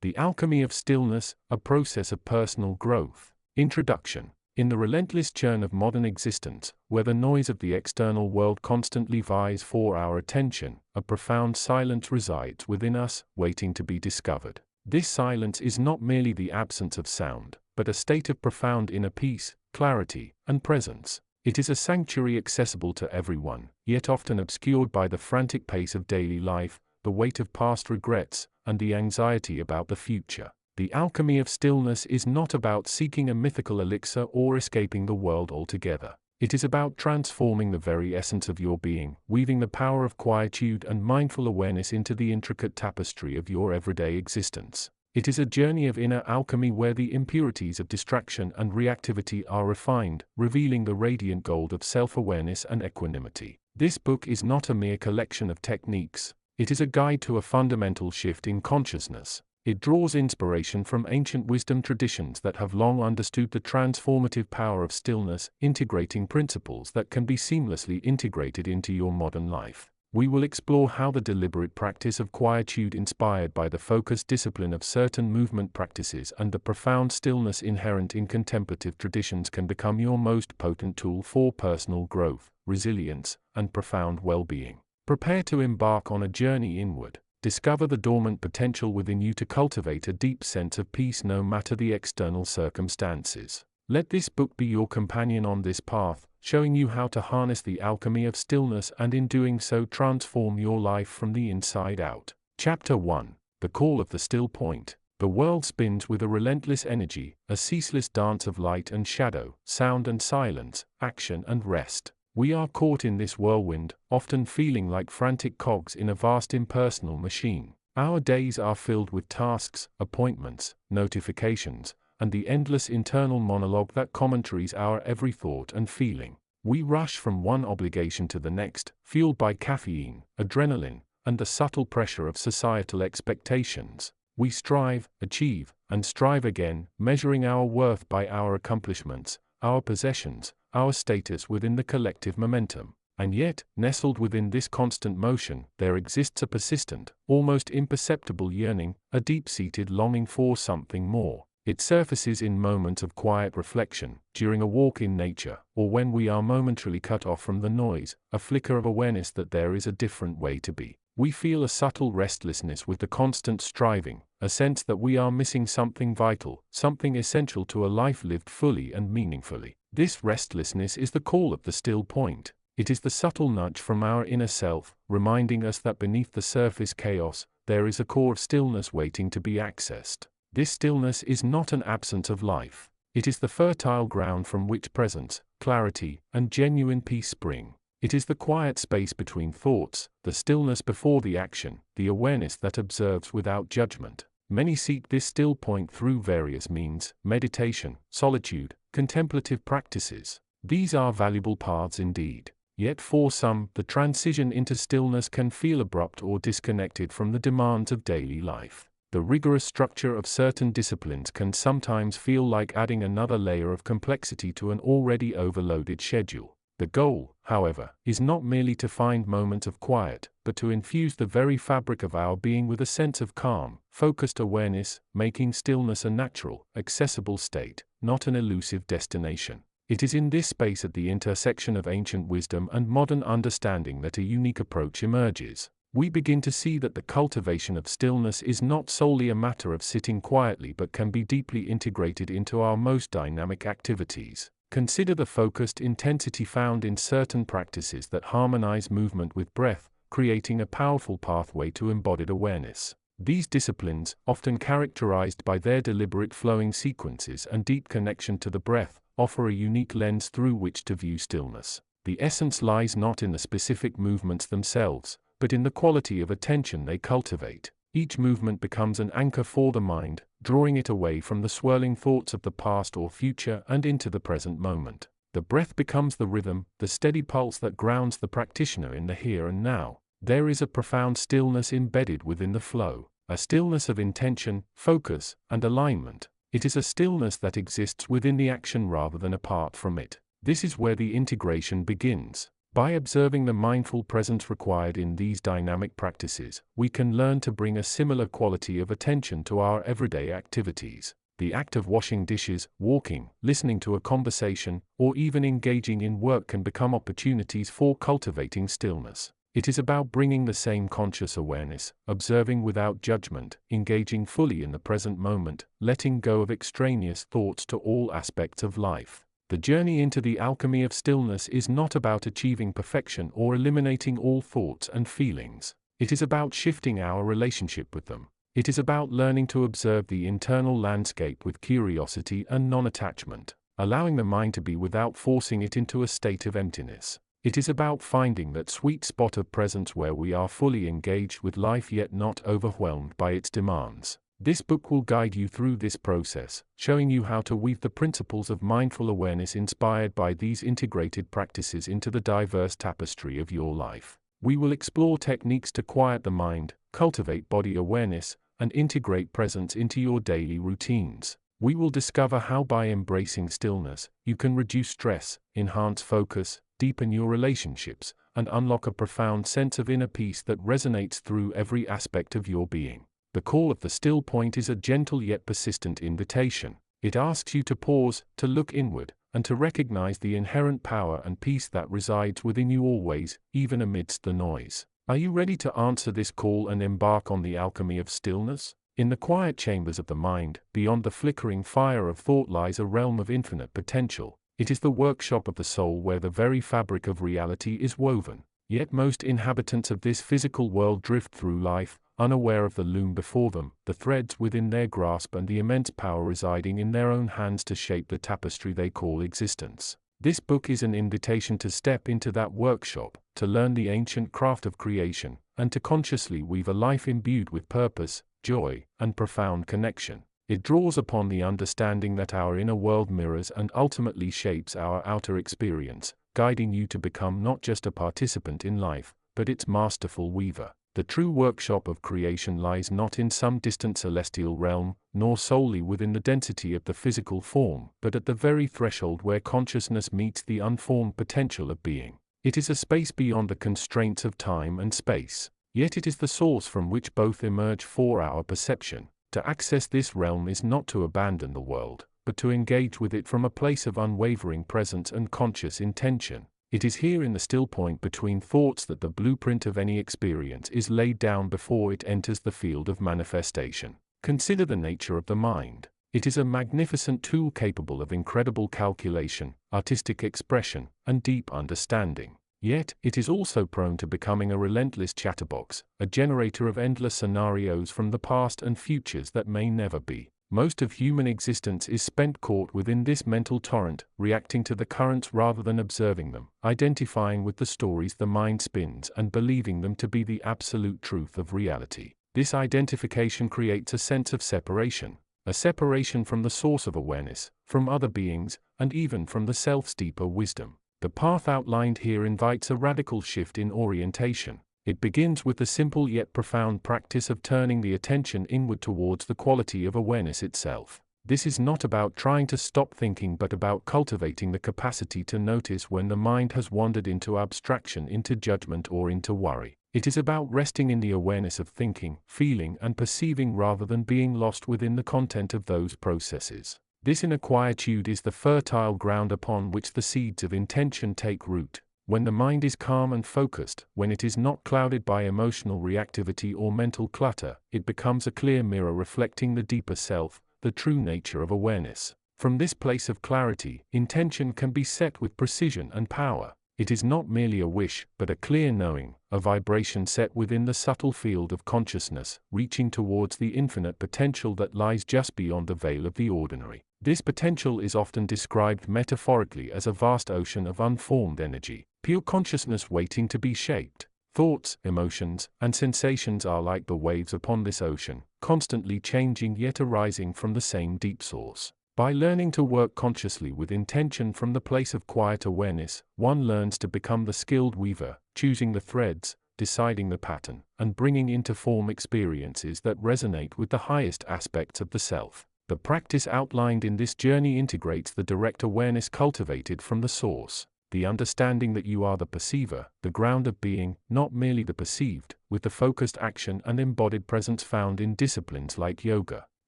The Alchemy of Stillness, a process of personal growth. Introduction. In the relentless churn of modern existence, where the noise of the external world constantly vies for our attention, a profound silence resides within us, waiting to be discovered. This silence is not merely the absence of sound, but a state of profound inner peace, clarity, and presence. It is a sanctuary accessible to everyone, yet often obscured by the frantic pace of daily life, the weight of past regrets, and the anxiety about the future. The alchemy of stillness is not about seeking a mythical elixir or escaping the world altogether. It is about transforming the very essence of your being, weaving the power of quietude and mindful awareness into the intricate tapestry of your everyday existence. It is a journey of inner alchemy where the impurities of distraction and reactivity are refined, revealing the radiant gold of self-awareness and equanimity. This book is not a mere collection of techniques. It is a guide to a fundamental shift in consciousness. It draws inspiration from ancient wisdom traditions that have long understood the transformative power of stillness, integrating principles that can be seamlessly integrated into your modern life. We will explore how the deliberate practice of quietude inspired by the focused discipline of certain movement practices and the profound stillness inherent in contemplative traditions can become your most potent tool for personal growth, resilience, and profound well-being. Prepare to embark on a journey inward. Discover the dormant potential within you to cultivate a deep sense of peace no matter the external circumstances. Let this book be your companion on this path, showing you how to harness the alchemy of stillness and in doing so transform your life from the inside out. Chapter 1. The Call of the Still Point. The world spins with a relentless energy, a ceaseless dance of light and shadow, sound and silence, action and rest. We are caught in this whirlwind, often feeling like frantic cogs in a vast impersonal machine. Our days are filled with tasks, appointments, notifications, and the endless internal monologue that commentaries our every thought and feeling. We rush from one obligation to the next, fueled by caffeine, adrenaline, and the subtle pressure of societal expectations. We strive, achieve, and strive again, measuring our worth by our accomplishments, our possessions, our status within the collective momentum. And yet, nestled within this constant motion, there exists a persistent, almost imperceptible yearning, a deep-seated longing for something more. It surfaces in moments of quiet reflection, during a walk in nature, or when we are momentarily cut off from the noise, a flicker of awareness that there is a different way to be. We feel a subtle restlessness with the constant striving, a sense that we are missing something vital, something essential to a life lived fully and meaningfully. This restlessness is the call of the still point. It is the subtle nudge from our inner self, reminding us that beneath the surface chaos, there is a core of stillness waiting to be accessed. This stillness is not an absence of life. It is the fertile ground from which presence, clarity, and genuine peace spring. It is the quiet space between thoughts, the stillness before the action, the awareness that observes without judgment. Many seek this still point through various means: meditation, solitude, contemplative practices. These are valuable paths indeed. Yet for some, the transition into stillness can feel abrupt or disconnected from the demands of daily life. The rigorous structure of certain disciplines can sometimes feel like adding another layer of complexity to an already overloaded schedule. The goal, however, is not merely to find moments of quiet, but to infuse the very fabric of our being with a sense of calm, focused awareness, making stillness a natural, accessible state, not an elusive destination. It is in this space at the intersection of ancient wisdom and modern understanding that a unique approach emerges. We begin to see that the cultivation of stillness is not solely a matter of sitting quietly but can be deeply integrated into our most dynamic activities. Consider the focused intensity found in certain practices that harmonize movement with breath, creating a powerful pathway to embodied awareness. These disciplines, often characterized by their deliberate flowing sequences and deep connection to the breath, offer a unique lens through which to view stillness. The essence lies not in the specific movements themselves, but in the quality of attention they cultivate. Each movement becomes an anchor for the mind, drawing it away from the swirling thoughts of the past or future and into the present moment. The breath becomes the rhythm, the steady pulse that grounds the practitioner in the here and now. There is a profound stillness embedded within the flow, a stillness of intention, focus, and alignment. It is a stillness that exists within the action rather than apart from it. This is where the integration begins. By observing the mindful presence required in these dynamic practices, we can learn to bring a similar quality of attention to our everyday activities. The act of washing dishes, walking, listening to a conversation, or even engaging in work can become opportunities for cultivating stillness. It is about bringing the same conscious awareness, observing without judgment, engaging fully in the present moment, letting go of extraneous thoughts to all aspects of life. The journey into the alchemy of stillness is not about achieving perfection or eliminating all thoughts and feelings. It is about shifting our relationship with them. It is about learning to observe the internal landscape with curiosity and non-attachment, allowing the mind to be without forcing it into a state of emptiness. It is about finding that sweet spot of presence where we are fully engaged with life yet not overwhelmed by its demands. This book will guide you through this process, showing you how to weave the principles of mindful awareness inspired by these integrated practices into the diverse tapestry of your life. We will explore techniques to quiet the mind, cultivate body awareness, and integrate presence into your daily routines. We will discover how by embracing stillness, you can reduce stress, enhance focus, deepen your relationships, and unlock a profound sense of inner peace that resonates through every aspect of your being. The call of the still point is a gentle yet persistent invitation. It asks you to pause, to look inward, and to recognize the inherent power and peace that resides within you always, even amidst the noise. Are you ready to answer this call and embark on the alchemy of stillness? In the quiet chambers of the mind, beyond the flickering fire of thought lies a realm of infinite potential. It is the workshop of the soul where the very fabric of reality is woven. Yet most inhabitants of this physical world drift through life, unaware of the loom before them, the threads within their grasp and the immense power residing in their own hands to shape the tapestry they call existence. This book is an invitation to step into that workshop, to learn the ancient craft of creation, and to consciously weave a life imbued with purpose, joy, and profound connection. It draws upon the understanding that our inner world mirrors and ultimately shapes our outer experience, guiding you to become not just a participant in life, but its masterful weaver. The true workshop of creation lies not in some distant celestial realm, nor solely within the density of the physical form, but at the very threshold where consciousness meets the unformed potential of being. It is a space beyond the constraints of time and space, yet it is the source from which both emerge for our perception. To access this realm is not to abandon the world, but to engage with it from a place of unwavering presence and conscious intention. It is here in the still point between thoughts that the blueprint of any experience is laid down before it enters the field of manifestation. Consider the nature of the mind. It is a magnificent tool capable of incredible calculation, artistic expression, and deep understanding. Yet, it is also prone to becoming a relentless chatterbox, a generator of endless scenarios from the past and futures that may never be. Most of human existence is spent caught within this mental torrent, reacting to the currents rather than observing them, identifying with the stories the mind spins and believing them to be the absolute truth of reality. This identification creates a sense of separation, a separation from the source of awareness, from other beings, and even from the self's deeper wisdom. The path outlined here invites a radical shift in orientation. It begins with the simple yet profound practice of turning the attention inward towards the quality of awareness itself. This is not about trying to stop thinking but about cultivating the capacity to notice when the mind has wandered into abstraction, into judgment, or into worry. It is about resting in the awareness of thinking, feeling, and perceiving rather than being lost within the content of those processes. This inner quietude is the fertile ground upon which the seeds of intention take root. When the mind is calm and focused, when it is not clouded by emotional reactivity or mental clutter, it becomes a clear mirror reflecting the deeper self, the true nature of awareness. From this place of clarity, intention can be set with precision and power. It is not merely a wish, but a clear knowing, a vibration set within the subtle field of consciousness, reaching towards the infinite potential that lies just beyond the veil of the ordinary. This potential is often described metaphorically as a vast ocean of unformed energy, pure consciousness waiting to be shaped. Thoughts, emotions, and sensations are like the waves upon this ocean, constantly changing yet arising from the same deep source. By learning to work consciously with intention from the place of quiet awareness, one learns to become the skilled weaver, choosing the threads, deciding the pattern, and bringing into form experiences that resonate with the highest aspects of the self. The practice outlined in this journey integrates the direct awareness cultivated from the source. the understanding that you are the perceiver, the ground of being, not merely the perceived, with the focused action and embodied presence found in disciplines like yoga.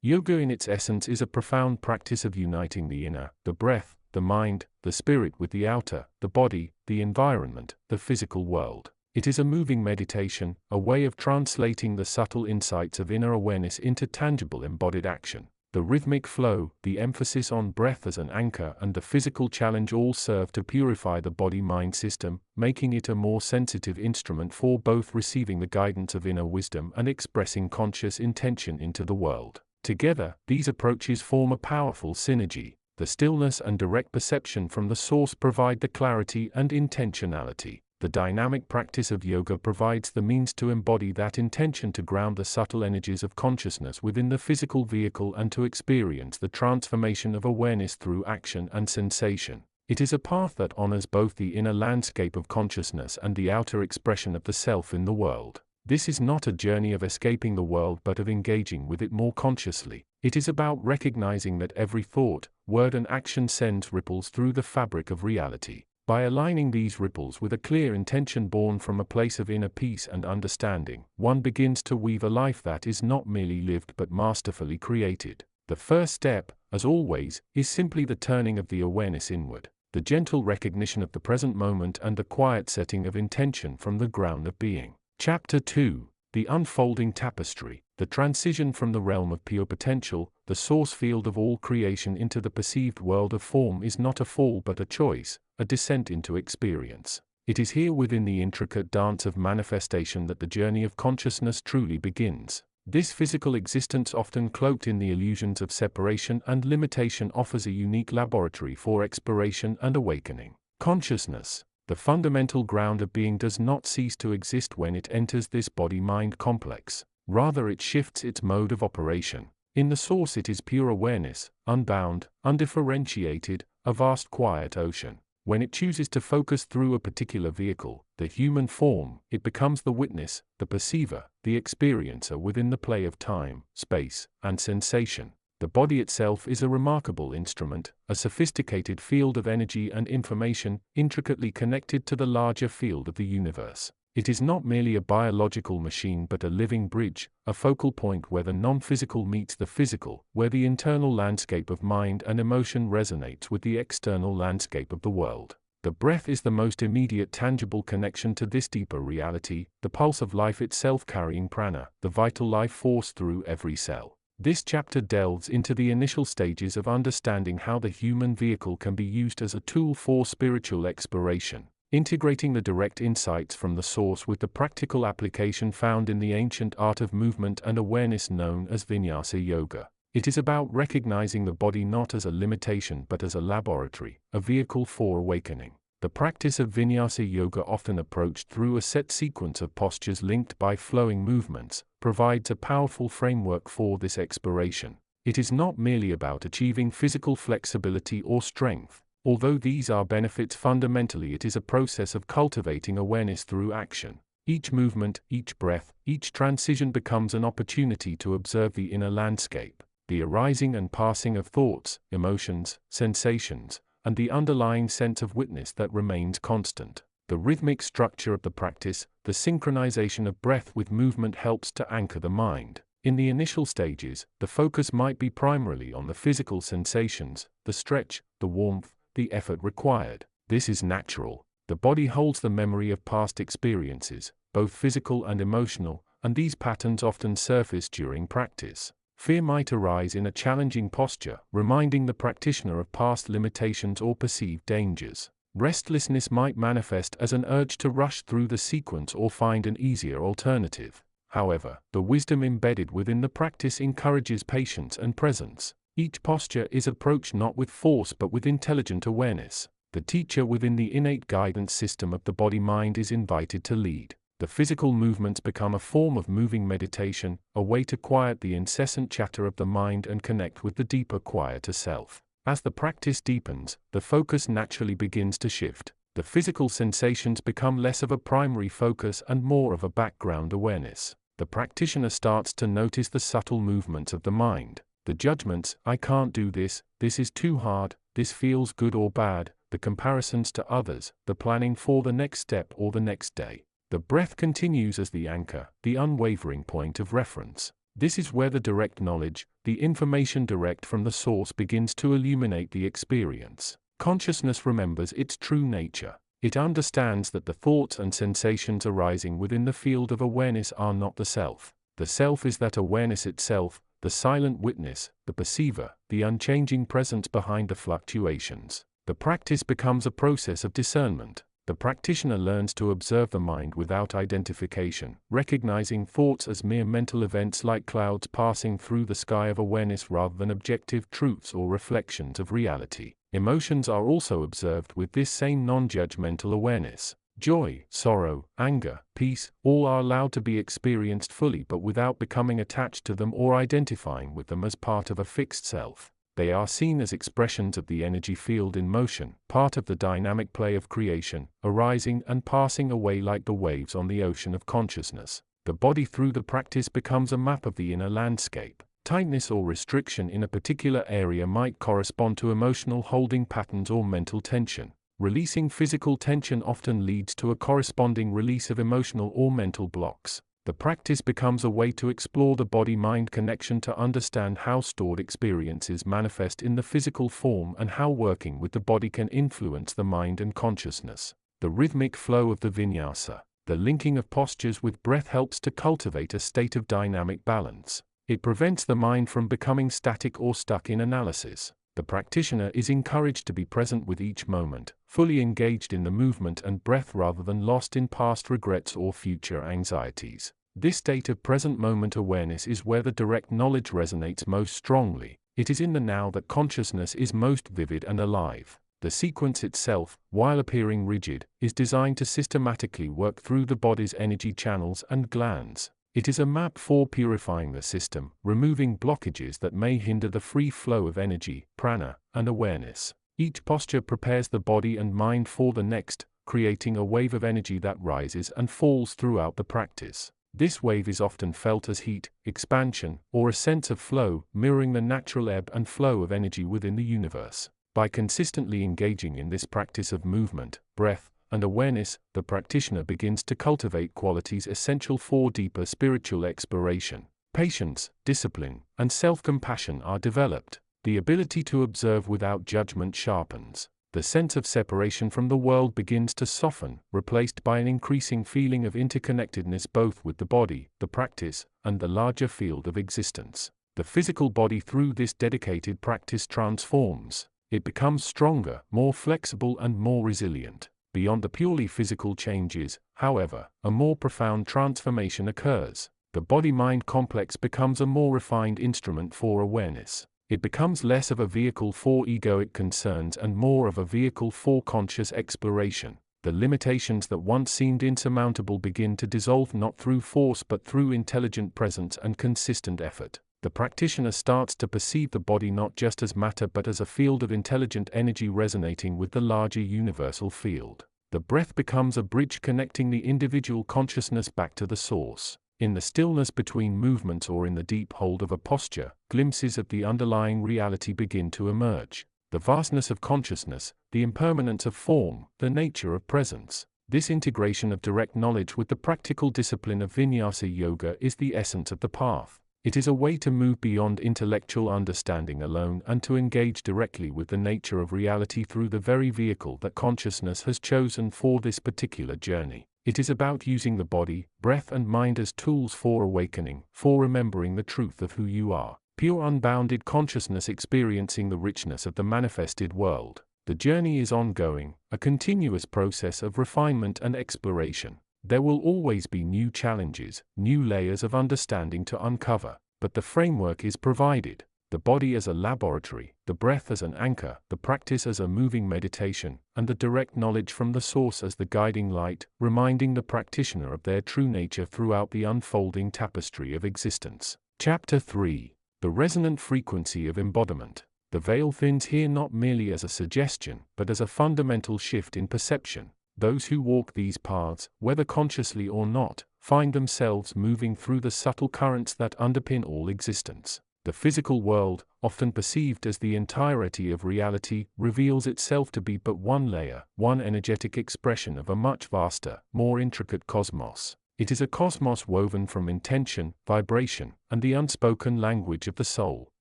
Yoga in its essence is a profound practice of uniting the inner, the breath, the mind, the spirit with the outer, the body, the environment, the physical world. It is a moving meditation, a way of translating the subtle insights of inner awareness into tangible embodied action. The rhythmic flow, the emphasis on breath as an anchor, and the physical challenge all serve to purify the body-mind system, making it a more sensitive instrument for both receiving the guidance of inner wisdom and expressing conscious intention into the world. Together, these approaches form a powerful synergy. The stillness and direct perception from the source provide the clarity and intentionality. The dynamic practice of yoga provides the means to embody that intention, to ground the subtle energies of consciousness within the physical vehicle and to experience the transformation of awareness through action and sensation. It is a path that honors both the inner landscape of consciousness and the outer expression of the self in the world. This is not a journey of escaping the world but of engaging with it more consciously. It is about recognizing that every thought, word and action sends ripples through the fabric of reality. By aligning these ripples with a clear intention born from a place of inner peace and understanding, one begins to weave a life that is not merely lived but masterfully created. The first step, as always, is simply the turning of the awareness inward, the gentle recognition of the present moment and the quiet setting of intention from the ground of being. Chapter 2. The Unfolding Tapestry. The transition from the realm of pure potential, the source field of all creation, into the perceived world of form is not a fall but a choice, a descent into experience. It is here within the intricate dance of manifestation that the journey of consciousness truly begins. This physical existence, often cloaked in the illusions of separation and limitation, offers a unique laboratory for exploration and awakening. Consciousness, the fundamental ground of being, does not cease to exist when it enters this body-mind complex. Rather, it shifts its mode of operation. In the source it is pure awareness, unbound, undifferentiated, a vast quiet ocean. When it chooses to focus through a particular vehicle, the human form, it becomes the witness, the perceiver, the experiencer within the play of time, space, and sensation. The body itself is a remarkable instrument, a sophisticated field of energy and information, intricately connected to the larger field of the universe. It is not merely a biological machine but a living bridge, a focal point where the non-physical meets the physical, where the internal landscape of mind and emotion resonates with the external landscape of the world. The breath is the most immediate tangible connection to this deeper reality, the pulse of life itself carrying prana, the vital life force through every cell. This chapter delves into the initial stages of understanding how the human vehicle can be used as a tool for spiritual exploration, integrating the direct insights from the source with the practical application found in the ancient art of movement and awareness known as Vinyasa Yoga. It is about recognizing the body not as a limitation but as a laboratory, a vehicle for awakening. The practice of Vinyasa Yoga, often approached through a set sequence of postures linked by flowing movements, provides a powerful framework for this exploration. It is not merely about achieving physical flexibility or strength. Although these are benefits, fundamentally it is a process of cultivating awareness through action. Each movement, each breath, each transition becomes an opportunity to observe the inner landscape, the arising and passing of thoughts, emotions, sensations, and the underlying sense of witness that remains constant. The rhythmic structure of the practice, the synchronization of breath with movement, helps to anchor the mind. In the initial stages, the focus might be primarily on the physical sensations, the stretch, the warmth, the effort required. This is natural. The body holds the memory of past experiences, both physical and emotional, and these patterns often surface during practice. Fear might arise in a challenging posture, reminding the practitioner of past limitations or perceived dangers. Restlessness might manifest as an urge to rush through the sequence or find an easier alternative. However, the wisdom embedded within the practice encourages patience and presence. Each posture is approached not with force but with intelligent awareness. The teacher within the innate guidance system of the body-mind is invited to lead. The physical movements become a form of moving meditation, a way to quiet the incessant chatter of the mind and connect with the deeper, quieter self. As the practice deepens, the focus naturally begins to shift. The physical sensations become less of a primary focus and more of a background awareness. The practitioner starts to notice the subtle movements of the mind. The judgments, I can't do this, this is too hard, this feels good or bad, the comparisons to others, the planning for the next step or the next day. The breath continues as the anchor, the unwavering point of reference. This is where the direct knowledge, the information direct from the source, begins to illuminate the experience. Consciousness remembers its true nature. It understands that the thoughts and sensations arising within the field of awareness are not the self. The self is that awareness itself, the silent witness, the perceiver, the unchanging presence behind the fluctuations. The practice becomes a process of discernment. The practitioner learns to observe the mind without identification, recognizing thoughts as mere mental events like clouds passing through the sky of awareness rather than objective truths or reflections of reality. Emotions are also observed with this same non-judgmental awareness. Joy, sorrow, anger, peace, all are allowed to be experienced fully but without becoming attached to them or identifying with them as part of a fixed self. They are seen as expressions of the energy field in motion, part of the dynamic play of creation, arising and passing away like the waves on the ocean of consciousness. The body through the practice becomes a map of the inner landscape. Tightness or restriction in a particular area might correspond to emotional holding patterns or mental tension. Releasing physical tension often leads to a corresponding release of emotional or mental blocks. The practice becomes a way to explore the body-mind connection, to understand how stored experiences manifest in the physical form and how working with the body can influence the mind and consciousness. The rhythmic flow of the vinyasa, the linking of postures with breath, helps to cultivate a state of dynamic balance. It prevents the mind from becoming static or stuck in analysis. The practitioner is encouraged to be present with each moment, fully engaged in the movement and breath rather than lost in past regrets or future anxieties. This state of present moment awareness is where the direct knowledge resonates most strongly. It is in the now that consciousness is most vivid and alive. The sequence itself, while appearing rigid, is designed to systematically work through the body's energy channels and glands. It is a map for purifying the system, removing blockages that may hinder the free flow of energy, prana, and awareness. Each posture prepares the body and mind for the next, creating a wave of energy that rises and falls throughout the practice. This wave is often felt as heat, expansion, or a sense of flow, mirroring the natural ebb and flow of energy within the universe. By consistently engaging in this practice of movement, breath, and awareness, the practitioner begins to cultivate qualities essential for deeper spiritual exploration. Patience, discipline, and self-compassion are developed. The ability to observe without judgment sharpens. The sense of separation from the world begins to soften, replaced by an increasing feeling of interconnectedness both with the body, the practice, and the larger field of existence. The physical body through this dedicated practice transforms. It becomes stronger, more flexible, and more resilient. Beyond the purely physical changes, however, a more profound transformation occurs. The body-mind complex becomes a more refined instrument for awareness. It becomes less of a vehicle for egoic concerns and more of a vehicle for conscious exploration. The limitations that once seemed insurmountable begin to dissolve, not through force but through intelligent presence and consistent effort. The practitioner starts to perceive the body not just as matter but as a field of intelligent energy resonating with the larger universal field. The breath becomes a bridge connecting the individual consciousness back to the source. In the stillness between movements or in the deep hold of a posture, glimpses of the underlying reality begin to emerge. The vastness of consciousness, the impermanence of form, the nature of presence. This integration of direct knowledge with the practical discipline of vinyasa yoga is the essence of the path. It is a way to move beyond intellectual understanding alone and to engage directly with the nature of reality through the very vehicle that consciousness has chosen for this particular journey. It is about using the body, breath, and mind as tools for awakening, for remembering the truth of who you are. Pure unbounded consciousness experiencing the richness of the manifested world. The journey is ongoing, a continuous process of refinement and exploration. There will always be new challenges, new layers of understanding to uncover, but the framework is provided. The body as a laboratory, the breath as an anchor, the practice as a moving meditation, and the direct knowledge from the source as the guiding light, reminding the practitioner of their true nature throughout the unfolding tapestry of existence. Chapter 3. The Resonant Frequency of Embodiment. The veil thins here not merely as a suggestion, but as a fundamental shift in perception. Those who walk these paths, whether consciously or not, find themselves moving through the subtle currents that underpin all existence. The physical world, often perceived as the entirety of reality, reveals itself to be but one layer, one energetic expression of a much vaster, more intricate cosmos. It is a cosmos woven from intention, vibration, and the unspoken language of the soul.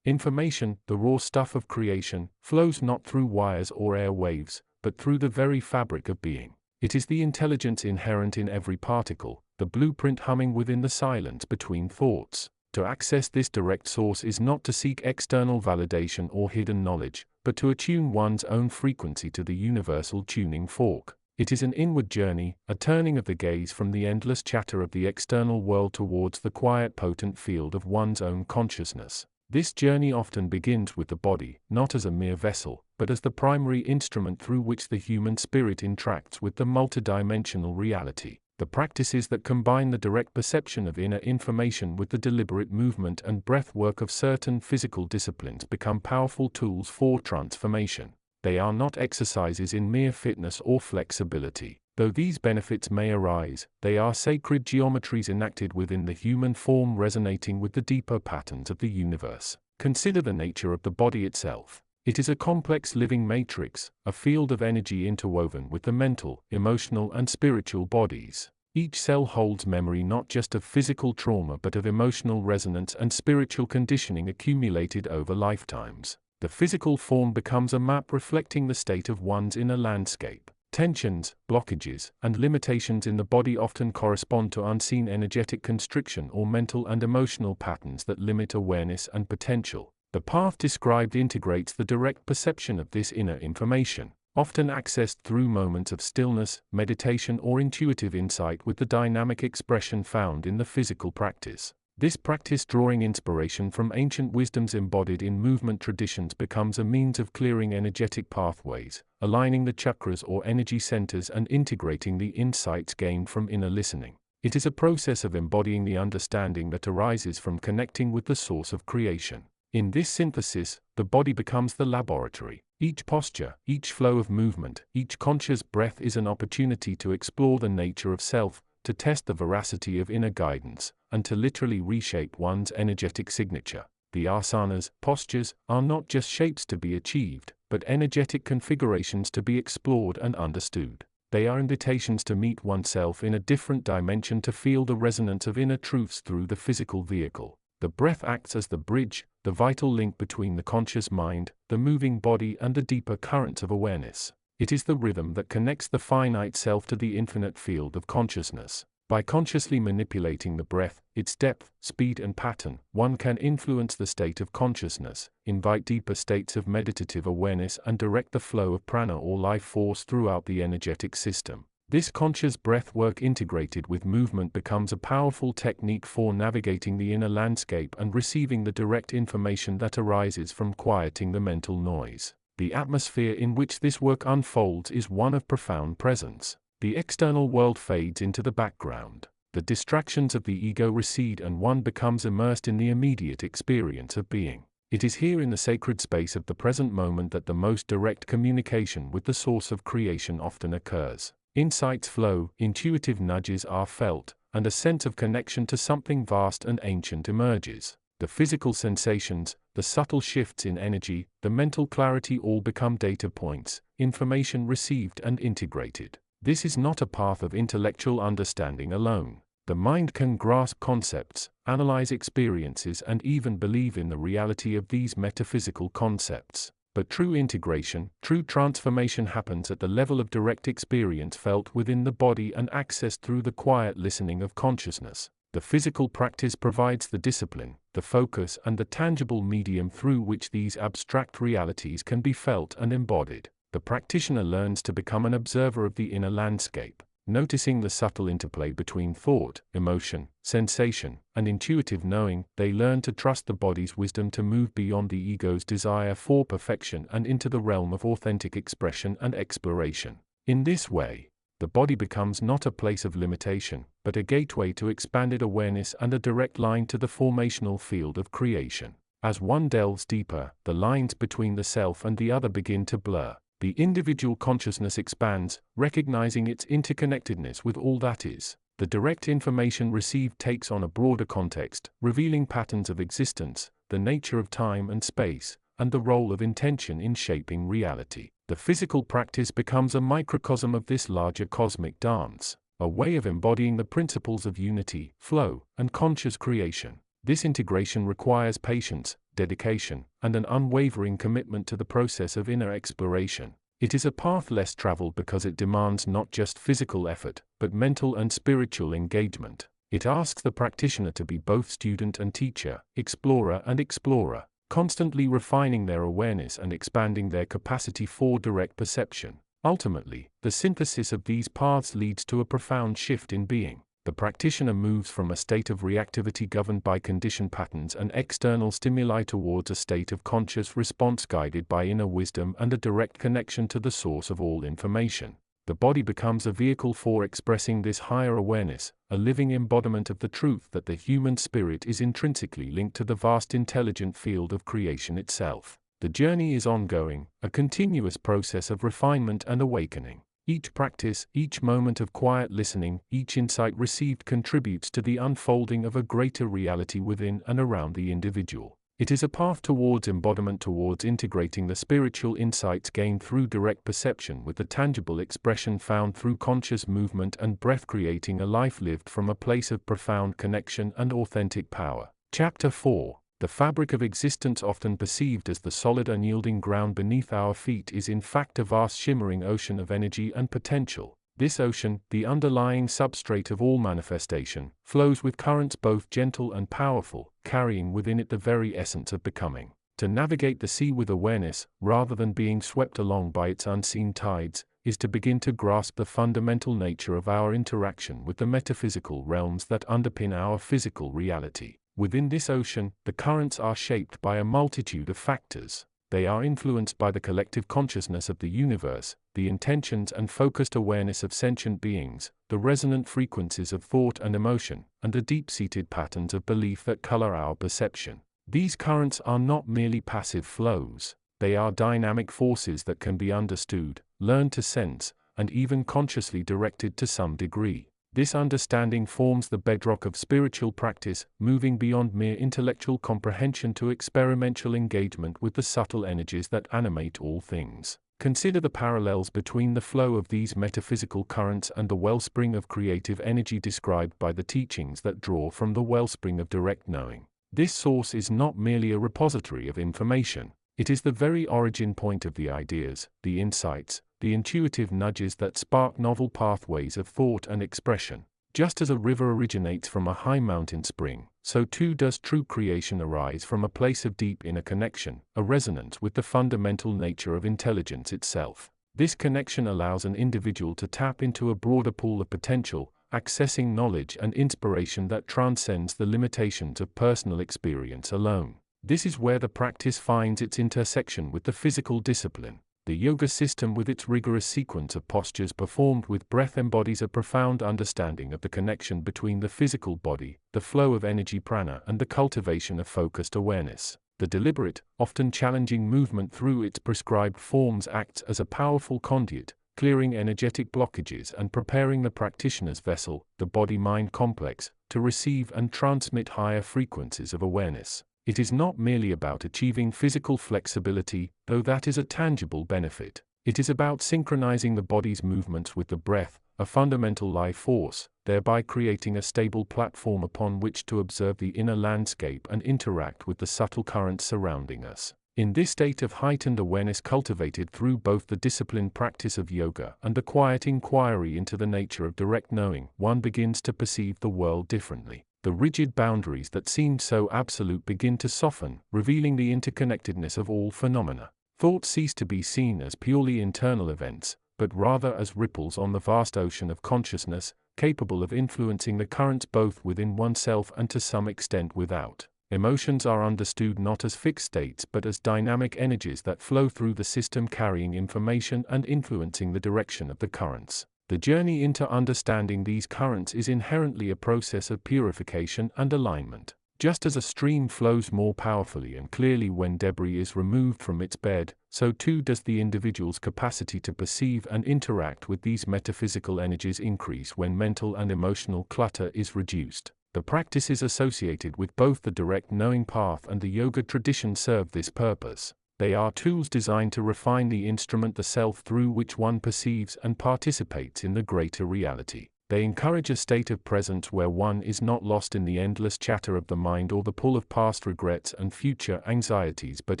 Information, the raw stuff of creation, flows not through wires or air waves, but through the very fabric of being. It is the intelligence inherent in every particle, the blueprint humming within the silence between thoughts. To access this direct source is not to seek external validation or hidden knowledge, but to attune one's own frequency to the universal tuning fork. It is an inward journey, a turning of the gaze from the endless chatter of the external world towards the quiet, potent field of one's own consciousness. This journey often begins with the body, not as a mere vessel, but as the primary instrument through which the human spirit interacts with the multidimensional reality. The practices that combine the direct perception of inner information with the deliberate movement and breath work of certain physical disciplines become powerful tools for transformation. They are not exercises in mere fitness or flexibility. Though these benefits may arise, they are sacred geometries enacted within the human form, resonating with the deeper patterns of the universe. Consider the nature of the body itself. It is a complex living matrix, a field of energy interwoven with the mental, emotional, and spiritual bodies. Each cell holds memory not just of physical trauma but of emotional resonance and spiritual conditioning accumulated over lifetimes. The physical form becomes a map reflecting the state of one's inner landscape. Tensions, blockages, and limitations in the body often correspond to unseen energetic constriction or mental and emotional patterns that limit awareness and potential. The path described integrates the direct perception of this inner information, often accessed through moments of stillness, meditation, or intuitive insight, with the dynamic expression found in the physical practice. This practice, drawing inspiration from ancient wisdoms embodied in movement traditions, becomes a means of clearing energetic pathways, aligning the chakras or energy centers, and integrating the insights gained from inner listening. It is a process of embodying the understanding that arises from connecting with the source of creation. In this synthesis, the body becomes the laboratory. Each posture, each flow of movement, each conscious breath is an opportunity to explore the nature of self, to test the veracity of inner guidance, and to literally reshape one's energetic signature. The asanas, postures, are not just shapes to be achieved, but energetic configurations to be explored and understood. They are invitations to meet oneself in a different dimension, to feel the resonance of inner truths through the physical vehicle. The breath acts as the bridge, the vital link between the conscious mind, the moving body, and the deeper currents of awareness. It is the rhythm that connects the finite self to the infinite field of consciousness. By consciously manipulating the breath, its depth, speed, and pattern, one can influence the state of consciousness, invite deeper states of meditative awareness, and direct the flow of prana or life force throughout the energetic system. This conscious breath work, integrated with movement, becomes a powerful technique for navigating the inner landscape and receiving the direct information that arises from quieting the mental noise. The atmosphere in which this work unfolds is one of profound presence. The external world fades into the background. The distractions of the ego recede, and one becomes immersed in the immediate experience of being. It is here, in the sacred space of the present moment, that the most direct communication with the source of creation often occurs. Insights flow, intuitive nudges are felt, and a sense of connection to something vast and ancient emerges. The physical sensations, the subtle shifts in energy, the mental clarity, all become data points, information received and integrated. This is not a path of intellectual understanding alone. The mind can grasp concepts, analyze experiences, and even believe in the reality of these metaphysical concepts. But true integration, true transformation happens at the level of direct experience felt within the body and accessed through the quiet listening of consciousness. The physical practice provides the discipline, the focus, and the tangible medium through which these abstract realities can be felt and embodied. The practitioner learns to become an observer of the inner landscape, noticing the subtle interplay between thought, emotion, sensation, and intuitive knowing. They learn to trust the body's wisdom to move beyond the ego's desire for perfection and into the realm of authentic expression and exploration. In this way, the body becomes not a place of limitation, but a gateway to expanded awareness and a direct line to the formational field of creation. As one delves deeper, the lines between the self and the other begin to blur. The individual consciousness expands, recognizing its interconnectedness with all that is. The direct information received takes on a broader context, revealing patterns of existence, the nature of time and space, and the role of intention in shaping reality. The physical practice becomes a microcosm of this larger cosmic dance, a way of embodying the principles of unity, flow, and conscious creation. This integration requires patience, dedication, and an unwavering commitment to the process of inner exploration. It is a path less traveled because it demands not just physical effort, but mental and spiritual engagement. It asks the practitioner to be both student and teacher, explorer and explorer, constantly refining their awareness and expanding their capacity for direct perception. Ultimately, the synthesis of these paths leads to a profound shift in being. The practitioner moves from a state of reactivity governed by conditioned patterns and external stimuli towards a state of conscious response guided by inner wisdom and a direct connection to the source of all information. The body becomes a vehicle for expressing this higher awareness, a living embodiment of the truth that the human spirit is intrinsically linked to the vast intelligent field of creation itself. The journey is ongoing, a continuous process of refinement and awakening. Each practice, each moment of quiet listening, each insight received contributes to the unfolding of a greater reality within and around the individual. It is a path towards embodiment, towards integrating the spiritual insights gained through direct perception with the tangible expression found through conscious movement and breath, creating a life lived from a place of profound connection and authentic power. Chapter 4. The fabric of existence, often perceived as the solid unyielding ground beneath our feet, is in fact a vast shimmering ocean of energy and potential. This ocean, the underlying substrate of all manifestation, flows with currents both gentle and powerful, carrying within it the very essence of becoming. To navigate the sea with awareness, rather than being swept along by its unseen tides, is to begin to grasp the fundamental nature of our interaction with the metaphysical realms that underpin our physical reality. Within this ocean, the currents are shaped by a multitude of factors. They are influenced by the collective consciousness of the universe, the intentions and focused awareness of sentient beings, the resonant frequencies of thought and emotion, and the deep-seated patterns of belief that color our perception. These currents are not merely passive flows. They are dynamic forces that can be understood, learned to sense, and even consciously directed to some degree. This understanding forms the bedrock of spiritual practice, moving beyond mere intellectual comprehension to experiential engagement with the subtle energies that animate all things. Consider the parallels between the flow of these metaphysical currents and the wellspring of creative energy described by the teachings that draw from the wellspring of direct knowing. This source is not merely a repository of information. It is the very origin point of the ideas, the insights, the intuitive nudges that spark novel pathways of thought and expression. Just as a river originates from a high mountain spring, so too does true creation arise from a place of deep inner connection, a resonance with the fundamental nature of intelligence itself. This connection allows an individual to tap into a broader pool of potential, accessing knowledge and inspiration that transcends the limitations of personal experience alone. This is where the practice finds its intersection with the physical discipline. The yoga system, with its rigorous sequence of postures performed with breath, embodies a profound understanding of the connection between the physical body, the flow of energy prana, and the cultivation of focused awareness. The deliberate, often challenging movement through its prescribed forms acts as a powerful conduit, clearing energetic blockages and preparing the practitioner's vessel, the body-mind complex, to receive and transmit higher frequencies of awareness. It is not merely about achieving physical flexibility, though that is a tangible benefit. It is about synchronizing the body's movements with the breath, a fundamental life force, thereby creating a stable platform upon which to observe the inner landscape and interact with the subtle currents surrounding us. In this state of heightened awareness, cultivated through both the disciplined practice of yoga and the quiet inquiry into the nature of direct knowing, one begins to perceive the world differently. The rigid boundaries that seemed so absolute begin to soften, revealing the interconnectedness of all phenomena. Thoughts cease to be seen as purely internal events, but rather as ripples on the vast ocean of consciousness, capable of influencing the currents both within oneself and to some extent without. Emotions are understood not as fixed states but as dynamic energies that flow through the system, carrying information and influencing the direction of the currents. The journey into understanding these currents is inherently a process of purification and alignment. Just as a stream flows more powerfully and clearly when debris is removed from its bed, so too does the individual's capacity to perceive and interact with these metaphysical energies increase when mental and emotional clutter is reduced. The practices associated with both the direct knowing path and the yoga tradition serve this purpose. They are tools designed to refine the instrument, the self, through which one perceives and participates in the greater reality. They encourage a state of presence where one is not lost in the endless chatter of the mind or the pull of past regrets and future anxieties, but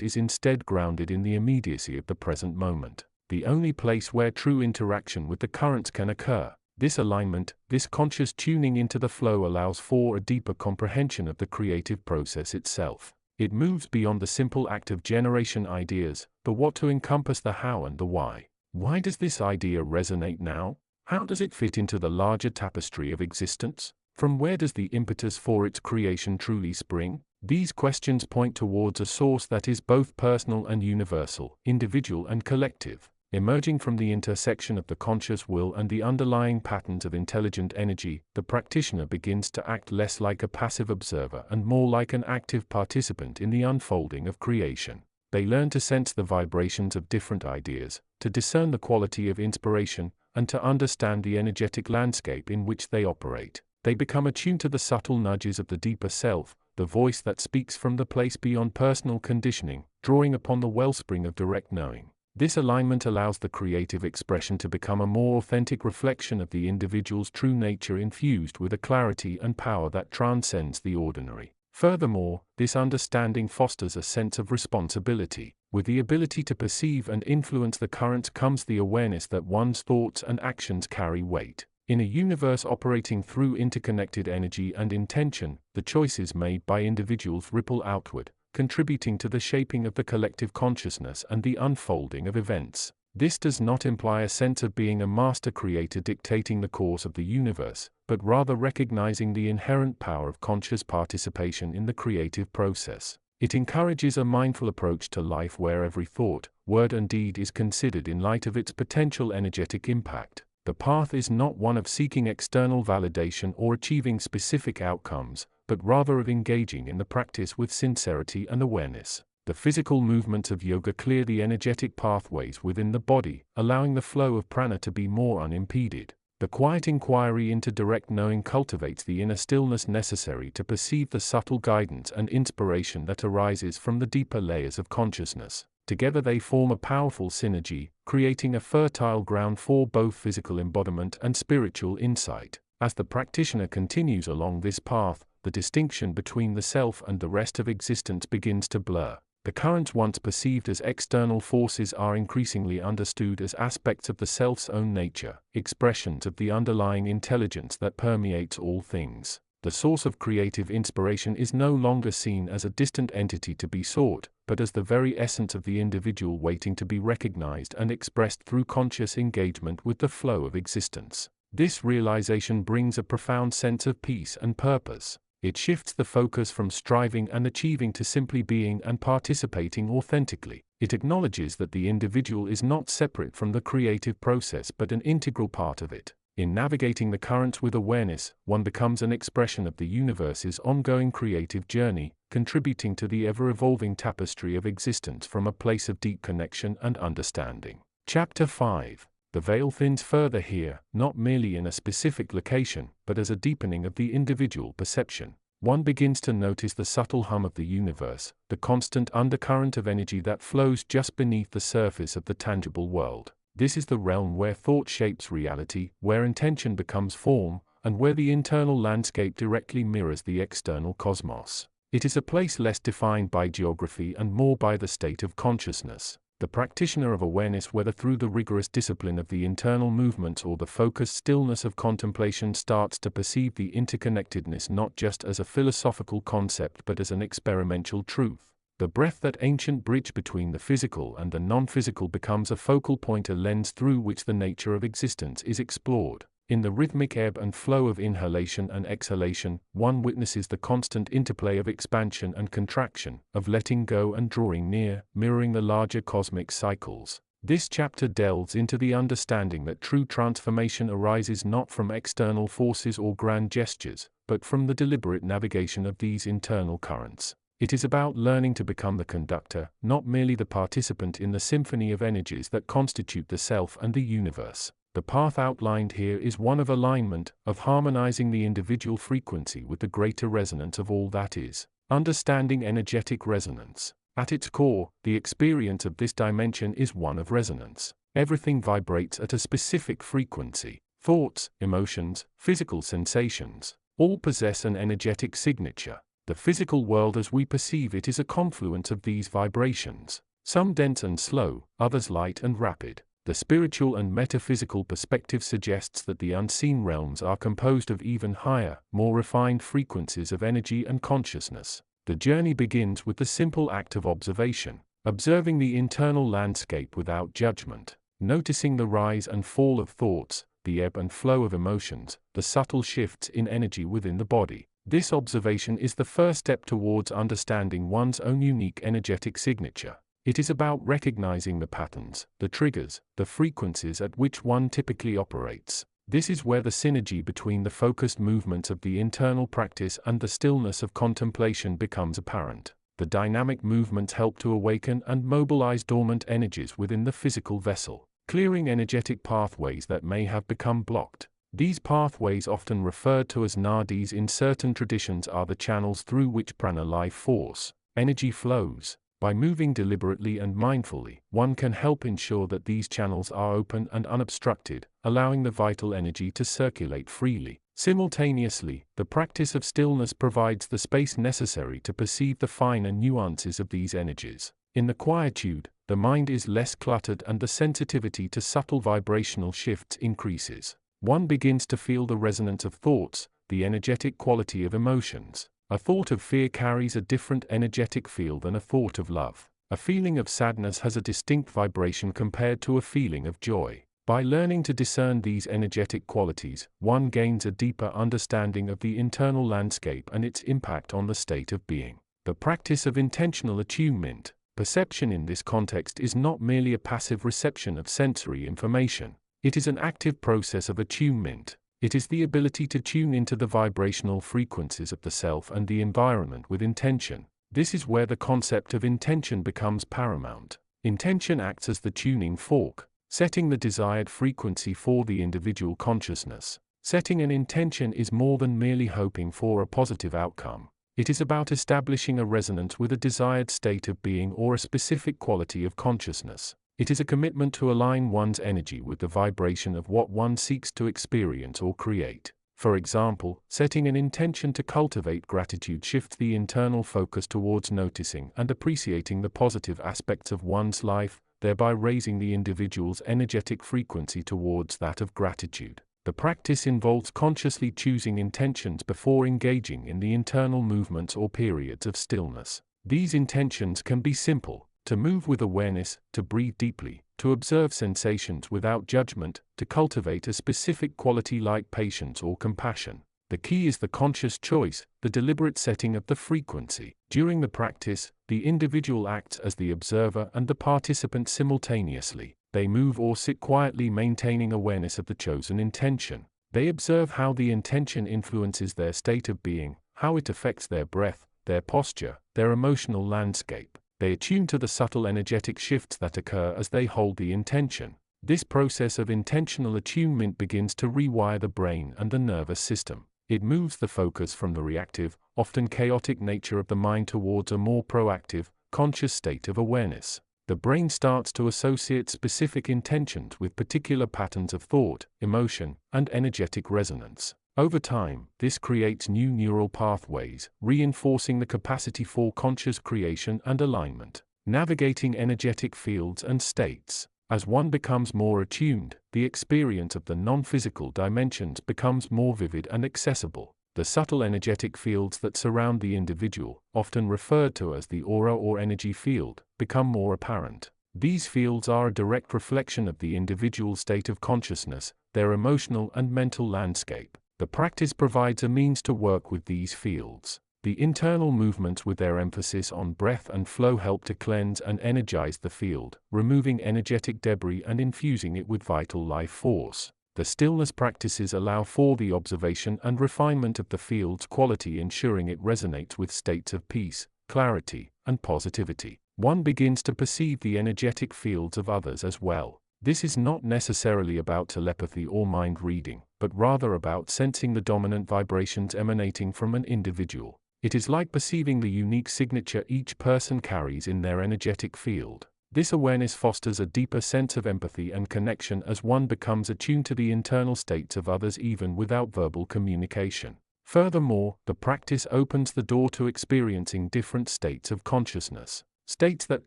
is instead grounded in the immediacy of the present moment, the only place where true interaction with the currents can occur. This alignment, this conscious tuning into the flow, allows for a deeper comprehension of the creative process itself. It moves beyond the simple act of generation ideas, the what, to encompass the how and the why. Why does this idea resonate now? How does it fit into the larger tapestry of existence? From where does the impetus for its creation truly spring? These questions point towards a source that is both personal and universal, individual and collective. Emerging from the intersection of the conscious will and the underlying patterns of intelligent energy, the practitioner begins to act less like a passive observer and more like an active participant in the unfolding of creation. They learn to sense the vibrations of different ideas, to discern the quality of inspiration, and to understand the energetic landscape in which they operate. They become attuned to the subtle nudges of the deeper self, the voice that speaks from the place beyond personal conditioning, drawing upon the wellspring of direct knowing. This alignment allows the creative expression to become a more authentic reflection of the individual's true nature, infused with a clarity and power that transcends the ordinary. Furthermore, this understanding fosters a sense of responsibility. With the ability to perceive and influence the currents comes the awareness that one's thoughts and actions carry weight. In a universe operating through interconnected energy and intention, the choices made by individuals ripple outward, contributing to the shaping of the collective consciousness and the unfolding of events. This does not imply a sense of being a master creator dictating the course of the universe, but rather recognizing the inherent power of conscious participation in the creative process. It encourages a mindful approach to life where every thought, word and deed is considered in light of its potential energetic impact. The path is not one of seeking external validation or achieving specific outcomes, but rather of engaging in the practice with sincerity and awareness. The physical movements of yoga clear the energetic pathways within the body, allowing the flow of prana to be more unimpeded. The quiet inquiry into direct knowing cultivates the inner stillness necessary to perceive the subtle guidance and inspiration that arises from the deeper layers of consciousness. Together they form a powerful synergy, creating a fertile ground for both physical embodiment and spiritual insight. As the practitioner continues along this path, the distinction between the self and the rest of existence begins to blur. The currents once perceived as external forces are increasingly understood as aspects of the self's own nature, expressions of the underlying intelligence that permeates all things. The source of creative inspiration is no longer seen as a distant entity to be sought, but as the very essence of the individual waiting to be recognized and expressed through conscious engagement with the flow of existence. This realization brings a profound sense of peace and purpose. It shifts the focus from striving and achieving to simply being and participating authentically. It acknowledges that the individual is not separate from the creative process but an integral part of it. In navigating the currents with awareness, one becomes an expression of the universe's ongoing creative journey, contributing to the ever-evolving tapestry of existence from a place of deep connection and understanding. Chapter 5. The veil thins further here, not merely in a specific location, but as a deepening of the individual perception. One begins to notice the subtle hum of the universe, the constant undercurrent of energy that flows just beneath the surface of the tangible world. This is the realm where thought shapes reality, where intention becomes form, and where the internal landscape directly mirrors the external cosmos. It is a place less defined by geography and more by the state of consciousness. The practitioner of awareness, whether through the rigorous discipline of the internal movements or the focused stillness of contemplation, starts to perceive the interconnectedness not just as a philosophical concept but as an experiential truth. The breath, that ancient bridge between the physical and the non-physical, becomes a focal point, a lens through which the nature of existence is explored. In the rhythmic ebb and flow of inhalation and exhalation, one witnesses the constant interplay of expansion and contraction, of letting go and drawing near, mirroring the larger cosmic cycles. This chapter delves into the understanding that true transformation arises not from external forces or grand gestures, but from the deliberate navigation of these internal currents. It is about learning to become the conductor, not merely the participant in the symphony of energies that constitute the self and the universe. The path outlined here is one of alignment, of harmonizing the individual frequency with the greater resonance of all that is. Understanding energetic resonance. At its core, the experience of this dimension is one of resonance. Everything vibrates at a specific frequency. Thoughts, emotions, physical sensations, all possess an energetic signature. The physical world as we perceive it is a confluence of these vibrations, some dense and slow, others light and rapid. The spiritual and metaphysical perspective suggests that the unseen realms are composed of even higher, more refined frequencies of energy and consciousness. The journey begins with the simple act of observation, observing the internal landscape without judgment, noticing the rise and fall of thoughts, the ebb and flow of emotions, the subtle shifts in energy within the body. This observation is the first step towards understanding one's own unique energetic signature. It is about recognizing the patterns, the triggers, the frequencies at which one typically operates. This is where the synergy between the focused movements of the internal practice and the stillness of contemplation becomes apparent. The dynamic movements help to awaken and mobilize dormant energies within the physical vessel, clearing energetic pathways that may have become blocked. These pathways, often referred to as nadis in certain traditions, are the channels through which prana, life force, energy flows. By moving deliberately and mindfully, one can help ensure that these channels are open and unobstructed, allowing the vital energy to circulate freely. Simultaneously, the practice of stillness provides the space necessary to perceive the finer nuances of these energies. In the quietude, the mind is less cluttered and the sensitivity to subtle vibrational shifts increases. One begins to feel the resonance of thoughts, the energetic quality of emotions. A thought of fear carries a different energetic field than a thought of love. A feeling of sadness has a distinct vibration compared to a feeling of joy. By learning to discern these energetic qualities, one gains a deeper understanding of the internal landscape and its impact on the state of being. The practice of intentional attunement. Perception in this context is not merely a passive reception of sensory information. It is an active process of attunement. It is the ability to tune into the vibrational frequencies of the self and the environment with intention. This is where the concept of intention becomes paramount. Intention acts as the tuning fork, setting the desired frequency for the individual consciousness. Setting an intention is more than merely hoping for a positive outcome. It is about establishing a resonance with a desired state of being or a specific quality of consciousness. It is a commitment to align one's energy with the vibration of what one seeks to experience or create. For example, setting an intention to cultivate gratitude shifts the internal focus towards noticing and appreciating the positive aspects of one's life, thereby raising the individual's energetic frequency towards that of gratitude. The practice involves consciously choosing intentions before engaging in the internal movements or periods of stillness. These intentions can be simple: to move with awareness, to breathe deeply, to observe sensations without judgment, to cultivate a specific quality like patience or compassion. The key is the conscious choice, the deliberate setting of the frequency. During the practice, the individual acts as the observer and the participant simultaneously. They move or sit quietly, maintaining awareness of the chosen intention. They observe how the intention influences their state of being, how it affects their breath, their posture, their emotional landscape. They attune to the subtle energetic shifts that occur as they hold the intention. This process of intentional attunement begins to rewire the brain and the nervous system. It moves the focus from the reactive, often chaotic nature of the mind towards a more proactive, conscious state of awareness. The brain starts to associate specific intentions with particular patterns of thought, emotion, and energetic resonance. Over time, this creates new neural pathways, reinforcing the capacity for conscious creation and alignment. Navigating energetic fields and states. As one becomes more attuned, the experience of the non-physical dimensions becomes more vivid and accessible. The subtle energetic fields that surround the individual, often referred to as the aura or energy field, become more apparent. These fields are a direct reflection of the individual's state of consciousness, their emotional and mental landscape. The practice provides a means to work with these fields. The internal movements with their emphasis on breath and flow help to cleanse and energize the field, removing energetic debris and infusing it with vital life force. The stillness practices allow for the observation and refinement of the field's quality, ensuring it resonates with states of peace, clarity, and positivity. One begins to perceive the energetic fields of others as well. This is not necessarily about telepathy or mind reading, but rather about sensing the dominant vibrations emanating from an individual. It is like perceiving the unique signature each person carries in their energetic field. This awareness fosters a deeper sense of empathy and connection as one becomes attuned to the internal states of others even without verbal communication. Furthermore, the practice opens the door to experiencing different states of consciousness, states that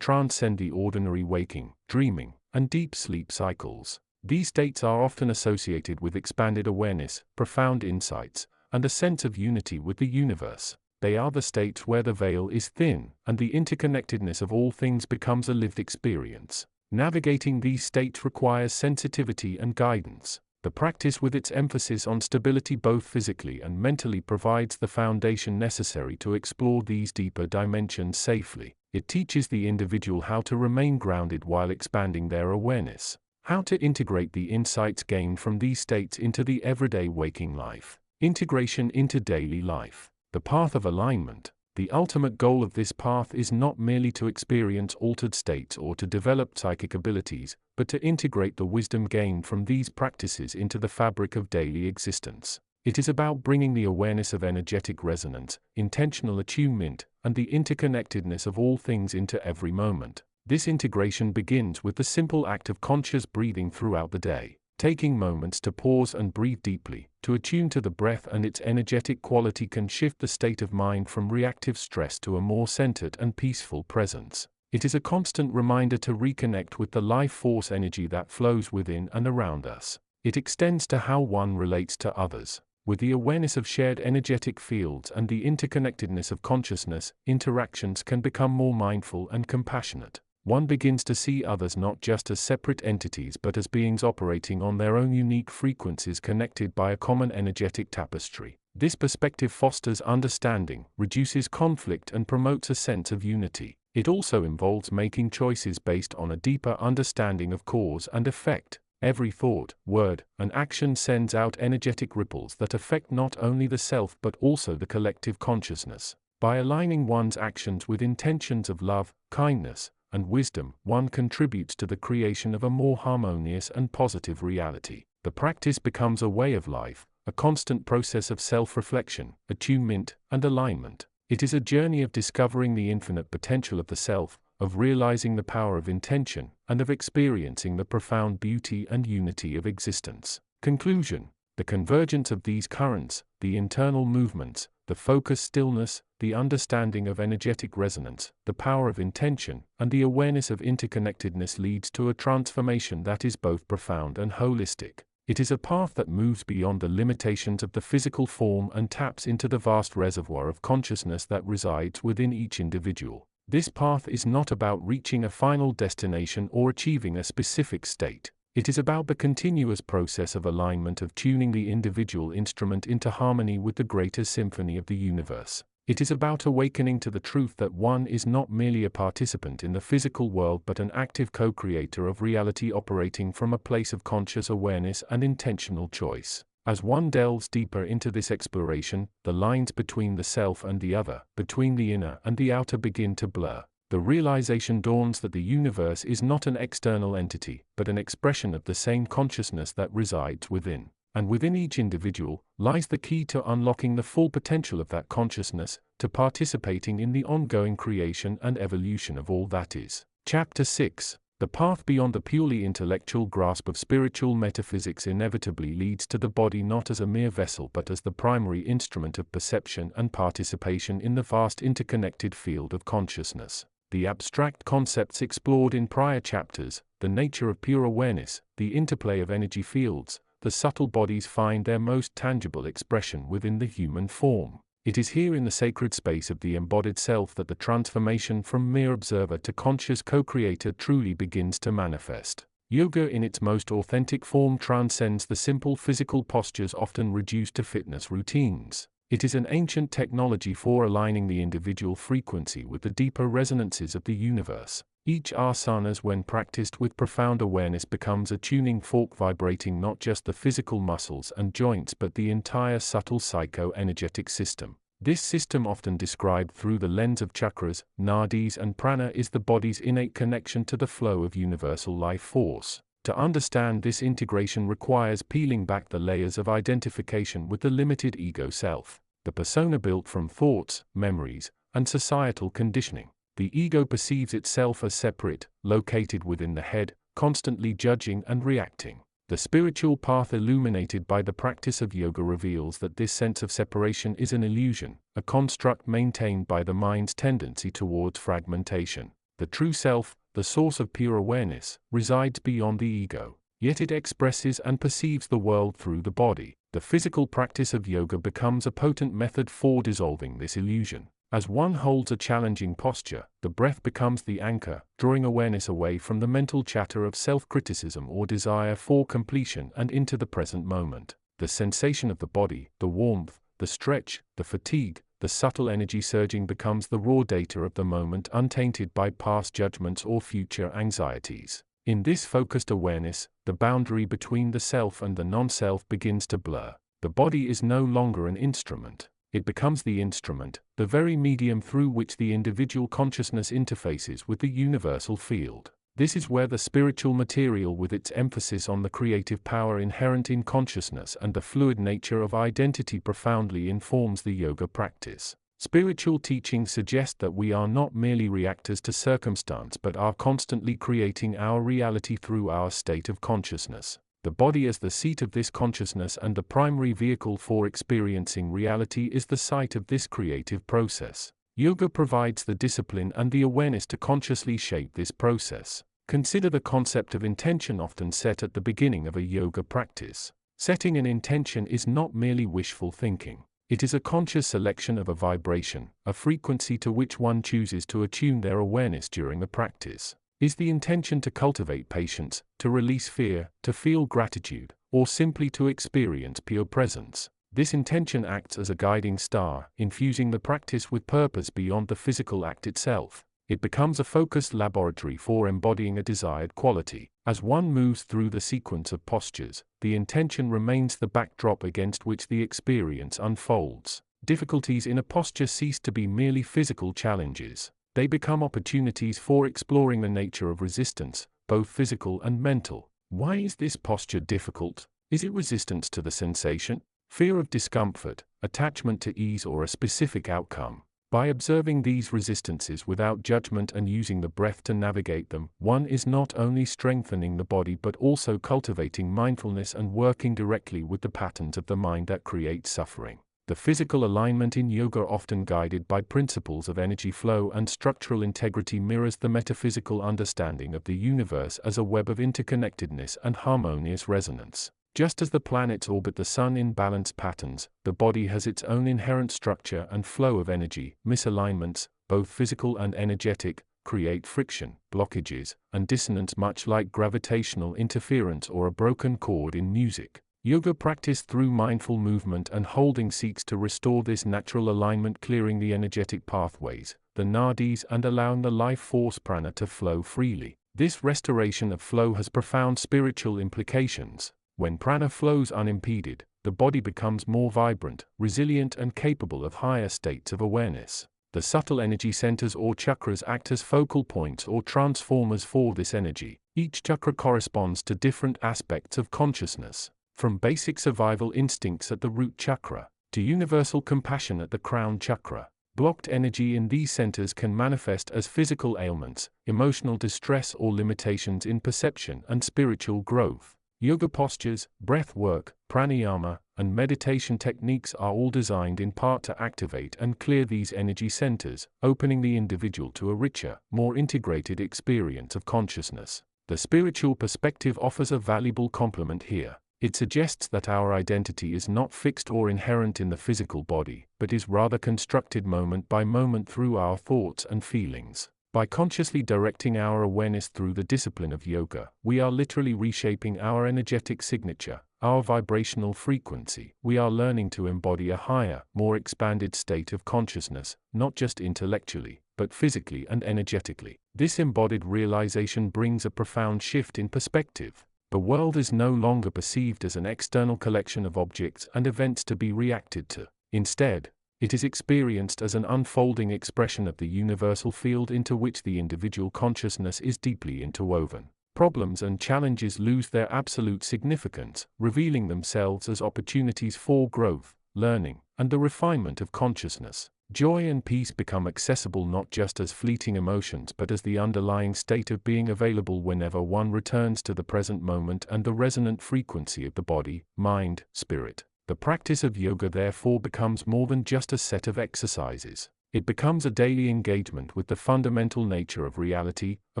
transcend the ordinary waking, dreaming, and deep sleep cycles. These states are often associated with expanded awareness, profound insights, and a sense of unity with the universe. They are the states where the veil is thin, and the interconnectedness of all things becomes a lived experience. Navigating these states requires sensitivity and guidance. The practice, with its emphasis on stability both physically and mentally, provides the foundation necessary to explore these deeper dimensions safely. It teaches the individual how to remain grounded while expanding their awareness, how to integrate the insights gained from these states into the everyday waking life. Integration into daily life. The path of alignment. The ultimate goal of this path is not merely to experience altered states or to develop psychic abilities, but to integrate the wisdom gained from these practices into the fabric of daily existence. It is about bringing the awareness of energetic resonance, intentional attunement, and the interconnectedness of all things into every moment. This integration begins with the simple act of conscious breathing throughout the day. Taking moments to pause and breathe deeply, to attune to the breath and its energetic quality, can shift the state of mind from reactive stress to a more centered and peaceful presence. It is a constant reminder to reconnect with the life force energy that flows within and around us. It extends to how one relates to others. With the awareness of shared energetic fields and the interconnectedness of consciousness, interactions can become more mindful and compassionate. One begins to see others not just as separate entities but as beings operating on their own unique frequencies, connected by a common energetic tapestry. This perspective fosters understanding, reduces conflict, and promotes a sense of unity. It also involves making choices based on a deeper understanding of cause and effect. Every thought, word, and action sends out energetic ripples that affect not only the self but also the collective consciousness. By aligning one's actions with intentions of love, kindness, and wisdom, one contributes to the creation of a more harmonious and positive reality. The practice becomes a way of life, a constant process of self-reflection, attunement, and alignment. It is a journey of discovering the infinite potential of the self, of realizing the power of intention, and of experiencing the profound beauty and unity of existence. Conclusion. The convergence of these currents, the internal movements, the focused stillness, the understanding of energetic resonance, the power of intention, and the awareness of interconnectedness leads to a transformation that is both profound and holistic. It is a path that moves beyond the limitations of the physical form and taps into the vast reservoir of consciousness that resides within each individual. This path is not about reaching a final destination or achieving a specific state. It is about the continuous process of alignment, of tuning the individual instrument into harmony with the greater symphony of the universe. It is about awakening to the truth that one is not merely a participant in the physical world but an active co-creator of reality, operating from a place of conscious awareness and intentional choice. As one delves deeper into this exploration, the lines between the self and the other, between the inner and the outer, begin to blur. The realization dawns that the universe is not an external entity, but an expression of the same consciousness that resides within. And within each individual lies the key to unlocking the full potential of that consciousness, to participating in the ongoing creation and evolution of all that is. Chapter 6. The path beyond the purely intellectual grasp of spiritual metaphysics inevitably leads to the body not as a mere vessel but as the primary instrument of perception and participation in the vast interconnected field of consciousness. The abstract concepts explored in prior chapters, the nature of pure awareness, the interplay of energy fields, the subtle bodies, find their most tangible expression within the human form. It is here in the sacred space of the embodied self that the transformation from mere observer to conscious co-creator truly begins to manifest. Yoga in its most authentic form transcends the simple physical postures often reduced to fitness routines. It is an ancient technology for aligning the individual frequency with the deeper resonances of the universe. Each asana, when practiced with profound awareness, becomes a tuning fork, vibrating not just the physical muscles and joints but the entire subtle psycho-energetic system. This system, often described through the lens of chakras, nadis and prana, is the body's innate connection to the flow of universal life force. To understand this integration requires peeling back the layers of identification with the limited ego self, the persona built from thoughts, memories, and societal conditioning. The ego perceives itself as separate, located within the head, constantly judging and reacting. The spiritual path illuminated by the practice of yoga reveals that this sense of separation is an illusion, a construct maintained by the mind's tendency towards fragmentation. The true self, the source of pure awareness, resides beyond the ego, yet it expresses and perceives the world through the body. The physical practice of yoga becomes a potent method for dissolving this illusion. As one holds a challenging posture, the breath becomes the anchor, drawing awareness away from the mental chatter of self-criticism or desire for completion and into the present moment. The sensation of the body, the warmth, the stretch, the fatigue, the subtle energy surging becomes the raw data of the moment, untainted by past judgments or future anxieties. In this focused awareness, the boundary between the self and the non-self begins to blur. The body is no longer an instrument. It becomes the instrument, the very medium through which the individual consciousness interfaces with the universal field. This is where the spiritual material, with its emphasis on the creative power inherent in consciousness and the fluid nature of identity, profoundly informs the yoga practice. Spiritual teachings suggest that we are not merely reactors to circumstance but are constantly creating our reality through our state of consciousness. The body as the seat of this consciousness and the primary vehicle for experiencing reality is the site of this creative process. Yoga provides the discipline and the awareness to consciously shape this process. Consider the concept of intention often set at the beginning of a yoga practice. Setting an intention is not merely wishful thinking. It is a conscious selection of a vibration, a frequency to which one chooses to attune their awareness during the practice. Is the intention to cultivate patience, to release fear, to feel gratitude, or simply to experience pure presence? This intention acts as a guiding star, infusing the practice with purpose beyond the physical act itself. It becomes a focused laboratory for embodying a desired quality. As one moves through the sequence of postures, the intention remains the backdrop against which the experience unfolds. Difficulties in a posture cease to be merely physical challenges. They become opportunities for exploring the nature of resistance, both physical and mental. Why is this posture difficult? Is it resistance to the sensation, fear of discomfort, attachment to ease, or a specific outcome? By observing these resistances without judgment and using the breath to navigate them, one is not only strengthening the body but also cultivating mindfulness and working directly with the patterns of the mind that create suffering. The physical alignment in yoga, often guided by principles of energy flow and structural integrity, mirrors the metaphysical understanding of the universe as a web of interconnectedness and harmonious resonance. Just as the planets orbit the sun in balanced patterns, the body has its own inherent structure and flow of energy. Misalignments, both physical and energetic, create friction, blockages, and dissonance, much like gravitational interference or a broken chord in music. Yoga practice through mindful movement and holding seeks to restore this natural alignment, clearing the energetic pathways, the nadis, and allowing the life force prana to flow freely. This restoration of flow has profound spiritual implications. When prana flows unimpeded, the body becomes more vibrant, resilient, and capable of higher states of awareness. The subtle energy centers or chakras act as focal points or transformers for this energy. Each chakra corresponds to different aspects of consciousness. From basic survival instincts at the root chakra, to universal compassion at the crown chakra. Blocked energy in these centers can manifest as physical ailments, emotional distress, or limitations in perception and spiritual growth. Yoga postures, breath work, pranayama, and meditation techniques are all designed in part to activate and clear these energy centers, opening the individual to a richer, more integrated experience of consciousness. The spiritual perspective offers a valuable complement here. It suggests that our identity is not fixed or inherent in the physical body, but is rather constructed moment by moment through our thoughts and feelings. By consciously directing our awareness through the discipline of yoga, we are literally reshaping our energetic signature, our vibrational frequency. We are learning to embody a higher, more expanded state of consciousness, not just intellectually, but physically and energetically. This embodied realization brings a profound shift in perspective. The world is no longer perceived as an external collection of objects and events to be reacted to. Instead, it is experienced as an unfolding expression of the universal field into which the individual consciousness is deeply interwoven. problems and challenges lose their absolute significance, revealing themselves as opportunities for growth, learning, and the refinement of consciousness. Joy and peace become accessible not just as fleeting emotions but as the underlying state of being available whenever one returns to the present moment and the resonant frequency of the body, mind, spirit. The practice of yoga therefore becomes more than just a set of exercises. It becomes a daily engagement with the fundamental nature of reality, a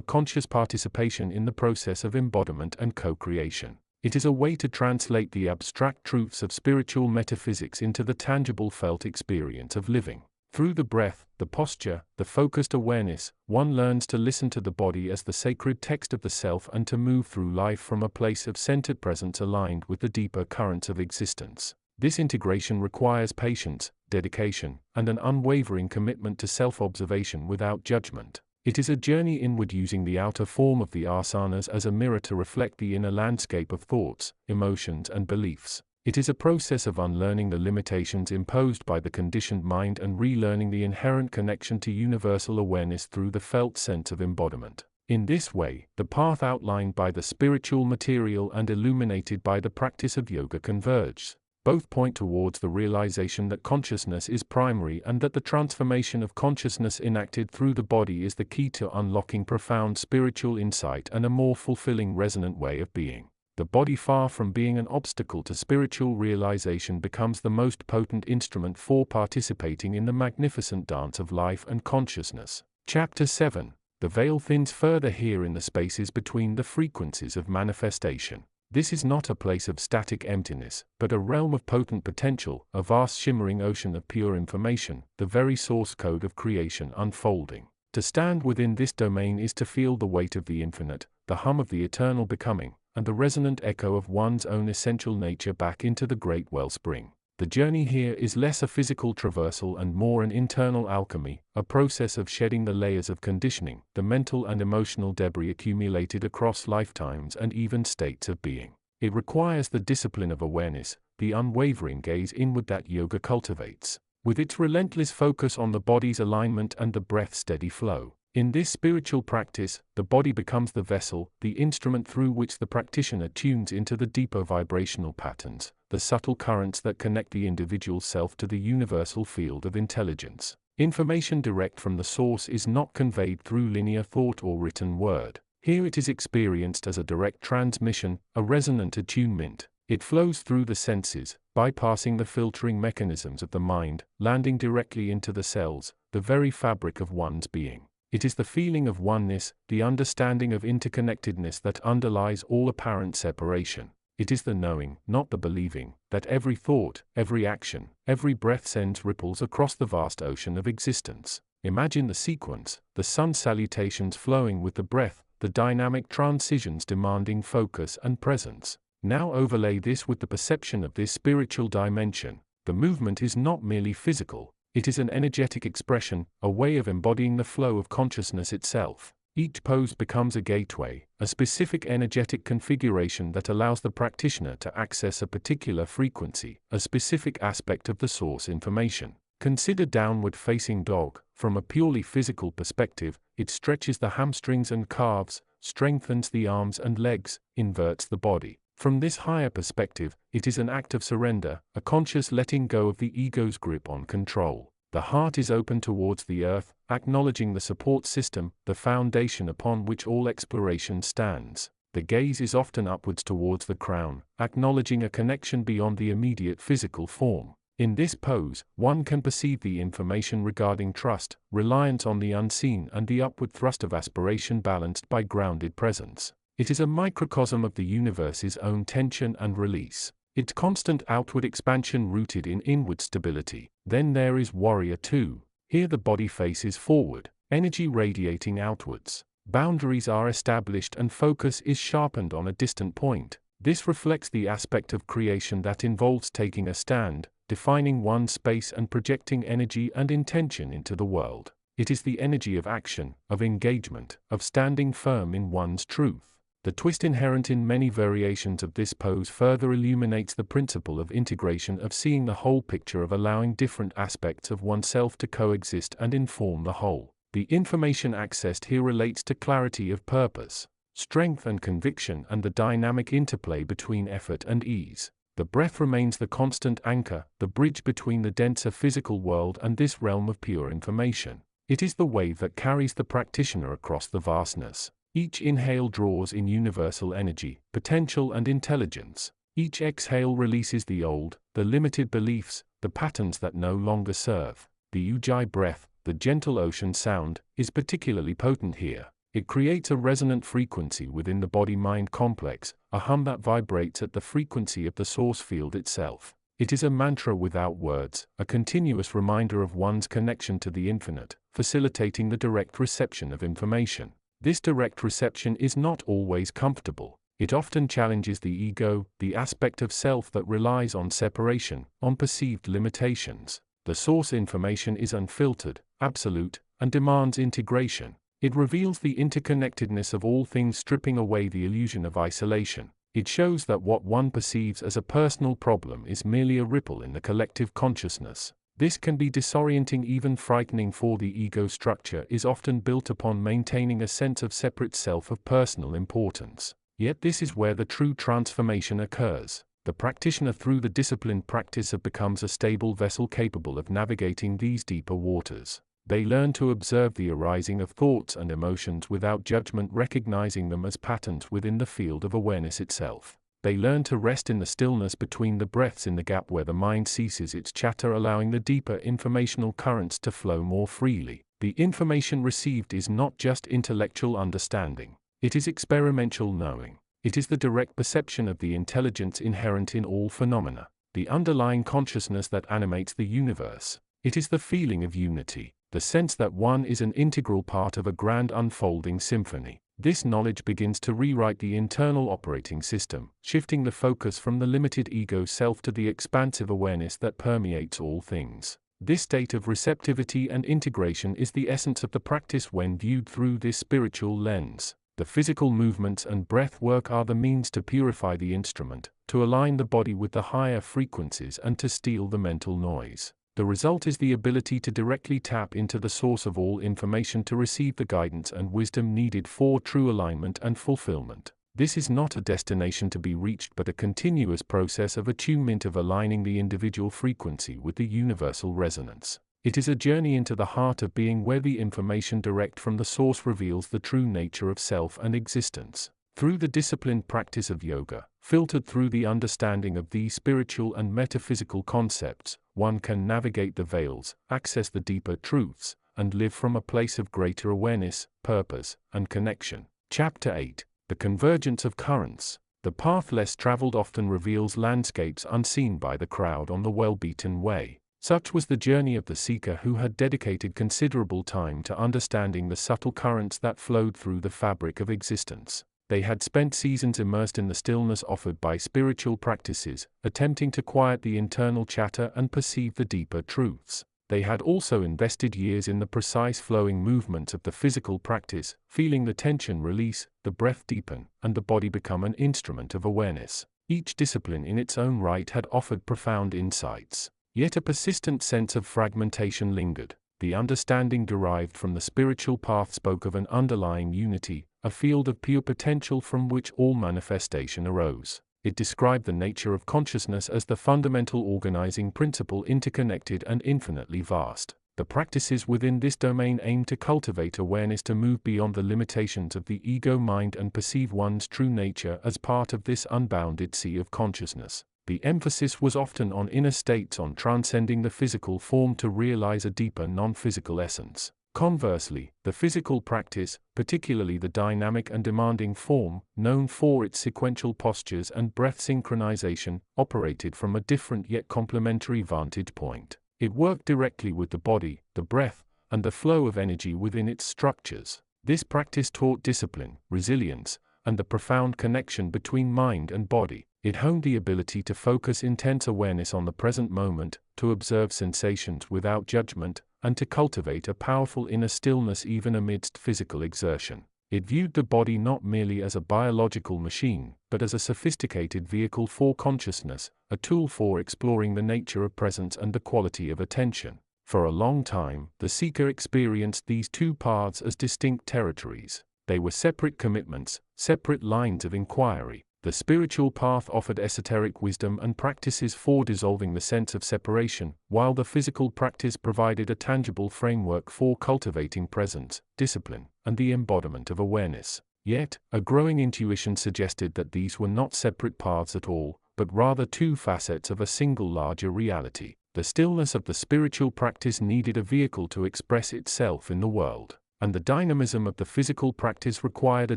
conscious participation in the process of embodiment and co-creation. It is a way to translate the abstract truths of spiritual metaphysics into the tangible felt experience of living. Through the breath, the posture, the focused awareness, one learns to listen to the body as the sacred text of the self and to move through life from a place of centered presence aligned with the deeper currents of existence. This integration requires patience, dedication, and an unwavering commitment to self-observation without judgment. It is a journey inward using the outer form of the asanas as a mirror to reflect the inner landscape of thoughts, emotions, and beliefs. It is a process of unlearning the limitations imposed by the conditioned mind and relearning the inherent connection to universal awareness through the felt sense of embodiment. In this way, the path outlined by the spiritual material and illuminated by the practice of yoga converge. Both point towards the realization that consciousness is primary and that the transformation of consciousness enacted through the body is the key to unlocking profound spiritual insight and a more fulfilling resonant way of being. The body, far from being an obstacle to spiritual realization, becomes the most potent instrument for participating in the magnificent dance of life and consciousness. Chapter 7. The veil thins further here in the spaces between the frequencies of manifestation. This is not a place of static emptiness, but a realm of potent potential, a vast shimmering ocean of pure information, the very source code of creation unfolding. To stand within this domain is to feel the weight of the infinite, the hum of the eternal becoming, and the resonant echo of one's own essential nature back into the great wellspring. The journey here is less a physical traversal and more an internal alchemy, a process of shedding the layers of conditioning, the mental and emotional debris accumulated across lifetimes and even states of being. It requires the discipline of awareness, the unwavering gaze inward that yoga cultivates, with its relentless focus on the body's alignment and the breath's steady flow. In this spiritual practice, the body becomes the vessel, the instrument through which the practitioner tunes into the deeper vibrational patterns, the subtle currents that connect the individual self to the universal field of intelligence. Information direct from the source is not conveyed through linear thought or written word. Here it is experienced as a direct transmission, a resonant attunement. It flows through the senses, bypassing the filtering mechanisms of the mind, landing directly into the cells, the very fabric of one's being. It is the feeling of oneness, the understanding of interconnectedness that underlies all apparent separation. It is the knowing, not the believing, that every thought, every action, every breath sends ripples across the vast ocean of existence. Imagine the sequence, the sun salutations flowing with the breath, the dynamic transitions demanding focus and presence. Now overlay this with the perception of this spiritual dimension. The movement is not merely physical. It is an energetic expression, a way of embodying the flow of consciousness itself. Each pose becomes a gateway, a specific energetic configuration that allows the practitioner to access a particular frequency, a specific aspect of the source information. Consider downward facing dog. From a purely physical perspective, it stretches the hamstrings and calves, strengthens the arms and legs, inverts the body. From this higher perspective, it is an act of surrender, a conscious letting go of the ego's grip on control. The heart is open towards the earth, acknowledging the support system, the foundation upon which all exploration stands. The gaze is often upwards towards the crown, acknowledging a connection beyond the immediate physical form. In this pose, one can perceive the information regarding trust, reliance on the unseen, and the upward thrust of aspiration balanced by grounded presence. It is a microcosm of the universe's own tension and release, its constant outward expansion rooted in inward stability. Then there is Warrior 2. Here the body faces forward, energy radiating outwards. Boundaries are established and focus is sharpened on a distant point. This reflects the aspect of creation that involves taking a stand, defining one's space and projecting energy and intention into the world. It is the energy of action, of engagement, of standing firm in one's truth. The twist inherent in many variations of this pose further illuminates the principle of integration, of seeing the whole picture, of allowing different aspects of oneself to coexist and inform the whole. The information accessed here relates to clarity of purpose, strength and conviction, and the dynamic interplay between effort and ease. The breath remains the constant anchor, the bridge between the denser physical world and this realm of pure information. It is the wave that carries the practitioner across the vastness. Each inhale draws in universal energy, potential, and intelligence. Each exhale releases the old, the limited beliefs, the patterns that no longer serve. The ujjayi breath, the gentle ocean sound, is particularly potent here. It creates a resonant frequency within the body-mind complex, a hum that vibrates at the frequency of the source field itself. It is a mantra without words, a continuous reminder of one's connection to the infinite, facilitating the direct reception of information. This direct reception is not always comfortable. It often challenges the ego, the aspect of self that relies on separation, on perceived limitations. The source information is unfiltered, absolute, and demands integration. It reveals the interconnectedness of all things, stripping away the illusion of isolation. It shows that what one perceives as a personal problem is merely a ripple in the collective consciousness. This can be disorienting, even frightening, for the ego structure is often built upon maintaining a sense of separate self of personal importance. Yet this is where the true transformation occurs. The practitioner, through the disciplined practice, becomes a stable vessel capable of navigating these deeper waters. They learn to observe the arising of thoughts and emotions without judgment, recognizing them as patterns within the field of awareness itself. They learn to rest in the stillness between the breaths, in the gap where the mind ceases its chatter, allowing the deeper informational currents to flow more freely. The information received is not just intellectual understanding. It is experiential knowing. It is the direct perception of the intelligence inherent in all phenomena, the underlying consciousness that animates the universe. It is the feeling of unity, the sense that one is an integral part of a grand unfolding symphony. This knowledge begins to rewrite the internal operating system, shifting the focus from the limited ego self to the expansive awareness that permeates all things. This state of receptivity and integration is the essence of the practice when viewed through this spiritual lens. The physical movements and breath work are the means to purify the instrument, to align the body with the higher frequencies, and to still the mental noise. The result is the ability to directly tap into the source of all information, to receive the guidance and wisdom needed for true alignment and fulfillment. This is not a destination to be reached, but a continuous process of attunement, of aligning the individual frequency with the universal resonance. It is a journey into the heart of being, where the information direct from the source reveals the true nature of self and existence. Through the disciplined practice of yoga, filtered through the understanding of these spiritual and metaphysical concepts, one can navigate the veils, access the deeper truths, and live from a place of greater awareness, purpose, and connection. Chapter 8. The Convergence of Currents. The path less traveled often reveals landscapes unseen by the crowd on the well-beaten way. Such was the journey of the seeker, who had dedicated considerable time to understanding the subtle currents that flowed through the fabric of existence. They had spent seasons immersed in the stillness offered by spiritual practices, attempting to quiet the internal chatter and perceive the deeper truths. They had also invested years in the precise flowing movements of the physical practice, feeling the tension release, the breath deepen, and the body become an instrument of awareness. Each discipline in its own right had offered profound insights. Yet a persistent sense of fragmentation lingered. The understanding derived from the spiritual path spoke of an underlying unity, a field of pure potential from which all manifestation arose. It described the nature of consciousness as the fundamental organizing principle, interconnected and infinitely vast. The practices within this domain aim to cultivate awareness, to move beyond the limitations of the ego mind and perceive one's true nature as part of this unbounded sea of consciousness. The emphasis was often on inner states, on transcending the physical form to realize a deeper non-physical essence. Conversely, the physical practice, particularly the dynamic and demanding form, known for its sequential postures and breath synchronization, operated from a different yet complementary vantage point. It worked directly with the body, the breath, and the flow of energy within its structures. This practice taught discipline, resilience, and the profound connection between mind and body. It honed the ability to focus intense awareness on the present moment, to observe sensations without judgment, and to cultivate a powerful inner stillness even amidst physical exertion. It viewed the body not merely as a biological machine, but as a sophisticated vehicle for consciousness, a tool for exploring the nature of presence and the quality of attention. For a long time, the seeker experienced these two paths as distinct territories. They were separate commitments, separate lines of inquiry. The spiritual path offered esoteric wisdom and practices for dissolving the sense of separation, while the physical practice provided a tangible framework for cultivating presence, discipline, and the embodiment of awareness. Yet, a growing intuition suggested that these were not separate paths at all, but rather two facets of a single larger reality. The stillness of the spiritual practice needed a vehicle to express itself in the world, and the dynamism of the physical practice required a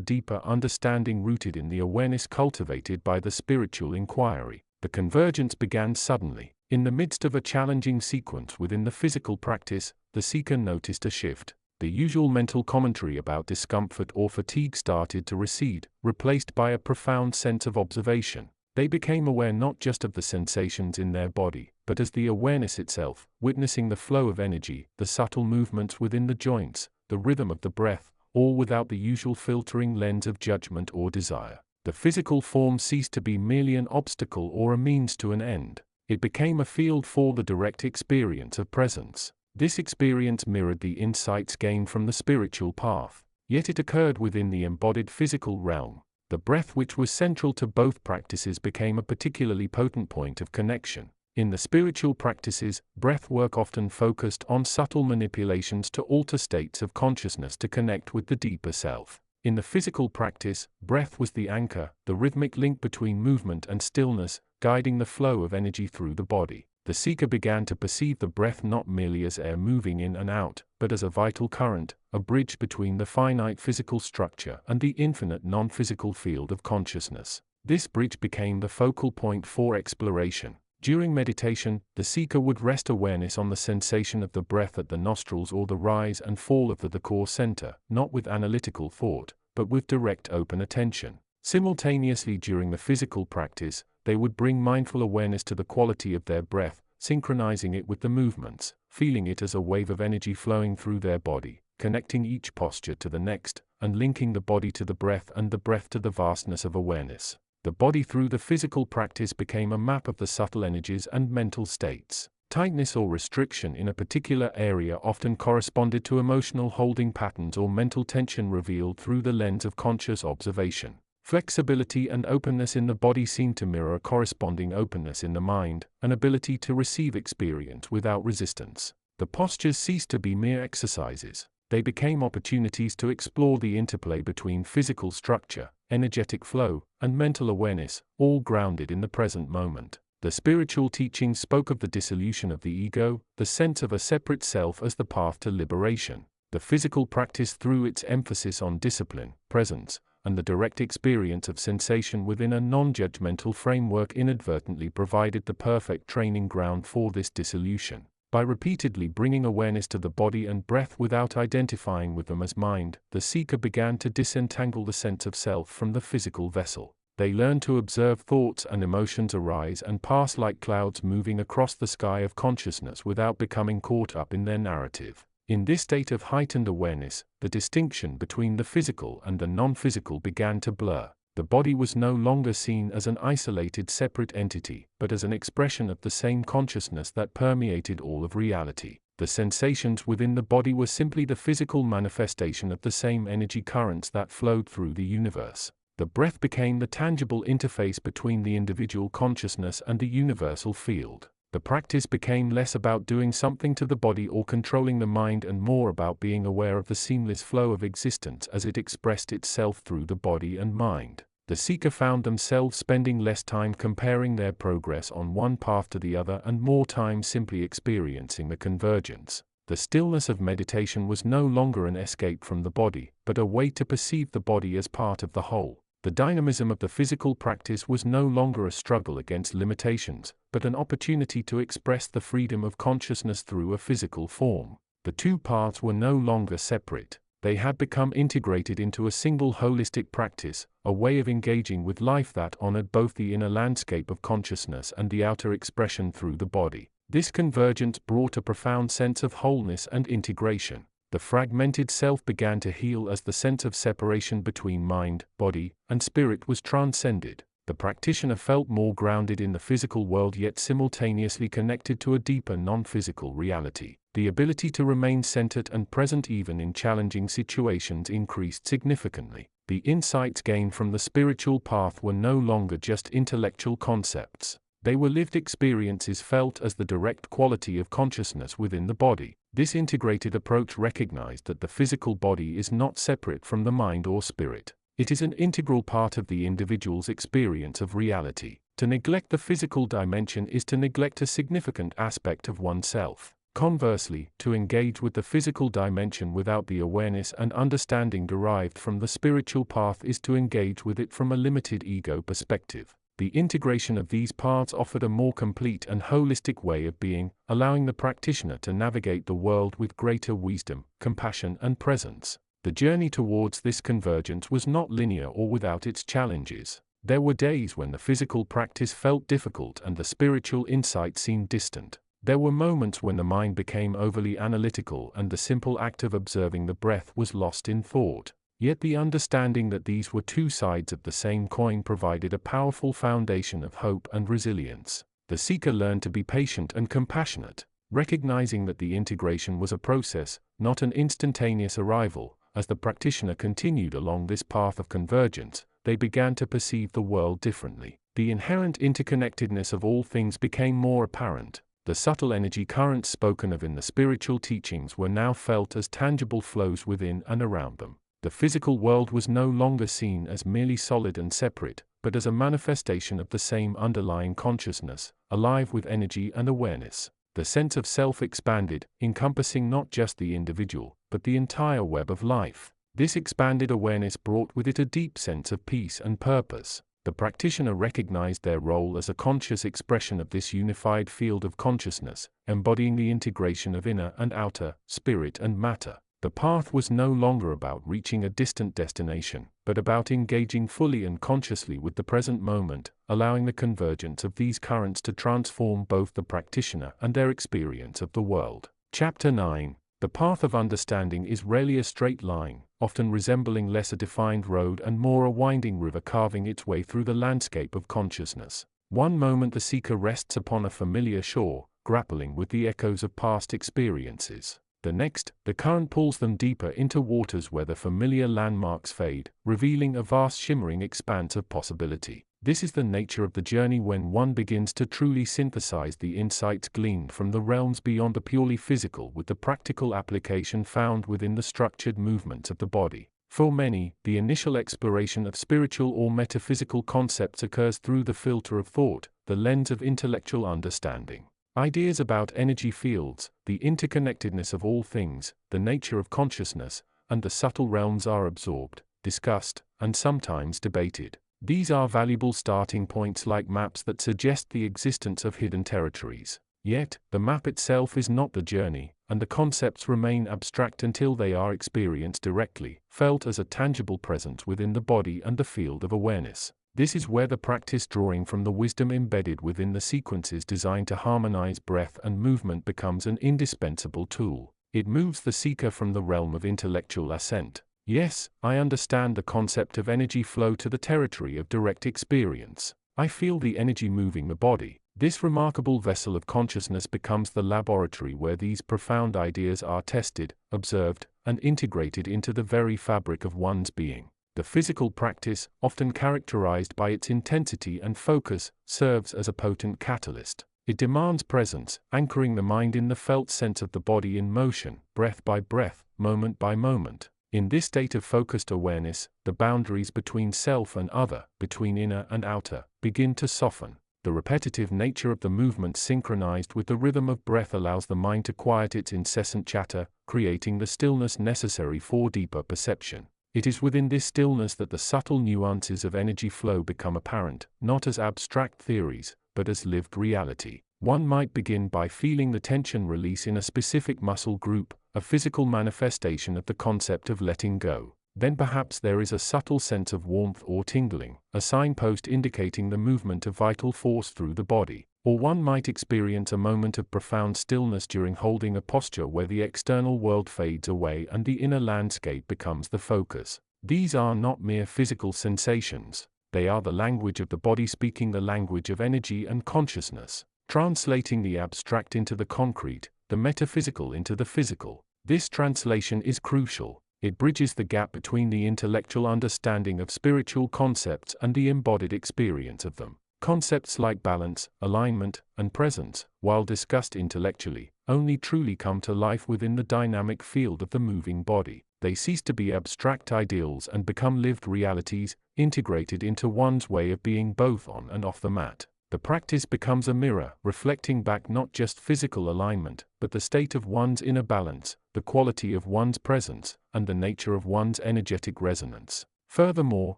deeper understanding rooted in the awareness cultivated by the spiritual inquiry. The convergence began suddenly. In the midst of a challenging sequence within the physical practice, the seeker noticed a shift. The usual mental commentary about discomfort or fatigue started to recede, replaced by a profound sense of observation. They became aware not just of the sensations in their body, but as the awareness itself, witnessing the flow of energy, the subtle movements within the joints, the rhythm of the breath, all without the usual filtering lens of judgment or desire. The physical form ceased to be merely an obstacle or a means to an end. It became a field for the direct experience of presence. This experience mirrored the insights gained from the spiritual path, yet it occurred within the embodied physical realm. The breath, which was central to both practices, became a particularly potent point of connection. In the spiritual practices, breath work often focused on subtle manipulations to alter states of consciousness to connect with the deeper self. In the physical practice, breath was the anchor, the rhythmic link between movement and stillness, guiding the flow of energy through the body. The seeker began to perceive the breath not merely as air moving in and out, but as a vital current, a bridge between the finite physical structure and the infinite non-physical field of consciousness. This bridge became the focal point for exploration. During meditation, the seeker would rest awareness on the sensation of the breath at the nostrils or the rise and fall of the core center, not with analytical thought, but with direct open attention. Simultaneously, during the physical practice, they would bring mindful awareness to the quality of their breath, synchronizing it with the movements, feeling it as a wave of energy flowing through their body, connecting each posture to the next, and linking the body to the breath and the breath to the vastness of awareness. The body through the physical practice became a map of the subtle energies and mental states. Tightness or restriction in a particular area often corresponded to emotional holding patterns or mental tension revealed through the lens of conscious observation. Flexibility and openness in the body seemed to mirror a corresponding openness in the mind, an ability to receive experience without resistance. The postures ceased to be mere exercises. They became opportunities to explore the interplay between physical structure, energetic flow, and mental awareness, all grounded in the present moment. The spiritual teachings spoke of the dissolution of the ego, the sense of a separate self as the path to liberation. The physical practice, through its emphasis on discipline, presence, and the direct experience of sensation within a non-judgmental framework, inadvertently provided the perfect training ground for this dissolution. By repeatedly bringing awareness to the body and breath without identifying with them as mind, the seeker began to disentangle the sense of self from the physical vessel. They learned to observe thoughts and emotions arise and pass like clouds moving across the sky of consciousness without becoming caught up in their narrative. In this state of heightened awareness, the distinction between the physical and the non-physical began to blur. The body was no longer seen as an isolated separate entity, but as an expression of the same consciousness that permeated all of reality. The sensations within the body were simply the physical manifestation of the same energy currents that flowed through the universe. The breath became the tangible interface between the individual consciousness and the universal field. The practice became less about doing something to the body or controlling the mind and more about being aware of the seamless flow of existence as it expressed itself through the body and mind. The seeker found themselves spending less time comparing their progress on one path to the other and more time simply experiencing the convergence. The stillness of meditation was no longer an escape from the body, but a way to perceive the body as part of the whole. The dynamism of the physical practice was no longer a struggle against limitations, but an opportunity to express the freedom of consciousness through a physical form. The two paths were no longer separate. They had become integrated into a single holistic practice, a way of engaging with life that honored both the inner landscape of consciousness and the outer expression through the body. This convergence brought a profound sense of wholeness and integration. The fragmented self began to heal as the sense of separation between mind, body, and spirit was transcended. The practitioner felt more grounded in the physical world yet simultaneously connected to a deeper non-physical reality. The ability to remain centered and present even in challenging situations increased significantly. The insights gained from the spiritual path were no longer just intellectual concepts. They were lived experiences felt as the direct quality of consciousness within the body. This integrated approach recognized that the physical body is not separate from the mind or spirit. It is an integral part of the individual's experience of reality. To neglect the physical dimension is to neglect a significant aspect of oneself. Conversely, to engage with the physical dimension without the awareness and understanding derived from the spiritual path is to engage with it from a limited ego perspective. The integration of these paths offered a more complete and holistic way of being, allowing the practitioner to navigate the world with greater wisdom, compassion, and presence. The journey towards this convergence was not linear or without its challenges. There were days when the physical practice felt difficult and the spiritual insight seemed distant. There were moments when the mind became overly analytical and the simple act of observing the breath was lost in thought. Yet the understanding that these were two sides of the same coin provided a powerful foundation of hope and resilience. The seeker learned to be patient and compassionate, recognizing that the integration was a process, not an instantaneous arrival. As the practitioner continued along this path of convergence, they began to perceive the world differently. The inherent interconnectedness of all things became more apparent. The subtle energy currents spoken of in the spiritual teachings were now felt as tangible flows within and around them. The physical world was no longer seen as merely solid and separate, but as a manifestation of the same underlying consciousness, alive with energy and awareness. The sense of self expanded, encompassing not just the individual, but the entire web of life. This expanded awareness brought with it a deep sense of peace and purpose. The practitioner recognized their role as a conscious expression of this unified field of consciousness, embodying the integration of inner and outer, spirit and matter. The path was no longer about reaching a distant destination, but about engaging fully and consciously with the present moment, allowing the convergence of these currents to transform both the practitioner and their experience of the world. Chapter 9. The path of understanding is rarely a straight line, often resembling less a defined road and more a winding river carving its way through the landscape of consciousness. One moment the seeker rests upon a familiar shore, grappling with the echoes of past experiences. The next, the current pulls them deeper into waters where the familiar landmarks fade, revealing a vast shimmering expanse of possibility. This is the nature of the journey when one begins to truly synthesize the insights gleaned from the realms beyond the purely physical with the practical application found within the structured movements of the body. For many, the initial exploration of spiritual or metaphysical concepts occurs through the filter of thought, the lens of intellectual understanding. Ideas about energy fields, the interconnectedness of all things, the nature of consciousness, and the subtle realms are absorbed, discussed, and sometimes debated. These are valuable starting points like maps that suggest the existence of hidden territories. Yet, the map itself is not the journey, and the concepts remain abstract until they are experienced directly, felt as a tangible presence within the body and the field of awareness. This is where the practice drawing from the wisdom embedded within the sequences designed to harmonize breath and movement becomes an indispensable tool. It moves the seeker from the realm of intellectual assent. Yes, I understand the concept of energy flow to the territory of direct experience. I feel the energy moving the body. This remarkable vessel of consciousness becomes the laboratory where these profound ideas are tested, observed, and integrated into the very fabric of one's being. The physical practice, often characterized by its intensity and focus, serves as a potent catalyst. It demands presence, anchoring the mind in the felt sense of the body in motion, breath by breath, moment by moment. In this state of focused awareness, the boundaries between self and other, between inner and outer, begin to soften. The repetitive nature of the movement synchronized with the rhythm of breath allows the mind to quiet its incessant chatter, creating the stillness necessary for deeper perception. It is within this stillness that the subtle nuances of energy flow become apparent, not as abstract theories, but as lived reality. One might begin by feeling the tension release in a specific muscle group, a physical manifestation of the concept of letting go. Then perhaps there is a subtle sense of warmth or tingling, a signpost indicating the movement of vital force through the body. Or one might experience a moment of profound stillness during holding a posture where the external world fades away and the inner landscape becomes the focus. These are not mere physical sensations. They are the language of the body speaking the language of energy and consciousness, translating the abstract into the concrete, the metaphysical into the physical. This translation is crucial. It bridges the gap between the intellectual understanding of spiritual concepts and the embodied experience of them. Concepts like balance, alignment, and presence, while discussed intellectually, only truly come to life within the dynamic field of the moving body. They cease to be abstract ideals and become lived realities, integrated into one's way of being both on and off the mat. The practice becomes a mirror, reflecting back not just physical alignment, but the state of one's inner balance, the quality of one's presence, and the nature of one's energetic resonance. Furthermore,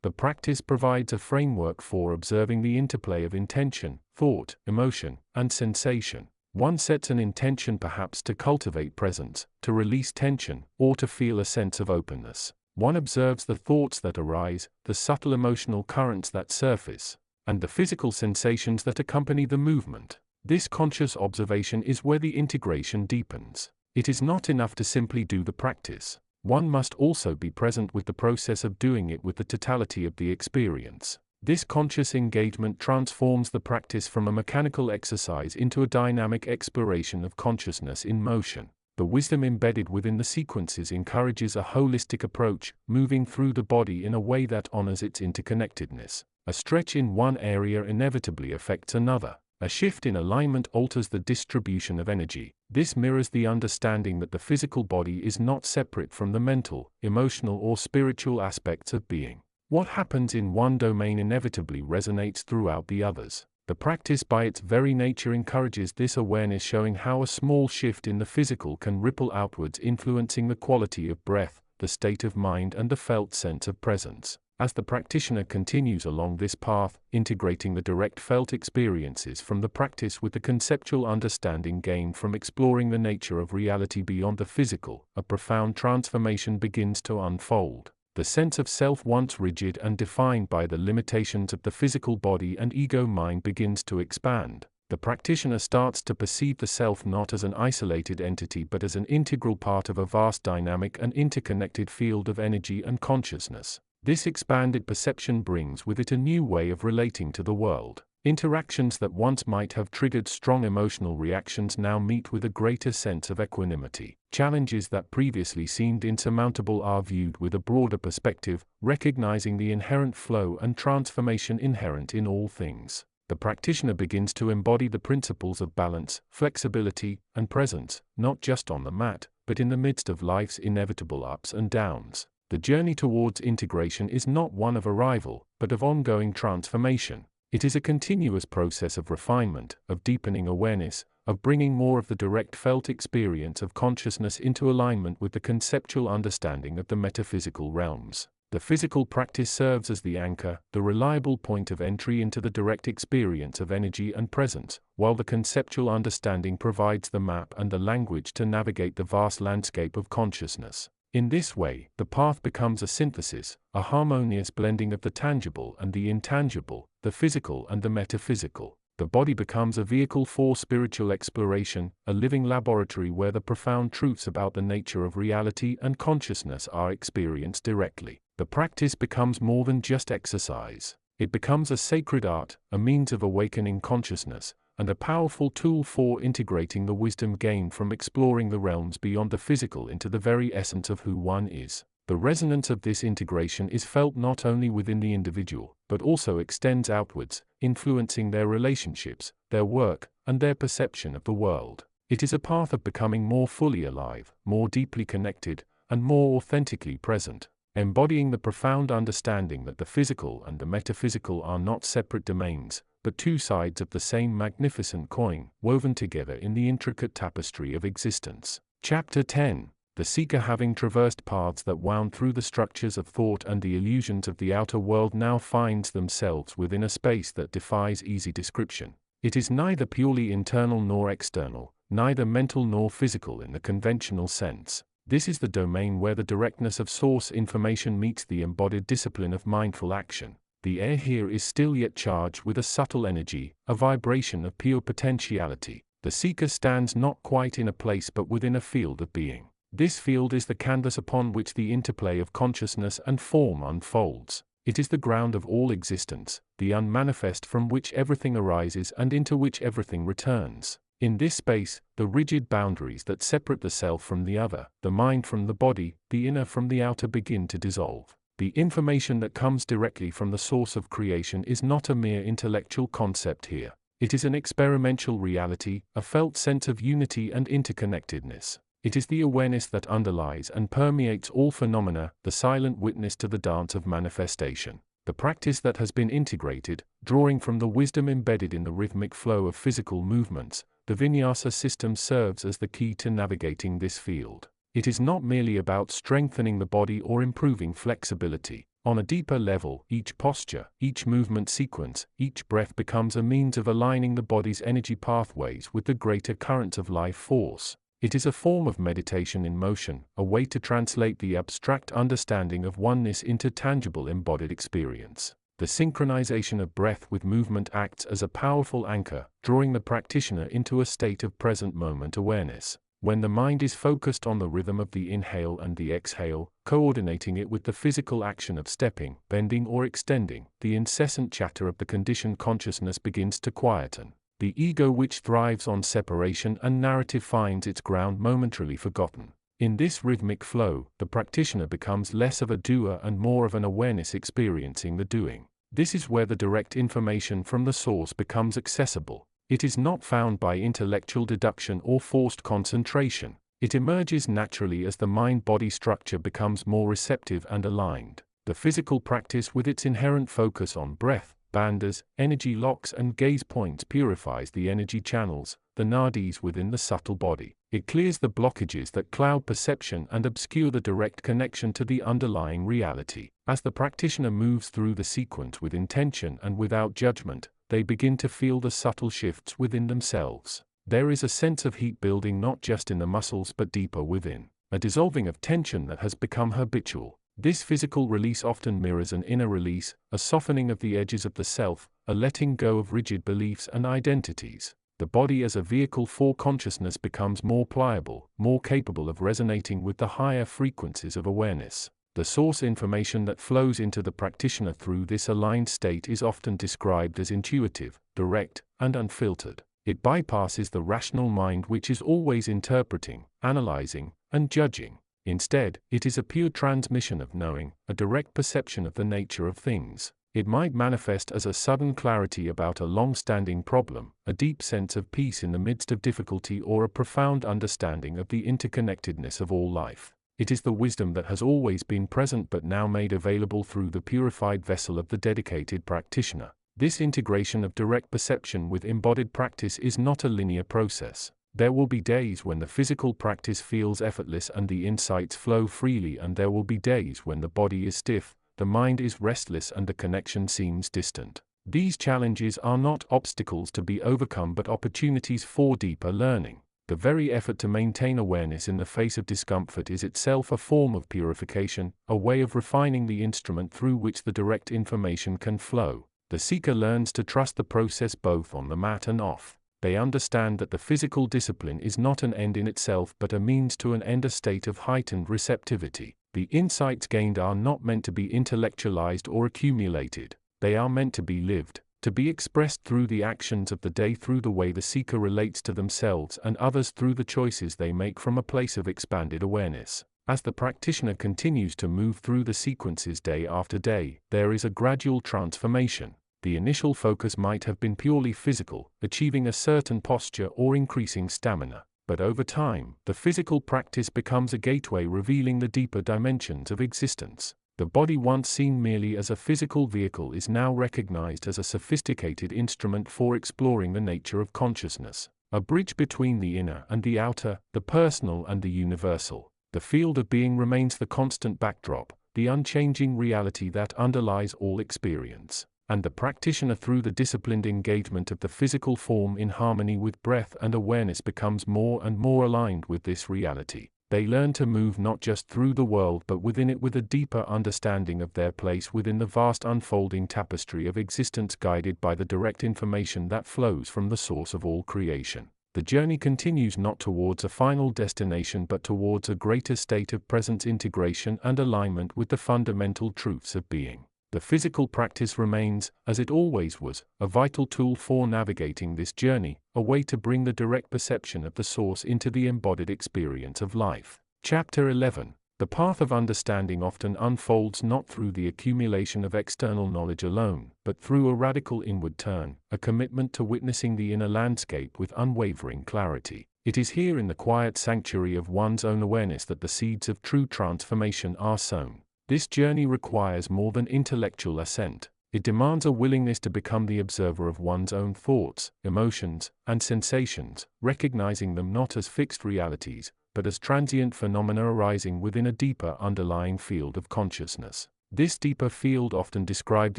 the practice provides a framework for observing the interplay of intention, thought, emotion, and sensation. One sets an intention perhaps to cultivate presence, to release tension, or to feel a sense of openness. One observes the thoughts that arise, the subtle emotional currents that surface, and the physical sensations that accompany the movement. This conscious observation is where the integration deepens. It is not enough to simply do the practice. One must also be present with the process of doing it with the totality of the experience. This conscious engagement transforms the practice from a mechanical exercise into a dynamic exploration of consciousness in motion. The wisdom embedded within the sequences encourages a holistic approach, moving through the body in a way that honors its interconnectedness. A stretch in one area inevitably affects another. A shift in alignment alters the distribution of energy. This mirrors the understanding that the physical body is not separate from the mental, emotional, or spiritual aspects of being. What happens in one domain inevitably resonates throughout the others. The practice by its very nature encourages this awareness, showing how a small shift in the physical can ripple outwards, influencing the quality of breath, the state of mind, and the felt sense of presence. As the practitioner continues along this path, integrating the direct felt experiences from the practice with the conceptual understanding gained from exploring the nature of reality beyond the physical, a profound transformation begins to unfold. The sense of self, once rigid and defined by the limitations of the physical body and ego mind, begins to expand. The practitioner starts to perceive the self not as an isolated entity but as an integral part of a vast dynamic and interconnected field of energy and consciousness. This expanded perception brings with it a new way of relating to the world. Interactions that once might have triggered strong emotional reactions now meet with a greater sense of equanimity. Challenges that previously seemed insurmountable are viewed with a broader perspective, recognizing the inherent flow and transformation inherent in all things. The practitioner begins to embody the principles of balance, flexibility, and presence, not just on the mat, but in the midst of life's inevitable ups and downs. The journey towards integration is not one of arrival, but of ongoing transformation. It is a continuous process of refinement, of deepening awareness, of bringing more of the direct felt experience of consciousness into alignment with the conceptual understanding of the metaphysical realms. The physical practice serves as the anchor, the reliable point of entry into the direct experience of energy and presence, while the conceptual understanding provides the map and the language to navigate the vast landscape of consciousness. In this way, the path becomes a synthesis, a harmonious blending of the tangible and the intangible, the physical and the metaphysical. The body becomes a vehicle for spiritual exploration, a living laboratory where the profound truths about the nature of reality and consciousness are experienced directly. The practice becomes more than just exercise. It becomes a sacred art, a means of awakening consciousness, and a powerful tool for integrating the wisdom gained from exploring the realms beyond the physical into the very essence of who one is. The resonance of this integration is felt not only within the individual, but also extends outwards, influencing their relationships, their work, and their perception of the world. It is a path of becoming more fully alive, more deeply connected, and more authentically present, embodying the profound understanding that the physical and the metaphysical are not separate domains, but two sides of the same magnificent coin, woven together in the intricate tapestry of existence. Chapter 10. The seeker, having traversed paths that wound through the structures of thought and the illusions of the outer world, now finds themselves within a space that defies easy description. It is neither purely internal nor external, neither mental nor physical in the conventional sense. This is the domain where the directness of source information meets the embodied discipline of mindful action. The air here is still yet charged with a subtle energy, a vibration of pure potentiality. The seeker stands not quite in a place but within a field of being. This field is the canvas upon which the interplay of consciousness and form unfolds. It is the ground of all existence, the unmanifest from which everything arises and into which everything returns. In this space, the rigid boundaries that separate the self from the other, the mind from the body, the inner from the outer begin to dissolve. The information that comes directly from the source of creation is not a mere intellectual concept here. It is an experiential reality, a felt sense of unity and interconnectedness. It is the awareness that underlies and permeates all phenomena, the silent witness to the dance of manifestation. The practice that has been integrated, drawing from the wisdom embedded in the rhythmic flow of physical movements, the vinyasa system serves as the key to navigating this field. It is not merely about strengthening the body or improving flexibility. On a deeper level, each posture, each movement sequence, each breath becomes a means of aligning the body's energy pathways with the greater currents of life force. It is a form of meditation in motion, a way to translate the abstract understanding of oneness into tangible embodied experience. The synchronization of breath with movement acts as a powerful anchor, drawing the practitioner into a state of present moment awareness. When the mind is focused on the rhythm of the inhale and the exhale, coordinating it with the physical action of stepping, bending or extending, the incessant chatter of the conditioned consciousness begins to quieten. The ego, which thrives on separation and narrative, finds its ground momentarily forgotten. In this rhythmic flow, the practitioner becomes less of a doer and more of an awareness experiencing the doing. This is where the direct information from the source becomes accessible. It is not found by intellectual deduction or forced concentration. It emerges naturally as the mind-body structure becomes more receptive and aligned. The physical practice, with its inherent focus on breath, bandhas, energy locks and gaze points, purifies the energy channels, the nadis within the subtle body. It clears the blockages that cloud perception and obscure the direct connection to the underlying reality. As the practitioner moves through the sequence with intention and without judgment, they begin to feel the subtle shifts within themselves. There is a sense of heat building not just in the muscles but deeper within, a dissolving of tension that has become habitual. This physical release often mirrors an inner release, a softening of the edges of the self, a letting go of rigid beliefs and identities. The body as a vehicle for consciousness becomes more pliable, more capable of resonating with the higher frequencies of awareness. The source information that flows into the practitioner through this aligned state is often described as intuitive, direct, and unfiltered. It bypasses the rational mind, which is always interpreting, analyzing, and judging. Instead, it is a pure transmission of knowing, a direct perception of the nature of things. It might manifest as a sudden clarity about a long-standing problem, a deep sense of peace in the midst of difficulty, or a profound understanding of the interconnectedness of all life. It is the wisdom that has always been present but now made available through the purified vessel of the dedicated practitioner. This integration of direct perception with embodied practice is not a linear process. There will be days when the physical practice feels effortless and the insights flow freely, and there will be days when the body is stiff, the mind is restless and the connection seems distant. These challenges are not obstacles to be overcome but opportunities for deeper learning. The very effort to maintain awareness in the face of discomfort is itself a form of purification, a way of refining the instrument through which the direct information can flow. The seeker learns to trust the process both on the mat and off. They understand that the physical discipline is not an end in itself but a means to an end, a state of heightened receptivity. The insights gained are not meant to be intellectualized or accumulated. They are meant to be lived, to be expressed through the actions of the day, through the way the seeker relates to themselves and others, through the choices they make from a place of expanded awareness. As the practitioner continues to move through the sequences day after day, there is a gradual transformation. The initial focus might have been purely physical, achieving a certain posture or increasing stamina. But over time, the physical practice becomes a gateway revealing the deeper dimensions of existence. The body, once seen merely as a physical vehicle, is now recognized as a sophisticated instrument for exploring the nature of consciousness, a bridge between the inner and the outer, the personal and the universal. The field of being remains the constant backdrop, the unchanging reality that underlies all experience. And the practitioner, through the disciplined engagement of the physical form in harmony with breath and awareness, becomes more and more aligned with this reality. They learn to move not just through the world but within it, with a deeper understanding of their place within the vast unfolding tapestry of existence, guided by the direct information that flows from the source of all creation. The journey continues not towards a final destination but towards a greater state of presence, integration and alignment with the fundamental truths of being. The physical practice remains, as it always was, a vital tool for navigating this journey, a way to bring the direct perception of the source into the embodied experience of life. Chapter 11. The path of understanding often unfolds not through the accumulation of external knowledge alone, but through a radical inward turn, a commitment to witnessing the inner landscape with unwavering clarity. It is here in the quiet sanctuary of one's own awareness that the seeds of true transformation are sown. This journey requires more than intellectual assent. It demands a willingness to become the observer of one's own thoughts, emotions, and sensations, recognizing them not as fixed realities, but as transient phenomena arising within a deeper underlying field of consciousness. This deeper field, often described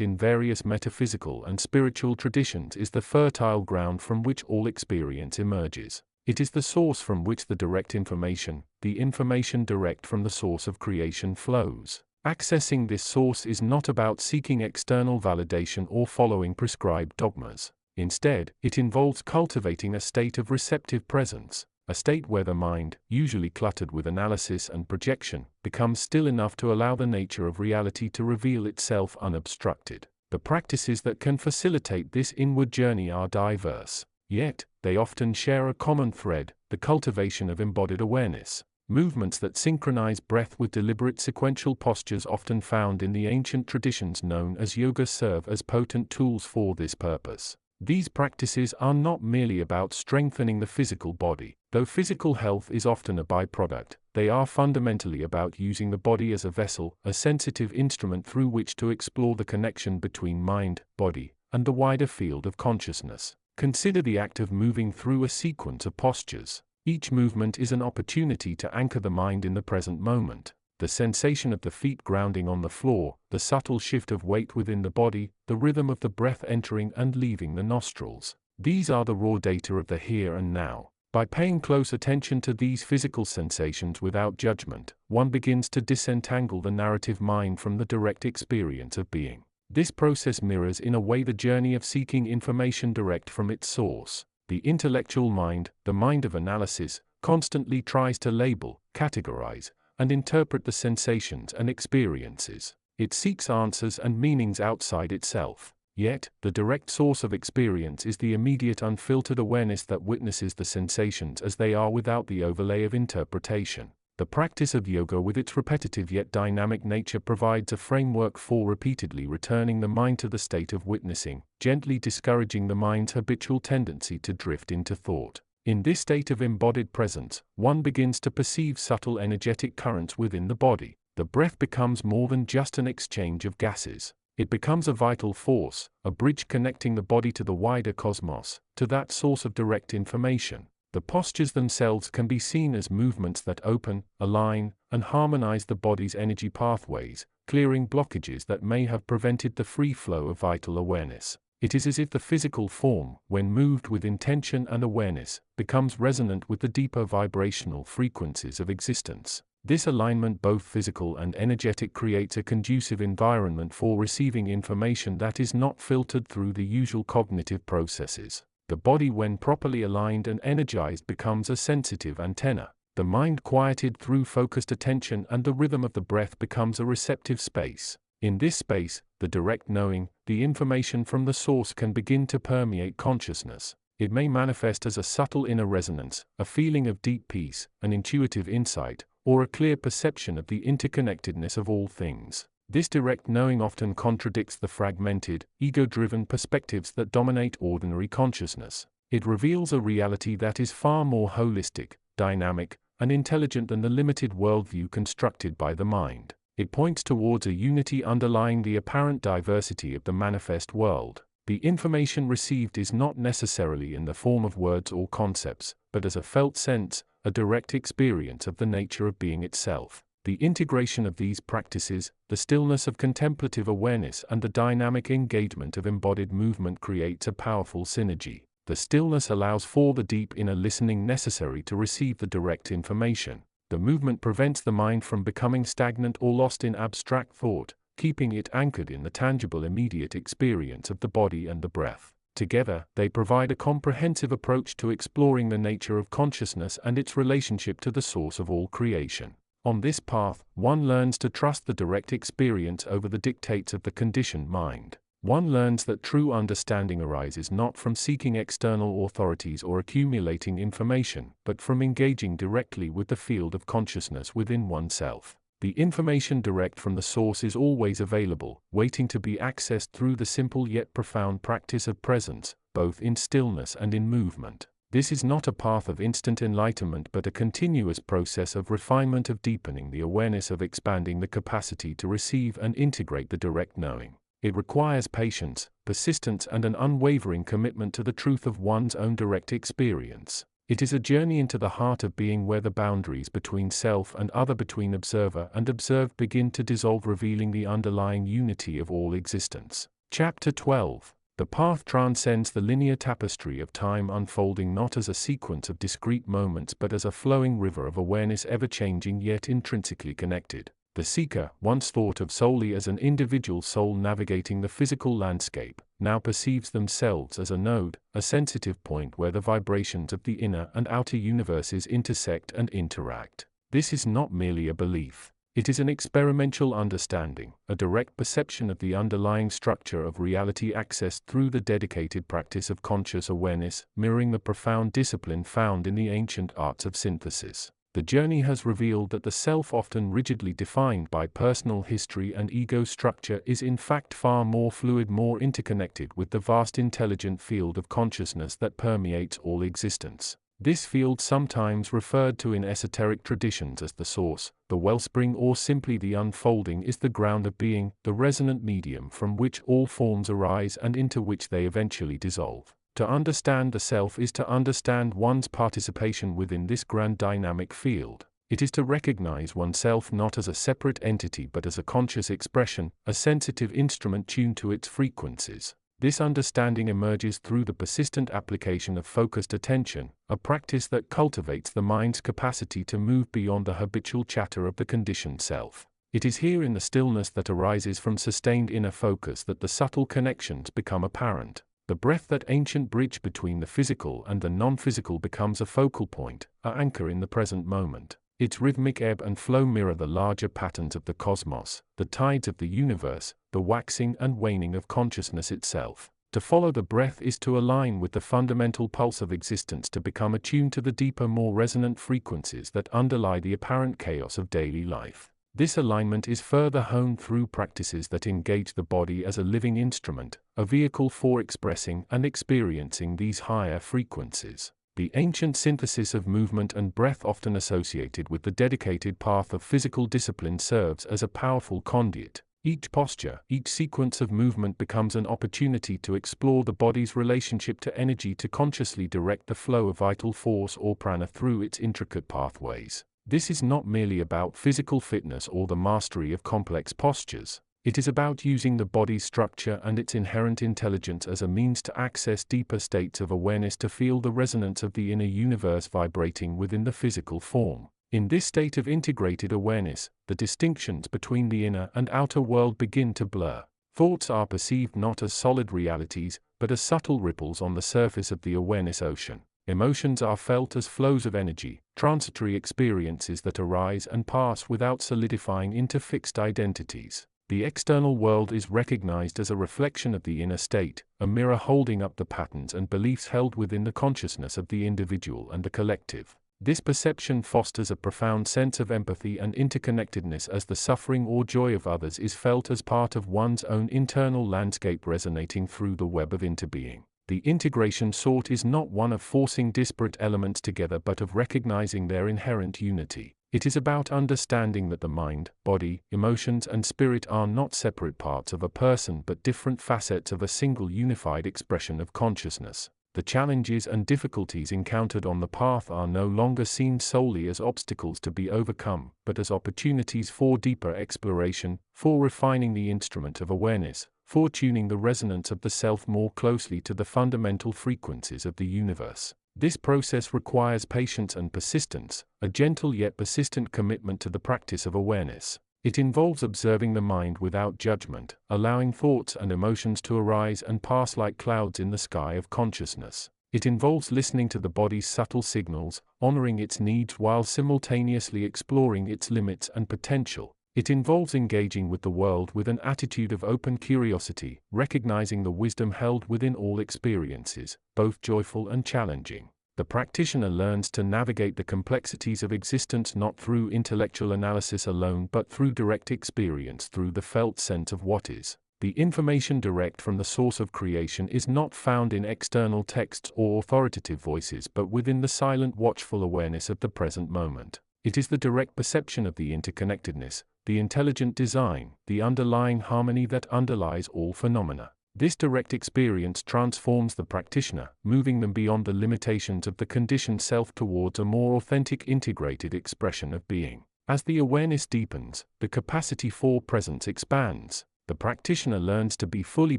in various metaphysical and spiritual traditions, is the fertile ground from which all experience emerges. It is the source from which the direct information, the information direct from the source of creation, flows. Accessing this source is not about seeking external validation or following prescribed dogmas. Instead, it involves cultivating a state of receptive presence, a state where the mind, usually cluttered with analysis and projection, becomes still enough to allow the nature of reality to reveal itself unobstructed. The practices that can facilitate this inward journey are diverse, yet they often share a common thread: the cultivation of embodied awareness. Movements that synchronize breath with deliberate sequential postures often found in the ancient traditions known as yoga serve as potent tools for this purpose. These practices are not merely about strengthening the physical body. Though physical health is often a byproduct, they are fundamentally about using the body as a vessel, a sensitive instrument through which to explore the connection between mind, body, and the wider field of consciousness. Consider the act of moving through a sequence of postures. Each movement is an opportunity to anchor the mind in the present moment. The sensation of the feet grounding on the floor, the subtle shift of weight within the body, the rhythm of the breath entering and leaving the nostrils. These are the raw data of the here and now. By paying close attention to these physical sensations without judgment, one begins to disentangle the narrative mind from the direct experience of being. This process mirrors in a way the journey of seeking information direct from its source. The intellectual mind, the mind of analysis, constantly tries to label, categorize, and interpret the sensations and experiences. It seeks answers and meanings outside itself. Yet, the direct source of experience is the immediate unfiltered awareness that witnesses the sensations as they are without the overlay of interpretation. The practice of yoga, with its repetitive yet dynamic nature, provides a framework for repeatedly returning the mind to the state of witnessing, gently discouraging the mind's habitual tendency to drift into thought. In this state of embodied presence, one begins to perceive subtle energetic currents within the body. The breath becomes more than just an exchange of gases. It becomes a vital force, a bridge connecting the body to the wider cosmos, to that source of direct information. The postures themselves can be seen as movements that open, align, and harmonize the body's energy pathways, clearing blockages that may have prevented the free flow of vital awareness. It is as if the physical form, when moved with intention and awareness, becomes resonant with the deeper vibrational frequencies of existence. This alignment, both physical and energetic, creates a conducive environment for receiving information that is not filtered through the usual cognitive processes. The body, when properly aligned and energized, becomes a sensitive antenna. The mind, quieted through focused attention and the rhythm of the breath, becomes a receptive space. In this space, the direct knowing, the information from the source, can begin to permeate consciousness. It may manifest as a subtle inner resonance, a feeling of deep peace, an intuitive insight, or a clear perception of the interconnectedness of all things. This direct knowing often contradicts the fragmented, ego-driven perspectives that dominate ordinary consciousness. It reveals a reality that is far more holistic, dynamic, and intelligent than the limited worldview constructed by the mind. It points towards a unity underlying the apparent diversity of the manifest world. The information received is not necessarily in the form of words or concepts, but as a felt sense, a direct experience of the nature of being itself. The integration of these practices, the stillness of contemplative awareness and the dynamic engagement of embodied movement, creates a powerful synergy. The stillness allows for the deep inner listening necessary to receive the direct information. The movement prevents the mind from becoming stagnant or lost in abstract thought, keeping it anchored in the tangible immediate experience of the body and the breath. Together, they provide a comprehensive approach to exploring the nature of consciousness and its relationship to the source of all creation. On this path, one learns to trust the direct experience over the dictates of the conditioned mind. One learns that true understanding arises not from seeking external authorities or accumulating information, but from engaging directly with the field of consciousness within oneself. The information direct from the source is always available, waiting to be accessed through the simple yet profound practice of presence, both in stillness and in movement. This is not a path of instant enlightenment but a continuous process of refinement, of deepening the awareness, of expanding the capacity to receive and integrate the direct knowing. It requires patience, persistence, and an unwavering commitment to the truth of one's own direct experience. It is a journey into the heart of being, where the boundaries between self and other, between observer and observed, begin to dissolve, revealing the underlying unity of all existence. Chapter 12. The path transcends the linear tapestry of time, unfolding not as a sequence of discrete moments but as a flowing river of awareness, ever-changing yet intrinsically connected. The seeker, once thought of solely as an individual soul navigating the physical landscape, now perceives themselves as a node, a sensitive point where the vibrations of the inner and outer universes intersect and interact. This is not merely a belief. It is an experiential understanding, a direct perception of the underlying structure of reality accessed through the dedicated practice of conscious awareness, mirroring the profound discipline found in the ancient arts of synthesis. The journey has revealed that the self, often rigidly defined by personal history and ego structure, is in fact far more fluid, more interconnected with the vast intelligent field of consciousness that permeates all existence. This field, sometimes referred to in esoteric traditions as the source, the wellspring, or simply the unfolding, is the ground of being, the resonant medium from which all forms arise and into which they eventually dissolve. To understand the self is to understand one's participation within this grand dynamic field. It is to recognize oneself not as a separate entity but as a conscious expression, a sensitive instrument tuned to its frequencies. This understanding emerges through the persistent application of focused attention, a practice that cultivates the mind's capacity to move beyond the habitual chatter of the conditioned self. It is here, in the stillness that arises from sustained inner focus, that the subtle connections become apparent. The breath, that ancient bridge between the physical and the non-physical, becomes a focal point, an anchor in the present moment. Its rhythmic ebb and flow mirror the larger patterns of the cosmos, the tides of the universe, the waxing and waning of consciousness itself. To follow the breath is to align with the fundamental pulse of existence, to become attuned to the deeper, more resonant frequencies that underlie the apparent chaos of daily life. This alignment is further honed through practices that engage the body as a living instrument, a vehicle for expressing and experiencing these higher frequencies. The ancient synthesis of movement and breath, often associated with the dedicated path of physical discipline, serves as a powerful conduit. Each posture, each sequence of movement becomes an opportunity to explore the body's relationship to energy, to consciously direct the flow of vital force or prana through its intricate pathways. This is not merely about physical fitness or the mastery of complex postures. It is about using the body's structure and its inherent intelligence as a means to access deeper states of awareness, to feel the resonance of the inner universe vibrating within the physical form. In this state of integrated awareness, the distinctions between the inner and outer world begin to blur. Thoughts are perceived not as solid realities, but as subtle ripples on the surface of the awareness ocean. Emotions are felt as flows of energy, transitory experiences that arise and pass without solidifying into fixed identities. The external world is recognized as a reflection of the inner state, a mirror holding up the patterns and beliefs held within the consciousness of the individual and the collective. This perception fosters a profound sense of empathy and interconnectedness, as the suffering or joy of others is felt as part of one's own internal landscape, resonating through the web of interbeing. The integration sought is not one of forcing disparate elements together but of recognizing their inherent unity. It is about understanding that the mind, body, emotions and spirit are not separate parts of a person but different facets of a single unified expression of consciousness. The challenges and difficulties encountered on the path are no longer seen solely as obstacles to be overcome, but as opportunities for deeper exploration, for refining the instrument of awareness, for tuning the resonance of the self more closely to the fundamental frequencies of the universe. This process requires patience and persistence, a gentle yet persistent commitment to the practice of awareness. It involves observing the mind without judgment, allowing thoughts and emotions to arise and pass like clouds in the sky of consciousness. It involves listening to the body's subtle signals, honoring its needs while simultaneously exploring its limits and potential. It involves engaging with the world with an attitude of open curiosity, recognizing the wisdom held within all experiences, both joyful and challenging. The practitioner learns to navigate the complexities of existence not through intellectual analysis alone but through direct experience, through the felt sense of what is. The information direct from the source of creation is not found in external texts or authoritative voices but within the silent watchful awareness of the present moment. It is the direct perception of the interconnectedness, the intelligent design, the underlying harmony that underlies all phenomena. This direct experience transforms the practitioner, moving them beyond the limitations of the conditioned self towards a more authentic integrated expression of being. As the awareness deepens, the capacity for presence expands. The practitioner learns to be fully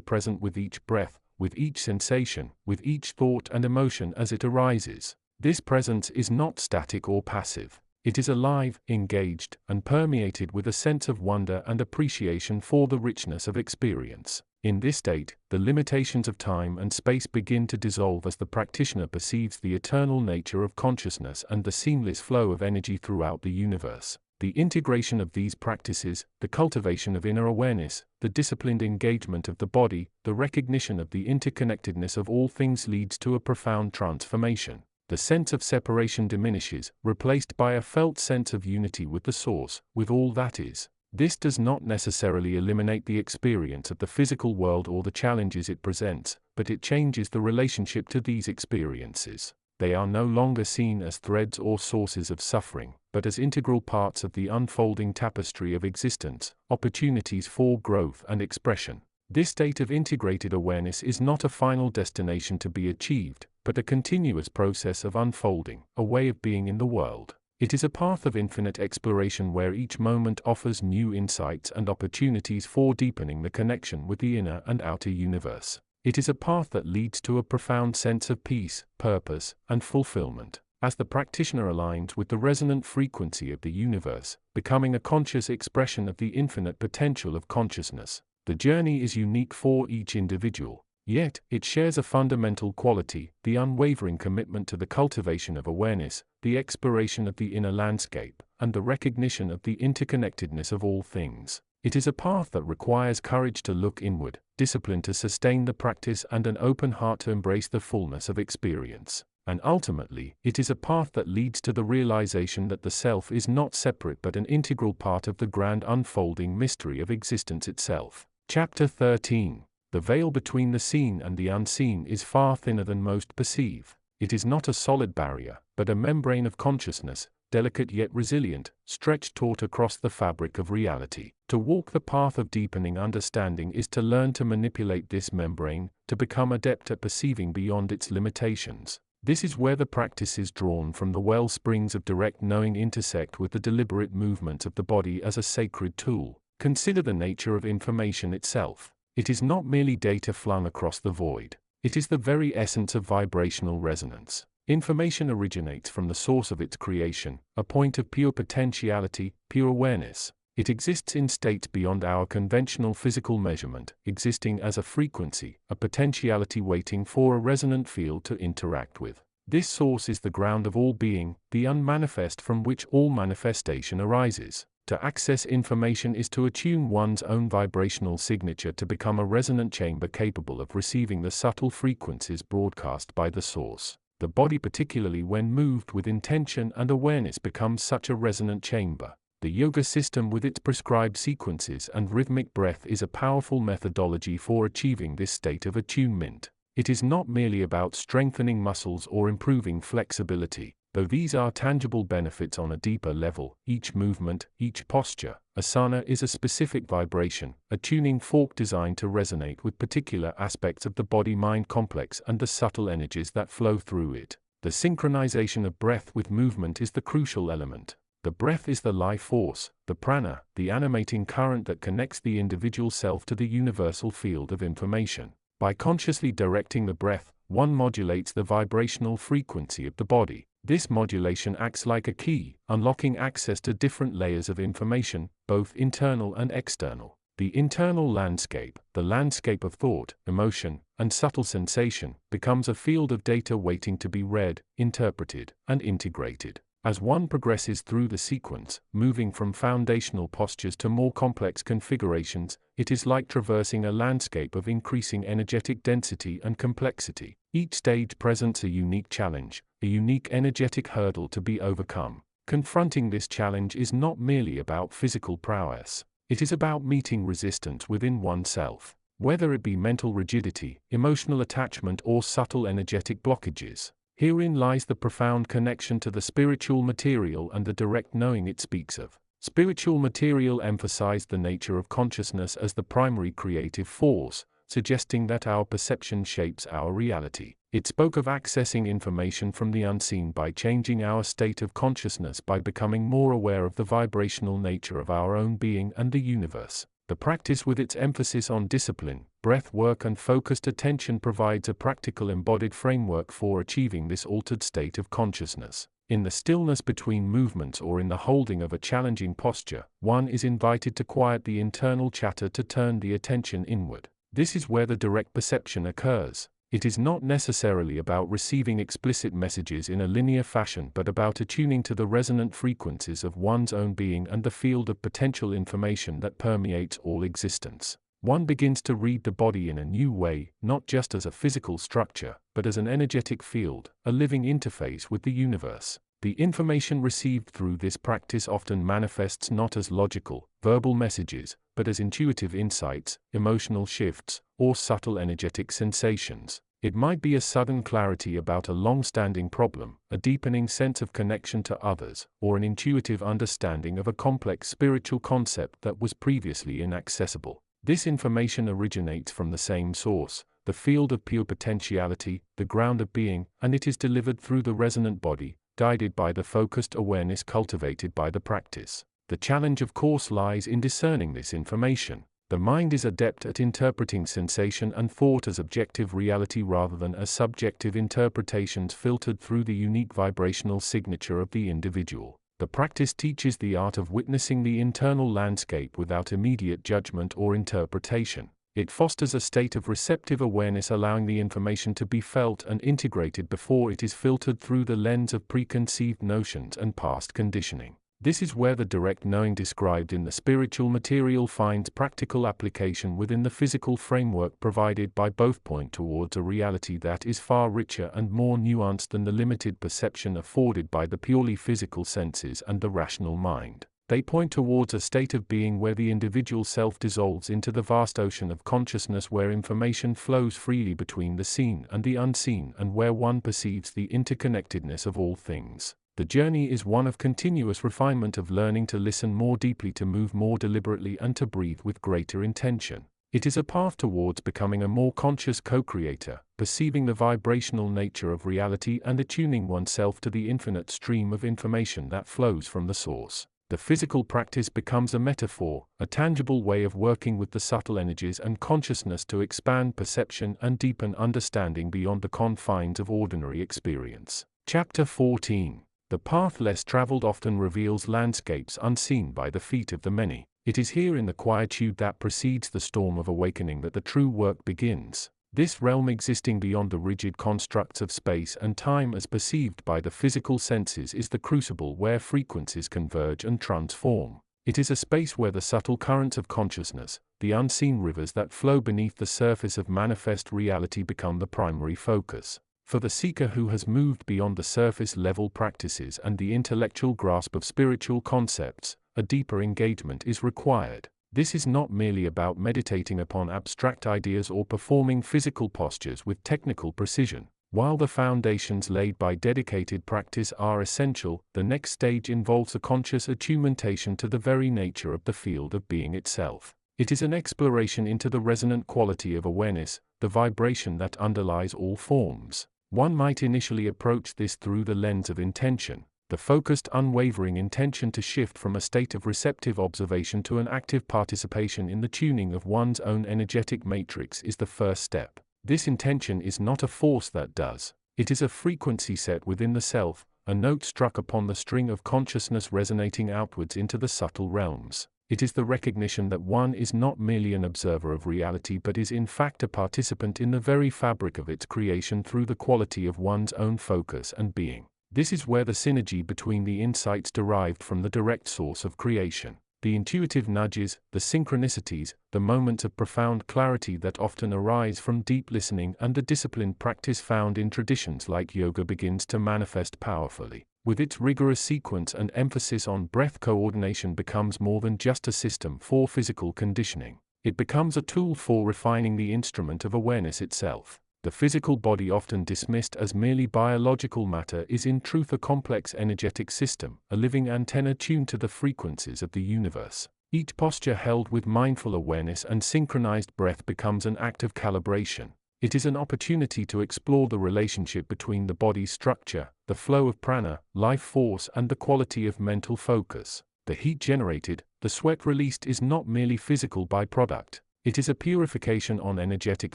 present with each breath, with each sensation, with each thought and emotion as it arises. This presence is not static or passive. It is alive, engaged, and permeated with a sense of wonder and appreciation for the richness of experience. In this state, the limitations of time and space begin to dissolve as the practitioner perceives the eternal nature of consciousness and the seamless flow of energy throughout the universe. The integration of these practices, the cultivation of inner awareness, the disciplined engagement of the body, the recognition of the interconnectedness of all things leads to a profound transformation. The sense of separation diminishes, replaced by a felt sense of unity with the source, with all that is. This does not necessarily eliminate the experience of the physical world or the challenges it presents, but it changes the relationship to these experiences. They are no longer seen as threads or sources of suffering, but as integral parts of the unfolding tapestry of existence, opportunities for growth and expression. This state of integrated awareness is not a final destination to be achieved, but a continuous process of unfolding, a way of being in the world. It is a path of infinite exploration where each moment offers new insights and opportunities for deepening the connection with the inner and outer universe. It is a path that leads to a profound sense of peace, purpose, and fulfillment. As the practitioner aligns with the resonant frequency of the universe, becoming a conscious expression of the infinite potential of consciousness, the journey is unique for each individual. Yet, it shares a fundamental quality, the unwavering commitment to the cultivation of awareness, the exploration of the inner landscape, and the recognition of the interconnectedness of all things. It is a path that requires courage to look inward, discipline to sustain the practice, and an open heart to embrace the fullness of experience. And ultimately, it is a path that leads to the realization that the self is not separate but an integral part of the grand unfolding mystery of existence itself. Chapter 13. The veil between the seen and the unseen is far thinner than most perceive. It is not a solid barrier, but a membrane of consciousness, delicate yet resilient, stretched taut across the fabric of reality. To walk the path of deepening understanding is to learn to manipulate this membrane, to become adept at perceiving beyond its limitations. This is where the practices drawn from the well springs of direct knowing intersect with the deliberate movement of the body as a sacred tool. Consider the nature of information itself. It is not merely data flung across the void. It is the very essence of vibrational resonance. Information originates from the source of its creation, a point of pure potentiality, pure awareness. It exists in states beyond our conventional physical measurement, existing as a frequency, a potentiality waiting for a resonant field to interact with. This source is the ground of all being, the unmanifest from which all manifestation arises. To access information is to attune one's own vibrational signature to become a resonant chamber capable of receiving the subtle frequencies broadcast by the source. The body, particularly when moved with intention and awareness, becomes such a resonant chamber. The yoga system with its prescribed sequences and rhythmic breath is a powerful methodology for achieving this state of attunement. It is not merely about strengthening muscles or improving flexibility. Though these are tangible benefits on a deeper level, each movement, each posture, asana is a specific vibration, a tuning fork designed to resonate with particular aspects of the body-mind complex and the subtle energies that flow through it. The synchronization of breath with movement is the crucial element. The breath is the life force, the prana, the animating current that connects the individual self to the universal field of information. By consciously directing the breath, one modulates the vibrational frequency of the body. This modulation acts like a key, unlocking access to different layers of information, both internal and external. The internal landscape, the landscape of thought, emotion, and subtle sensation, becomes a field of data waiting to be read, interpreted, and integrated. As one progresses through the sequence, moving from foundational postures to more complex configurations, it is like traversing a landscape of increasing energetic density and complexity. Each stage presents a unique challenge, a unique energetic hurdle to be overcome. Confronting this challenge is not merely about physical prowess. It is about meeting resistance within oneself, whether it be mental rigidity, emotional attachment, or subtle energetic blockages. Herein lies the profound connection to the spiritual material and the direct knowing it speaks of. Spiritual material emphasized the nature of consciousness as the primary creative force, suggesting that our perception shapes our reality. It spoke of accessing information from the unseen by changing our state of consciousness by becoming more aware of the vibrational nature of our own being and the universe. The practice, with its emphasis on discipline, breath work, and focused attention, provides a practical embodied framework for achieving this altered state of consciousness. In the stillness between movements or in the holding of a challenging posture, one is invited to quiet the internal chatter to turn the attention inward. This is where the direct perception occurs. It is not necessarily about receiving explicit messages in a linear fashion, but about attuning to the resonant frequencies of one's own being and the field of potential information that permeates all existence. One begins to read the body in a new way, not just as a physical structure, but as an energetic field, a living interface with the universe. The information received through this practice often manifests not as logical, verbal messages, but as intuitive insights, emotional shifts, or subtle energetic sensations. It might be a sudden clarity about a long-standing problem, a deepening sense of connection to others, or an intuitive understanding of a complex spiritual concept that was previously inaccessible. This information originates from the same source, the field of pure potentiality, the ground of being, and it is delivered through the resonant body, guided by the focused awareness cultivated by the practice. The challenge, of course, lies in discerning this information. The mind is adept at interpreting sensation and thought as objective reality rather than as subjective interpretations filtered through the unique vibrational signature of the individual. The practice teaches the art of witnessing the internal landscape without immediate judgment or interpretation. It fosters a state of receptive awareness, allowing the information to be felt and integrated before it is filtered through the lens of preconceived notions and past conditioning. This is where the direct knowing described in the spiritual material finds practical application within the physical framework provided by both. Point towards a reality that is far richer and more nuanced than the limited perception afforded by the purely physical senses and the rational mind. They point towards a state of being where the individual self dissolves into the vast ocean of consciousness, where information flows freely between the seen and the unseen, and where one perceives the interconnectedness of all things. The journey is one of continuous refinement, of learning to listen more deeply, to move more deliberately, and to breathe with greater intention. It is a path towards becoming a more conscious co-creator, perceiving the vibrational nature of reality and attuning oneself to the infinite stream of information that flows from the source. The physical practice becomes a metaphor, a tangible way of working with the subtle energies and consciousness to expand perception and deepen understanding beyond the confines of ordinary experience. Chapter 14. The path less traveled often reveals landscapes unseen by the feet of the many. It is here in the quietude that precedes the storm of awakening that the true work begins. This realm, existing beyond the rigid constructs of space and time as perceived by the physical senses, is the crucible where frequencies converge and transform. It is a space where the subtle currents of consciousness, the unseen rivers that flow beneath the surface of manifest reality, become the primary focus. For the seeker who has moved beyond the surface-level practices and the intellectual grasp of spiritual concepts, a deeper engagement is required. This is not merely about meditating upon abstract ideas or performing physical postures with technical precision. While the foundations laid by dedicated practice are essential, the next stage involves a conscious attunement to the very nature of the field of being itself. It is an exploration into the resonant quality of awareness, the vibration that underlies all forms. One might initially approach this through the lens of intention. The focused, unwavering intention to shift from a state of receptive observation to an active participation in the tuning of one's own energetic matrix is the first step. This intention is not a force that does. It is a frequency set within the self, a note struck upon the string of consciousness resonating outwards into the subtle realms. It is the recognition that one is not merely an observer of reality but is in fact a participant in the very fabric of its creation through the quality of one's own focus and being. This is where the synergy between the insights derived from the direct source of creation, the intuitive nudges, the synchronicities, the moments of profound clarity that often arise from deep listening, and the disciplined practice found in traditions like yoga begins to manifest powerfully. With its rigorous sequence and emphasis on breath, coordination becomes more than just a system for physical conditioning. It becomes a tool for refining the instrument of awareness itself. The physical body, often dismissed as merely biological matter, is in truth a complex energetic system, a living antenna tuned to the frequencies of the universe. Each posture held with mindful awareness and synchronized breath becomes an act of calibration. It is an opportunity to explore the relationship between the body's structure, the flow of prana, life force, and the quality of mental focus. The heat generated, the sweat released is not merely physical byproduct. It is a purification on energetic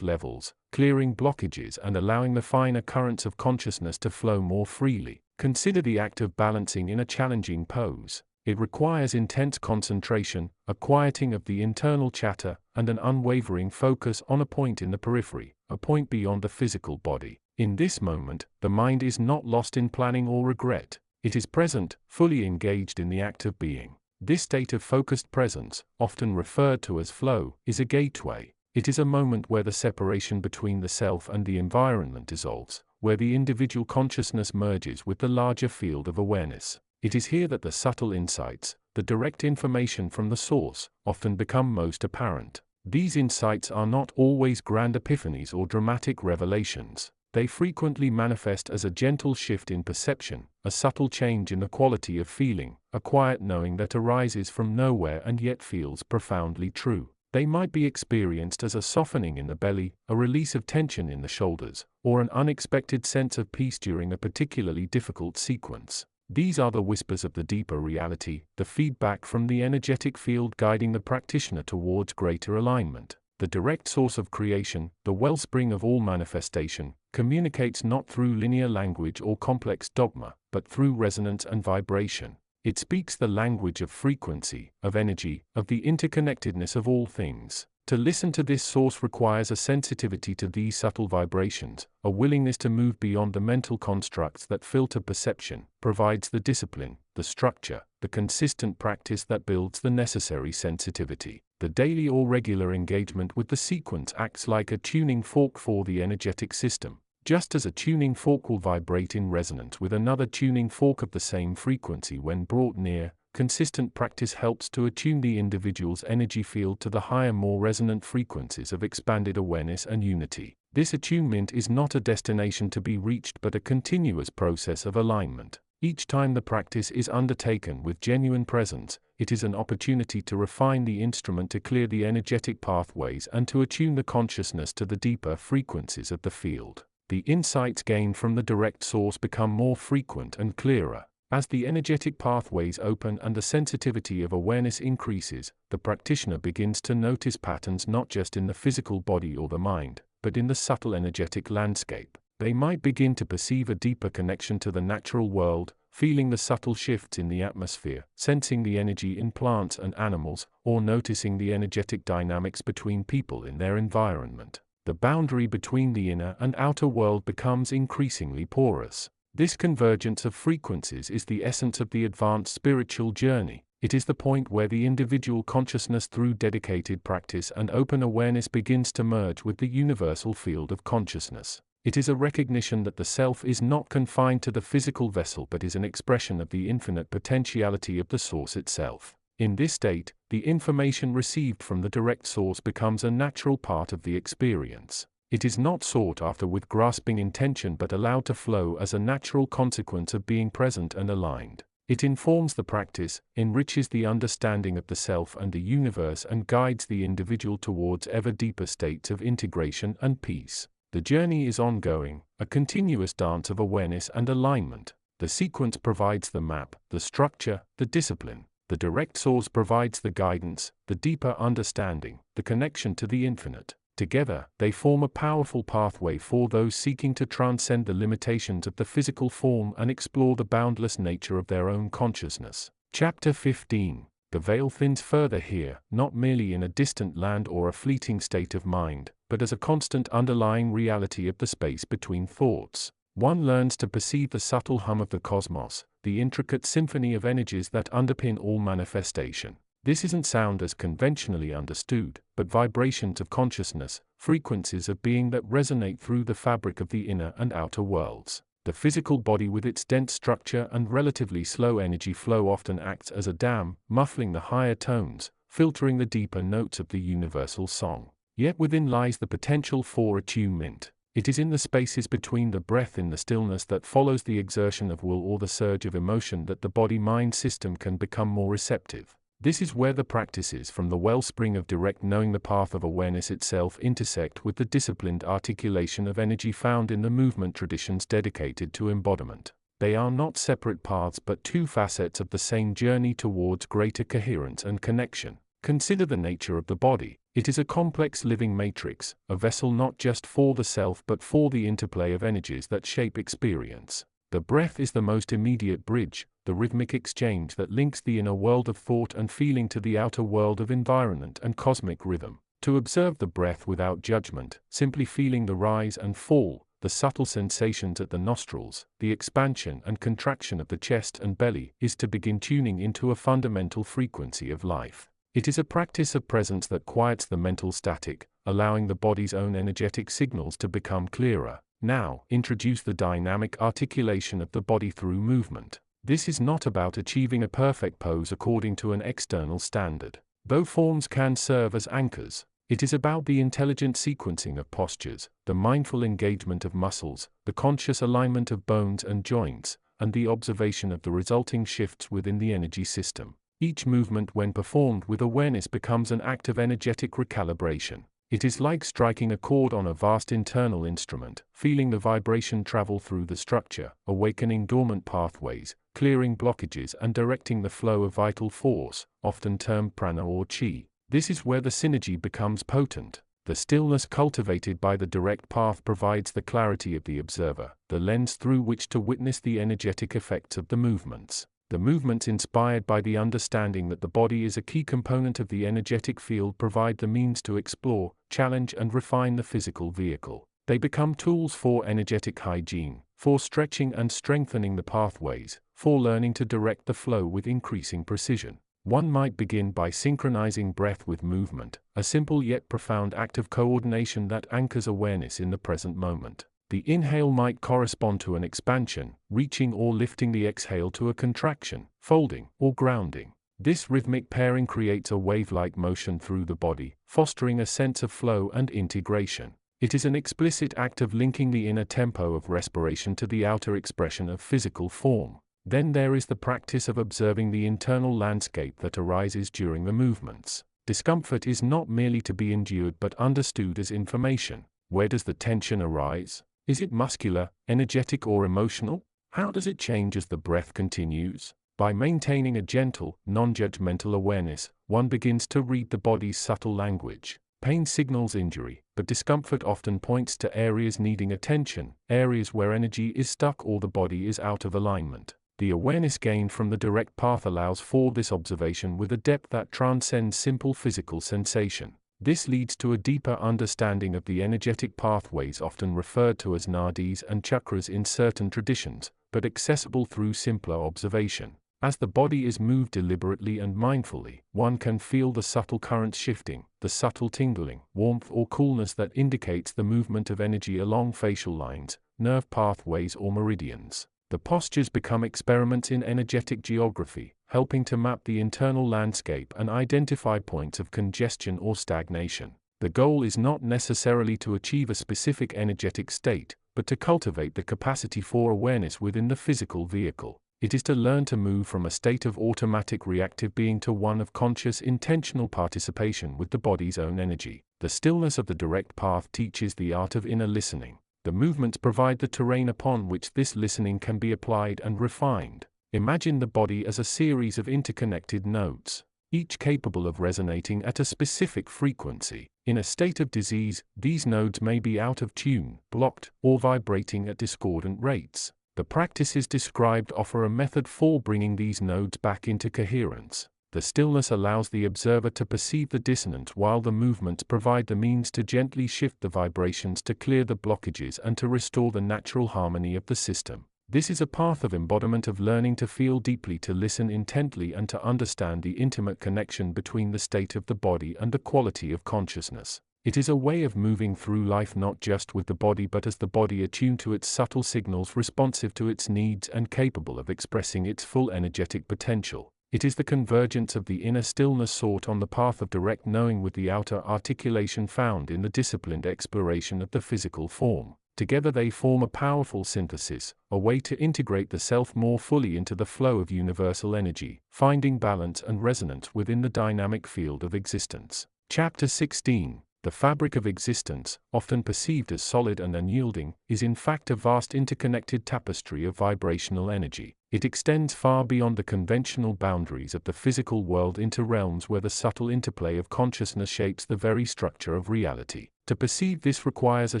levels, clearing blockages and allowing the finer currents of consciousness to flow more freely. Consider the act of balancing in a challenging pose. It requires intense concentration, a quieting of the internal chatter, and an unwavering focus on a point in the periphery, a point beyond the physical body. In this moment, the mind is not lost in planning or regret. It is present, fully engaged in the act of being. This state of focused presence, often referred to as flow, is a gateway. It is a moment where the separation between the self and the environment dissolves, where the individual consciousness merges with the larger field of awareness. It is here that the subtle insights, the direct information from the source, often become most apparent. These insights are not always grand epiphanies or dramatic revelations. They frequently manifest as a gentle shift in perception, a subtle change in the quality of feeling, a quiet knowing that arises from nowhere and yet feels profoundly true. They might be experienced as a softening in the belly, a release of tension in the shoulders, or an unexpected sense of peace during a particularly difficult sequence. These are the whispers of the deeper reality, the feedback from the energetic field guiding the practitioner towards greater alignment. The direct source of creation, the wellspring of all manifestation, communicates not through linear language or complex dogma, but through resonance and vibration. It speaks the language of frequency, of energy, of the interconnectedness of all things. To listen to this source requires a sensitivity to these subtle vibrations, a willingness to move beyond the mental constructs that filter perception, provides the discipline, the structure, the consistent practice that builds the necessary sensitivity. The daily or regular engagement with the sequence acts like a tuning fork for the energetic system. Just as a tuning fork will vibrate in resonance with another tuning fork of the same frequency when brought near, consistent practice helps to attune the individual's energy field to the higher, more resonant frequencies of expanded awareness and unity. This attunement is not a destination to be reached but a continuous process of alignment. Each time the practice is undertaken with genuine presence, it is an opportunity to refine the instrument, to clear the energetic pathways, and to attune the consciousness to the deeper frequencies of the field. The insights gained from the direct source become more frequent and clearer. As the energetic pathways open and the sensitivity of awareness increases, the practitioner begins to notice patterns not just in the physical body or the mind, but in the subtle energetic landscape. They might begin to perceive a deeper connection to the natural world, feeling the subtle shifts in the atmosphere, sensing the energy in plants and animals, or noticing the energetic dynamics between people in their environment. The boundary between the inner and outer world becomes increasingly porous. This convergence of frequencies is the essence of the advanced spiritual journey. It is the point where the individual consciousness, through dedicated practice and open awareness, begins to merge with the universal field of consciousness. It is a recognition that the self is not confined to the physical vessel but is an expression of the infinite potentiality of the source itself. In this state, the information received from the direct source becomes a natural part of the experience. It is not sought after with grasping intention but allowed to flow as a natural consequence of being present and aligned. It informs the practice, enriches the understanding of the self and the universe, and guides the individual towards ever deeper states of integration and peace. The journey is ongoing, a continuous dance of awareness and alignment. The sequence provides the map, the structure, the discipline. The direct source provides the guidance, the deeper understanding, the connection to the infinite. Together, they form a powerful pathway for those seeking to transcend the limitations of the physical form and explore the boundless nature of their own consciousness. Chapter 15. The veil thins further here, not merely in a distant land or a fleeting state of mind, but as a constant underlying reality of the space between thoughts. One learns to perceive the subtle hum of the cosmos, the intricate symphony of energies that underpin all manifestation. This isn't sound as conventionally understood, but vibrations of consciousness, frequencies of being that resonate through the fabric of the inner and outer worlds. The physical body with its dense structure and relatively slow energy flow often acts as a dam, muffling the higher tones, filtering the deeper notes of the universal song. Yet within lies the potential for attunement. It is in the spaces between the breath in the stillness that follows the exertion of will or the surge of emotion that the body-mind system can become more receptive. This is where the practices from the wellspring of direct knowing, the path of awareness itself, intersect with the disciplined articulation of energy found in the movement traditions dedicated to embodiment. They are not separate paths but two facets of the same journey towards greater coherence and connection. Consider the nature of the body. It is a complex living matrix, a vessel not just for the self but for the interplay of energies that shape experience. The breath is the most immediate bridge, the rhythmic exchange that links the inner world of thought and feeling to the outer world of environment and cosmic rhythm. To observe the breath without judgment, simply feeling the rise and fall, the subtle sensations at the nostrils, the expansion and contraction of the chest and belly, is to begin tuning into a fundamental frequency of life. It is a practice of presence that quiets the mental static, allowing the body's own energetic signals to become clearer. Now, introduce the dynamic articulation of the body through movement. This is not about achieving a perfect pose according to an external standard, though forms can serve as anchors. It is about the intelligent sequencing of postures, the mindful engagement of muscles, the conscious alignment of bones and joints, and the observation of the resulting shifts within the energy system. Each movement, when performed with awareness, becomes an act of energetic recalibration. It is like striking a chord on a vast internal instrument, feeling the vibration travel through the structure, awakening dormant pathways, clearing blockages and directing the flow of vital force, often termed prana or chi. This is where the synergy becomes potent. The stillness cultivated by the direct path provides the clarity of the observer, the lens through which to witness the energetic effects of the movements. The movements inspired by the understanding that the body is a key component of the energetic field provide the means to explore, challenge and refine the physical vehicle. They become tools for energetic hygiene, for stretching and strengthening the pathways, for learning to direct the flow with increasing precision. One might begin by synchronizing breath with movement, a simple yet profound act of coordination that anchors awareness in the present moment. The inhale might correspond to an expansion, reaching or lifting; the exhale to a contraction, folding or grounding. This rhythmic pairing creates a wave-like motion through the body, fostering a sense of flow and integration. It is an explicit act of linking the inner tempo of respiration to the outer expression of physical form. Then there is the practice of observing the internal landscape that arises during the movements. Discomfort is not merely to be endured but understood as information. Where does the tension arise? Is it muscular, energetic or emotional? How does it change as the breath continues? By maintaining a gentle, non-judgmental awareness, one begins to read the body's subtle language. Pain signals injury, but discomfort often points to areas needing attention, areas where energy is stuck or the body is out of alignment. The awareness gained from the direct path allows for this observation with a depth that transcends simple physical sensation. This leads to a deeper understanding of the energetic pathways often referred to as nadis and chakras in certain traditions, but accessible through simpler observation. As the body is moved deliberately and mindfully, one can feel the subtle currents shifting, the subtle tingling, warmth or coolness that indicates the movement of energy along facial lines, nerve pathways or meridians. The postures become experiments in energetic geography, helping to map the internal landscape and identify points of congestion or stagnation. The goal is not necessarily to achieve a specific energetic state, but to cultivate the capacity for awareness within the physical vehicle. It is to learn to move from a state of automatic reactive being to one of conscious intentional participation with the body's own energy. The stillness of the direct path teaches the art of inner listening. The movements provide the terrain upon which this listening can be applied and refined. Imagine the body as a series of interconnected nodes, each capable of resonating at a specific frequency. In a state of disease, these nodes may be out of tune, blocked, or vibrating at discordant rates. The practices described offer a method for bringing these nodes back into coherence. The stillness allows the observer to perceive the dissonance, while the movements provide the means to gently shift the vibrations to clear the blockages and to restore the natural harmony of the system. This is a path of embodiment, of learning to feel deeply, to listen intently, and to understand the intimate connection between the state of the body and the quality of consciousness. It is a way of moving through life not just with the body, but as the body attuned to its subtle signals, responsive to its needs, and capable of expressing its full energetic potential. It is the convergence of the inner stillness sought on the path of direct knowing with the outer articulation found in the disciplined exploration of the physical form. Together they form a powerful synthesis, a way to integrate the self more fully into the flow of universal energy, finding balance and resonance within the dynamic field of existence. Chapter 16. The fabric of existence, often perceived as solid and unyielding, is in fact a vast interconnected tapestry of vibrational energy. It extends far beyond the conventional boundaries of the physical world into realms where the subtle interplay of consciousness shapes the very structure of reality. To perceive this requires a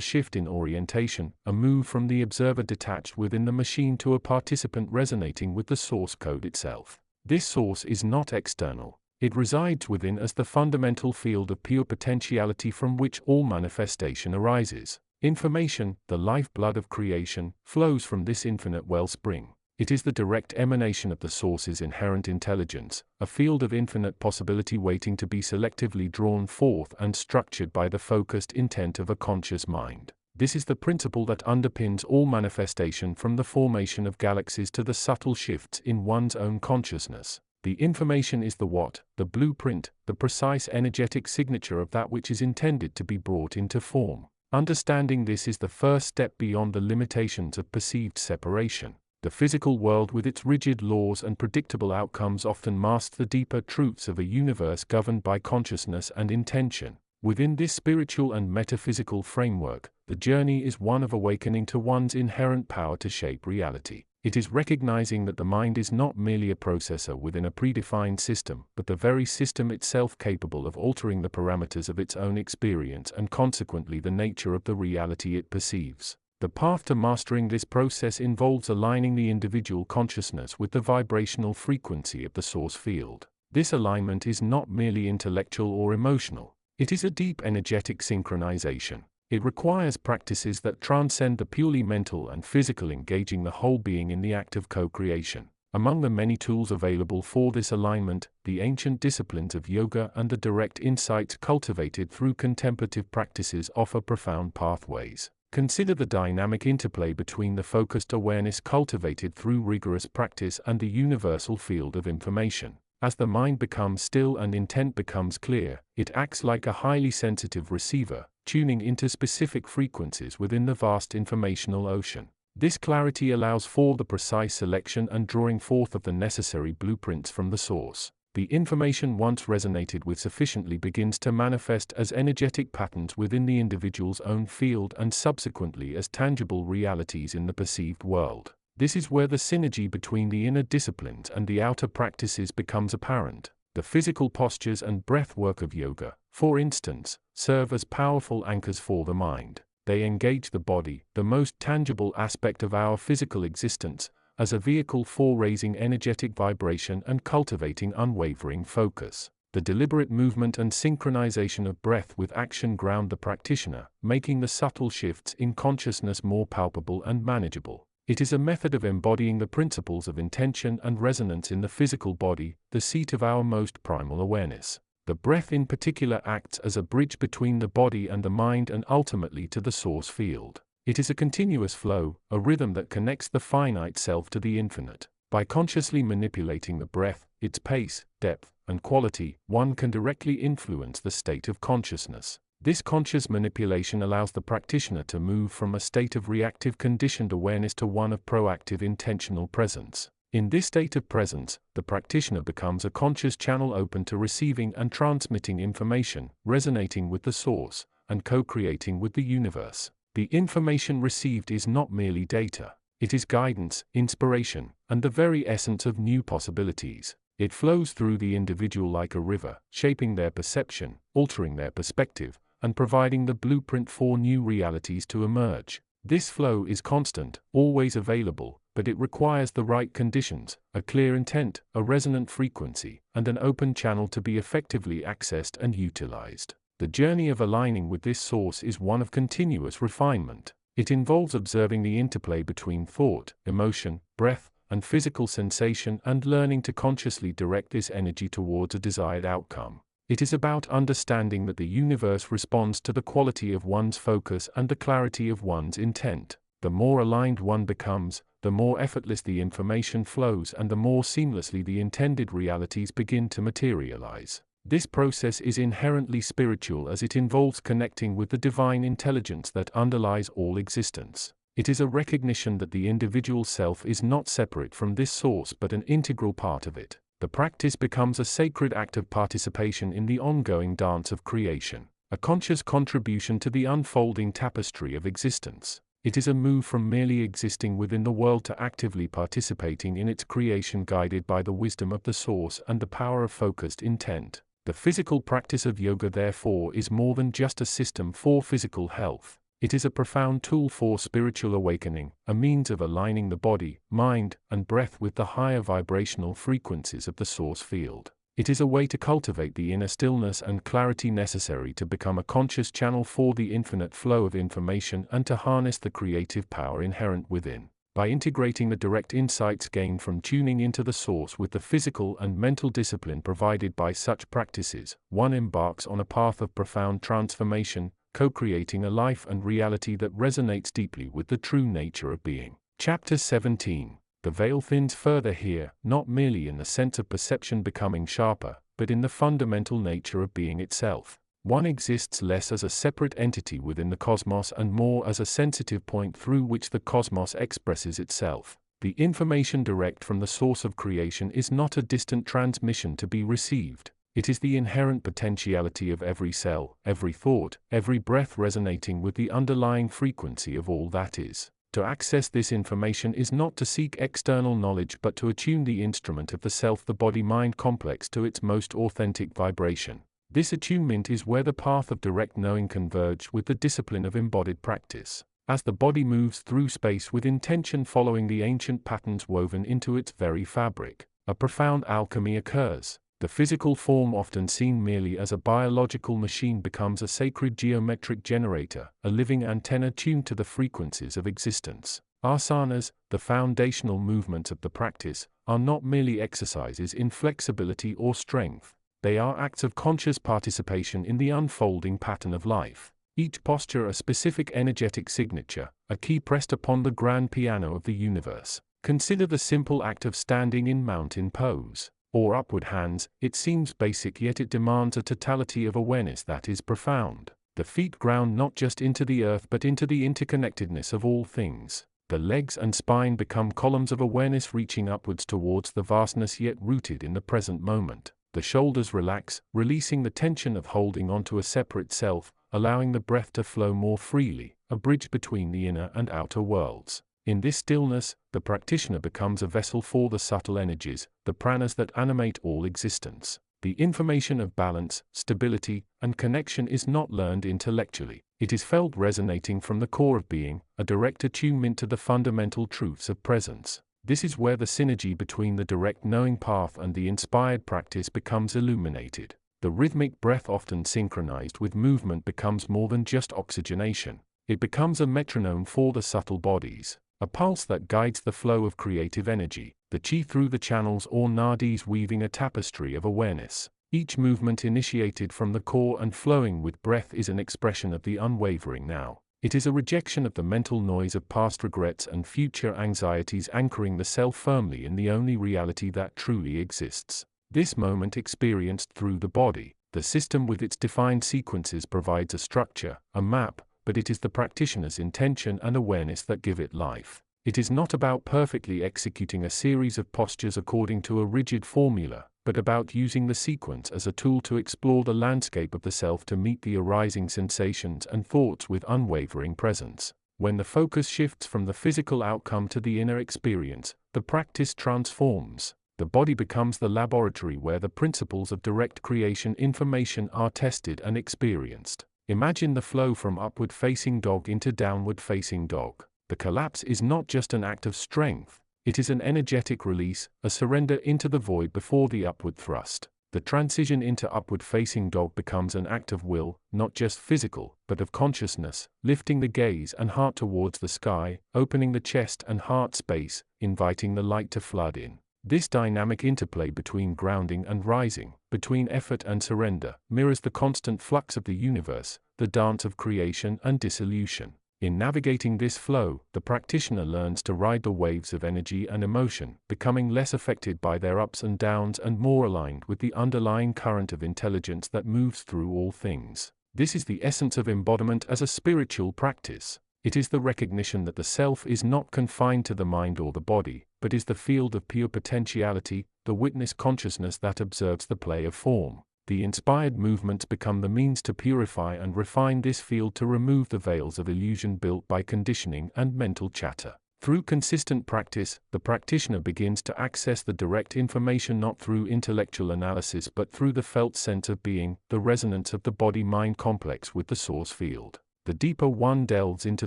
shift in orientation, a move from the observer detached within the machine to a participant resonating with the source code itself. This source is not external. It resides within as the fundamental field of pure potentiality from which all manifestation arises. Information, the lifeblood of creation, flows from this infinite wellspring. It is the direct emanation of the source's inherent intelligence, a field of infinite possibility waiting to be selectively drawn forth and structured by the focused intent of a conscious mind. This is the principle that underpins all manifestation, from the formation of galaxies to the subtle shifts in one's own consciousness. The information is the what, the blueprint, the precise energetic signature of that which is intended to be brought into form. Understanding this is the first step beyond the limitations of perceived separation. The physical world with its rigid laws and predictable outcomes often masks the deeper truths of a universe governed by consciousness and intention. Within this spiritual and metaphysical framework, the journey is one of awakening to one's inherent power to shape reality. It is recognizing that the mind is not merely a processor within a predefined system, but the very system itself, capable of altering the parameters of its own experience and consequently the nature of the reality it perceives. The path to mastering this process involves aligning the individual consciousness with the vibrational frequency of the source field. This alignment is not merely intellectual or emotional. It is a deep energetic synchronization. It requires practices that transcend the purely mental and physical, engaging the whole being in the act of co-creation. Among the many tools available for this alignment, the ancient disciplines of yoga and the direct insights cultivated through contemplative practices offer profound pathways. Consider the dynamic interplay between the focused awareness cultivated through rigorous practice and the universal field of information. As the mind becomes still and intent becomes clear, it acts like a highly sensitive receiver, tuning into specific frequencies within the vast informational ocean. This clarity allows for the precise selection and drawing forth of the necessary blueprints from the source. The information once resonated with sufficiently begins to manifest as energetic patterns within the individual's own field and subsequently as tangible realities in the perceived world. This is where the synergy between the inner disciplines and the outer practices becomes apparent. The physical postures and breath work of yoga, for instance, serve as powerful anchors for the mind. They engage the body, the most tangible aspect of our physical existence, as a vehicle for raising energetic vibration and cultivating unwavering focus. The deliberate movement and synchronization of breath with action ground the practitioner, making the subtle shifts in consciousness more palpable and manageable. It is a method of embodying the principles of intention and resonance in the physical body, the seat of our most primal awareness. The breath in particular acts as a bridge between the body and the mind and ultimately to the source field. It is a continuous flow, a rhythm that connects the finite self to the infinite. By consciously manipulating the breath, its pace, depth, and quality, one can directly influence the state of consciousness. This conscious manipulation allows the practitioner to move from a state of reactive conditioned awareness to one of proactive intentional presence. In this state of presence, the practitioner becomes a conscious channel open to receiving and transmitting information, resonating with the source, and co-creating with the universe. The information received is not merely data. It is guidance, inspiration, and the very essence of new possibilities. It flows through the individual like a river, shaping their perception, altering their perspective, and providing the blueprint for new realities to emerge. This flow is constant, always available, but it requires the right conditions, a clear intent, a resonant frequency, and an open channel to be effectively accessed and utilized. The journey of aligning with this source is one of continuous refinement. It involves observing the interplay between thought, emotion, breath, and physical sensation, and learning to consciously direct this energy towards a desired outcome. It is about understanding that the universe responds to the quality of one's focus and the clarity of one's intent. The more aligned one becomes, the more effortless the information flows, and the more seamlessly the intended realities begin to materialize. This process is inherently spiritual as it involves connecting with the divine intelligence that underlies all existence. It is a recognition that the individual self is not separate from this source but an integral part of it. The practice becomes a sacred act of participation in the ongoing dance of creation, a conscious contribution to the unfolding tapestry of existence. It is a move from merely existing within the world to actively participating in its creation, guided by the wisdom of the source and the power of focused intent. The physical practice of yoga, therefore, is more than just a system for physical health. It is a profound tool for spiritual awakening, a means of aligning the body, mind, and breath with the higher vibrational frequencies of the source field. It is a way to cultivate the inner stillness and clarity necessary to become a conscious channel for the infinite flow of information and to harness the creative power inherent within. By integrating the direct insights gained from tuning into the source with the physical and mental discipline provided by such practices, one embarks on a path of profound transformation, co-creating a life and reality that resonates deeply with the true nature of being. Chapter 17. The veil thins further here, not merely in the sense of perception becoming sharper, but in the fundamental nature of being itself. One exists less as a separate entity within the cosmos and more as a sensitive point through which the cosmos expresses itself. The information direct from the source of creation is not a distant transmission to be received. It is the inherent potentiality of every cell, every thought, every breath resonating with the underlying frequency of all that is. To access this information is not to seek external knowledge but to attune the instrument of the self, the body-mind complex, to its most authentic vibration. This attunement is where the path of direct knowing converges with the discipline of embodied practice. As the body moves through space with intention following the ancient patterns woven into its very fabric, a profound alchemy occurs. The physical form, often seen merely as a biological machine, becomes a sacred geometric generator, a living antenna tuned to the frequencies of existence. Asanas, the foundational movements of the practice, are not merely exercises in flexibility or strength. They are acts of conscious participation in the unfolding pattern of life. Each posture a specific energetic signature, a key pressed upon the grand piano of the universe. Consider the simple act of standing in mountain pose, or upward hands. It seems basic, yet it demands a totality of awareness that is profound. The feet ground not just into the earth but into the interconnectedness of all things. The legs and spine become columns of awareness reaching upwards towards the vastness yet rooted in the present moment. The shoulders relax, releasing the tension of holding onto a separate self, allowing the breath to flow more freely, a bridge between the inner and outer worlds. In this stillness, the practitioner becomes a vessel for the subtle energies, the pranas that animate all existence. The information of balance, stability, and connection is not learned intellectually. It is felt resonating from the core of being, a direct attunement to the fundamental truths of presence. This is where the synergy between the direct knowing path and the inspired practice becomes illuminated. The rhythmic breath, often synchronized with movement, becomes more than just oxygenation. It becomes a metronome for the subtle bodies, a pulse that guides the flow of creative energy, the chi through the channels or nadis, weaving a tapestry of awareness. Each movement initiated from the core and flowing with breath is an expression of the unwavering now. It is a rejection of the mental noise of past regrets and future anxieties, anchoring the self firmly in the only reality that truly exists. This moment experienced through the body, the system with its defined sequences provides a structure, a map, but it is the practitioner's intention and awareness that give it life. It is not about perfectly executing a series of postures according to a rigid formula, but about using the sequence as a tool to explore the landscape of the self, to meet the arising sensations and thoughts with unwavering presence. When the focus shifts from the physical outcome to the inner experience, the practice transforms. The body becomes the laboratory where the principles of direct creation information are tested and experienced. Imagine the flow from upward-facing dog into downward-facing dog. The collapse is not just an act of strength, It is an energetic release, a surrender into the void before the upward thrust. The transition into upward-facing dog becomes an act of will, not just physical, but of consciousness, lifting the gaze and heart towards the sky, opening the chest and heart space, inviting the light to flood in. This dynamic interplay between grounding and rising, between effort and surrender, mirrors the constant flux of the universe, the dance of creation and dissolution. In navigating this flow, the practitioner learns to ride the waves of energy and emotion, becoming less affected by their ups and downs and more aligned with the underlying current of intelligence that moves through all things. This is the essence of embodiment as a spiritual practice. It is the recognition that the self is not confined to the mind or the body, but is the field of pure potentiality, the witness consciousness that observes the play of form. The inspired movements become the means to purify and refine this field, to remove the veils of illusion built by conditioning and mental chatter. Through consistent practice, the practitioner begins to access the direct information not through intellectual analysis but through the felt sense of being, the resonance of the body-mind complex with the source field. The deeper one delves into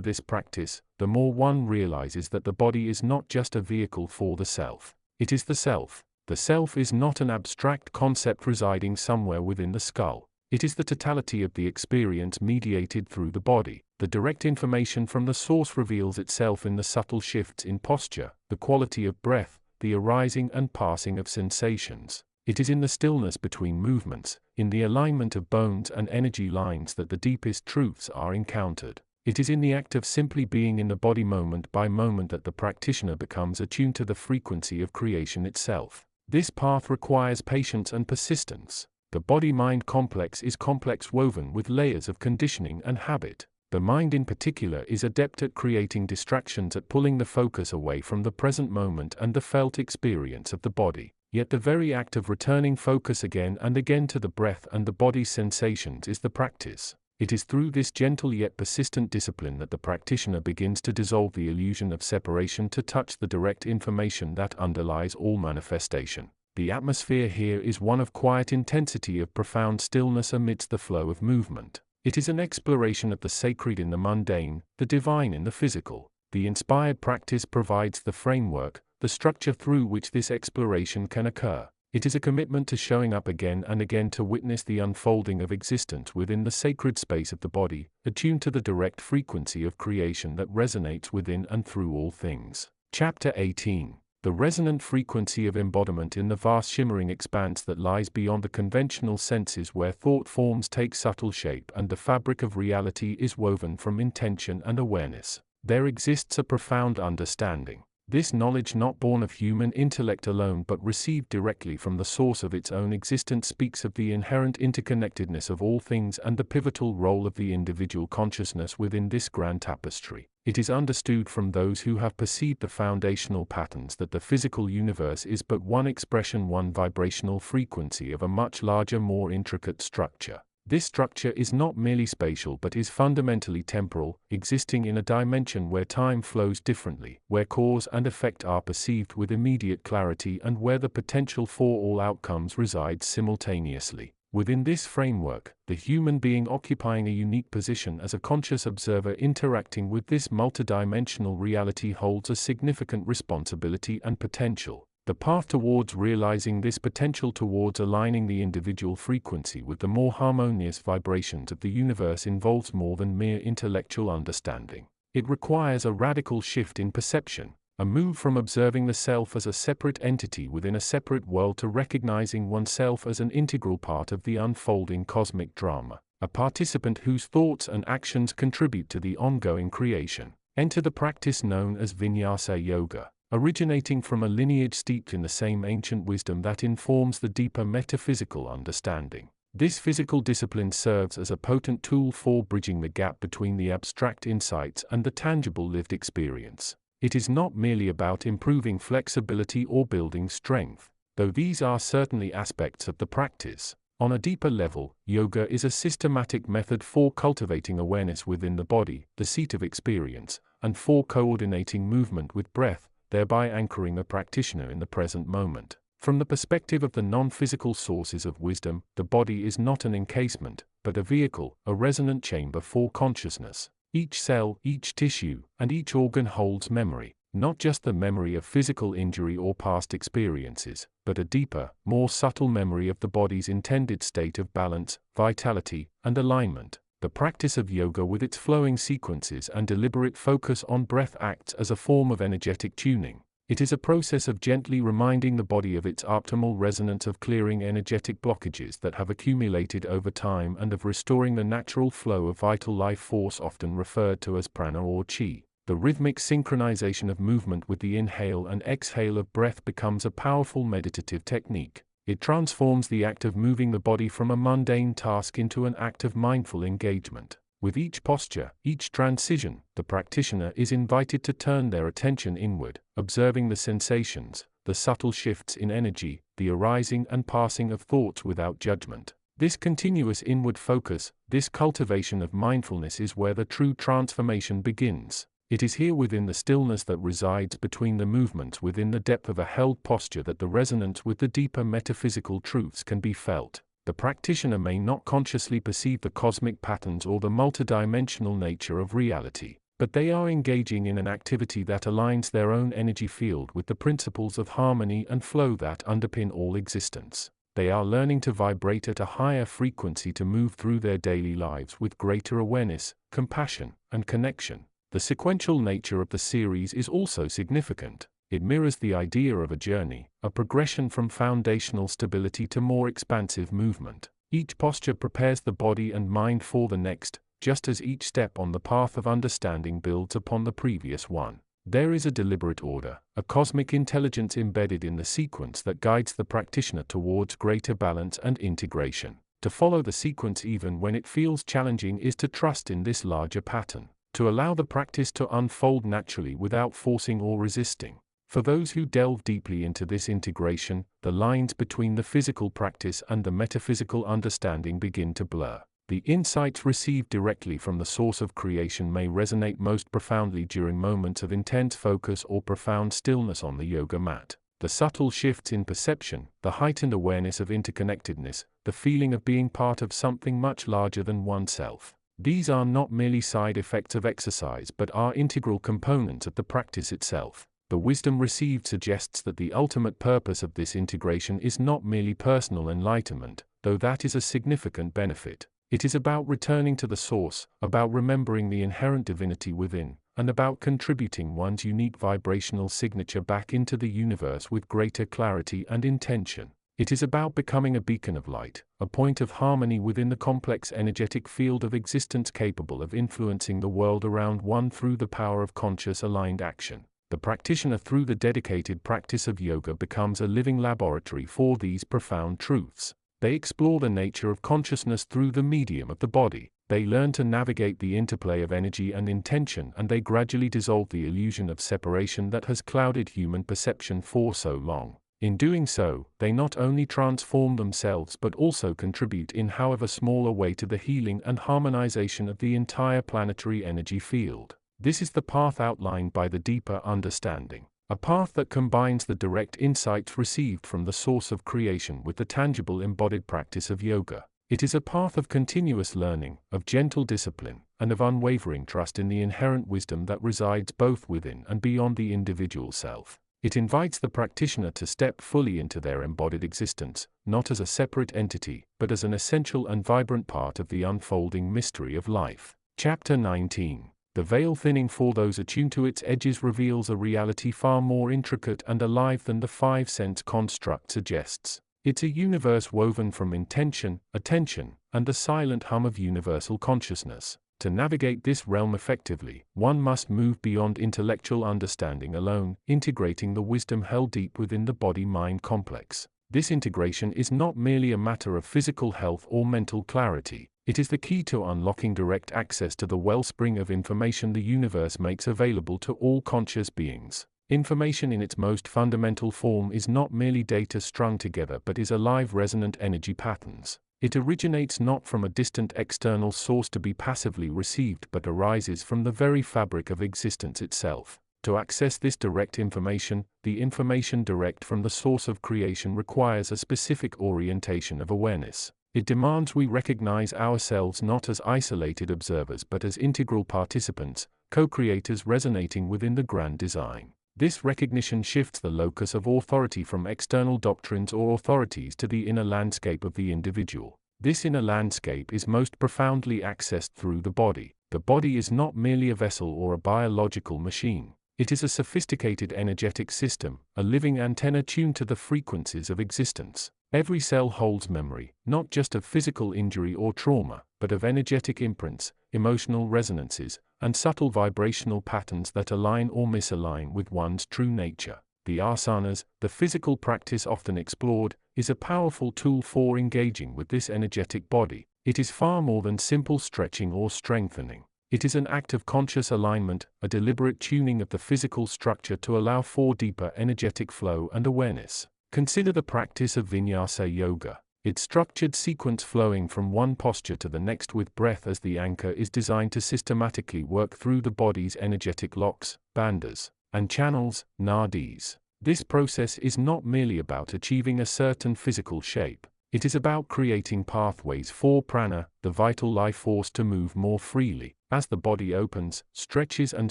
this practice, the more one realizes that the body is not just a vehicle for the self. It is the self. The self is not an abstract concept residing somewhere within the skull. It is the totality of the experience mediated through the body. The direct information from the source reveals itself in the subtle shifts in posture, the quality of breath, the arising and passing of sensations. It is in the stillness between movements, in the alignment of bones and energy lines that the deepest truths are encountered. It is in the act of simply being in the body moment by moment that the practitioner becomes attuned to the frequency of creation itself. This path requires patience and persistence. The body-mind complex is complex, woven with layers of conditioning and habit. The mind in particular is adept at creating distractions, at pulling the focus away from the present moment and the felt experience of the body. Yet the very act of returning focus again and again to the breath and the body's sensations is the practice. It is through this gentle yet persistent discipline that the practitioner begins to dissolve the illusion of separation, to touch the direct information that underlies all manifestation. The atmosphere here is one of quiet intensity, of profound stillness amidst the flow of movement. It is an exploration of the sacred in the mundane, the divine in the physical. The inspired practice provides the framework, the structure through which this exploration can occur. It is a commitment to showing up again and again to witness the unfolding of existence within the sacred space of the body, attuned to the direct frequency of creation that resonates within and through all things. Chapter 18. The resonant frequency of embodiment in the vast shimmering expanse that lies beyond the conventional senses, where thought forms take subtle shape and the fabric of reality is woven from intention and awareness. There exists a profound understanding. This knowledge, not born of human intellect alone but received directly from the source of its own existence, speaks of the inherent interconnectedness of all things and the pivotal role of the individual consciousness within this grand tapestry. It is understood from those who have perceived the foundational patterns that the physical universe is but one expression, one vibrational frequency of a much larger, more intricate structure. This structure is not merely spatial but is fundamentally temporal, existing in a dimension where time flows differently, where cause and effect are perceived with immediate clarity, and where the potential for all outcomes resides simultaneously. Within this framework, the human being occupying a unique position as a conscious observer interacting with this multidimensional reality holds a significant responsibility and potential. The path towards realizing this potential, towards aligning the individual frequency with the more harmonious vibrations of the universe, involves more than mere intellectual understanding. It requires a radical shift in perception, a move from observing the self as a separate entity within a separate world to recognizing oneself as an integral part of the unfolding cosmic drama, a participant whose thoughts and actions contribute to the ongoing creation. Enter the practice known as Vinyasa Yoga, originating from a lineage steeped in the same ancient wisdom that informs the deeper metaphysical understanding. This physical discipline serves as a potent tool for bridging the gap between the abstract insights and the tangible lived experience. It is not merely about improving flexibility or building strength, though these are certainly aspects of the practice. On a deeper level, yoga is a systematic method for cultivating awareness within the body, the seat of experience, and for coordinating movement with breath, thereby anchoring the practitioner in the present moment. From the perspective of the non-physical sources of wisdom, the body is not an encasement, but a vehicle, a resonant chamber for consciousness. Each cell, each tissue, and each organ holds memory, not just the memory of physical injury or past experiences, but a deeper, more subtle memory of the body's intended state of balance, vitality, and alignment. The practice of yoga with its flowing sequences and deliberate focus on breath acts as a form of energetic tuning. It is a process of gently reminding the body of its optimal resonance, of clearing energetic blockages that have accumulated over time, and of restoring the natural flow of vital life force, often referred to as prana or chi. The rhythmic synchronization of movement with the inhale and exhale of breath becomes a powerful meditative technique. It transforms the act of moving the body from a mundane task into an act of mindful engagement. With each posture, each transition, the practitioner is invited to turn their attention inward, observing the sensations, the subtle shifts in energy, the arising and passing of thoughts without judgment. This continuous inward focus, this cultivation of mindfulness, is where the true transformation begins. It is here, within the stillness that resides between the movements, within the depth of a held posture, that the resonance with the deeper metaphysical truths can be felt. The practitioner may not consciously perceive the cosmic patterns or the multidimensional nature of reality, but they are engaging in an activity that aligns their own energy field with the principles of harmony and flow that underpin all existence. They are learning to vibrate at a higher frequency, to move through their daily lives with greater awareness, compassion, and connection. The sequential nature of the series is also significant. It mirrors the idea of a journey, a progression from foundational stability to more expansive movement. Each posture prepares the body and mind for the next, just as each step on the path of understanding builds upon the previous one. There is a deliberate order, a cosmic intelligence embedded in the sequence that guides the practitioner towards greater balance and integration. To follow the sequence even when it feels challenging is to trust in this larger pattern, to allow the practice to unfold naturally without forcing or resisting. For those who delve deeply into this integration, the lines between the physical practice and the metaphysical understanding begin to blur. The insights received directly from the source of creation may resonate most profoundly during moments of intense focus or profound stillness on the yoga mat. The subtle shifts in perception, the heightened awareness of interconnectedness, the feeling of being part of something much larger than oneself. These are not merely side effects of exercise but are integral components of the practice itself. The wisdom received suggests that the ultimate purpose of this integration is not merely personal enlightenment, though that is a significant benefit. It is about returning to the source, about remembering the inherent divinity within, and about contributing one's unique vibrational signature back into the universe with greater clarity and intention. It is about becoming a beacon of light, a point of harmony within the complex energetic field of existence, capable of influencing the world around one through the power of conscious aligned action. The practitioner, through the dedicated practice of yoga, becomes a living laboratory for these profound truths. They explore the nature of consciousness through the medium of the body. They learn to navigate the interplay of energy and intention, and they gradually dissolve the illusion of separation that has clouded human perception for so long. In doing so, they not only transform themselves but also contribute in however small a way to the healing and harmonization of the entire planetary energy field. This is the path outlined by the deeper understanding, a path that combines the direct insights received from the source of creation with the tangible embodied practice of yoga. It is a path of continuous learning, of gentle discipline, and of unwavering trust in the inherent wisdom that resides both within and beyond the individual self. It invites the practitioner to step fully into their embodied existence, not as a separate entity, but as an essential and vibrant part of the unfolding mystery of life. Chapter 19. The veil thinning for those attuned to its edges reveals a reality far more intricate and alive than the five-sense construct suggests. It's a universe woven from intention, attention, and the silent hum of universal consciousness. To navigate this realm effectively, one must move beyond intellectual understanding alone, integrating the wisdom held deep within the body-mind complex. This integration is not merely a matter of physical health or mental clarity. It is the key to unlocking direct access to the wellspring of information the universe makes available to all conscious beings. Information in its most fundamental form is not merely data strung together but is alive, resonant energy patterns. It originates not from a distant external source to be passively received but arises from the very fabric of existence itself. To access this direct information, the information direct from the source of creation requires a specific orientation of awareness. It demands we recognize ourselves not as isolated observers but as integral participants, co-creators resonating within the grand design. This recognition shifts the locus of authority from external doctrines or authorities to the inner landscape of the individual. This inner landscape is most profoundly accessed through the body. The body is not merely a vessel or a biological machine. It is a sophisticated energetic system, a living antenna tuned to the frequencies of existence. Every cell holds memory, not just of physical injury or trauma, but of energetic imprints, emotional resonances, and subtle vibrational patterns that align or misalign with one's true nature. The asanas, the physical practice often explored, is a powerful tool for engaging with this energetic body. It is far more than simple stretching or strengthening. It is an act of conscious alignment, a deliberate tuning of the physical structure to allow for deeper energetic flow and awareness. Consider the practice of vinyasa yoga. Its structured sequence flowing from one posture to the next with breath as the anchor is designed to systematically work through the body's energetic locks, bandhas, and channels, nadis. This process is not merely about achieving a certain physical shape. It is about creating pathways for prana, the vital life force, to move more freely. As the body opens, stretches and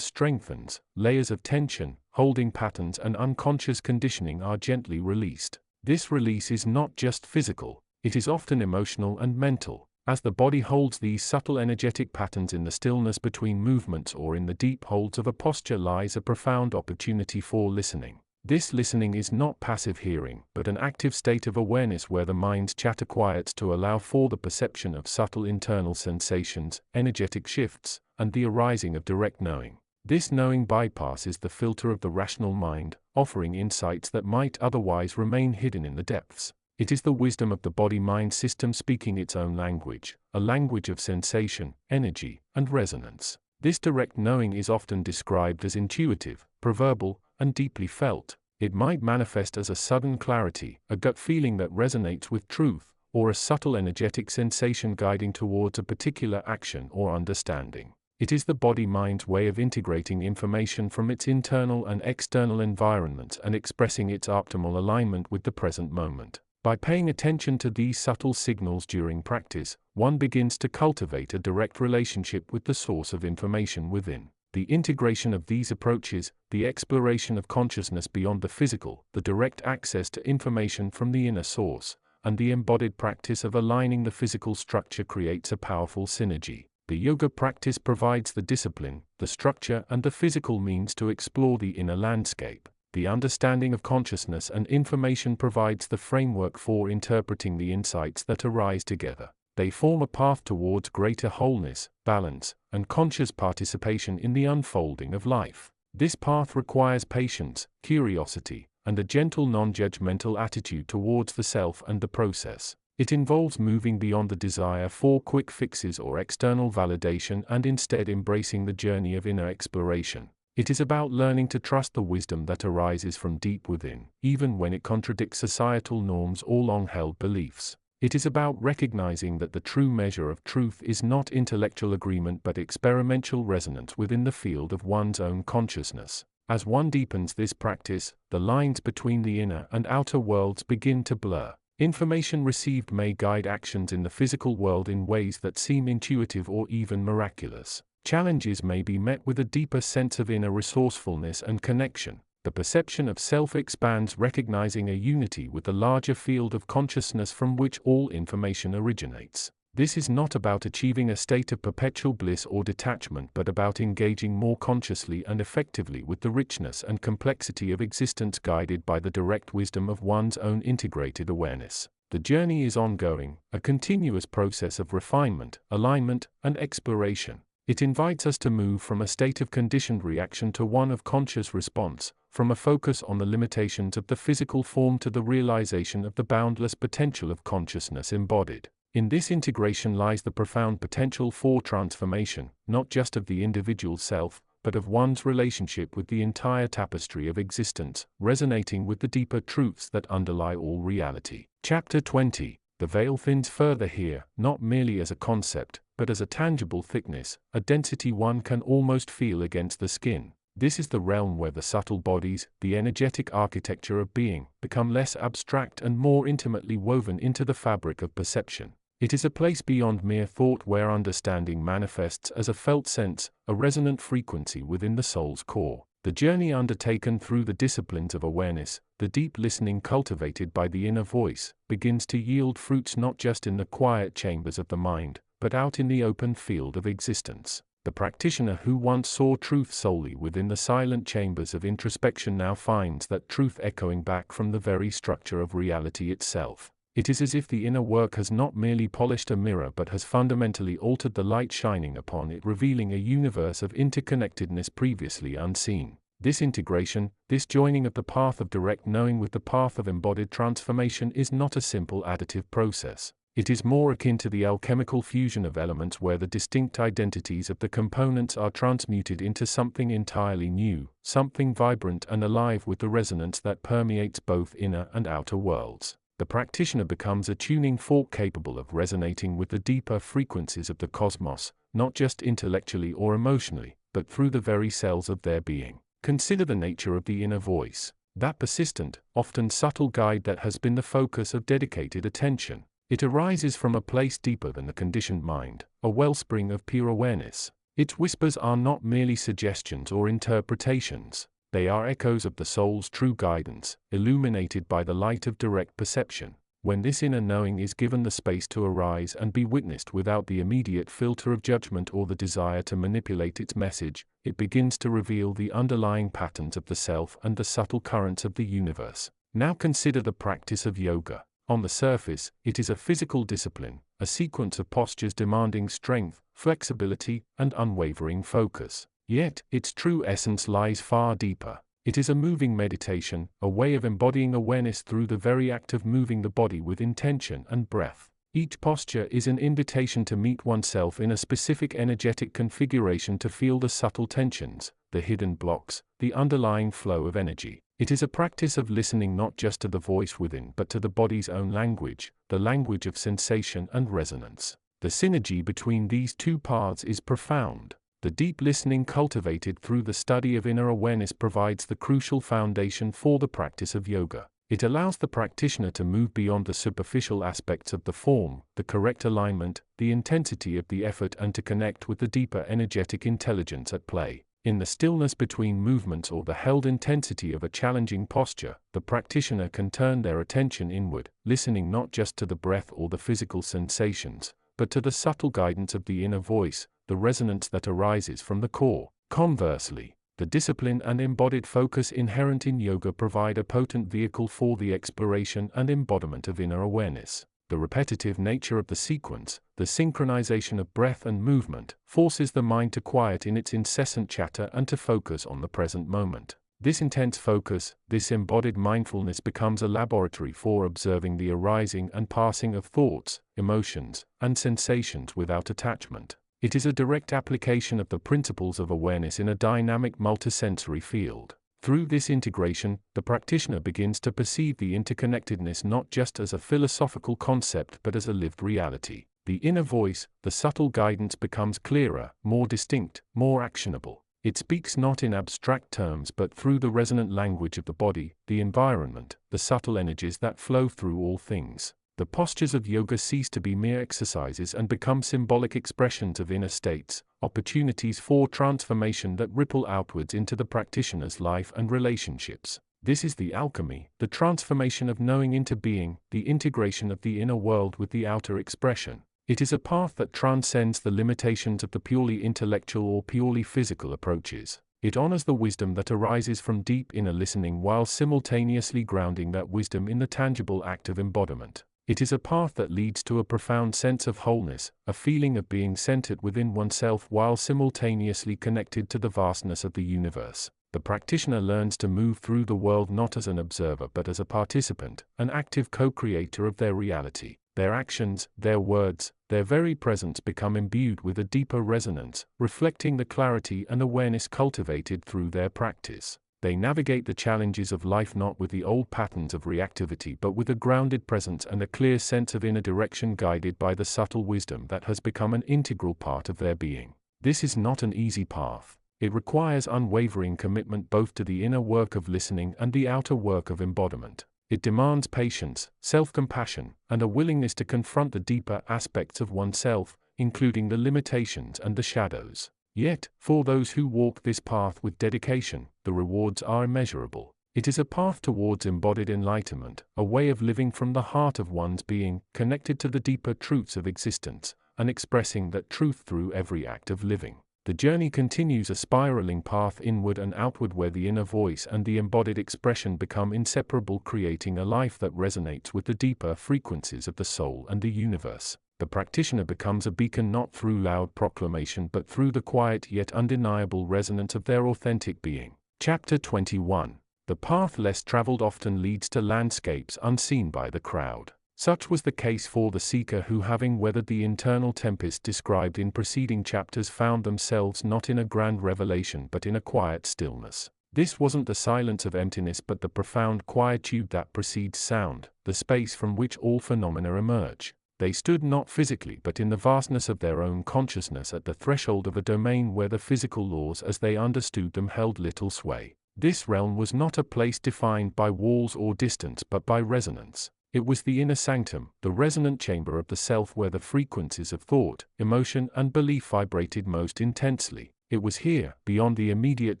strengthens, layers of tension, holding patterns and unconscious conditioning are gently released. This release is not just physical, it is often emotional and mental. As the body holds these subtle energetic patterns in the stillness between movements or in the deep holds of a posture lies a profound opportunity for listening. This listening is not passive hearing, but an active state of awareness where the mind's chatter quiets to allow for the perception of subtle internal sensations, energetic shifts, and the arising of direct knowing. This knowing bypasses the filter of the rational mind, offering insights that might otherwise remain hidden in the depths. It is the wisdom of the body-mind system speaking its own language, a language of sensation, energy, and resonance. This direct knowing is often described as intuitive, proverbal, and deeply felt. It might manifest as a sudden clarity, a gut feeling that resonates with truth, or a subtle energetic sensation guiding towards a particular action or understanding. It is the body-mind's way of integrating information from its internal and external environments and expressing its optimal alignment with the present moment. By paying attention to these subtle signals during practice, one begins to cultivate a direct relationship with the source of information within. The integration of these approaches, the exploration of consciousness beyond the physical, the direct access to information from the inner source, and the embodied practice of aligning the physical structure creates a powerful synergy. The yoga practice provides the discipline, the structure, and the physical means to explore the inner landscape. The understanding of consciousness and information provides the framework for interpreting the insights that arise together. They form a path towards greater wholeness, balance, and conscious participation in the unfolding of life. This path requires patience, curiosity, and a gentle non-judgmental attitude towards the self and the process. It involves moving beyond the desire for quick fixes or external validation and instead embracing the journey of inner exploration. It is about learning to trust the wisdom that arises from deep within, even when it contradicts societal norms or long-held beliefs. It is about recognizing that the true measure of truth is not intellectual agreement but experimental resonance within the field of one's own consciousness. As one deepens this practice, the lines between the inner and outer worlds begin to blur. Information received may guide actions in the physical world in ways that seem intuitive or even miraculous. Challenges may be met with a deeper sense of inner resourcefulness and connection. The perception of self expands, recognizing a unity with the larger field of consciousness from which all information originates. This is not about achieving a state of perpetual bliss or detachment but about engaging more consciously and effectively with the richness and complexity of existence guided by the direct wisdom of one's own integrated awareness. The journey is ongoing, a continuous process of refinement, alignment, and exploration. It invites us to move from a state of conditioned reaction to one of conscious response, from a focus on the limitations of the physical form to the realization of the boundless potential of consciousness embodied. In this integration lies the profound potential for transformation, not just of the individual self, but of one's relationship with the entire tapestry of existence, resonating with the deeper truths that underlie all reality. Chapter 20. The veil thins further here, not merely as a concept, but as a tangible thickness, a density one can almost feel against the skin. This is the realm where the subtle bodies, the energetic architecture of being, become less abstract and more intimately woven into the fabric of perception. It is a place beyond mere thought where understanding manifests as a felt sense, a resonant frequency within the soul's core. The The journey undertaken through the disciplines of awareness, the deep listening cultivated by the inner voice, begins to yield fruits not just in the quiet chambers of the mind, but out in the open field of existence. The practitioner who once saw truth solely within the silent chambers of introspection now finds that truth echoing back from the very structure of reality itself. It is as if the inner work has not merely polished a mirror but has fundamentally altered the light shining upon it, revealing a universe of interconnectedness previously unseen. This integration, this joining of the path of direct knowing with the path of embodied transformation is not a simple additive process. It is more akin to the alchemical fusion of elements where the distinct identities of the components are transmuted into something entirely new, something vibrant and alive with the resonance that permeates both inner and outer worlds. The practitioner becomes a tuning fork capable of resonating with the deeper frequencies of the cosmos, not just intellectually or emotionally, but through the very cells of their being. Consider the nature of the inner voice, that persistent, often subtle guide that has been the focus of dedicated attention. It arises from a place deeper than the conditioned mind, a wellspring of pure awareness. Its whispers are not merely suggestions or interpretations. They are echoes of the soul's true guidance, illuminated by the light of direct perception. When this inner knowing is given the space to arise and be witnessed without the immediate filter of judgment or the desire to manipulate its message, it begins to reveal the underlying patterns of the self and the subtle currents of the universe. Now consider the practice of yoga. On the surface, it is a physical discipline, a sequence of postures demanding strength, flexibility, and unwavering focus. Yet, its true essence lies far deeper. It is a moving meditation, a way of embodying awareness through the very act of moving the body with intention and breath. Each posture is an invitation to meet oneself in a specific energetic configuration, to feel the subtle tensions, the hidden blocks, the underlying flow of energy. It is a practice of listening not just to the voice within but to the body's own language, the language of sensation and resonance. The synergy between these two paths is profound. The deep listening cultivated through the study of inner awareness provides the crucial foundation for the practice of yoga. It allows the practitioner to move beyond the superficial aspects of the form, the correct alignment, the intensity of the effort, and to connect with the deeper energetic intelligence at play. In the stillness between movements or the held intensity of a challenging posture, the practitioner can turn their attention inward, listening not just to the breath or the physical sensations, but to the subtle guidance of the inner voice, the resonance that arises from the core. Conversely, the discipline and embodied focus inherent in yoga provide a potent vehicle for the exploration and embodiment of inner awareness. The repetitive nature of the sequence, the synchronization of breath and movement, forces the mind to quiet in its incessant chatter and to focus on the present moment. This intense focus, this embodied mindfulness, becomes a laboratory for observing the arising and passing of thoughts, emotions, and sensations without attachment. It is a direct application of the principles of awareness in a dynamic multisensory field. Through this integration, the practitioner begins to perceive the interconnectedness not just as a philosophical concept but as a lived reality. The inner voice, the subtle guidance, becomes clearer, more distinct, more actionable. It speaks not in abstract terms but through the resonant language of the body, the environment, the subtle energies that flow through all things. The postures of yoga cease to be mere exercises and become symbolic expressions of inner states, opportunities for transformation that ripple outwards into the practitioner's life and relationships. This is the alchemy, the transformation of knowing into being, the integration of the inner world with the outer expression. It is a path that transcends the limitations of the purely intellectual or purely physical approaches. It honors the wisdom that arises from deep inner listening while simultaneously grounding that wisdom in the tangible act of embodiment. It is a path that leads to a profound sense of wholeness, a feeling of being centered within oneself while simultaneously connected to the vastness of the universe. The practitioner learns to move through the world not as an observer but as a participant, an active co-creator of their reality. Their actions, their words, their very presence become imbued with a deeper resonance, reflecting the clarity and awareness cultivated through their practice. They navigate the challenges of life not with the old patterns of reactivity but with a grounded presence and a clear sense of inner direction, guided by the subtle wisdom that has become an integral part of their being. This is not an easy path. It requires unwavering commitment both to the inner work of listening and the outer work of embodiment. It demands patience, self-compassion, and a willingness to confront the deeper aspects of oneself, including the limitations and the shadows. Yet, for those who walk this path with dedication, the rewards are immeasurable. It is a path towards embodied enlightenment, a way of living from the heart of one's being, connected to the deeper truths of existence, and expressing that truth through every act of living. The journey continues a spiraling path inward and outward where the inner voice and the embodied expression become inseparable, creating a life that resonates with the deeper frequencies of the soul and the universe. The practitioner becomes a beacon not through loud proclamation but through the quiet yet undeniable resonance of their authentic being. Chapter 21. The path less traveled often leads to landscapes unseen by the crowd. Such was the case for the seeker who, having weathered the internal tempest described in preceding chapters, found themselves not in a grand revelation but in a quiet stillness. This wasn't the silence of emptiness but the profound quietude that precedes sound, the space from which all phenomena emerge. They stood not physically but in the vastness of their own consciousness at the threshold of a domain where the physical laws as they understood them held little sway. This realm was not a place defined by walls or distance but by resonance. It was the inner sanctum, the resonant chamber of the self where the frequencies of thought, emotion, and belief vibrated most intensely. It was here, beyond the immediate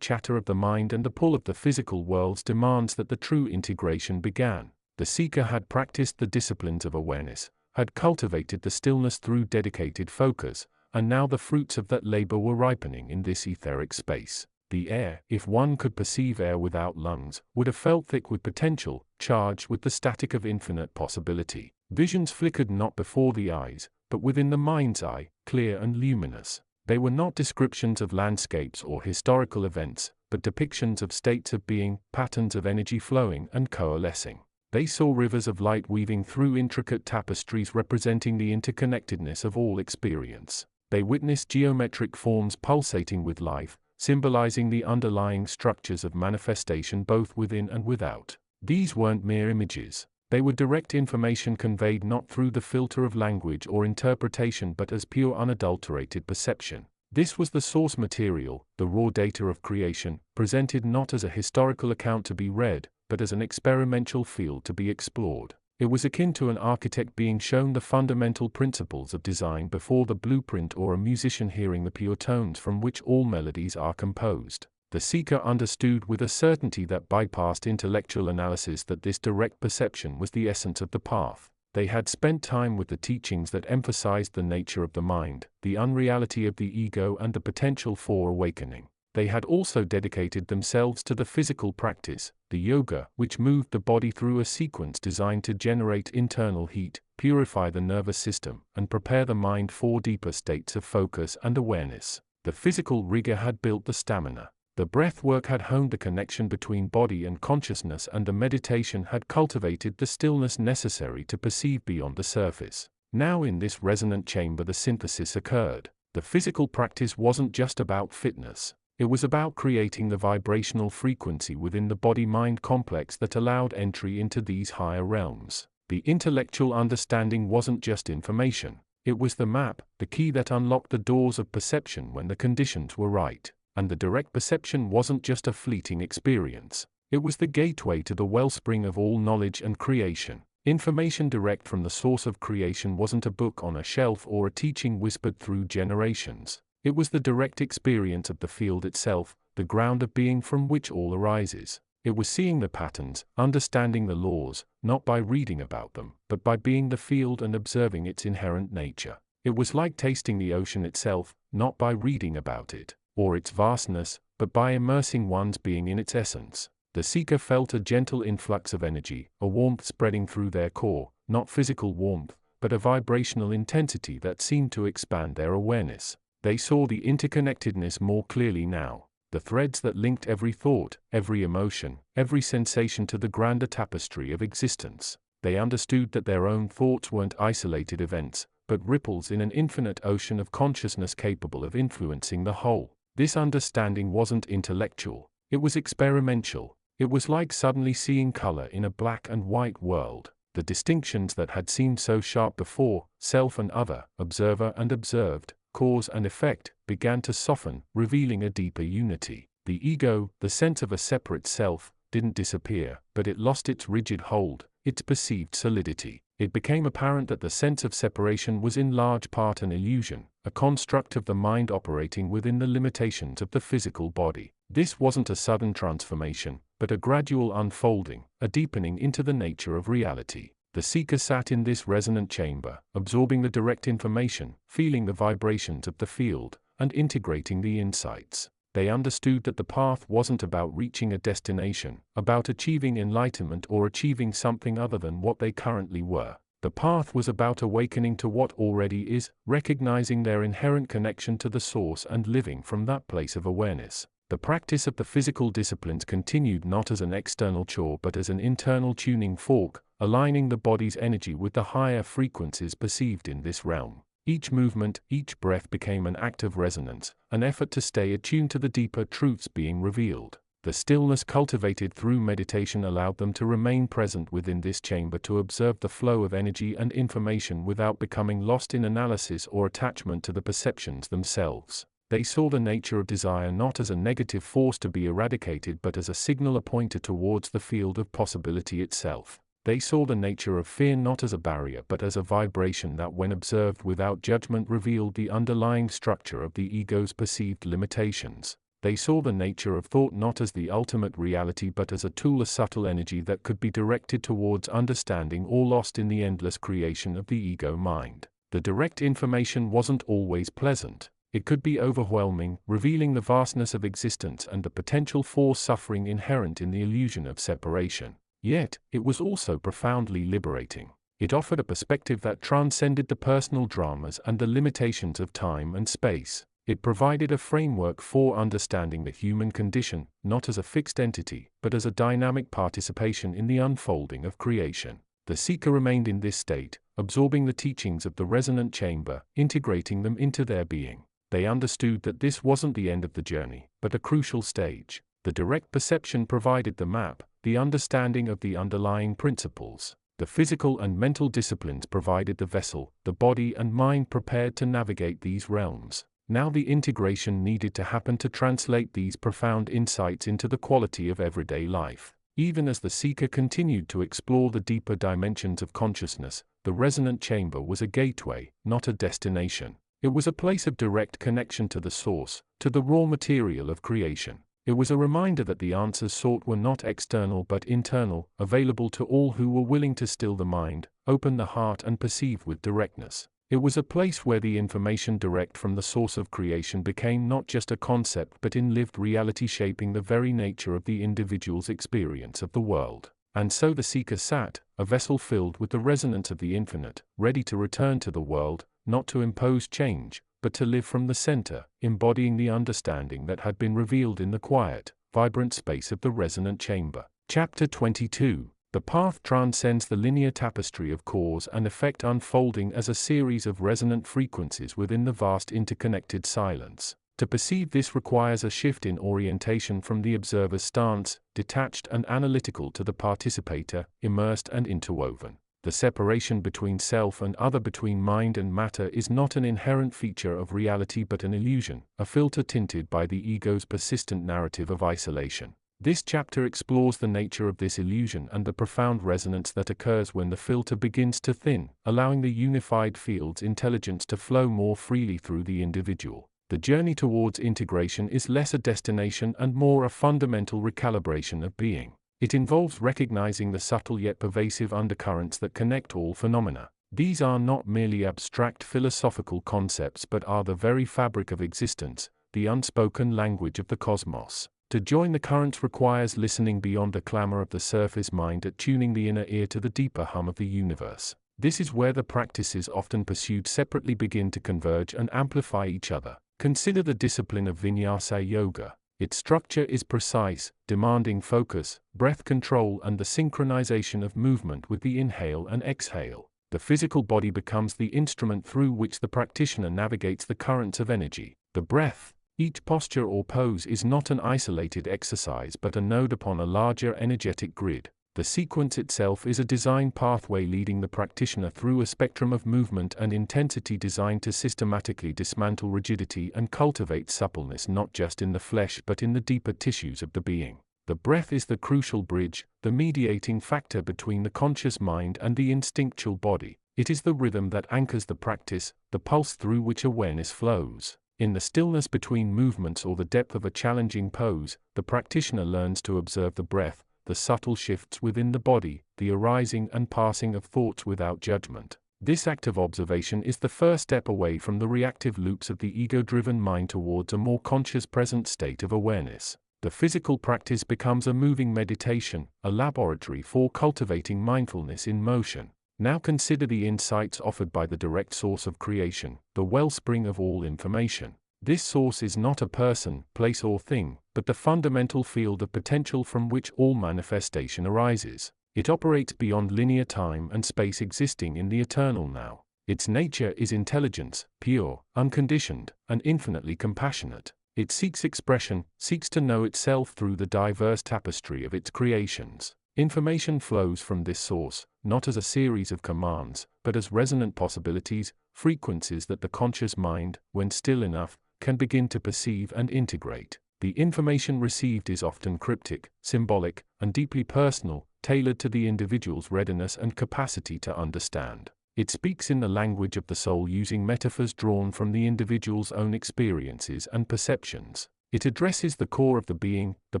chatter of the mind and the pull of the physical world's demands, that the true integration began. The seeker had practiced the disciplines of awareness, had cultivated the stillness through dedicated focus, and now the fruits of that labor were ripening in this etheric space. The air, if one could perceive air without lungs, would have felt thick with potential, charged with the static of infinite possibility. Visions flickered not before the eyes, but within the mind's eye, clear and luminous. They were not descriptions of landscapes or historical events, but depictions of states of being, patterns of energy flowing and coalescing. They saw rivers of light weaving through intricate tapestries representing the interconnectedness of all experience. They witnessed geometric forms pulsating with life, symbolizing the underlying structures of manifestation both within and without. These weren't mere images. They were direct information conveyed not through the filter of language or interpretation but as pure unadulterated perception. This was the source material, the raw data of creation, presented not as a historical account to be read, but as an experimental field to be explored. It was akin to an architect being shown the fundamental principles of design before the blueprint, or a musician hearing the pure tones from which all melodies are composed. The seeker understood with a certainty that bypassed intellectual analysis that this direct perception was the essence of the path. They had spent time with the teachings that emphasized the nature of the mind, the unreality of the ego, and the potential for awakening. They had also dedicated themselves to the physical practice, the yoga, which moved the body through a sequence designed to generate internal heat, purify the nervous system, and prepare the mind for deeper states of focus and awareness. The physical rigor had built the stamina. The breath work had honed the connection between body and consciousness, and the meditation had cultivated the stillness necessary to perceive beyond the surface. Now in this resonant chamber the synthesis occurred. The physical practice wasn't just about fitness. It was about creating the vibrational frequency within the body-mind complex that allowed entry into these higher realms. The intellectual understanding wasn't just information. It was the map, the key that unlocked the doors of perception when the conditions were right. And the direct perception wasn't just a fleeting experience. It was the gateway to the wellspring of all knowledge and creation. Information direct from the source of creation wasn't a book on a shelf or a teaching whispered through generations. It was the direct experience of the field itself, the ground of being from which all arises. It was seeing the patterns, understanding the laws, not by reading about them, but by being the field and observing its inherent nature. It was like tasting the ocean itself, not by reading about it, or its vastness, but by immersing one's being in its essence. The seeker felt a gentle influx of energy, a warmth spreading through their core, not physical warmth, but a vibrational intensity that seemed to expand their awareness. They saw the interconnectedness more clearly now, the threads that linked every thought, every emotion, every sensation to the grander tapestry of existence. They understood that their own thoughts weren't isolated events, but ripples in an infinite ocean of consciousness capable of influencing the whole. This understanding wasn't intellectual, it was experimental. It was like suddenly seeing color in a black and white world. The distinctions that had seemed so sharp before, self and other, observer and observed, cause and effect, began to soften, revealing a deeper unity. The ego, the sense of a separate self, didn't disappear, but it lost its rigid hold, its perceived solidity. it became apparent that the sense of separation was in large part an illusion, a construct of the mind operating within the limitations of the physical body. This wasn't a sudden transformation, but a gradual unfolding, a deepening into the nature of reality. The seeker sat in this resonant chamber, absorbing the direct information, feeling the vibrations of the field, and integrating the insights. They understood that the path wasn't about reaching a destination, about achieving enlightenment or achieving something other than what they currently were. The path was about awakening to what already is, recognizing their inherent connection to the source and living from that place of awareness. The practice of the physical disciplines continued not as an external chore but as an internal tuning fork, aligning the body's energy with the higher frequencies perceived in this realm. Each movement, each breath became an act of resonance, an effort to stay attuned to the deeper truths being revealed. The stillness cultivated through meditation allowed them to remain present within this chamber, to observe the flow of energy and information without becoming lost in analysis or attachment to the perceptions themselves. They saw the nature of desire not as a negative force to be eradicated but as a signal, a pointer towards the field of possibility itself. They saw the nature of fear not as a barrier but as a vibration that, when observed without judgment, revealed the underlying structure of the ego's perceived limitations. They saw the nature of thought not as the ultimate reality but as a tool, a subtle energy that could be directed towards understanding or lost in the endless creation of the ego mind. The direct information wasn't always pleasant. It could be overwhelming, revealing the vastness of existence and the potential for suffering inherent in the illusion of separation. Yet, it was also profoundly liberating. It offered a perspective that transcended the personal dramas and the limitations of time and space. It provided a framework for understanding the human condition, not as a fixed entity, but as a dynamic participation in the unfolding of creation. The seeker remained in this state, absorbing the teachings of the resonant chamber, integrating them into their being. They understood that this wasn't the end of the journey, but a crucial stage. The direct perception provided the map, the understanding of the underlying principles. The physical and mental disciplines provided the vessel, the body and mind prepared to navigate these realms. Now the integration needed to happen to translate these profound insights into the quality of everyday life. Even as the seeker continued to explore the deeper dimensions of consciousness, the resonant chamber was a gateway, not a destination. It was a place of direct connection to the source, to the raw material of creation. It was a reminder that the answers sought were not external but internal, available to all who were willing to still the mind, open the heart and perceive with directness. It was a place where the information direct from the source of creation became not just a concept but in lived reality, shaping the very nature of the individual's experience of the world. And so the seeker sat, a vessel filled with the resonance of the infinite, ready to return to the world, not to impose change, but to live from the center, embodying the understanding that had been revealed in the quiet, vibrant space of the resonant chamber. Chapter 22. The path transcends the linear tapestry of cause and effect, unfolding as a series of resonant frequencies within the vast interconnected silence. To perceive this requires a shift in orientation from the observer's stance, detached and analytical, to the participator, immersed and interwoven. The separation between self and other, between mind and matter, is not an inherent feature of reality but an illusion, a filter tinted by the ego's persistent narrative of isolation. This chapter explores the nature of this illusion and the profound resonance that occurs when the filter begins to thin, allowing the unified field's intelligence to flow more freely through the individual. The journey towards integration is less a destination and more a fundamental recalibration of being. It involves recognizing the subtle yet pervasive undercurrents that connect all phenomena. These are not merely abstract philosophical concepts but are the very fabric of existence, the unspoken language of the cosmos. To join the currents requires listening beyond the clamor of the surface mind, attuning the inner ear to the deeper hum of the universe. This is where the practices often pursued separately begin to converge and amplify each other. Consider the discipline of Vinyasa Yoga. Its structure is precise, demanding focus, breath control and the synchronization of movement with the inhale and exhale. The physical body becomes the instrument through which the practitioner navigates the currents of energy. The breath, each posture or pose, is not an isolated exercise but a node upon a larger energetic grid. The sequence itself is a design pathway leading the practitioner through a spectrum of movement and intensity designed to systematically dismantle rigidity and cultivate suppleness not just in the flesh but in the deeper tissues of the being. The breath is the crucial bridge, the mediating factor between the conscious mind and the instinctual body. It is the rhythm that anchors the practice, the pulse through which awareness flows. In the stillness between movements or the depth of a challenging pose, the practitioner learns to observe the breath, the subtle shifts within the body, the arising and passing of thoughts without judgment. This active observation is the first step away from the reactive loops of the ego-driven mind towards a more conscious present state of awareness. The physical practice becomes a moving meditation, a laboratory for cultivating mindfulness in motion. Now consider the insights offered by the direct source of creation, the wellspring of all information. This source is not a person, place or thing, but the fundamental field of potential from which all manifestation arises. It operates beyond linear time and space, existing in the eternal now. Its nature is intelligence, pure, unconditioned, and infinitely compassionate. It seeks expression, seeks to know itself through the diverse tapestry of its creations. Information flows from this source, not as a series of commands, but as resonant possibilities, frequencies that the conscious mind, when still enough, can begin to perceive and integrate. The information received is often cryptic, symbolic, and deeply personal, tailored to the individual's readiness and capacity to understand. It speaks in the language of the soul, using metaphors drawn from the individual's own experiences and perceptions. It addresses the core of the being, the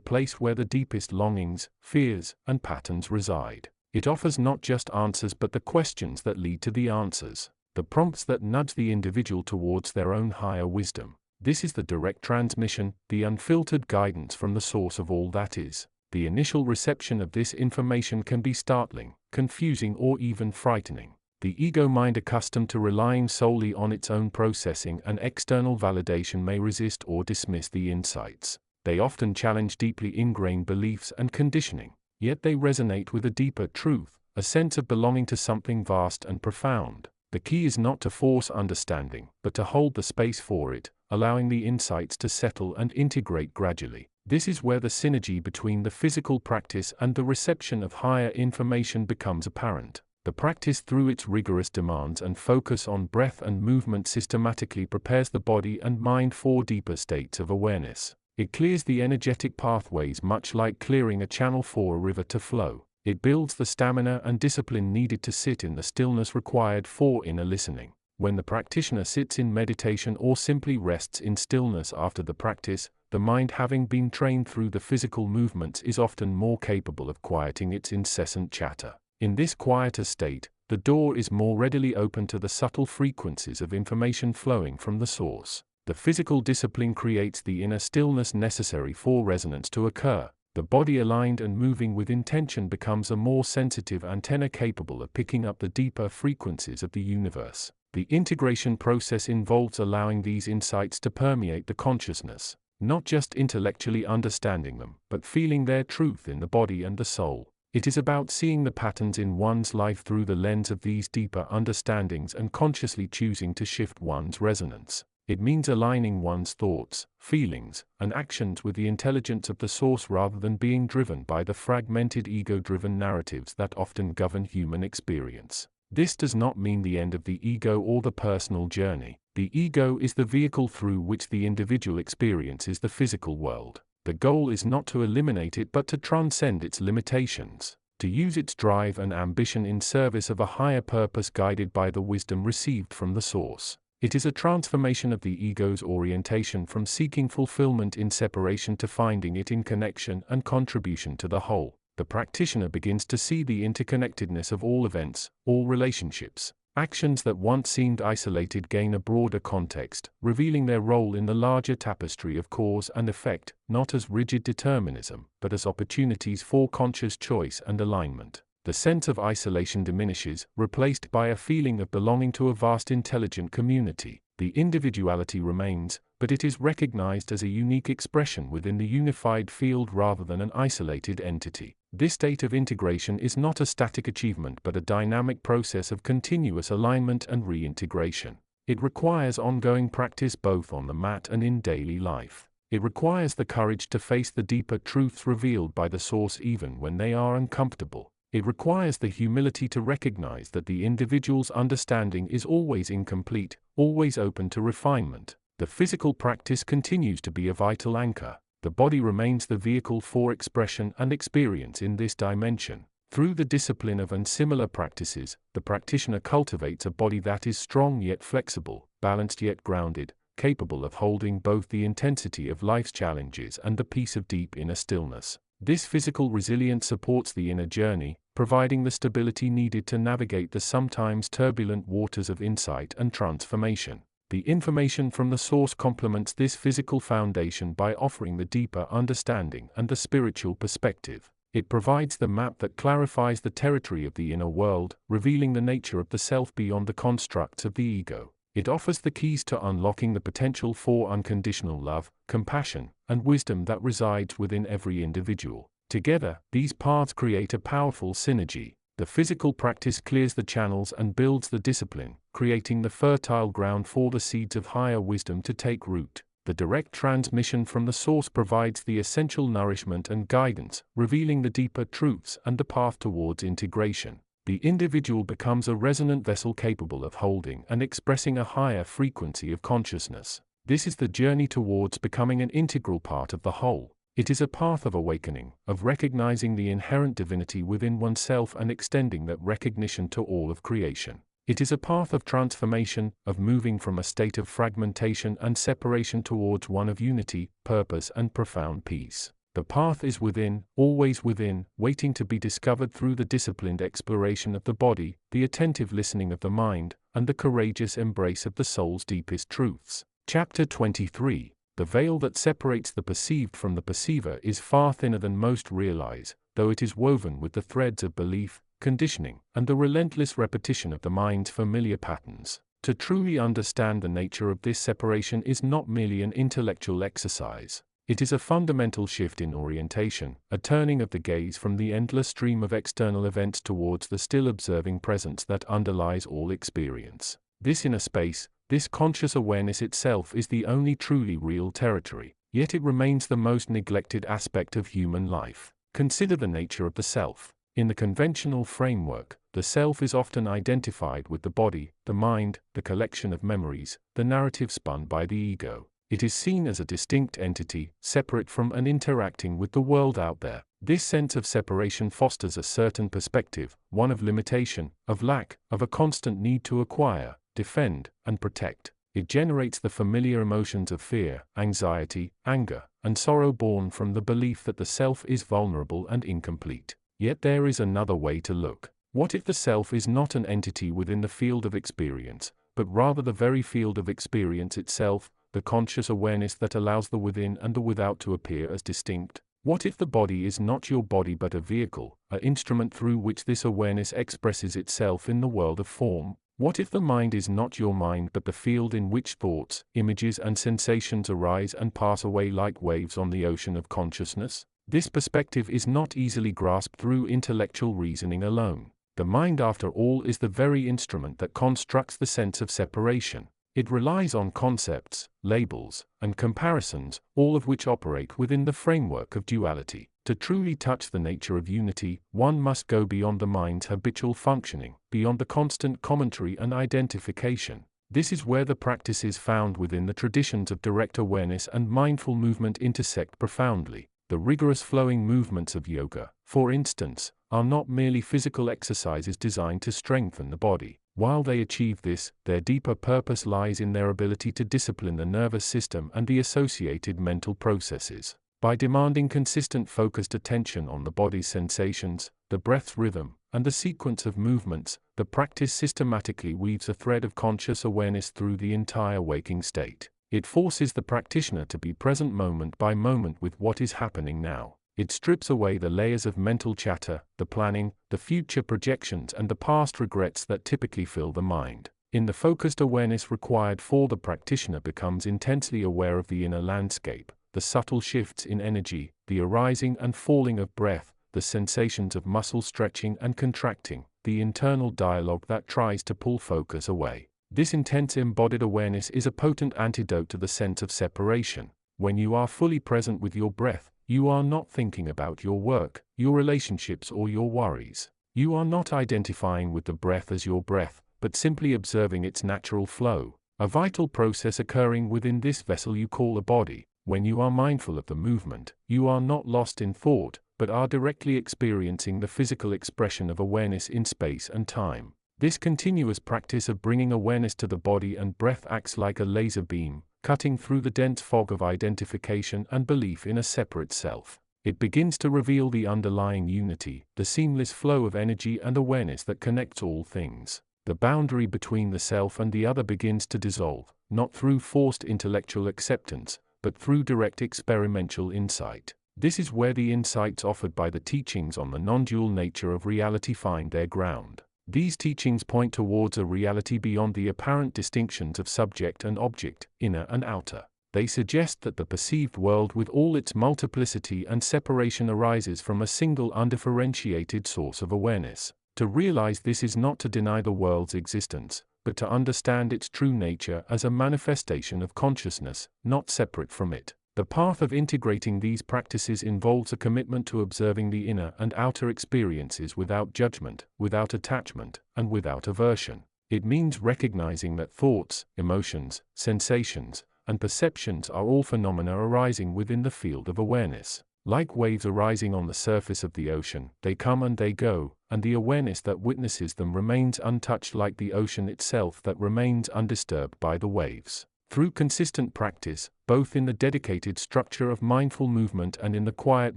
place where the deepest longings, fears, and patterns reside. It offers not just answers but the questions that lead to the answers, the prompts that nudge the individual towards their own higher wisdom. This is the direct transmission, the unfiltered guidance from the source of all that is. The initial reception of this information can be startling, confusing, or even frightening. The ego mind, accustomed to relying solely on its own processing and external validation, may resist or dismiss the insights. They often challenge deeply ingrained beliefs and conditioning, yet they resonate with a deeper truth, a sense of belonging to something vast and profound. The key is not to force understanding, but to hold the space for it, allowing the insights to settle and integrate gradually. This is where the synergy between the physical practice and the reception of higher information becomes apparent. The practice, through its rigorous demands and focus on breath and movement, systematically prepares the body and mind for deeper states of awareness. It clears the energetic pathways, much like clearing a channel for a river to flow. It builds the stamina and discipline needed to sit in the stillness required for inner listening. When the practitioner sits in meditation or simply rests in stillness after the practice, the mind, having been trained through the physical movements, is often more capable of quieting its incessant chatter. In this quieter state, the door is more readily open to the subtle frequencies of information flowing from the source. The physical discipline creates the inner stillness necessary for resonance to occur. The body, aligned and moving with intention, becomes a more sensitive antenna capable of picking up the deeper frequencies of the universe. The integration process involves allowing these insights to permeate the consciousness, not just intellectually understanding them, but feeling their truth in the body and the soul. It is about seeing the patterns in one's life through the lens of these deeper understandings and consciously choosing to shift one's resonance. It means aligning one's thoughts, feelings, and actions with the intelligence of the source rather than being driven by the fragmented ego-driven narratives that often govern human experience. This does not mean the end of the ego or the personal journey. The ego is the vehicle through which the individual experiences the physical world. The goal is not to eliminate it but to transcend its limitations, to use its drive and ambition in service of a higher purpose guided by the wisdom received from the source. It is a transformation of the ego's orientation from seeking fulfillment in separation to finding it in connection and contribution to the whole. The practitioner begins to see the interconnectedness of all events, all relationships. Actions that once seemed isolated gain a broader context, revealing their role in the larger tapestry of cause and effect, not as rigid determinism, but as opportunities for conscious choice and alignment. The sense of isolation diminishes, replaced by a feeling of belonging to a vast intelligent community. The individuality remains, but it is recognized as a unique expression within the unified field rather than an isolated entity. This state of integration is not a static achievement but a dynamic process of continuous alignment and reintegration. It requires ongoing practice both on the mat and in daily life. It requires the courage to face the deeper truths revealed by the source even when they are uncomfortable. It requires the humility to recognize that the individual's understanding is always incomplete, always open to refinement. The physical practice continues to be a vital anchor. The body remains the vehicle for expression and experience in this dimension. Through the discipline of and similar practices, the practitioner cultivates a body that is strong yet flexible, balanced yet grounded, capable of holding both the intensity of life's challenges and the peace of deep inner stillness. This physical resilience supports the inner journey, providing the stability needed to navigate the sometimes turbulent waters of insight and transformation. The information from the source complements this physical foundation by offering the deeper understanding and the spiritual perspective. It provides the map that clarifies the territory of the inner world, revealing the nature of the self beyond the constructs of the ego. It offers the keys to unlocking the potential for unconditional love, compassion, and wisdom that resides within every individual. Together, these paths create a powerful synergy. The physical practice clears the channels and builds the discipline, creating the fertile ground for the seeds of higher wisdom to take root. The direct transmission from the source provides the essential nourishment and guidance, revealing the deeper truths and the path towards integration. The individual becomes a resonant vessel capable of holding and expressing a higher frequency of consciousness. This is the journey towards becoming an integral part of the whole. It is a path of awakening, of recognizing the inherent divinity within oneself and extending that recognition to all of creation. It is a path of transformation, of moving from a state of fragmentation and separation towards one of unity, purpose, and profound peace. The path is within, always within, waiting to be discovered through the disciplined exploration of the body, the attentive listening of the mind, and the courageous embrace of the soul's deepest truths. Chapter 23. The veil that separates the perceived from the perceiver is far thinner than most realize, though it is woven with the threads of belief, conditioning, and the relentless repetition of the mind's familiar patterns. To truly understand the nature of this separation is not merely an intellectual exercise. It is a fundamental shift in orientation, a turning of the gaze from the endless stream of external events towards the still observing presence that underlies all experience. This inner space, this conscious awareness itself is the only truly real territory, yet it remains the most neglected aspect of human life. Consider the nature of the self. In the conventional framework, the self is often identified with the body, the mind, the collection of memories, the narrative spun by the ego. It is seen as a distinct entity, separate from and interacting with the world out there. This sense of separation fosters a certain perspective, one of limitation, of lack, of a constant need to acquire, defend, and protect. It generates the familiar emotions of fear, anxiety, anger, and sorrow born from the belief that the self is vulnerable and incomplete. Yet there is another way to look. What if the self is not an entity within the field of experience, but rather the very field of experience itself, the conscious awareness that allows the within and the without to appear as distinct? What if the body is not your body but a vehicle, an instrument through which this awareness expresses itself in the world of form? What if the mind is not your mind but the field in which thoughts, images, and sensations arise and pass away like waves on the ocean of consciousness? This perspective is not easily grasped through intellectual reasoning alone. The mind, after all, is the very instrument that constructs the sense of separation. It relies on concepts, labels, and comparisons, all of which operate within the framework of duality. To truly touch the nature of unity, one must go beyond the mind's habitual functioning, beyond the constant commentary and identification. This is where the practices found within the traditions of direct awareness and mindful movement intersect profoundly. The rigorous flowing movements of yoga, for instance, are not merely physical exercises designed to strengthen the body. While they achieve this, their deeper purpose lies in their ability to discipline the nervous system and the associated mental processes. By demanding consistent focused attention on the body's sensations, the breath's rhythm, and the sequence of movements, the practice systematically weaves a thread of conscious awareness through the entire waking state. It forces the practitioner to be present moment by moment with what is happening now. It strips away the layers of mental chatter, the planning, the future projections, and the past regrets that typically fill the mind. In the focused awareness required for the practitioner becomes intensely aware of the inner landscape, the subtle shifts in energy, the arising and falling of breath, the sensations of muscle stretching and contracting, the internal dialogue that tries to pull focus away. This intense embodied awareness is a potent antidote to the sense of separation. When you are fully present with your breath, you are not thinking about your work, your relationships, or your worries. You are not identifying with the breath as your breath, but simply observing its natural flow, a vital process occurring within this vessel you call a body. When you are mindful of the movement, you are not lost in thought, but are directly experiencing the physical expression of awareness in space and time. This continuous practice of bringing awareness to the body and breath acts like a laser beam, cutting through the dense fog of identification and belief in a separate self. It begins to reveal the underlying unity, the seamless flow of energy and awareness that connects all things. The boundary between the self and the other begins to dissolve, not through forced intellectual acceptance, but through direct experimental insight. This is where the insights offered by the teachings on the non-dual nature of reality find their ground. These teachings point towards a reality beyond the apparent distinctions of subject and object, inner and outer. They suggest that the perceived world with all its multiplicity and separation arises from a single undifferentiated source of awareness. To realize this is not to deny the world's existence, but to understand its true nature as a manifestation of consciousness, not separate from it. The path of integrating these practices involves a commitment to observing the inner and outer experiences without judgment, without attachment, and without aversion. It means recognizing that thoughts, emotions, sensations, and perceptions are all phenomena arising within the field of awareness. Like waves arising on the surface of the ocean, they come and they go, and the awareness that witnesses them remains untouched, like the ocean itself that remains undisturbed by the waves. Through consistent practice, both in the dedicated structure of mindful movement and in the quiet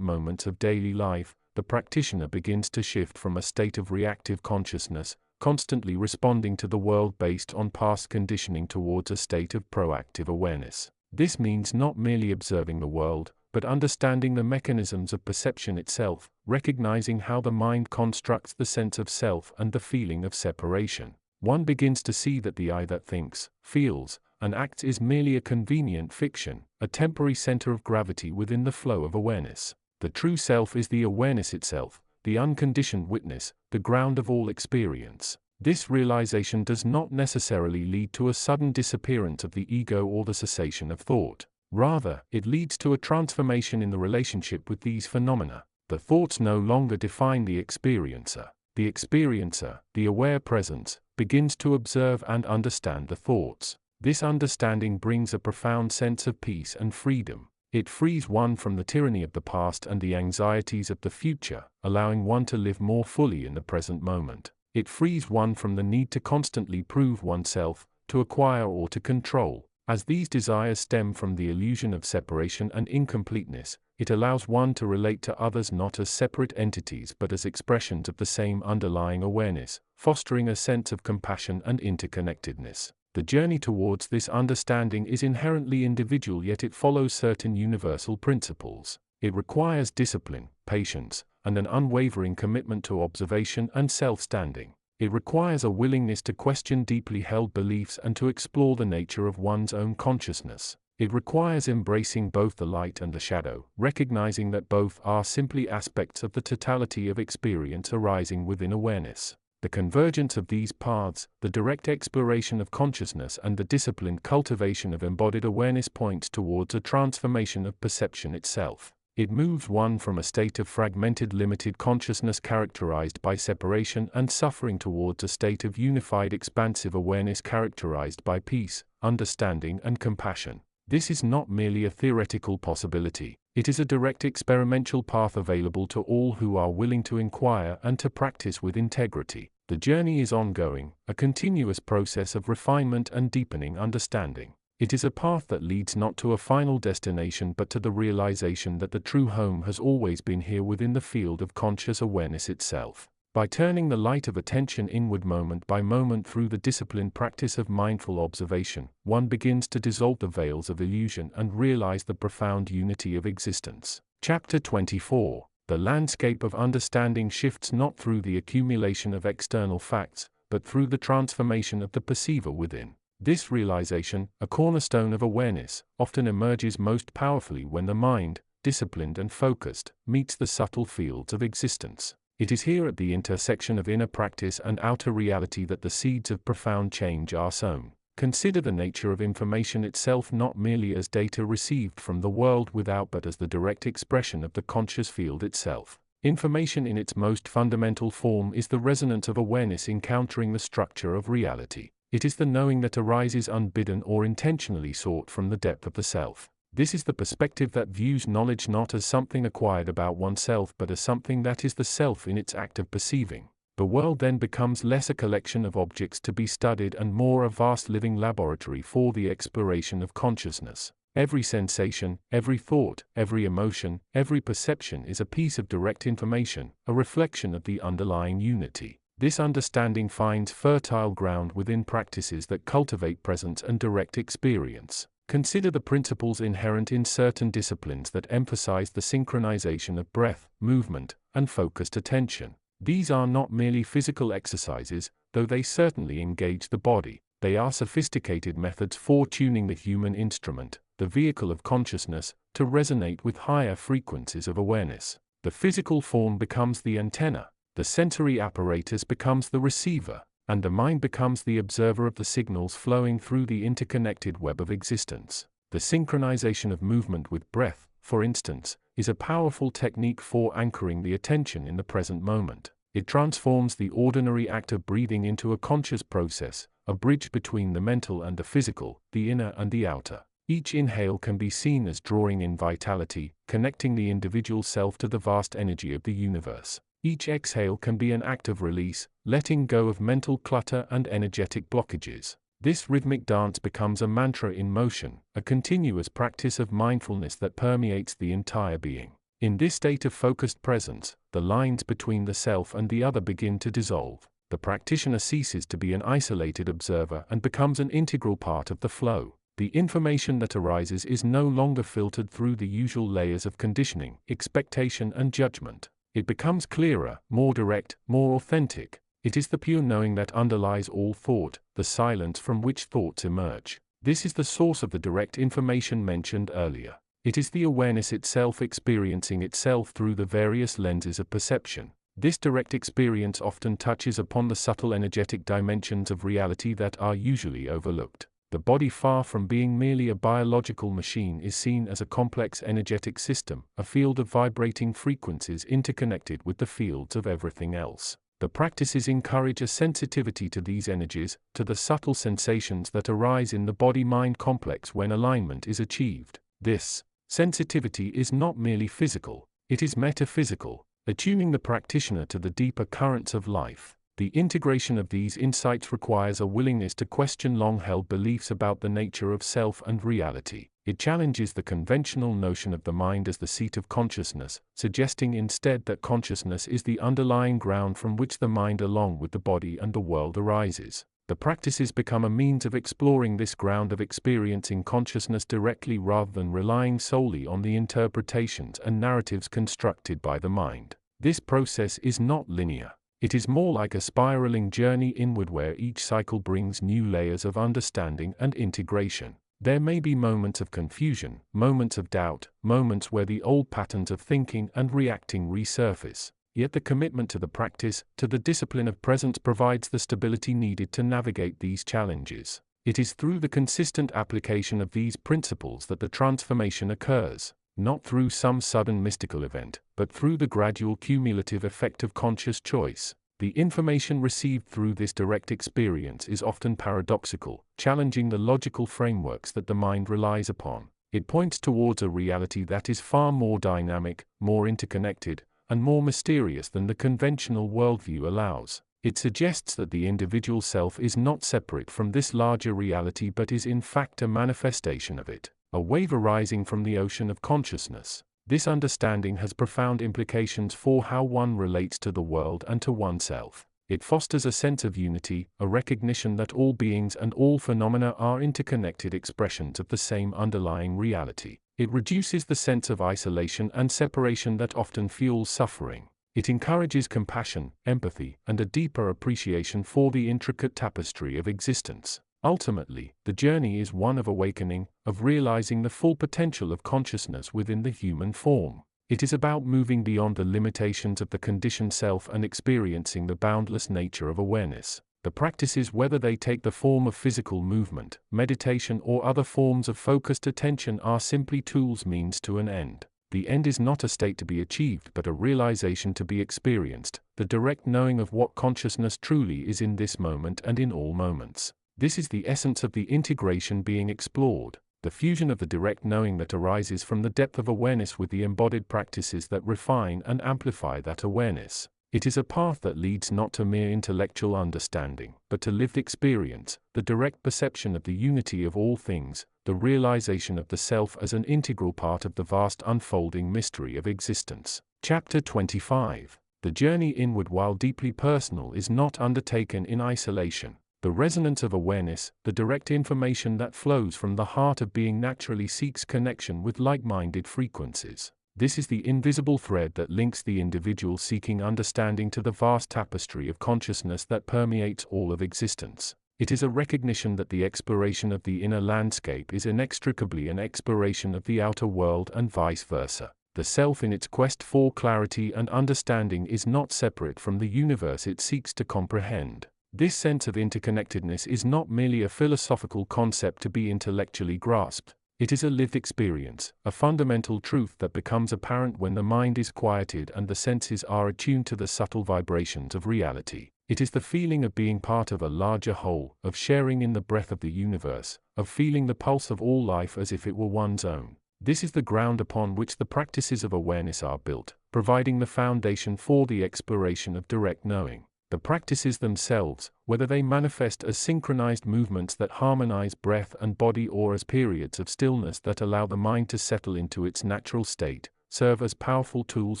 moments of daily life, the practitioner begins to shift from a state of reactive consciousness, constantly responding to the world based on past conditioning, towards a state of proactive awareness. This means not merely observing the world, but understanding the mechanisms of perception itself, recognizing how the mind constructs the sense of self and the feeling of separation. One begins to see that the I that thinks, feels, and acts is merely a convenient fiction, a temporary center of gravity within the flow of awareness. The true self is the awareness itself, the unconditioned witness, the ground of all experience. This realization does not necessarily lead to a sudden disappearance of the ego or the cessation of thought. Rather, it leads to a transformation in the relationship with these phenomena. The thoughts no longer define the experiencer. The experiencer, the aware presence, begins to observe and understand the thoughts. This understanding brings a profound sense of peace and freedom. It frees one from the tyranny of the past and the anxieties of the future, allowing one to live more fully in the present moment. It frees one from the need to constantly prove oneself, to acquire or to control. As these desires stem from the illusion of separation and incompleteness, it allows one to relate to others not as separate entities but as expressions of the same underlying awareness, fostering a sense of compassion and interconnectedness. The journey towards this understanding is inherently individual, yet it follows certain universal principles. It requires discipline, patience, and an unwavering commitment to observation and self-standing. It requires a willingness to question deeply held beliefs and to explore the nature of one's own consciousness. It requires embracing both the light and the shadow, recognizing that both are simply aspects of the totality of experience arising within awareness. The convergence of these paths, the direct exploration of consciousness and the disciplined cultivation of embodied awareness, points towards a transformation of perception itself. It moves one from a state of fragmented limited consciousness characterized by separation and suffering towards a state of unified expansive awareness characterized by peace, understanding and compassion. This is not merely a theoretical possibility, it is a direct experimental path available to all who are willing to inquire and to practice with integrity. The journey is ongoing, a continuous process of refinement and deepening understanding. It is a path that leads not to a final destination but to the realization that the true home has always been here within the field of conscious awareness itself. By turning the light of attention inward moment by moment through the disciplined practice of mindful observation, one begins to dissolve the veils of illusion and realize the profound unity of existence. Chapter 24. The landscape of understanding shifts not through the accumulation of external facts, but through the transformation of the perceiver within. This realization, a cornerstone of awareness, often emerges most powerfully when the mind, disciplined and focused, meets the subtle fields of existence. It is here at the intersection of inner practice and outer reality that the seeds of profound change are sown. Consider the nature of information itself not merely as data received from the world without but as the direct expression of the conscious field itself. Information in its most fundamental form is the resonance of awareness encountering the structure of reality. It is the knowing that arises unbidden or intentionally sought from the depth of the self. This is the perspective that views knowledge not as something acquired about oneself but as something that is the self in its act of perceiving. The world then becomes less a collection of objects to be studied and more a vast living laboratory for the exploration of consciousness. Every sensation, every thought, every emotion, every perception is a piece of direct information, a reflection of the underlying unity. This understanding finds fertile ground within practices that cultivate presence and direct experience. Consider the principles inherent in certain disciplines that emphasize the synchronization of breath, movement, and focused attention. These are not merely physical exercises, though they certainly engage the body. They are sophisticated methods for tuning the human instrument, the vehicle of consciousness, to resonate with higher frequencies of awareness. The physical form becomes the antenna, the sensory apparatus becomes the receiver, and the mind becomes the observer of the signals flowing through the interconnected web of existence. The synchronization of movement with breath, for instance, is a powerful technique for anchoring the attention in the present moment. It transforms the ordinary act of breathing into a conscious process, a bridge between the mental and the physical, the inner and the outer. Each inhale can be seen as drawing in vitality, connecting the individual self to the vast energy of the universe. Each exhale can be an act of release, letting go of mental clutter and energetic blockages. This rhythmic dance becomes a mantra in motion, a continuous practice of mindfulness that permeates the entire being. In this state of focused presence, the lines between the self and the other begin to dissolve. The practitioner ceases to be an isolated observer and becomes an integral part of the flow. The information that arises is no longer filtered through the usual layers of conditioning, expectation, and judgment. It becomes clearer, more direct, more authentic. It is the pure knowing that underlies all thought, the silence from which thoughts emerge. This is the source of the direct information mentioned earlier. It is the awareness itself experiencing itself through the various lenses of perception. This direct experience often touches upon the subtle energetic dimensions of reality that are usually overlooked. The body, far from being merely a biological machine, is seen as a complex energetic system, a field of vibrating frequencies interconnected with the fields of everything else. The practices encourage a sensitivity to these energies, to the subtle sensations that arise in the body-mind complex when alignment is achieved. This sensitivity is not merely physical, it is metaphysical, attuning the practitioner to the deeper currents of life. The integration of these insights requires a willingness to question long-held beliefs about the nature of self and reality. It challenges the conventional notion of the mind as the seat of consciousness, suggesting instead that consciousness is the underlying ground from which the mind along with the body and the world arises. The practices become a means of exploring this ground of experiencing consciousness directly rather than relying solely on the interpretations and narratives constructed by the mind. This process is not linear. It is more like a spiraling journey inward where each cycle brings new layers of understanding and integration. There may be moments of confusion, moments of doubt, moments where the old patterns of thinking and reacting resurface. Yet the commitment to the practice, to the discipline of presence, provides the stability needed to navigate these challenges. It is through the consistent application of these principles that the transformation occurs. Not through some sudden mystical event, but through the gradual cumulative effect of conscious choice. The information received through this direct experience is often paradoxical, challenging the logical frameworks that the mind relies upon. It points towards a reality that is far more dynamic, more interconnected, and more mysterious than the conventional worldview allows. It suggests that the individual self is not separate from this larger reality but is in fact a manifestation of it. A wave arising from the ocean of consciousness. This understanding has profound implications for how one relates to the world and to oneself. It fosters a sense of unity, a recognition that all beings and all phenomena are interconnected expressions of the same underlying reality. It reduces the sense of isolation and separation that often fuels suffering. It encourages compassion, empathy, and a deeper appreciation for the intricate tapestry of existence. Ultimately, the journey is one of awakening, of realizing the full potential of consciousness within the human form. It is about moving beyond the limitations of the conditioned self and experiencing the boundless nature of awareness. The practices, whether they take the form of physical movement, meditation, or other forms of focused attention, are simply tools, means to an end. The end is not a state to be achieved but a realization to be experienced, the direct knowing of what consciousness truly is in this moment and in all moments. This is the essence of the integration being explored. the fusion of the direct knowing that arises from the depth of awareness with the embodied practices that refine and amplify that awareness. It is a path that leads not to mere intellectual understanding, but to lived experience, the direct perception of the unity of all things, the realization of the self as an integral part of the vast unfolding mystery of existence. Chapter 25. The journey inward, while deeply personal, is not undertaken in isolation. The resonance of awareness, the direct information that flows from the heart of being, naturally seeks connection with like-minded frequencies. This is the invisible thread that links the individual seeking understanding to the vast tapestry of consciousness that permeates all of existence. It is a recognition that the exploration of the inner landscape is inextricably an exploration of the outer world and vice versa. The self in its quest for clarity and understanding is not separate from the universe it seeks to comprehend. This sense of interconnectedness is not merely a philosophical concept to be intellectually grasped. It is a lived experience, a fundamental truth that becomes apparent when the mind is quieted and the senses are attuned to the subtle vibrations of reality. It is the feeling of being part of a larger whole, of sharing in the breath of the universe, of feeling the pulse of all life as if it were one's own. This is the ground upon which the practices of awareness are built, providing the foundation for the exploration of direct knowing. The practices themselves, whether they manifest as synchronized movements that harmonize breath and body or as periods of stillness that allow the mind to settle into its natural state, serve as powerful tools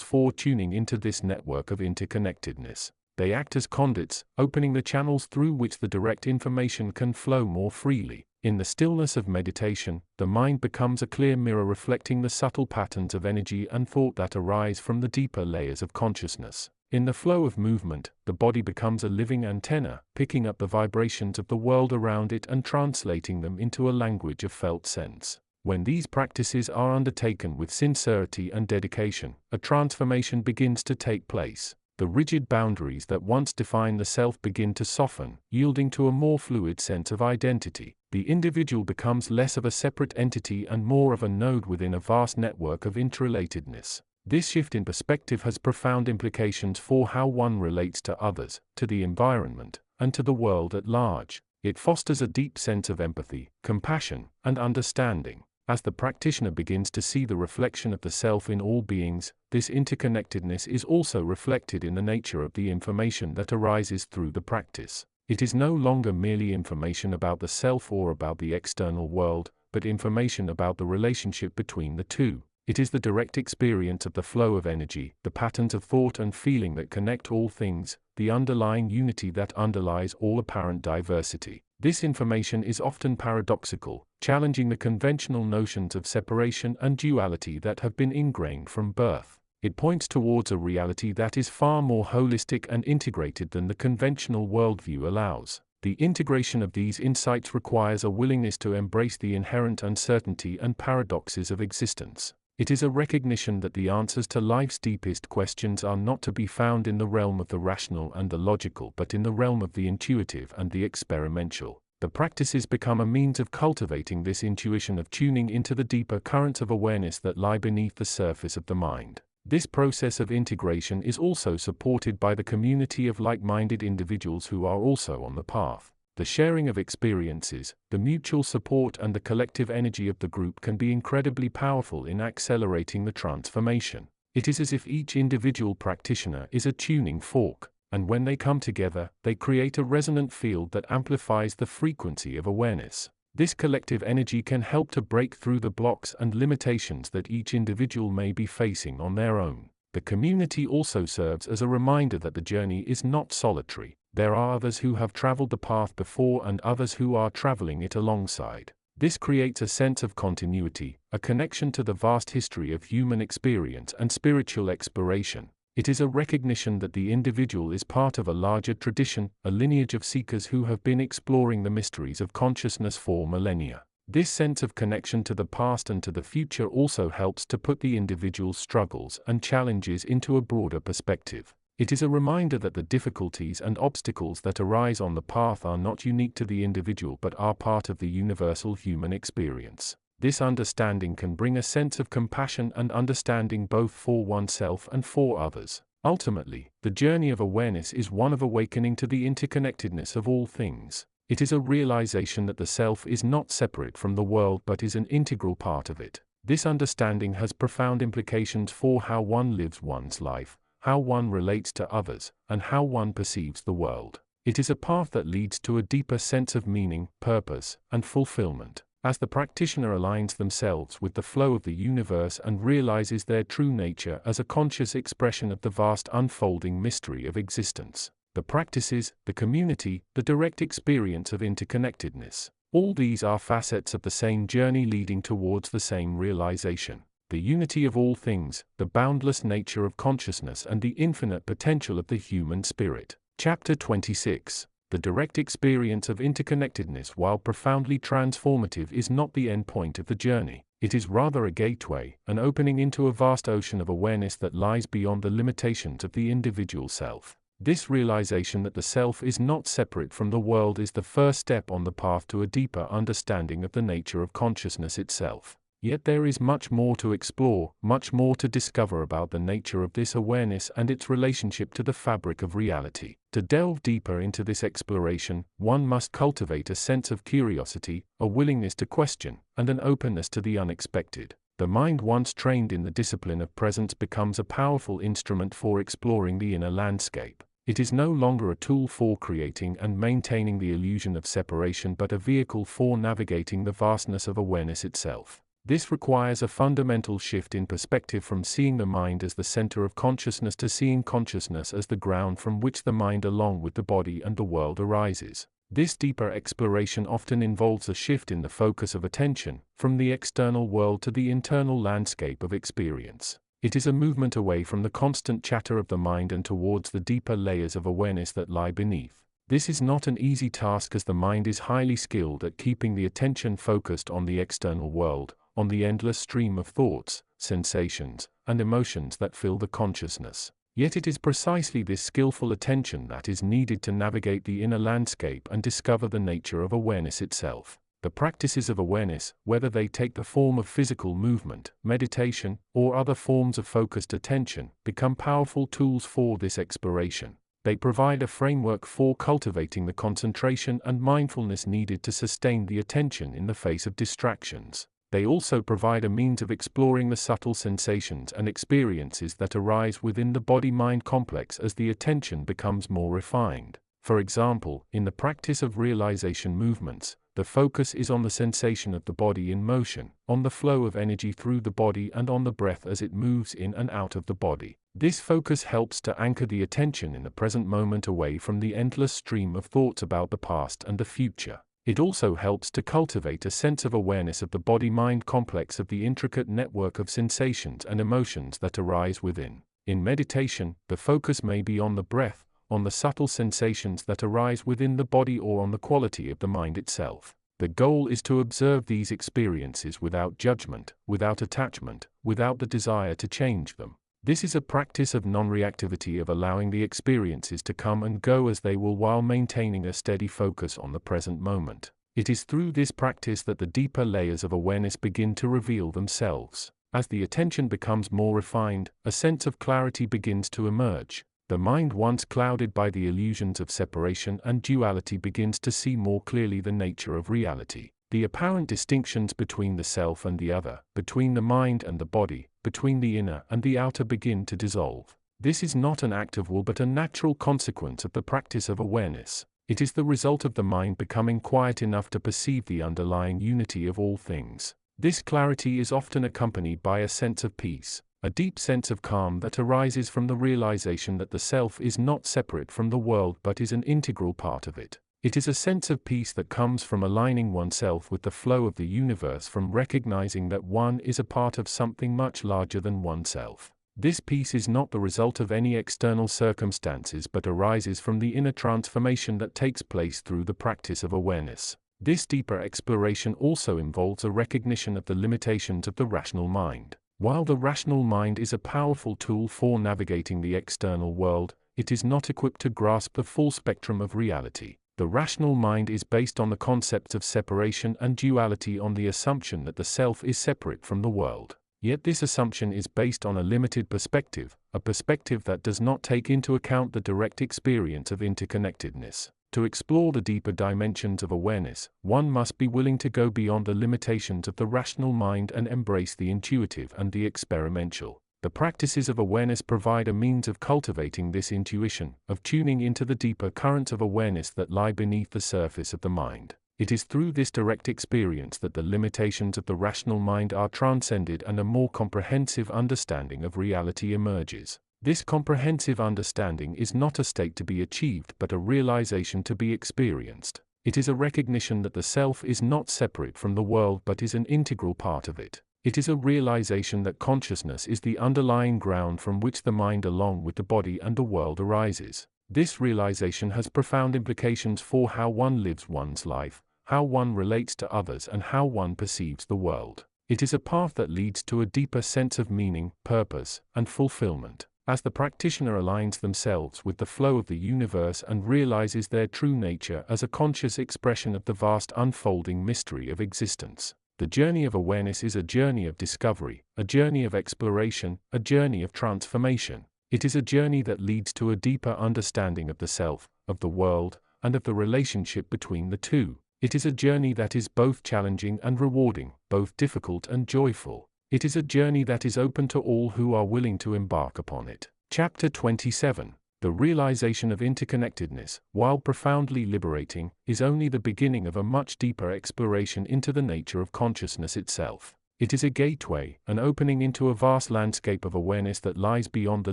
for tuning into this network of interconnectedness. They act as conduits, opening the channels through which the direct information can flow more freely. In the stillness of meditation, the mind becomes a clear mirror reflecting the subtle patterns of energy and thought that arise from the deeper layers of consciousness. In the flow of movement, the body becomes a living antenna, picking up the vibrations of the world around it and translating them into a language of felt sense. When these practices are undertaken with sincerity and dedication, a transformation begins to take place. The rigid boundaries that once defined the self begin to soften, yielding to a more fluid sense of identity. The individual becomes less of a separate entity and more of a node within a vast network of interrelatedness. This shift in perspective has profound implications for how one relates to others, to the environment, and to the world at large. It fosters a deep sense of empathy, compassion, and understanding. As the practitioner begins to see the reflection of the self in all beings, this interconnectedness is also reflected in the nature of the information that arises through the practice. It is no longer merely information about the self or about the external world, but information about the relationship between the two. It is the direct experience of the flow of energy, the patterns of thought and feeling that connect all things, the underlying unity that underlies all apparent diversity. This information is often paradoxical, challenging the conventional notions of separation and duality that have been ingrained from birth. It points towards a reality that is far more holistic and integrated than the conventional worldview allows. The integration of these insights requires a willingness to embrace the inherent uncertainty and paradoxes of existence. It is a recognition that the answers to life's deepest questions are not to be found in the realm of the rational and the logical, but in the realm of the intuitive and the experimental. The practices become a means of cultivating this intuition, of tuning into the deeper currents of awareness that lie beneath the surface of the mind. This process of integration is also supported by the community of like-minded individuals who are also on the path. The sharing of experiences, the mutual support and the collective energy of the group can be incredibly powerful in accelerating the transformation. It is as if each individual practitioner is a tuning fork, and when they come together, they create a resonant field that amplifies the frequency of awareness. This collective energy can help to break through the blocks and limitations that each individual may be facing on their own. The community also serves as a reminder that the journey is not solitary. There are others who have traveled the path before and others who are traveling it alongside. This creates a sense of continuity, a connection to the vast history of human experience and spiritual exploration. It is a recognition that the individual is part of a larger tradition, a lineage of seekers who have been exploring the mysteries of consciousness for millennia. This sense of connection to the past and to the future also helps to put the individual's struggles and challenges into a broader perspective. It is a reminder that the difficulties and obstacles that arise on the path are not unique to the individual but are part of the universal human experience. This understanding can bring a sense of compassion and understanding both for oneself and for others. Ultimately, the journey of awareness is one of awakening to the interconnectedness of all things. It is a realization that the self is not separate from the world but is an integral part of it. This understanding has profound implications for how one lives one's life, how one relates to others, and how one perceives the world. It is a path that leads to a deeper sense of meaning, purpose, and fulfillment. As the practitioner aligns themselves with the flow of the universe and realizes their true nature as a conscious expression of the vast unfolding mystery of existence. The practices, the community, the direct experience of interconnectedness. All these are facets of the same journey leading towards the same realization. The unity of all things, the boundless nature of consciousness and the infinite potential of the human spirit. Chapter 26. The direct experience of interconnectedness, while profoundly transformative, is not the end point of the journey. It is rather a gateway, an opening into a vast ocean of awareness that lies beyond the limitations of the individual self. This realization that the self is not separate from the world is the first step on the path to a deeper understanding of the nature of consciousness itself. Yet there is much more to explore, much more to discover about the nature of this awareness and its relationship to the fabric of reality. To delve deeper into this exploration, one must cultivate a sense of curiosity, a willingness to question, and an openness to the unexpected. The mind once trained in the discipline of presence becomes a powerful instrument for exploring the inner landscape. It is no longer a tool for creating and maintaining the illusion of separation but a vehicle for navigating the vastness of awareness itself. This requires a fundamental shift in perspective from seeing the mind as the center of consciousness to seeing consciousness as the ground from which the mind along with the body and the world arises. This deeper exploration often involves a shift in the focus of attention, from the external world to the internal landscape of experience. It is a movement away from the constant chatter of the mind and towards the deeper layers of awareness that lie beneath. This is not an easy task, as the mind is highly skilled at keeping the attention focused on the external world, on the endless stream of thoughts, sensations, and emotions that fill the consciousness. Yet it is precisely this skillful attention that is needed to navigate the inner landscape and discover the nature of awareness itself. The practices of awareness, whether they take the form of physical movement, meditation, or other forms of focused attention, become powerful tools for this exploration. They provide a framework for cultivating the concentration and mindfulness needed to sustain the attention in the face of distractions. They also provide a means of exploring the subtle sensations and experiences that arise within the body-mind complex as the attention becomes more refined. For example, in the practice of realization movements, the focus is on the sensation of the body in motion, on the flow of energy through the body and on the breath as it moves in and out of the body. This focus helps to anchor the attention in the present moment away from the endless stream of thoughts about the past and the future. It also helps to cultivate a sense of awareness of the body-mind complex, of the intricate network of sensations and emotions that arise within. In meditation, the focus may be on the breath, on the subtle sensations that arise within the body, or on the quality of the mind itself. The goal is to observe these experiences without judgment, without attachment, without the desire to change them. This is a practice of non-reactivity, of allowing the experiences to come and go as they will while maintaining a steady focus on the present moment. It is through this practice that the deeper layers of awareness begin to reveal themselves. As the attention becomes more refined, a sense of clarity begins to emerge. The mind, once clouded by the illusions of separation and duality, begins to see more clearly the nature of reality. The apparent distinctions between the self and the other, between the mind and the body, between the inner and the outer, begin to dissolve. This is not an act of will but a natural consequence of the practice of awareness. It is the result of the mind becoming quiet enough to perceive the underlying unity of all things. This clarity is often accompanied by a sense of peace, a deep sense of calm that arises from the realization that the self is not separate from the world but is an integral part of it. It is a sense of peace that comes from aligning oneself with the flow of the universe, from recognizing that one is a part of something much larger than oneself. This peace is not the result of any external circumstances but arises from the inner transformation that takes place through the practice of awareness. This deeper exploration also involves a recognition of the limitations of the rational mind. While the rational mind is a powerful tool for navigating the external world, it is not equipped to grasp the full spectrum of reality. The rational mind is based on the concepts of separation and duality, on the assumption that the self is separate from the world. Yet this assumption is based on a limited perspective, a perspective that does not take into account the direct experience of interconnectedness. To explore the deeper dimensions of awareness, one must be willing to go beyond the limitations of the rational mind and embrace the intuitive and the experimental. The practices of awareness provide a means of cultivating this intuition, of tuning into the deeper currents of awareness that lie beneath the surface of the mind. It is through this direct experience that the limitations of the rational mind are transcended and a more comprehensive understanding of reality emerges. This comprehensive understanding is not a state to be achieved but a realization to be experienced. It is a recognition that the self is not separate from the world but is an integral part of it. It is a realization that consciousness is the underlying ground from which the mind along with the body and the world arises. This realization has profound implications for how one lives one's life, how one relates to others and how one perceives the world. It is a path that leads to a deeper sense of meaning, purpose, and fulfillment. As the practitioner aligns themselves with the flow of the universe and realizes their true nature as a conscious expression of the vast unfolding mystery of existence. The journey of awareness is a journey of discovery, a journey of exploration, a journey of transformation. It is a journey that leads to a deeper understanding of the self, of the world, and of the relationship between the two. It is a journey that is both challenging and rewarding, both difficult and joyful. It is a journey that is open to all who are willing to embark upon it. Chapter 27. The realization of interconnectedness, while profoundly liberating, is only the beginning of a much deeper exploration into the nature of consciousness itself. It is a gateway, an opening into a vast landscape of awareness that lies beyond the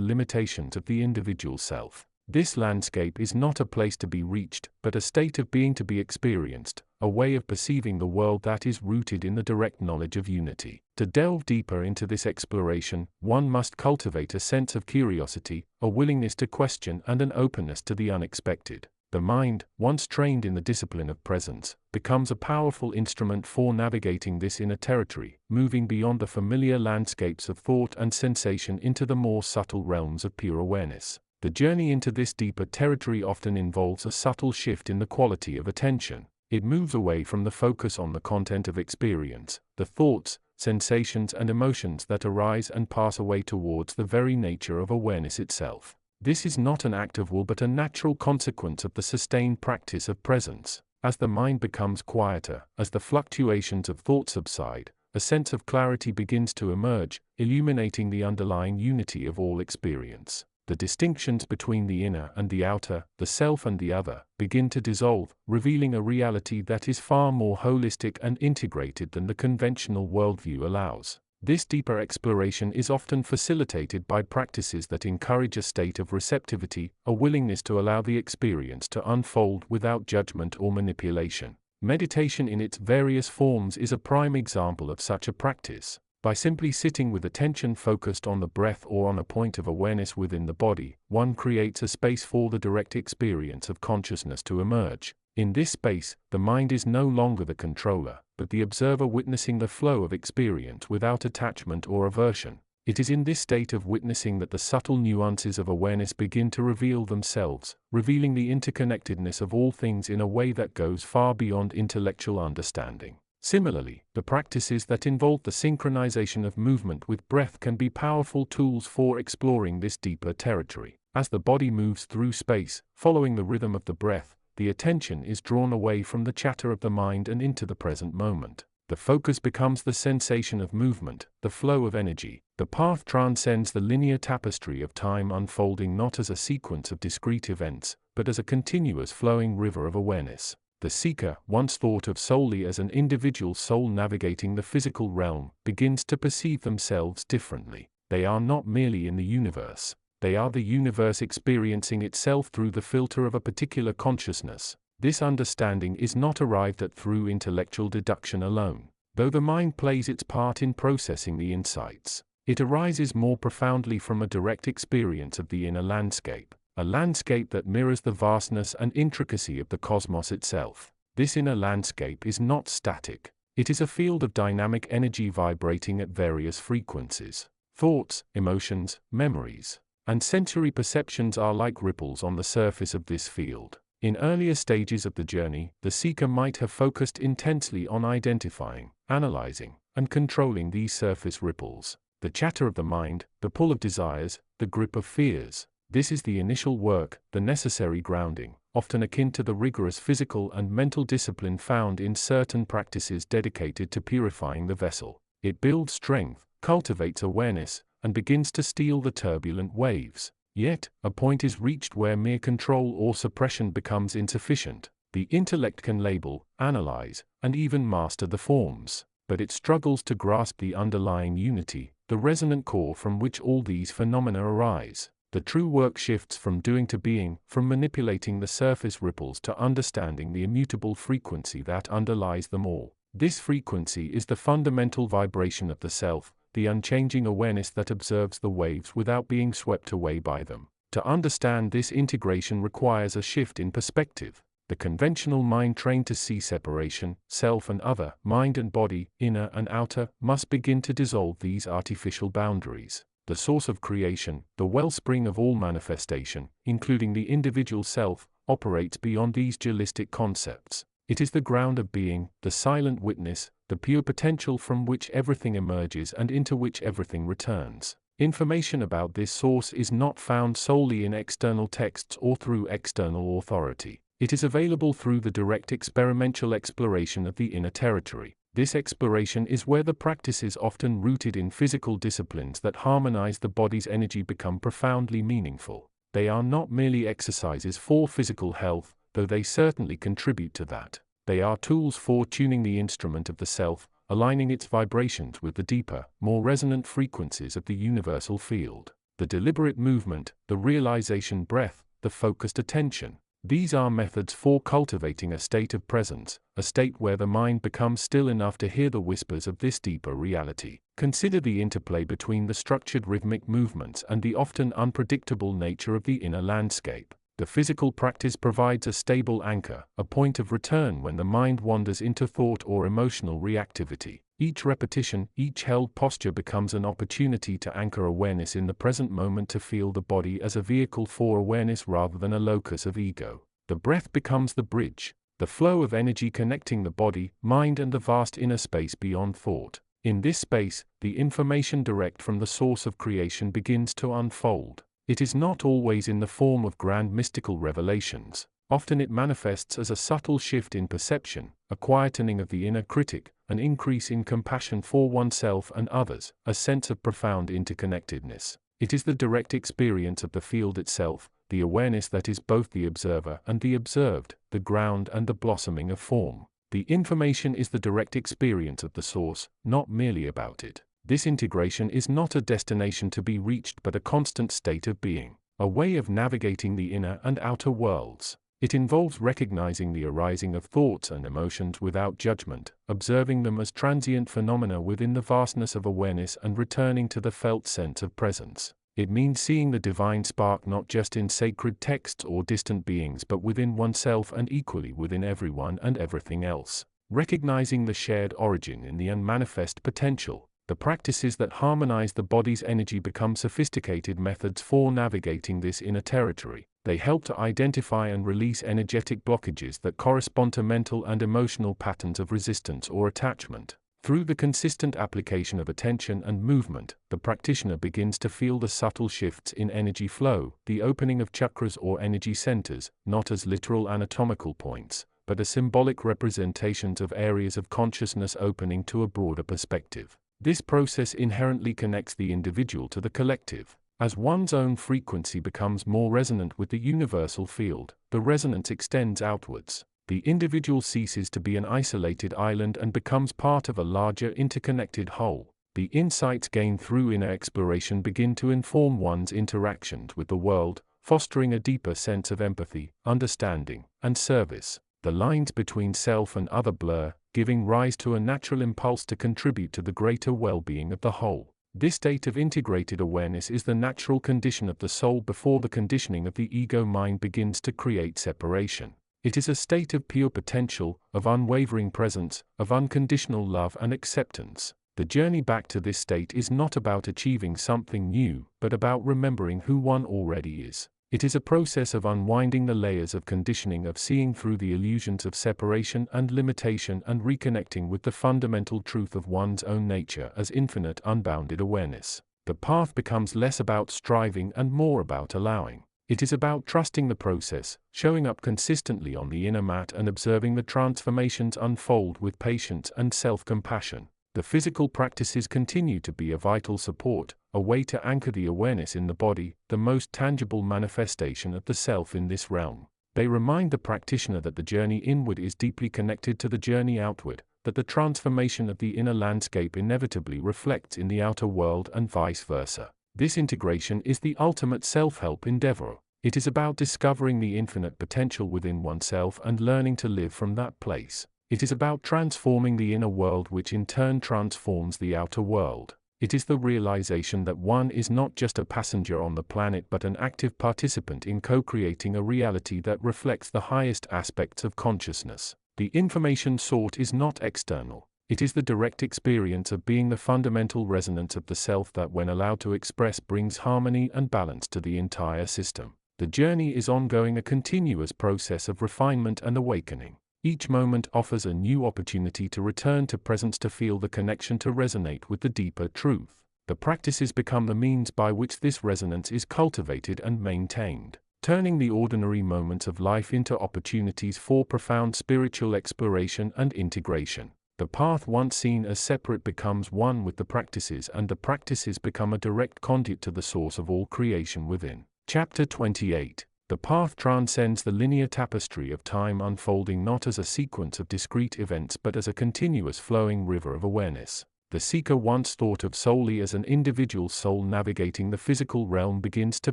limitations of the individual self. This landscape is not a place to be reached, but a state of being to be experienced, a way of perceiving the world that is rooted in the direct knowledge of unity. To delve deeper into this exploration, one must cultivate a sense of curiosity, a willingness to question and an openness to the unexpected. The mind, once trained in the discipline of presence, becomes a powerful instrument for navigating this inner territory, moving beyond the familiar landscapes of thought and sensation into the more subtle realms of pure awareness. The journey into this deeper territory often involves a subtle shift in the quality of attention. It moves away from the focus on the content of experience, the thoughts, sensations and emotions that arise and pass away towards the very nature of awareness itself. This is not an act of will but a natural consequence of the sustained practice of presence. As the mind becomes quieter, as the fluctuations of thought subside, a sense of clarity begins to emerge, illuminating the underlying unity of all experience. The distinctions between the inner and the outer, the self and the other, begin to dissolve, revealing a reality that is far more holistic and integrated than the conventional worldview allows. This deeper exploration is often facilitated by practices that encourage a state of receptivity, a willingness to allow the experience to unfold without judgment or manipulation. Meditation in its various forms is a prime example of such a practice. By simply sitting with attention focused on the breath or on a point of awareness within the body, one creates a space for the direct experience of consciousness to emerge. In this space, the mind is no longer the controller, but the observer witnessing the flow of experience without attachment or aversion. It is in this state of witnessing that the subtle nuances of awareness begin to reveal themselves, revealing the interconnectedness of all things in a way that goes far beyond intellectual understanding. Similarly, the practices that involve the synchronization of movement with breath can be powerful tools for exploring this deeper territory. As the body moves through space, following the rhythm of the breath, the attention is drawn away from the chatter of the mind and into the present moment. The focus becomes the sensation of movement, the flow of energy. The path transcends the linear tapestry of time unfolding not as a sequence of discrete events, but as a continuous flowing river of awareness. The seeker, once thought of solely as an individual soul navigating the physical realm, begins to perceive themselves differently. They are not merely in the universe. They are the universe experiencing itself through the filter of a particular consciousness. This understanding is not arrived at through intellectual deduction alone. Though the mind plays its part in processing the insights, it arises more profoundly from a direct experience of the inner landscape. A landscape that mirrors the vastness and intricacy of the cosmos itself. This inner landscape is not static. It is a field of dynamic energy vibrating at various frequencies. Thoughts, emotions, memories, and sensory perceptions are like ripples on the surface of this field. In earlier stages of the journey, the seeker might have focused intensely on identifying, analyzing, and controlling these surface ripples. The chatter of the mind, the pull of desires, the grip of fears. This is the initial work, the necessary grounding, often akin to the rigorous physical and mental discipline found in certain practices dedicated to purifying the vessel. It builds strength, cultivates awareness, and begins to steal the turbulent waves. Yet, a point is reached where mere control or suppression becomes insufficient. The intellect can label, analyze, and even master the forms, but it struggles to grasp the underlying unity, the resonant core from which all these phenomena arise. The true work shifts from doing to being, from manipulating the surface ripples to understanding the immutable frequency that underlies them all. This frequency is the fundamental vibration of the self, the unchanging awareness that observes the waves without being swept away by them. To understand this integration requires a shift in perspective. The conventional mind trained to see separation, self and other, mind and body, inner and outer, must begin to dissolve these artificial boundaries. The source of creation, the wellspring of all manifestation, including the individual self, operates beyond these dualistic concepts. It is the ground of being, the silent witness, the pure potential from which everything emerges and into which everything returns. Information about this source is not found solely in external texts or through external authority. It is available through the direct experimental exploration of the inner territory. This exploration is where the practices often rooted in physical disciplines that harmonize the body's energy become profoundly meaningful. They are not merely exercises for physical health, though they certainly contribute to that. They are tools for tuning the instrument of the self, aligning its vibrations with the deeper, more resonant frequencies of the universal field. The deliberate movement, the realization breath, the focused attention. These are methods for cultivating a state of presence, a state where the mind becomes still enough to hear the whispers of this deeper reality. Consider the interplay between the structured rhythmic movements and the often unpredictable nature of the inner landscape. The physical practice provides a stable anchor, a point of return when the mind wanders into thought or emotional reactivity. Each repetition, each held posture becomes an opportunity to anchor awareness in the present moment, to feel the body as a vehicle for awareness rather than a locus of ego. The breath becomes the bridge, the flow of energy connecting the body, mind and the vast inner space beyond thought. In this space, the information direct from the source of creation begins to unfold. It is not always in the form of grand mystical revelations. Often it manifests as a subtle shift in perception, a quietening of the inner critic, an increase in compassion for oneself and others, a sense of profound interconnectedness. It is the direct experience of the field itself, the awareness that is both the observer and the observed, the ground and the blossoming of form. The information is the direct experience of the source, not merely about it. This integration is not a destination to be reached but a constant state of being, a way of navigating the inner and outer worlds. It involves recognizing the arising of thoughts and emotions without judgment, observing them as transient phenomena within the vastness of awareness and returning to the felt sense of presence. It means seeing the divine spark not just in sacred texts or distant beings but within oneself and equally within everyone and everything else. Recognizing the shared origin in the unmanifest potential. The practices that harmonize the body's energy become sophisticated methods for navigating this inner territory. They help to identify and release energetic blockages that correspond to mental and emotional patterns of resistance or attachment. Through the consistent application of attention and movement, the practitioner begins to feel the subtle shifts in energy flow, the opening of chakras or energy centers, not as literal anatomical points, but as symbolic representations of areas of consciousness opening to a broader perspective. This process inherently connects the individual to the collective. As one's own frequency becomes more resonant with the universal field, the resonance extends outwards. The individual ceases to be an isolated island and becomes part of a larger interconnected whole. The insights gained through inner exploration begin to inform one's interactions with the world, fostering a deeper sense of empathy, understanding, and service. The lines between self and other blur, giving rise to a natural impulse to contribute to the greater well-being of the whole. This state of integrated awareness is the natural condition of the soul before the conditioning of the ego mind begins to create separation. It is a state of pure potential, of unwavering presence, of unconditional love and acceptance. The journey back to this state is not about achieving something new, but about remembering who one already is. It is a process of unwinding the layers of conditioning, of seeing through the illusions of separation and limitation and reconnecting with the fundamental truth of one's own nature as infinite unbounded awareness. The path becomes less about striving and more about allowing. It is about trusting the process, showing up consistently on the inner mat and observing the transformations unfold with patience and self-compassion. The physical practices continue to be a vital support, a way to anchor the awareness in the body, the most tangible manifestation of the self in this realm. They remind the practitioner that the journey inward is deeply connected to the journey outward, that the transformation of the inner landscape inevitably reflects in the outer world and vice versa. This integration is the ultimate self-help endeavor. It is about discovering the infinite potential within oneself and learning to live from that place. It is about transforming the inner world, which in turn transforms the outer world. It is the realization that one is not just a passenger on the planet but an active participant in co-creating a reality that reflects the highest aspects of consciousness. The information sought is not external. It is the direct experience of being the fundamental resonance of the self that, when allowed to express, brings harmony and balance to the entire system. The journey is ongoing, a continuous process of refinement and awakening. Each moment offers a new opportunity to return to presence, to feel the connection, to resonate with the deeper truth. The practices become the means by which this resonance is cultivated and maintained, turning the ordinary moments of life into opportunities for profound spiritual exploration and integration. The path once seen as separate becomes one with the practices, and the practices become a direct conduit to the source of all creation within. Chapter 28. The path transcends the linear tapestry of time, unfolding not as a sequence of discrete events but as a continuous flowing river of awareness. The seeker, once thought of solely as an individual soul navigating the physical realm, begins to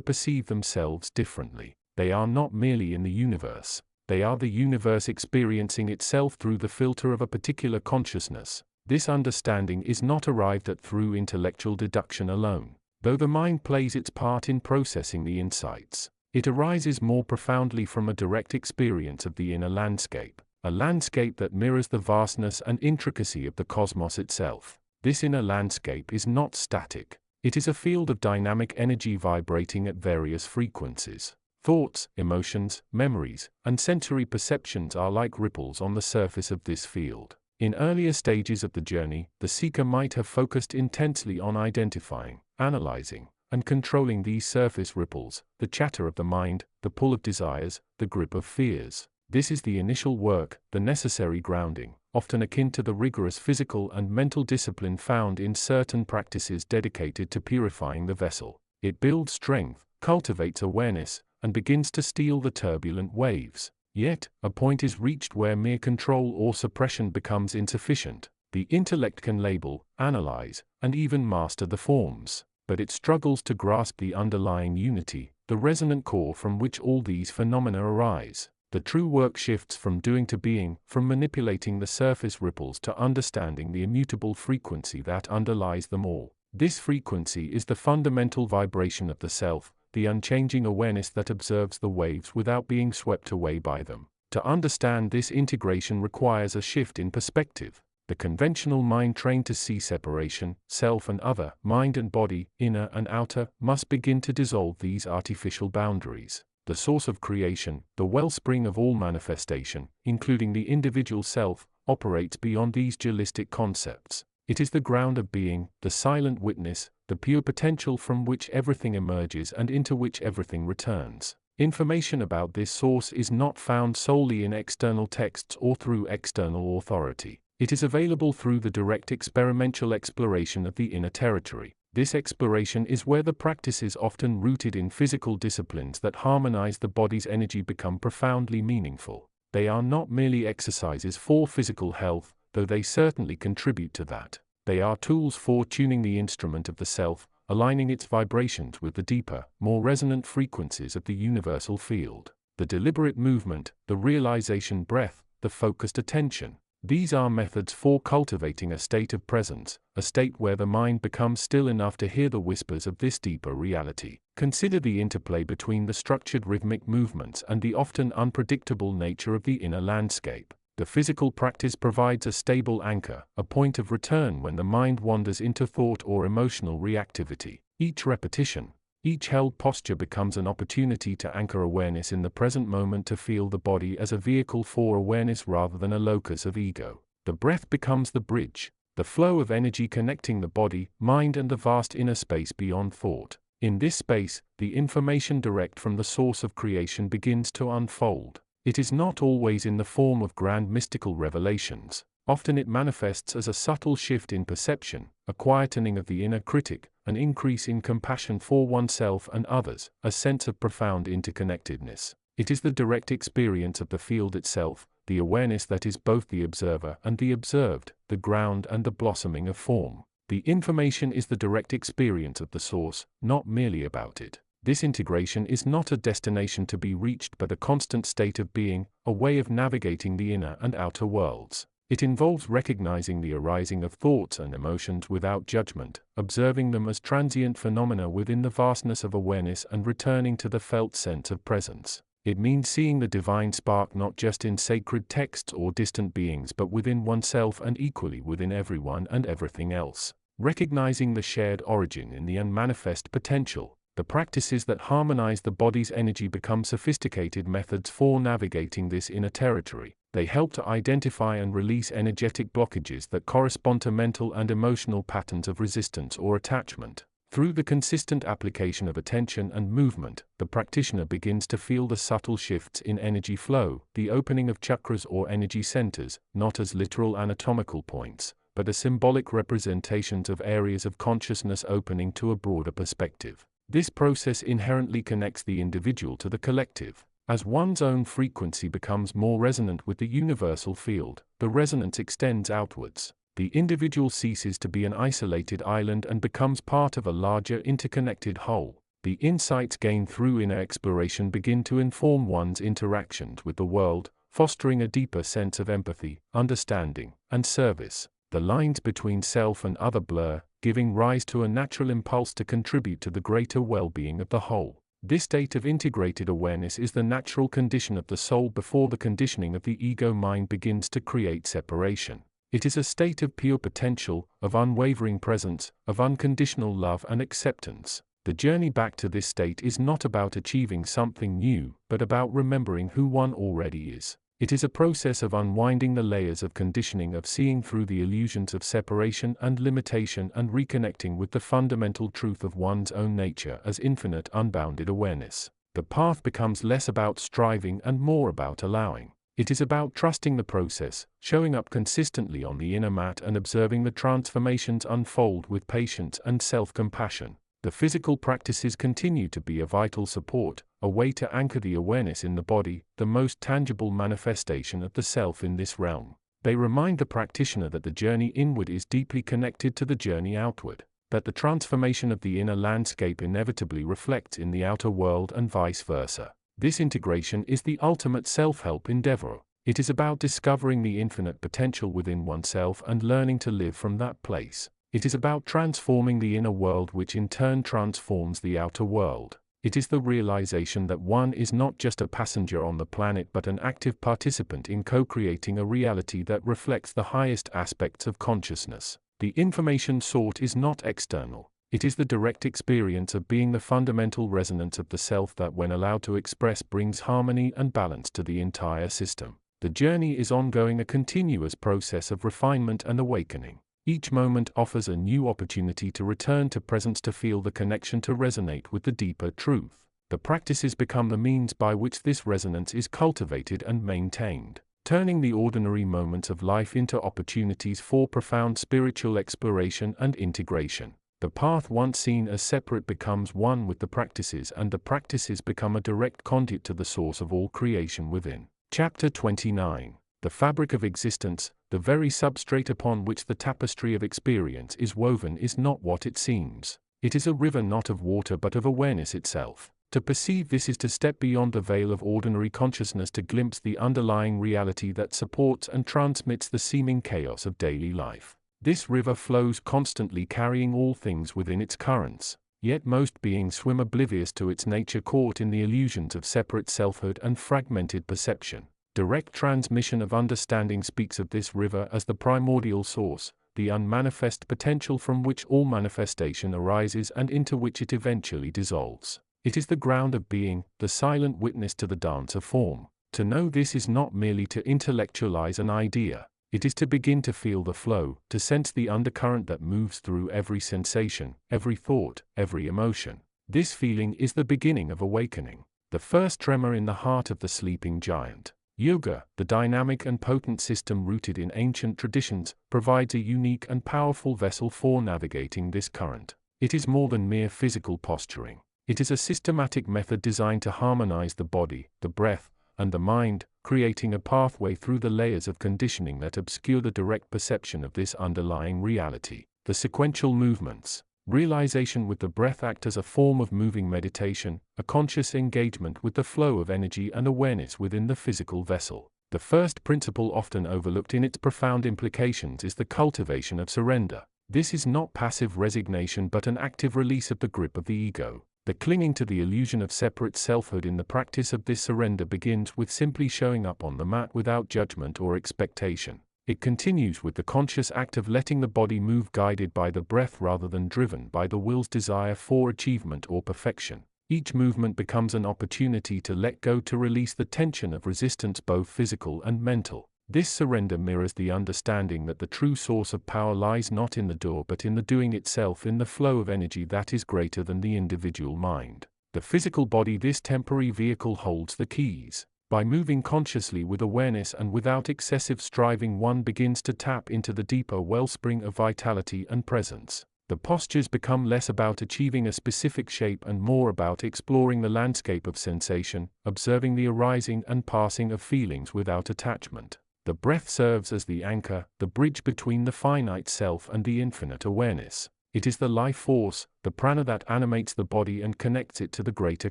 perceive themselves differently. They are not merely in the universe. They are the universe experiencing itself through the filter of a particular consciousness. This understanding is not arrived at through intellectual deduction alone, though the mind plays its part in processing the insights. It arises more profoundly from a direct experience of the inner landscape, a landscape that mirrors the vastness and intricacy of the cosmos itself. This inner landscape is not static. It is a field of dynamic energy vibrating at various frequencies. Thoughts, emotions, memories, and sensory perceptions are like ripples on the surface of this field. In earlier stages of the journey, the seeker might have focused intensely on identifying, analyzing, and controlling these surface ripples, the chatter of the mind, the pull of desires, the grip of fears. This is the initial work, the necessary grounding, often akin to the rigorous physical and mental discipline found in certain practices dedicated to purifying the vessel. It builds strength, cultivates awareness, and begins to steal the turbulent waves. Yet, a point is reached where mere control or suppression becomes insufficient. The intellect can label, analyze, and even master the forms, but it struggles to grasp the underlying unity, the resonant core from which all these phenomena arise. The true work shifts from doing to being, from manipulating the surface ripples to understanding the immutable frequency that underlies them all. This frequency is the fundamental vibration of the self, the unchanging awareness that observes the waves without being swept away by them. To understand this integration requires a shift in perspective. The conventional mind, trained to see separation, self and other, mind and body, inner and outer, must begin to dissolve these artificial boundaries. The source of creation, the wellspring of all manifestation, including the individual self, operates beyond these dualistic concepts. It is the ground of being, the silent witness, the pure potential from which everything emerges and into which everything returns. Information about this source is not found solely in external texts or through external authority. It is available through the direct experimental exploration of the inner territory. This exploration is where the practices often rooted in physical disciplines that harmonize the body's energy become profoundly meaningful. They are not merely exercises for physical health, though they certainly contribute to that. They are tools for tuning the instrument of the self, aligning its vibrations with the deeper, more resonant frequencies of the universal field. The deliberate movement, the realization breath, the focused attention. These are methods for cultivating a state of presence, a state where the mind becomes still enough to hear the whispers of this deeper reality. Consider the interplay between the structured rhythmic movements and the often unpredictable nature of the inner landscape. The physical practice provides a stable anchor, a point of return when the mind wanders into thought or emotional reactivity. Each repetition, each held posture becomes an opportunity to anchor awareness in the present moment, to feel the body as a vehicle for awareness rather than a locus of ego. The breath becomes the bridge, the flow of energy connecting the body, mind and the vast inner space beyond thought. In this space, the information direct from the source of creation begins to unfold. It is not always in the form of grand mystical revelations. Often it manifests as a subtle shift in perception, a quietening of the inner critic, an increase in compassion for oneself and others, a sense of profound interconnectedness. It is the direct experience of the field itself, the awareness that is both the observer and the observed, the ground and the blossoming of form. The information is the direct experience of the source, not merely about it. This integration is not a destination to be reached but a constant state of being, a way of navigating the inner and outer worlds. It involves recognizing the arising of thoughts and emotions without judgment, observing them as transient phenomena within the vastness of awareness and returning to the felt sense of presence. It means seeing the divine spark not just in sacred texts or distant beings but within oneself and equally within everyone and everything else. Recognizing the shared origin in the unmanifest potential. The practices that harmonize the body's energy become sophisticated methods for navigating this inner territory. They help to identify and release energetic blockages that correspond to mental and emotional patterns of resistance or attachment. Through the consistent application of attention and movement, the practitioner begins to feel the subtle shifts in energy flow, the opening of chakras or energy centers, not as literal anatomical points, but as symbolic representations of areas of consciousness opening to a broader perspective. This process inherently connects the individual to the collective. As one's own frequency becomes more resonant with the universal field, the resonance extends outwards. The individual ceases to be an isolated island and becomes part of a larger interconnected whole. The insights gained through inner exploration begin to inform one's interactions with the world, fostering a deeper sense of empathy, understanding, and service. The lines between self and other blur, giving rise to a natural impulse to contribute to the greater well-being of the whole. This state of integrated awareness is the natural condition of the soul before the conditioning of the ego mind begins to create separation. It is a state of pure potential, of unwavering presence, of unconditional love and acceptance. The journey back to this state is not about achieving something new, but about remembering who one already is. It is a process of unwinding the layers of conditioning, of seeing through the illusions of separation and limitation and reconnecting with the fundamental truth of one's own nature as infinite unbounded awareness. The path becomes less about striving and more about allowing. It is about trusting the process, showing up consistently on the inner mat and observing the transformations unfold with patience and self-compassion. The physical practices continue to be a vital support, a way to anchor the awareness in the body, the most tangible manifestation of the self in this realm. They remind the practitioner that the journey inward is deeply connected to the journey outward, that the transformation of the inner landscape inevitably reflects in the outer world and vice versa. This integration is the ultimate self-help endeavor. It is about discovering the infinite potential within oneself and learning to live from that place. It is about transforming the inner world, which in turn transforms the outer world. It is the realization that one is not just a passenger on the planet but an active participant in co-creating a reality that reflects the highest aspects of consciousness. The information sought is not external. It is the direct experience of being the fundamental resonance of the self that, when allowed to express, brings harmony and balance to the entire system. The journey is ongoing, a continuous process of refinement and awakening. Each moment offers a new opportunity to return to presence, to feel the connection, to resonate with the deeper truth. The practices become the means by which this resonance is cultivated and maintained, turning the ordinary moments of life into opportunities for profound spiritual exploration and integration. The path once seen as separate becomes one with the practices, and the practices become a direct conduit to the source of all creation within. Chapter 29. The fabric of existence, the very substrate upon which the tapestry of experience is woven, is not what it seems. It is a river not of water but of awareness itself. To perceive this is to step beyond the veil of ordinary consciousness, to glimpse the underlying reality that supports and transmits the seeming chaos of daily life. This river flows constantly, carrying all things within its currents. Yet most beings swim oblivious to its nature, caught in the illusions of separate selfhood and fragmented perception. Direct transmission of understanding speaks of this river as the primordial source, the unmanifest potential from which all manifestation arises and into which it eventually dissolves. It is the ground of being, the silent witness to the dance of form. To know this is not merely to intellectualize an idea. It is to begin to feel the flow, to sense the undercurrent that moves through every sensation, every thought, every emotion. This feeling is the beginning of awakening, the first tremor in the heart of the sleeping giant. Yoga, the dynamic and potent system rooted in ancient traditions, provides a unique and powerful vessel for navigating this current. It is more than mere physical posturing. It is a systematic method designed to harmonize the body, the breath, and the mind, creating a pathway through the layers of conditioning that obscure the direct perception of this underlying reality. The sequential movements. Realization with the breath act as a form of moving meditation, a conscious engagement with the flow of energy and awareness within the physical vessel. The first principle, often overlooked in its profound implications, is the cultivation of surrender. This is not passive resignation but an active release of the grip of the ego. The clinging to the illusion of separate selfhood. In the practice of this surrender begins with simply showing up on the mat without judgment or expectation. It continues with the conscious act of letting the body move, guided by the breath rather than driven by the will's desire for achievement or perfection. Each movement becomes an opportunity to let go, to release the tension of resistance, both physical and mental. This surrender mirrors the understanding that the true source of power lies not in the door but in the doing itself, in the flow of energy that is greater than the individual mind. The physical body, this temporary vehicle, holds the keys. By moving consciously with awareness and without excessive striving, one begins to tap into the deeper wellspring of vitality and presence. The postures become less about achieving a specific shape and more about exploring the landscape of sensation, observing the arising and passing of feelings without attachment. The breath serves as the anchor, the bridge between the finite self and the infinite awareness. It is the life force, the prana, that animates the body and connects it to the greater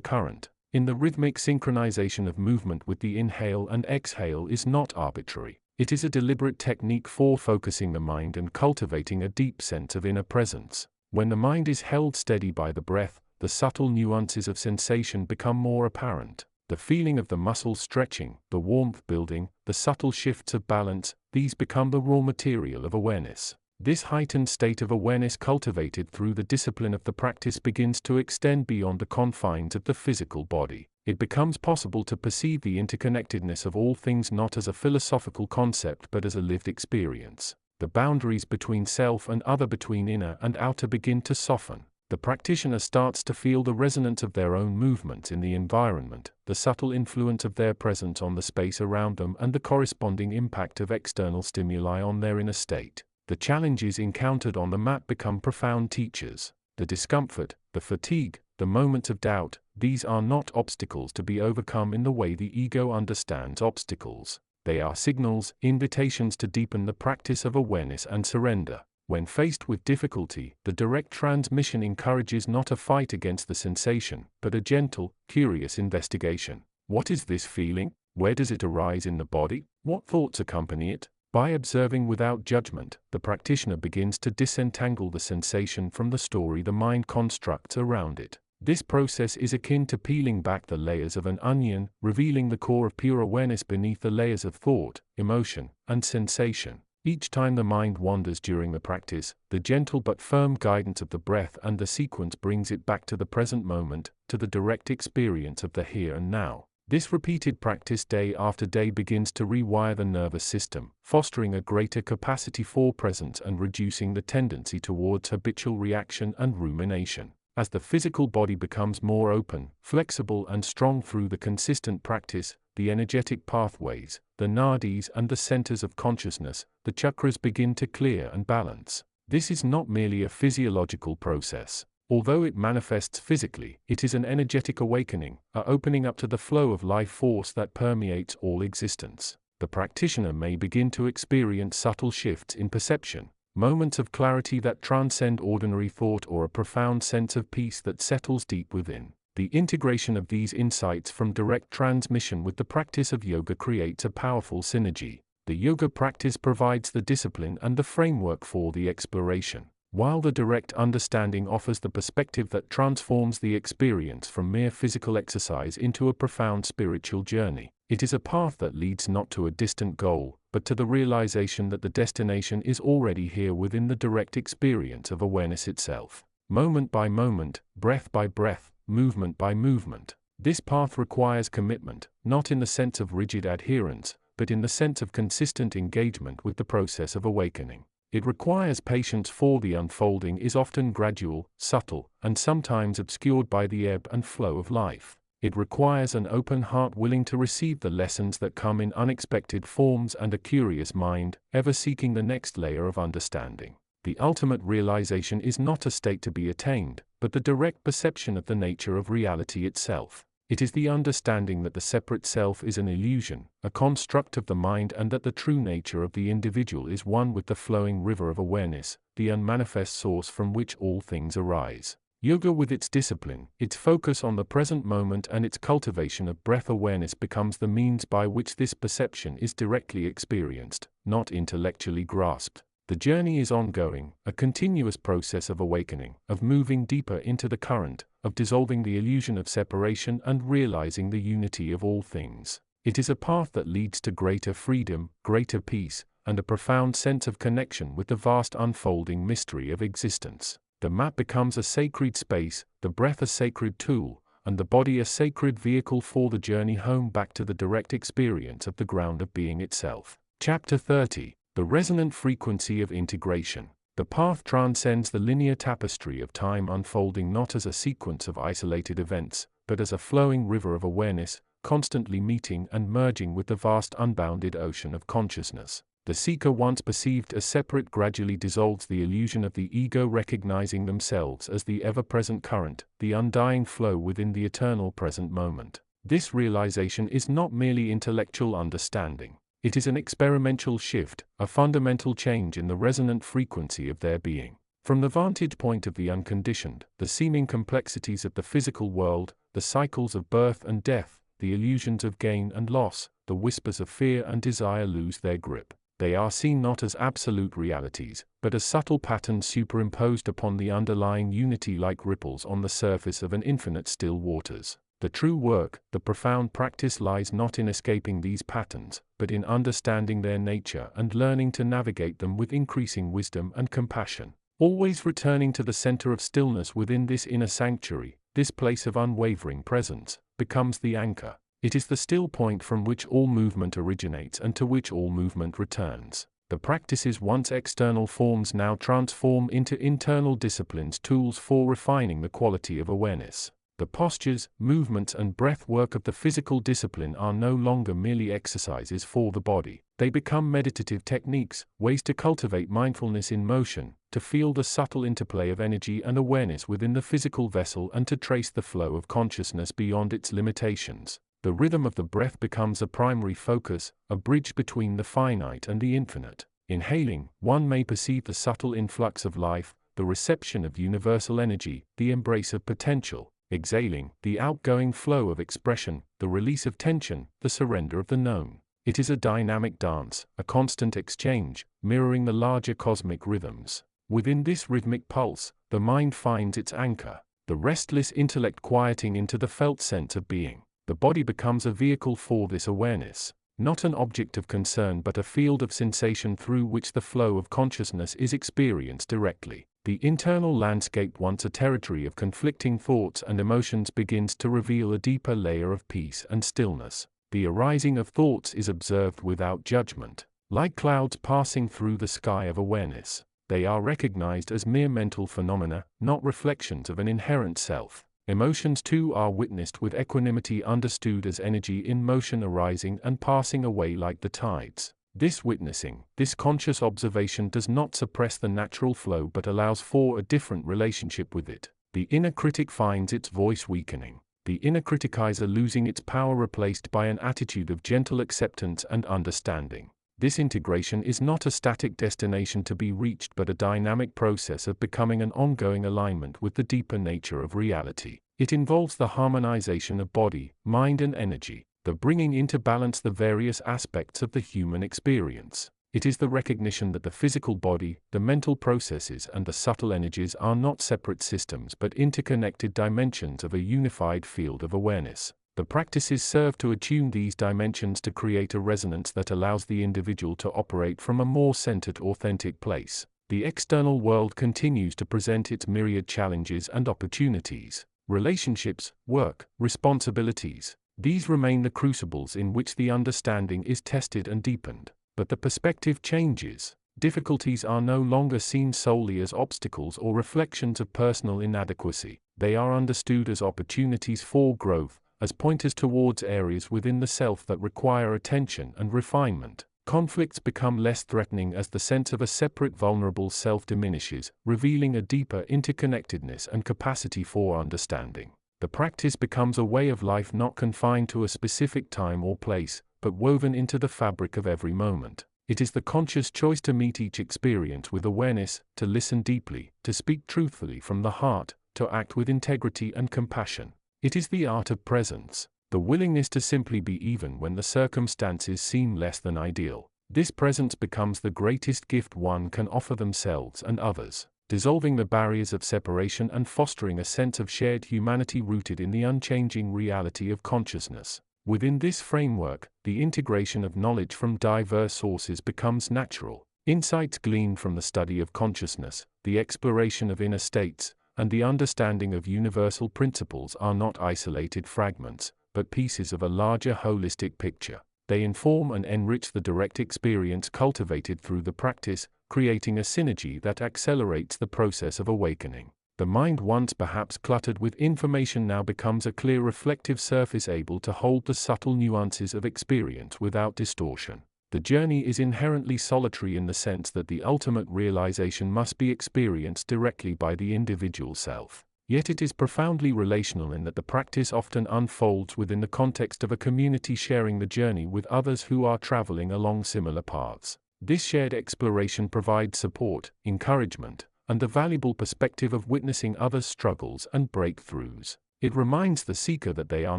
current. In the rhythmic synchronization of movement with the inhale and exhale is not arbitrary. It is a deliberate technique for focusing the mind and cultivating a deep sense of inner presence. When the mind is held steady by the breath, the subtle nuances of sensation become more apparent. The feeling of the muscles stretching, the warmth building, the subtle shifts of balance, these become the raw material of awareness. This heightened state of awareness, cultivated through the discipline of the practice, begins to extend beyond the confines of the physical body. It becomes possible to perceive the interconnectedness of all things not as a philosophical concept but as a lived experience. The boundaries between self and other, between inner and outer, begin to soften. The practitioner starts to feel the resonance of their own movements in the environment, the subtle influence of their presence on the space around them, and the corresponding impact of external stimuli on their inner state. The challenges encountered on the mat become profound teachers. The discomfort, the fatigue, the moments of doubt, these are not obstacles to be overcome in the way the ego understands obstacles. They are signals, invitations to deepen the practice of awareness and surrender. When faced with difficulty, the direct transmission encourages not a fight against the sensation, but a gentle, curious investigation. What is this feeling? Where does it arise in the body? What thoughts accompany it? By observing without judgment, the practitioner begins to disentangle the sensation from the story the mind constructs around it. This process is akin to peeling back the layers of an onion, revealing the core of pure awareness beneath the layers of thought, emotion, and sensation. Each time the mind wanders during the practice, the gentle but firm guidance of the breath and the sequence brings it back to the present moment, to the direct experience of the here and now. This repeated practice day after day begins to rewire the nervous system, fostering a greater capacity for presence and reducing the tendency towards habitual reaction and rumination. As the physical body becomes more open, flexible and strong through the consistent practice, the energetic pathways, the nadis and the centers of consciousness, the chakras, begin to clear and balance. This is not merely a physiological process. Although it manifests physically, it is an energetic awakening, a opening up to the flow of life force that permeates all existence. The practitioner may begin to experience subtle shifts in perception, moments of clarity that transcend ordinary thought, or a profound sense of peace that settles deep within. The integration of these insights from direct transmission with the practice of yoga creates a powerful synergy. The yoga practice provides the discipline and the framework for the exploration, while the direct understanding offers the perspective that transforms the experience from mere physical exercise into a profound spiritual journey. It is a path that leads not to a distant goal, but to the realization that the destination is already here within the direct experience of awareness itself. Moment by moment, breath by breath, movement by movement. This path requires commitment, not in the sense of rigid adherence, but in the sense of consistent engagement with the process of awakening. It requires patience, for the unfolding is often gradual, subtle, and sometimes obscured by the ebb and flow of life. It requires an open heart willing to receive the lessons that come in unexpected forms and a curious mind, ever seeking the next layer of understanding. The ultimate realization is not a state to be attained, but the direct perception of the nature of reality itself. It is the understanding that the separate self is an illusion, a construct of the mind, and that the true nature of the individual is one with the flowing river of awareness, the unmanifest source from which all things arise. Yoga, with its discipline, its focus on the present moment, and its cultivation of breath awareness, becomes the means by which this perception is directly experienced, not intellectually grasped. The journey is ongoing, a continuous process of awakening, of moving deeper into the current, of dissolving the illusion of separation and realizing the unity of all things. It is a path that leads to greater freedom, greater peace, and a profound sense of connection with the vast unfolding mystery of existence. The mat becomes a sacred space, the breath a sacred tool, and the body a sacred vehicle for the journey home back to the direct experience of the ground of being itself. Chapter 30. The resonant frequency of integration. The path transcends the linear tapestry of time, unfolding not as a sequence of isolated events, but as a flowing river of awareness, constantly meeting and merging with the vast unbounded ocean of consciousness. The seeker, once perceived as separate, gradually dissolves the illusion of the ego, recognizing themselves as the ever-present current, the undying flow within the eternal present moment. This realization is not merely intellectual understanding. It is an experimental shift, a fundamental change in the resonant frequency of their being. From the vantage point of the unconditioned, the seeming complexities of the physical world, the cycles of birth and death, the illusions of gain and loss, the whispers of fear and desire lose their grip. They are seen not as absolute realities, but as subtle patterns superimposed upon the underlying unity, like ripples on the surface of an infinite still waters. The true work, the profound practice, lies not in escaping these patterns, but in understanding their nature and learning to navigate them with increasing wisdom and compassion. Always returning to the center of stillness within this inner sanctuary, this place of unwavering presence, becomes the anchor. It is the still point from which all movement originates and to which all movement returns. The practices, once external forms, now transform into internal disciplines, tools for refining the quality of awareness. The postures, movements, and breath work of the physical discipline are no longer merely exercises for the body. They become meditative techniques, ways to cultivate mindfulness in motion, to feel the subtle interplay of energy and awareness within the physical vessel, and to trace the flow of consciousness beyond its limitations. The rhythm of the breath becomes a primary focus, a bridge between the finite and the infinite. Inhaling, one may perceive the subtle influx of life, the reception of universal energy, the embrace of potential. Exhaling, the outgoing flow of expression, the release of tension, the surrender of the known. It is a dynamic dance, a constant exchange, mirroring the larger cosmic rhythms. Within this rhythmic pulse, the mind finds its anchor, the restless intellect quieting into the felt sense of being. The body becomes a vehicle for this awareness, not an object of concern but a field of sensation through which the flow of consciousness is experienced directly. The internal landscape, once a territory of conflicting thoughts and emotions, begins to reveal a deeper layer of peace and stillness. The arising of thoughts is observed without judgment. Like clouds passing through the sky of awareness, they are recognized as mere mental phenomena, not reflections of an inherent self. Emotions too are witnessed with equanimity, understood as energy in motion, arising and passing away like the tides. This witnessing, this conscious observation, does not suppress the natural flow but allows for a different relationship with it. The inner critic finds its voice weakening, the inner criticizer losing its power, replaced by an attitude of gentle acceptance and understanding. This integration is not a static destination to be reached but a dynamic process of becoming an ongoing alignment with the deeper nature of reality. It involves the harmonization of body, mind and energy, the bringing into balance the various aspects of the human experience. It is the recognition that the physical body, the mental processes and the subtle energies are not separate systems but interconnected dimensions of a unified field of awareness. The practices serve to attune these dimensions to create a resonance that allows the individual to operate from a more centered, authentic place. The external world continues to present its myriad challenges and opportunities. Relationships, work, responsibilities. These remain the crucibles in which the understanding is tested and deepened. But the perspective changes. Difficulties are no longer seen solely as obstacles or reflections of personal inadequacy. They are understood as opportunities for growth, as pointers towards areas within the self that require attention and refinement. Conflicts become less threatening as the sense of a separate vulnerable self diminishes, revealing a deeper interconnectedness and capacity for understanding. The practice becomes a way of life not confined to a specific time or place, but woven into the fabric of every moment. It is the conscious choice to meet each experience with awareness, to listen deeply, to speak truthfully from the heart, to act with integrity and compassion. It is the art of presence, the willingness to simply be even when the circumstances seem less than ideal. This presence becomes the greatest gift one can offer themselves and others, dissolving the barriers of separation and fostering a sense of shared humanity rooted in the unchanging reality of consciousness. Within this framework, the integration of knowledge from diverse sources becomes natural. Insights gleaned from the study of consciousness, the exploration of inner states, and the understanding of universal principles are not isolated fragments, but pieces of a larger holistic picture. They inform and enrich the direct experience cultivated through the practice, creating a synergy that accelerates the process of awakening. The mind, once perhaps cluttered with information, now becomes a clear reflective surface able to hold the subtle nuances of experience without distortion. The journey is inherently solitary in the sense that the ultimate realization must be experienced directly by the individual self. Yet it is profoundly relational in that the practice often unfolds within the context of a community sharing the journey with others who are traveling along similar paths. This shared exploration provides support, encouragement, and the valuable perspective of witnessing others' struggles and breakthroughs. It reminds the seeker that they are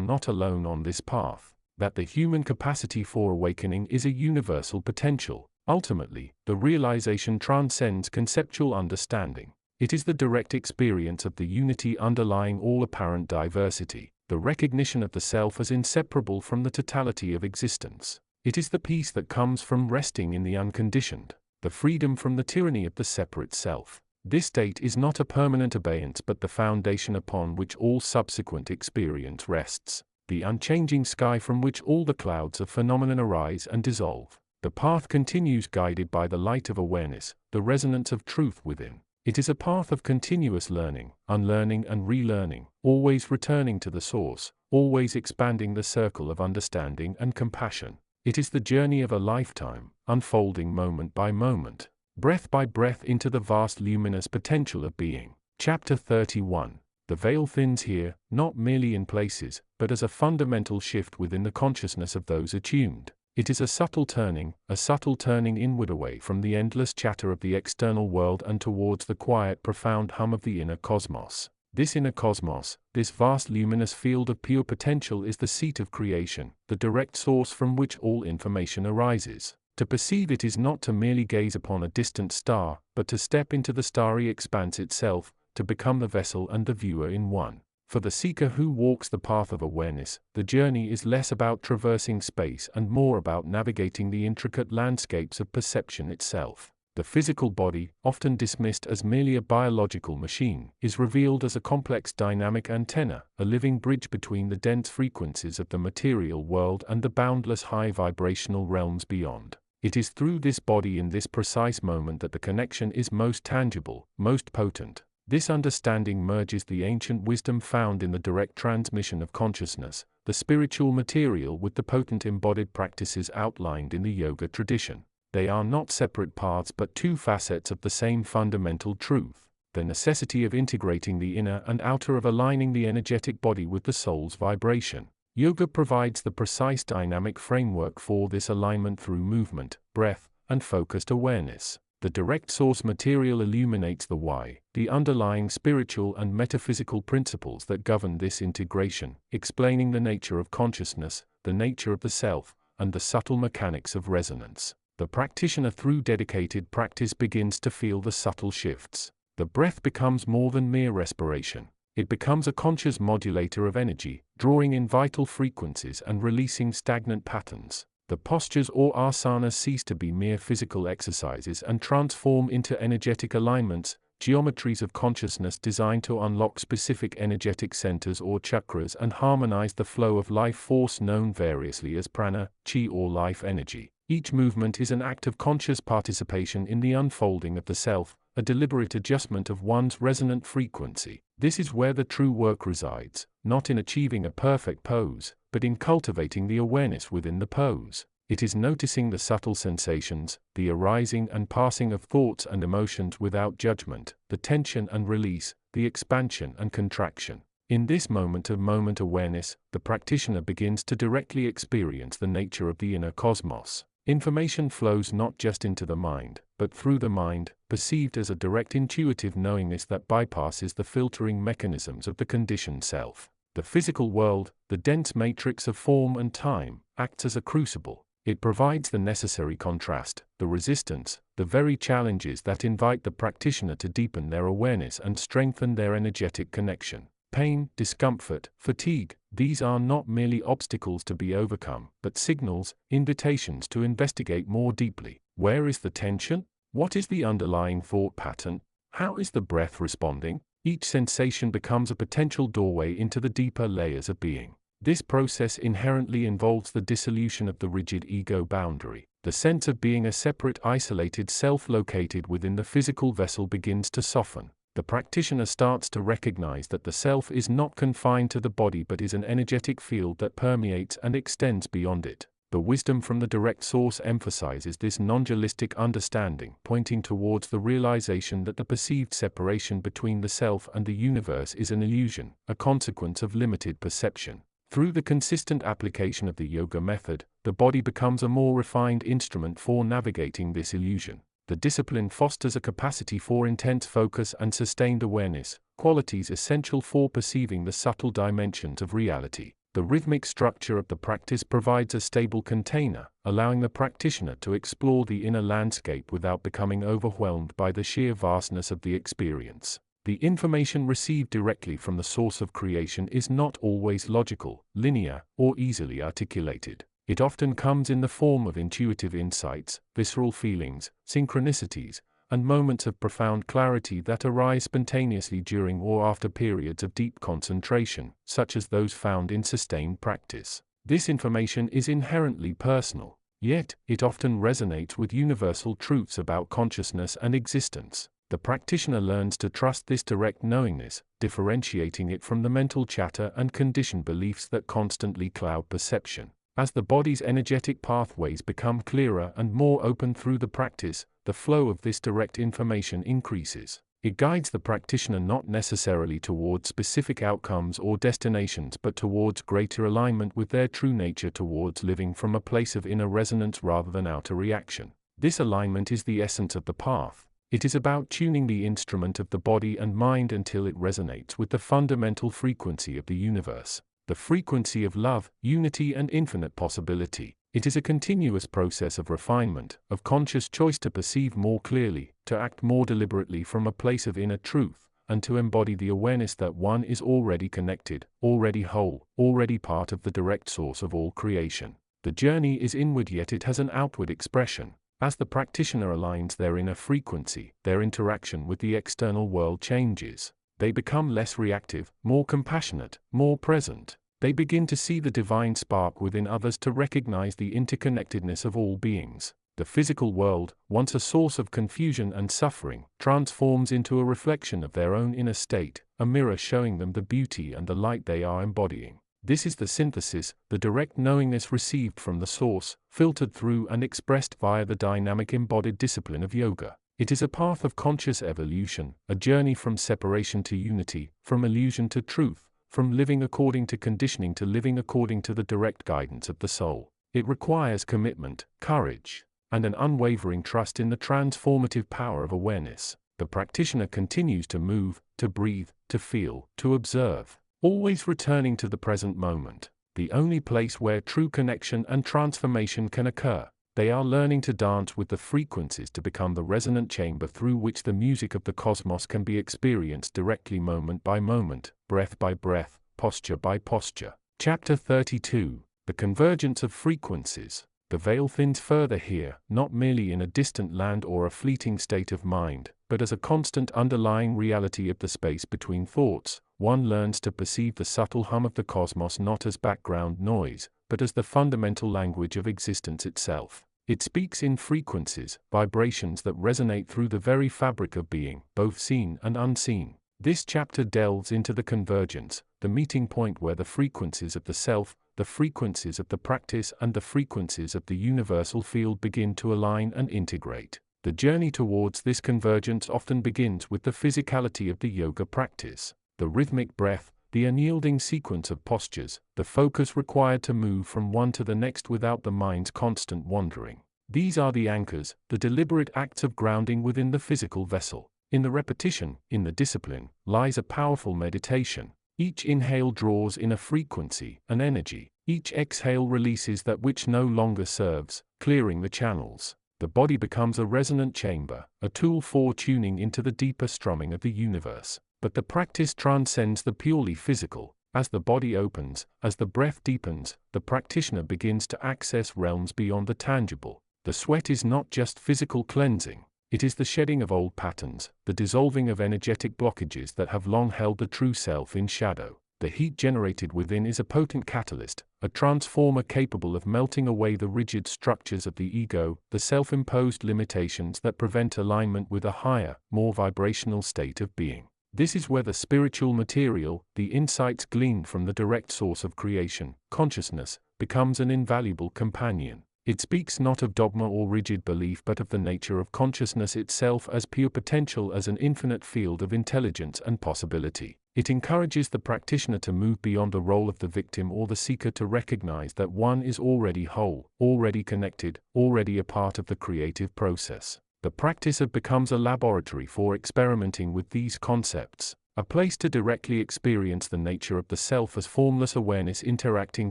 not alone on this path, that the human capacity for awakening is a universal potential. Ultimately, the realization transcends conceptual understanding. It is the direct experience of the unity underlying all apparent diversity, the recognition of the self as inseparable from the totality of existence. It is the peace that comes from resting in the unconditioned, the freedom from the tyranny of the separate self. This state is not a permanent abeyance but the foundation upon which all subsequent experience rests, the unchanging sky from which all the clouds of phenomenon arise and dissolve. The path continues guided by the light of awareness, the resonance of truth within. It is a path of continuous learning, unlearning and relearning, always returning to the source, always expanding the circle of understanding and compassion. It is the journey of a lifetime, unfolding moment by moment, breath by breath into the vast luminous potential of being. Chapter 31. The veil thins here, not merely in places, but as a fundamental shift within the consciousness of those attuned. It is a subtle turning inward away from the endless chatter of the external world and towards the quiet, profound hum of the inner cosmos. This inner cosmos, this vast luminous field of pure potential is the seat of creation, the direct source from which all information arises. To perceive it is not to merely gaze upon a distant star, but to step into the starry expanse itself, to become the vessel and the viewer in one. For the seeker who walks the path of awareness, the journey is less about traversing space and more about navigating the intricate landscapes of perception itself. The physical body, often dismissed as merely a biological machine, is revealed as a complex dynamic antenna, a living bridge between the dense frequencies of the material world and the boundless high vibrational realms beyond. It is through this body in this precise moment that the connection is most tangible, most potent. This understanding merges the ancient wisdom found in the direct transmission of consciousness, the spiritual material, with the potent embodied practices outlined in the yoga tradition. They are not separate paths but two facets of the same fundamental truth, the necessity of integrating the inner and outer, of aligning the energetic body with the soul's vibration. Yoga provides the precise dynamic framework for this alignment through movement, breath, and focused awareness. The direct source material illuminates the why, the underlying spiritual and metaphysical principles that govern this integration, explaining the nature of consciousness, the nature of the self, and the subtle mechanics of resonance. The practitioner, through dedicated practice, begins to feel the subtle shifts. The breath becomes more than mere respiration. It becomes a conscious modulator of energy, drawing in vital frequencies and releasing stagnant patterns. The postures or asanas cease to be mere physical exercises and transform into energetic alignments, geometries of consciousness designed to unlock specific energetic centers or chakras and harmonize the flow of life force known variously as prana, chi, or life energy. Each movement is an act of conscious participation in the unfolding of the self, a deliberate adjustment of one's resonant frequency. This is where the true work resides, not in achieving a perfect pose, but in cultivating the awareness within the pose. It is noticing the subtle sensations, the arising and passing of thoughts and emotions without judgment, the tension and release, the expansion and contraction. In this moment-of-moment awareness, the practitioner begins to directly experience the nature of the inner cosmos. Information flows not just into the mind, but through the mind, perceived as a direct intuitive knowingness that bypasses the filtering mechanisms of the conditioned self. The physical world, the dense matrix of form and time, acts as a crucible. It provides the necessary contrast, the resistance, the very challenges that invite the practitioner to deepen their awareness and strengthen their energetic connection. Pain, discomfort, fatigue, these are not merely obstacles to be overcome, but signals, invitations to investigate more deeply. Where is the tension? What is the underlying thought pattern? How is the breath responding? Each sensation becomes a potential doorway into the deeper layers of being. This process inherently involves the dissolution of the rigid ego boundary. The sense of being a separate, isolated self located within the physical vessel begins to soften. The practitioner starts to recognize that the self is not confined to the body but is an energetic field that permeates and extends beyond it. The wisdom from the direct source emphasizes this non-dualistic understanding, pointing towards the realization that the perceived separation between the self and the universe is an illusion, a consequence of limited perception. Through the consistent application of the yoga method, the body becomes a more refined instrument for navigating this illusion. The discipline fosters a capacity for intense focus and sustained awareness, qualities essential for perceiving the subtle dimensions of reality. The rhythmic structure of the practice provides a stable container, allowing the practitioner to explore the inner landscape without becoming overwhelmed by the sheer vastness of the experience. The information received directly from the source of creation is not always logical, linear, or easily articulated. It often comes in the form of intuitive insights, visceral feelings, synchronicities, and moments of profound clarity that arise spontaneously during or after periods of deep concentration, such as those found in sustained practice. This information is inherently personal, yet it often resonates with universal truths about consciousness and existence. The practitioner learns to trust this direct knowingness, differentiating it from the mental chatter and conditioned beliefs that constantly cloud perception. As the body's energetic pathways become clearer and more open through the practice, the flow of this direct information increases. It guides the practitioner not necessarily towards specific outcomes or destinations but towards greater alignment with their true nature, towards living from a place of inner resonance rather than outer reaction. This alignment is the essence of the path. It is about tuning the instrument of the body and mind until it resonates with the fundamental frequency of the universe. The frequency of love, unity and infinite possibility. It is a continuous process of refinement, of conscious choice to perceive more clearly, to act more deliberately from a place of inner truth, and to embody the awareness that one is already connected, already whole, already part of the direct source of all creation. The journey is inward yet it has an outward expression. As the practitioner aligns their inner frequency, their interaction with the external world changes. They become less reactive, more compassionate, more present. They begin to see the divine spark within others, to recognize the interconnectedness of all beings. The physical world, once a source of confusion and suffering, transforms into a reflection of their own inner state, a mirror showing them the beauty and the light they are embodying. This is the synthesis, the direct knowingness received from the source, filtered through and expressed via the dynamic embodied discipline of yoga. It is a path of conscious evolution, a journey from separation to unity, from illusion to truth, from living according to conditioning to living according to the direct guidance of the soul. It requires commitment, courage, and an unwavering trust in the transformative power of awareness. The practitioner continues to move, to breathe, to feel, to observe, always returning to the present moment, the only place where true connection and transformation can occur. They are learning to dance with the frequencies to become the resonant chamber through which the music of the cosmos can be experienced directly, moment by moment, breath by breath, posture by posture. Chapter 32. The Convergence of Frequencies. The veil thins further here, not merely in a distant land or a fleeting state of mind, but as a constant underlying reality of the space between thoughts. One learns to perceive the subtle hum of the cosmos not as background noise, but as the fundamental language of existence itself. It speaks in frequencies, vibrations that resonate through the very fabric of being, both seen and unseen. This chapter delves into the convergence, the meeting point where the frequencies of the self, the frequencies of the practice, and the frequencies of the universal field begin to align and integrate. The journey towards this convergence often begins with the physicality of the yoga practice, the rhythmic breath, the unyielding sequence of postures, the focus required to move from one to the next without the mind's constant wandering. These are the anchors, the deliberate acts of grounding within the physical vessel. In the repetition, in the discipline, lies a powerful meditation. Each inhale draws in a frequency, an energy. Each exhale releases that which no longer serves, clearing the channels. The body becomes a resonant chamber, a tool for tuning into the deeper strumming of the universe. But the practice transcends the purely physical. As the body opens, as the breath deepens, the practitioner begins to access realms beyond the tangible. The sweat is not just physical cleansing. It is the shedding of old patterns, the dissolving of energetic blockages that have long held the true self in shadow. The heat generated within is a potent catalyst, a transformer capable of melting away the rigid structures of the ego, the self-imposed limitations that prevent alignment with a higher, more vibrational state of being. This is where the spiritual material, the insights gleaned from the direct source of creation, consciousness, becomes an invaluable companion. It speaks not of dogma or rigid belief but of the nature of consciousness itself as pure potential, as an infinite field of intelligence and possibility. It encourages the practitioner to move beyond the role of the victim or the seeker, to recognize that one is already whole, already connected, already a part of the creative process. The practice becomes a laboratory for experimenting with these concepts, a place to directly experience the nature of the self as formless awareness interacting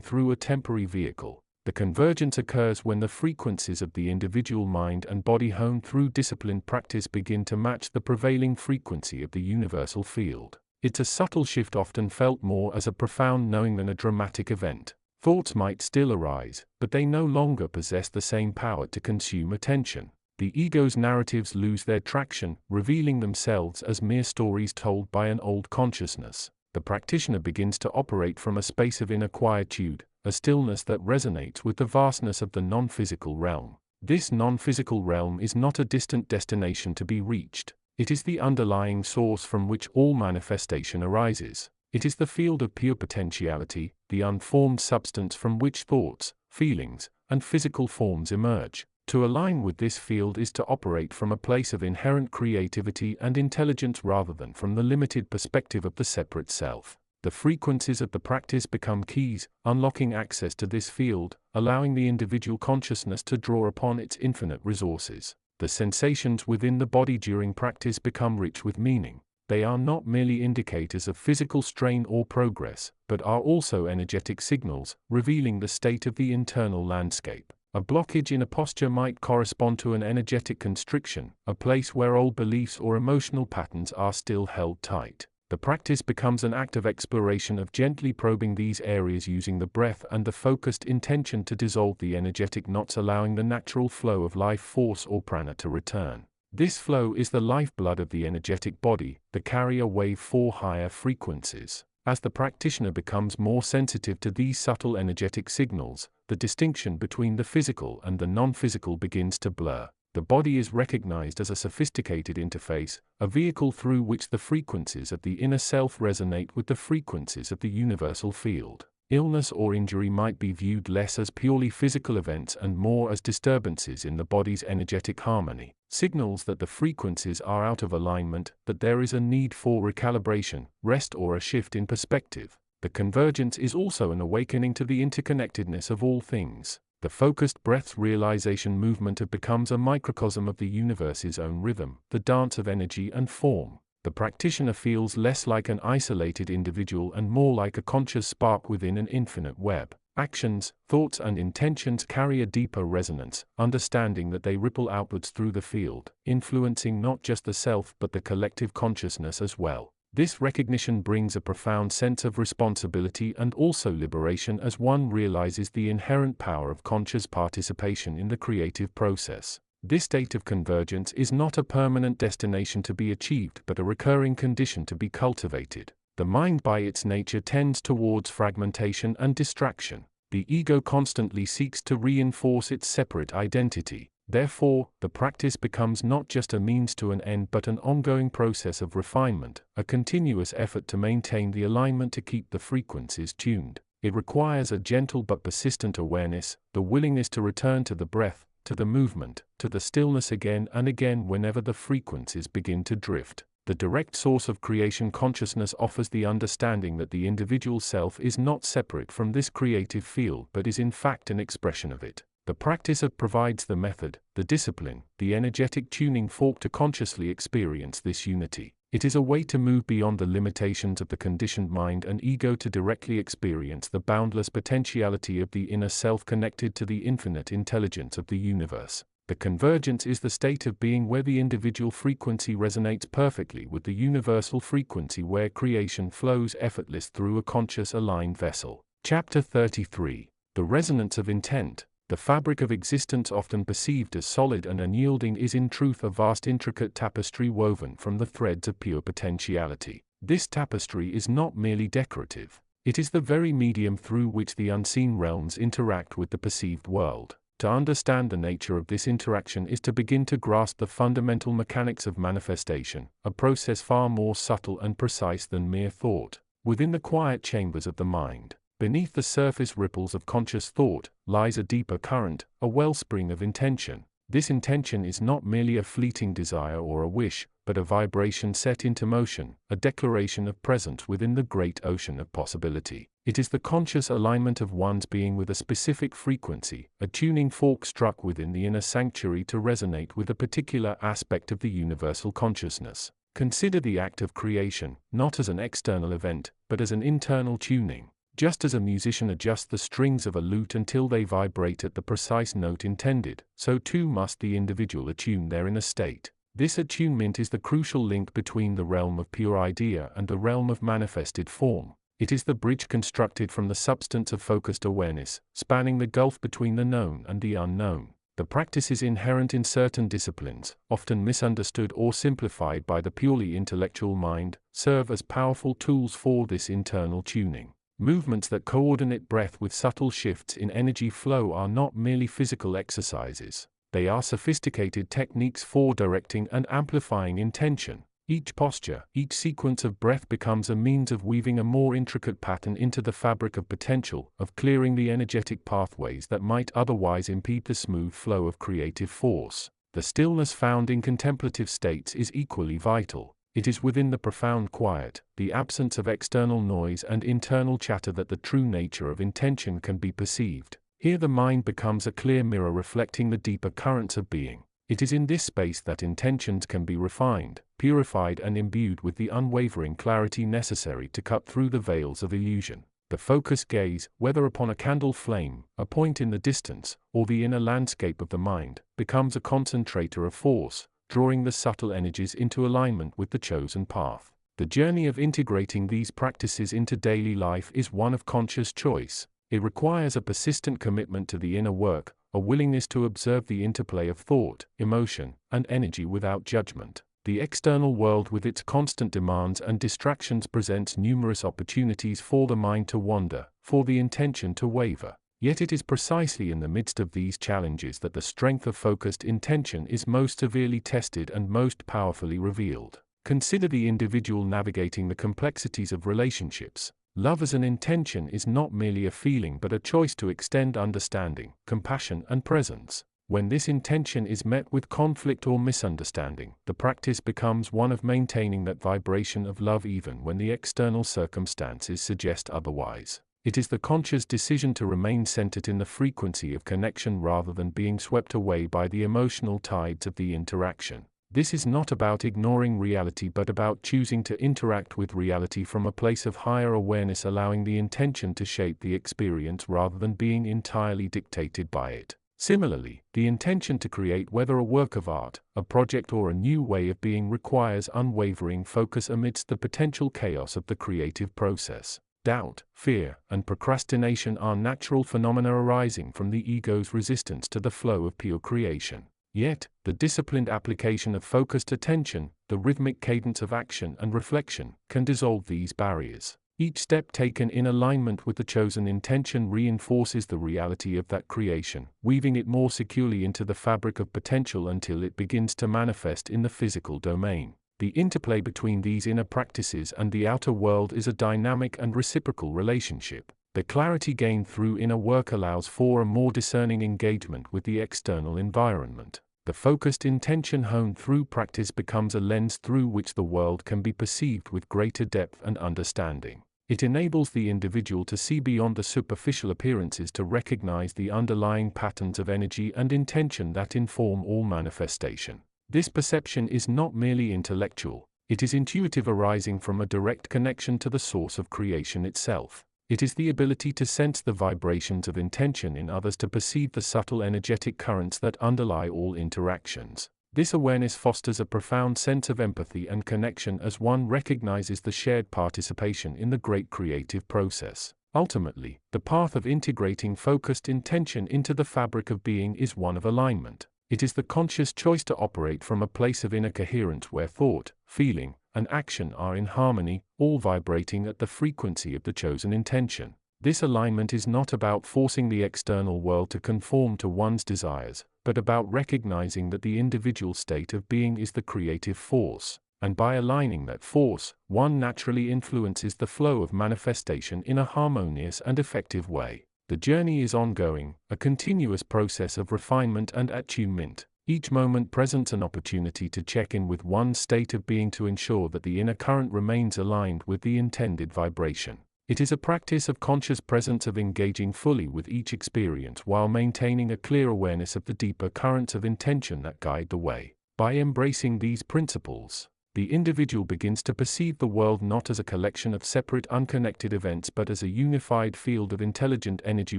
through a temporary vehicle. The convergence occurs when the frequencies of the individual mind and body honed through disciplined practice begin to match the prevailing frequency of the universal field. It's a subtle shift, often felt more as a profound knowing than a dramatic event. Thoughts might still arise, but they no longer possess the same power to consume attention. The ego's narratives lose their traction, revealing themselves as mere stories told by an old consciousness. The practitioner begins to operate from a space of inner quietude, a stillness that resonates with the vastness of the non-physical realm. This non-physical realm is not a distant destination to be reached. It is the underlying source from which all manifestation arises. It is the field of pure potentiality, the unformed substance from which thoughts, feelings, and physical forms emerge. To align with this field is to operate from a place of inherent creativity and intelligence rather than from the limited perspective of the separate self. The frequencies of the practice become keys, unlocking access to this field, allowing the individual consciousness to draw upon its infinite resources. The sensations within the body during practice become rich with meaning. They are not merely indicators of physical strain or progress, but are also energetic signals, revealing the state of the internal landscape. A blockage in a posture might correspond to an energetic constriction, a place where old beliefs or emotional patterns are still held tight. The practice becomes an act of exploration, of gently probing these areas using the breath and the focused intention to dissolve the energetic knots, allowing the natural flow of life force or prana to return. This flow is the lifeblood of the energetic body, the carrier wave for higher frequencies. As the practitioner becomes more sensitive to these subtle energetic signals, the distinction between the physical and the non-physical begins to blur. The body is recognized as a sophisticated interface, a vehicle through which the frequencies of the inner self resonate with the frequencies of the universal field. Illness or injury might be viewed less as purely physical events and more as disturbances in the body's energetic harmony, signals that the frequencies are out of alignment, that there is a need for recalibration, rest, or a shift in perspective. The convergence is also an awakening to the interconnectedness of all things. The focused breath's realization movement becomes a microcosm of the universe's own rhythm, the dance of energy and form. The practitioner feels less like an isolated individual and more like a conscious spark within an infinite web. Actions, thoughts, and intentions carry a deeper resonance, understanding that they ripple outwards through the field, influencing not just the self but the collective consciousness as well. This recognition brings a profound sense of responsibility and also liberation, as one realizes the inherent power of conscious participation in the creative process. This state of convergence is not a permanent destination to be achieved but a recurring condition to be cultivated. The mind by its nature tends towards fragmentation and distraction. The ego constantly seeks to reinforce its separate identity. Therefore, the practice becomes not just a means to an end but an ongoing process of refinement, a continuous effort to maintain the alignment to keep the frequencies tuned. It requires a gentle but persistent awareness, the willingness to return to the breath, to the movement, to the stillness again and again whenever the frequencies begin to drift. The direct source of creation consciousness offers the understanding that the individual self is not separate from this creative field but is in fact an expression of it. The practice provides the method, the discipline, the energetic tuning fork to consciously experience this unity. It is a way to move beyond the limitations of the conditioned mind and ego to directly experience the boundless potentiality of the inner self connected to the infinite intelligence of the universe. The convergence is the state of being where the individual frequency resonates perfectly with the universal frequency, where creation flows effortless through a conscious aligned vessel. Chapter 33. The resonance of intent. The fabric of existence, often perceived as solid and unyielding, is in truth a vast intricate tapestry woven from the threads of pure potentiality. This tapestry is not merely decorative. It is the very medium through which the unseen realms interact with the perceived world. To understand the nature of this interaction is to begin to grasp the fundamental mechanics of manifestation, a process far more subtle and precise than mere thought. Within the quiet chambers of the mind, beneath the surface ripples of conscious thought, lies a deeper current, a wellspring of intention. This intention is not merely a fleeting desire or a wish, but a vibration set into motion, a declaration of presence within the great ocean of possibility. It is the conscious alignment of one's being with a specific frequency, a tuning fork struck within the inner sanctuary to resonate with a particular aspect of the universal consciousness. Consider the act of creation, not as an external event, but as an internal tuning. Just as a musician adjusts the strings of a lute until they vibrate at the precise note intended, so too must the individual attune their inner state. This attunement is the crucial link between the realm of pure idea and the realm of manifested form. It is the bridge constructed from the substance of focused awareness, spanning the gulf between the known and the unknown. The practice is inherent in certain disciplines, often misunderstood or simplified by the purely intellectual mind, serve as powerful tools for this internal tuning. Movements that coordinate breath with subtle shifts in energy flow are not merely physical exercises. They are sophisticated techniques for directing and amplifying intention. Each posture, each sequence of breath becomes a means of weaving a more intricate pattern into the fabric of potential, of clearing the energetic pathways that might otherwise impede the smooth flow of creative force. The stillness found in contemplative states is equally vital. It is within the profound quiet, the absence of external noise and internal chatter, that the true nature of intention can be perceived. Here the mind becomes a clear mirror reflecting the deeper currents of being. It is in this space that intentions can be refined, purified and imbued with the unwavering clarity necessary to cut through the veils of illusion. The focused gaze, whether upon a candle flame, a point in the distance, or the inner landscape of the mind, becomes a concentrator of force, drawing the subtle energies into alignment with the chosen path. The journey of integrating these practices into daily life is one of conscious choice. It requires a persistent commitment to the inner work, a willingness to observe the interplay of thought, emotion, and energy without judgment. The external world with its constant demands and distractions presents numerous opportunities for the mind to wander, for the intention to waver. Yet it is precisely in the midst of these challenges that the strength of focused intention is most severely tested and most powerfully revealed. Consider the individual navigating the complexities of relationships. Love as an intention is not merely a feeling but a choice to extend understanding, compassion and presence. When this intention is met with conflict or misunderstanding, the practice becomes one of maintaining that vibration of love even when the external circumstances suggest otherwise. It is the conscious decision to remain centered in the frequency of connection rather than being swept away by the emotional tides of the interaction. This is not about ignoring reality but about choosing to interact with reality from a place of higher awareness, allowing the intention to shape the experience rather than being entirely dictated by it. Similarly, the intention to create, whether a work of art, a project or a new way of being, requires unwavering focus amidst the potential chaos of the creative process. Doubt, fear, and procrastination are natural phenomena arising from the ego's resistance to the flow of pure creation. Yet, the disciplined application of focused attention, the rhythmic cadence of action and reflection, can dissolve these barriers. Each step taken in alignment with the chosen intention reinforces the reality of that creation, weaving it more securely into the fabric of potential until it begins to manifest in the physical domain. The interplay between these inner practices and the outer world is a dynamic and reciprocal relationship. The clarity gained through inner work allows for a more discerning engagement with the external environment. The focused intention honed through practice becomes a lens through which the world can be perceived with greater depth and understanding. It enables the individual to see beyond the superficial appearances, to recognize the underlying patterns of energy and intention that inform all manifestation. This perception is not merely intellectual, it is intuitive, arising from a direct connection to the source of creation itself. It is the ability to sense the vibrations of intention in others, to perceive the subtle energetic currents that underlie all interactions. This awareness fosters a profound sense of empathy and connection as one recognizes the shared participation in the great creative process. Ultimately, the path of integrating focused intention into the fabric of being is one of alignment. It is the conscious choice to operate from a place of inner coherence where thought, feeling, and action are in harmony, all vibrating at the frequency of the chosen intention. This alignment is not about forcing the external world to conform to one's desires, but about recognizing that the individual state of being is the creative force, and by aligning that force, one naturally influences the flow of manifestation in a harmonious and effective way. The journey is ongoing, a continuous process of refinement and attunement. Each moment presents an opportunity to check in with one's state of being to ensure that the inner current remains aligned with the intended vibration. It is a practice of conscious presence, of engaging fully with each experience while maintaining a clear awareness of the deeper currents of intention that guide the way. By embracing these principles, the individual begins to perceive the world not as a collection of separate, unconnected events, but as a unified field of intelligent energy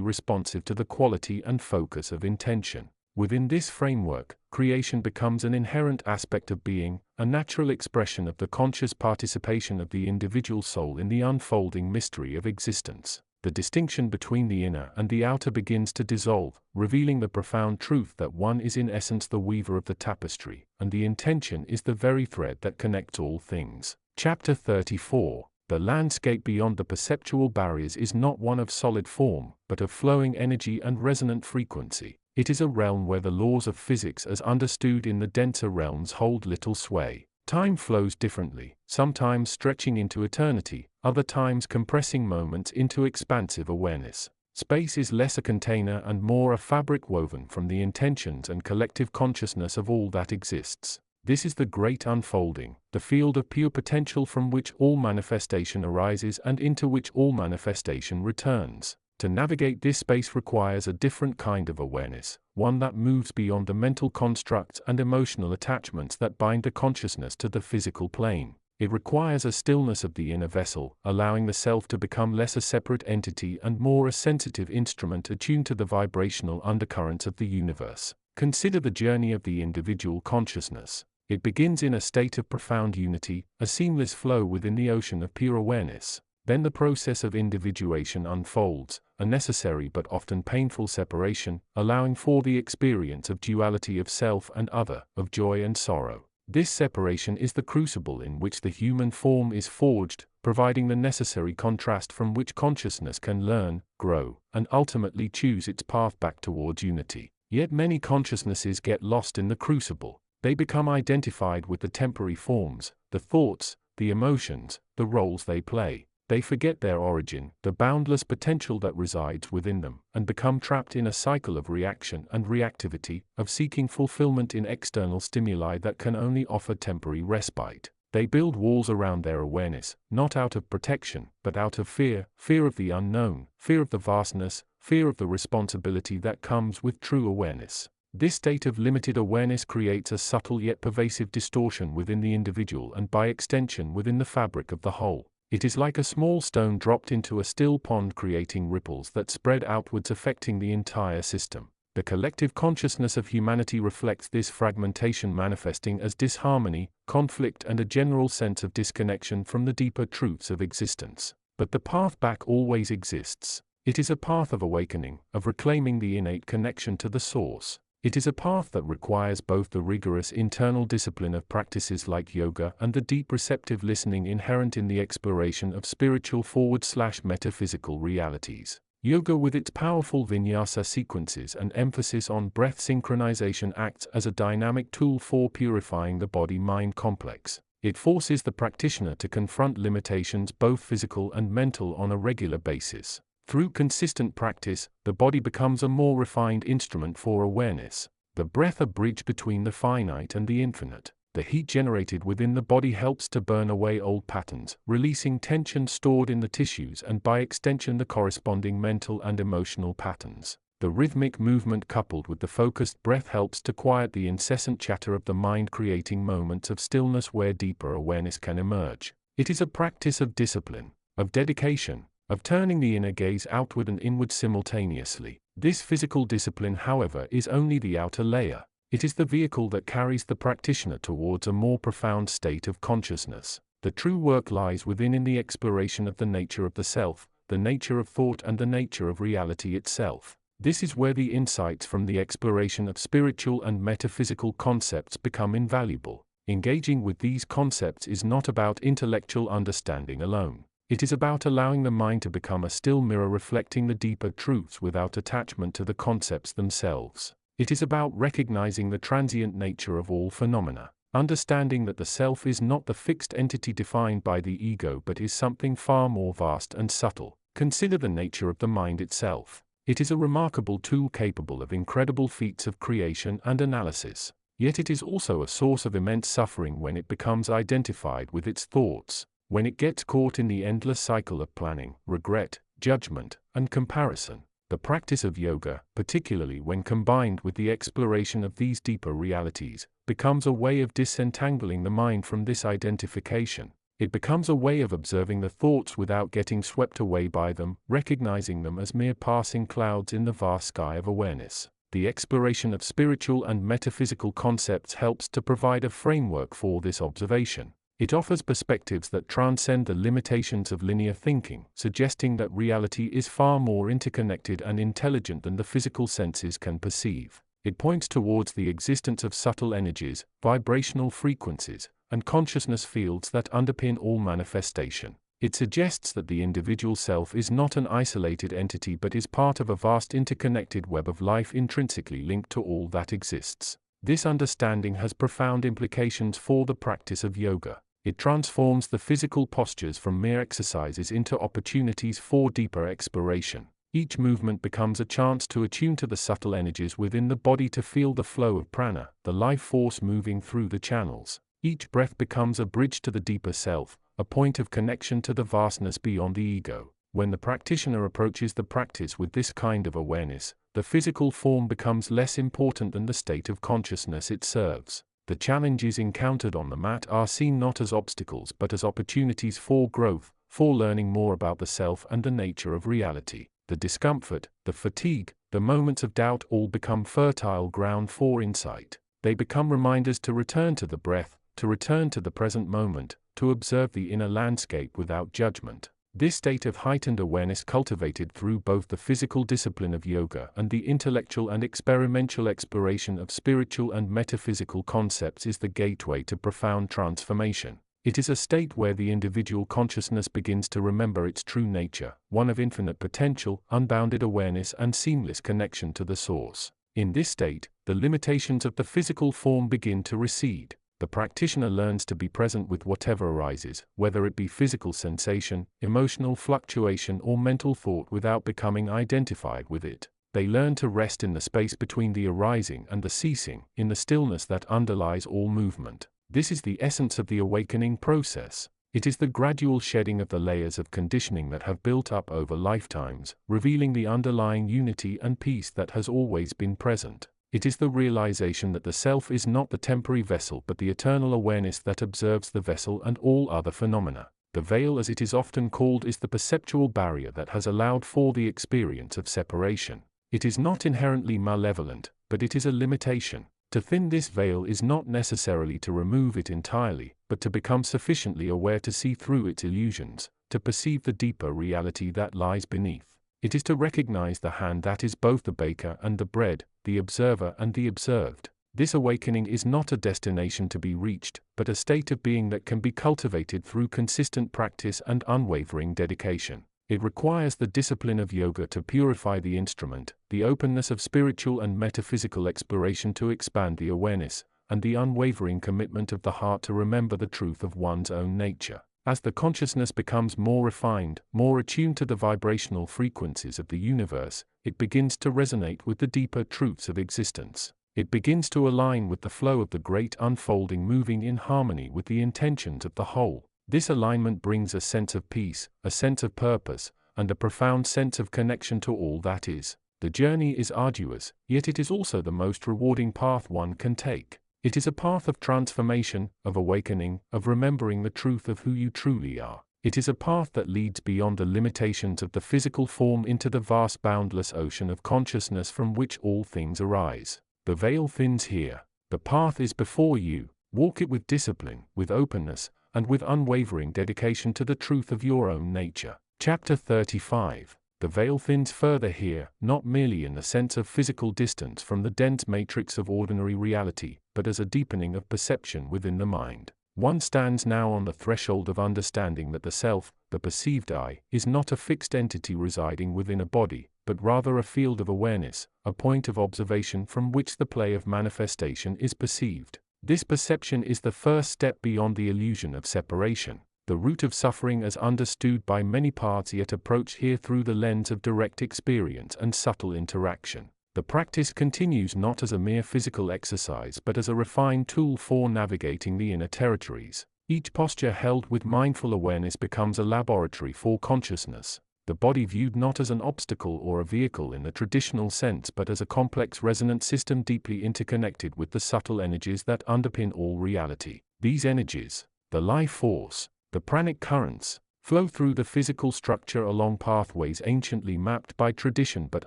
responsive to the quality and focus of intention. Within this framework, creation becomes an inherent aspect of being, a natural expression of the conscious participation of the individual soul in the unfolding mystery of existence. The distinction between the inner and the outer begins to dissolve, revealing the profound truth that one is in essence the weaver of the tapestry, and the intention is the very thread that connects all things. Chapter 34. The landscape beyond the perceptual barriers is not one of solid form, but of flowing energy and resonant frequency. It is a realm where the laws of physics as understood in the denser realms hold little sway. Time flows differently, sometimes stretching into eternity, other times compressing moments into expansive awareness. Space is less a container and more a fabric woven from the intentions and collective consciousness of all that exists. This is the great unfolding, the field of pure potential from which all manifestation arises and into which all manifestation returns. To navigate this space requires a different kind of awareness, one that moves beyond the mental constructs and emotional attachments that bind the consciousness to the physical plane. It requires a stillness of the inner vessel, allowing the self to become less a separate entity and more a sensitive instrument attuned to the vibrational undercurrents of the universe. Consider the journey of the individual consciousness. It begins in a state of profound unity, a seamless flow within the ocean of pure awareness. Then the process of individuation unfolds, a necessary but often painful separation, allowing for the experience of duality of self and other, of joy and sorrow. This separation is the crucible in which the human form is forged, providing the necessary contrast from which consciousness can learn, grow, and ultimately choose its path back towards unity. Yet many consciousnesses get lost in the crucible. They become identified with the temporary forms, the thoughts, the emotions, the roles they play. They forget their origin, the boundless potential that resides within them, and become trapped in a cycle of reaction and reactivity, of seeking fulfillment in external stimuli that can only offer temporary respite. They build walls around their awareness, not out of protection, but out of fear, fear of the unknown, fear of the vastness, fear of the responsibility that comes with true awareness. This state of limited awareness creates a subtle yet pervasive distortion within the individual and by extension within the fabric of the whole. It is like a small stone dropped into a still pond, creating ripples that spread outwards, affecting the entire system. The collective consciousness of humanity reflects this fragmentation, manifesting as disharmony, conflict, and a general sense of disconnection from the deeper truths of existence. But the path back always exists. It is a path of awakening, of reclaiming the innate connection to the source. It is a path that requires both the rigorous internal discipline of practices like yoga and the deep receptive listening inherent in the exploration of spiritual/metaphysical realities. Yoga, with its powerful vinyasa sequences and emphasis on breath synchronization, acts as a dynamic tool for purifying the body-mind complex. It forces the practitioner to confront limitations, both physical and mental, on a regular basis. Through consistent practice, the body becomes a more refined instrument for awareness. The breath, a bridge between the finite and the infinite. The heat generated within the body helps to burn away old patterns, releasing tension stored in the tissues and by extension the corresponding mental and emotional patterns. The rhythmic movement coupled with the focused breath helps to quiet the incessant chatter of the mind, creating moments of stillness where deeper awareness can emerge. It is a practice of discipline, of dedication, of turning the inner gaze outward and inward simultaneously. This physical discipline, however, is only the outer layer. It is the vehicle that carries the practitioner towards a more profound state of consciousness. The true work lies within, in the exploration of the nature of the self, the nature of thought, and the nature of reality itself. This is where the insights from the exploration of spiritual and metaphysical concepts become invaluable. Engaging with these concepts is not about intellectual understanding alone. It is about allowing the mind to become a still mirror reflecting the deeper truths without attachment to the concepts themselves. It is about recognizing the transient nature of all phenomena, understanding that the self is not the fixed entity defined by the ego but is something far more vast and subtle. Consider the nature of the mind itself. It is a remarkable tool capable of incredible feats of creation and analysis. Yet it is also a source of immense suffering when it becomes identified with its thoughts, when it gets caught in the endless cycle of planning, regret, judgment, and comparison. The practice of yoga, particularly when combined with the exploration of these deeper realities, becomes a way of disentangling the mind from this identification. It becomes a way of observing the thoughts without getting swept away by them, recognizing them as mere passing clouds in the vast sky of awareness. The exploration of spiritual and metaphysical concepts helps to provide a framework for this observation. It offers perspectives that transcend the limitations of linear thinking, suggesting that reality is far more interconnected and intelligent than the physical senses can perceive. It points towards the existence of subtle energies, vibrational frequencies, and consciousness fields that underpin all manifestation. It suggests that the individual self is not an isolated entity but is part of a vast interconnected web of life intrinsically linked to all that exists. This understanding has profound implications for the practice of yoga. It transforms the physical postures from mere exercises into opportunities for deeper exploration. Each movement becomes a chance to attune to the subtle energies within the body, to feel the flow of prana, the life force moving through the channels. Each breath becomes a bridge to the deeper self, a point of connection to the vastness beyond the ego. When the practitioner approaches the practice with this kind of awareness, the physical form becomes less important than the state of consciousness it serves. The challenges encountered on the mat are seen not as obstacles but as opportunities for growth, for learning more about the self and the nature of reality. The discomfort, the fatigue, the moments of doubt all become fertile ground for insight. They become reminders to return to the breath, to return to the present moment, to observe the inner landscape without judgment. This state of heightened awareness, cultivated through both the physical discipline of yoga and the intellectual and experimental exploration of spiritual and metaphysical concepts, is the gateway to profound transformation. It is a state where the individual consciousness begins to remember its true nature, one of infinite potential, unbounded awareness, and seamless connection to the source. In this state, the limitations of the physical form begin to recede. The practitioner learns to be present with whatever arises, whether it be physical sensation, emotional fluctuation, or mental thought, without becoming identified with it. They learn to rest in the space between the arising and the ceasing, in the stillness that underlies all movement. This is the essence of the awakening process. It is the gradual shedding of the layers of conditioning that have built up over lifetimes, revealing the underlying unity and peace that has always been present. It is the realization that the self is not the temporary vessel but the eternal awareness that observes the vessel and all other phenomena. The veil, as it is often called, is the perceptual barrier that has allowed for the experience of separation. It is not inherently malevolent, but it is a limitation. To thin this veil is not necessarily to remove it entirely, but to become sufficiently aware to see through its illusions, to perceive the deeper reality that lies beneath. It is to recognize the hand that is both the baker and the bread, the observer and the observed. This awakening is not a destination to be reached, but a state of being that can be cultivated through consistent practice and unwavering dedication. It requires the discipline of yoga to purify the instrument, the openness of spiritual and metaphysical exploration to expand the awareness, and the unwavering commitment of the heart to remember the truth of one's own nature. As the consciousness becomes more refined, more attuned to the vibrational frequencies of the universe, it begins to resonate with the deeper truths of existence. It begins to align with the flow of the great unfolding, moving in harmony with the intentions of the whole. This alignment brings a sense of peace, a sense of purpose, and a profound sense of connection to all that is. The journey is arduous, yet it is also the most rewarding path one can take. It is a path of transformation, of awakening, of remembering the truth of who you truly are. It is a path that leads beyond the limitations of the physical form into the vast boundless ocean of consciousness from which all things arise. The veil thins here. The path is before you. Walk it with discipline, with openness, and with unwavering dedication to the truth of your own nature. Chapter 35. The veil thins further here, not merely in the sense of physical distance from the dense matrix of ordinary reality, but as a deepening of perception within the mind. One stands now on the threshold of understanding that the self, the perceived I, is not a fixed entity residing within a body, but rather a field of awareness, a point of observation from which the play of manifestation is perceived. This perception is the first step beyond the illusion of separation, the root of suffering as understood by many parts yet approached here through the lens of direct experience and subtle interaction. The practice continues not as a mere physical exercise but as a refined tool for navigating the inner territories. Each posture held with mindful awareness becomes a laboratory for consciousness. The body viewed not as an obstacle or a vehicle in the traditional sense but as a complex resonant system deeply interconnected with the subtle energies that underpin all reality. These energies, the life force, the pranic currents, flow through the physical structure along pathways anciently mapped by tradition but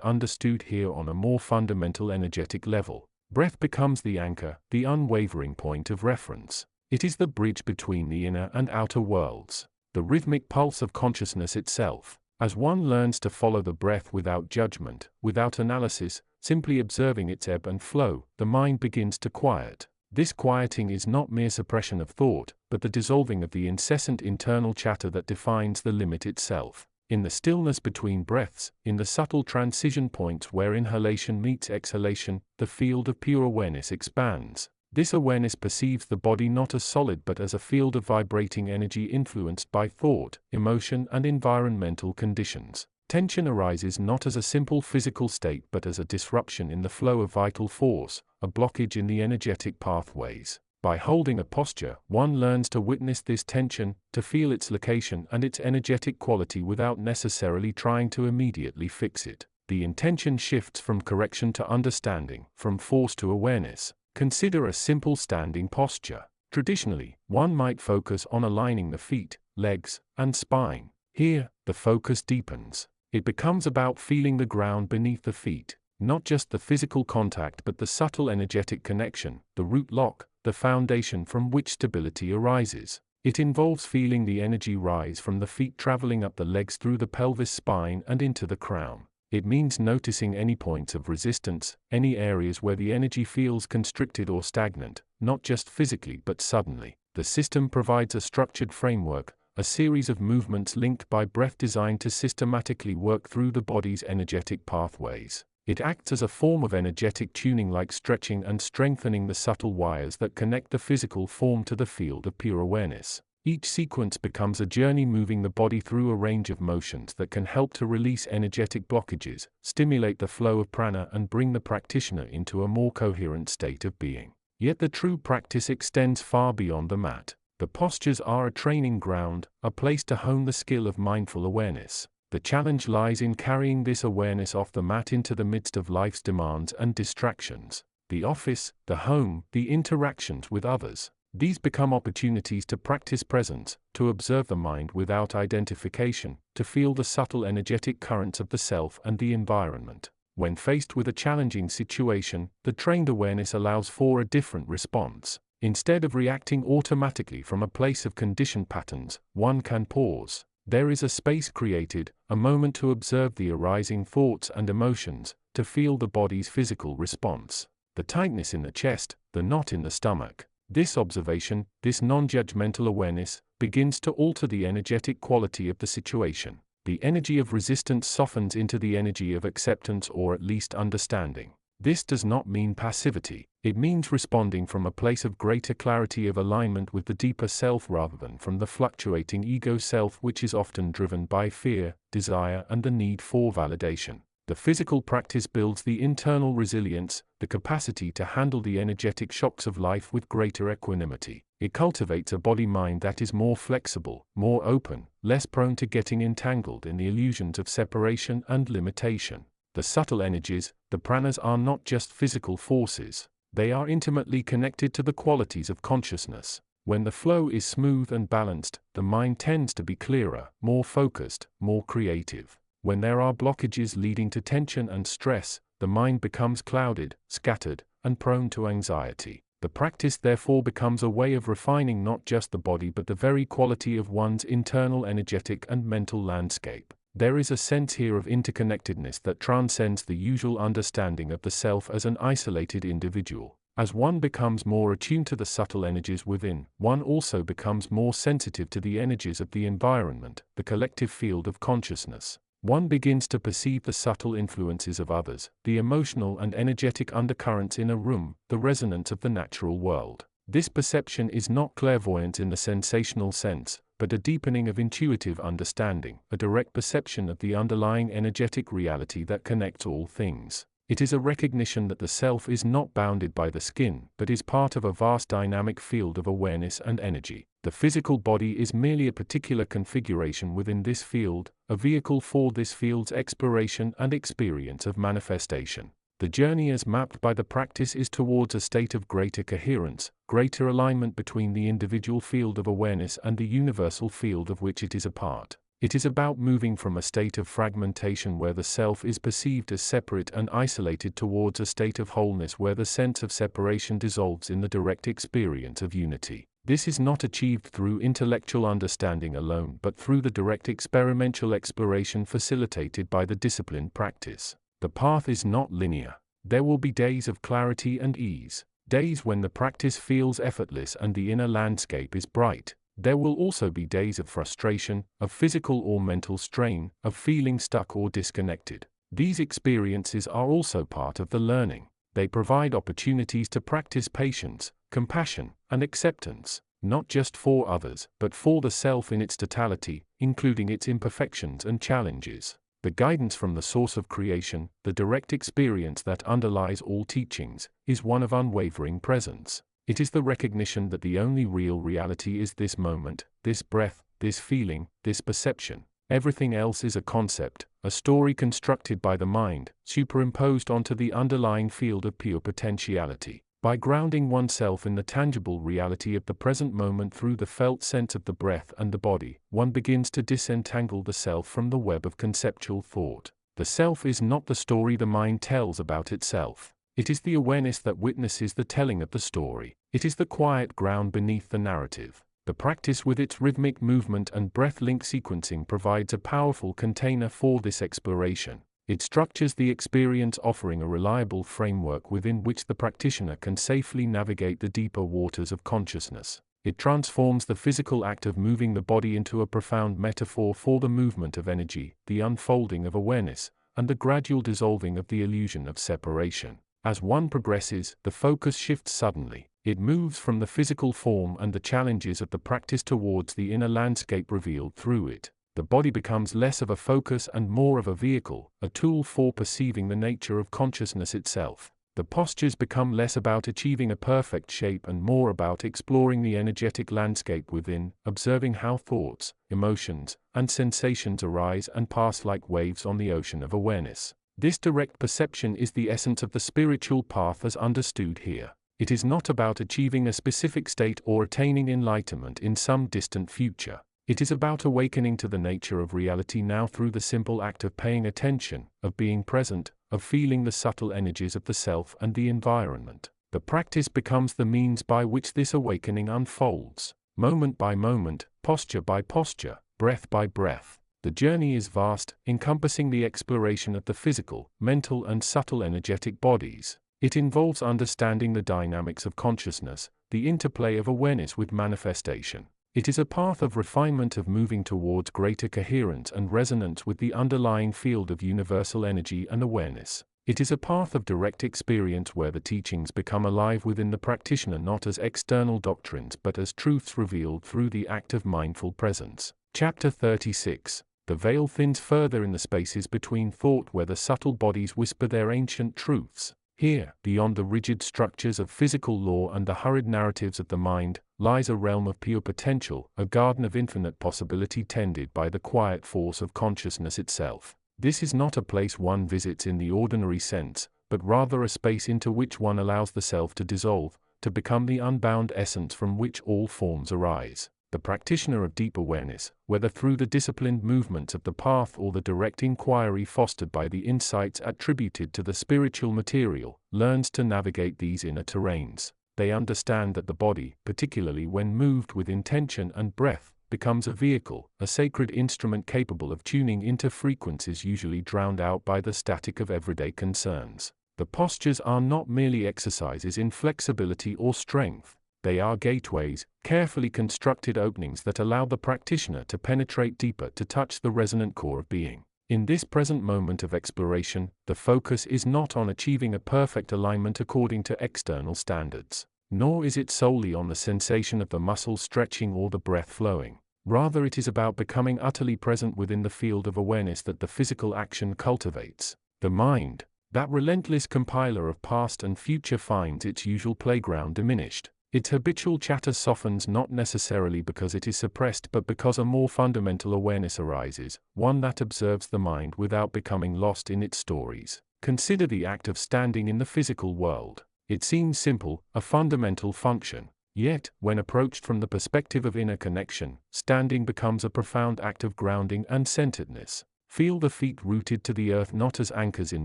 understood here on a more fundamental energetic level. Breath becomes the anchor, the unwavering point of reference. It is the bridge between the inner and outer worlds, the rhythmic pulse of consciousness itself. As one learns to follow the breath without judgment, without analysis, simply observing its ebb and flow, the mind begins to quiet. This quieting is not mere suppression of thought, but the dissolving of the incessant internal chatter that defines the limit itself. In the stillness between breaths, in the subtle transition points where inhalation meets exhalation, the field of pure awareness expands. This awareness perceives the body not as solid but as a field of vibrating energy influenced by thought, emotion, and environmental conditions. Tension arises not as a simple physical state but as a disruption in the flow of vital force, a blockage in the energetic pathways. By holding a posture, one learns to witness this tension, to feel its location and its energetic quality without necessarily trying to immediately fix it. The intention shifts from correction to understanding, from force to awareness. Consider a simple standing posture. Traditionally, one might focus on aligning the feet, legs, and spine. Here, the focus deepens. It becomes about feeling the ground beneath the feet, not just the physical contact but the subtle energetic connection, the root lock, the foundation from which stability arises. It involves feeling the energy rise from the feet traveling up the legs through the pelvis, spine, and into the crown. It means noticing any points of resistance, any areas where the energy feels constricted or stagnant, not just physically but suddenly. The system provides a structured framework, a series of movements linked by breath designed to systematically work through the body's energetic pathways. It acts as a form of energetic tuning, like stretching and strengthening the subtle wires that connect the physical form to the field of pure awareness. Each sequence becomes a journey moving the body through a range of motions that can help to release energetic blockages, stimulate the flow of prana, and bring the practitioner into a more coherent state of being. Yet the true practice extends far beyond the mat. The postures are a training ground, a place to hone the skill of mindful awareness. The challenge lies in carrying this awareness off the mat into the midst of life's demands and distractions. The office, the home, the interactions with others. These become opportunities to practice presence, to observe the mind without identification, to feel the subtle energetic currents of the self and the environment. When faced with a challenging situation, the trained awareness allows for a different response. Instead of reacting automatically from a place of conditioned patterns, one can pause. There is a space created, a moment to observe the arising thoughts and emotions, to feel the body's physical response. The tightness in the chest, the knot in the stomach. This observation, this non-judgmental awareness, begins to alter the energetic quality of the situation. The energy of resistance softens into the energy of acceptance or at least understanding. This does not mean passivity, it means responding from a place of greater clarity of alignment with the deeper self rather than from the fluctuating ego self which is often driven by fear, desire and the need for validation. The physical practice builds the internal resilience, the capacity to handle the energetic shocks of life with greater equanimity. It cultivates a body-mind that is more flexible, more open, less prone to getting entangled in the illusions of separation and limitation. The subtle energies, the pranas, are not just physical forces. They are intimately connected to the qualities of consciousness. When the flow is smooth and balanced, the mind tends to be clearer, more focused, more creative. When there are blockages leading to tension and stress, the mind becomes clouded, scattered, and prone to anxiety. The practice therefore becomes a way of refining not just the body but the very quality of one's internal energetic and mental landscape. There is a sense here of interconnectedness that transcends the usual understanding of the self as an isolated individual. As one becomes more attuned to the subtle energies within, one also becomes more sensitive to the energies of the environment, the collective field of consciousness. One begins to perceive the subtle influences of others, the emotional and energetic undercurrents in a room, the resonance of the natural world. This perception is not clairvoyance in the sensational sense, but a deepening of intuitive understanding, a direct perception of the underlying energetic reality that connects all things. It is a recognition that the self is not bounded by the skin, but is part of a vast dynamic field of awareness and energy. The physical body is merely a particular configuration within this field, a vehicle for this field's exploration and experience of manifestation. The journey as mapped by the practice is towards a state of greater coherence, greater alignment between the individual field of awareness and the universal field of which it is a part. It is about moving from a state of fragmentation where the self is perceived as separate and isolated towards a state of wholeness where the sense of separation dissolves in the direct experience of unity. This is not achieved through intellectual understanding alone but through the direct experiential exploration facilitated by the disciplined practice. The path is not linear. There will be days of clarity and ease, days when the practice feels effortless and the inner landscape is bright. There will also be days of frustration, of physical or mental strain, of feeling stuck or disconnected. These experiences are also part of the learning. They provide opportunities to practice patience, compassion, and acceptance, not just for others, but for the self in its totality, including its imperfections and challenges. The guidance from the source of creation, the direct experience that underlies all teachings, is one of unwavering presence. It is the recognition that the only real reality is this moment, this breath, this feeling, this perception. Everything else is a concept, a story constructed by the mind, superimposed onto the underlying field of pure potentiality. By grounding oneself in the tangible reality of the present moment through the felt sense of the breath and the body, one begins to disentangle the self from the web of conceptual thought. The self is not the story the mind tells about itself. It is the awareness that witnesses the telling of the story. It is the quiet ground beneath the narrative. The practice with its rhythmic movement and breath-link sequencing provides a powerful container for this exploration. It structures the experience, offering a reliable framework within which the practitioner can safely navigate the deeper waters of consciousness. It transforms the physical act of moving the body into a profound metaphor for the movement of energy, the unfolding of awareness, and the gradual dissolving of the illusion of separation. As one progresses, the focus shifts suddenly. It moves from the physical form and the challenges of the practice towards the inner landscape revealed through it. The body becomes less of a focus and more of a vehicle, a tool for perceiving the nature of consciousness itself. The postures become less about achieving a perfect shape and more about exploring the energetic landscape within, observing how thoughts, emotions, and sensations arise and pass like waves on the ocean of awareness. This direct perception is the essence of the spiritual path as understood here. It is not about achieving a specific state or attaining enlightenment in some distant future. It is about awakening to the nature of reality now through the simple act of paying attention, of being present, of feeling the subtle energies of the self and the environment. The practice becomes the means by which this awakening unfolds. Moment by moment, posture by posture, breath by breath. The journey is vast, encompassing the exploration of the physical, mental, and subtle energetic bodies. It involves understanding the dynamics of consciousness, the interplay of awareness with manifestation. It is a path of refinement, of moving towards greater coherence and resonance with the underlying field of universal energy and awareness. It is a path of direct experience where the teachings become alive within the practitioner, not as external doctrines but as truths revealed through the act of mindful presence. Chapter 36. The veil thins further in the spaces between thought, where the subtle bodies whisper their ancient truths. Here, beyond the rigid structures of physical law and the hurried narratives of the mind, lies a realm of pure potential, a garden of infinite possibility tended by the quiet force of consciousness itself. This is not a place one visits in the ordinary sense, but rather a space into which one allows the self to dissolve, to become the unbound essence from which all forms arise. The practitioner of deep awareness, whether through the disciplined movements of the path or the direct inquiry fostered by the insights attributed to the spiritual material, learns to navigate these inner terrains. They understand that the body, particularly when moved with intention and breath, becomes a vehicle, a sacred instrument capable of tuning into frequencies usually drowned out by the static of everyday concerns. The postures are not merely exercises in flexibility or strength. They are gateways, carefully constructed openings that allow the practitioner to penetrate deeper, to touch the resonant core of being. In this present moment of exploration, the focus is not on achieving a perfect alignment according to external standards, nor is it solely on the sensation of the muscles stretching or the breath flowing. Rather, it is about becoming utterly present within the field of awareness that the physical action cultivates. The mind, that relentless compiler of past and future, finds its usual playground diminished. Its habitual chatter softens, not necessarily because it is suppressed but because a more fundamental awareness arises, one that observes the mind without becoming lost in its stories. Consider the act of standing in the physical world. It seems simple, a fundamental function. Yet, when approached from the perspective of inner connection, standing becomes a profound act of grounding and centeredness. Feel the feet rooted to the earth not as anchors in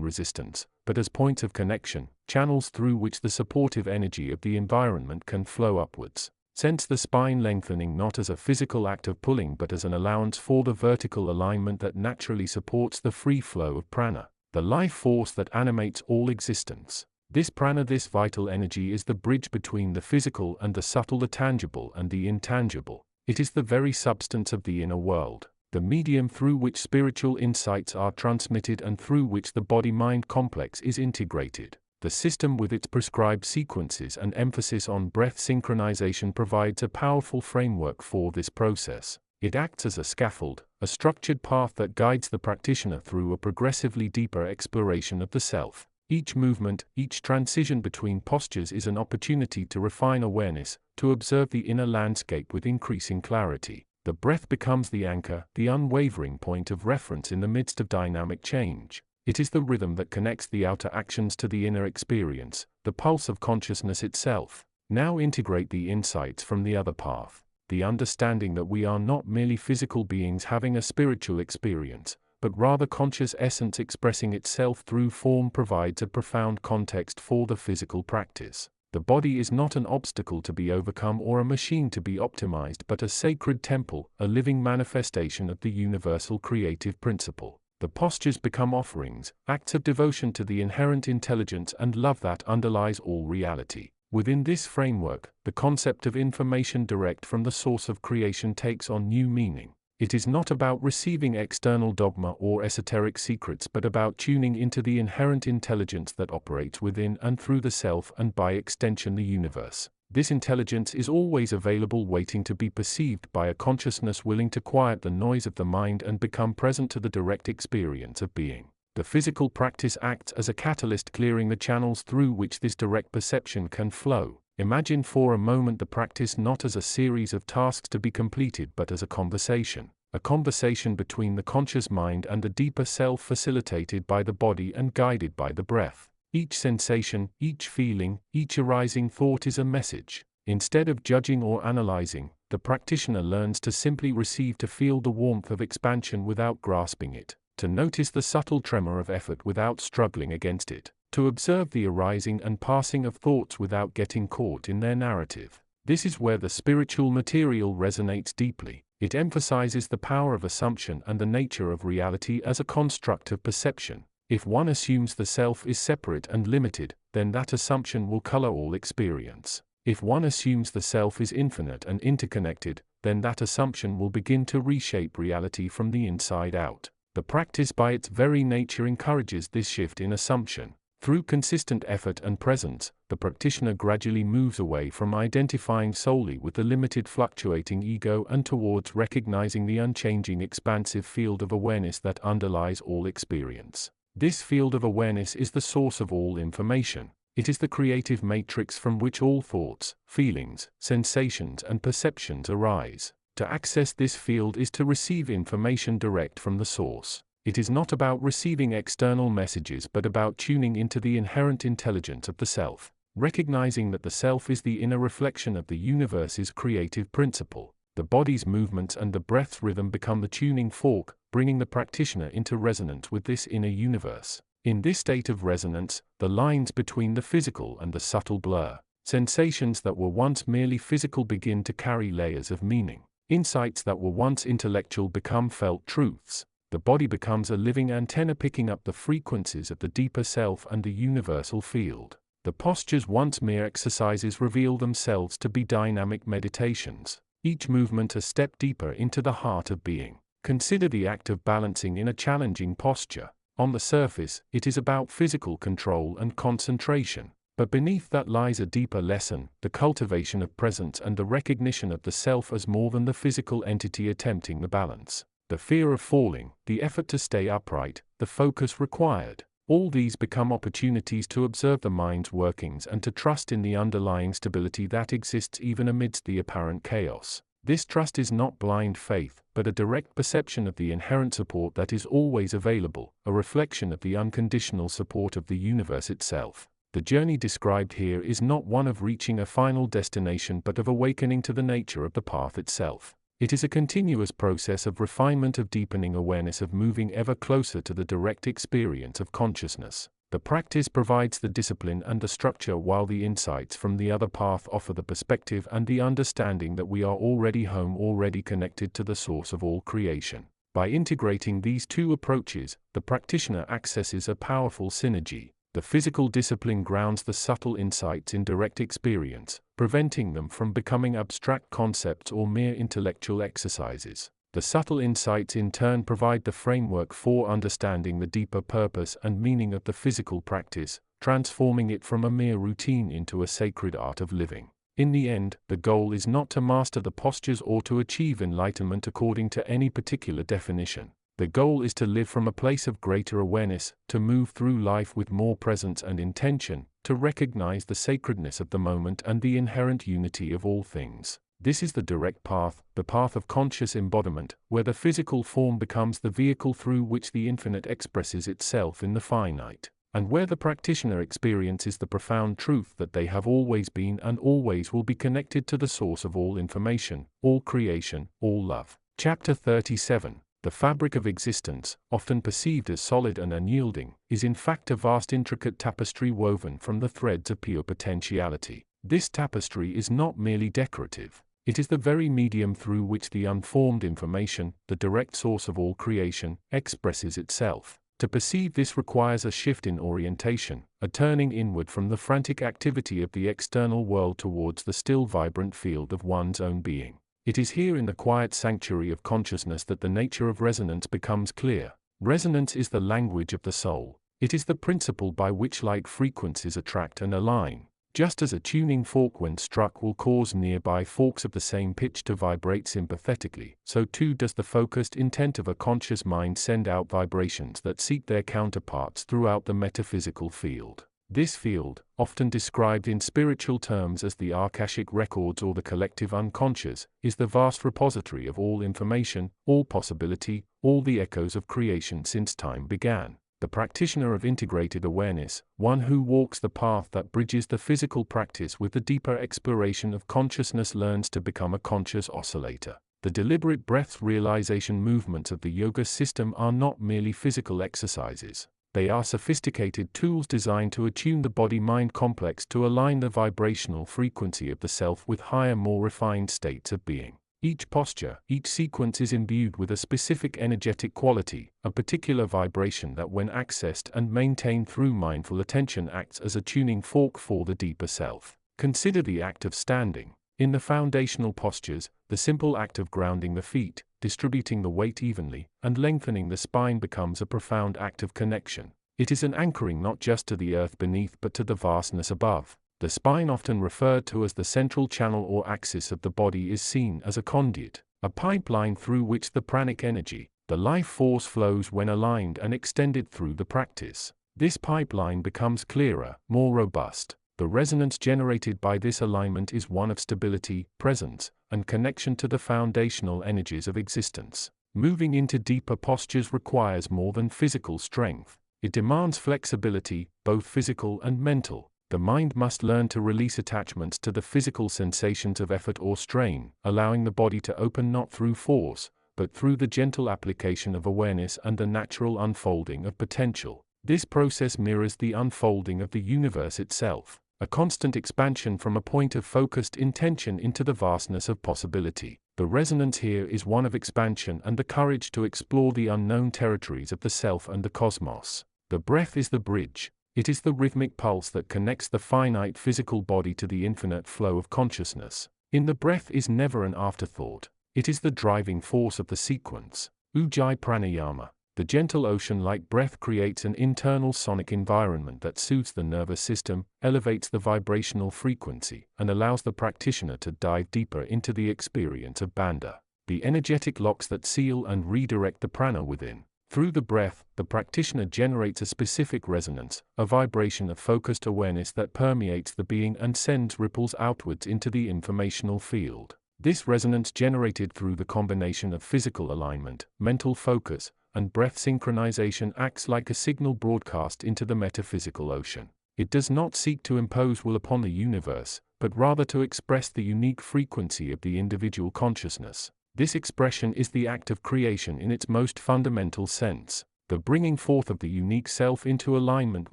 resistance, but as points of connection, channels through which the supportive energy of the environment can flow upwards. Sense the spine lengthening not as a physical act of pulling but as an allowance for the vertical alignment that naturally supports the free flow of prana, the life force that animates all existence. This prana, this vital energy, is the bridge between the physical and the subtle, the tangible and the intangible. It is the very substance of the inner world, the medium through which spiritual insights are transmitted and through which the body-mind complex is integrated. The system, with its prescribed sequences and emphasis on breath synchronization, provides a powerful framework for this process. It acts as a scaffold, a structured path that guides the practitioner through a progressively deeper exploration of the self. Each movement, each transition between postures is an opportunity to refine awareness, to observe the inner landscape with increasing clarity. The breath becomes the anchor, the unwavering point of reference in the midst of dynamic change. It is the rhythm that connects the outer actions to the inner experience, the pulse of consciousness itself. Now integrate the insights from the other path, the understanding that we are not merely physical beings having a spiritual experience, but rather conscious essence expressing itself through form, provides a profound context for the physical practice. The body is not an obstacle to be overcome or a machine to be optimized, but a sacred temple, a living manifestation of the universal creative principle. The postures become offerings, acts of devotion to the inherent intelligence and love that underlies all reality. Within this framework, the concept of information direct from the source of creation takes on new meaning. It is not about receiving external dogma or esoteric secrets but about tuning into the inherent intelligence that operates within and through the self and by extension the universe. This intelligence is always available, waiting to be perceived by a consciousness willing to quiet the noise of the mind and become present to the direct experience of being. The physical practice acts as a catalyst, clearing the channels through which this direct perception can flow. Imagine for a moment the practice not as a series of tasks to be completed but as a conversation between the conscious mind and the deeper self, facilitated by the body and guided by the breath. Each sensation, each feeling, each arising thought is a message. Instead of judging or analyzing, the practitioner learns to simply receive, to feel the warmth of expansion without grasping it, to notice the subtle tremor of effort without struggling against it, to observe the arising and passing of thoughts without getting caught in their narrative. This is where the spiritual material resonates deeply. It emphasizes the power of assumption and the nature of reality as a construct of perception. If one assumes the self is separate and limited, then that assumption will color all experience. If one assumes the self is infinite and interconnected, then that assumption will begin to reshape reality from the inside out. The practice by its very nature encourages this shift in assumption. Through consistent effort and presence, the practitioner gradually moves away from identifying solely with the limited fluctuating ego and towards recognizing the unchanging expansive field of awareness that underlies all experience. This field of awareness is the source of all information. It is the creative matrix from which all thoughts, feelings, sensations, and perceptions arise. To access this field is to receive information direct from the source. It is not about receiving external messages but about tuning into the inherent intelligence of the self, recognizing that the self is the inner reflection of the universe's creative principle. The body's movements and the breath's rhythm become the tuning fork, bringing the practitioner into resonance with this inner universe. In this state of resonance, the lines between the physical and the subtle blur. Sensations that were once merely physical begin to carry layers of meaning. Insights that were once intellectual become felt truths. The body becomes a living antenna picking up the frequencies of the deeper self and the universal field. The postures once mere exercises reveal themselves to be dynamic meditations, each movement a step deeper into the heart of being. Consider the act of balancing in a challenging posture. On the surface, it is about physical control and concentration, but beneath that lies a deeper lesson, the cultivation of presence and the recognition of the self as more than the physical entity attempting the balance. The fear of falling, the effort to stay upright, the focus required. All these become opportunities to observe the mind's workings and to trust in the underlying stability that exists even amidst the apparent chaos. This trust is not blind faith, but a direct perception of the inherent support that is always available, a reflection of the unconditional support of the universe itself. The journey described here is not one of reaching a final destination but of awakening to the nature of the path itself. It is a continuous process of refinement, of deepening awareness, of moving ever closer to the direct experience of consciousness. The practice provides the discipline and the structure, while the insights from the other path offer the perspective and the understanding that we are already home, already connected to the source of all creation. By integrating these two approaches, the practitioner accesses a powerful synergy. The physical discipline grounds the subtle insights in direct experience, preventing them from becoming abstract concepts or mere intellectual exercises. The subtle insights in turn provide the framework for understanding the deeper purpose and meaning of the physical practice, transforming it from a mere routine into a sacred art of living. In the end, the goal is not to master the postures or to achieve enlightenment according to any particular definition. The goal is to live from a place of greater awareness, to move through life with more presence and intention, to recognize the sacredness of the moment and the inherent unity of all things. This is the direct path, the path of conscious embodiment, where the physical form becomes the vehicle through which the infinite expresses itself in the finite, and where the practitioner experiences the profound truth that they have always been and always will be connected to the source of all information, all creation, all love. Chapter 37. The fabric of existence, often perceived as solid and unyielding, is in fact a vast intricate tapestry woven from the threads of pure potentiality. This tapestry is not merely decorative. It is the very medium through which the unformed information, the direct source of all creation, expresses itself. To perceive this requires a shift in orientation, a turning inward from the frantic activity of the external world towards the still vibrant field of one's own being. It is here in the quiet sanctuary of consciousness that the nature of resonance becomes clear. Resonance is the language of the soul. It is the principle by which like frequencies attract and align. Just as a tuning fork when struck will cause nearby forks of the same pitch to vibrate sympathetically, so too does the focused intent of a conscious mind send out vibrations that seek their counterparts throughout the metaphysical field. This field, often described in spiritual terms as the Akashic records or the collective unconscious, is the vast repository of all information, all possibility, all the echoes of creation since time began. The practitioner of integrated awareness, one who walks the path that bridges the physical practice with the deeper exploration of consciousness, learns to become a conscious oscillator. The deliberate breath realization movements of the yoga system are not merely physical exercises. They are sophisticated tools designed to attune the body-mind complex to align the vibrational frequency of the self with higher, more refined states of being. Each posture, each sequence is imbued with a specific energetic quality, a particular vibration that when accessed and maintained through mindful attention acts as a tuning fork for the deeper self. Consider the act of standing. In the foundational postures, the simple act of grounding the feet, distributing the weight evenly, and lengthening the spine becomes a profound act of connection. It is an anchoring not just to the earth beneath but to the vastness above. The spine, often referred to as the central channel or axis of the body, is seen as a conduit, a pipeline through which the pranic energy, the life force, flows when aligned and extended through the practice. This pipeline becomes clearer, more robust. The resonance generated by this alignment is one of stability, presence, and connection to the foundational energies of existence. Moving into deeper postures requires more than physical strength. It demands flexibility, both physical and mental. The mind must learn to release attachments to the physical sensations of effort or strain, allowing the body to open not through force, but through the gentle application of awareness and the natural unfolding of potential. This process mirrors the unfolding of the universe itself, a constant expansion from a point of focused intention into the vastness of possibility. The resonance here is one of expansion and the courage to explore the unknown territories of the self and the cosmos. The breath is the bridge. It is the rhythmic pulse that connects the finite physical body to the infinite flow of consciousness. In the breath is never an afterthought. It is the driving force of the sequence. Ujjayi pranayama. The gentle ocean-like breath creates an internal sonic environment that soothes the nervous system, elevates the vibrational frequency, and allows the practitioner to dive deeper into the experience of bandha, the energetic locks that seal and redirect the prana within. Through the breath, the practitioner generates a specific resonance, a vibration of focused awareness that permeates the being and sends ripples outwards into the informational field. This resonance, generated through the combination of physical alignment, mental focus, and breath synchronization, acts like a signal broadcast into the metaphysical ocean. It does not seek to impose will upon the universe, but rather to express the unique frequency of the individual consciousness. This expression is the act of creation in its most fundamental sense, the bringing forth of the unique self into alignment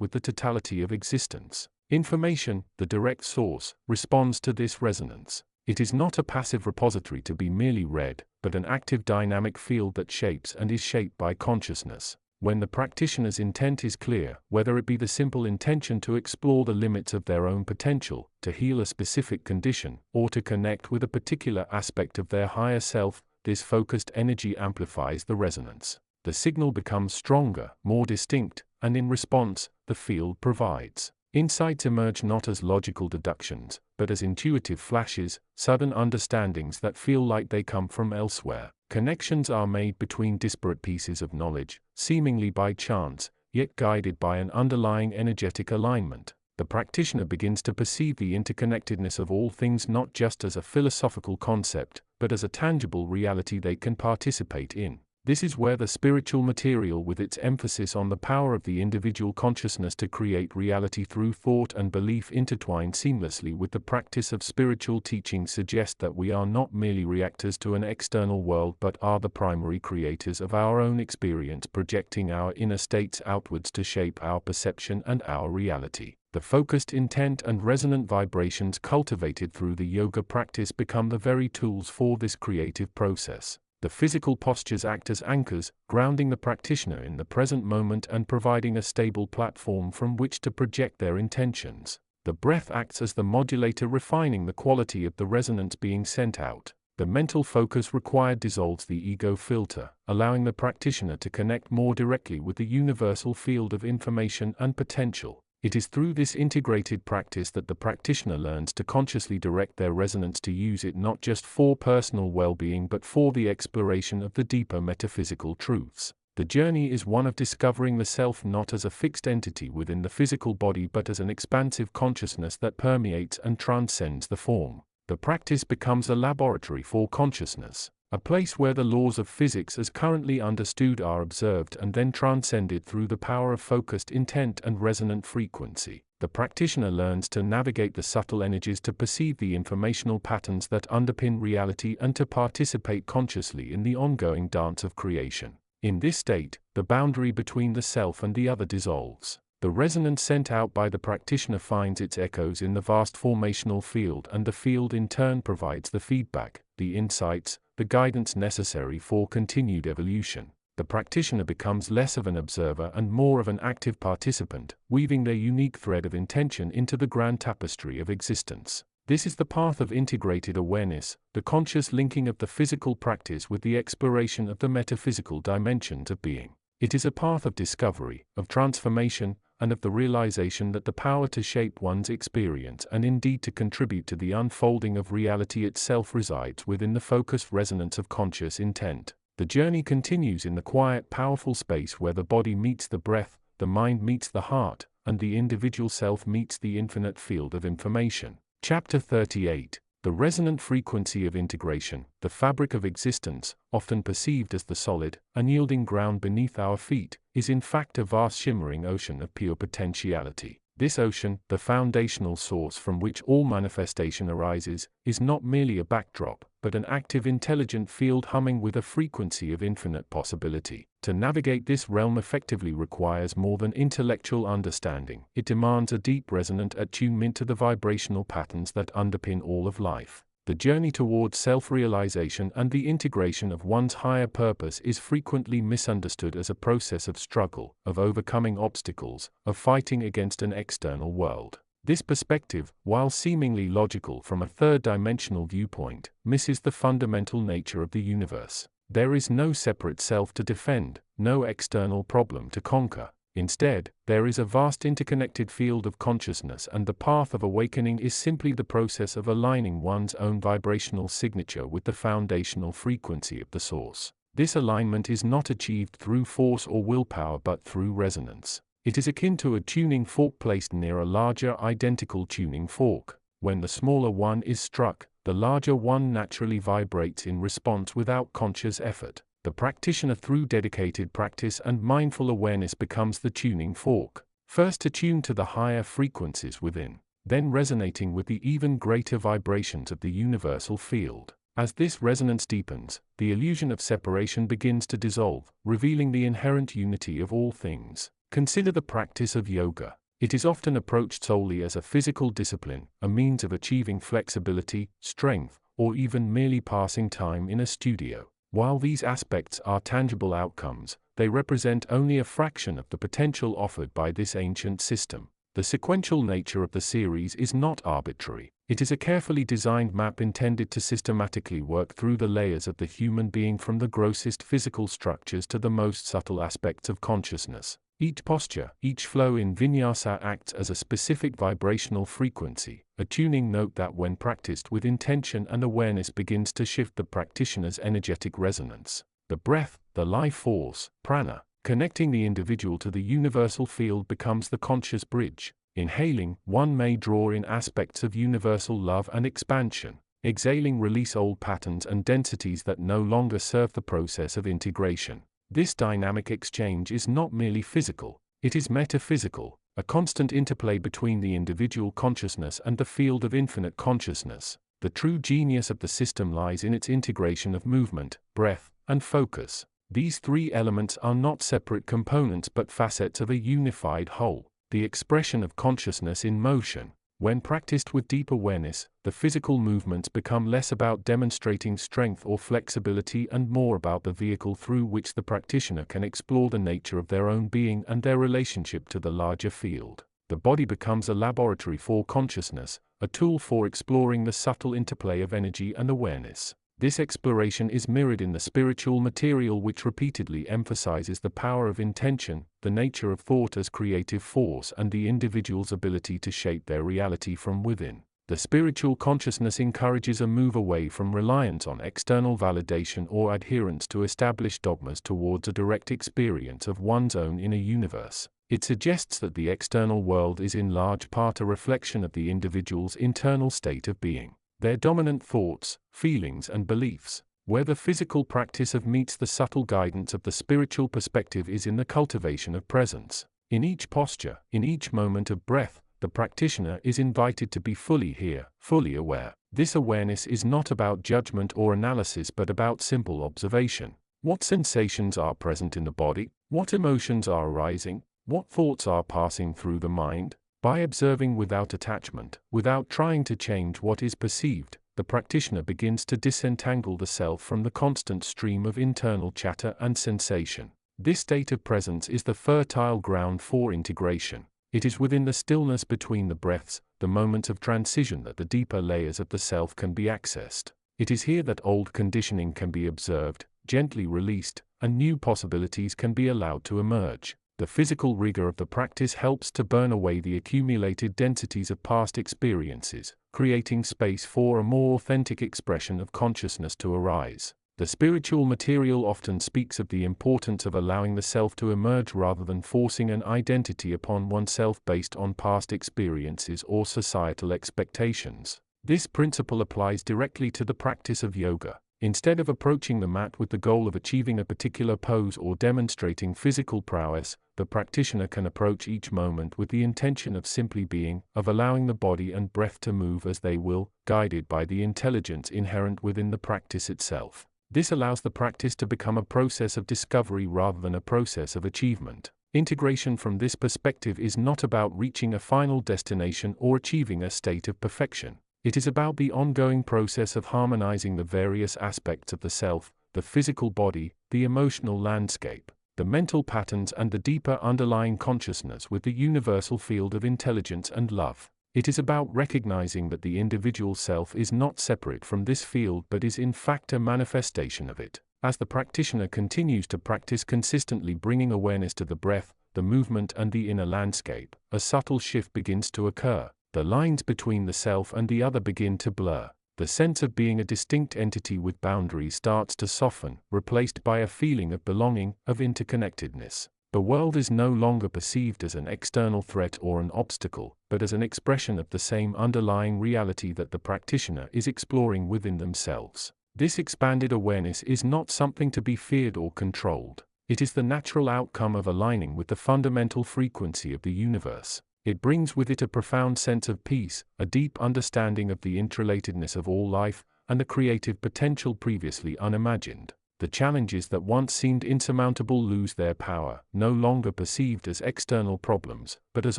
with the totality of existence. Information, the direct source, responds to this resonance. It is not a passive repository to be merely read, but an active dynamic field that shapes and is shaped by consciousness. When the practitioner's intent is clear, whether it be the simple intention to explore the limits of their own potential, to heal a specific condition, or to connect with a particular aspect of their higher self, this focused energy amplifies the resonance. The signal becomes stronger, more distinct, and in response, the field provides. Insights emerge not as logical deductions, but as intuitive flashes, sudden understandings that feel like they come from elsewhere. Connections are made between disparate pieces of knowledge, seemingly by chance, yet guided by an underlying energetic alignment. The practitioner begins to perceive the interconnectedness of all things not just as a philosophical concept, but as a tangible reality they can participate in. This is where the spiritual material, with its emphasis on the power of the individual consciousness to create reality through thought and belief, intertwine seamlessly with the practice of spiritual teaching, suggest that we are not merely reactors to an external world but are the primary creators of our own experience, projecting our inner states outwards to shape our perception and our reality. The focused intent and resonant vibrations cultivated through the yoga practice become the very tools for this creative process. The physical postures act as anchors, grounding the practitioner in the present moment and providing a stable platform from which to project their intentions. The breath acts as the modulator, refining the quality of the resonance being sent out. The mental focus required dissolves the ego filter, allowing the practitioner to connect more directly with the universal field of information and potential. It is through this integrated practice that the practitioner learns to consciously direct their resonance, to use it not just for personal well-being but for the exploration of the deeper metaphysical truths. The journey is one of discovering the self not as a fixed entity within the physical body but as an expansive consciousness that permeates and transcends the form. The practice becomes a laboratory for consciousness, a place where the laws of physics as currently understood are observed and then transcended through the power of focused intent and resonant frequency. The practitioner learns to navigate the subtle energies, to perceive the informational patterns that underpin reality, and to participate consciously in the ongoing dance of creation. In this state, the boundary between the self and the other dissolves. The resonance sent out by the practitioner finds its echoes in the vast formational field, and the field in turn provides the feedback, the insights, the guidance necessary for continued evolution. The practitioner becomes less of an observer and more of an active participant, weaving their unique thread of intention into the grand tapestry of existence. This is the path of integrated awareness, the conscious linking of the physical practice with the exploration of the metaphysical dimensions of being. It is a path of discovery, of transformation, and of the realization that the power to shape one's experience and indeed to contribute to the unfolding of reality itself resides within the focused resonance of conscious intent. The journey continues in the quiet, powerful space where the body meets the breath, the mind meets the heart, and the individual self meets the infinite field of information. Chapter 38. The resonant frequency of integration, the fabric of existence, often perceived as the solid, unyielding ground beneath our feet, is in fact a vast shimmering ocean of pure potentiality. This ocean, the foundational source from which all manifestation arises, is not merely a backdrop, but an active intelligent field humming with a frequency of infinite possibility. To navigate this realm effectively requires more than intellectual understanding. It demands a deep resonant attunement to the vibrational patterns that underpin all of life. The journey towards self-realization and the integration of one's higher purpose is frequently misunderstood as a process of struggle, of overcoming obstacles, of fighting against an external world. This perspective, while seemingly logical from a third-dimensional viewpoint, misses the fundamental nature of the universe. There is no separate self to defend, no external problem to conquer. Instead, there is a vast interconnected field of consciousness, and the path of awakening is simply the process of aligning one's own vibrational signature with the foundational frequency of the source. This alignment is not achieved through force or willpower but through resonance. It is akin to a tuning fork placed near a larger identical tuning fork. When the smaller one is struck, the larger one naturally vibrates in response without conscious effort. The practitioner, through dedicated practice and mindful awareness, becomes the tuning fork, first attuned to the higher frequencies within, then resonating with the even greater vibrations of the universal field. As this resonance deepens, the illusion of separation begins to dissolve, revealing the inherent unity of all things. Consider the practice of yoga. It is often approached solely as a physical discipline, a means of achieving flexibility, strength, or even merely passing time in a studio. While these aspects are tangible outcomes, they represent only a fraction of the potential offered by this ancient system. The sequential nature of the series is not arbitrary. It is a carefully designed map intended to systematically work through the layers of the human being, from the grossest physical structures to the most subtle aspects of consciousness. Each posture, each flow in vinyasa acts as a specific vibrational frequency, a tuning note that, when practiced with intention and awareness, begins to shift the practitioner's energetic resonance. The breath, the life force, prana, connecting the individual to the universal field, becomes the conscious bridge. Inhaling, one may draw in aspects of universal love and expansion. Exhaling, release old patterns and densities that no longer serve the process of integration. This dynamic exchange is not merely physical, it is metaphysical, a constant interplay between the individual consciousness and the field of infinite consciousness. The true genius of the system lies in its integration of movement, breath, and focus. These three elements are not separate components but facets of a unified whole, the expression of consciousness in motion. When practiced with deep awareness, the physical movements become less about demonstrating strength or flexibility and more about the vehicle through which the practitioner can explore the nature of their own being and their relationship to the larger field. The body becomes a laboratory for consciousness, a tool for exploring the subtle interplay of energy and awareness. This exploration is mirrored in the spiritual material, which repeatedly emphasizes the power of intention, the nature of thought as creative force, and the individual's ability to shape their reality from within. The spiritual consciousness encourages a move away from reliance on external validation or adherence to established dogmas towards a direct experience of one's own inner universe. It suggests that the external world is in large part a reflection of the individual's internal state of being, their dominant thoughts, feelings and beliefs. Where the physical practice of meets the subtle guidance of the spiritual perspective is in the cultivation of presence. In each posture, in each moment of breath, the practitioner is invited to be fully here, fully aware. This awareness is not about judgment or analysis but about simple observation. What sensations are present in the body? What emotions are arising? What thoughts are passing through the mind? By observing without attachment, without trying to change what is perceived, the practitioner begins to disentangle the self from the constant stream of internal chatter and sensation. This state of presence is the fertile ground for integration. It is within the stillness between the breaths, the moments of transition, that the deeper layers of the self can be accessed. It is here that old conditioning can be observed, gently released, and new possibilities can be allowed to emerge. The physical rigor of the practice helps to burn away the accumulated densities of past experiences, creating space for a more authentic expression of consciousness to arise. The spiritual material often speaks of the importance of allowing the self to emerge rather than forcing an identity upon oneself based on past experiences or societal expectations. This principle applies directly to the practice of yoga. Instead of approaching the mat with the goal of achieving a particular pose or demonstrating physical prowess, the practitioner can approach each moment with the intention of simply being, of allowing the body and breath to move as they will, guided by the intelligence inherent within the practice itself. This allows the practice to become a process of discovery rather than a process of achievement. Integration from this perspective is not about reaching a final destination or achieving a state of perfection. It is about the ongoing process of harmonizing the various aspects of the self, the physical body, the emotional landscape, the mental patterns, and the deeper underlying consciousness with the universal field of intelligence and love. It is about recognizing that the individual self is not separate from this field but is in fact a manifestation of it. As the practitioner continues to practice consistently, bringing awareness to the breath, the movement, and the inner landscape, a subtle shift begins to occur. The lines between the self and the other begin to blur. The sense of being a distinct entity with boundaries starts to soften, replaced by a feeling of belonging, of interconnectedness. The world is no longer perceived as an external threat or an obstacle, but as an expression of the same underlying reality that the practitioner is exploring within themselves. This expanded awareness is not something to be feared or controlled. It is the natural outcome of aligning with the fundamental frequency of the universe. It brings with it a profound sense of peace, a deep understanding of the interrelatedness of all life, and a creative potential previously unimagined. The challenges that once seemed insurmountable lose their power, no longer perceived as external problems, but as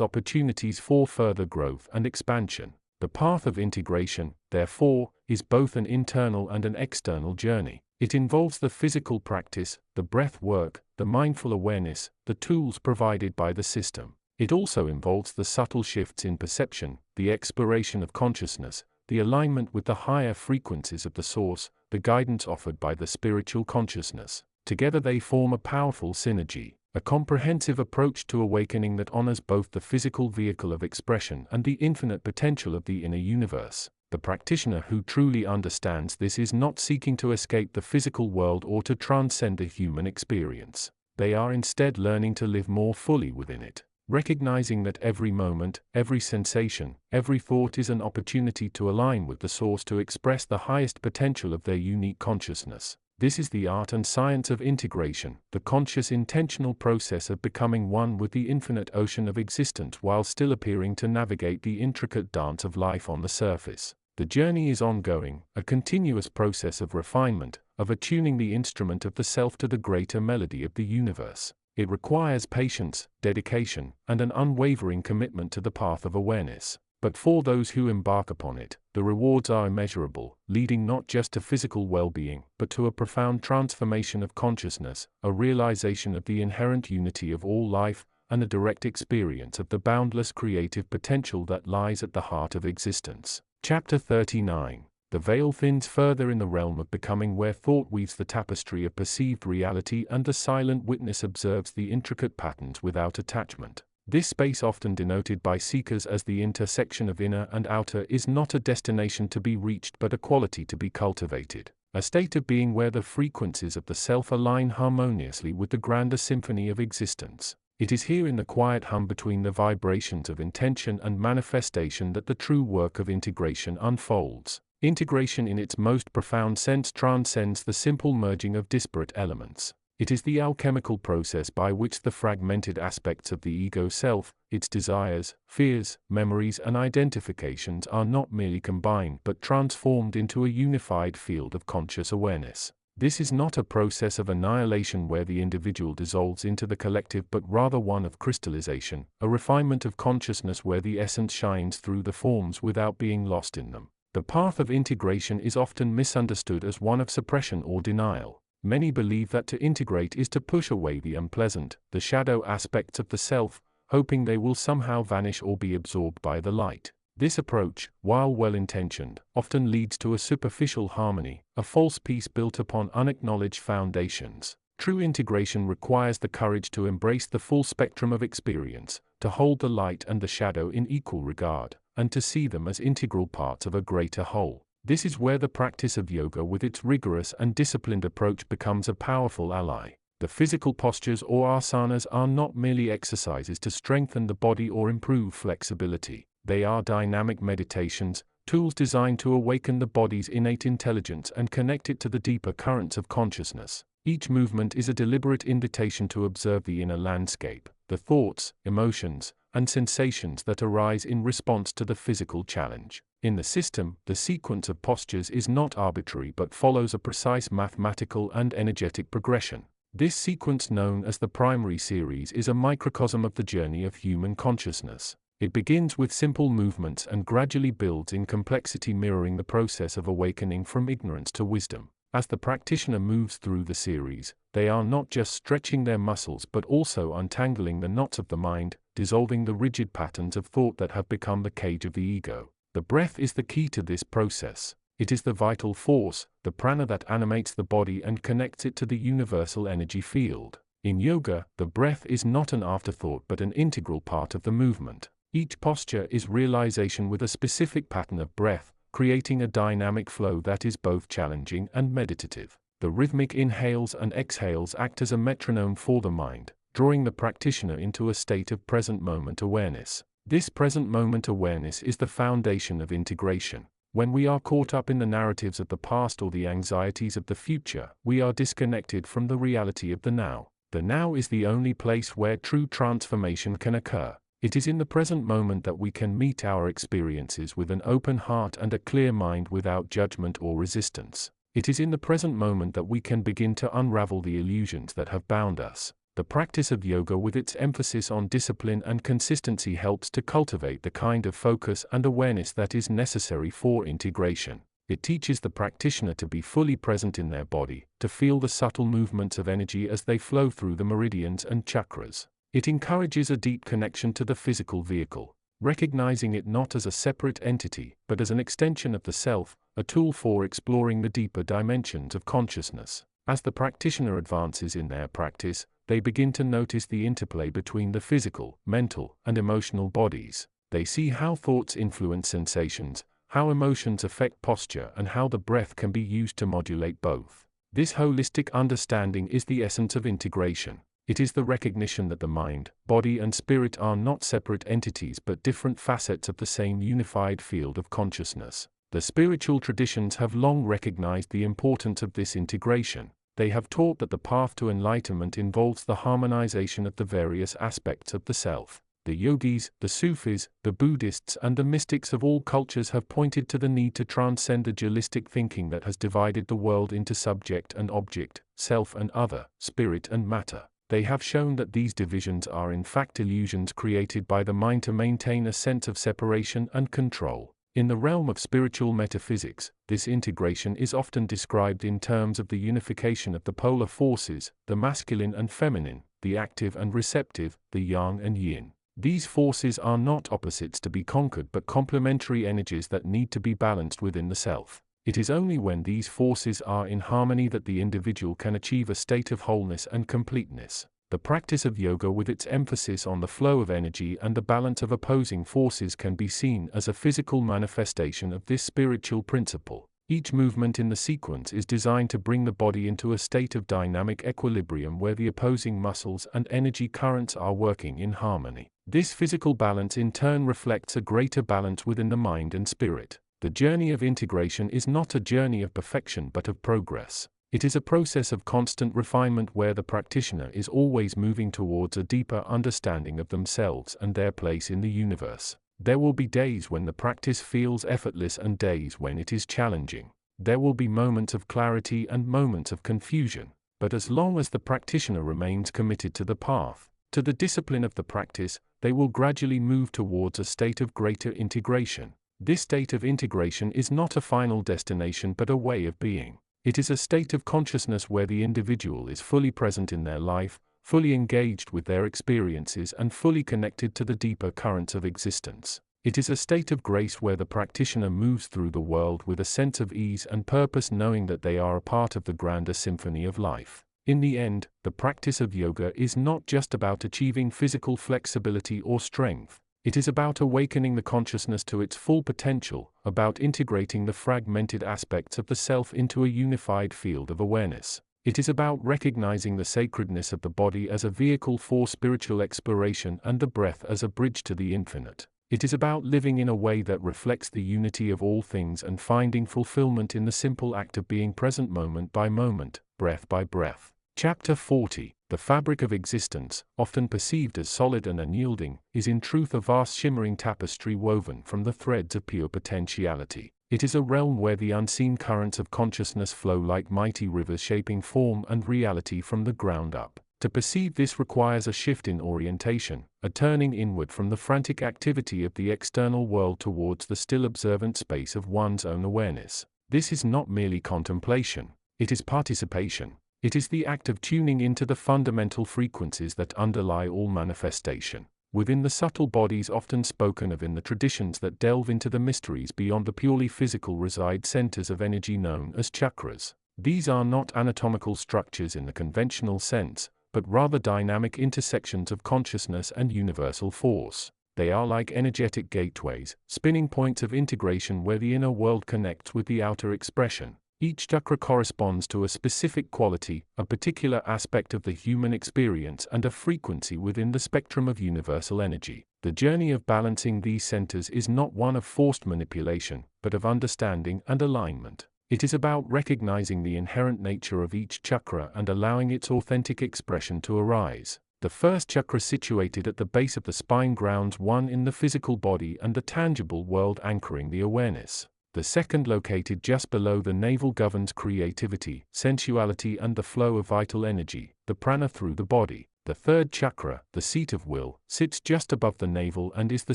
opportunities for further growth and expansion. The path of integration, therefore, is both an internal and an external journey. It involves the physical practice, the breath work, the mindful awareness, the tools provided by the system. It also involves the subtle shifts in perception, the exploration of consciousness, the alignment with the higher frequencies of the source, the guidance offered by the spiritual consciousness. Together they form a powerful synergy, a comprehensive approach to awakening that honors both the physical vehicle of expression and the infinite potential of the inner universe. The practitioner who truly understands this is not seeking to escape the physical world or to transcend the human experience. They are instead learning to live more fully within it, recognizing that every moment, every sensation, every thought is an opportunity to align with the source to express the highest potential of their unique consciousness. This is the art and science of integration, the conscious intentional process of becoming one with the infinite ocean of existence while still appearing to navigate the intricate dance of life on the surface. The journey is ongoing, a continuous process of refinement, of attuning the instrument of the self to the greater melody of the universe. It requires patience, dedication, and an unwavering commitment to the path of awareness. But for those who embark upon it, the rewards are immeasurable, leading not just to physical well-being, but to a profound transformation of consciousness, a realization of the inherent unity of all life, and a direct experience of the boundless creative potential that lies at the heart of existence. Chapter 39. The veil thins further in the realm of becoming, where thought weaves the tapestry of perceived reality and the silent witness observes the intricate patterns without attachment. This space, often denoted by seekers as the intersection of inner and outer, is not a destination to be reached but a quality to be cultivated, a state of being where the frequencies of the self align harmoniously with the grander symphony of existence. It is here in the quiet hum between the vibrations of intention and manifestation that the true work of integration unfolds. Integration in its most profound sense transcends the simple merging of disparate elements. It is the alchemical process by which the fragmented aspects of the ego self, its desires, fears, memories, and identifications are not merely combined but transformed into a unified field of conscious awareness. This is not a process of annihilation where the individual dissolves into the collective but rather one of crystallization, a refinement of consciousness where the essence shines through the forms without being lost in them. The path of integration is often misunderstood as one of suppression or denial. Many believe that to integrate is to push away the unpleasant, the shadow aspects of the self, hoping they will somehow vanish or be absorbed by the light. This approach, while well-intentioned, often leads to a superficial harmony, a false peace built upon unacknowledged foundations. True integration requires the courage to embrace the full spectrum of experience, to hold the light and the shadow in equal regard, and to see them as integral parts of a greater whole. This is where the practice of yoga with its rigorous and disciplined approach becomes a powerful ally. The physical postures or asanas are not merely exercises to strengthen the body or improve flexibility. They are dynamic meditations, tools designed to awaken the body's innate intelligence and connect it to the deeper currents of consciousness. Each movement is a deliberate invitation to observe the inner landscape, the thoughts, emotions, and sensations that arise in response to the physical challenge. In the system, the sequence of postures is not arbitrary but follows a precise mathematical and energetic progression. This sequence, known as the primary series, is a microcosm of the journey of human consciousness. It begins with simple movements and gradually builds in complexity, mirroring the process of awakening from ignorance to wisdom. As the practitioner moves through the series, they are not just stretching their muscles but also untangling the knots of the mind, dissolving the rigid patterns of thought that have become the cage of the ego. The breath is the key to this process. It is the vital force, the prana that animates the body and connects it to the universal energy field. In yoga, the breath is not an afterthought but an integral part of the movement. Each posture is realization with a specific pattern of breath, creating a dynamic flow that is both challenging and meditative. The rhythmic inhales and exhales act as a metronome for the mind, drawing the practitioner into a state of present moment awareness. This present moment awareness is the foundation of integration. When we are caught up in the narratives of the past or the anxieties of the future, we are disconnected from the reality of the now. The now is the only place where true transformation can occur. It is in the present moment that we can meet our experiences with an open heart and a clear mind without judgment or resistance. It is in the present moment that we can begin to unravel the illusions that have bound us. The practice of yoga with its emphasis on discipline and consistency helps to cultivate the kind of focus and awareness that is necessary for integration. It teaches the practitioner to be fully present in their body, to feel the subtle movements of energy as they flow through the meridians and chakras. It encourages a deep connection to the physical vehicle, recognizing it not as a separate entity, but as an extension of the self, a tool for exploring the deeper dimensions of consciousness. As the practitioner advances in their practice, they begin to notice the interplay between the physical, mental, and emotional bodies. They see how thoughts influence sensations, how emotions affect posture, and how the breath can be used to modulate both. This holistic understanding is the essence of integration. It is the recognition that the mind, body, and spirit are not separate entities but different facets of the same unified field of consciousness. The spiritual traditions have long recognized the importance of this integration. They have taught that the path to enlightenment involves the harmonization of the various aspects of the self. The yogis, the Sufis, the Buddhists, and the mystics of all cultures have pointed to the need to transcend the dualistic thinking that has divided the world into subject and object, self and other, spirit and matter. They have shown that these divisions are in fact illusions created by the mind to maintain a sense of separation and control. In the realm of spiritual metaphysics, this integration is often described in terms of the unification of the polar forces, the masculine and feminine, the active and receptive, the yang and yin. These forces are not opposites to be conquered but complementary energies that need to be balanced within the self. It is only when these forces are in harmony that the individual can achieve a state of wholeness and completeness. The practice of yoga with its emphasis on the flow of energy and the balance of opposing forces can be seen as a physical manifestation of this spiritual principle. Each movement in the sequence is designed to bring the body into a state of dynamic equilibrium where the opposing muscles and energy currents are working in harmony. This physical balance in turn reflects a greater balance within the mind and spirit. The journey of integration is not a journey of perfection but of progress. It is a process of constant refinement where the practitioner is always moving towards a deeper understanding of themselves and their place in the universe. There will be days when the practice feels effortless and days when it is challenging. There will be moments of clarity and moments of confusion. But as long as the practitioner remains committed to the path, to the discipline of the practice, they will gradually move towards a state of greater integration. This state of integration is not a final destination but a way of being. It is a state of consciousness where the individual is fully present in their life, fully engaged with their experiences and fully connected to the deeper currents of existence. It is a state of grace where the practitioner moves through the world with a sense of ease and purpose, knowing that they are a part of the grander symphony of life. In the end, the practice of yoga is not just about achieving physical flexibility or strength. It is about awakening the consciousness to its full potential, about integrating the fragmented aspects of the self into a unified field of awareness. It is about recognizing the sacredness of the body as a vehicle for spiritual exploration and the breath as a bridge to the infinite. It is about living in a way that reflects the unity of all things and finding fulfillment in the simple act of being present moment by moment, breath by breath. Chapter 40. The fabric of existence, often perceived as solid and unyielding, is in truth a vast shimmering tapestry woven from the threads of pure potentiality. It is a realm where the unseen currents of consciousness flow like mighty rivers, shaping form and reality from the ground up. To perceive this requires a shift in orientation, a turning inward from the frantic activity of the external world towards the still observant space of one's own awareness. This is not merely contemplation, it is participation. It is the act of tuning into the fundamental frequencies that underlie all manifestation. Within the subtle bodies often spoken of in the traditions that delve into the mysteries beyond the purely physical reside centers of energy known as chakras. These are not anatomical structures in the conventional sense, but rather dynamic intersections of consciousness and universal force. They are like energetic gateways, spinning points of integration where the inner world connects with the outer expression. Each chakra corresponds to a specific quality, a particular aspect of the human experience and a frequency within the spectrum of universal energy. The journey of balancing these centers is not one of forced manipulation, but of understanding and alignment. It is about recognizing the inherent nature of each chakra and allowing its authentic expression to arise. The first chakra, situated at the base of the spine, grounds one in the physical body and the tangible world, anchoring the awareness. The second, located just below the navel, governs creativity, sensuality and the flow of vital energy, the prana, through the body. The third chakra, the seat of will, sits just above the navel and is the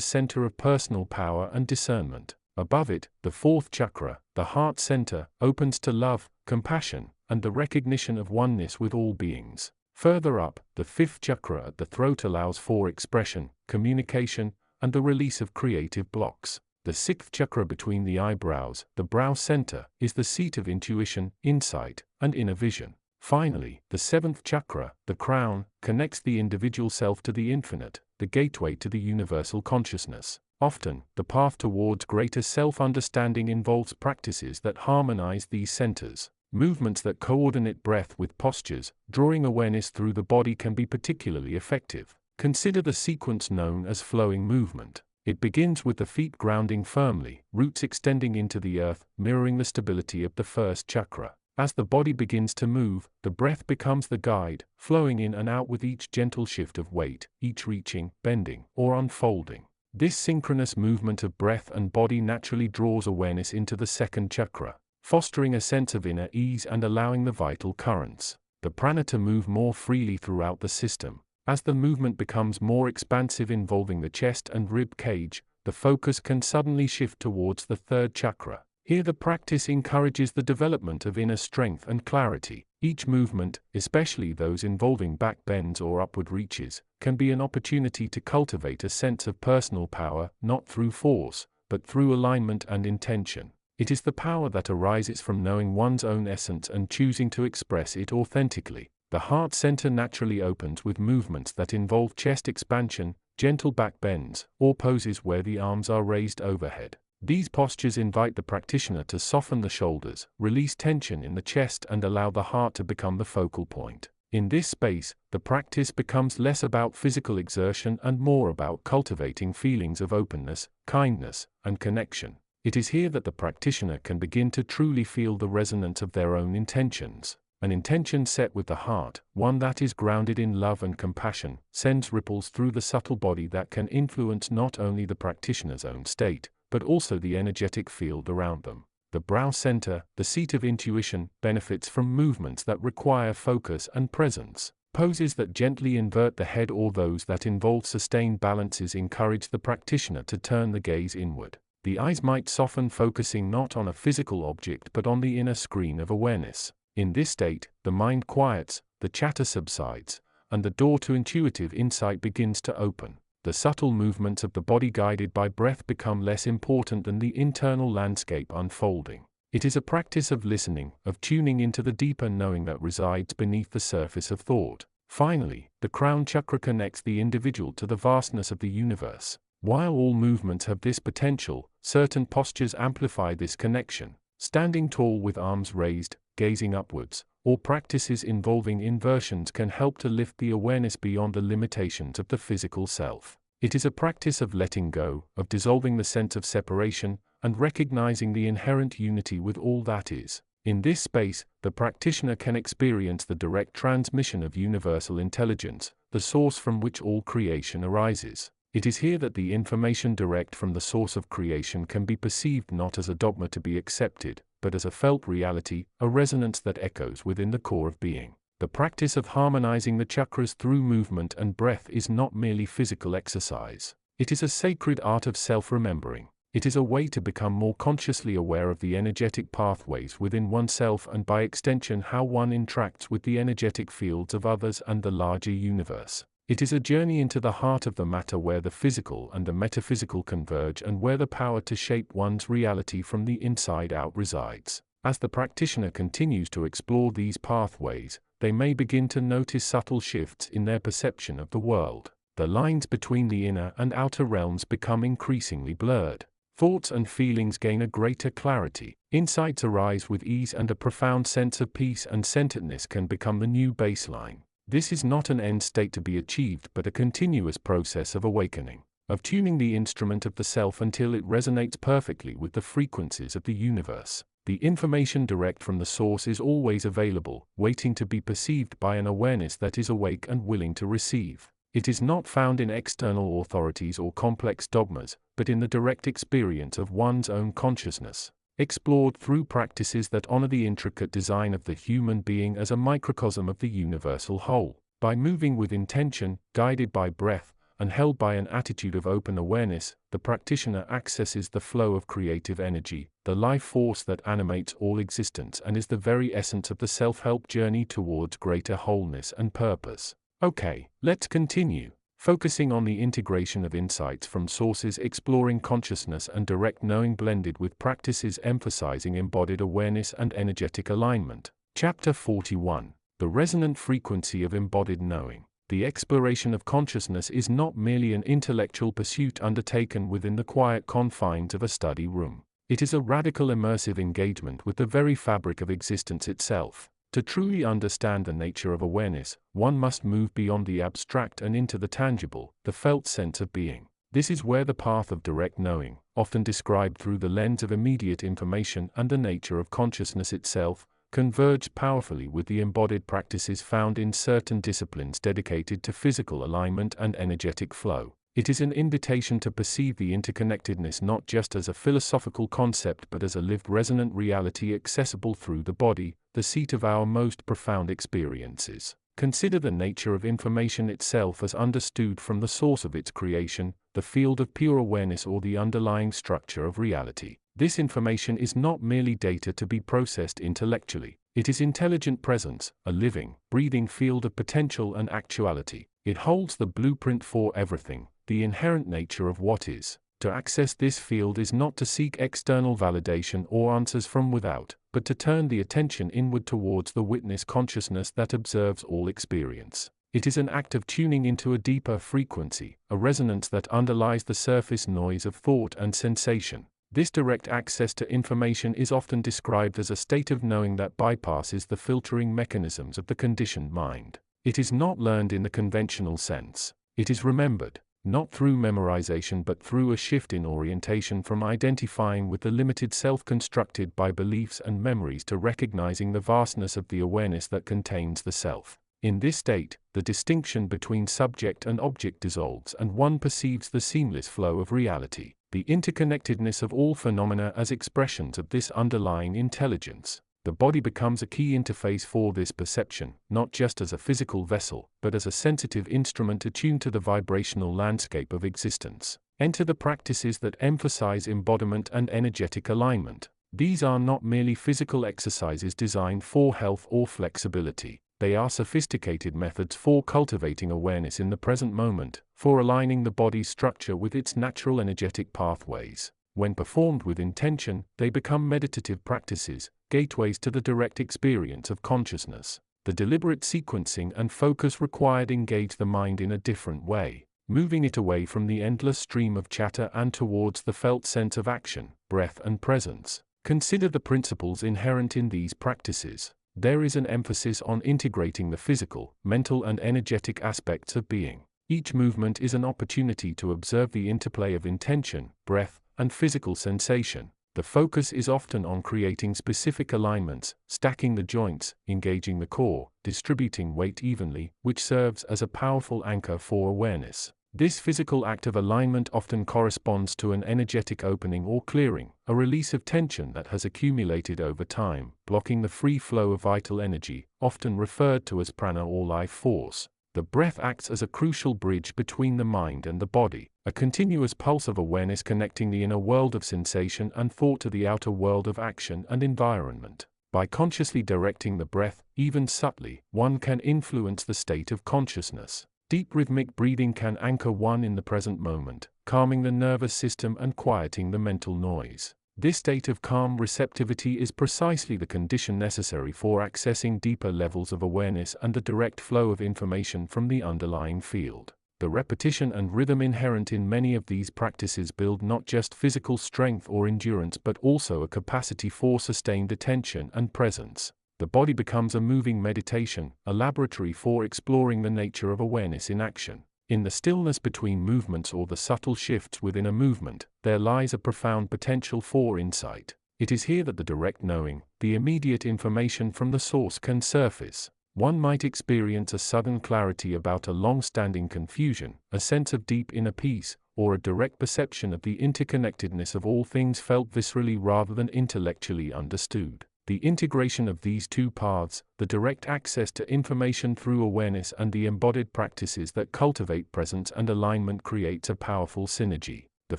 center of personal power and discernment. Above it, the fourth chakra, the heart center, opens to love, compassion, and the recognition of oneness with all beings. Further up, the fifth chakra at the throat allows for expression, communication, and the release of creative blocks. The sixth chakra between the eyebrows, the brow center, is the seat of intuition, insight, and inner vision. Finally, the seventh chakra, the crown, connects the individual self to the infinite, the gateway to the universal consciousness. Often, the path towards greater self-understanding involves practices that harmonize these centers. Movements that coordinate breath with postures, drawing awareness through the body, can be particularly effective. Consider the sequence known as flowing movement. It begins with the feet grounding firmly, roots extending into the earth, mirroring the stability of the first chakra. As the body begins to move, the breath becomes the guide, flowing in and out with each gentle shift of weight, each reaching, bending, or unfolding. This synchronous movement of breath and body naturally draws awareness into the second chakra, fostering a sense of inner ease and allowing the vital currents, the prana, to move more freely throughout the system. As the movement becomes more expansive, involving the chest and rib cage, the focus can suddenly shift towards the third chakra. Here the practice encourages the development of inner strength and clarity. Each movement, especially those involving back bends or upward reaches, can be an opportunity to cultivate a sense of personal power, not through force, but through alignment and intention. It is the power that arises from knowing one's own essence and choosing to express it authentically. The heart center naturally opens with movements that involve chest expansion, gentle back bends, or poses where the arms are raised overhead. These postures invite the practitioner to soften the shoulders, release tension in the chest, and allow the heart to become the focal point. In this space, the practice becomes less about physical exertion and more about cultivating feelings of openness, kindness, and connection. It is here that the practitioner can begin to truly feel the resonance of their own intentions. An intention set with the heart, one that is grounded in love and compassion, sends ripples through the subtle body that can influence not only the practitioner's own state, but also the energetic field around them. The brow center, the seat of intuition, benefits from movements that require focus and presence. Poses that gently invert the head or those that involve sustained balances encourage the practitioner to turn the gaze inward. The eyes might soften, focusing not on a physical object but on the inner screen of awareness. In this state, the mind quiets, the chatter subsides, and the door to intuitive insight begins to open. The subtle movements of the body guided by breath become less important than the internal landscape unfolding. It is a practice of listening, of tuning into the deeper knowing that resides beneath the surface of thought. Finally, the crown chakra connects the individual to the vastness of the universe. While all movements have this potential, certain postures amplify this connection. Standing tall with arms raised, gazing upwards, or practices involving inversions can help to lift the awareness beyond the limitations of the physical self. It is a practice of letting go, of dissolving the sense of separation, and recognizing the inherent unity with all that is. In this space, the practitioner can experience the direct transmission of universal intelligence, the source from which all creation arises. It is here that the information direct from the source of creation can be perceived not as a dogma to be accepted, but as a felt reality, a resonance that echoes within the core of being. The practice of harmonizing the chakras through movement and breath is not merely physical exercise. It is a sacred art of self-remembering. It is a way to become more consciously aware of the energetic pathways within oneself and by extension how one interacts with the energetic fields of others and the larger universe. It is a journey into the heart of the matter where the physical and the metaphysical converge and where the power to shape one's reality from the inside out resides. As the practitioner continues to explore these pathways, they may begin to notice subtle shifts in their perception of the world. The lines between the inner and outer realms become increasingly blurred. Thoughts and feelings gain a greater clarity. Insights arise with ease and a profound sense of peace and centeredness can become the new baseline. This is not an end state to be achieved but a continuous process of awakening, of tuning the instrument of the self until it resonates perfectly with the frequencies of the universe. The information direct from the source is always available, waiting to be perceived by an awareness that is awake and willing to receive. It is not found in external authorities or complex dogmas, but in the direct experience of one's own consciousness, explored through practices that honor the intricate design of the human being as a microcosm of the universal whole. By moving with intention, guided by breath, and held by an attitude of open awareness, the practitioner accesses the flow of creative energy, the life force that animates all existence and is the very essence of the self-help journey towards greater wholeness and purpose. Okay, let's continue. Focusing on the integration of insights from sources exploring consciousness and direct knowing blended with practices emphasizing embodied awareness and energetic alignment. Chapter 41. The Resonant Frequency of Embodied Knowing. The exploration of consciousness is not merely an intellectual pursuit undertaken within the quiet confines of a study room. It is a radical immersive engagement with the very fabric of existence itself. To truly understand the nature of awareness, one must move beyond the abstract and into the tangible, the felt sense of being. This is where the path of direct knowing, often described through the lens of immediate information and the nature of consciousness itself, converge powerfully with the embodied practices found in certain disciplines dedicated to physical alignment and energetic flow. It is an invitation to perceive the interconnectedness not just as a philosophical concept but as a lived resonant reality accessible through the body, the seat of our most profound experiences. Consider the nature of information itself as understood from the source of its creation, the field of pure awareness or the underlying structure of reality. This information is not merely data to be processed intellectually. It is intelligent presence, a living, breathing field of potential and actuality. It holds the blueprint for everything, the inherent nature of what is. To access this field is not to seek external validation or answers from without, but to turn the attention inward towards the witness consciousness that observes all experience. It is an act of tuning into a deeper frequency, a resonance that underlies the surface noise of thought and sensation. This direct access to information is often described as a state of knowing that bypasses the filtering mechanisms of the conditioned mind. It is not learned in the conventional sense. It is remembered, not through memorization but through a shift in orientation from identifying with the limited self constructed by beliefs and memories to recognizing the vastness of the awareness that contains the self. In this state, the distinction between subject and object dissolves and one perceives the seamless flow of reality, the interconnectedness of all phenomena as expressions of this underlying intelligence. The body becomes a key interface for this perception, not just as a physical vessel, but as a sensitive instrument attuned to the vibrational landscape of existence. Enter the practices that emphasize embodiment and energetic alignment. These are not merely physical exercises designed for health or flexibility. They are sophisticated methods for cultivating awareness in the present moment, for aligning the body's structure with its natural energetic pathways. When performed with intention, they become meditative practices, gateways to the direct experience of consciousness. The deliberate sequencing and focus required engage the mind in a different way, moving it away from the endless stream of chatter and towards the felt sense of action, breath and presence. Consider the principles inherent in these practices. There is an emphasis on integrating the physical, mental and energetic aspects of being. Each movement is an opportunity to observe the interplay of intention, breath, and physical sensation. The focus is often on creating specific alignments, stacking the joints, engaging the core, distributing weight evenly, which serves as a powerful anchor for awareness. This physical act of alignment often corresponds to an energetic opening or clearing, a release of tension that has accumulated over time, blocking the free flow of vital energy, often referred to as prana or life force. The breath acts as a crucial bridge between the mind and the body, a continuous pulse of awareness connecting the inner world of sensation and thought to the outer world of action and environment. By consciously directing the breath, even subtly, one can influence the state of consciousness. Deep rhythmic breathing can anchor one in the present moment, calming the nervous system and quieting the mental noise. This state of calm receptivity is precisely the condition necessary for accessing deeper levels of awareness and the direct flow of information from the underlying field. The repetition and rhythm inherent in many of these practices build not just physical strength or endurance but also a capacity for sustained attention and presence. The body becomes a moving meditation, a laboratory for exploring the nature of awareness in action. In the stillness between movements or the subtle shifts within a movement, there lies a profound potential for insight. It is here that the direct knowing, the immediate information from the source can surface. One might experience a sudden clarity about a long-standing confusion, a sense of deep inner peace, or a direct perception of the interconnectedness of all things felt viscerally rather than intellectually understood. The integration of these two paths, the direct access to information through awareness and the embodied practices that cultivate presence and alignment creates a powerful synergy. The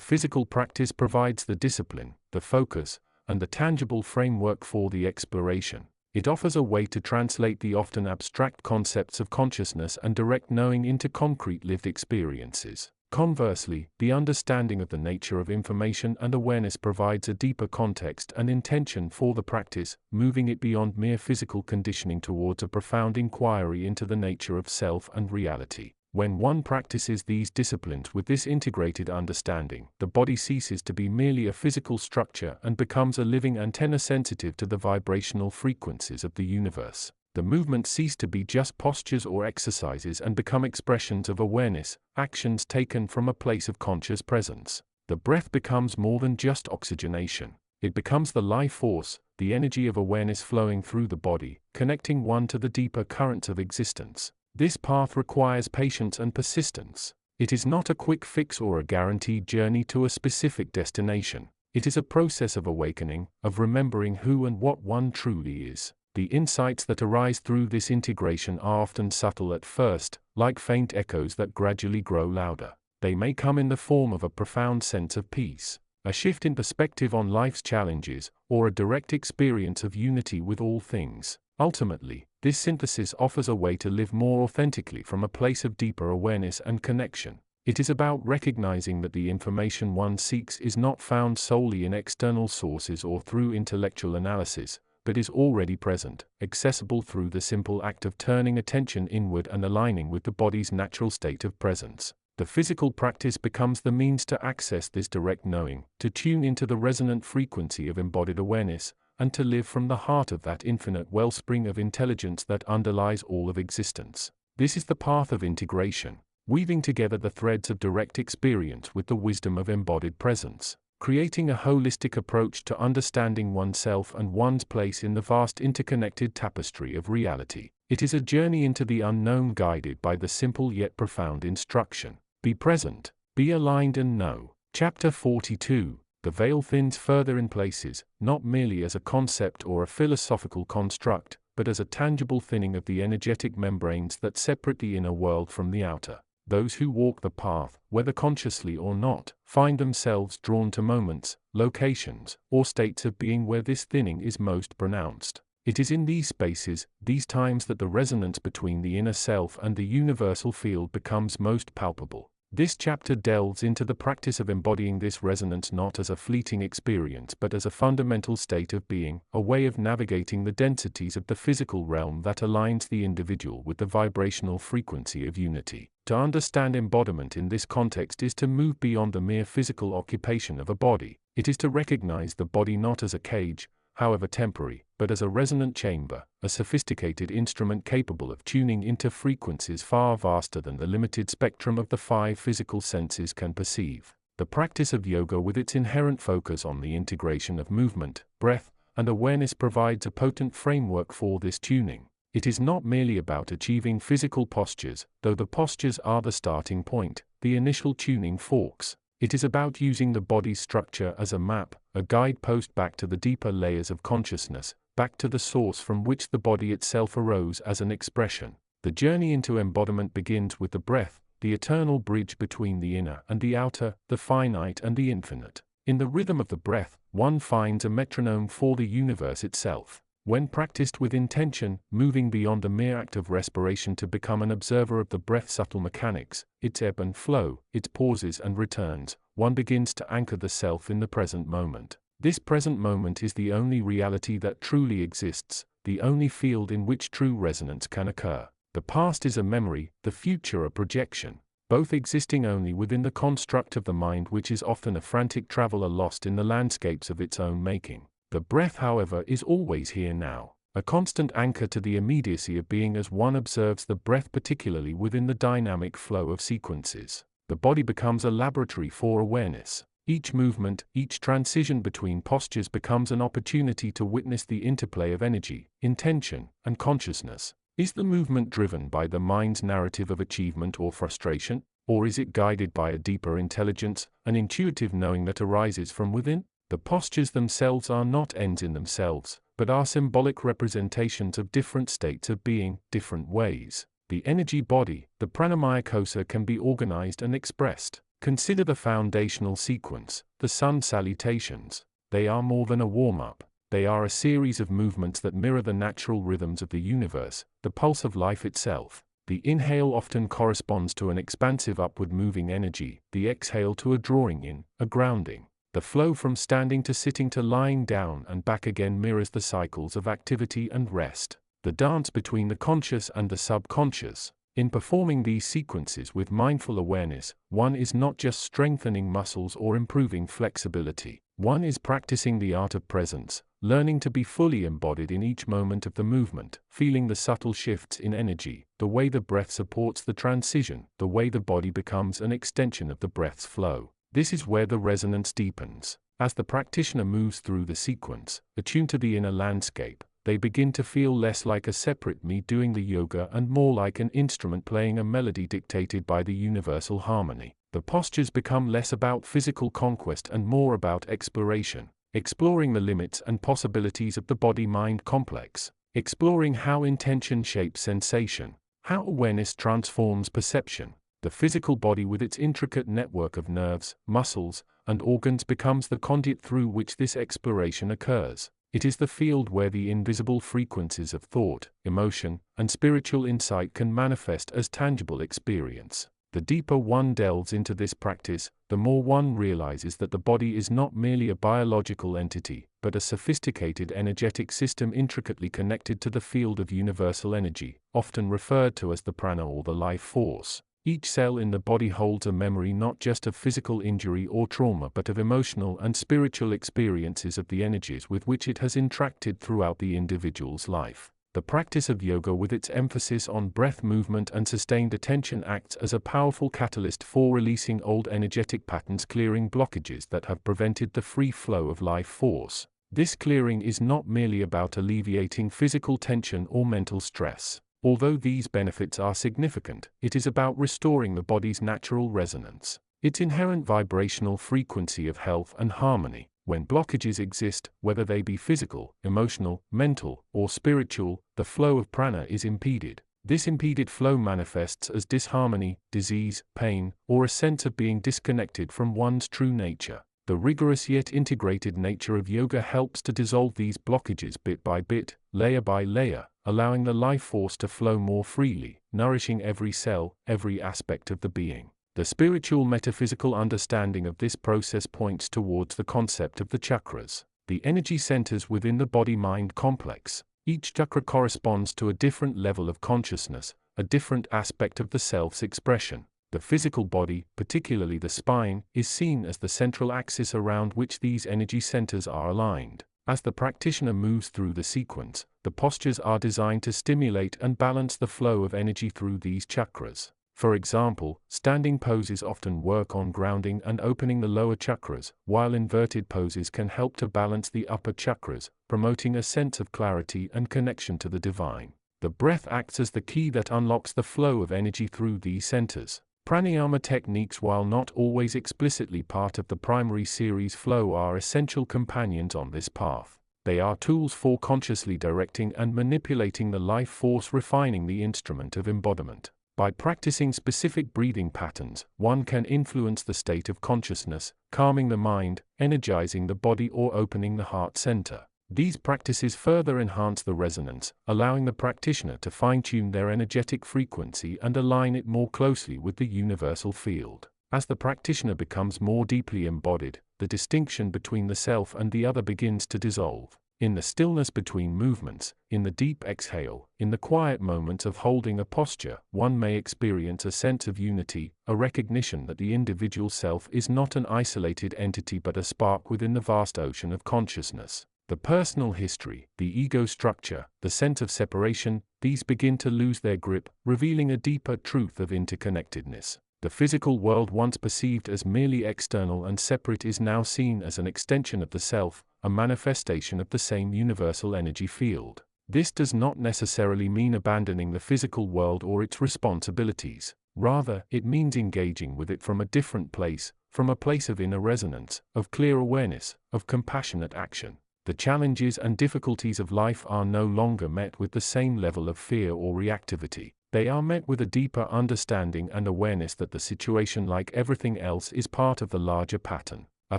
physical practice provides the discipline, the focus, and the tangible framework for the exploration. It offers a way to translate the often abstract concepts of consciousness and direct knowing into concrete lived experiences. Conversely, the understanding of the nature of information and awareness provides a deeper context and intention for the practice, moving it beyond mere physical conditioning towards a profound inquiry into the nature of self and reality. When one practices these disciplines with this integrated understanding, the body ceases to be merely a physical structure and becomes a living antenna sensitive to the vibrational frequencies of the universe. The movements cease to be just postures or exercises and become expressions of awareness, actions taken from a place of conscious presence. The breath becomes more than just oxygenation. It becomes the life force, the energy of awareness flowing through the body, connecting one to the deeper currents of existence. This path requires patience and persistence. It is not a quick fix or a guaranteed journey to a specific destination. It is a process of awakening, of remembering who and what one truly is. The insights that arise through this integration are often subtle at first, like faint echoes that gradually grow louder. They may come in the form of a profound sense of peace, a shift in perspective on life's challenges, or a direct experience of unity with all things. Ultimately, this synthesis offers a way to live more authentically from a place of deeper awareness and connection. It is about recognizing that the information one seeks is not found solely in external sources or through intellectual analysis, but is already present, accessible through the simple act of turning attention inward and aligning with the body's natural state of presence. The physical practice becomes the means to access this direct knowing, to tune into the resonant frequency of embodied awareness, and to live from the heart of that infinite wellspring of intelligence that underlies all of existence. This is the path of integration, weaving together the threads of direct experience with the wisdom of embodied presence, creating a holistic approach to understanding oneself and one's place in the vast interconnected tapestry of reality. It is a journey into the unknown guided by the simple yet profound instruction: be present, be aligned and know. Chapter 42. The veil thins further in places, not merely as a concept or a philosophical construct, but as a tangible thinning of the energetic membranes that separate the inner world from the outer. Those who walk the path, whether consciously or not, find themselves drawn to moments, locations, or states of being where this thinning is most pronounced. It is in these spaces, these times, that the resonance between the inner self and the universal field becomes most palpable. This chapter delves into the practice of embodying this resonance not as a fleeting experience but as a fundamental state of being, a way of navigating the densities of the physical realm that aligns the individual with the vibrational frequency of unity. To understand embodiment in this context is to move beyond the mere physical occupation of a body. It is to recognize the body not as a cage, however temporary, but as a resonant chamber, a sophisticated instrument capable of tuning into frequencies far vaster than the limited spectrum of the 5 physical senses can perceive. The practice of yoga, with its inherent focus on the integration of movement, breath, and awareness, provides a potent framework for this tuning. It is not merely about achieving physical postures, though the postures are the starting point, the initial tuning forks. It is about using the body's structure as a map, a guidepost back to the deeper layers of consciousness, back to the source from which the body itself arose as an expression. The journey into embodiment begins with the breath, the eternal bridge between the inner and the outer, the finite and the infinite. In the rhythm of the breath, one finds a metronome for the universe itself. When practiced with intention, moving beyond the mere act of respiration to become an observer of the breath's subtle mechanics, its ebb and flow, its pauses and returns, one begins to anchor the self in the present moment. This present moment is the only reality that truly exists, the only field in which true resonance can occur. The past is a memory, the future a projection, both existing only within the construct of the mind, which is often a frantic traveler lost in the landscapes of its own making. The breath, however, is always here now, a constant anchor to the immediacy of being as one observes the breath, particularly within the dynamic flow of sequences. The body becomes a laboratory for awareness. Each movement, each transition between postures becomes an opportunity to witness the interplay of energy, intention, and consciousness. Is the movement driven by the mind's narrative of achievement or frustration, or is it guided by a deeper intelligence, an intuitive knowing that arises from within? The postures themselves are not ends in themselves, but are symbolic representations of different states of being, different ways. The energy body, the pranamaya kosa, can be organized and expressed. Consider the foundational sequence, the sun salutations. They are more than a warm-up. They are a series of movements that mirror the natural rhythms of the universe, the pulse of life itself. The inhale often corresponds to an expansive upward moving energy, the exhale to a drawing in, a grounding. The flow from standing to sitting to lying down and back again mirrors the cycles of activity and rest. The dance between the conscious and the subconscious. In performing these sequences with mindful awareness, one is not just strengthening muscles or improving flexibility. One is practicing the art of presence, learning to be fully embodied in each moment of the movement, feeling the subtle shifts in energy, the way the breath supports the transition, the way the body becomes an extension of the breath's flow. This is where the resonance deepens. As the practitioner moves through the sequence, attuned to the inner landscape, they begin to feel less like a separate me doing the yoga and more like an instrument playing a melody dictated by the universal harmony. The postures become less about physical conquest and more about exploration, exploring the limits and possibilities of the body-mind complex, exploring how intention shapes sensation, how awareness transforms perception. The physical body with its intricate network of nerves, muscles, and organs becomes the conduit through which this exploration occurs. It is the field where the invisible frequencies of thought, emotion, and spiritual insight can manifest as tangible experience. The deeper one delves into this practice, the more one realizes that the body is not merely a biological entity, but a sophisticated energetic system intricately connected to the field of universal energy, often referred to as the prana or the life force. Each cell in the body holds a memory not just of physical injury or trauma but of emotional and spiritual experiences of the energies with which it has interacted throughout the individual's life. The practice of yoga, with its emphasis on breath movement and sustained attention, acts as a powerful catalyst for releasing old energetic patterns, clearing blockages that have prevented the free flow of life force. This clearing is not merely about alleviating physical tension or mental stress. Although these benefits are significant, it is about restoring the body's natural resonance, its inherent vibrational frequency of health and harmony. When blockages exist, whether they be physical, emotional, mental, or spiritual, the flow of prana is impeded. This impeded flow manifests as disharmony, disease, pain, or a sense of being disconnected from one's true nature. The rigorous yet integrated nature of yoga helps to dissolve these blockages bit by bit, layer by layer, allowing the life force to flow more freely, nourishing every cell, every aspect of the being. The spiritual metaphysical understanding of this process points towards the concept of the chakras, the energy centers within the body-mind complex. Each chakra corresponds to a different level of consciousness, a different aspect of the self's expression. The physical body, particularly the spine, is seen as the central axis around which these energy centers are aligned. As the practitioner moves through the sequence, the postures are designed to stimulate and balance the flow of energy through these chakras. For example, standing poses often work on grounding and opening the lower chakras, while inverted poses can help to balance the upper chakras, promoting a sense of clarity and connection to the divine. The breath acts as the key that unlocks the flow of energy through these centers. Pranayama techniques, while not always explicitly part of the primary series flow, are essential companions on this path. They are tools for consciously directing and manipulating the life force, refining the instrument of embodiment. By practicing specific breathing patterns, one can influence the state of consciousness, calming the mind, energizing the body, or opening the heart center. These practices further enhance the resonance, allowing the practitioner to fine-tune their energetic frequency and align it more closely with the universal field. As the practitioner becomes more deeply embodied, the distinction between the self and the other begins to dissolve. In the stillness between movements, in the deep exhale, in the quiet moments of holding a posture, one may experience a sense of unity, a recognition that the individual self is not an isolated entity but a spark within the vast ocean of consciousness. The personal history, the ego structure, the sense of separation, these begin to lose their grip, revealing a deeper truth of interconnectedness. The physical world, once perceived as merely external and separate, is now seen as an extension of the self, a manifestation of the same universal energy field. This does not necessarily mean abandoning the physical world or its responsibilities. Rather, it means engaging with it from a different place, from a place of inner resonance, of clear awareness, of compassionate action. The challenges and difficulties of life are no longer met with the same level of fear or reactivity. They are met with a deeper understanding and awareness that the situation, like everything else, is part of the larger pattern, a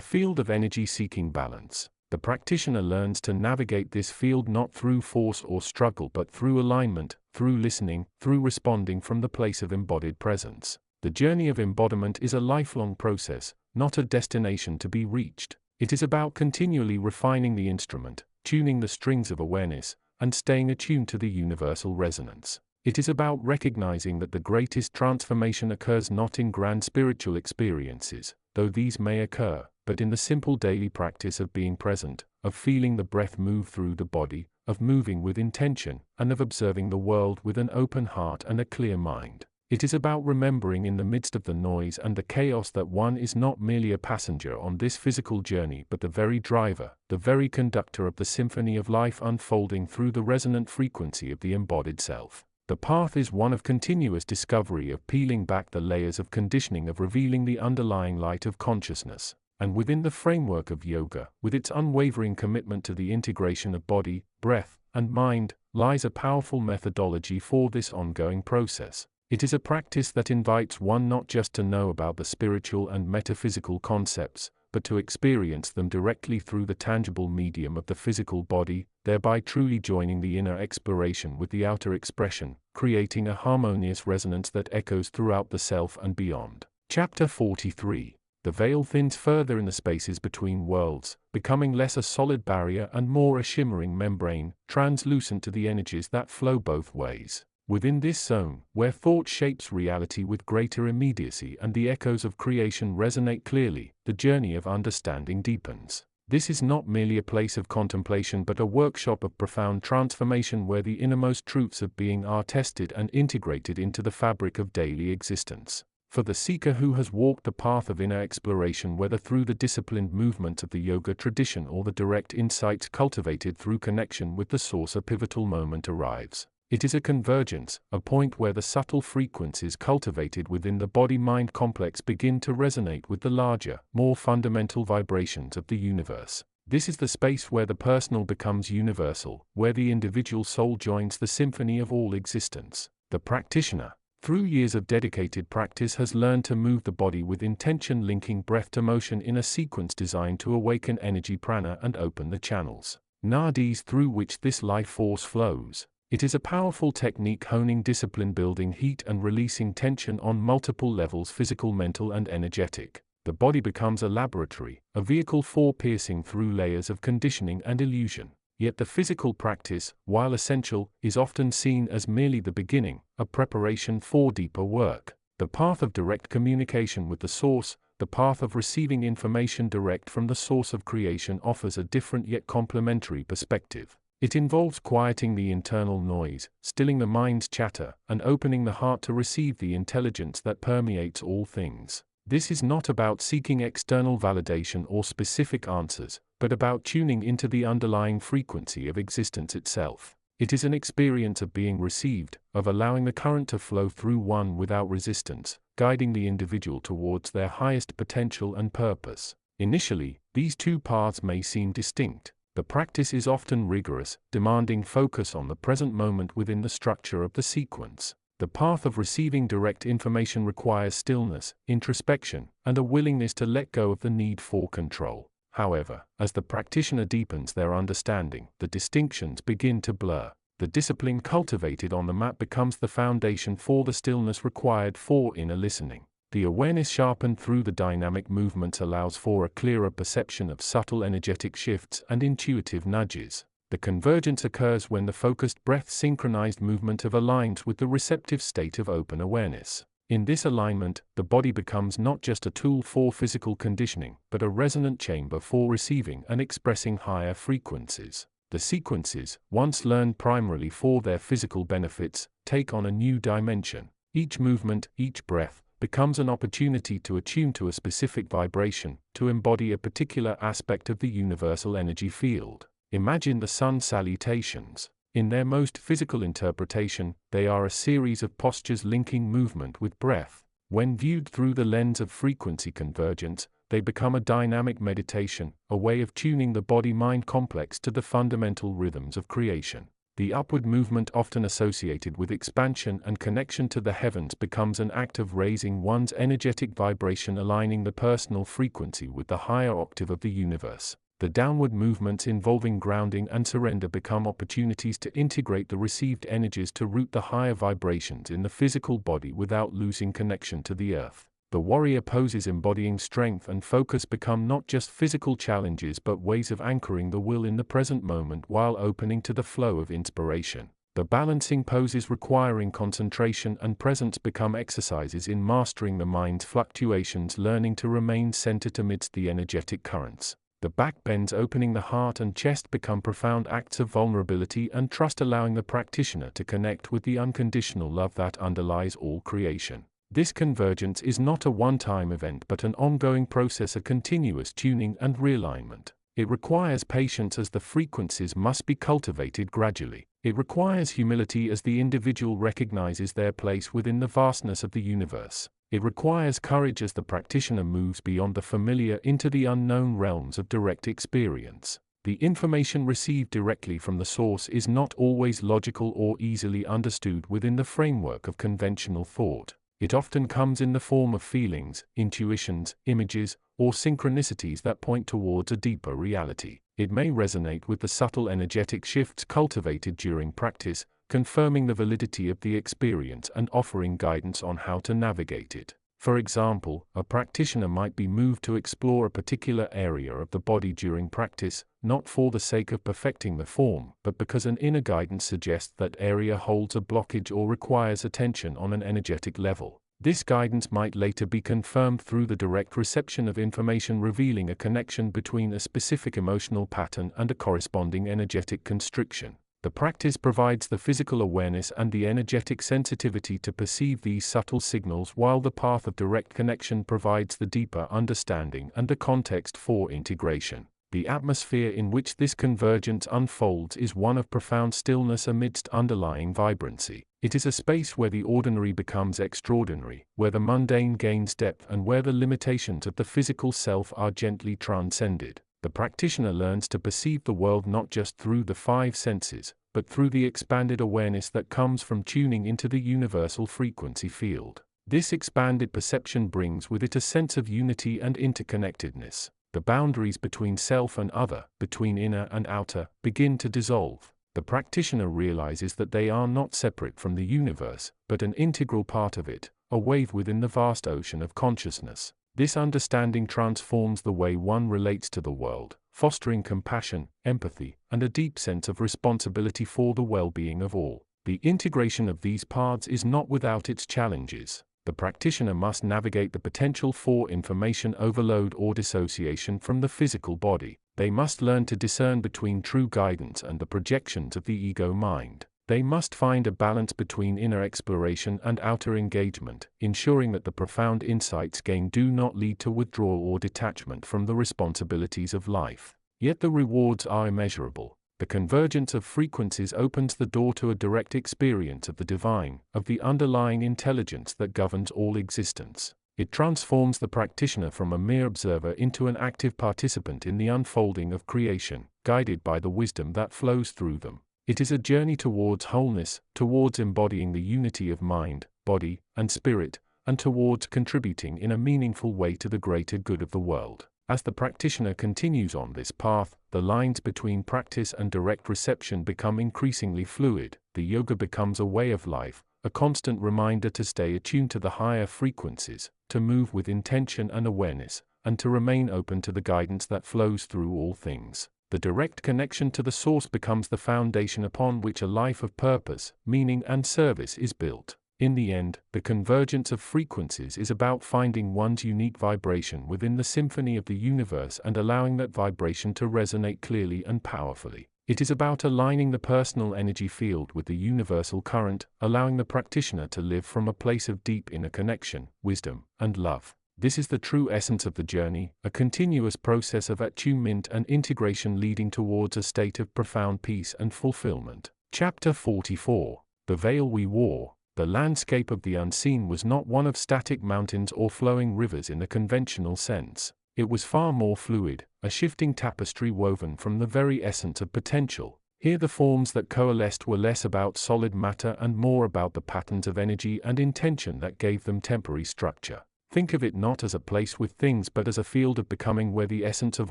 field of energy seeking balance. The practitioner learns to navigate this field not through force or struggle but through alignment, through listening, through responding from the place of embodied presence. The journey of embodiment is a lifelong process, not a destination to be reached. It is about continually refining the instrument, tuning the strings of awareness, and staying attuned to the universal resonance. It is about recognizing that the greatest transformation occurs not in grand spiritual experiences, though these may occur, but in the simple daily practice of being present, of feeling the breath move through the body, of moving with intention, and of observing the world with an open heart and a clear mind. It is about remembering in the midst of the noise and the chaos that one is not merely a passenger on this physical journey but the very driver, the very conductor of the symphony of life unfolding through the resonant frequency of the embodied self. The path is one of continuous discovery, of peeling back the layers of conditioning, of revealing the underlying light of consciousness. And within the framework of yoga, with its unwavering commitment to the integration of body, breath, and mind, lies a powerful methodology for this ongoing process. It is a practice that invites one not just to know about the spiritual and metaphysical concepts, but to experience them directly through the tangible medium of the physical body, thereby truly joining the inner exploration with the outer expression, creating a harmonious resonance that echoes throughout the self and beyond. Chapter 43. The veil thins further in the spaces between worlds, becoming less a solid barrier and more a shimmering membrane, translucent to the energies that flow both ways. Within this zone, where thought shapes reality with greater immediacy and the echoes of creation resonate clearly, the journey of understanding deepens. This is not merely a place of contemplation but a workshop of profound transformation where the innermost truths of being are tested and integrated into the fabric of daily existence. For the seeker who has walked the path of inner exploration, whether through the disciplined movement of the yoga tradition or the direct insights cultivated through connection with the source, a pivotal moment arrives. It is a convergence, a point where the subtle frequencies cultivated within the body-mind complex begin to resonate with the larger, more fundamental vibrations of the universe. This is the space where the personal becomes universal, where the individual soul joins the symphony of all existence. The practitioner, through years of dedicated practice, has learned to move the body with intention, linking breath to motion in a sequence designed to awaken energy prana and open the channels, nadis, through which this life force flows. It is a powerful technique honing discipline, building heat and releasing tension on multiple levels: physical, mental, and energetic. The body becomes a laboratory, a vehicle for piercing through layers of conditioning and illusion. Yet the physical practice, while essential, is often seen as merely the beginning, a preparation for deeper work. The path of direct communication with the source, the path of receiving information direct from the source of creation, offers a different yet complementary perspective. It involves quieting the internal noise, stilling the mind's chatter, and opening the heart to receive the intelligence that permeates all things. This is not about seeking external validation or specific answers, but about tuning into the underlying frequency of existence itself. It is an experience of being received, of allowing the current to flow through one without resistance, guiding the individual towards their highest potential and purpose. Initially, these two paths may seem distinct. The practice is often rigorous, demanding focus on the present moment within the structure of the sequence. The path of receiving direct information requires stillness, introspection, and a willingness to let go of the need for control. However, as the practitioner deepens their understanding, the distinctions begin to blur. The discipline cultivated on the mat becomes the foundation for the stillness required for inner listening. The awareness sharpened through the dynamic movements allows for a clearer perception of subtle energetic shifts and intuitive nudges. The convergence occurs when the focused breath-synchronized movement aligns with the receptive state of open awareness. In this alignment, the body becomes not just a tool for physical conditioning, but a resonant chamber for receiving and expressing higher frequencies. The sequences, once learned primarily for their physical benefits, take on a new dimension. Each movement, each breath, becomes an opportunity to attune to a specific vibration, to embody a particular aspect of the universal energy field. Imagine the sun salutations. In their most physical interpretation, they are a series of postures linking movement with breath. When viewed through the lens of frequency convergence, they become a dynamic meditation, a way of tuning the body-mind complex to the fundamental rhythms of creation. The upward movement, often associated with expansion and connection to the heavens, becomes an act of raising one's energetic vibration, aligning the personal frequency with the higher octave of the universe. The downward movements, involving grounding and surrender, become opportunities to integrate the received energies to root the higher vibrations in the physical body without losing connection to the earth. The warrior poses, embodying strength and focus, become not just physical challenges but ways of anchoring the will in the present moment while opening to the flow of inspiration. The balancing poses, requiring concentration and presence, become exercises in mastering the mind's fluctuations, learning to remain centered amidst the energetic currents. The back bends, opening the heart and chest, become profound acts of vulnerability and trust, allowing the practitioner to connect with the unconditional love that underlies all creation. This convergence is not a one-time event but an ongoing process, a continuous tuning and realignment. It requires patience as the frequencies must be cultivated gradually. It requires humility as the individual recognizes their place within the vastness of the universe. It requires courage as the practitioner moves beyond the familiar into the unknown realms of direct experience. The information received directly from the source is not always logical or easily understood within the framework of conventional thought. It often comes in the form of feelings, intuitions, images, or synchronicities that point towards a deeper reality. It may resonate with the subtle energetic shifts cultivated during practice, confirming the validity of the experience and offering guidance on how to navigate it. For example, a practitioner might be moved to explore a particular area of the body during practice, not for the sake of perfecting the form, but because an inner guidance suggests that area holds a blockage or requires attention on an energetic level. This guidance might later be confirmed through the direct reception of information, revealing a connection between a specific emotional pattern and a corresponding energetic constriction. The practice provides the physical awareness and the energetic sensitivity to perceive these subtle signals, while the path of direct connection provides the deeper understanding and the context for integration. The atmosphere in which this convergence unfolds is one of profound stillness amidst underlying vibrancy. It is a space where the ordinary becomes extraordinary, where the mundane gains depth, and where the limitations of the physical self are gently transcended. The practitioner learns to perceive the world not just through the five senses, but through the expanded awareness that comes from tuning into the universal frequency field. This expanded perception brings with it a sense of unity and interconnectedness. The boundaries between self and other, between inner and outer, begin to dissolve. The practitioner realizes that they are not separate from the universe, but an integral part of it, a wave within the vast ocean of consciousness. This understanding transforms the way one relates to the world, fostering compassion, empathy, and a deep sense of responsibility for the well-being of all. The integration of these paths is not without its challenges. The practitioner must navigate the potential for information overload or dissociation from the physical body. They must learn to discern between true guidance and the projections of the ego mind. They must find a balance between inner exploration and outer engagement, ensuring that the profound insights gained do not lead to withdrawal or detachment from the responsibilities of life. Yet the rewards are immeasurable. The convergence of frequencies opens the door to a direct experience of the divine, of the underlying intelligence that governs all existence. It transforms the practitioner from a mere observer into an active participant in the unfolding of creation, guided by the wisdom that flows through them. It is a journey towards wholeness, towards embodying the unity of mind, body, and spirit, and towards contributing in a meaningful way to the greater good of the world. As the practitioner continues on this path, the lines between practice and direct reception become increasingly fluid. The yoga becomes a way of life, a constant reminder to stay attuned to the higher frequencies, to move with intention and awareness, and to remain open to the guidance that flows through all things. The direct connection to the source becomes the foundation upon which a life of purpose, meaning, and service is built. In the end, the convergence of frequencies is about finding one's unique vibration within the symphony of the universe and allowing that vibration to resonate clearly and powerfully. It is about aligning the personal energy field with the universal current, allowing the practitioner to live from a place of deep inner connection, wisdom, and love. This is the true essence of the journey, a continuous process of attunement and integration leading towards a state of profound peace and fulfillment. Chapter 44. The Veil We Wore. The landscape of the unseen was not one of static mountains or flowing rivers in the conventional sense. It was far more fluid, a shifting tapestry woven from the very essence of potential. Here the forms that coalesced were less about solid matter and more about the patterns of energy and intention that gave them temporary structure. Think of it not as a place with things but as a field of becoming where the essence of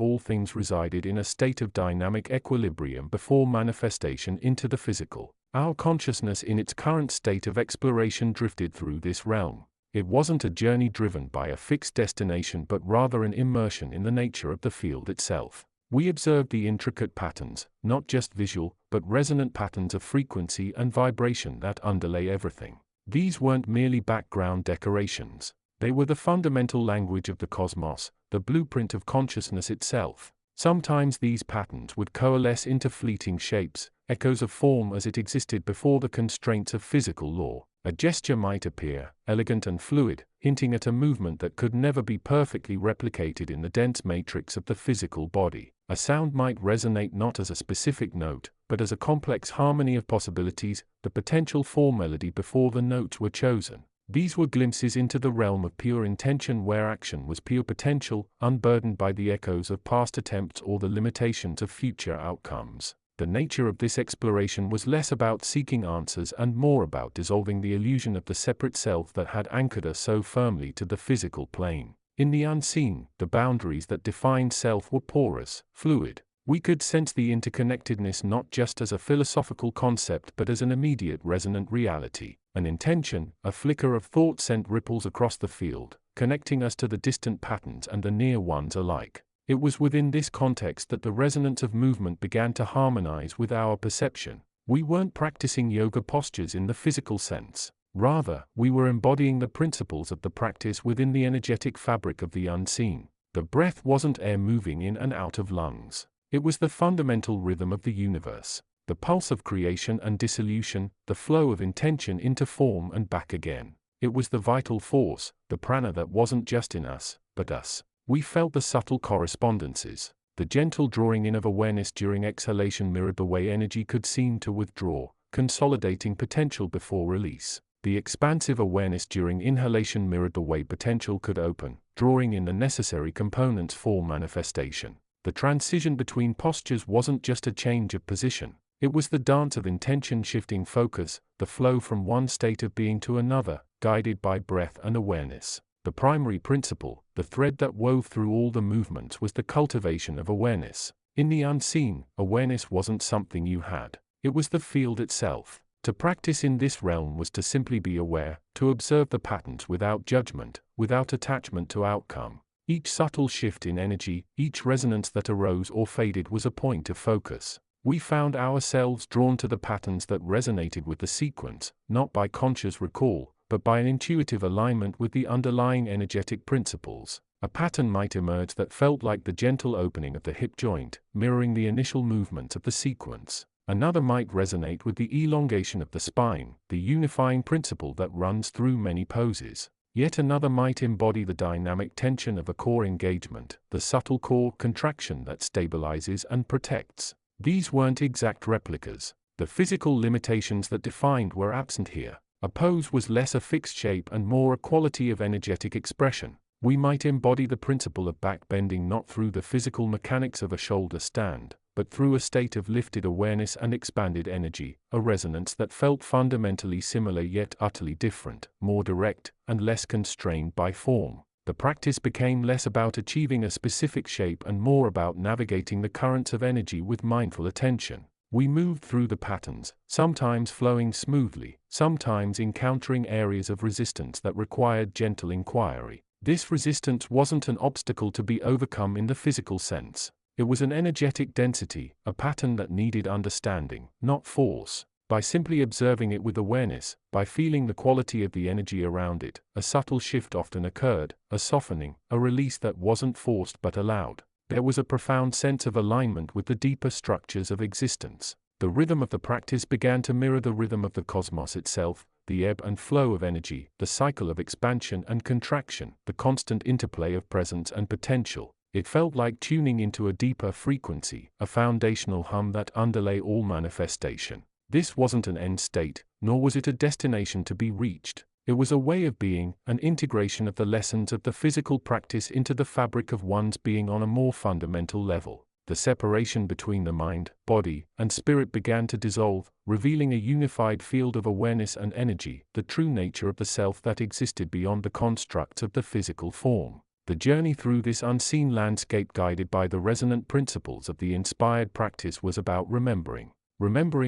all things resided in a state of dynamic equilibrium before manifestation into the physical. Our consciousness in its current state of exploration drifted through this realm. It wasn't a journey driven by a fixed destination but rather an immersion in the nature of the field itself. We observed the intricate patterns, not just visual, but resonant patterns of frequency and vibration that underlay everything. These weren't merely background decorations. They were the fundamental language of the cosmos, the blueprint of consciousness itself. Sometimes these patterns would coalesce into fleeting shapes, echoes of form as it existed before the constraints of physical law. A gesture might appear, elegant and fluid, hinting at a movement that could never be perfectly replicated in the dense matrix of the physical body. A sound might resonate not as a specific note, but as a complex harmony of possibilities, the potential for melody before the notes were chosen. These were glimpses into the realm of pure intention where action was pure potential, unburdened by the echoes of past attempts or the limitations of future outcomes. The nature of this exploration was less about seeking answers and more about dissolving the illusion of the separate self that had anchored us so firmly to the physical plane. In the unseen, the boundaries that defined self were porous, fluid. We could sense the interconnectedness not just as a philosophical concept but as an immediate resonant reality. An intention, a flicker of thought sent ripples across the field, connecting us to the distant patterns and the near ones alike. It was within this context that the resonance of movement began to harmonize with our perception. We weren't practicing yoga postures in the physical sense. Rather, we were embodying the principles of the practice within the energetic fabric of the unseen. The breath wasn't air moving in and out of lungs. It was the fundamental rhythm of the universe. The pulse of creation and dissolution, the flow of intention into form and back again. It was the vital force, the prana that wasn't just in us, but us. We felt the subtle correspondences. The gentle drawing in of awareness during exhalation mirrored the way energy could seem to withdraw, consolidating potential before release. The expansive awareness during inhalation mirrored the way potential could open, drawing in the necessary components for manifestation. The transition between postures wasn't just a change of position. It was the dance of intention shifting focus, the flow from one state of being to another, guided by breath and awareness. The primary principle, the thread that wove through all the movements, was the cultivation of awareness. In the unseen, awareness wasn't something you had. It was the field itself. To practice in this realm was to simply be aware, to observe the patterns without judgment, without attachment to outcome. Each subtle shift in energy, each resonance that arose or faded was a point of focus. We found ourselves drawn to the patterns that resonated with the sequence, not by conscious recall, but by an intuitive alignment with the underlying energetic principles. A pattern might emerge that felt like the gentle opening of the hip joint, mirroring the initial movement of the sequence. Another might resonate with the elongation of the spine, the unifying principle that runs through many poses. Yet another might embody the dynamic tension of a core engagement, the subtle core contraction that stabilizes and protects. These weren't exact replicas. The physical limitations that defined were absent here. A pose was less a fixed shape and more a quality of energetic expression. We might embody the principle of back bending not through the physical mechanics of a shoulder stand, but through a state of lifted awareness and expanded energy, a resonance that felt fundamentally similar yet utterly different, more direct, and less constrained by form. The practice became less about achieving a specific shape and more about navigating the currents of energy with mindful attention. We moved through the patterns, sometimes flowing smoothly, sometimes encountering areas of resistance that required gentle inquiry. This resistance wasn't an obstacle to be overcome in the physical sense. It was an energetic density, a pattern that needed understanding, not force. By simply observing it with awareness, by feeling the quality of the energy around it, a subtle shift often occurred, a softening, a release that wasn't forced but allowed. There was a profound sense of alignment with the deeper structures of existence. The rhythm of the practice began to mirror the rhythm of the cosmos itself, the ebb and flow of energy, the cycle of expansion and contraction, the constant interplay of presence and potential. It felt like tuning into a deeper frequency, a foundational hum that underlay all manifestation. This wasn't an end state, nor was it a destination to be reached. It was a way of being, an integration of the lessons of the physical practice into the fabric of one's being on a more fundamental level. The separation between the mind, body, and spirit began to dissolve, revealing a unified field of awareness and energy, the true nature of the self that existed beyond the constructs of the physical form. The journey through this unseen landscape, guided by the resonant principles of the inspired practice, was about remembering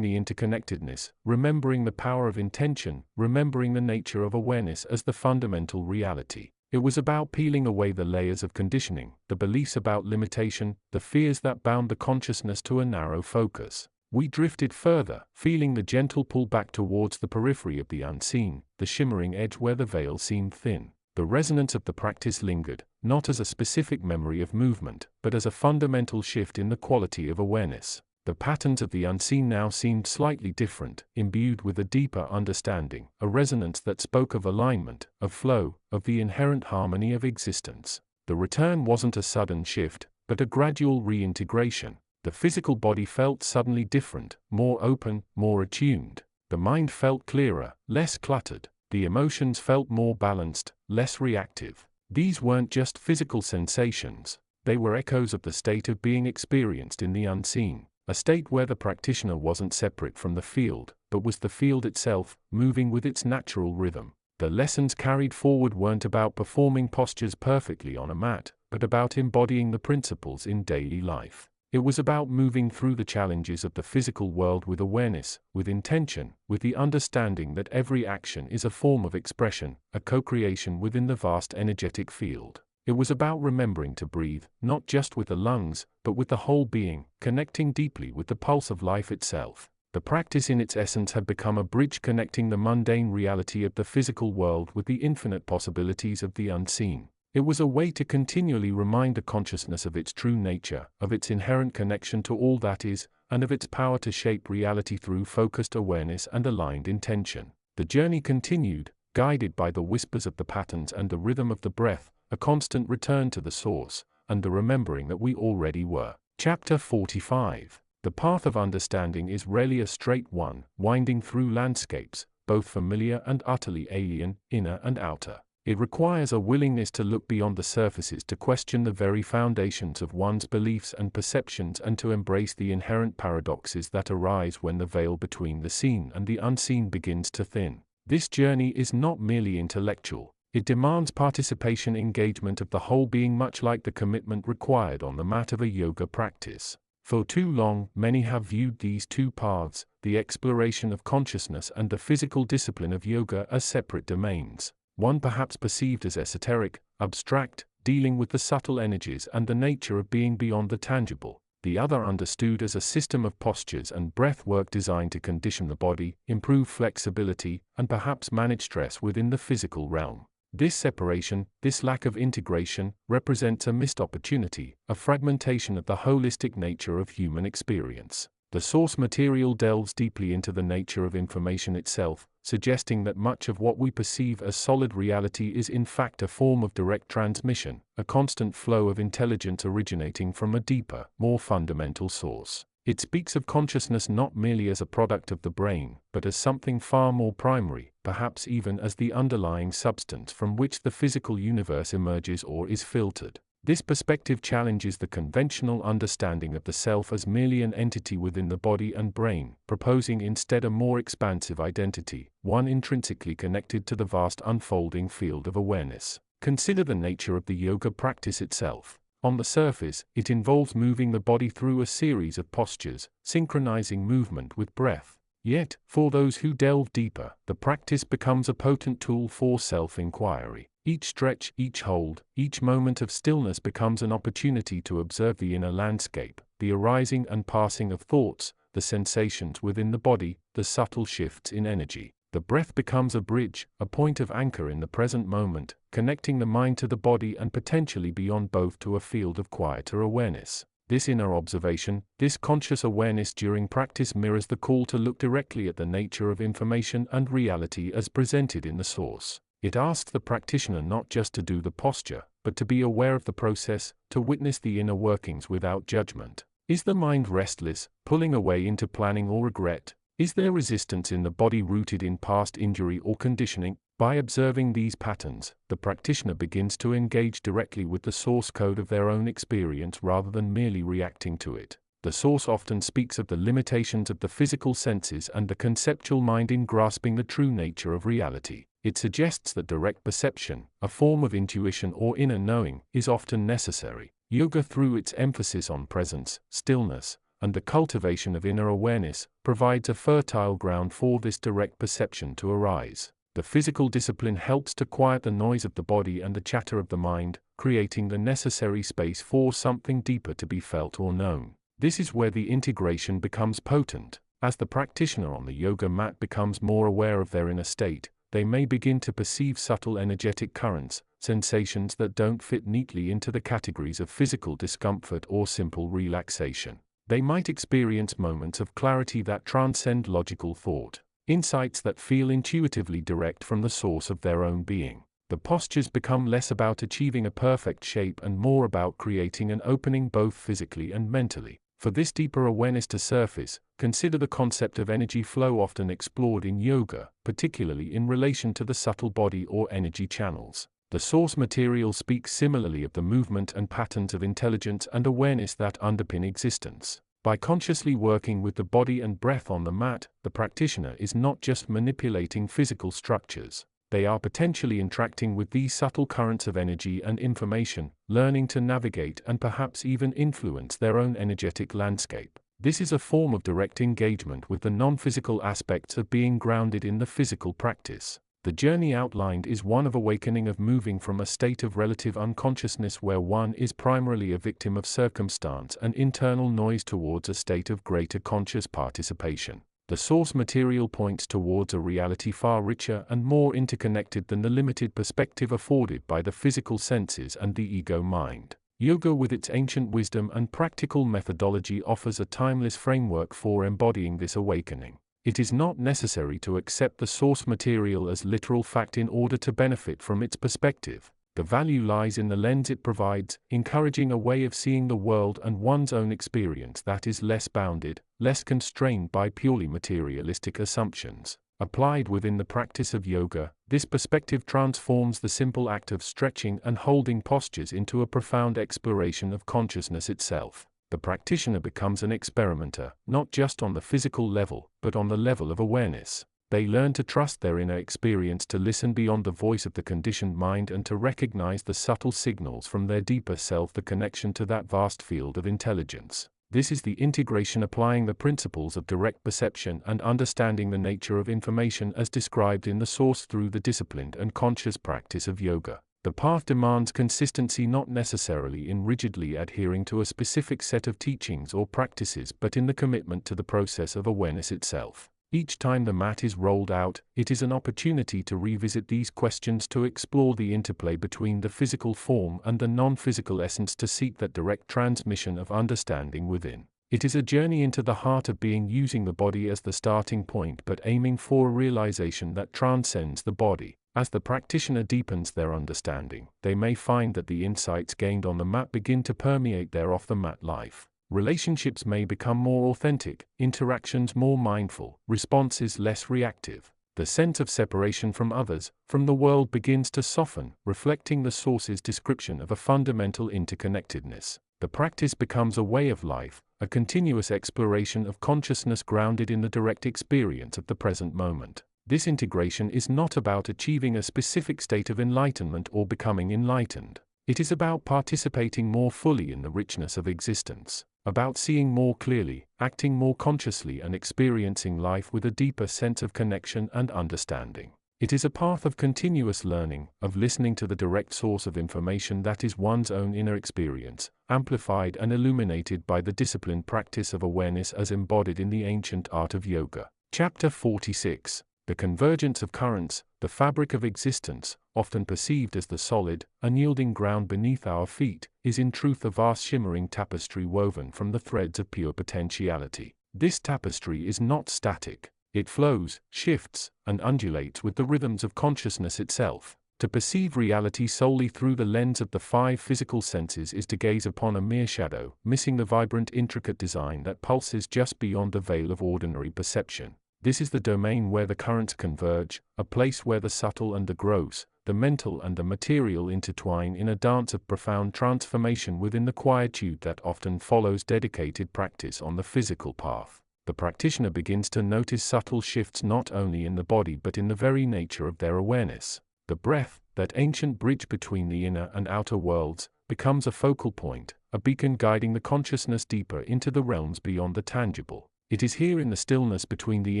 the interconnectedness, remembering the power of intention, remembering the nature of awareness as the fundamental reality. It was about peeling away the layers of conditioning, the beliefs about limitation, the fears that bound the consciousness to a narrow focus. We drifted further, feeling the gentle pull back towards the periphery of the unseen, the shimmering edge where the veil seemed thin. The resonance of the practice lingered, not as a specific memory of movement, but as a fundamental shift in the quality of awareness. The patterns of the unseen now seemed slightly different, imbued with a deeper understanding, a resonance that spoke of alignment, of flow, of the inherent harmony of existence. The return wasn't a sudden shift, but a gradual reintegration. The physical body felt suddenly different, more open, more attuned. The mind felt clearer, less cluttered. The emotions felt more balanced, less reactive. These weren't just physical sensations. They were echoes of the state of being experienced in the unseen. A state where the practitioner wasn't separate from the field, but was the field itself, moving with its natural rhythm. The lessons carried forward weren't about performing postures perfectly on a mat, but about embodying the principles in daily life. It was about moving through the challenges of the physical world with awareness, with intention, with the understanding that every action is a form of expression, a co-creation within the vast energetic field. It was about remembering to breathe, not just with the lungs, but with the whole being, connecting deeply with the pulse of life itself. The practice in its essence had become a bridge connecting the mundane reality of the physical world with the infinite possibilities of the unseen. It was a way to continually remind the consciousness of its true nature, of its inherent connection to all that is, and of its power to shape reality through focused awareness and aligned intention. The journey continued, guided by the whispers of the patterns and the rhythm of the breath, a constant return to the source, and the remembering that we already were. Chapter 45. The path of understanding is rarely a straight one, winding through landscapes, both familiar and utterly alien, inner and outer. It requires a willingness to look beyond the surfaces, to question the very foundations of one's beliefs and perceptions, and to embrace the inherent paradoxes that arise when the veil between the seen and the unseen begins to thin. This journey is not merely intellectual. It demands participation, engagement of the whole being, much like the commitment required on the mat of a yoga practice. For too long, many have viewed these two paths, the exploration of consciousness and the physical discipline of yoga, as separate domains. One perhaps perceived as esoteric, abstract, dealing with the subtle energies and the nature of being beyond the tangible. The other understood as a system of postures and breath work designed to condition the body, improve flexibility, and perhaps manage stress within the physical realm. This separation, this lack of integration, represents a missed opportunity, a fragmentation of the holistic nature of human experience. The source material delves deeply into the nature of information itself, suggesting that much of what we perceive as solid reality is in fact a form of direct transmission, a constant flow of intelligence originating from a deeper, more fundamental source. It speaks of consciousness not merely as a product of the brain, but as something far more primary, perhaps even as the underlying substance from which the physical universe emerges or is filtered. This perspective challenges the conventional understanding of the self as merely an entity within the body and brain, proposing instead a more expansive identity, one intrinsically connected to the vast unfolding field of awareness. Consider the nature of the yoga practice itself. On the surface, it involves moving the body through a series of postures, synchronizing movement with breath. Yet, for those who delve deeper, the practice becomes a potent tool for self-inquiry. Each stretch, each hold, each moment of stillness becomes an opportunity to observe the inner landscape, the arising and passing of thoughts, the sensations within the body, the subtle shifts in energy. The breath becomes a bridge, a point of anchor in the present moment, connecting the mind to the body and potentially beyond both to a field of quieter awareness. This inner observation, this conscious awareness during practice mirrors the call to look directly at the nature of information and reality as presented in the source. It asks the practitioner not just to do the posture, but to be aware of the process, to witness the inner workings without judgment. Is the mind restless, pulling away into planning or regret? Is there resistance in the body rooted in past injury or conditioning? By observing these patterns, the practitioner begins to engage directly with the source code of their own experience rather than merely reacting to it. The source often speaks of the limitations of the physical senses and the conceptual mind in grasping the true nature of reality. It suggests that direct perception, a form of intuition or inner knowing, is often necessary. Yoga, through its emphasis on presence, stillness, and the cultivation of inner awareness, provides a fertile ground for this direct perception to arise. The physical discipline helps to quiet the noise of the body and the chatter of the mind, creating the necessary space for something deeper to be felt or known. This is where the integration becomes potent. As the practitioner on the yoga mat becomes more aware of their inner state, they may begin to perceive subtle energetic currents, sensations that don't fit neatly into the categories of physical discomfort or simple relaxation. They might experience moments of clarity that transcend logical thought, insights that feel intuitively direct from the source of their own being. The postures become less about achieving a perfect shape and more about creating an opening both physically and mentally. For this deeper awareness to surface, consider the concept of energy flow often explored in yoga, particularly in relation to the subtle body or energy channels. The source material speaks similarly of the movement and patterns of intelligence and awareness that underpin existence. By consciously working with the body and breath on the mat, the practitioner is not just manipulating physical structures. They are potentially interacting with these subtle currents of energy and information, learning to navigate and perhaps even influence their own energetic landscape. This is a form of direct engagement with the non-physical aspects of being grounded in the physical practice. The journey outlined is one of awakening, of moving from a state of relative unconsciousness where one is primarily a victim of circumstance and internal noise towards a state of greater conscious participation. The source material points towards a reality far richer and more interconnected than the limited perspective afforded by the physical senses and the ego mind. Yoga, with its ancient wisdom and practical methodology, offers a timeless framework for embodying this awakening. It is not necessary to accept the source material as literal fact in order to benefit from its perspective. The value lies in the lens it provides, encouraging a way of seeing the world and one's own experience that is less bounded, less constrained by purely materialistic assumptions. Applied within the practice of yoga, this perspective transforms the simple act of stretching and holding postures into a profound exploration of consciousness itself. The practitioner becomes an experimenter, not just on the physical level, but on the level of awareness. They learn to trust their inner experience, to listen beyond the voice of the conditioned mind, and to recognize the subtle signals from their deeper self, the connection to that vast field of intelligence. This is the integration, applying the principles of direct perception and understanding the nature of information as described in the source through the disciplined and conscious practice of yoga. The path demands consistency, not necessarily in rigidly adhering to a specific set of teachings or practices, but in the commitment to the process of awareness itself. Each time the mat is rolled out, it is an opportunity to revisit these questions, to explore the interplay between the physical form and the non-physical essence, to seek that direct transmission of understanding within. It is a journey into the heart of being, using the body as the starting point, but aiming for a realization that transcends the body. As the practitioner deepens their understanding, they may find that the insights gained on the mat begin to permeate their off-the-mat life. Relationships may become more authentic, interactions more mindful, responses less reactive. The sense of separation from others, from the world, begins to soften, reflecting the source's description of a fundamental interconnectedness. The practice becomes a way of life, a continuous exploration of consciousness grounded in the direct experience of the present moment. This integration is not about achieving a specific state of enlightenment or becoming enlightened. It is about participating more fully in the richness of existence, about seeing more clearly, acting more consciously, and experiencing life with a deeper sense of connection and understanding. It is a path of continuous learning, of listening to the direct source of information that is one's own inner experience, amplified and illuminated by the disciplined practice of awareness as embodied in the ancient art of yoga. Chapter 46. The convergence of currents, the fabric of existence, often perceived as the solid, unyielding ground beneath our feet, is in truth a vast shimmering tapestry woven from the threads of pure potentiality. This tapestry is not static. It flows, shifts, and undulates with the rhythms of consciousness itself. To perceive reality solely through the lens of the five physical senses is to gaze upon a mere shadow, missing the vibrant, intricate design that pulses just beyond the veil of ordinary perception. This is the domain where the currents converge, a place where the subtle and the gross, the mental and the material intertwine in a dance of profound transformation within the quietude that often follows dedicated practice on the physical path. The practitioner begins to notice subtle shifts not only in the body but in the very nature of their awareness. The breath, that ancient bridge between the inner and outer worlds, becomes a focal point, a beacon guiding the consciousness deeper into the realms beyond the tangible. It is here in the stillness between the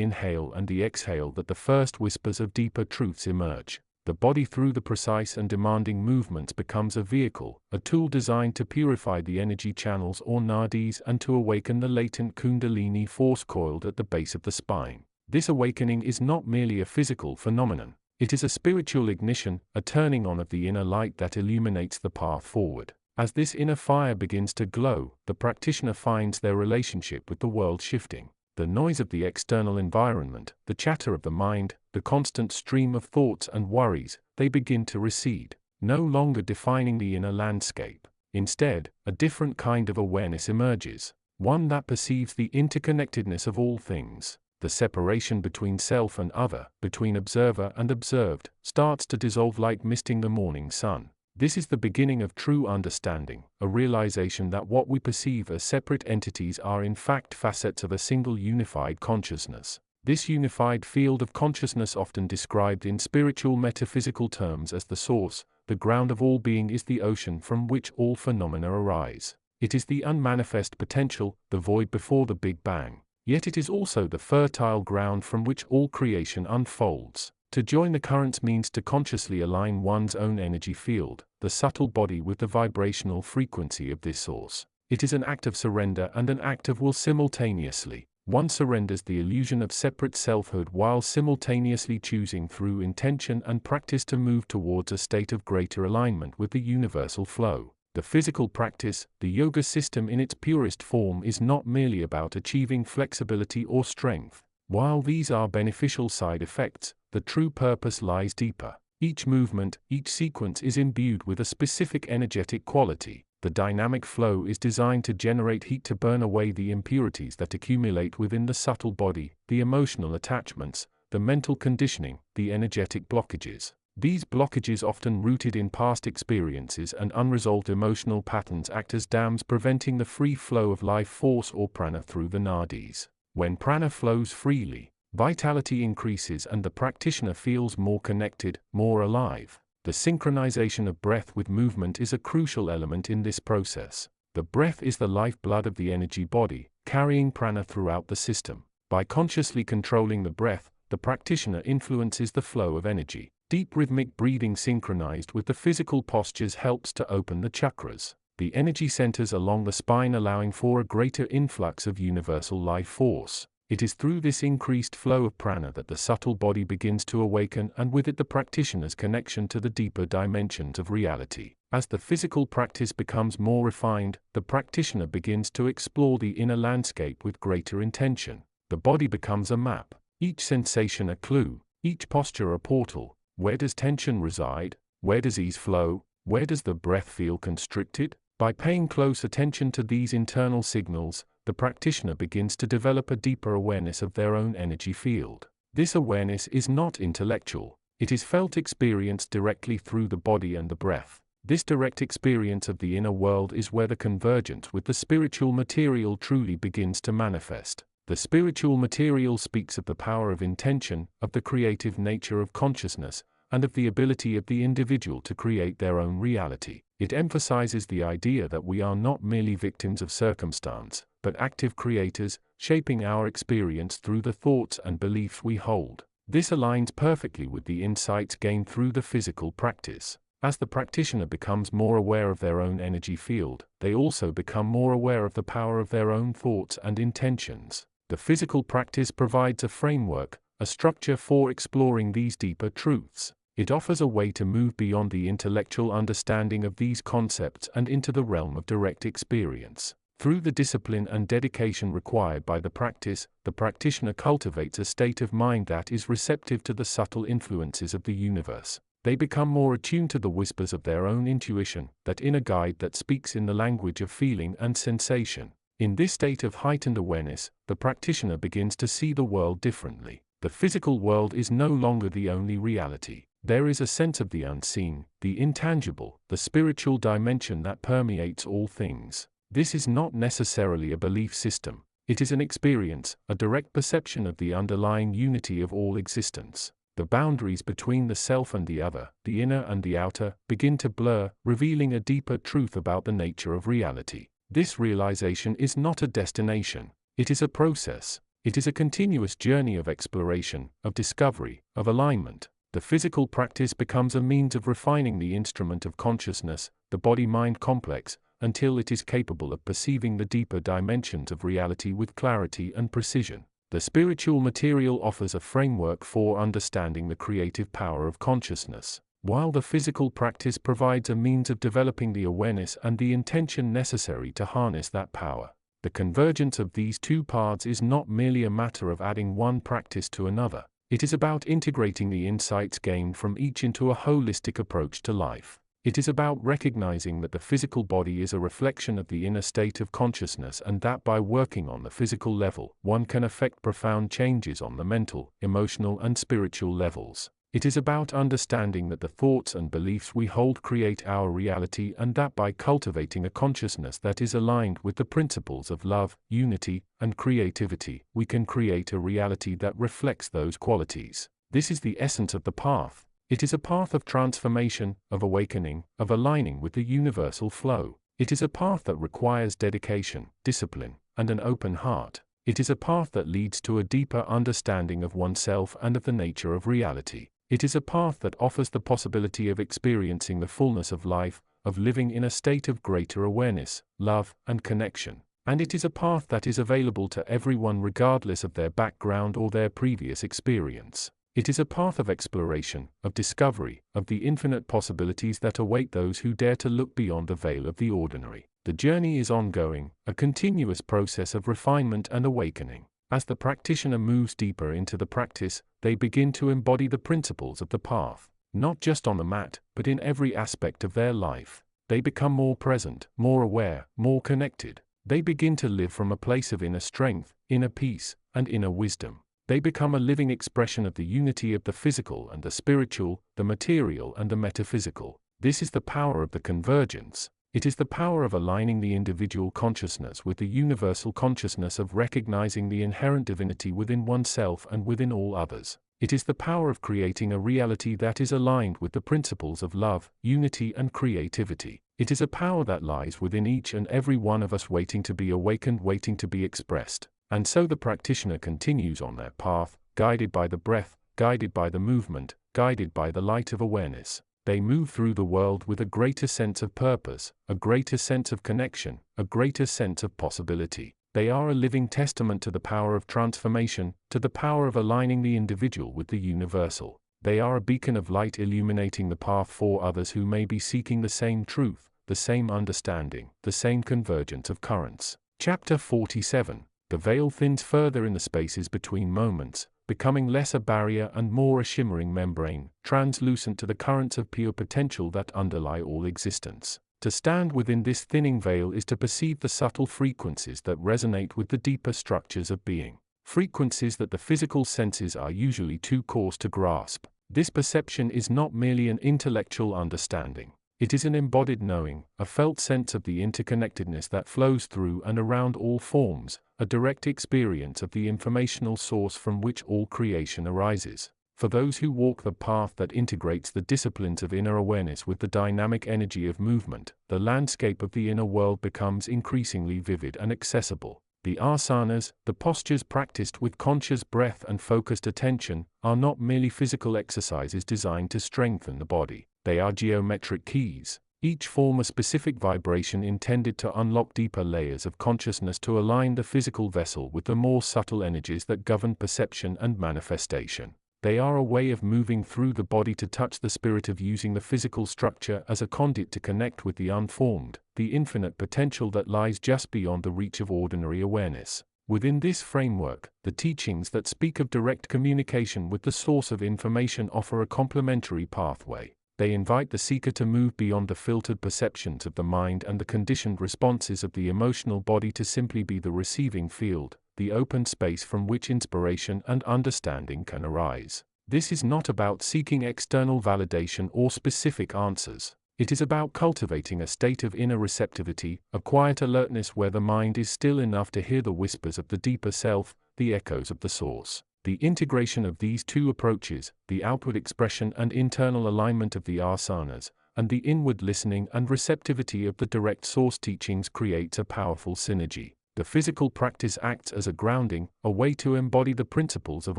inhale and the exhale that the first whispers of deeper truths emerge. The body, through the precise and demanding movements, becomes a vehicle, a tool designed to purify the energy channels or nadis and to awaken the latent kundalini force coiled at the base of the spine. This awakening is not merely a physical phenomenon. It is a spiritual ignition, a turning on of the inner light that illuminates the path forward. As this inner fire begins to glow, the practitioner finds their relationship with the world shifting. The noise of the external environment, the chatter of the mind, the constant stream of thoughts and worries, they begin to recede, no longer defining the inner landscape. Instead, a different kind of awareness emerges, one that perceives the interconnectedness of all things. The separation between self and other, between observer and observed, starts to dissolve like misting the morning sun. This is the beginning of true understanding, a realization that what we perceive as separate entities are in fact facets of a single unified consciousness. This unified field of consciousness, often described in spiritual metaphysical terms as the source, the ground of all being, is the ocean from which all phenomena arise. It is the unmanifest potential, the void before the Big Bang. Yet it is also the fertile ground from which all creation unfolds. To join the currents means to consciously align one's own energy field, the subtle body, with the vibrational frequency of this source. It is an act of surrender and an act of will simultaneously. One surrenders the illusion of separate selfhood while simultaneously choosing through intention and practice to move towards a state of greater alignment with the universal flow. The physical practice, the yoga system in its purest form, is not merely about achieving flexibility or strength. While these are beneficial side effects, the true purpose lies deeper. Each movement, each sequence is imbued with a specific energetic quality. The dynamic flow is designed to generate heat to burn away the impurities that accumulate within the subtle body, the emotional attachments, the mental conditioning, the energetic blockages. These blockages, often rooted in past experiences and unresolved emotional patterns, act as dams preventing the free flow of life force or prana through the nadis. When prana flows freely, vitality increases and the practitioner feels more connected, more alive. The synchronization of breath with movement is a crucial element in this process. The breath is the lifeblood of the energy body, carrying prana throughout the system. By consciously controlling the breath, the practitioner influences the flow of energy. Deep rhythmic breathing synchronized with the physical postures helps to open the chakras, the energy centers along the spine, allowing for a greater influx of universal life force. It is through this increased flow of prana that the subtle body begins to awaken, and with it the practitioner's connection to the deeper dimensions of reality. As the physical practice becomes more refined, the practitioner begins to explore the inner landscape with greater intention. The body becomes a map, each sensation a clue, each posture a portal. Where does tension reside? Where does ease flow? Where does the breath feel constricted? By paying close attention to these internal signals, the practitioner begins to develop a deeper awareness of their own energy field. This awareness is not intellectual, it is felt, experienced directly through the body and the breath. This direct experience of the inner world is where the convergence with the spiritual material truly begins to manifest. The spiritual material speaks of the power of intention, of the creative nature of consciousness, and of the ability of the individual to create their own reality. It emphasizes the idea that we are not merely victims of circumstance, but active creators, shaping our experience through the thoughts and beliefs we hold. This aligns perfectly with the insights gained through the physical practice. As the practitioner becomes more aware of their own energy field, they also become more aware of the power of their own thoughts and intentions. The physical practice provides a framework, a structure for exploring these deeper truths. It offers a way to move beyond the intellectual understanding of these concepts and into the realm of direct experience. Through the discipline and dedication required by the practice, the practitioner cultivates a state of mind that is receptive to the subtle influences of the universe. They become more attuned to the whispers of their own intuition, that inner guide that speaks in the language of feeling and sensation. In this state of heightened awareness, the practitioner begins to see the world differently. The physical world is no longer the only reality. There is a sense of the unseen, the intangible, the spiritual dimension that permeates all things. This is not necessarily a belief system. It is an experience, a direct perception of the underlying unity of all existence. The boundaries between the self and the other, the inner and the outer, begin to blur, revealing a deeper truth about the nature of reality. This realization is not a destination. It is a process. It is a continuous journey of exploration, of discovery, of alignment. The physical practice becomes a means of refining the instrument of consciousness, the body-mind complex, until it is capable of perceiving the deeper dimensions of reality with clarity and precision. The spiritual material offers a framework for understanding the creative power of consciousness, while the physical practice provides a means of developing the awareness and the intention necessary to harness that power. The convergence of these two paths is not merely a matter of adding one practice to another. It is about integrating the insights gained from each into a holistic approach to life. It is about recognizing that the physical body is a reflection of the inner state of consciousness, and that by working on the physical level, one can effect profound changes on the mental, emotional, and spiritual levels. It is about understanding that the thoughts and beliefs we hold create our reality, and that by cultivating a consciousness that is aligned with the principles of love, unity, and creativity, we can create a reality that reflects those qualities. This is the essence of the path. It is a path of transformation, of awakening, of aligning with the universal flow. It is a path that requires dedication, discipline, and an open heart. It is a path that leads to a deeper understanding of oneself and of the nature of reality. It is a path that offers the possibility of experiencing the fullness of life, of living in a state of greater awareness, love, and connection. And it is a path that is available to everyone regardless of their background or their previous experience. It is a path of exploration, of discovery, of the infinite possibilities that await those who dare to look beyond the veil of the ordinary. The journey is ongoing, a continuous process of refinement and awakening. As the practitioner moves deeper into the practice, they begin to embody the principles of the path, not just on the mat, but in every aspect of their life. They become more present, more aware, more connected. They begin to live from a place of inner strength, inner peace, and inner wisdom. They become a living expression of the unity of the physical and the spiritual, the material and the metaphysical. This is the power of the convergence. It is the power of aligning the individual consciousness with the universal consciousness, of recognizing the inherent divinity within oneself and within all others. It is the power of creating a reality that is aligned with the principles of love, unity and creativity. It is a power that lies within each and every one of us, waiting to be awakened, waiting to be expressed. And so the practitioner continues on their path, guided by the breath, guided by the movement, guided by the light of awareness. They move through the world with a greater sense of purpose, a greater sense of connection, a greater sense of possibility. They are a living testament to the power of transformation, to the power of aligning the individual with the universal. They are a beacon of light, illuminating the path for others who may be seeking the same truth, the same understanding, the same convergence of currents. Chapter 47. The veil thins further in the spaces between moments, becoming less a barrier and more a shimmering membrane, translucent to the currents of pure potential that underlie all existence. To stand within this thinning veil is to perceive the subtle frequencies that resonate with the deeper structures of being. Frequencies that the physical senses are usually too coarse to grasp. This perception is not merely an intellectual understanding. It is an embodied knowing, a felt sense of the interconnectedness that flows through and around all forms, a direct experience of the informational source from which all creation arises. For those who walk the path that integrates the disciplines of inner awareness with the dynamic energy of movement, the landscape of the inner world becomes increasingly vivid and accessible. The asanas, the postures practiced with conscious breath and focused attention, are not merely physical exercises designed to strengthen the body. They are geometric keys. Each form a specific vibration intended to unlock deeper layers of consciousness, to align the physical vessel with the more subtle energies that govern perception and manifestation. They are a way of moving through the body to touch the spirit, of using the physical structure as a conduit to connect with the unformed, the infinite potential that lies just beyond the reach of ordinary awareness. Within this framework, the teachings that speak of direct communication with the source of information offer a complementary pathway. They invite the seeker to move beyond the filtered perceptions of the mind and the conditioned responses of the emotional body, to simply be the receiving field, the open space from which inspiration and understanding can arise. This is not about seeking external validation or specific answers. It is about cultivating a state of inner receptivity, a quiet alertness where the mind is still enough to hear the whispers of the deeper self, the echoes of the source. The integration of these two approaches, the outward expression and internal alignment of the asanas, and the inward listening and receptivity of the direct source teachings, creates a powerful synergy. The physical practice acts as a grounding, a way to embody the principles of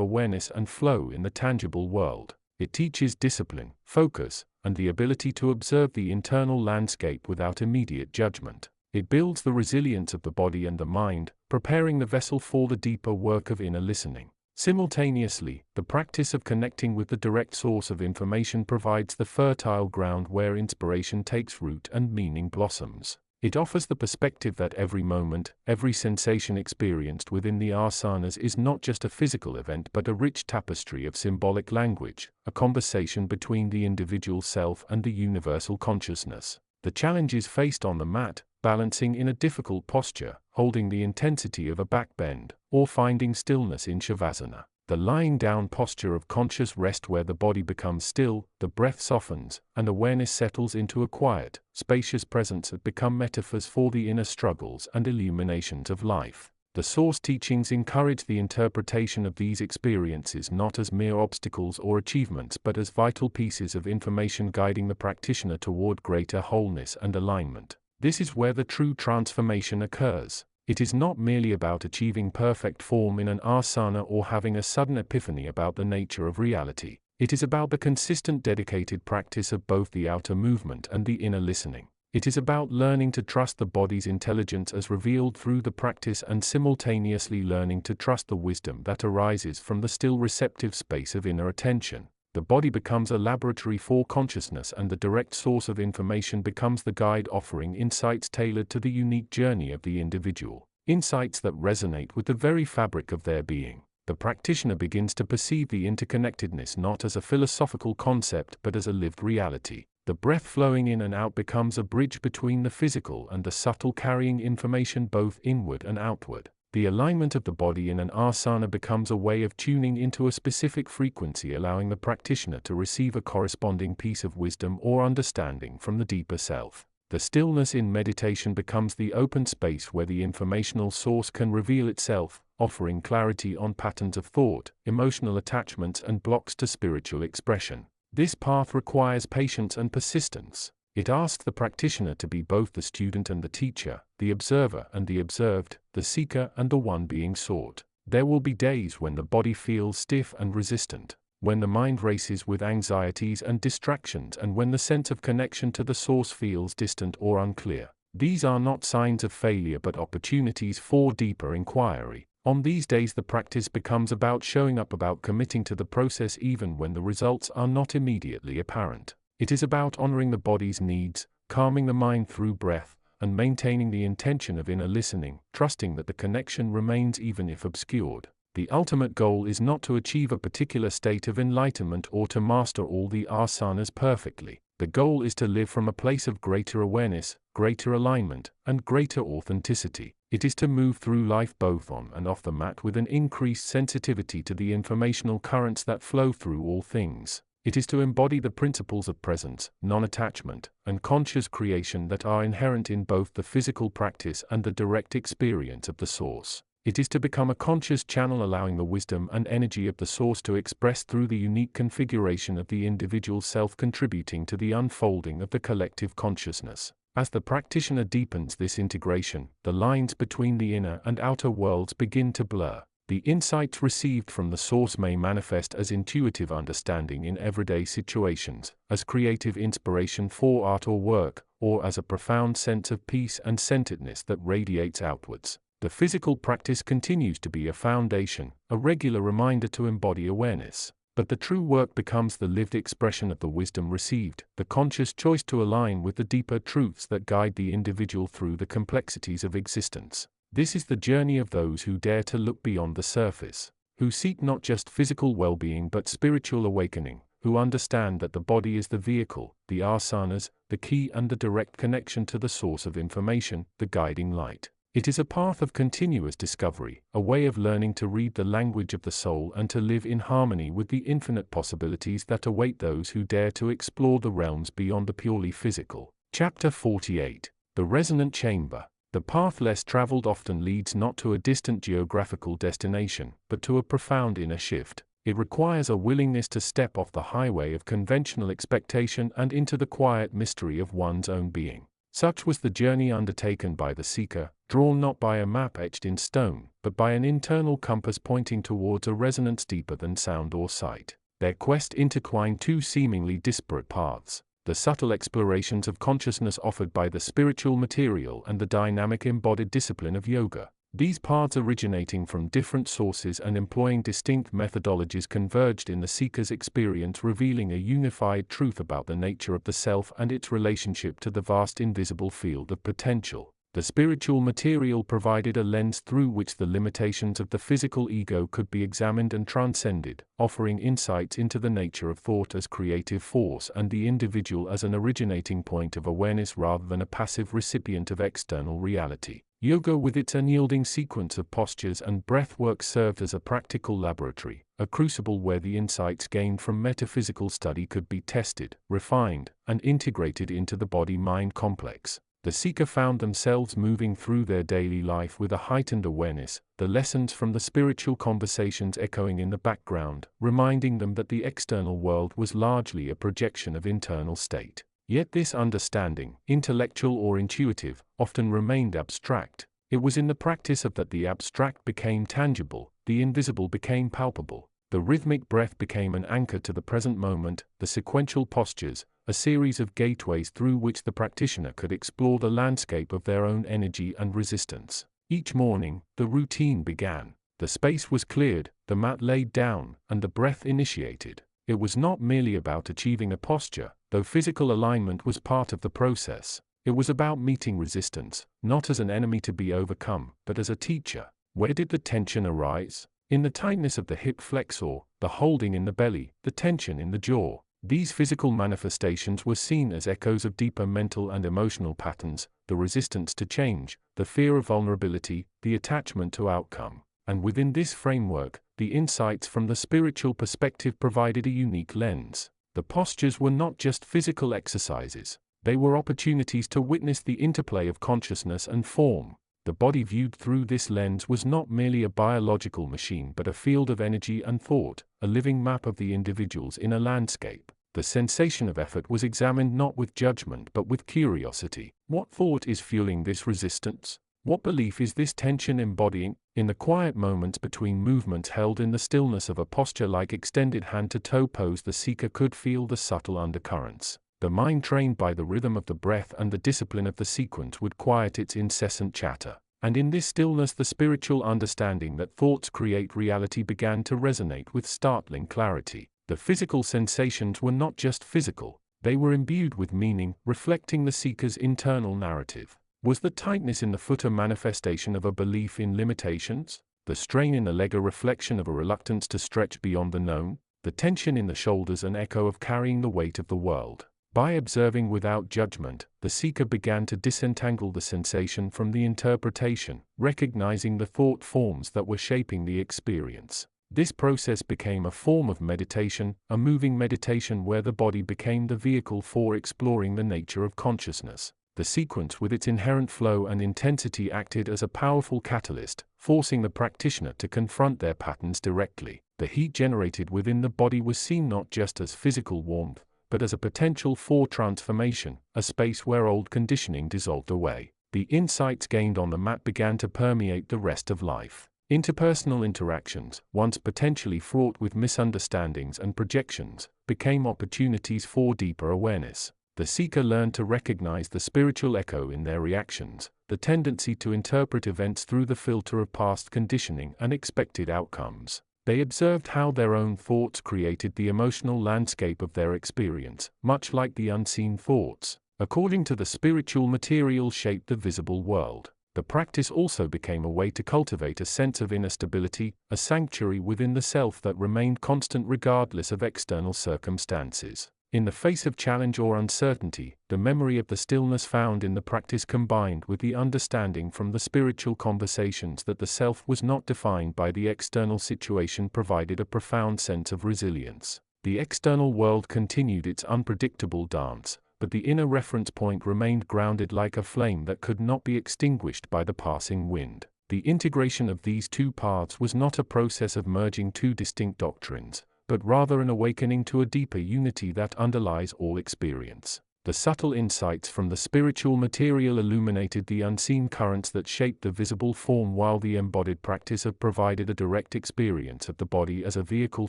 awareness and flow in the tangible world. It teaches discipline, focus, and the ability to observe the internal landscape without immediate judgment. It builds the resilience of the body and the mind, preparing the vessel for the deeper work of inner listening. Simultaneously, the practice of connecting with the direct source of information provides the fertile ground where inspiration takes root and meaning blossoms. It offers the perspective that every moment, every sensation experienced within the asanas is not just a physical event but a rich tapestry of symbolic language, a conversation between the individual self and the universal consciousness. The challenges faced on the mat, balancing in a difficult posture, holding the intensity of a back bend, or finding stillness in shavasana. The lying down posture of conscious rest where the body becomes still, the breath softens, and awareness settles into a quiet, spacious presence that become metaphors for the inner struggles and illuminations of life. The source teachings encourage the interpretation of these experiences not as mere obstacles or achievements but as vital pieces of information guiding the practitioner toward greater wholeness and alignment. This is where the true transformation occurs. It is not merely about achieving perfect form in an asana or having a sudden epiphany about the nature of reality. It is about the consistent, dedicated practice of both the outer movement and the inner listening. It is about learning to trust the body's intelligence as revealed through the practice and simultaneously learning to trust the wisdom that arises from the still receptive space of inner attention. The body becomes a laboratory for consciousness and the direct source of information becomes the guide, offering insights tailored to the unique journey of the individual, insights that resonate with the very fabric of their being. The practitioner begins to perceive the interconnectedness not as a philosophical concept but as a lived reality. The breath flowing in and out becomes a bridge between the physical and the subtle, carrying information both inward and outward. The alignment of the body in an asana becomes a way of tuning into a specific frequency, allowing the practitioner to receive a corresponding piece of wisdom or understanding from the deeper self. The stillness in meditation becomes the open space where the informational source can reveal itself, offering clarity on patterns of thought, emotional attachments, and blocks to spiritual expression. This path requires patience and persistence. It asks the practitioner to be both the student and the teacher, the observer and the observed, the seeker and the one being sought. There will be days when the body feels stiff and resistant, when the mind races with anxieties and distractions, and when the sense of connection to the source feels distant or unclear. These are not signs of failure but opportunities for deeper inquiry. On these days, the practice becomes about showing up, about committing to the process even when the results are not immediately apparent. It is about honoring the body's needs, calming the mind through breath, and maintaining the intention of inner listening, trusting that the connection remains even if obscured. The ultimate goal is not to achieve a particular state of enlightenment or to master all the asanas perfectly. The goal is to live from a place of greater awareness, greater alignment, and greater authenticity. It is to move through life both on and off the mat with an increased sensitivity to the informational currents that flow through all things. It is to embody the principles of presence, non-attachment, and conscious creation that are inherent in both the physical practice and the direct experience of the source. It is to become a conscious channel, allowing the wisdom and energy of the source to express through the unique configuration of the individual self, contributing to the unfolding of the collective consciousness. As the practitioner deepens this integration, the lines between the inner and outer worlds begin to blur. The insights received from the source may manifest as intuitive understanding in everyday situations, as creative inspiration for art or work, or as a profound sense of peace and centeredness that radiates outwards. The physical practice continues to be a foundation, a regular reminder to embody awareness. But the true work becomes the lived expression of the wisdom received, the conscious choice to align with the deeper truths that guide the individual through the complexities of existence. This is the journey of those who dare to look beyond the surface, who seek not just physical well-being but spiritual awakening, who understand that the body is the vehicle, the asanas, the key, and the direct connection to the source of information, the guiding light. It is a path of continuous discovery, a way of learning to read the language of the soul and to live in harmony with the infinite possibilities that await those who dare to explore the realms beyond the purely physical. Chapter 48. The Resonant Chamber. The path less traveled often leads not to a distant geographical destination, but to a profound inner shift. It requires a willingness to step off the highway of conventional expectation and into the quiet mystery of one's own being. Such was the journey undertaken by the seeker, drawn not by a map etched in stone, but by an internal compass pointing towards a resonance deeper than sound or sight. Their quest intertwined two seemingly disparate paths: the subtle explorations of consciousness offered by the spiritual material and the dynamic embodied discipline of yoga. These paths, originating from different sources and employing distinct methodologies, converged in the seeker's experience, revealing a unified truth about the nature of the self and its relationship to the vast invisible field of potential. The spiritual material provided a lens through which the limitations of the physical ego could be examined and transcended, offering insights into the nature of thought as creative force and the individual as an originating point of awareness rather than a passive recipient of external reality. Yoga, with its unyielding sequence of postures and breath work, served as a practical laboratory, a crucible where the insights gained from metaphysical study could be tested, refined, and integrated into the body-mind complex. The seeker found themselves moving through their daily life with a heightened awareness, the lessons from the spiritual conversations echoing in the background, reminding them that the external world was largely a projection of internal state. Yet this understanding, intellectual or intuitive, often remained abstract. It was in the practice of that the abstract became tangible, the invisible became palpable. The rhythmic breath became an anchor to the present moment, the sequential postures, a series of gateways through which the practitioner could explore the landscape of their own energy and resistance. Each morning, the routine began. The space was cleared, the mat laid down, and the breath initiated. It was not merely about achieving a posture, though physical alignment was part of the process. It was about meeting resistance, not as an enemy to be overcome, but as a teacher. Where did the tension arise? In the tightness of the hip flexor, the holding in the belly, the tension in the jaw. These physical manifestations were seen as echoes of deeper mental and emotional patterns, the resistance to change, the fear of vulnerability, the attachment to outcome. And within this framework, the insights from the spiritual perspective provided a unique lens. The postures were not just physical exercises, they were opportunities to witness the interplay of consciousness and form. The body viewed through this lens was not merely a biological machine but a field of energy and thought, a living map of the individual's inner landscape. The sensation of effort was examined not with judgment but with curiosity. What thought is fueling this resistance? What belief is this tension embodying? In the quiet moments between movements held in the stillness of a posture-like extended hand-to-toe pose, the seeker could feel the subtle undercurrents. The mind, trained by the rhythm of the breath and the discipline of the sequence, would quiet its incessant chatter. And in this stillness, the spiritual understanding that thoughts create reality began to resonate with startling clarity. The physical sensations were not just physical, they were imbued with meaning, reflecting the seeker's internal narrative. Was the tightness in the foot a manifestation of a belief in limitations? The strain in the leg a reflection of a reluctance to stretch beyond the known? The tension in the shoulders an echo of carrying the weight of the world? By observing without judgment, the seeker began to disentangle the sensation from the interpretation, recognizing the thought forms that were shaping the experience. This process became a form of meditation, a moving meditation where the body became the vehicle for exploring the nature of consciousness. The sequence with its inherent flow and intensity acted as a powerful catalyst, forcing the practitioner to confront their patterns directly. The heat generated within the body was seen not just as physical warmth, but as a potential for transformation, a space where old conditioning dissolved away. The insights gained on the mat began to permeate the rest of life. Interpersonal interactions, once potentially fraught with misunderstandings and projections, became opportunities for deeper awareness. The seeker learned to recognize the spiritual echo in their reactions, the tendency to interpret events through the filter of past conditioning and expected outcomes. They observed how their own thoughts created the emotional landscape of their experience, much like the unseen thoughts, according to the spiritual material, shaped the visible world. The practice also became a way to cultivate a sense of inner stability, a sanctuary within the self that remained constant regardless of external circumstances. In the face of challenge or uncertainty, the memory of the stillness found in the practice, combined with the understanding from the spiritual conversations that the self was not defined by the external situation, provided a profound sense of resilience. The external world continued its unpredictable dance, but the inner reference point remained grounded like a flame that could not be extinguished by the passing wind. The integration of these two paths was not a process of merging two distinct doctrines, but rather an awakening to a deeper unity that underlies all experience. The subtle insights from the spiritual material illuminated the unseen currents that shaped the visible form, while the embodied practice had provided a direct experience of the body as a vehicle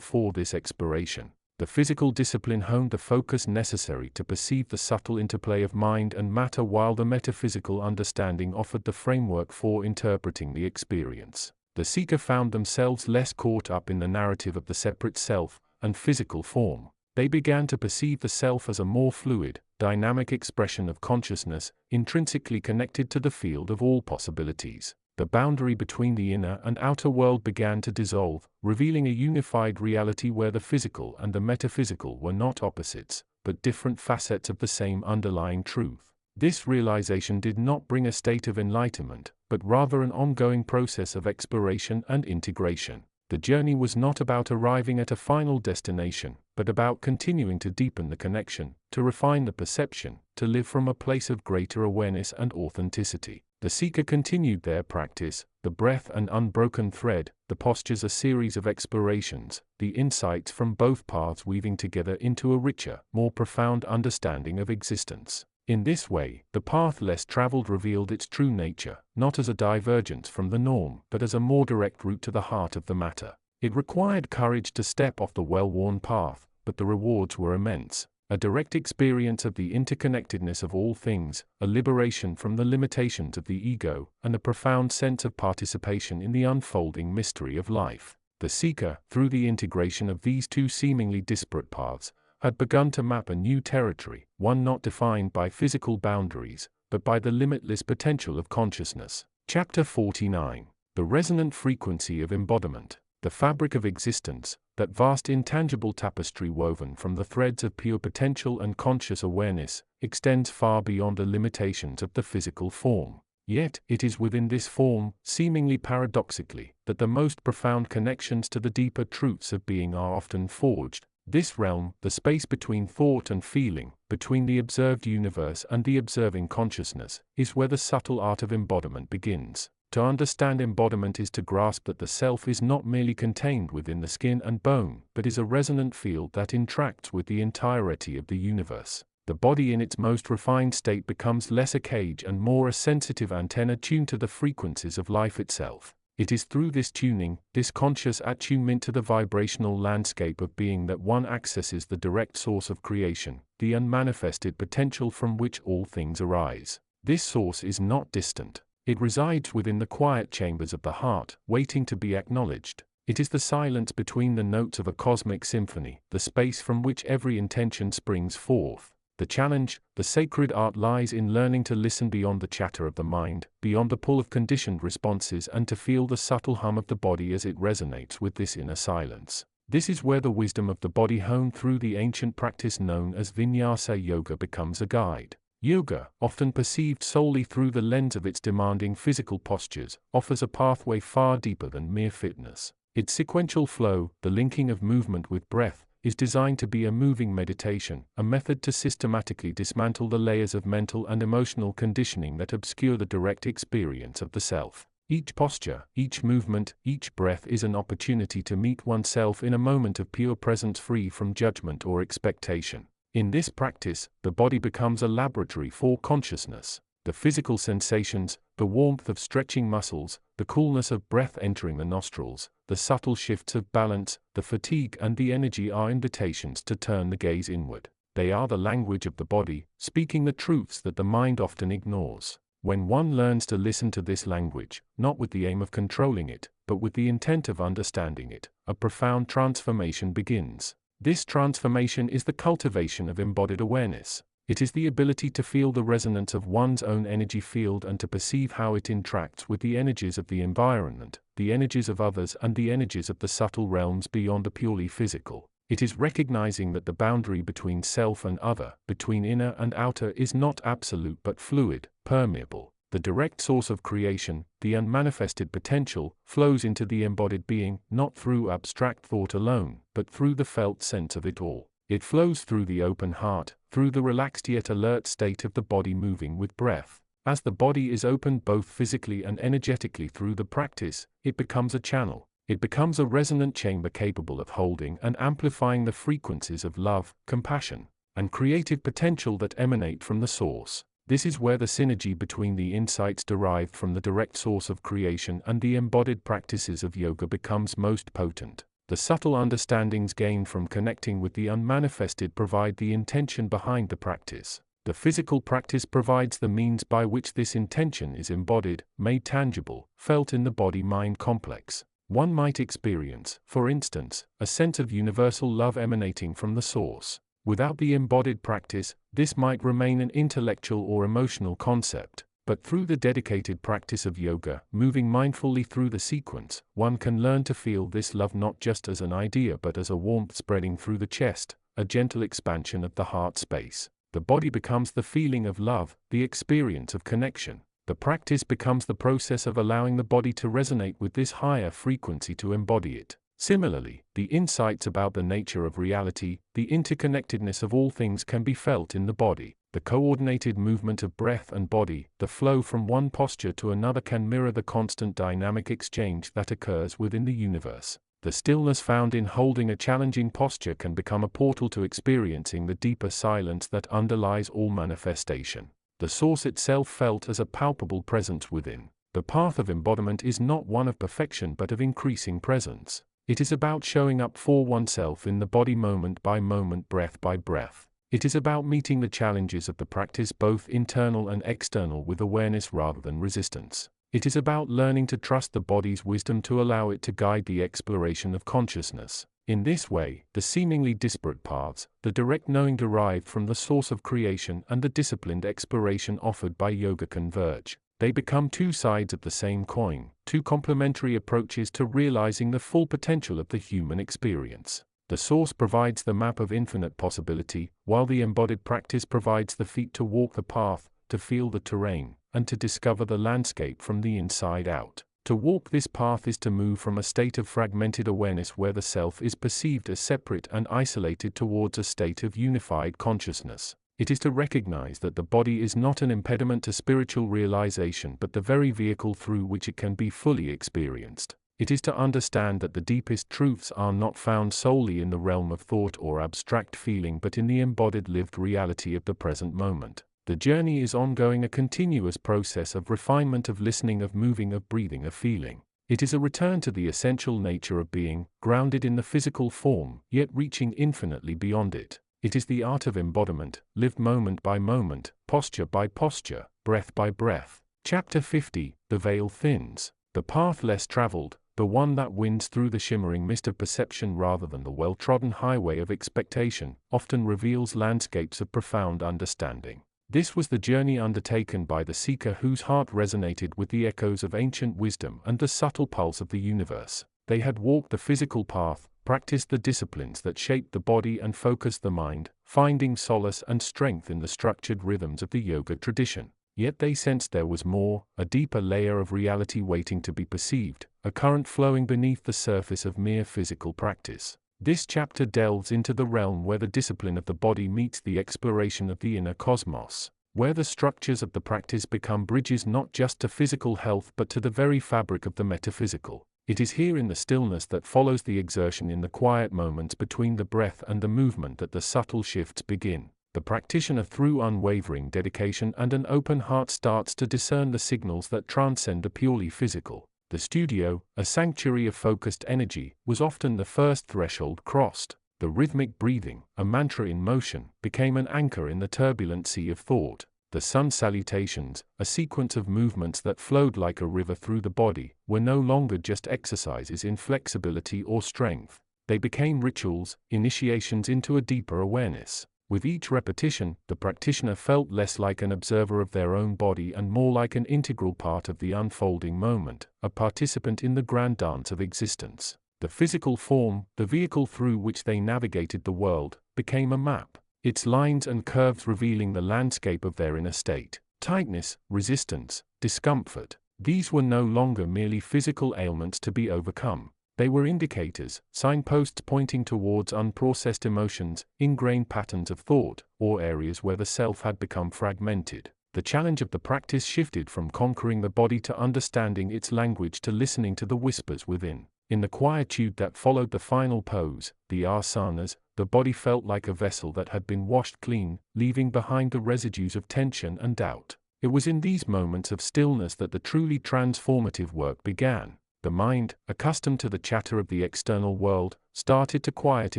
for this exploration. The physical discipline honed the focus necessary to perceive the subtle interplay of mind and matter, while the metaphysical understanding offered the framework for interpreting the experience. The seeker found themselves less caught up in the narrative of the separate self and physical form. They began to perceive the self as a more fluid, dynamic expression of consciousness, intrinsically connected to the field of all possibilities. The boundary between the inner and outer world began to dissolve, revealing a unified reality where the physical and the metaphysical were not opposites, but different facets of the same underlying truth. This realization did not bring a state of enlightenment, but rather an ongoing process of exploration and integration. The journey was not about arriving at a final destination, but about continuing to deepen the connection, to refine the perception, to live from a place of greater awareness and authenticity. The seeker continued their practice, the breath an unbroken thread, the postures a series of explorations, the insights from both paths weaving together into a richer, more profound understanding of existence. In this way, the path less traveled revealed its true nature, not as a divergence from the norm, but as a more direct route to the heart of the matter. It required courage to step off the well-worn path, but the rewards were immense. A direct experience of the interconnectedness of all things, a liberation from the limitations of the ego, and a profound sense of participation in the unfolding mystery of life. The seeker, through the integration of these two seemingly disparate paths, had begun to map a new territory, one not defined by physical boundaries, but by the limitless potential of consciousness. Chapter 49. The Resonant Frequency of Embodiment. The fabric of existence, that vast intangible tapestry woven from the threads of pure potential and conscious awareness, extends far beyond the limitations of the physical form. Yet, it is within this form, seemingly paradoxically, that the most profound connections to the deeper truths of being are often forged. This realm, the space between thought and feeling, between the observed universe and the observing consciousness, is where the subtle art of embodiment begins. To understand embodiment is to grasp that the self is not merely contained within the skin and bone, but is a resonant field that interacts with the entirety of the universe. The body in its most refined state becomes less a cage and more a sensitive antenna tuned to the frequencies of life itself. It is through this tuning, this conscious attunement to the vibrational landscape of being, that one accesses the direct source of creation, the unmanifested potential from which all things arise. This source is not distant. It resides within the quiet chambers of the heart, waiting to be acknowledged. It is the silence between the notes of a cosmic symphony, the space from which every intention springs forth. The challenge, the sacred art, lies in learning to listen beyond the chatter of the mind, beyond the pull of conditioned responses, and to feel the subtle hum of the body as it resonates with this inner silence. This is where the wisdom of the body honed through the ancient practice known as Vinyasa Yoga becomes a guide. Yoga, often perceived solely through the lens of its demanding physical postures, offers a pathway far deeper than mere fitness. Its sequential flow, the linking of movement with breath, is designed to be a moving meditation, a method to systematically dismantle the layers of mental and emotional conditioning that obscure the direct experience of the self. Each posture, each movement, each breath is an opportunity to meet oneself in a moment of pure presence, free from judgment or expectation. In this practice, the body becomes a laboratory for consciousness. The physical sensations, the warmth of stretching muscles, the coolness of breath entering the nostrils, the subtle shifts of balance, the fatigue and the energy are invitations to turn the gaze inward. They are the language of the body, speaking the truths that the mind often ignores. When one learns to listen to this language, not with the aim of controlling it, but with the intent of understanding it, a profound transformation begins. This transformation is the cultivation of embodied awareness. It is the ability to feel the resonance of one's own energy field and to perceive how it interacts with the energies of the environment, the energies of others, and the energies of the subtle realms beyond the purely physical. It is recognizing that the boundary between self and other, between inner and outer, is not absolute but fluid, permeable. The direct source of creation, the unmanifested potential, flows into the embodied being, not through abstract thought alone, but through the felt sense of it all. It flows through the open heart, through the relaxed yet alert state of the body moving with breath. As the body is opened both physically and energetically through the practice, it becomes a channel. It becomes a resonant chamber capable of holding and amplifying the frequencies of love, compassion, and creative potential that emanate from the source. This is where the synergy between the insights derived from the direct source of creation and the embodied practices of yoga becomes most potent. The subtle understandings gained from connecting with the unmanifested provide the intention behind the practice. The physical practice provides the means by which this intention is embodied, made tangible, felt in the body-mind complex. One might experience, for instance, a sense of universal love emanating from the source. Without the embodied practice, this might remain an intellectual or emotional concept. But through the dedicated practice of yoga, moving mindfully through the sequence, one can learn to feel this love not just as an idea but as a warmth spreading through the chest, a gentle expansion of the heart space. The body becomes the feeling of love, the experience of connection. The practice becomes the process of allowing the body to resonate with this higher frequency, to embody it. Similarly, the insights about the nature of reality, the interconnectedness of all things can be felt in the body. The coordinated movement of breath and body, the flow from one posture to another, can mirror the constant dynamic exchange that occurs within the universe. The stillness found in holding a challenging posture can become a portal to experiencing the deeper silence that underlies all manifestation. The source itself felt as a palpable presence within. The path of embodiment is not one of perfection but of increasing presence. It is about showing up for oneself in the body moment by moment, breath by breath. It is about meeting the challenges of the practice, both internal and external, with awareness rather than resistance. It is about learning to trust the body's wisdom to allow it to guide the exploration of consciousness. In this way, the seemingly disparate paths, the direct knowing derived from the source of creation and the disciplined exploration offered by yoga, converge. They become two sides of the same coin, two complementary approaches to realizing the full potential of the human experience. The source provides the map of infinite possibility, while the embodied practice provides the feet to walk the path, to feel the terrain, and to discover the landscape from the inside out. To walk this path is to move from a state of fragmented awareness where the self is perceived as separate and isolated towards a state of unified consciousness. It is to recognize that the body is not an impediment to spiritual realization but the very vehicle through which it can be fully experienced. It is to understand that the deepest truths are not found solely in the realm of thought or abstract feeling but in the embodied lived reality of the present moment. The journey is ongoing, a continuous process of refinement, of listening, of moving, of breathing, of feeling. It is a return to the essential nature of being, grounded in the physical form, yet reaching infinitely beyond it. It is the art of embodiment, lived moment by moment, posture by posture, breath by breath. Chapter 50, The Veil Thins. The path less traveled, the one that winds through the shimmering mist of perception rather than the well-trodden highway of expectation, often reveals landscapes of profound understanding. This was the journey undertaken by the seeker whose heart resonated with the echoes of ancient wisdom and the subtle pulse of the universe. They had walked the physical path, practiced the disciplines that shaped the body and focused the mind, finding solace and strength in the structured rhythms of the yoga tradition. Yet they sensed there was more, a deeper layer of reality waiting to be perceived, a current flowing beneath the surface of mere physical practice. This chapter delves into the realm where the discipline of the body meets the exploration of the inner cosmos, where the structures of the practice become bridges not just to physical health but to the very fabric of the metaphysical. It is here in the stillness that follows the exertion, in the quiet moments between the breath and the movement, that the subtle shifts begin. The practitioner, through unwavering dedication and an open heart, starts to discern the signals that transcend the purely physical. The studio, a sanctuary of focused energy, was often the first threshold crossed. The rhythmic breathing, a mantra in motion, became an anchor in the turbulent sea of thought. The sun salutations, a sequence of movements that flowed like a river through the body, were no longer just exercises in flexibility or strength. They became rituals, initiations into a deeper awareness. With each repetition, the practitioner felt less like an observer of their own body and more like an integral part of the unfolding moment, a participant in the grand dance of existence. The physical form, the vehicle through which they navigated the world, became a map, its lines and curves revealing the landscape of their inner state. Tightness, resistance, discomfort. These were no longer merely physical ailments to be overcome. They were indicators, signposts pointing towards unprocessed emotions, ingrained patterns of thought, or areas where the self had become fragmented. The challenge of the practice shifted from conquering the body to understanding its language, to listening to the whispers within. In the quietude that followed the final pose, the asanas, the body felt like a vessel that had been washed clean, leaving behind the residues of tension and doubt. It was in these moments of stillness that the truly transformative work began. The mind, accustomed to the chatter of the external world, started to quiet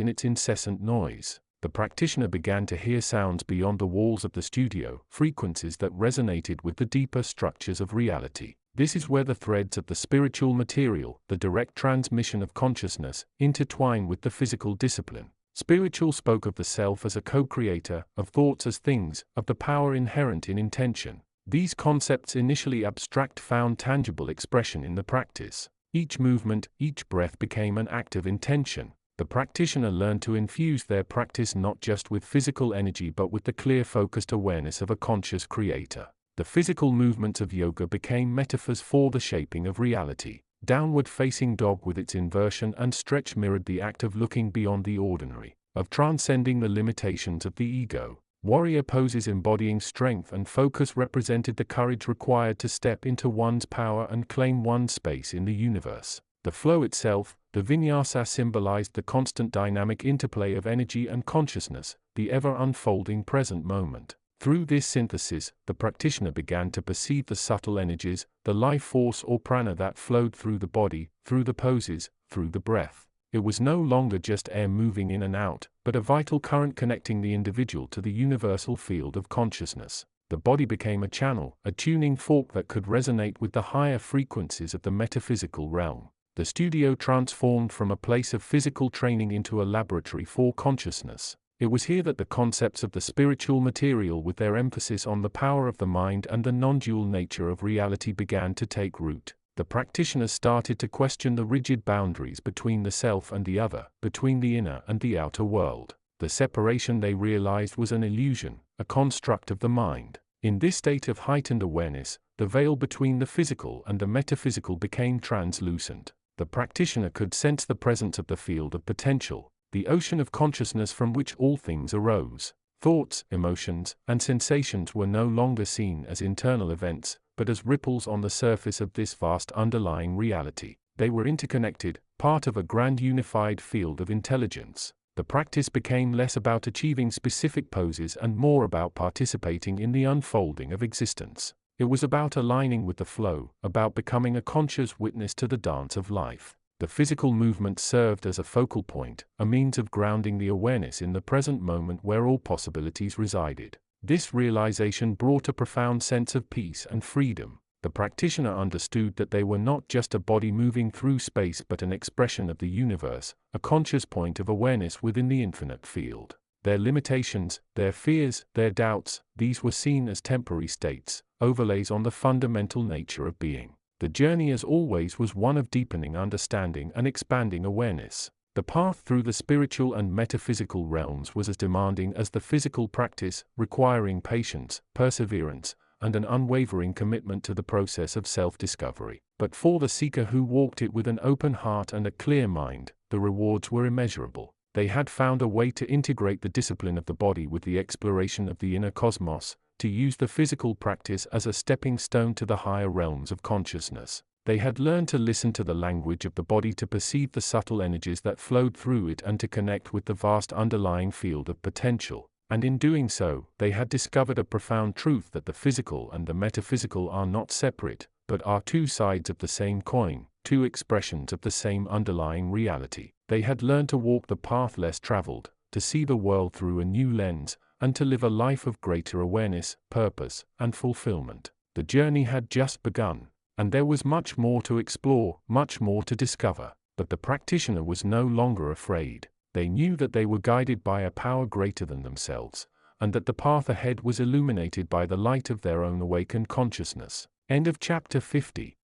in its incessant noise. The practitioner began to hear sounds beyond the walls of the studio, frequencies that resonated with the deeper structures of reality. This is where the threads of the spiritual material, the direct transmission of consciousness, intertwine with the physical discipline. Spiritual spoke of the self as a co-creator, of thoughts as things, of the power inherent in intention. These concepts, initially abstract, found tangible expression in the practice. Each movement, each breath became an act of intention. The practitioner learned to infuse their practice not just with physical energy but with the clear, focused awareness of a conscious creator. The physical movements of yoga became metaphors for the shaping of reality. Downward-facing dog with its inversion and stretch mirrored the act of looking beyond the ordinary, of transcending the limitations of the ego. Warrior poses embodying strength and focus represented the courage required to step into one's power and claim one's space in the universe. The flow itself, the vinyasa, symbolized the constant dynamic interplay of energy and consciousness, the ever-unfolding present moment. Through this synthesis, the practitioner began to perceive the subtle energies, the life force or prana that flowed through the body, through the poses, through the breath. It was no longer just air moving in and out, but a vital current connecting the individual to the universal field of consciousness. The body became a channel, a tuning fork that could resonate with the higher frequencies of the metaphysical realm. The studio transformed from a place of physical training into a laboratory for consciousness. It was here that the concepts of the spiritual material, with their emphasis on the power of the mind and the non-dual nature of reality, began to take root. The practitioners started to question the rigid boundaries between the self and the other, between the inner and the outer world. The separation, they realized, was an illusion, a construct of the mind. In this state of heightened awareness, the veil between the physical and the metaphysical became translucent. The practitioner could sense the presence of the field of potential, the ocean of consciousness from which all things arose. Thoughts, emotions, and sensations were no longer seen as internal events, but as ripples on the surface of this vast underlying reality. They were interconnected, part of a grand unified field of intelligence. The practice became less about achieving specific poses and more about participating in the unfolding of existence. It was about aligning with the flow, about becoming a conscious witness to the dance of life. The physical movement served as a focal point, a means of grounding the awareness in the present moment where all possibilities resided. This realization brought a profound sense of peace and freedom. The practitioner understood that they were not just a body moving through space but an expression of the universe, a conscious point of awareness within the infinite field. Their limitations, their fears, their doubts, these were seen as temporary states, overlays on the fundamental nature of being. The journey, as always, was one of deepening understanding and expanding awareness. The path through the spiritual and metaphysical realms was as demanding as the physical practice, requiring patience, perseverance, and an unwavering commitment to the process of self-discovery. But for the seeker who walked it with an open heart and a clear mind, the rewards were immeasurable. They had found a way to integrate the discipline of the body with the exploration of the inner cosmos, to use the physical practice as a stepping stone to the higher realms of consciousness. They had learned to listen to the language of the body, to perceive the subtle energies that flowed through it, and to connect with the vast underlying field of potential. And in doing so, they had discovered a profound truth, that the physical and the metaphysical are not separate, but are two sides of the same coin, two expressions of the same underlying reality. They had learned to walk the path less traveled, to see the world through a new lens, and to live a life of greater awareness, purpose, and fulfillment. The journey had just begun, and there was much more to explore, much more to discover. But the practitioner was no longer afraid. They knew that they were guided by a power greater than themselves, and that the path ahead was illuminated by the light of their own awakened consciousness. End of Chapter 50.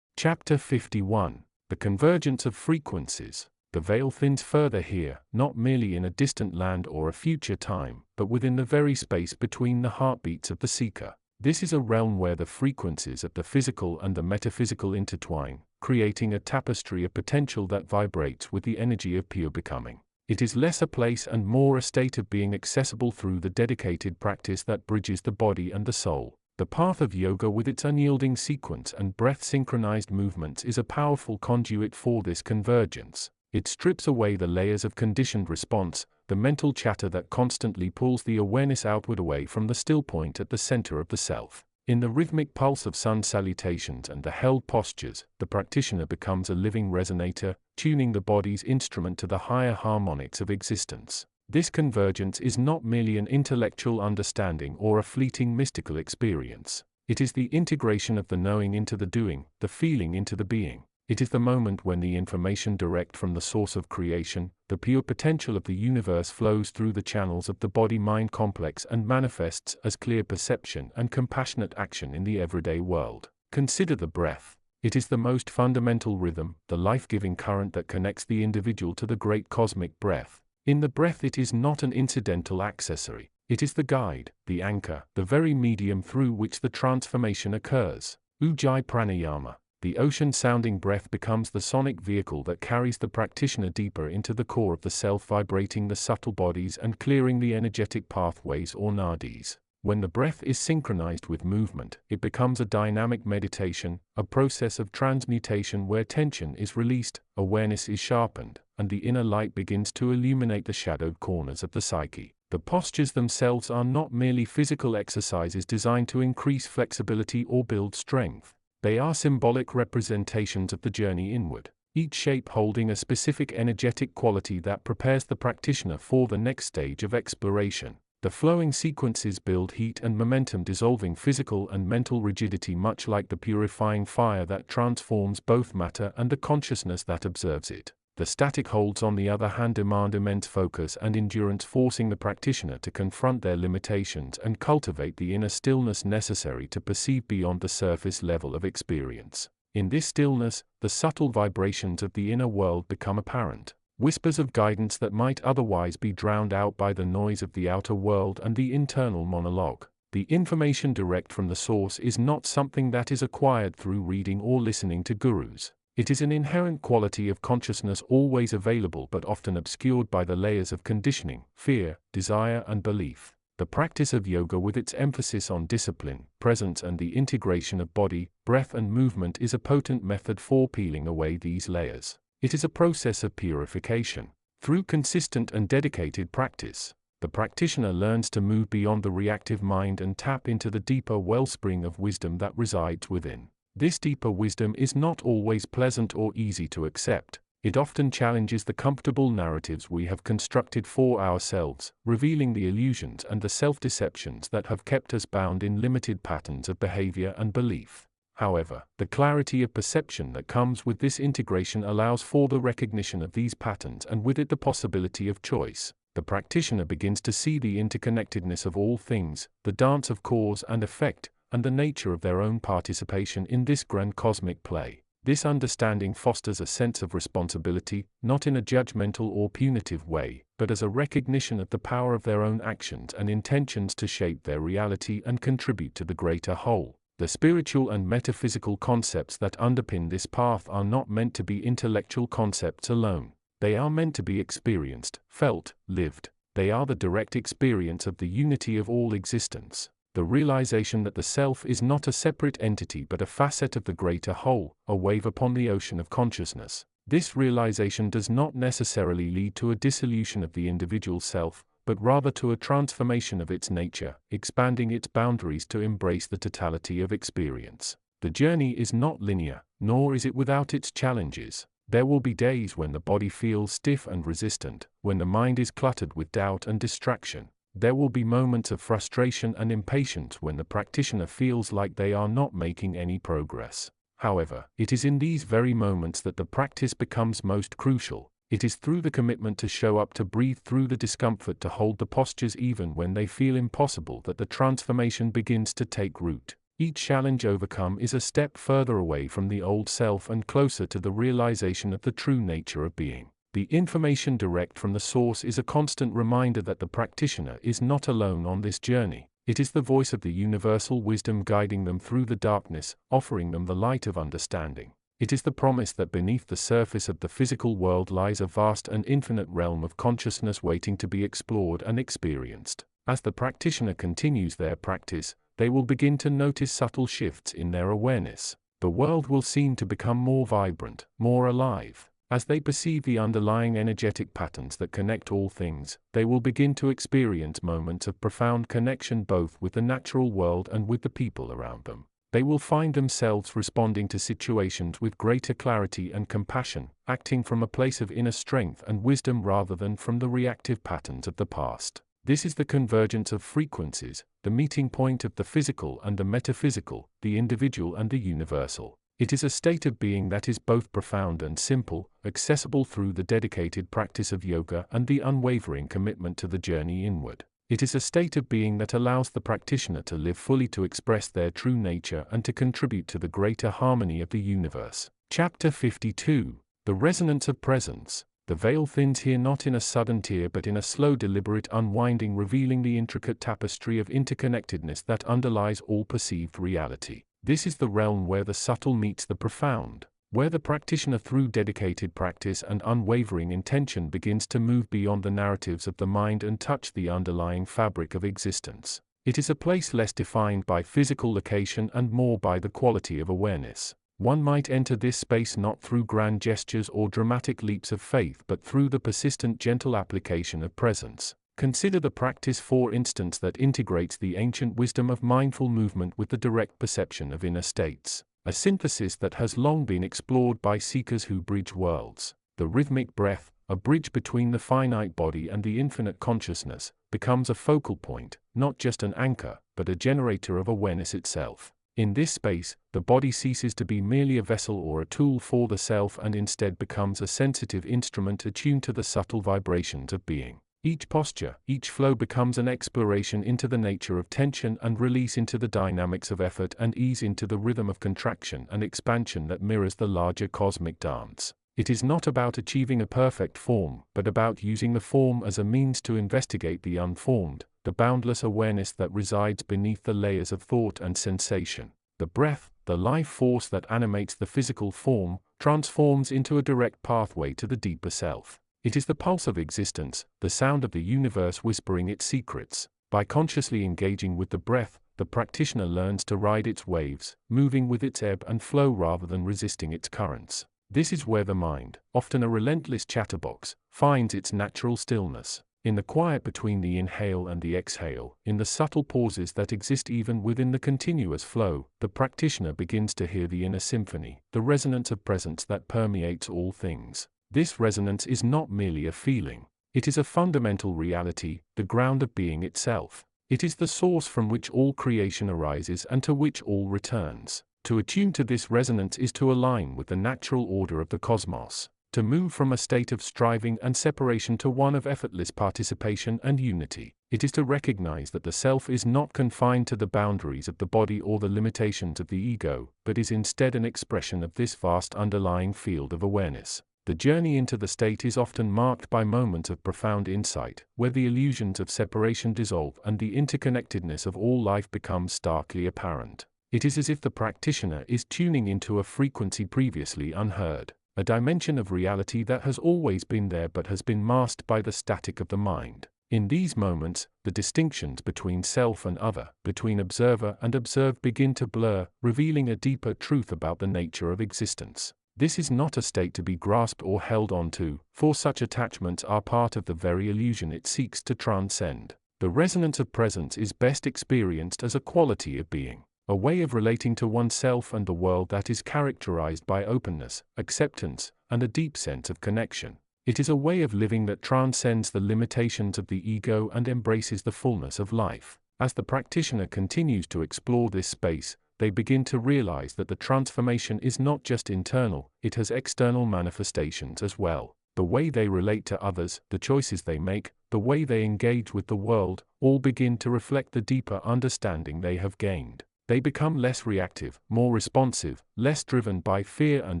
Chapter 51. The Convergence of Frequencies. The veil thins further here, not merely in a distant land or a future time, but within the very space between the heartbeats of the seeker. This is a realm where the frequencies of the physical and the metaphysical intertwine, creating a tapestry of potential that vibrates with the energy of pure becoming. It is less a place and more a state of being, accessible through the dedicated practice that bridges the body and the soul. The path of yoga, with its unyielding sequence and breath-synchronized movements, is a powerful conduit for this convergence. It strips away the layers of conditioned response, the mental chatter that constantly pulls the awareness outward away from the still point at the center of the self. In the rhythmic pulse of sun salutations and the held postures, the practitioner becomes a living resonator, tuning the body's instrument to the higher harmonics of existence. This convergence is not merely an intellectual understanding or a fleeting mystical experience. It is the integration of the knowing into the doing, the feeling into the being. It is the moment when the information direct from the source of creation, the pure potential of the universe, flows through the channels of the body-mind complex and manifests as clear perception and compassionate action in the everyday world. Consider the breath. It is the most fundamental rhythm, the life-giving current that connects the individual to the great cosmic breath. In the breath, it is not an incidental accessory. It is the guide, the anchor, the very medium through which the transformation occurs. Ujjayi pranayama. The ocean-sounding breath becomes the sonic vehicle that carries the practitioner deeper into the core of the self, vibrating the subtle bodies and clearing the energetic pathways or nadis. When the breath is synchronized with movement, it becomes a dynamic meditation, a process of transmutation where tension is released, awareness is sharpened, and the inner light begins to illuminate the shadowed corners of the psyche. The postures themselves are not merely physical exercises designed to increase flexibility or build strength. They are symbolic representations of the journey inward, each shape holding a specific energetic quality that prepares the practitioner for the next stage of exploration. The flowing sequences build heat and momentum, dissolving physical and mental rigidity, much like the purifying fire that transforms both matter and the consciousness that observes it. The static holds, on the other hand, demand immense focus and endurance, forcing the practitioner to confront their limitations and cultivate the inner stillness necessary to perceive beyond the surface level of experience. In this stillness, the subtle vibrations of the inner world become apparent, whispers of guidance that might otherwise be drowned out by the noise of the outer world and the internal monologue. The information direct from the source is not something that is acquired through reading or listening to gurus. It is an inherent quality of consciousness, always available but often obscured by the layers of conditioning, fear, desire, and belief. The practice of yoga, with its emphasis on discipline, presence, and the integration of body, breath, and movement, is a potent method for peeling away these layers. It is a process of purification. Through consistent and dedicated practice, the practitioner learns to move beyond the reactive mind and tap into the deeper wellspring of wisdom that resides within. This deeper wisdom is not always pleasant or easy to accept. It often challenges the comfortable narratives we have constructed for ourselves, revealing the illusions and the self-deceptions that have kept us bound in limited patterns of behavior and belief. However, the clarity of perception that comes with this integration allows for the recognition of these patterns, and with it the possibility of choice. The practitioner begins to see the interconnectedness of all things, the dance of cause and effect, and the nature of their own participation in this grand cosmic play. This understanding fosters a sense of responsibility, not in a judgmental or punitive way, but as a recognition of the power of their own actions and intentions to shape their reality and contribute to the greater whole. The spiritual and metaphysical concepts that underpin this path are not meant to be intellectual concepts alone. They are meant to be experienced, felt, lived. They are the direct experience of the unity of all existence. The realization that the self is not a separate entity but a facet of the greater whole, a wave upon the ocean of consciousness. This realization does not necessarily lead to a dissolution of the individual self, but rather to a transformation of its nature, expanding its boundaries to embrace the totality of experience. The journey is not linear, nor is it without its challenges. There will be days when the body feels stiff and resistant, when the mind is cluttered with doubt and distraction. There will be moments of frustration and impatience when the practitioner feels like they are not making any progress. However, it is in these very moments that the practice becomes most crucial. It is through the commitment to show up, to breathe through the discomfort, to hold the postures even when they feel impossible, that the transformation begins to take root. Each challenge overcome is a step further away from the old self and closer to the realization of the true nature of being. The information direct from the source is a constant reminder that the practitioner is not alone on this journey. It is the voice of the universal wisdom guiding them through the darkness, offering them the light of understanding. It is the promise that beneath the surface of the physical world lies a vast and infinite realm of consciousness waiting to be explored and experienced. As the practitioner continues their practice, they will begin to notice subtle shifts in their awareness. The world will seem to become more vibrant, more alive. As they perceive the underlying energetic patterns that connect all things, they will begin to experience moments of profound connection both with the natural world and with the people around them. They will find themselves responding to situations with greater clarity and compassion, acting from a place of inner strength and wisdom rather than from the reactive patterns of the past. This is the convergence of frequencies, the meeting point of the physical and the metaphysical, the individual and the universal. It is a state of being that is both profound and simple, accessible through the dedicated practice of yoga and the unwavering commitment to the journey inward. It is a state of being that allows the practitioner to live fully, to express their true nature, and to contribute to the greater harmony of the universe. Chapter 52. The Resonance of Presence. The veil thins here, not in a sudden tear but in a slow deliberate unwinding, revealing the intricate tapestry of interconnectedness that underlies all perceived reality. This is the realm where the subtle meets the profound, where the practitioner through dedicated practice and unwavering intention begins to move beyond the narratives of the mind and touch the underlying fabric of existence. It is a place less defined by physical location and more by the quality of awareness. One might enter this space not through grand gestures or dramatic leaps of faith but through the persistent gentle application of presence. Consider the practice, for instance, that integrates the ancient wisdom of mindful movement with the direct perception of inner states, a synthesis that has long been explored by seekers who bridge worlds. The rhythmic breath, a bridge between the finite body and the infinite consciousness, becomes a focal point, not just an anchor, but a generator of awareness itself. In this space, the body ceases to be merely a vessel or a tool for the self and instead becomes a sensitive instrument attuned to the subtle vibrations of being. Each posture, each flow becomes an exploration into the nature of tension and release, into the dynamics of effort and ease, into the rhythm of contraction and expansion that mirrors the larger cosmic dance. It is not about achieving a perfect form, but about using the form as a means to investigate the unformed, the boundless awareness that resides beneath the layers of thought and sensation. The breath, the life force that animates the physical form, transforms into a direct pathway to the deeper self. It is the pulse of existence, the sound of the universe whispering its secrets. By consciously engaging with the breath, the practitioner learns to ride its waves, moving with its ebb and flow rather than resisting its currents. This is where the mind, often a relentless chatterbox, finds its natural stillness. In the quiet between the inhale and the exhale, in the subtle pauses that exist even within the continuous flow, the practitioner begins to hear the inner symphony, the resonance of presence that permeates all things. This resonance is not merely a feeling. It is a fundamental reality, the ground of being itself. It is the source from which all creation arises and to which all returns. To attune to this resonance is to align with the natural order of the cosmos, to move from a state of striving and separation to one of effortless participation and unity. It is to recognize that the self is not confined to the boundaries of the body or the limitations of the ego, but is instead an expression of this vast underlying field of awareness. The journey into the state is often marked by moments of profound insight, where the illusions of separation dissolve and the interconnectedness of all life becomes starkly apparent. It is as if the practitioner is tuning into a frequency previously unheard, a dimension of reality that has always been there but has been masked by the static of the mind. In these moments, the distinctions between self and other, between observer and observed begin to blur, revealing a deeper truth about the nature of existence. This is not a state to be grasped or held onto, for such attachments are part of the very illusion it seeks to transcend. The resonance of presence is best experienced as a quality of being, a way of relating to oneself and the world that is characterized by openness, acceptance, and a deep sense of connection. It is a way of living that transcends the limitations of the ego and embraces the fullness of life. As the practitioner continues to explore this space, they begin to realize that the transformation is not just internal, it has external manifestations as well. The way they relate to others, the choices they make, the way they engage with the world, all begin to reflect the deeper understanding they have gained. They become less reactive, more responsive, less driven by fear and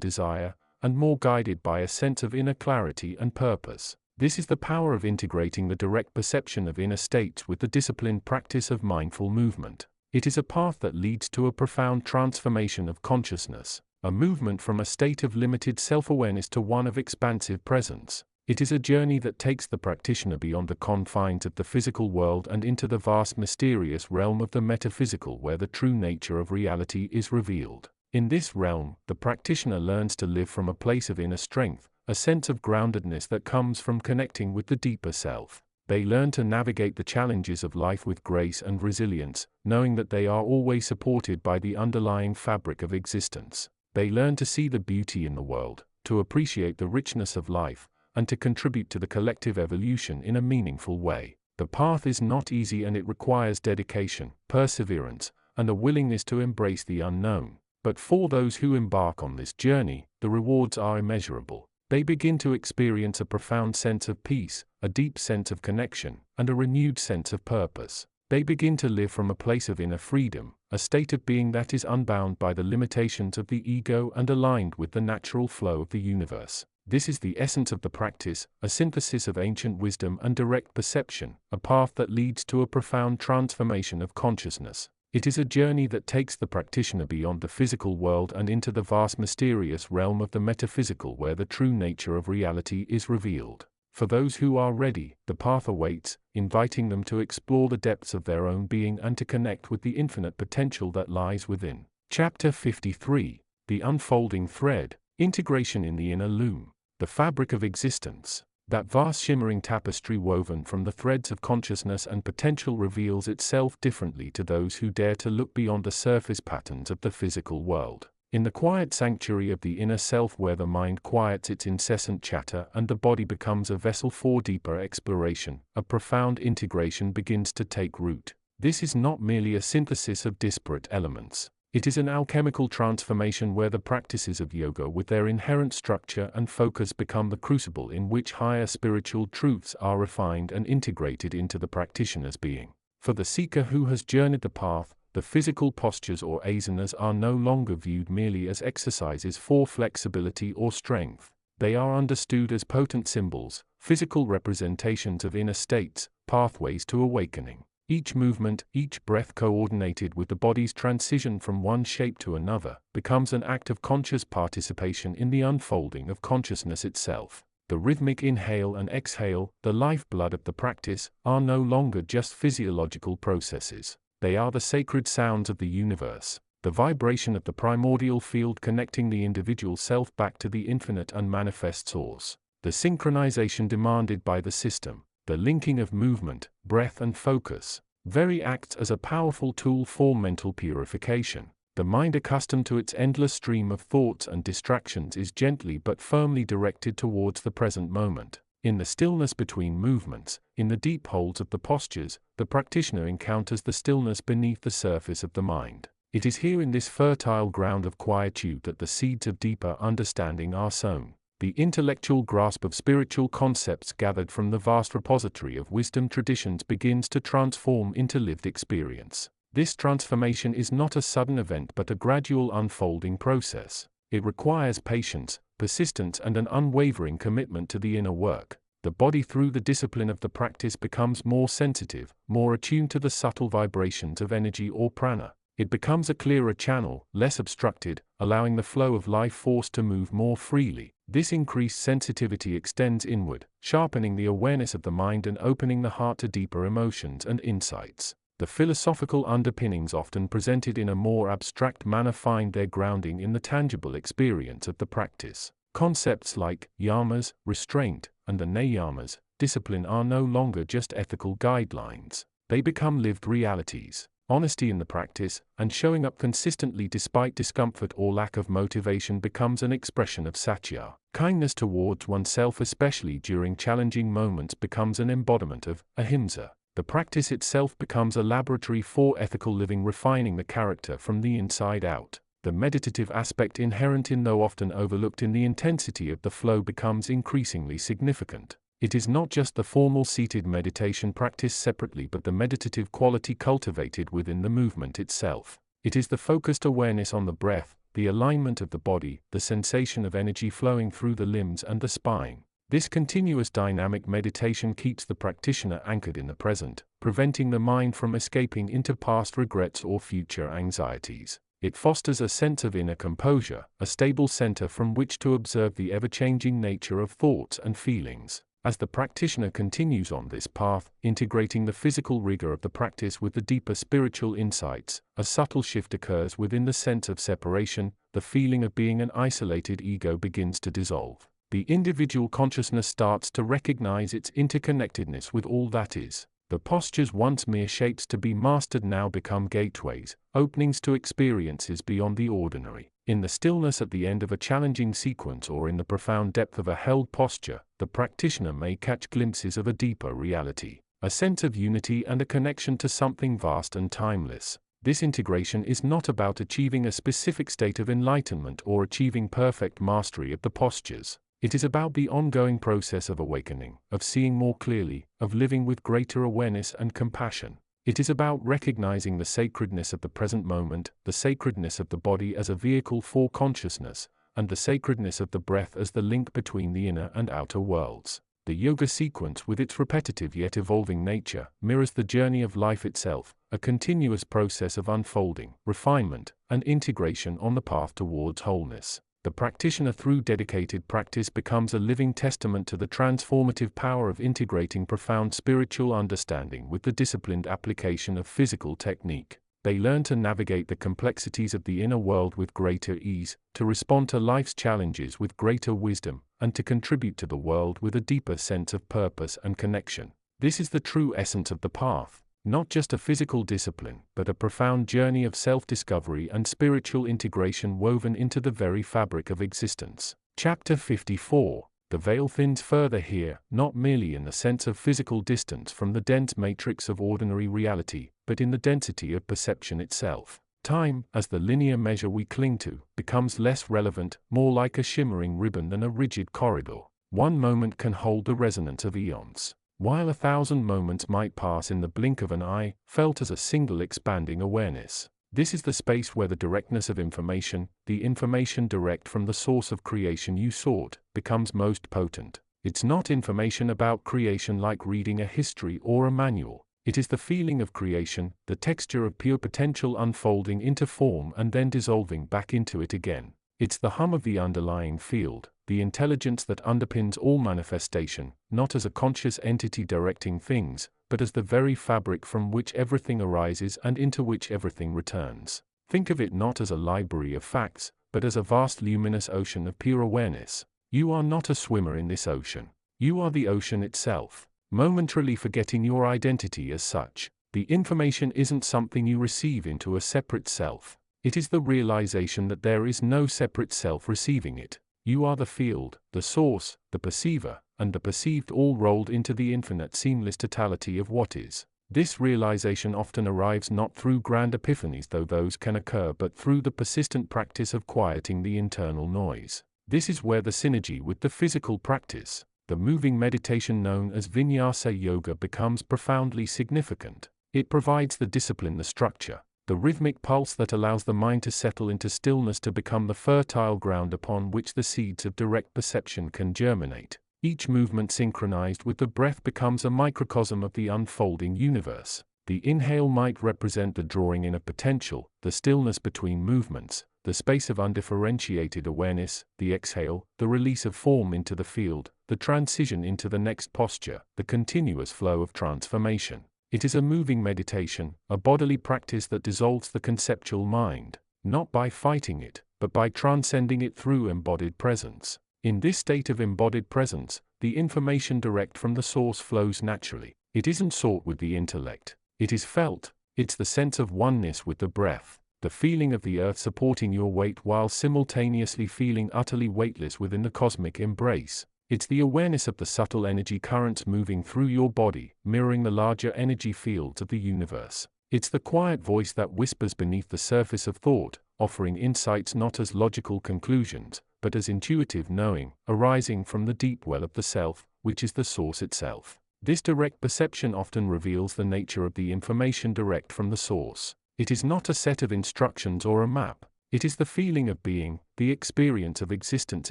desire, and more guided by a sense of inner clarity and purpose. This is the power of integrating the direct perception of inner states with the disciplined practice of mindful movement. It is a path that leads to a profound transformation of consciousness, a movement from a state of limited self-awareness to one of expansive presence. It is a journey that takes the practitioner beyond the confines of the physical world and into the vast mysterious realm of the metaphysical, where the true nature of reality is revealed. In this realm, the practitioner learns to live from a place of inner strength, a sense of groundedness that comes from connecting with the deeper self. They learn to navigate the challenges of life with grace and resilience, knowing that they are always supported by the underlying fabric of existence. They learn to see the beauty in the world, to appreciate the richness of life, and to contribute to the collective evolution in a meaningful way. The path is not easy and it requires dedication, perseverance, and a willingness to embrace the unknown. But for those who embark on this journey, the rewards are immeasurable. They begin to experience a profound sense of peace, a deep sense of connection, and a renewed sense of purpose. They begin to live from a place of inner freedom, a state of being that is unbound by the limitations of the ego and aligned with the natural flow of the universe. This is the essence of the practice, a synthesis of ancient wisdom and direct perception, a path that leads to a profound transformation of consciousness. It is a journey that takes the practitioner beyond the physical world and into the vast mysterious realm of the metaphysical, where the true nature of reality is revealed. For those who are ready, the path awaits, inviting them to explore the depths of their own being and to connect with the infinite potential that lies within. Chapter 53. The Unfolding Thread. Integration in the Inner Loom. The fabric of existence. That vast shimmering tapestry woven from the threads of consciousness and potential reveals itself differently to those who dare to look beyond the surface patterns of the physical world. In the quiet sanctuary of the inner self, where the mind quiets its incessant chatter and the body becomes a vessel for deeper exploration, a profound integration begins to take root. This is not merely a synthesis of disparate elements. It is an alchemical transformation where the practices of yoga with their inherent structure and focus become the crucible in which higher spiritual truths are refined and integrated into the practitioner's being. For the seeker who has journeyed the path, the physical postures or asanas are no longer viewed merely as exercises for flexibility or strength. They are understood as potent symbols, physical representations of inner states, pathways to awakening. Each movement, each breath coordinated with the body's transition from one shape to another, becomes an act of conscious participation in the unfolding of consciousness itself. The rhythmic inhale and exhale, the lifeblood of the practice, are no longer just physiological processes. They are the sacred sounds of the universe, the vibration of the primordial field connecting the individual self back to the infinite unmanifest source. The synchronization demanded by the system, the linking of movement, breath and focus, very acts as a powerful tool for mental purification. The mind, accustomed to its endless stream of thoughts and distractions, is gently but firmly directed towards the present moment. In the stillness between movements, in the deep holds of the postures, the practitioner encounters the stillness beneath the surface of the mind. It is here in this fertile ground of quietude that the seeds of deeper understanding are sown. The intellectual grasp of spiritual concepts gathered from the vast repository of wisdom traditions begins to transform into lived experience. This transformation is not a sudden event but a gradual unfolding process. It requires patience, persistence and an unwavering commitment to the inner work. The body, through the discipline of the practice, becomes more sensitive, more attuned to the subtle vibrations of energy or prana. It becomes a clearer channel, less obstructed, allowing the flow of life force to move more freely. This increased sensitivity extends inward, sharpening the awareness of the mind and opening the heart to deeper emotions and insights. The philosophical underpinnings, often presented in a more abstract manner, find their grounding in the tangible experience of the practice. Concepts like yamas, restraint, and the niyamas, discipline, are no longer just ethical guidelines. They become lived realities. Honesty in the practice, and showing up consistently despite discomfort or lack of motivation, becomes an expression of satya. Kindness towards oneself, especially during challenging moments, becomes an embodiment of ahimsa. The practice itself becomes a laboratory for ethical living, refining the character from the inside out. The meditative aspect inherent in, though often overlooked in the intensity of the flow, becomes increasingly significant. It is not just the formal seated meditation practice separately, but the meditative quality cultivated within the movement itself. It is the focused awareness on the breath, the alignment of the body, the sensation of energy flowing through the limbs and the spine. This continuous dynamic meditation keeps the practitioner anchored in the present, preventing the mind from escaping into past regrets or future anxieties. It fosters a sense of inner composure, a stable center from which to observe the ever-changing nature of thoughts and feelings. As the practitioner continues on this path, integrating the physical rigor of the practice with the deeper spiritual insights, a subtle shift occurs within the sense of separation. The feeling of being an isolated ego begins to dissolve. The individual consciousness starts to recognize its interconnectedness with all that is. The postures, once mere shapes to be mastered, now become gateways, openings to experiences beyond the ordinary. In the stillness at the end of a challenging sequence, or in the profound depth of a held posture, the practitioner may catch glimpses of a deeper reality, a sense of unity and a connection to something vast and timeless. This integration is not about achieving a specific state of enlightenment or achieving perfect mastery of the postures. It is about the ongoing process of awakening, of seeing more clearly, of living with greater awareness and compassion. It is about recognizing the sacredness of the present moment, the sacredness of the body as a vehicle for consciousness, and the sacredness of the breath as the link between the inner and outer worlds. The yoga sequence, with its repetitive yet evolving nature, mirrors the journey of life itself, a continuous process of unfolding, refinement, and integration on the path towards wholeness. The practitioner, through dedicated practice, becomes a living testament to the transformative power of integrating profound spiritual understanding with the disciplined application of physical technique. They learn to navigate the complexities of the inner world with greater ease, to respond to life's challenges with greater wisdom, and to contribute to the world with a deeper sense of purpose and connection. This is the true essence of the path. Not just a physical discipline, but a profound journey of self-discovery and spiritual integration woven into the very fabric of existence. Chapter 54. The veil thins further here, not merely in the sense of physical distance from the dense matrix of ordinary reality, but in the density of perception itself. Time, as the linear measure we cling to, becomes less relevant, more like a shimmering ribbon than a rigid corridor. One moment can hold the resonance of eons, while 1,000 moments might pass in the blink of an eye, felt as a single expanding awareness. This is the space where the directness of information, the information direct from the source of creation you sought, becomes most potent. It's not information about creation like reading a history or a manual. It is the feeling of creation, the texture of pure potential unfolding into form and then dissolving back into it again. It's the hum of the underlying field, the intelligence that underpins all manifestation, not as a conscious entity directing things, but as the very fabric from which everything arises and into which everything returns. Think of it not as a library of facts, but as a vast luminous ocean of pure awareness. You are not a swimmer in this ocean. You are the ocean itself. Momentarily forgetting your identity as such. The information isn't something you receive into a separate self. It is the realization that there is no separate self receiving it. You are the field, the source, the perceiver, and the perceived all rolled into the infinite seamless totality of what is. This realization often arrives not through grand epiphanies, though those can occur, but through the persistent practice of quieting the internal noise. This is where the synergy with the physical practice, the moving meditation known as vinyasa yoga, becomes profoundly significant. It provides the discipline, the structure, the rhythmic pulse that allows the mind to settle into stillness, to become the fertile ground upon which the seeds of direct perception can germinate. Each movement synchronized with the breath becomes a microcosm of the unfolding universe. The inhale might represent the drawing in of potential, the stillness between movements, the space of undifferentiated awareness; the exhale, the release of form into the field, the transition into the next posture, the continuous flow of transformation. It is a moving meditation, a bodily practice that dissolves the conceptual mind, not by fighting it, but by transcending it through embodied presence. In this state of embodied presence, the information direct from the source flows naturally. It isn't sought with the intellect. It is felt. It's the sense of oneness with the breath, the feeling of the earth supporting your weight while simultaneously feeling utterly weightless within the cosmic embrace. It's the awareness of the subtle energy currents moving through your body, mirroring the larger energy fields of the universe. It's the quiet voice that whispers beneath the surface of thought, offering insights not as logical conclusions, but as intuitive knowing, arising from the deep well of the self, which is the source itself. This direct perception often reveals the nature of the information direct from the source. It is not a set of instructions or a map. It is the feeling of being, the experience of existence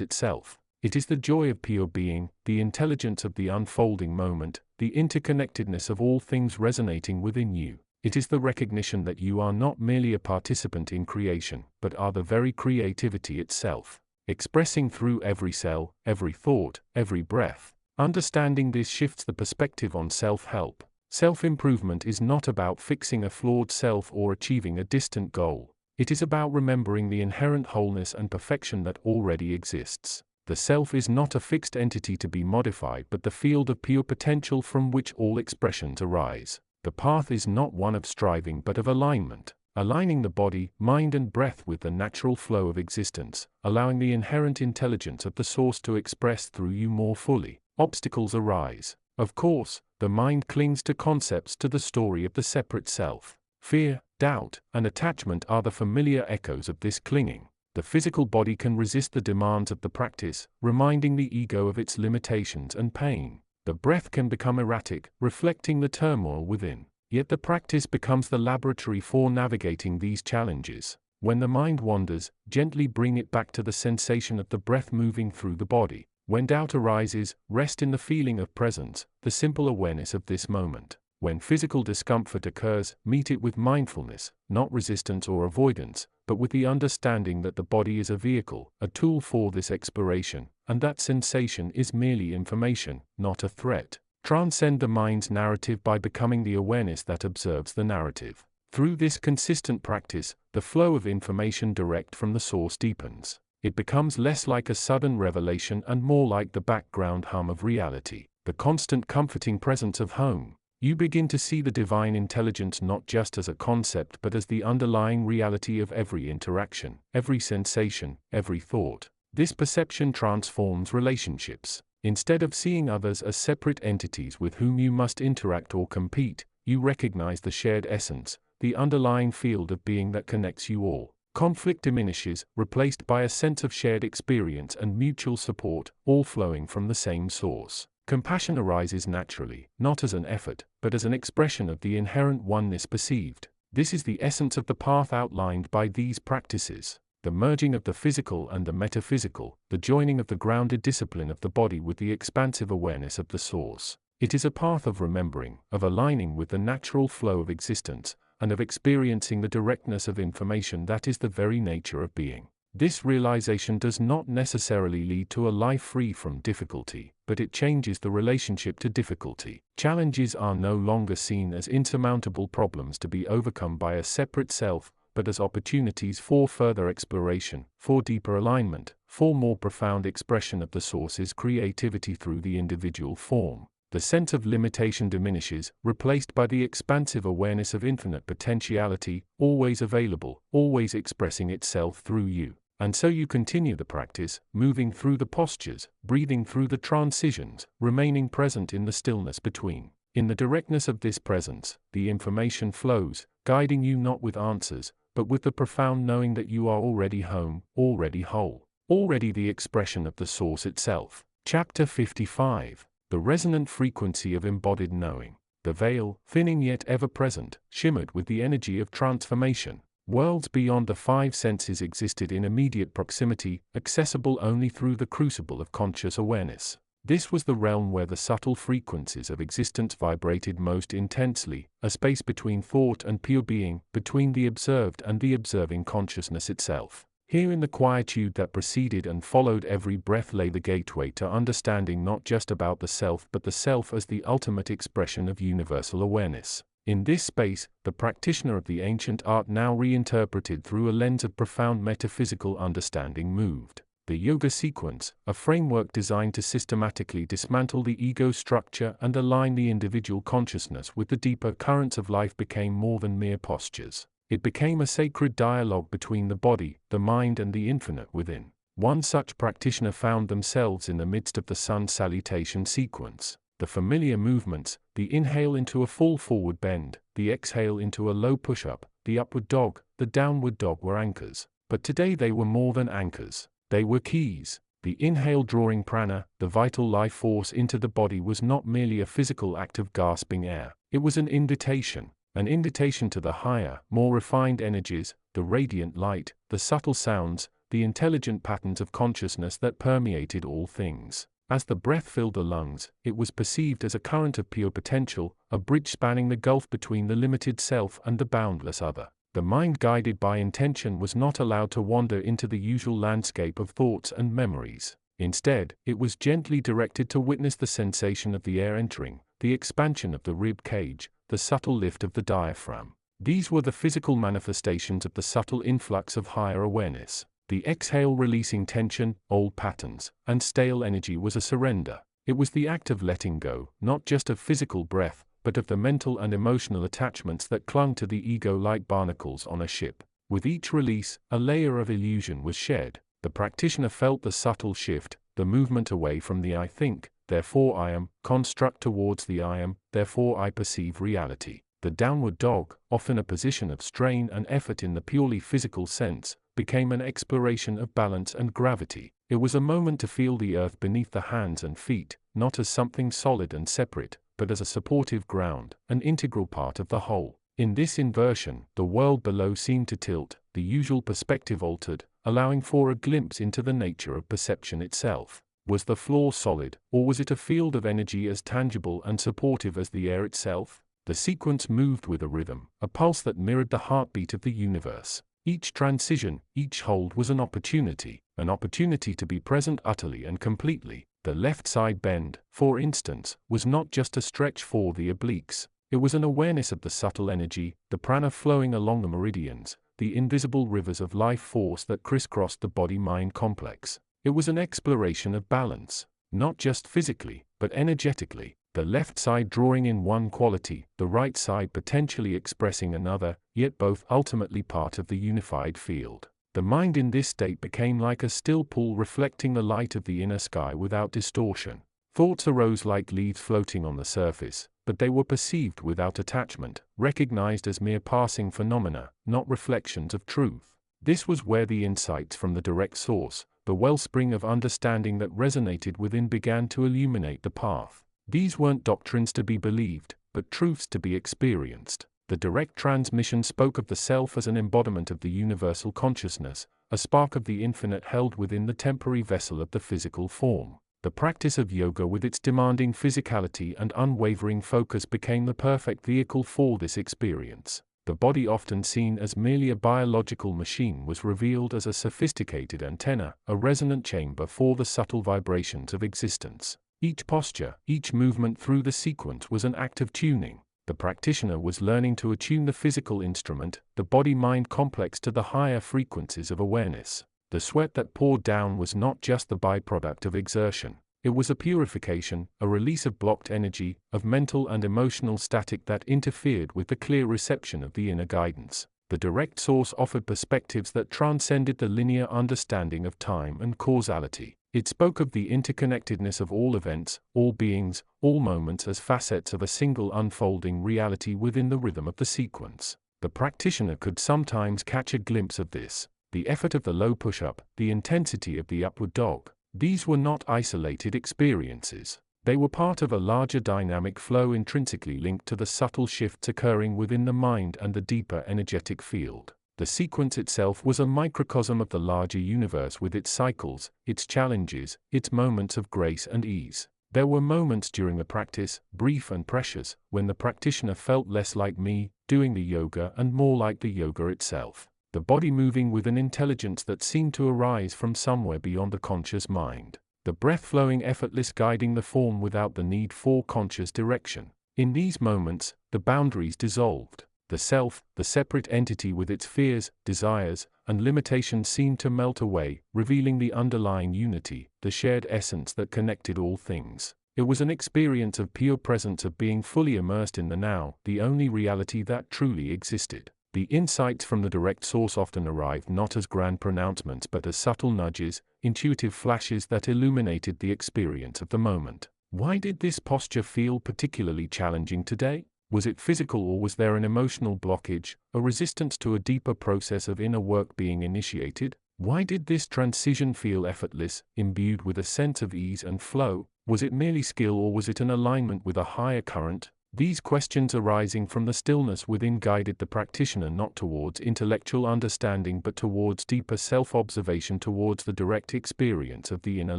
itself. It is the joy of pure being, the intelligence of the unfolding moment, the interconnectedness of all things resonating within you. It is the recognition that you are not merely a participant in creation, but are the very creativity itself, expressing through every cell, every thought, every breath. Understanding this shifts the perspective on self-help. Self-improvement is not about fixing a flawed self or achieving a distant goal. It is about remembering the inherent wholeness and perfection that already exists. The self is not a fixed entity to be modified, but the field of pure potential from which all expressions arise. The path is not one of striving but of alignment, aligning the body, mind and breath with the natural flow of existence, allowing the inherent intelligence of the source to express through you more fully. Obstacles arise. Of course, the mind clings to concepts, to the story of the separate self. Fear, doubt, and attachment are the familiar echoes of this clinging. The physical body can resist the demands of the practice, reminding the ego of its limitations and pain. The breath can become erratic, reflecting the turmoil within. Yet the practice becomes the laboratory for navigating these challenges. When the mind wanders, gently bring it back to the sensation of the breath moving through the body. When doubt arises, rest in the feeling of presence, the simple awareness of this moment. When physical discomfort occurs, meet it with mindfulness, not resistance or avoidance, but with the understanding that the body is a vehicle, a tool for this exploration, and that sensation is merely information, not a threat. Transcend the mind's narrative by becoming the awareness that observes the narrative. Through this consistent practice, the flow of information direct from the source deepens. It becomes less like a sudden revelation and more like the background hum of reality, the constant comforting presence of home. You begin to see the divine intelligence not just as a concept but as the underlying reality of every interaction, every sensation, every thought. This perception transforms relationships. Instead of seeing others as separate entities with whom you must interact or compete, you recognize the shared essence, the underlying field of being that connects you all. Conflict diminishes, replaced by a sense of shared experience and mutual support, all flowing from the same source. Compassion arises naturally, not as an effort, but as an expression of the inherent oneness perceived. This is the essence of the path outlined by these practices. The merging of the physical and the metaphysical, the joining of the grounded discipline of the body with the expansive awareness of the source. It is a path of remembering, of aligning with the natural flow of existence, and of experiencing the directness of information that is the very nature of being. This realization does not necessarily lead to a life free from difficulty, but it changes the relationship to difficulty. Challenges are no longer seen as insurmountable problems to be overcome by a separate self, but as opportunities for further exploration, for deeper alignment, for more profound expression of the source's creativity through the individual form. The sense of limitation diminishes, replaced by the expansive awareness of infinite potentiality, always available, always expressing itself through you. And so you continue the practice, moving through the postures, breathing through the transitions, remaining present in the stillness between. In the directness of this presence, the information flows, guiding you not with answers, but with the profound knowing that you are already home, already whole, already the expression of the source itself. Chapter 55. The resonant frequency of embodied knowing. The veil, thinning yet ever present, shimmered with the energy of transformation. Worlds beyond the five senses existed in immediate proximity, accessible only through the crucible of conscious awareness. This was the realm where the subtle frequencies of existence vibrated most intensely, a space between thought and pure being, between the observed and the observing consciousness itself. Here in the quietude that preceded and followed every breath lay the gateway to understanding not just about the self but the self as the ultimate expression of universal awareness. In this space, the practitioner of the ancient art now reinterpreted through a lens of profound metaphysical understanding moved. The yoga sequence, a framework designed to systematically dismantle the ego structure and align the individual consciousness with the deeper currents of life, became more than mere postures. It became a sacred dialogue between the body, the mind and the infinite within. One such practitioner found themselves in the midst of the sun salutation sequence. The familiar movements, the inhale into a full forward bend, the exhale into a low push-up, the upward dog, the downward dog were anchors. But today they were more than anchors. They were keys. The inhale drawing prana, the vital life force into the body, was not merely a physical act of gasping air. It was an invitation to the higher, more refined energies, the radiant light, the subtle sounds, the intelligent patterns of consciousness that permeated all things. As the breath filled the lungs, it was perceived as a current of pure potential, a bridge spanning the gulf between the limited self and the boundless other. The mind, guided by intention, was not allowed to wander into the usual landscape of thoughts and memories. Instead, it was gently directed to witness the sensation of the air entering, the expansion of the rib cage, the subtle lift of the diaphragm. These were the physical manifestations of the subtle influx of higher awareness. The exhale, releasing tension, old patterns, and stale energy, was a surrender. It was the act of letting go, not just of physical breath, but of the mental and emotional attachments that clung to the ego like barnacles on a ship. With each release, a layer of illusion was shed. The practitioner felt the subtle shift, the movement away from the I think, therefore I am, construct towards the I am, therefore I perceive reality. The downward dog, often a position of strain and effort in the purely physical sense, became an exploration of balance and gravity. It was a moment to feel the earth beneath the hands and feet, not as something solid and separate, but as a supportive ground, an integral part of the whole. In this inversion, the world below seemed to tilt, the usual perspective altered, allowing for a glimpse into the nature of perception itself. Was the floor solid, or was it a field of energy as tangible and supportive as the air itself? The sequence moved with a rhythm, a pulse that mirrored the heartbeat of the universe. Each transition, each hold was an opportunity to be present utterly and completely. The left side bend, for instance, was not just a stretch for the obliques. It was an awareness of the subtle energy, the prana flowing along the meridians, the invisible rivers of life force that crisscrossed the body-mind complex. It was an exploration of balance, not just physically, but energetically. The left side drawing in one quality, the right side potentially expressing another, yet both ultimately part of the unified field. The mind in this state became like a still pool reflecting the light of the inner sky without distortion. Thoughts arose like leaves floating on the surface, but they were perceived without attachment, recognized as mere passing phenomena, not reflections of truth. This was where the insights from the direct source, the wellspring of understanding that resonated within, began to illuminate the path. These weren't doctrines to be believed, but truths to be experienced. The direct transmission spoke of the self as an embodiment of the universal consciousness, a spark of the infinite held within the temporary vessel of the physical form. The practice of yoga, with its demanding physicality and unwavering focus, became the perfect vehicle for this experience. The body, often seen as merely a biological machine, was revealed as a sophisticated antenna, a resonant chamber for the subtle vibrations of existence. Each posture, each movement through the sequence was an act of tuning. The practitioner was learning to attune the physical instrument, the body-mind complex, to the higher frequencies of awareness. The sweat that poured down was not just the byproduct of exertion. It was a purification, a release of blocked energy, of mental and emotional static that interfered with the clear reception of the inner guidance. The direct source offered perspectives that transcended the linear understanding of time and causality. It spoke of the interconnectedness of all events, all beings, all moments as facets of a single unfolding reality within the rhythm of the sequence. The practitioner could sometimes catch a glimpse of this. The effort of the low push-up, the intensity of the upward dog. These were not isolated experiences. They were part of a larger dynamic flow intrinsically linked to the subtle shifts occurring within the mind and the deeper energetic field. The sequence itself was a microcosm of the larger universe, with its cycles, its challenges, its moments of grace and ease. There were moments during the practice, brief and precious, when the practitioner felt less like me, doing the yoga, and more like the yoga itself. The body moving with an intelligence that seemed to arise from somewhere beyond the conscious mind. The breath flowing effortless, guiding the form without the need for conscious direction. In these moments, the boundaries dissolved. The self, the separate entity with its fears, desires, and limitations, seemed to melt away, revealing the underlying unity, the shared essence that connected all things. It was an experience of pure presence, of being fully immersed in the now, the only reality that truly existed. The insights from the direct source often arrived not as grand pronouncements but as subtle nudges, intuitive flashes that illuminated the experience of the moment. Why did this posture feel particularly challenging today? Was it physical, or was there an emotional blockage, a resistance to a deeper process of inner work being initiated? Why did this transition feel effortless, imbued with a sense of ease and flow? Was it merely skill, or was it an alignment with a higher current? These questions arising from the stillness within guided the practitioner not towards intellectual understanding but towards deeper self-observation, towards the direct experience of the inner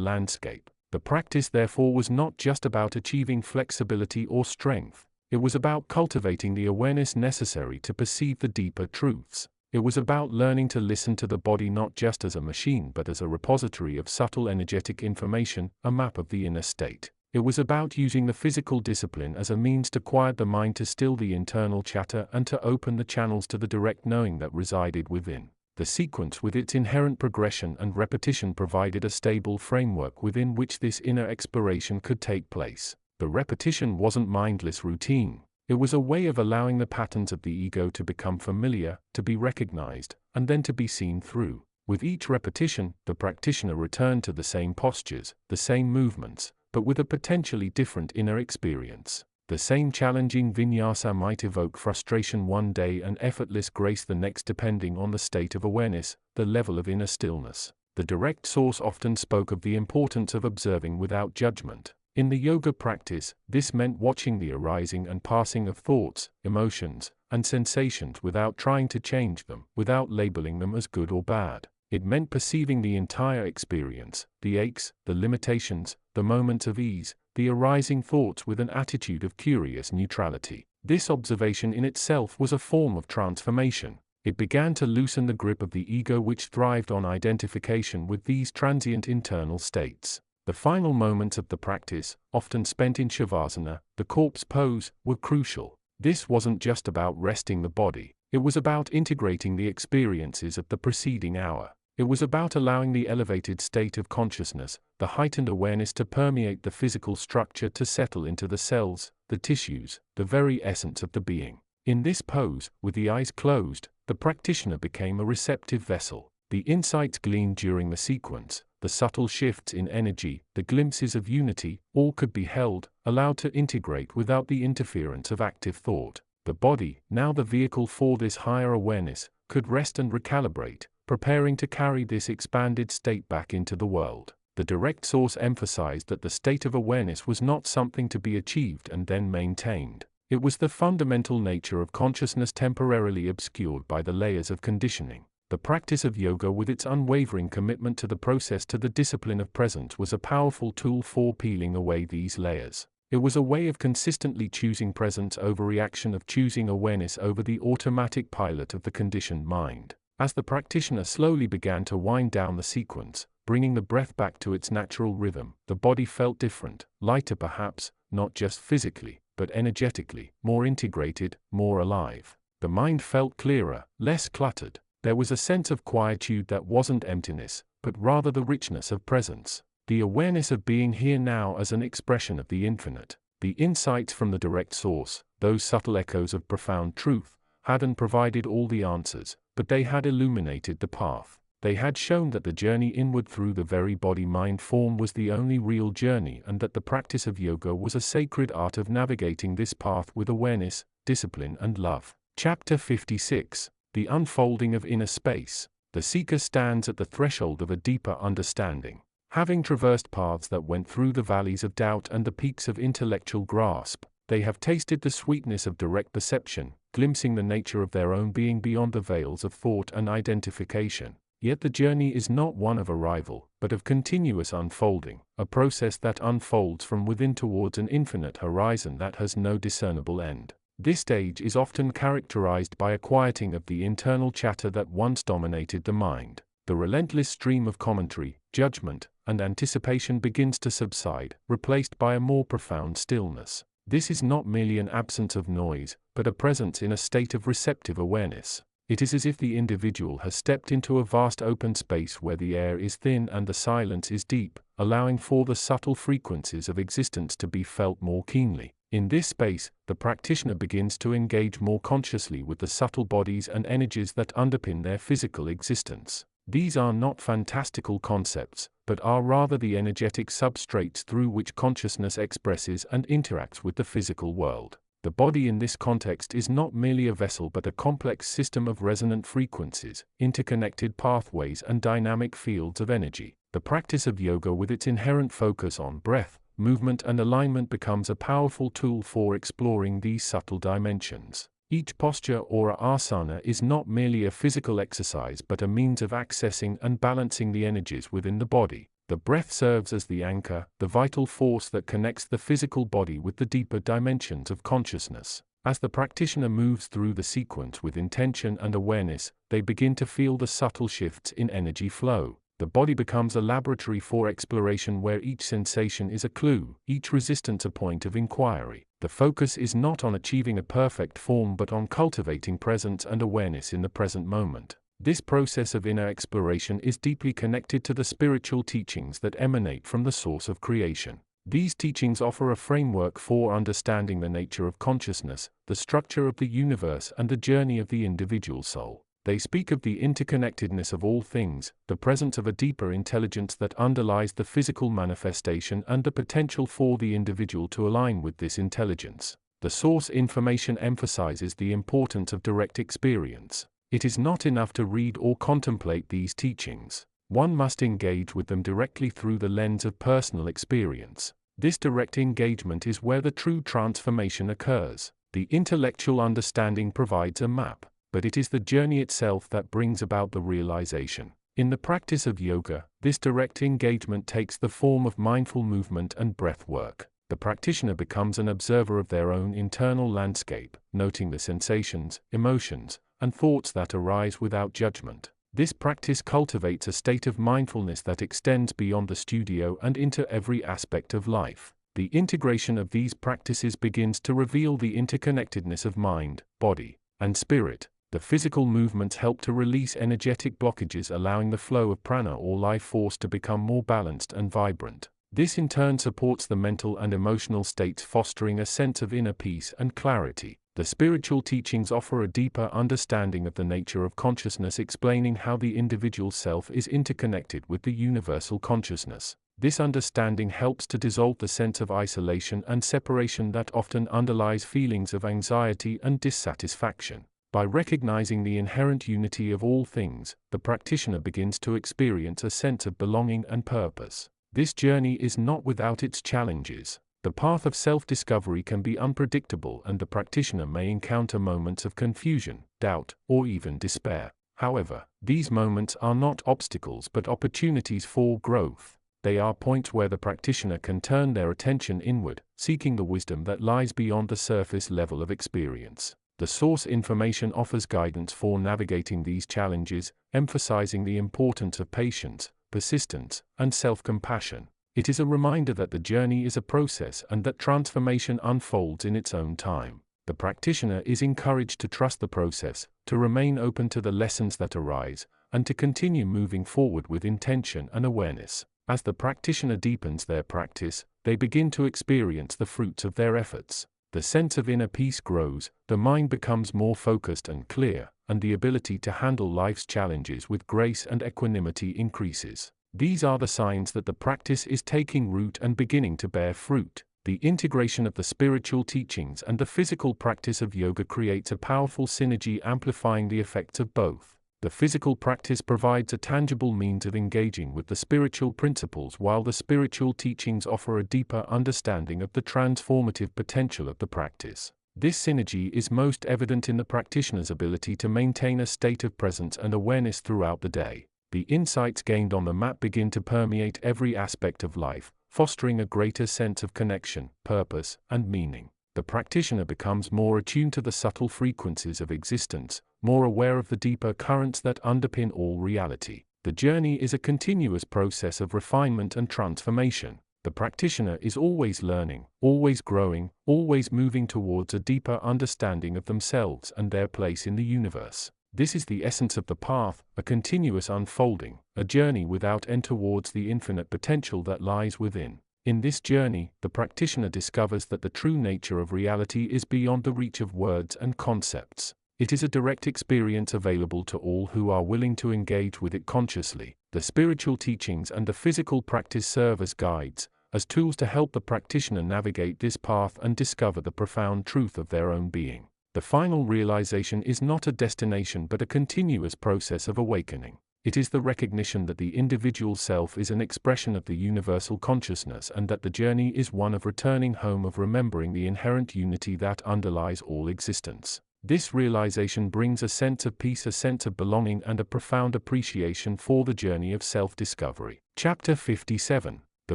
landscape. The practice therefore was not just about achieving flexibility or strength. It was about cultivating the awareness necessary to perceive the deeper truths. It was about learning to listen to the body not just as a machine but as a repository of subtle energetic information, a map of the inner state. It was about using the physical discipline as a means to quiet the mind, to still the internal chatter, and to open the channels to the direct knowing that resided within. The sequence, with its inherent progression and repetition, provided a stable framework within which this inner exploration could take place. The repetition wasn't mindless routine. It was a way of allowing the patterns of the ego to become familiar, to be recognized, and then to be seen through. With each repetition, the practitioner returned to the same postures, the same movements, but with a potentially different inner experience. The same challenging vinyasa might evoke frustration one day and effortless grace the next, depending on the state of awareness, the level of inner stillness. The direct source often spoke of the importance of observing without judgment. In the yoga practice, this meant watching the arising and passing of thoughts, emotions, and sensations without trying to change them, without labeling them as good or bad. It meant perceiving the entire experience, the aches, the limitations, the moments of ease, the arising thoughts, with an attitude of curious neutrality. This observation in itself was a form of transformation. It began to loosen the grip of the ego, which thrived on identification with these transient internal states. The final moments of the practice, often spent in shavasana, the corpse pose, were crucial. This wasn't just about resting the body. It was about integrating the experiences of the preceding hour. It was about allowing the elevated state of consciousness, the heightened awareness, to permeate the physical structure, to settle into the cells, the tissues, the very essence of the being. In this pose, with the eyes closed, the practitioner became a receptive vessel. The insights gleaned during the sequence, the subtle shifts in energy, the glimpses of unity, all could be held, allowed to integrate without the interference of active thought. The body, now the vehicle for this higher awareness, could rest and recalibrate, preparing to carry this expanded state back into the world. The direct source emphasized that the state of awareness was not something to be achieved and then maintained. It was the fundamental nature of consciousness temporarily obscured by the layers of conditioning. The practice of yoga with its unwavering commitment to the process, to the discipline of presence, was a powerful tool for peeling away these layers. It was a way of consistently choosing presence over reaction, of choosing awareness over the automatic pilot of the conditioned mind. As the practitioner slowly began to wind down the sequence, bringing the breath back to its natural rhythm, the body felt different, lighter perhaps, not just physically, but energetically, more integrated, more alive. The mind felt clearer, less cluttered. There was a sense of quietude that wasn't emptiness, but rather the richness of presence. The awareness of being here now as an expression of the infinite. The insights from the direct source, those subtle echoes of profound truth, hadn't provided all the answers, but they had illuminated the path. They had shown that the journey inward through the very body-mind form was the only real journey, and that the practice of yoga was a sacred art of navigating this path with awareness, discipline and love. Chapter 56. The unfolding of inner space. The seeker stands at the threshold of a deeper understanding. Having traversed paths that went through the valleys of doubt and the peaks of intellectual grasp, they have tasted the sweetness of direct perception, glimpsing the nature of their own being beyond the veils of thought and identification. Yet the journey is not one of arrival, but of continuous unfolding, a process that unfolds from within towards an infinite horizon that has no discernible end. This stage is often characterized by a quieting of the internal chatter that once dominated the mind. The relentless stream of commentary, judgment, and anticipation begins to subside, replaced by a more profound stillness. This is not merely an absence of noise, but a presence in a state of receptive awareness. It is as if the individual has stepped into a vast open space where the air is thin and the silence is deep, allowing for the subtle frequencies of existence to be felt more keenly. In this space, the practitioner begins to engage more consciously with the subtle bodies and energies that underpin their physical existence. These are not fantastical concepts, but are rather the energetic substrates through which consciousness expresses and interacts with the physical world. The body in this context is not merely a vessel but a complex system of resonant frequencies, interconnected pathways and dynamic fields of energy. The practice of yoga with its inherent focus on breath, movement and alignment becomes a powerful tool for exploring these subtle dimensions. Each posture or asana is not merely a physical exercise but a means of accessing and balancing the energies within the body. The breath serves as the anchor, the vital force that connects the physical body with the deeper dimensions of consciousness. As the practitioner moves through the sequence with intention and awareness, they begin to feel the subtle shifts in energy flow. The body becomes a laboratory for exploration where each sensation is a clue, each resistance a point of inquiry. The focus is not on achieving a perfect form but on cultivating presence and awareness in the present moment. This process of inner exploration is deeply connected to the spiritual teachings that emanate from the source of creation. These teachings offer a framework for understanding the nature of consciousness, the structure of the universe and the journey of the individual soul. They speak of the interconnectedness of all things, the presence of a deeper intelligence that underlies the physical manifestation and the potential for the individual to align with this intelligence. The source information emphasizes the importance of direct experience. It is not enough to read or contemplate these teachings. One must engage with them directly through the lens of personal experience. This direct engagement is where the true transformation occurs. The intellectual understanding provides a map, but it is the journey itself that brings about the realization. In the practice of yoga, this direct engagement takes the form of mindful movement and breath work. The practitioner becomes an observer of their own internal landscape, noting the sensations, emotions, and thoughts that arise without judgment. This practice cultivates a state of mindfulness that extends beyond the studio and into every aspect of life. The integration of these practices begins to reveal the interconnectedness of mind, body, and spirit. The physical movements help to release energetic blockages, allowing the flow of prana or life force to become more balanced and vibrant. This in turn supports the mental and emotional states, fostering a sense of inner peace and clarity. The spiritual teachings offer a deeper understanding of the nature of consciousness, explaining how the individual self is interconnected with the universal consciousness. This understanding helps to dissolve the sense of isolation and separation that often underlies feelings of anxiety and dissatisfaction. By recognizing the inherent unity of all things, the practitioner begins to experience a sense of belonging and purpose. This journey is not without its challenges. The path of self-discovery can be unpredictable, and the practitioner may encounter moments of confusion, doubt, or even despair. However, these moments are not obstacles but opportunities for growth. They are points where the practitioner can turn their attention inward, seeking the wisdom that lies beyond the surface level of experience. The source information offers guidance for navigating these challenges, emphasizing the importance of patience, persistence, and self-compassion. It is a reminder that the journey is a process and that transformation unfolds in its own time. The practitioner is encouraged to trust the process, to remain open to the lessons that arise, and to continue moving forward with intention and awareness. As the practitioner deepens their practice, they begin to experience the fruits of their efforts. The sense of inner peace grows, the mind becomes more focused and clear, and the ability to handle life's challenges with grace and equanimity increases. These are the signs that the practice is taking root and beginning to bear fruit. The integration of the spiritual teachings and the physical practice of yoga creates a powerful synergy, amplifying the effects of both. The physical practice provides a tangible means of engaging with the spiritual principles, while the spiritual teachings offer a deeper understanding of the transformative potential of the practice. This synergy is most evident in the practitioner's ability to maintain a state of presence and awareness throughout the day. The insights gained on the mat begin to permeate every aspect of life, fostering a greater sense of connection, purpose, and meaning. The practitioner becomes more attuned to the subtle frequencies of existence, more aware of the deeper currents that underpin all reality. The journey is a continuous process of refinement and transformation. The practitioner is always learning, always growing, always moving towards a deeper understanding of themselves and their place in the universe. This is the essence of the path, a continuous unfolding, a journey without end towards the infinite potential that lies within. In this journey, the practitioner discovers that the true nature of reality is beyond the reach of words and concepts. It is a direct experience available to all who are willing to engage with it consciously. The spiritual teachings and the physical practice serve as guides, as tools to help the practitioner navigate this path and discover the profound truth of their own being. The final realization is not a destination but a continuous process of awakening. It is the recognition that the individual self is an expression of the universal consciousness, and that the journey is one of returning home, of remembering the inherent unity that underlies all existence. This realization brings a sense of peace, a sense of belonging, and a profound appreciation for the journey of self-discovery. Chapter 57. The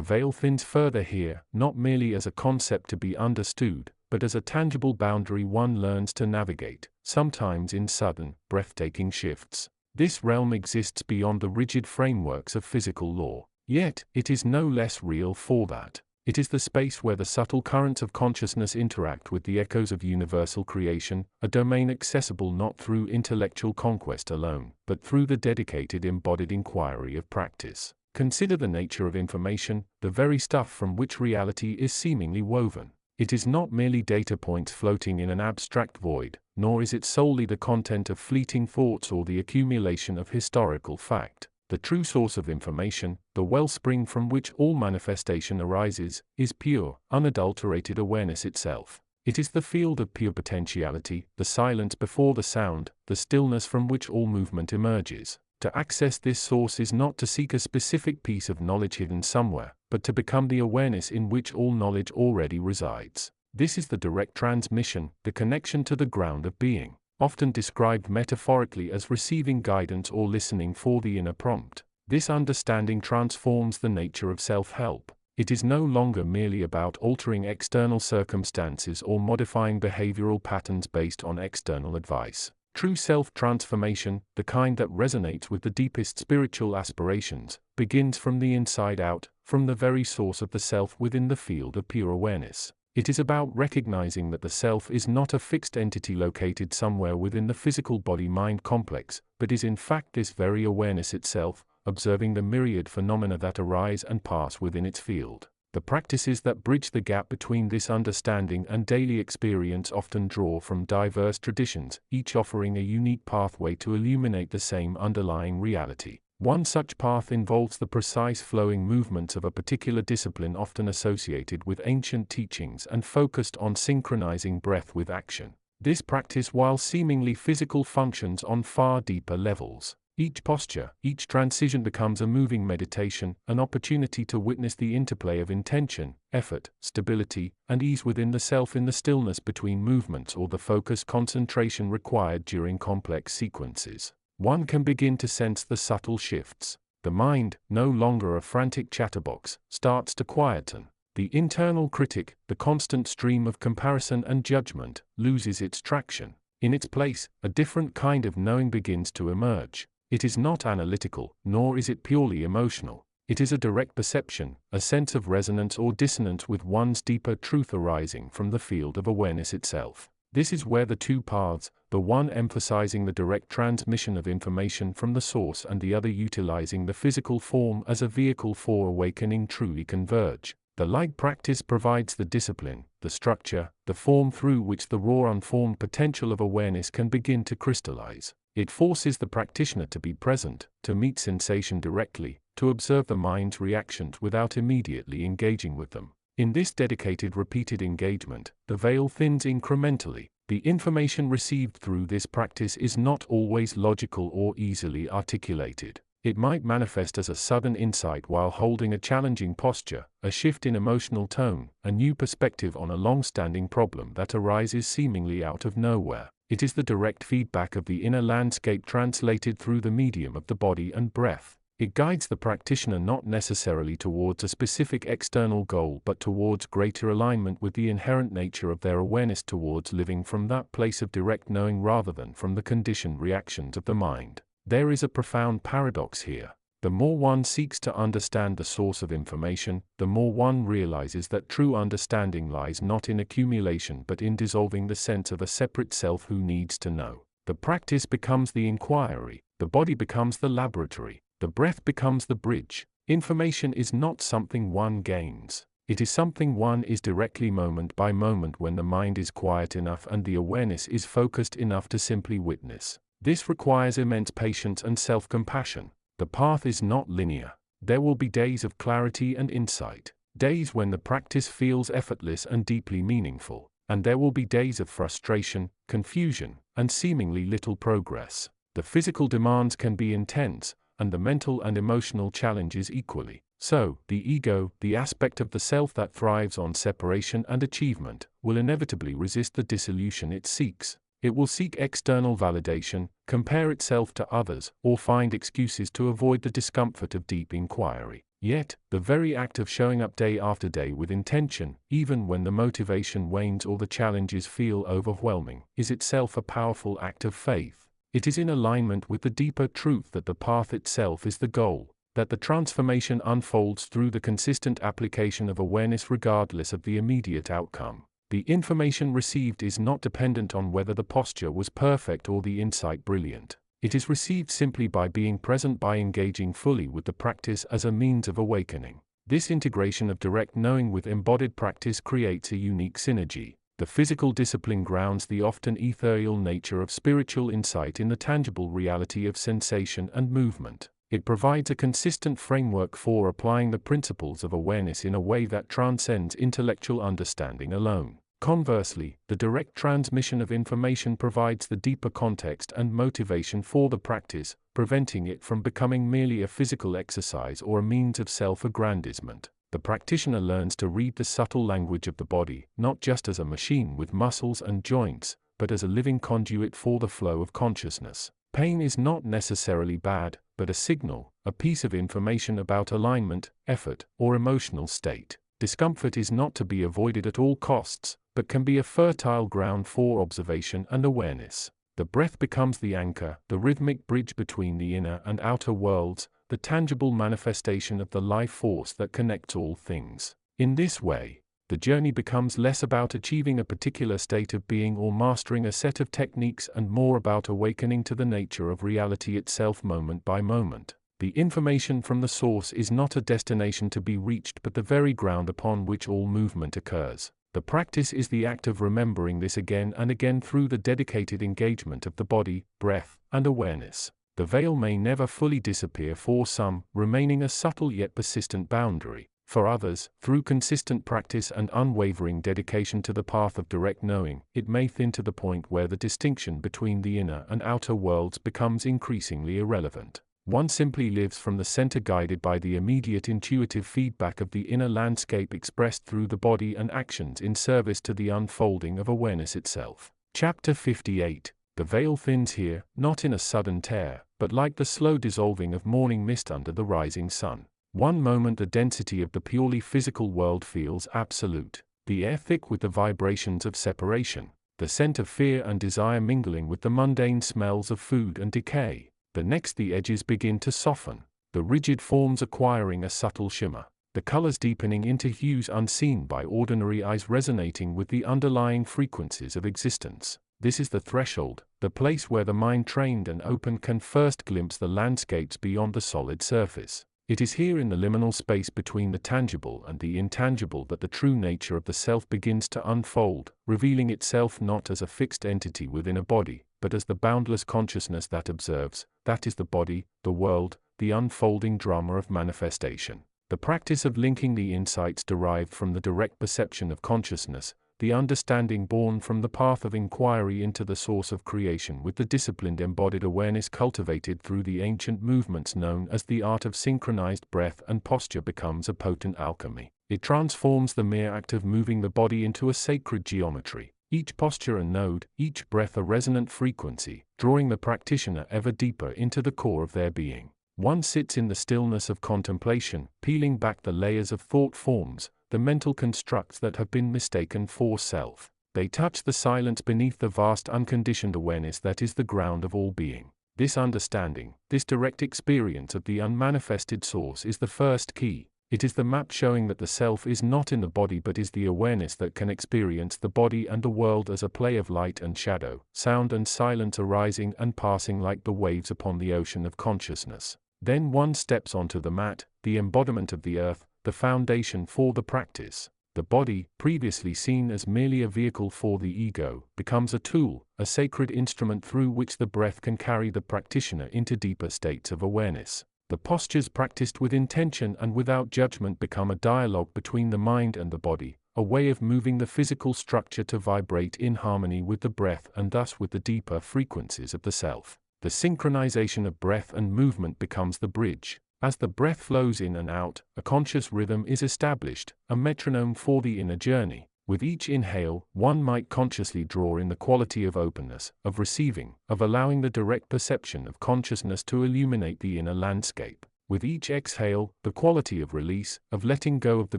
veil thins further here, not merely as a concept to be understood, but as a tangible boundary one learns to navigate, sometimes in sudden, breathtaking shifts. This realm exists beyond the rigid frameworks of physical law. Yet, it is no less real for that. It is the space where the subtle currents of consciousness interact with the echoes of universal creation, a domain accessible not through intellectual conquest alone, but through the dedicated embodied inquiry of practice. Consider the nature of information, the very stuff from which reality is seemingly woven. It is not merely data points floating in an abstract void, nor is it solely the content of fleeting thoughts or the accumulation of historical fact. The true source of information, the wellspring from which all manifestation arises, is pure, unadulterated awareness itself. It is the field of pure potentiality, the silence before the sound, the stillness from which all movement emerges. To access this source is not to seek a specific piece of knowledge hidden somewhere, but to become the awareness in which all knowledge already resides. This is the direct transmission, the connection to the ground of being, often described metaphorically as receiving guidance or listening for the inner prompt. This understanding transforms the nature of self-help. It is no longer merely about altering external circumstances or modifying behavioral patterns based on external advice. True self-transformation, the kind that resonates with the deepest spiritual aspirations, begins from the inside out, from the very source of the self within the field of pure awareness. It is about recognizing that the self is not a fixed entity located somewhere within the physical body-mind complex, but is in fact this very awareness itself, observing the myriad phenomena that arise and pass within its field. The practices that bridge the gap between this understanding and daily experience often draw from diverse traditions, each offering a unique pathway to illuminate the same underlying reality. One such path involves the precise flowing movements of a particular discipline often associated with ancient teachings and focused on synchronizing breath with action. This practice, while seemingly physical, functions on far deeper levels. Each posture, each transition becomes a moving meditation, an opportunity to witness the interplay of intention, effort, stability, and ease within the self in the stillness between movements or the focused concentration required during complex sequences. One can begin to sense the subtle shifts. The mind, no longer a frantic chatterbox, starts to quieten. The internal critic, the constant stream of comparison and judgment, loses its traction. In its place, a different kind of knowing begins to emerge. It is not analytical, nor is it purely emotional. It is a direct perception, a sense of resonance or dissonance with one's deeper truth arising from the field of awareness itself. This is where the two paths, the one emphasizing the direct transmission of information from the source and the other utilizing the physical form as a vehicle for awakening, truly converge. The light practice provides the discipline, the structure, the form through which the raw unformed potential of awareness can begin to crystallize. It forces the practitioner to be present, to meet sensation directly, to observe the mind's reactions without immediately engaging with them. In this dedicated repeated engagement, the veil thins incrementally. The information received through this practice is not always logical or easily articulated. It might manifest as a sudden insight while holding a challenging posture, a shift in emotional tone, a new perspective on a long-standing problem that arises seemingly out of nowhere. It is the direct feedback of the inner landscape translated through the medium of the body and breath. It guides the practitioner not necessarily towards a specific external goal but towards greater alignment with the inherent nature of their awareness, towards living from that place of direct knowing rather than from the conditioned reactions of the mind. There is a profound paradox here. The more one seeks to understand the source of information, the more one realizes that true understanding lies not in accumulation but in dissolving the sense of a separate self who needs to know. The practice becomes the inquiry, the body becomes the laboratory. The breath becomes the bridge. Information is not something one gains. It is something one is directly moment by moment when the mind is quiet enough and the awareness is focused enough to simply witness. This requires immense patience and self-compassion. The path is not linear. There will be days of clarity and insight, days when the practice feels effortless and deeply meaningful, and there will be days of frustration, confusion, and seemingly little progress. The physical demands can be intense, and the mental and emotional challenges equally. So, the ego, the aspect of the self that thrives on separation and achievement, will inevitably resist the dissolution it seeks. It will seek external validation, compare itself to others, or find excuses to avoid the discomfort of deep inquiry. Yet, the very act of showing up day after day with intention, even when the motivation wanes or the challenges feel overwhelming, is itself a powerful act of faith. It is in alignment with the deeper truth that the path itself is the goal, that the transformation unfolds through the consistent application of awareness regardless of the immediate outcome. The information received is not dependent on whether the posture was perfect or the insight brilliant. It is received simply by being present, by engaging fully with the practice as a means of awakening. This integration of direct knowing with embodied practice creates a unique synergy. The physical discipline grounds the often ethereal nature of spiritual insight in the tangible reality of sensation and movement. It provides a consistent framework for applying the principles of awareness in a way that transcends intellectual understanding alone. Conversely, the direct transmission of information provides the deeper context and motivation for the practice, preventing it from becoming merely a physical exercise or a means of self-aggrandizement. The practitioner learns to read the subtle language of the body, not just as a machine with muscles and joints, but as a living conduit for the flow of consciousness. Pain is not necessarily bad, but a signal, a piece of information about alignment, effort, or emotional state. Discomfort is not to be avoided at all costs, but can be a fertile ground for observation and awareness. The breath becomes the anchor, the rhythmic bridge between the inner and outer worlds, the tangible manifestation of the life force that connects all things. In this way, the journey becomes less about achieving a particular state of being or mastering a set of techniques and more about awakening to the nature of reality itself moment by moment. The information from the source is not a destination to be reached but the very ground upon which all movement occurs. The practice is the act of remembering this again and again through the dedicated engagement of the body, breath, and awareness. The veil may never fully disappear for some, remaining a subtle yet persistent boundary. For others, through consistent practice and unwavering dedication to the path of direct knowing, it may thin to the point where the distinction between the inner and outer worlds becomes increasingly irrelevant. One simply lives from the center, guided by the immediate intuitive feedback of the inner landscape expressed through the body and actions in service to the unfolding of awareness itself. Chapter 58. The veil thins here, not in a sudden tear, but like the slow dissolving of morning mist under the rising sun. One moment the density of the purely physical world feels absolute, the air thick with the vibrations of separation, the scent of fear and desire mingling with the mundane smells of food and decay. The next the edges begin to soften, the rigid forms acquiring a subtle shimmer, the colors deepening into hues unseen by ordinary eyes, resonating with the underlying frequencies of existence. This is the threshold, the place where the mind trained and open can first glimpse the landscapes beyond the solid surface. It is here in the liminal space between the tangible and the intangible that the true nature of the self begins to unfold, revealing itself not as a fixed entity within a body, but as the boundless consciousness that observes. That is the body, the world, the unfolding drama of manifestation. The practice of linking the insights derived from the direct perception of consciousness, the understanding born from the path of inquiry into the source of creation, with the disciplined embodied awareness cultivated through the ancient movements known as the art of synchronized breath and posture, becomes a potent alchemy. It transforms the mere act of moving the body into a sacred geometry, each posture a node, each breath a resonant frequency, drawing the practitioner ever deeper into the core of their being. One sits in the stillness of contemplation, peeling back the layers of thought forms, the mental constructs that have been mistaken for self. They touch the silence beneath the vast unconditioned awareness that is the ground of all being. This understanding, this direct experience of the unmanifested source is the first key. It is the map showing that the self is not in the body but is the awareness that can experience the body and the world as a play of light and shadow, sound and silence arising and passing like the waves upon the ocean of consciousness. Then one steps onto the mat, the embodiment of the earth, the foundation for the practice. The body, previously seen as merely a vehicle for the ego, becomes a tool, a sacred instrument through which the breath can carry the practitioner into deeper states of awareness. The postures practiced with intention and without judgment become a dialogue between the mind and the body, a way of moving the physical structure to vibrate in harmony with the breath and thus with the deeper frequencies of the self. The synchronization of breath and movement becomes the bridge. As the breath flows in and out, a conscious rhythm is established, a metronome for the inner journey. With each inhale, one might consciously draw in the quality of openness, of receiving, of allowing the direct perception of consciousness to illuminate the inner landscape. With each exhale, the quality of release, of letting go of the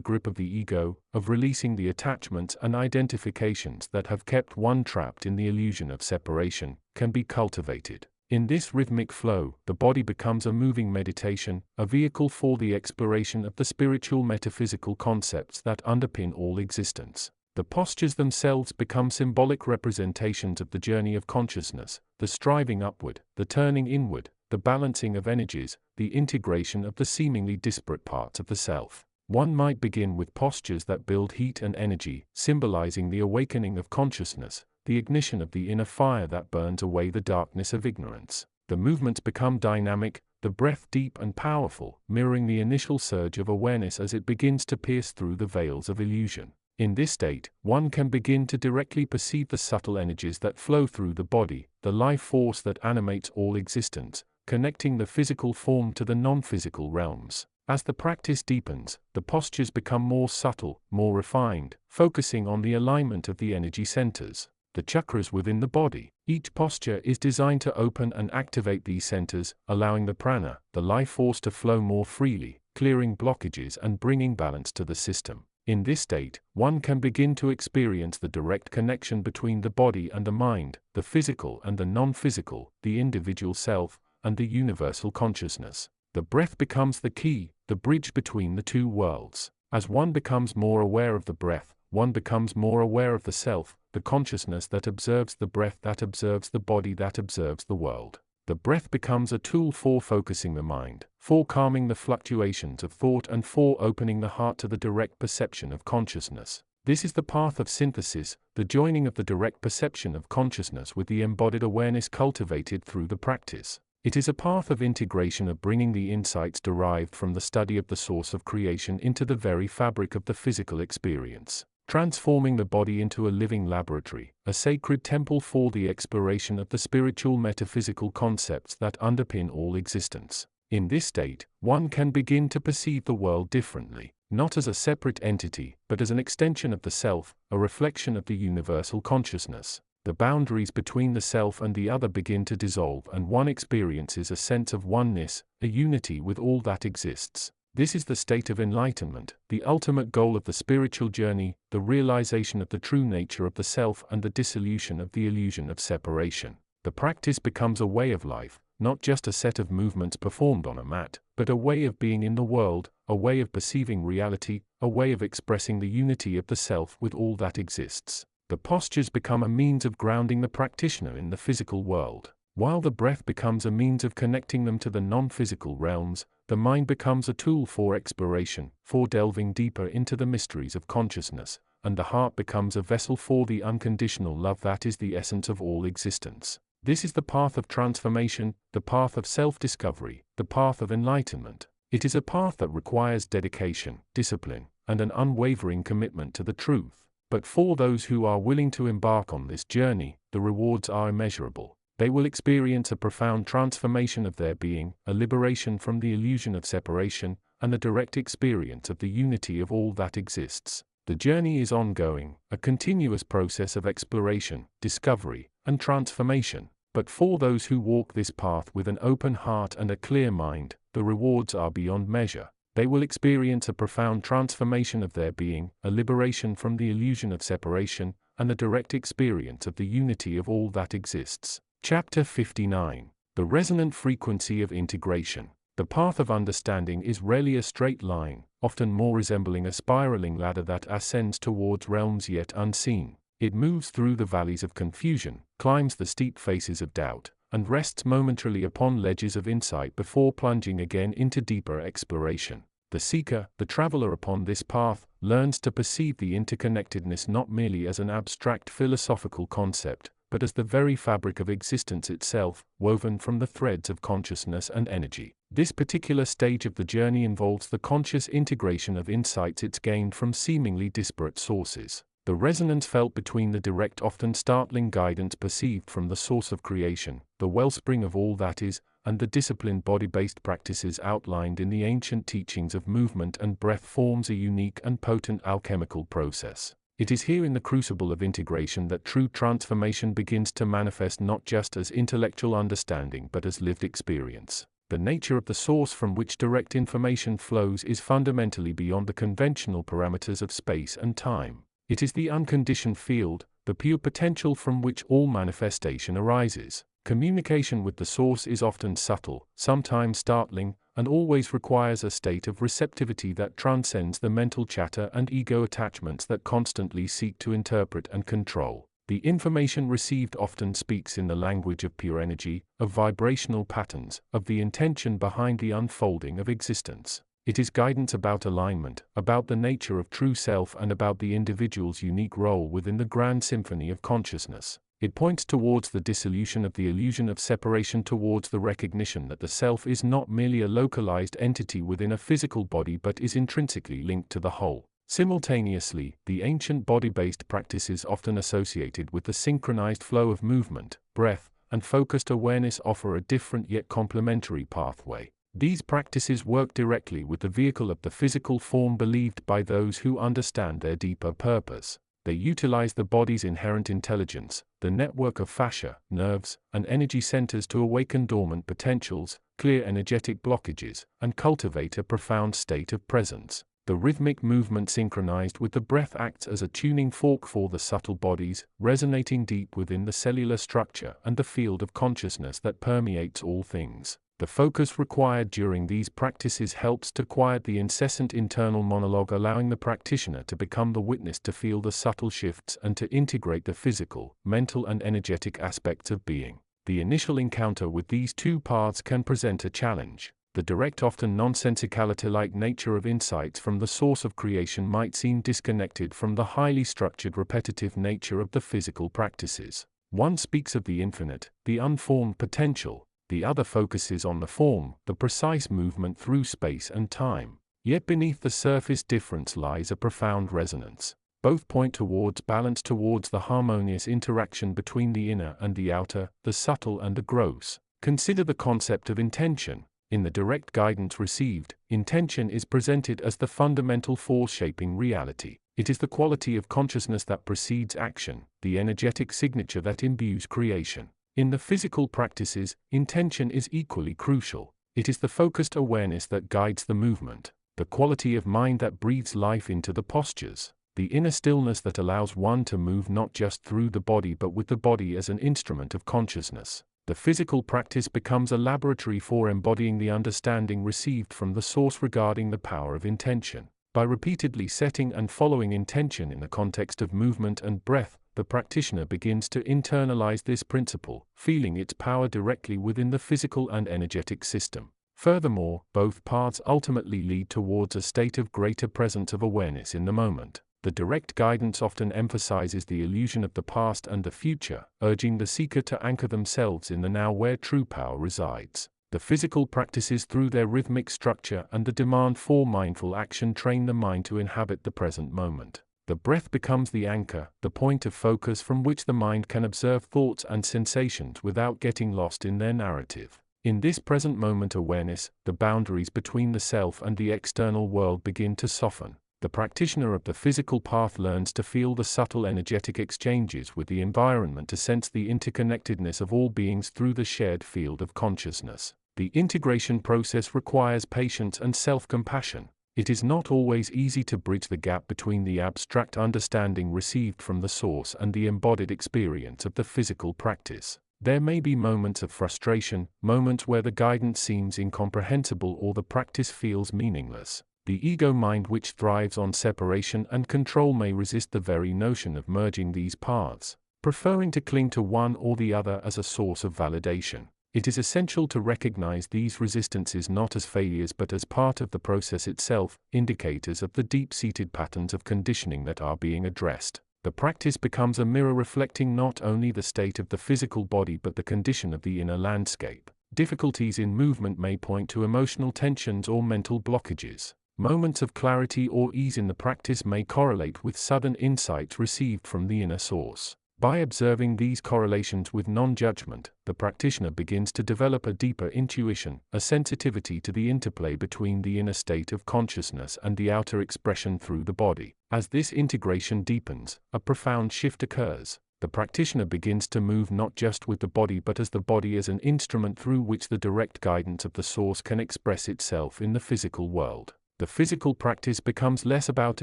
grip of the ego, of releasing the attachments and identifications that have kept one trapped in the illusion of separation, can be cultivated. In this rhythmic flow, the body becomes a moving meditation, a vehicle for the exploration of the spiritual metaphysical concepts that underpin all existence. The postures themselves become symbolic representations of the journey of consciousness, the striving upward, the turning inward, the balancing of energies, the integration of the seemingly disparate parts of the self. One might begin with postures that build heat and energy, symbolizing the awakening of consciousness, the ignition of the inner fire that burns away the darkness of ignorance. The movements become dynamic, the breath deep and powerful, mirroring the initial surge of awareness as it begins to pierce through the veils of illusion. In this state, one can begin to directly perceive the subtle energies that flow through the body, the life force that animates all existence, connecting the physical form to the non-physical realms. As the practice deepens, the postures become more subtle, more refined, focusing on the alignment of the energy centers, the chakras within the body. Each posture is designed to open and activate these centers, allowing the prana, the life force, to flow more freely, clearing blockages and bringing balance to the system. In this state, one can begin to experience the direct connection between the body and the mind, the physical and the non-physical, the individual self, and the universal consciousness. The breath becomes the key, the bridge between the two worlds. As one becomes more aware of the breath, one becomes more aware of the self, the consciousness that observes the breath, that observes the body, that observes the world. The breath becomes a tool for focusing the mind, for calming the fluctuations of thought, and for opening the heart to the direct perception of consciousness. This is the path of synthesis, the joining of the direct perception of consciousness with the embodied awareness cultivated through the practice. It is a path of integration, of bringing the insights derived from the study of the source of creation into the very fabric of the physical experience, transforming the body into a living laboratory, a sacred temple for the exploration of the spiritual metaphysical concepts that underpin all existence. In this state, one can begin to perceive the world differently, not as a separate entity, but as an extension of the self, a reflection of the universal consciousness. The boundaries between the self and the other begin to dissolve, and one experiences a sense of oneness, a unity with all that exists. This is the state of enlightenment, the ultimate goal of the spiritual journey, the realization of the true nature of the self and the dissolution of the illusion of separation. The practice becomes a way of life, not just a set of movements performed on a mat, but a way of being in the world, a way of perceiving reality, a way of expressing the unity of the self with all that exists. The postures become a means of grounding the practitioner in the physical world, while the breath becomes a means of connecting them to the non-physical realms. The mind becomes a tool for exploration, for delving deeper into the mysteries of consciousness, and the heart becomes a vessel for the unconditional love that is the essence of all existence. This is the path of transformation, the path of self-discovery, the path of enlightenment. It is a path that requires dedication, discipline, and an unwavering commitment to the truth. But for those who are willing to embark on this journey, the rewards are immeasurable. They will experience a profound transformation of their being, a liberation from the illusion of separation, and the direct experience of the unity of all that exists. The journey is ongoing, a continuous process of exploration, discovery, and transformation. But for those who walk this path with an open heart and a clear mind, the rewards are beyond measure. They will experience a profound transformation of their being, a liberation from the illusion of separation, and the direct experience of the unity of all that exists. Chapter 59. The resonant frequency of integration. The path of understanding is rarely a straight line, often more resembling a spiraling ladder that ascends towards realms yet unseen. It moves through the valleys of confusion, climbs the steep faces of doubt, and rests momentarily upon ledges of insight before plunging again into deeper exploration. The seeker, the traveler upon this path, learns to perceive the interconnectedness not merely as an abstract philosophical concept, but as the very fabric of existence itself, woven from the threads of consciousness and energy. This particular stage of the journey involves the conscious integration of insights it's gained from seemingly disparate sources. The resonance felt between the direct, often startling guidance perceived from the source of creation, the wellspring of all that is, and the disciplined body-based practices outlined in the ancient teachings of movement and breath forms a unique and potent alchemical process. It is here in the crucible of integration that true transformation begins to manifest, not just as intellectual understanding but as lived experience. The nature of the source from which direct information flows is fundamentally beyond the conventional parameters of space and time. It is the unconditioned field, the pure potential from which all manifestation arises. Communication with the source is often subtle, sometimes startling, and always requires a state of receptivity that transcends the mental chatter and ego attachments that constantly seek to interpret and control. The information received often speaks in the language of pure energy, of vibrational patterns, of the intention behind the unfolding of existence. It is guidance about alignment, about the nature of true self, and about the individual's unique role within the grand symphony of consciousness. It points towards the dissolution of the illusion of separation, towards the recognition that the self is not merely a localized entity within a physical body but is intrinsically linked to the whole. Simultaneously, the ancient body-based practices often associated with the synchronized flow of movement, breath, and focused awareness offer a different yet complementary pathway. These practices work directly with the vehicle of the physical form believed by those who understand their deeper purpose. They utilize the body's inherent intelligence, the network of fascia, nerves, and energy centers to awaken dormant potentials, clear energetic blockages, and cultivate a profound state of presence. The rhythmic movement synchronized with the breath acts as a tuning fork for the subtle bodies, resonating deep within the cellular structure and the field of consciousness that permeates all things. The focus required during these practices helps to quiet the incessant internal monologue, allowing the practitioner to become the witness, to feel the subtle shifts, and to integrate the physical, mental, and energetic aspects of being. The initial encounter with these two paths can present a challenge. The direct, often nonsensicality-like nature of insights from the source of creation might seem disconnected from the highly structured, repetitive nature of the physical practices. One speaks of the infinite, the unformed potential; the other focuses on the form, the precise movement through space and time. Yet beneath the surface difference lies a profound resonance. Both point towards balance, towards the harmonious interaction between the inner and the outer, the subtle and the gross. Consider the concept of intention. In the direct guidance received, intention is presented as the fundamental force shaping reality. It is the quality of consciousness that precedes action, the energetic signature that imbues creation. In the physical practices, intention is equally crucial. It is the focused awareness that guides the movement, the quality of mind that breathes life into the postures, the inner stillness that allows one to move not just through the body but with the body as an instrument of consciousness. The physical practice becomes a laboratory for embodying the understanding received from the source regarding the power of intention. By repeatedly setting and following intention in the context of movement and breath, the practitioner begins to internalize this principle, feeling its power directly within the physical and energetic system. Furthermore, both paths ultimately lead towards a state of greater presence of awareness in the moment. The direct guidance often emphasizes the illusion of the past and the future, urging the seeker to anchor themselves in the now where true power resides. The physical practices, through their rhythmic structure and the demand for mindful action, train the mind to inhabit the present moment. The breath becomes the anchor, the point of focus from which the mind can observe thoughts and sensations without getting lost in their narrative. In this present moment awareness, the boundaries between the self and the external world begin to soften. The practitioner of the physical path learns to feel the subtle energetic exchanges with the environment, to sense the interconnectedness of all beings through the shared field of consciousness. The integration process requires patience and self-compassion. It is not always easy to bridge the gap between the abstract understanding received from the source and the embodied experience of the physical practice. There may be moments of frustration, moments where the guidance seems incomprehensible or the practice feels meaningless. The ego mind, which thrives on separation and control, may resist the very notion of merging these paths, preferring to cling to one or the other as a source of validation. It is essential to recognize these resistances not as failures but as part of the process itself, indicators of the deep-seated patterns of conditioning that are being addressed. The practice becomes a mirror reflecting not only the state of the physical body but the condition of the inner landscape. Difficulties in movement may point to emotional tensions or mental blockages. Moments of clarity or ease in the practice may correlate with sudden insights received from the inner source. By observing these correlations with non-judgment, the practitioner begins to develop a deeper intuition, a sensitivity to the interplay between the inner state of consciousness and the outer expression through the body. As this integration deepens, a profound shift occurs. The practitioner begins to move not just with the body but as the body as an instrument through which the direct guidance of the source can express itself in the physical world. The physical practice becomes less about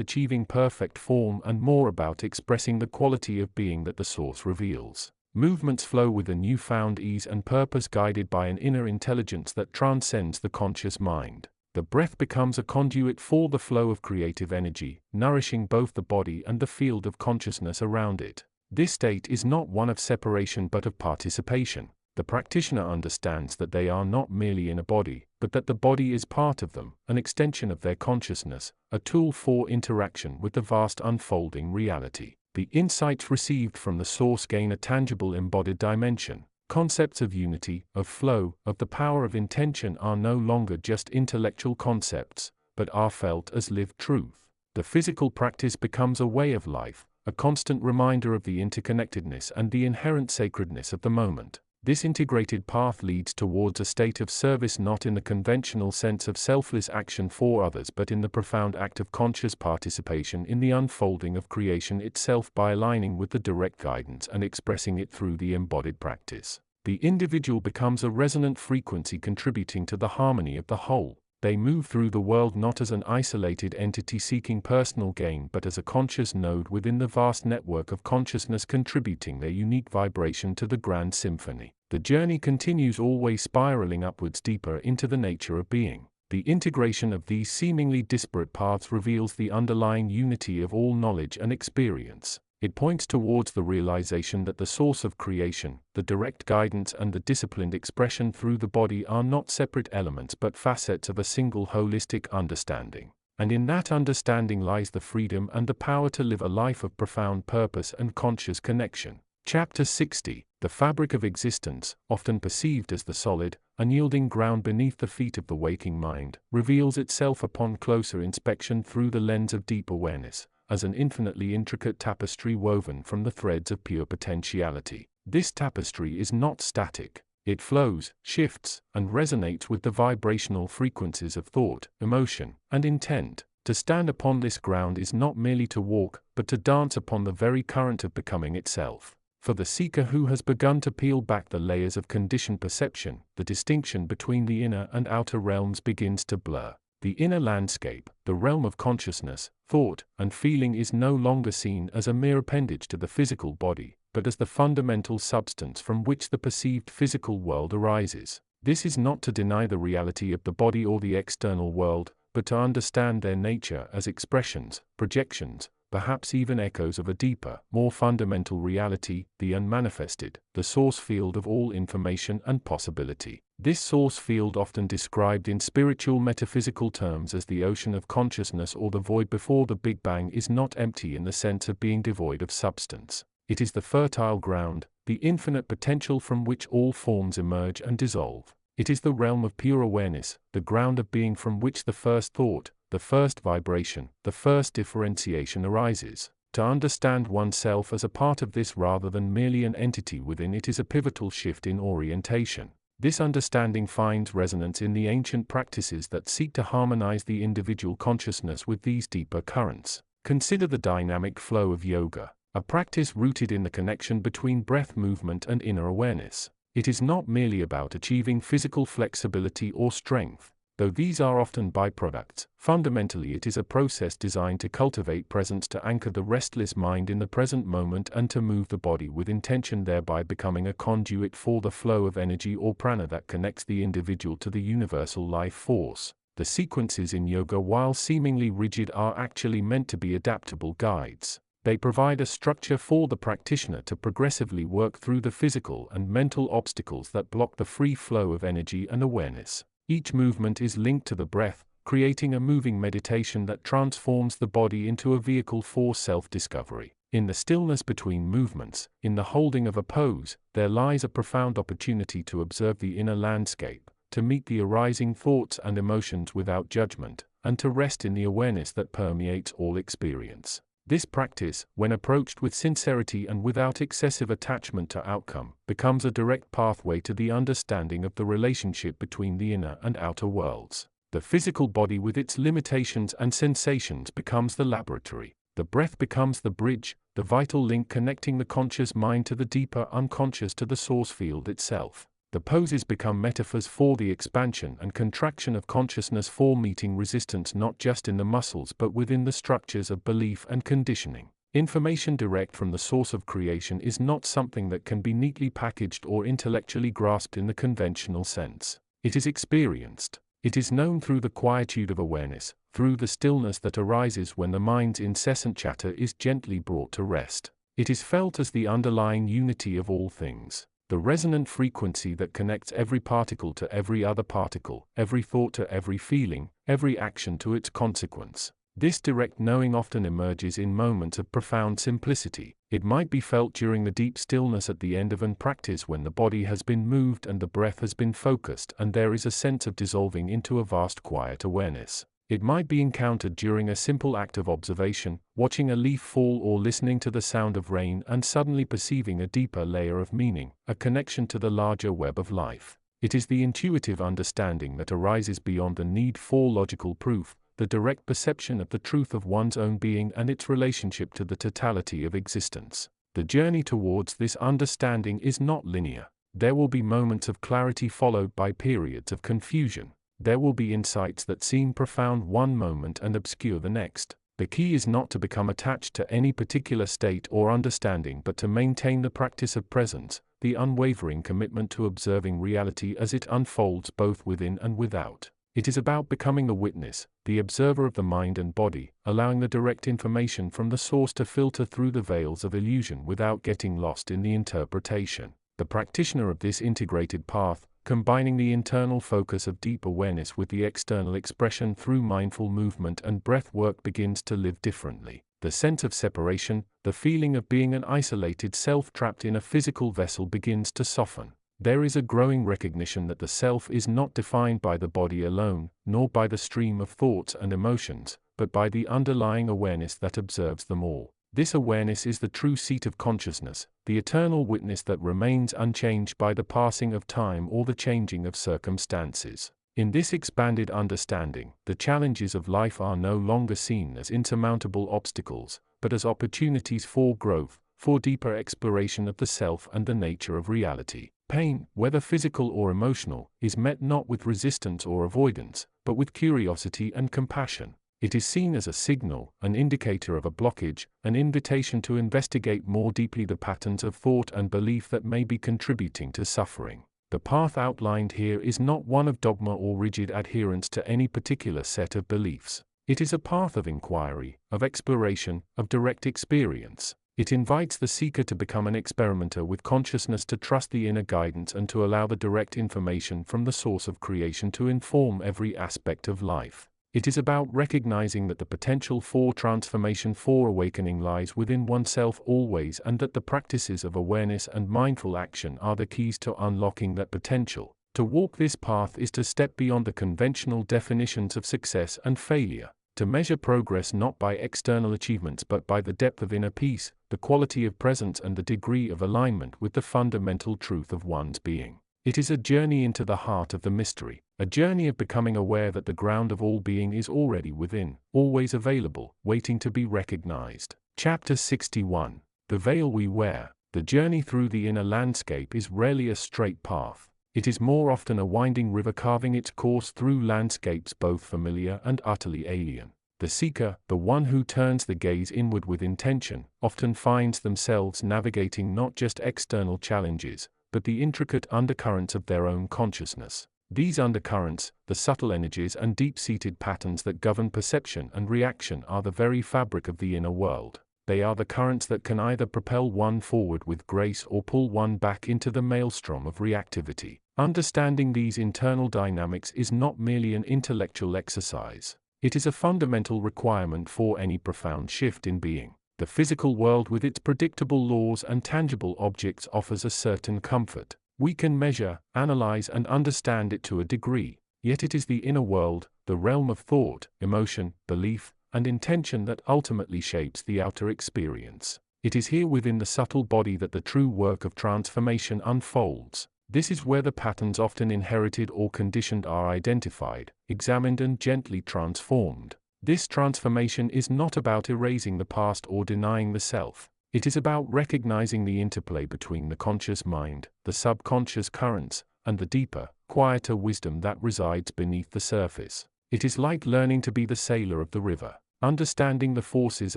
achieving perfect form and more about expressing the quality of being that the source reveals. Movements flow with a newfound ease and purpose, guided by an inner intelligence that transcends the conscious mind. The breath becomes a conduit for the flow of creative energy, nourishing both the body and the field of consciousness around it. This state is not one of separation but of participation. The practitioner understands that they are not merely in a body, but that the body is part of them, an extension of their consciousness, a tool for interaction with the vast unfolding reality. The insights received from the source gain a tangible embodied dimension. Concepts of unity, of flow, of the power of intention are no longer just intellectual concepts, but are felt as lived truth. The physical practice becomes a way of life, a constant reminder of the interconnectedness and the inherent sacredness of the moment. This integrated path leads towards a state of service, not in the conventional sense of selfless action for others but in the profound act of conscious participation in the unfolding of creation itself. By aligning with the direct guidance and expressing it through the embodied practice, the individual becomes a resonant frequency contributing to the harmony of the whole. They move through the world not as an isolated entity seeking personal gain but as a conscious node within the vast network of consciousness, contributing their unique vibration to the grand symphony. The journey continues, always spiraling upwards deeper into the nature of being. The integration of these seemingly disparate paths reveals the underlying unity of all knowledge and experience. It points towards the realization that the source of creation, the direct guidance and the disciplined expression through the body are not separate elements but facets of a single holistic understanding. And in that understanding lies the freedom and the power to live a life of profound purpose and conscious connection. Chapter 60. The fabric of existence, often perceived as the solid, unyielding ground beneath the feet of the waking mind, reveals itself upon closer inspection through the lens of deep awareness, as an infinitely intricate tapestry woven from the threads of pure potentiality. This tapestry is not static. It flows, shifts, and resonates with the vibrational frequencies of thought, emotion, and intent. To stand upon this ground is not merely to walk, but to dance upon the very current of becoming itself. For the seeker who has begun to peel back the layers of conditioned perception, the distinction between the inner and outer realms begins to blur. The inner landscape, the realm of consciousness, thought, and feeling is no longer seen as a mere appendage to the physical body, but as the fundamental substance from which the perceived physical world arises. This is not to deny the reality of the body or the external world, but to understand their nature as expressions, projections, perhaps even echoes of a deeper, more fundamental reality, the unmanifested, the source field of all information and possibility. This source field, often described in spiritual metaphysical terms as the ocean of consciousness or the void before the Big Bang, is not empty in the sense of being devoid of substance. It is the fertile ground, the infinite potential from which all forms emerge and dissolve. It is the realm of pure awareness, the ground of being from which the first thought, the first vibration, the first differentiation arises. To understand oneself as a part of this rather than merely an entity within it is a pivotal shift in orientation. This understanding finds resonance in the ancient practices that seek to harmonize the individual consciousness with these deeper currents. Consider the dynamic flow of yoga, a practice rooted in the connection between breath movement and inner awareness. It is not merely about achieving physical flexibility or strength, though these are often byproducts. Fundamentally, it is a process designed to cultivate presence, to anchor the restless mind in the present moment, and to move the body with intention, thereby becoming a conduit for the flow of energy or prana that connects the individual to the universal life force. The sequences in yoga, while seemingly rigid, are actually meant to be adaptable guides. They provide a structure for the practitioner to progressively work through the physical and mental obstacles that block the free flow of energy and awareness. Each movement is linked to the breath, creating a moving meditation that transforms the body into a vehicle for self-discovery. In the stillness between movements, in the holding of a pose, there lies a profound opportunity to observe the inner landscape, to meet the arising thoughts and emotions without judgment, and to rest in the awareness that permeates all experience. This practice, when approached with sincerity and without excessive attachment to outcome, becomes a direct pathway to the understanding of the relationship between the inner and outer worlds. The physical body with its limitations and sensations becomes the laboratory. The breath becomes the bridge, the vital link connecting the conscious mind to the deeper unconscious, to the source field itself. The poses become metaphors for the expansion and contraction of consciousness, for meeting resistance not just in the muscles but within the structures of belief and conditioning. Information direct from the source of creation is not something that can be neatly packaged or intellectually grasped in the conventional sense. It is experienced. It is known through the quietude of awareness, through the stillness that arises when the mind's incessant chatter is gently brought to rest. It is felt as the underlying unity of all things. The resonant frequency that connects every particle to every other particle, every thought to every feeling, every action to its consequence. This direct knowing often emerges in moments of profound simplicity. It might be felt during the deep stillness at the end of an practice, when the body has been moved and the breath has been focused, and there is a sense of dissolving into a vast quiet awareness. It might be encountered during a simple act of observation, watching a leaf fall or listening to the sound of rain, and suddenly perceiving a deeper layer of meaning, a connection to the larger web of life. It is the intuitive understanding that arises beyond the need for logical proof, the direct perception of the truth of one's own being and its relationship to the totality of existence. The journey towards this understanding is not linear. There will be moments of clarity followed by periods of confusion. There will be insights that seem profound one moment and obscure the next. The key is not to become attached to any particular state or understanding, but to maintain the practice of presence, the unwavering commitment to observing reality as it unfolds both within and without. It is about becoming the witness, the observer of the mind and body, allowing the direct information from the source to filter through the veils of illusion without getting lost in the interpretation. The practitioner of this integrated path, combining the internal focus of deep awareness with the external expression through mindful movement and breath work, begins to live differently. The sense of separation, the feeling of being an isolated self trapped in a physical vessel, begins to soften. There is a growing recognition that the self is not defined by the body alone, nor by the stream of thoughts and emotions, but by the underlying awareness that observes them all. This awareness is the true seat of consciousness, the eternal witness that remains unchanged by the passing of time or the changing of circumstances. In this expanded understanding, the challenges of life are no longer seen as insurmountable obstacles, but as opportunities for growth, for deeper exploration of the self and the nature of reality. Pain, whether physical or emotional, is met not with resistance or avoidance, but with curiosity and compassion. It is seen as a signal, an indicator of a blockage, an invitation to investigate more deeply the patterns of thought and belief that may be contributing to suffering. The path outlined here is not one of dogma or rigid adherence to any particular set of beliefs. It is a path of inquiry, of exploration, of direct experience. It invites the seeker to become an experimenter with consciousness, to trust the inner guidance and to allow the direct information from the source of creation to inform every aspect of life. It is about recognizing that the potential for transformation, for awakening, lies within oneself always, and that the practices of awareness and mindful action are the keys to unlocking that potential. To walk this path is to step beyond the conventional definitions of success and failure, to measure progress not by external achievements but by the depth of inner peace, the quality of presence and the degree of alignment with the fundamental truth of one's being. It is a journey into the heart of the mystery, a journey of becoming aware that the ground of all being is already within, always available, waiting to be recognized. Chapter 61. The Veil We Wear. The journey through the inner landscape is rarely a straight path. It is more often a winding river carving its course through landscapes both familiar and utterly alien. The seeker, the one who turns the gaze inward with intention, often finds themselves navigating not just external challenges, but the intricate undercurrents of their own consciousness. These undercurrents, the subtle energies and deep-seated patterns that govern perception and reaction, are the very fabric of the inner world. They are the currents that can either propel one forward with grace or pull one back into the maelstrom of reactivity. Understanding these internal dynamics is not merely an intellectual exercise. It is a fundamental requirement for any profound shift in being. The physical world with its predictable laws and tangible objects offers a certain comfort. We can measure, analyze and understand it to a degree, yet it is the inner world, the realm of thought, emotion, belief, and intention that ultimately shapes the outer experience. It is here within the subtle body that the true work of transformation unfolds. This is where the patterns often inherited or conditioned are identified, examined and gently transformed. This transformation is not about erasing the past or denying the self. It is about recognizing the interplay between the conscious mind, the subconscious currents, and the deeper, quieter wisdom that resides beneath the surface. It is like learning to be the sailor of the river, understanding the forces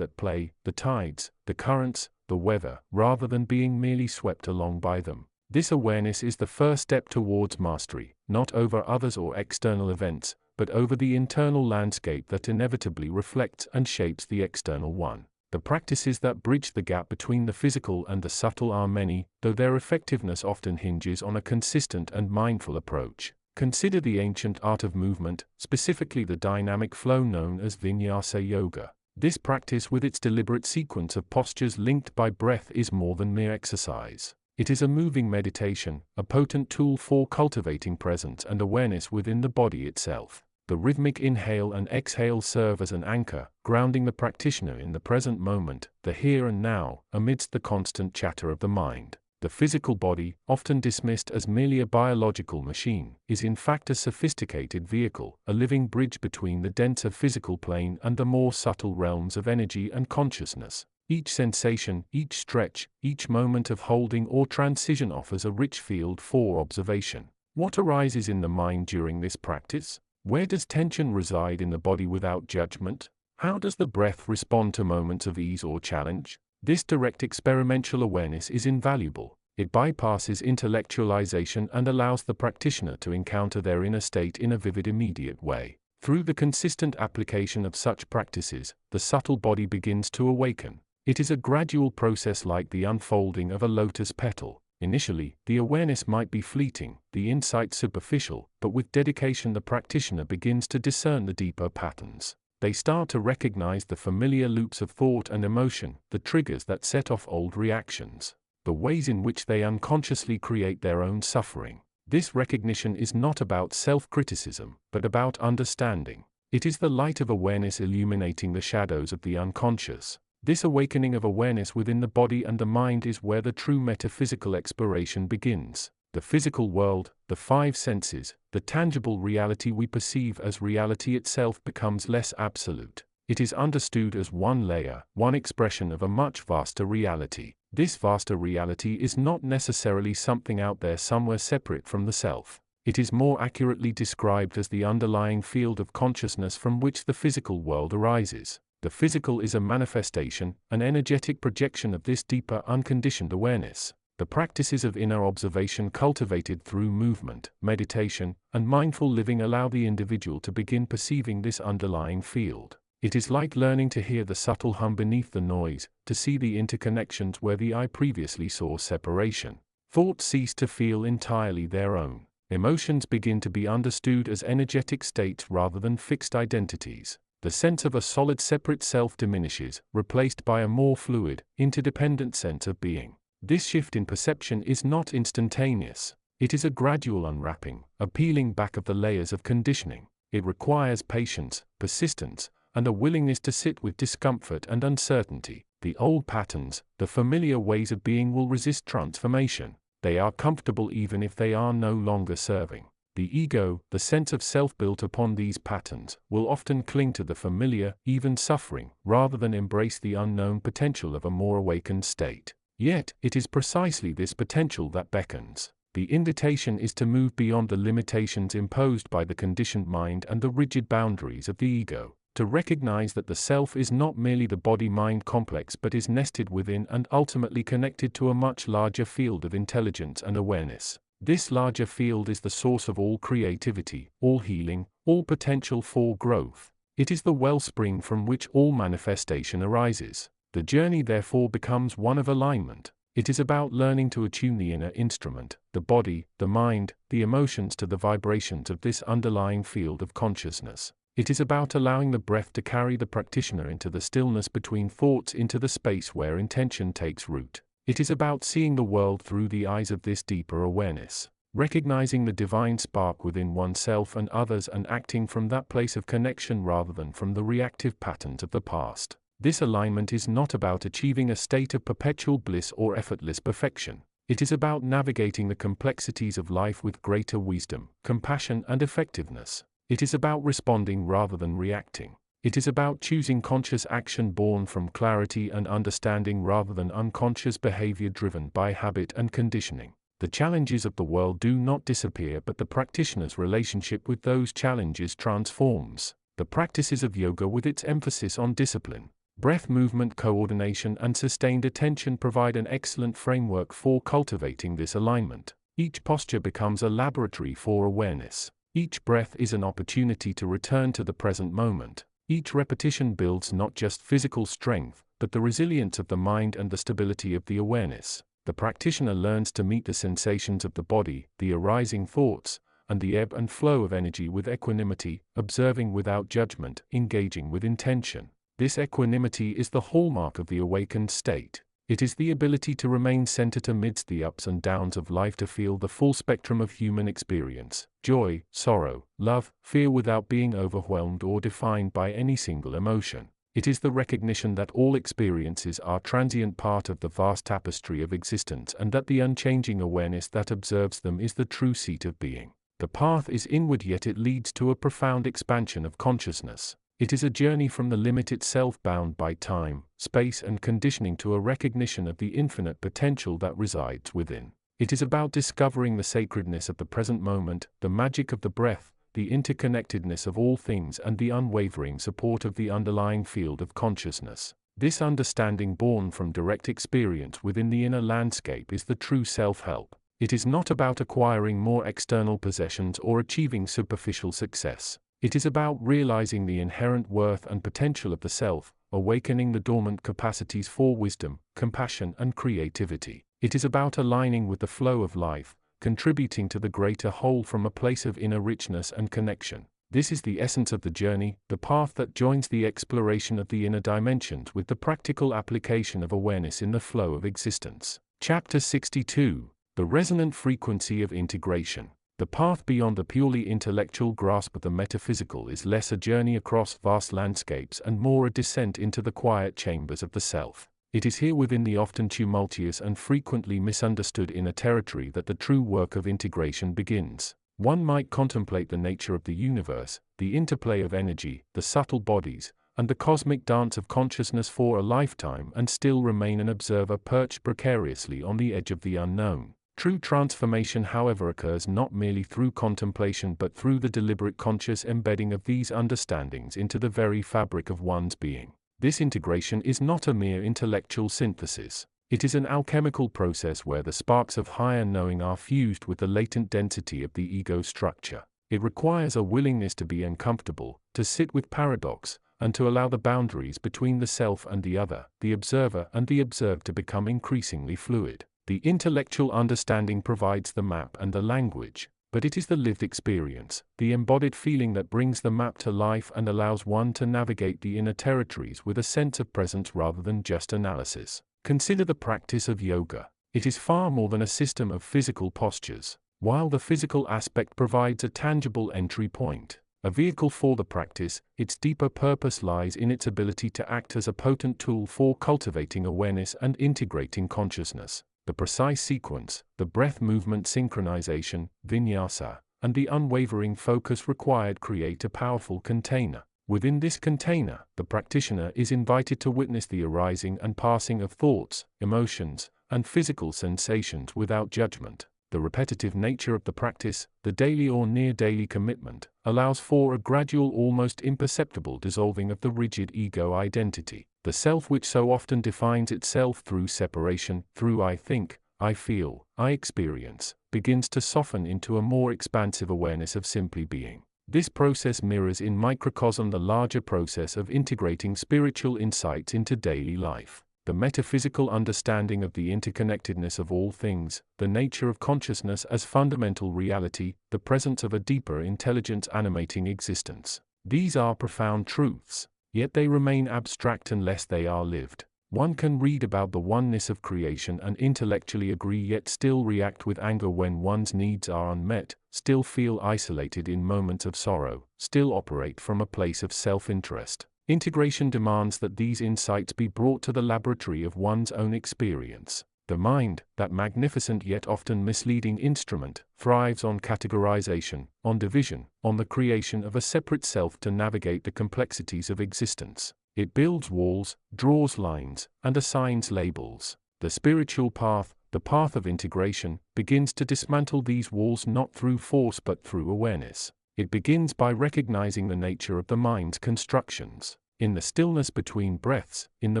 at play, the tides, the currents, the weather, rather than being merely swept along by them. This awareness is the first step towards mastery, not over others or external events, but over the internal landscape that inevitably reflects and shapes the external one. The practices that bridge the gap between the physical and the subtle are many, though their effectiveness often hinges on a consistent and mindful approach. Consider the ancient art of movement, specifically the dynamic flow known as Vinyasa Yoga. This practice, with its deliberate sequence of postures linked by breath, is more than mere exercise. It is a moving meditation, a potent tool for cultivating presence and awareness within the body itself. The rhythmic inhale and exhale serve as an anchor, grounding the practitioner in the present moment, the here and now, amidst the constant chatter of the mind. The physical body, often dismissed as merely a biological machine, is in fact a sophisticated vehicle, a living bridge between the denser physical plane and the more subtle realms of energy and consciousness. Each sensation, each stretch, each moment of holding or transition offers a rich field for observation. What arises in the mind during this practice? Where does tension reside in the body without judgment? How does the breath respond to moments of ease or challenge? This direct experiential awareness is invaluable. It bypasses intellectualization and allows the practitioner to encounter their inner state in a vivid, immediate way. Through the consistent application of such practices, the subtle body begins to awaken. It is a gradual process like the unfolding of a lotus petal. Initially, the awareness might be fleeting, the insight superficial, but with dedication the practitioner begins to discern the deeper patterns. They start to recognize the familiar loops of thought and emotion, the triggers that set off old reactions, the ways in which they unconsciously create their own suffering. This recognition is not about self-criticism, but about understanding. It is the light of awareness illuminating the shadows of the unconscious. This awakening of awareness within the body and the mind is where the true metaphysical exploration begins. The physical world, the five senses, the tangible reality we perceive as reality itself becomes less absolute. It is understood as one layer, one expression of a much vaster reality. This vaster reality is not necessarily something out there somewhere separate from the self. It is more accurately described as the underlying field of consciousness from which the physical world arises. The physical is a manifestation, an energetic projection of this deeper unconditioned awareness. The practices of inner observation cultivated through movement, meditation, and mindful living allow the individual to begin perceiving this underlying field. It is like learning to hear the subtle hum beneath the noise, to see the interconnections where the eye previously saw separation. Thoughts cease to feel entirely their own. Emotions begin to be understood as energetic states rather than fixed identities. The sense of a solid separate self diminishes, replaced by a more fluid, interdependent sense of being. This shift in perception is not instantaneous. It is a gradual unwrapping, a peeling back of the layers of conditioning. It requires patience, persistence, and a willingness to sit with discomfort and uncertainty. The old patterns, the familiar ways of being will resist transformation. They are comfortable even if they are no longer serving. The ego, the sense of self built upon these patterns, will often cling to the familiar, even suffering, rather than embrace the unknown potential of a more awakened state. Yet, it is precisely this potential that beckons. The invitation is to move beyond the limitations imposed by the conditioned mind and the rigid boundaries of the ego, to recognize that the self is not merely the body-mind complex but is nested within and ultimately connected to a much larger field of intelligence and awareness. This larger field is the source of all creativity, all healing, all potential for growth. It is the wellspring from which all manifestation arises. The journey therefore becomes one of alignment. It is about learning to attune the inner instrument, the body, the mind, the emotions to the vibrations of this underlying field of consciousness. It is about allowing the breath to carry the practitioner into the stillness between thoughts, into the space where intention takes root. It is about seeing the world through the eyes of this deeper awareness, recognizing the divine spark within oneself and others and acting from that place of connection rather than from the reactive patterns of the past. This alignment is not about achieving a state of perpetual bliss or effortless perfection. It is about navigating the complexities of life with greater wisdom, compassion, and effectiveness. It is about responding rather than reacting. It is about choosing conscious action born from clarity and understanding rather than unconscious behavior driven by habit and conditioning. The challenges of the world do not disappear, but the practitioner's relationship with those challenges transforms. The practices of yoga, with its emphasis on discipline, breath movement coordination, and sustained attention, provide an excellent framework for cultivating this alignment. Each posture becomes a laboratory for awareness. Each breath is an opportunity to return to the present moment. Each repetition builds not just physical strength, but the resilience of the mind and the stability of the awareness. The practitioner learns to meet the sensations of the body, the arising thoughts, and the ebb and flow of energy with equanimity, observing without judgment, engaging with intention. This equanimity is the hallmark of the awakened state. It is the ability to remain centered amidst the ups and downs of life, to feel the full spectrum of human experience, joy, sorrow, love, fear, without being overwhelmed or defined by any single emotion. It is the recognition that all experiences are transient, part of the vast tapestry of existence, and that the unchanging awareness that observes them is the true seat of being. The path is inward, yet it leads to a profound expansion of consciousness. It is a journey from the limit itself, bound by time, space, and conditioning, to a recognition of the infinite potential that resides within. It is about discovering the sacredness of the present moment, the magic of the breath, the interconnectedness of all things, and the unwavering support of the underlying field of consciousness. This understanding, born from direct experience within the inner landscape, is the true self-help. It is not about acquiring more external possessions or achieving superficial success. It is about realizing the inherent worth and potential of the self, awakening the dormant capacities for wisdom, compassion, and creativity. It is about aligning with the flow of life, contributing to the greater whole from a place of inner richness and connection. This is the essence of the journey, the path that joins the exploration of the inner dimensions with the practical application of awareness in the flow of existence. Chapter 62: The Resonant Frequency of Integration. The path beyond the purely intellectual grasp of the metaphysical is less a journey across vast landscapes and more a descent into the quiet chambers of the self. It is here, within the often tumultuous and frequently misunderstood inner territory, that the true work of integration begins. One might contemplate the nature of the universe, the interplay of energy, the subtle bodies, and the cosmic dance of consciousness for a lifetime and still remain an observer perched precariously on the edge of the unknown. True transformation, however, occurs not merely through contemplation but through the deliberate conscious embedding of these understandings into the very fabric of one's being. This integration is not a mere intellectual synthesis. It is an alchemical process where the sparks of higher knowing are fused with the latent density of the ego structure. It requires a willingness to be uncomfortable, to sit with paradox, and to allow the boundaries between the self and the other, the observer and the observed, to become increasingly fluid. The intellectual understanding provides the map and the language, but it is the lived experience, the embodied feeling, that brings the map to life and allows one to navigate the inner territories with a sense of presence rather than just analysis. Consider the practice of yoga. It is far more than a system of physical postures. While the physical aspect provides a tangible entry point, a vehicle for the practice, its deeper purpose lies in its ability to act as a potent tool for cultivating awareness and integrating consciousness. The precise sequence, the breath movement synchronization, vinyasa, and the unwavering focus required create a powerful container. Within this container, the practitioner is invited to witness the arising and passing of thoughts, emotions, and physical sensations without judgment. The repetitive nature of the practice, the daily or near-daily commitment, allows for a gradual, almost imperceptible dissolving of the rigid ego identity. The self, which so often defines itself through separation, through I think, I feel, I experience, begins to soften into a more expansive awareness of simply being. This process mirrors in microcosm the larger process of integrating spiritual insights into daily life. The metaphysical understanding of the interconnectedness of all things, the nature of consciousness as fundamental reality, the presence of a deeper intelligence animating existence. These are profound truths, yet they remain abstract unless they are lived. One can read about the oneness of creation and intellectually agree, yet still react with anger when one's needs are unmet, still feel isolated in moments of sorrow, still operate from a place of self-interest. Integration demands that these insights be brought to the laboratory of one's own experience. The mind, that magnificent yet often misleading instrument, thrives on categorization, on division, on the creation of a separate self to navigate the complexities of existence. It builds walls, draws lines, and assigns labels. The spiritual path, the path of integration, begins to dismantle these walls not through force but through awareness. It begins by recognizing the nature of the mind's constructions. In the stillness between breaths, in the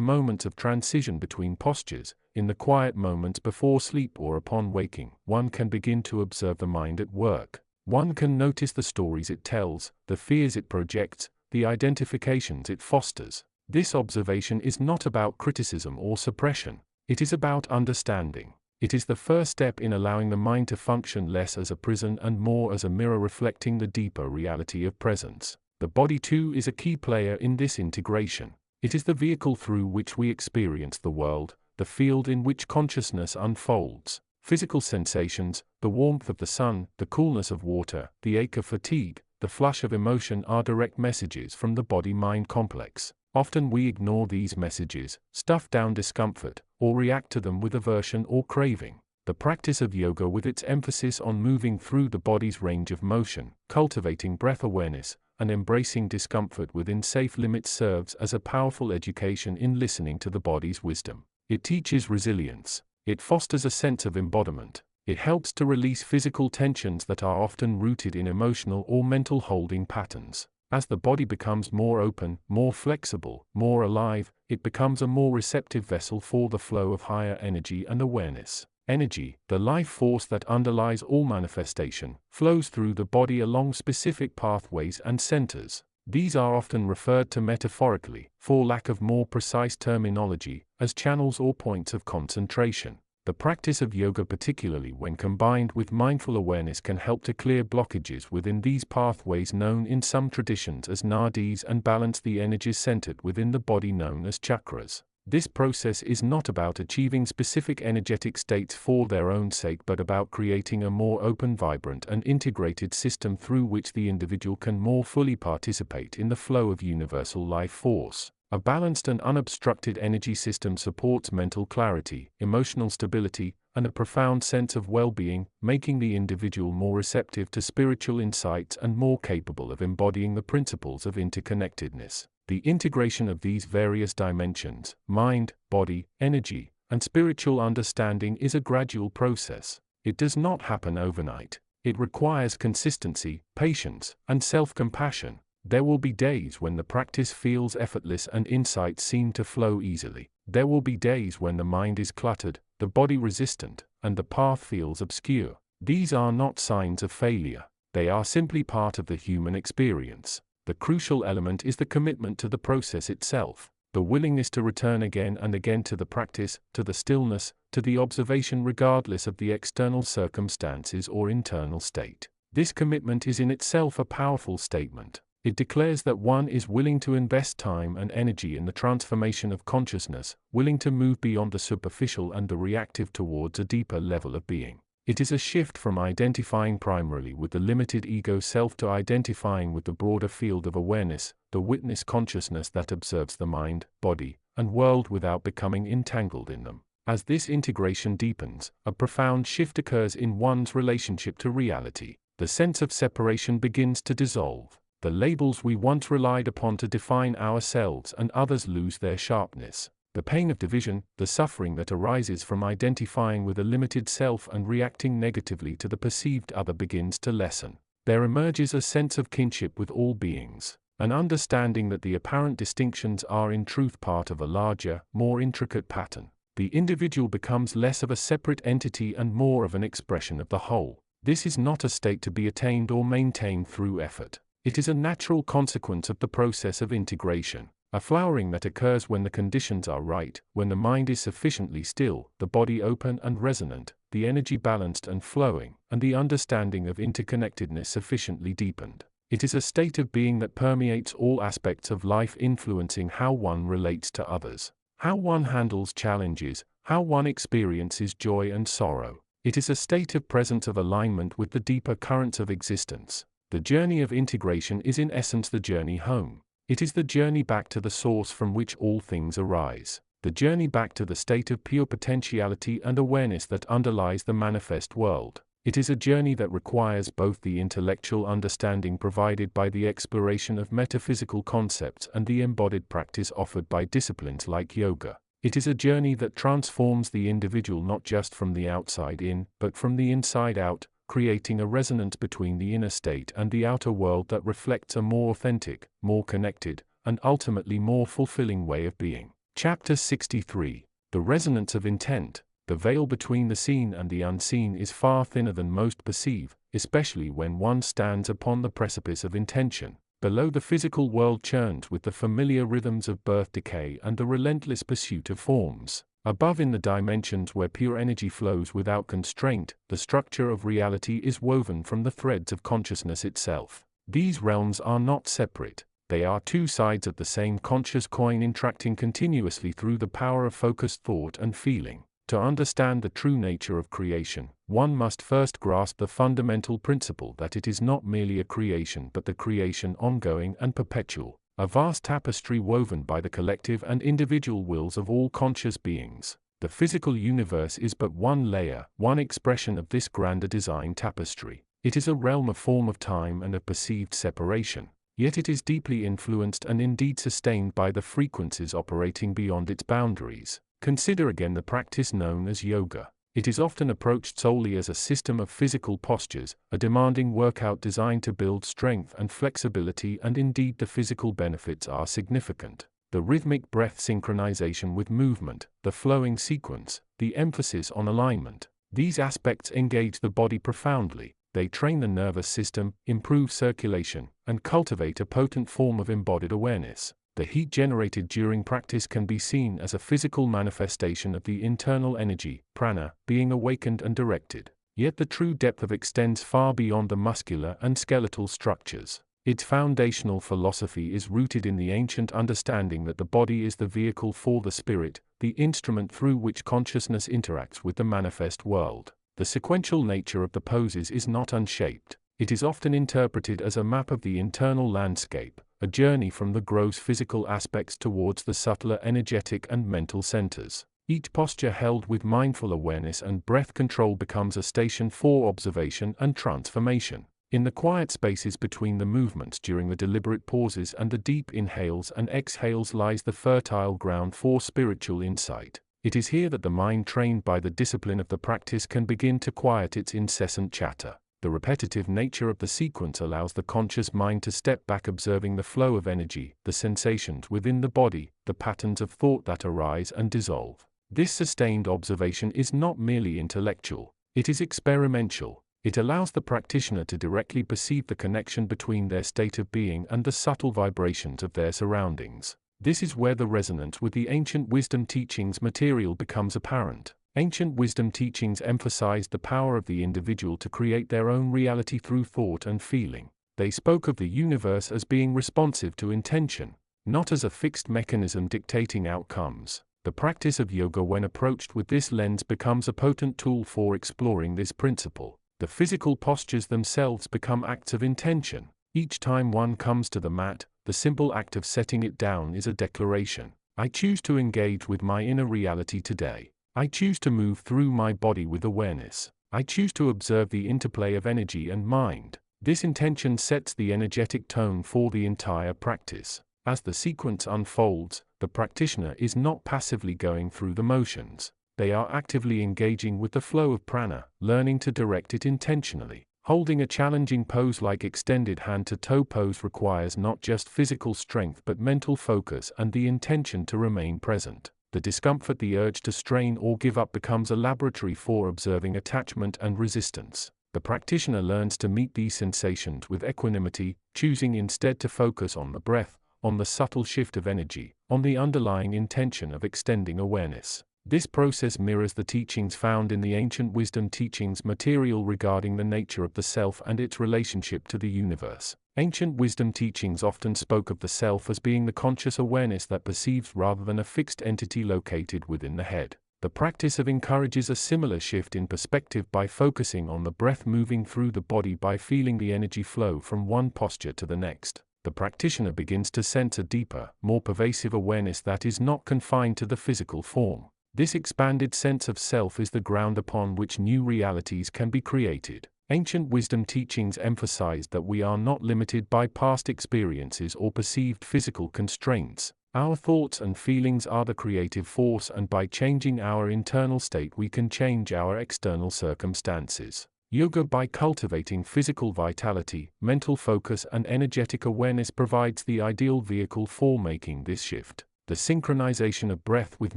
moments of transition between postures, in the quiet moments before sleep or upon waking, one can begin to observe the mind at work. One can notice the stories it tells, the fears it projects, the identifications it fosters. This observation is not about criticism or suppression. It is about understanding. It is the first step in allowing the mind to function less as a prison and more as a mirror reflecting the deeper reality of presence. The body too is a key player in this integration. It is the vehicle through which we experience the world, the field in which consciousness unfolds. Physical sensations, the warmth of the sun, the coolness of water, the ache of fatigue, the flush of emotion are direct messages from the body-mind complex. Often we ignore these messages, stuff down discomfort, or react to them with aversion or craving. The practice of yoga, with its emphasis on moving through the body's range of motion, cultivating breath awareness, and embracing discomfort within safe limits, serves as a powerful education in listening to the body's wisdom. It teaches resilience. It fosters a sense of embodiment. It helps to release physical tensions that are often rooted in emotional or mental holding patterns. As the body becomes more open, more flexible, more alive, it becomes a more receptive vessel for the flow of higher energy and awareness. Energy, the life force that underlies all manifestation, flows through the body along specific pathways and centers. These are often referred to metaphorically, for lack of more precise terminology, as channels or points of concentration. The practice of yoga, particularly when combined with mindful awareness, can help to clear blockages within these pathways known in some traditions as nadis and balance the energies centered within the body known as chakras. This process is not about achieving specific energetic states for their own sake, but about creating a more open, vibrant, and integrated system through which the individual can more fully participate in the flow of universal life force. A balanced and unobstructed energy system supports mental clarity, emotional stability, and a profound sense of well-being, making the individual more receptive to spiritual insights and more capable of embodying the principles of interconnectedness. The integration of these various dimensions, mind, body, energy, and spiritual understanding, is a gradual process. It does not happen overnight. It requires consistency, patience, and self-compassion. There will be days when the practice feels effortless and insights seem to flow easily. There will be days when the mind is cluttered, the body resistant, and the path feels obscure. These are not signs of failure. They are simply part of the human experience. The crucial element is the commitment to the process itself, the willingness to return again and again to the practice, to the stillness, to the observation regardless of the external circumstances or internal state. This commitment is in itself a powerful statement. It declares that one is willing to invest time and energy in the transformation of consciousness, willing to move beyond the superficial and the reactive towards a deeper level of being. It is a shift from identifying primarily with the limited ego self to identifying with the broader field of awareness, the witness consciousness that observes the mind, body, and world without becoming entangled in them. As this integration deepens, a profound shift occurs in one's relationship to reality. The sense of separation begins to dissolve. The labels we once relied upon to define ourselves and others lose their sharpness. The pain of division, the suffering that arises from identifying with a limited self and reacting negatively to the perceived other, begins to lessen. There emerges a sense of kinship with all beings, an understanding that the apparent distinctions are in truth part of a larger, more intricate pattern. The individual becomes less of a separate entity and more of an expression of the whole. This is not a state to be attained or maintained through effort. It is a natural consequence of the process of integration. A flowering that occurs when the conditions are right, when the mind is sufficiently still, the body open and resonant, the energy balanced and flowing, and the understanding of interconnectedness sufficiently deepened. It is a state of being that permeates all aspects of life, influencing how one relates to others, how one handles challenges, how one experiences joy and sorrow. It is a state of presence, of alignment with the deeper currents of existence. The journey of integration is in essence the journey home. It is the journey back to the source from which all things arise, the journey back to the state of pure potentiality and awareness that underlies the manifest world. It is a journey that requires both the intellectual understanding provided by the exploration of metaphysical concepts and the embodied practice offered by disciplines like yoga. It is a journey that transforms the individual not just from the outside in, but from the inside out, creating a resonance between the inner state and the outer world that reflects a more authentic, more connected, and ultimately more fulfilling way of being. Chapter 63. The Resonance of Intent. The veil between the seen and the unseen is far thinner than most perceive, especially when one stands upon the precipice of intention. Below, the physical world churns with the familiar rhythms of birth, decay, and the relentless pursuit of forms. Above, in the dimensions where pure energy flows without constraint, the structure of reality is woven from the threads of consciousness itself. These realms are not separate. They are two sides of the same conscious coin, interacting continuously through the power of focused thought and feeling. To understand the true nature of creation, one must first grasp the fundamental principle that it is not merely a creation but the creation ongoing and perpetual. A vast tapestry woven by the collective and individual wills of all conscious beings. The physical universe is but one layer, one expression of this grander design tapestry. It is a realm, a form of time and of perceived separation. Yet it is deeply influenced and indeed sustained by the frequencies operating beyond its boundaries. Consider again the practice known as yoga. It is often approached solely as a system of physical postures, a demanding workout designed to build strength and flexibility, and indeed the physical benefits are significant. The rhythmic breath synchronization with movement, the flowing sequence, the emphasis on alignment. These aspects engage the body profoundly. They train the nervous system, improve circulation, and cultivate a potent form of embodied awareness. The heat generated during practice can be seen as a physical manifestation of the internal energy, prana, being awakened and directed. Yet the true depth of extends far beyond the muscular and skeletal structures. Its foundational philosophy is rooted in the ancient understanding that the body is the vehicle for the spirit, the instrument through which consciousness interacts with the manifest world. The sequential nature of the poses is not unshaped. It is often interpreted as a map of the internal landscape, a journey from the gross physical aspects towards the subtler energetic and mental centers. Each posture held with mindful awareness and breath control becomes a station for observation and transformation. In the quiet spaces between the movements during the deliberate pauses and the deep inhales and exhales lies the fertile ground for spiritual insight. It is here that the mind trained by the discipline of the practice can begin to quiet its incessant chatter. The repetitive nature of the sequence allows the conscious mind to step back, observing the flow of energy, the sensations within the body, the patterns of thought that arise and dissolve. This sustained observation is not merely intellectual, it is experiential. It allows the practitioner to directly perceive the connection between their state of being and the subtle vibrations of their surroundings. This is where the resonance with the ancient wisdom teachings material becomes apparent. Ancient wisdom teachings emphasized the power of the individual to create their own reality through thought and feeling. They spoke of the universe as being responsive to intention, not as a fixed mechanism dictating outcomes. The practice of yoga, when approached with this lens, becomes a potent tool for exploring this principle. The physical postures themselves become acts of intention. Each time one comes to the mat, the simple act of setting it down is a declaration. I choose to engage with my inner reality today. I choose to move through my body with awareness. I choose to observe the interplay of energy and mind. This intention sets the energetic tone for the entire practice. As the sequence unfolds, the practitioner is not passively going through the motions. They are actively engaging with the flow of prana, learning to direct it intentionally. Holding a challenging pose like extended hand-to-toe pose requires not just physical strength but mental focus and the intention to remain present. The discomfort, the urge to strain or give up, becomes a laboratory for observing attachment and resistance. The practitioner learns to meet these sensations with equanimity, choosing instead to focus on the breath, on the subtle shift of energy, on the underlying intention of extending awareness. This process mirrors the teachings found in the ancient wisdom teachings material regarding the nature of the self and its relationship to the universe. Ancient wisdom teachings often spoke of the self as being the conscious awareness that perceives rather than a fixed entity located within the head. The practice encourages a similar shift in perspective by focusing on the breath moving through the body, by feeling the energy flow from one posture to the next. The practitioner begins to sense a deeper, more pervasive awareness that is not confined to the physical form. This expanded sense of self is the ground upon which new realities can be created. Ancient wisdom teachings emphasized that we are not limited by past experiences or perceived physical constraints. Our thoughts and feelings are the creative force, and by changing our internal state we can change our external circumstances. Yoga, by cultivating physical vitality, mental focus and energetic awareness, provides the ideal vehicle for making this shift. The synchronization of breath with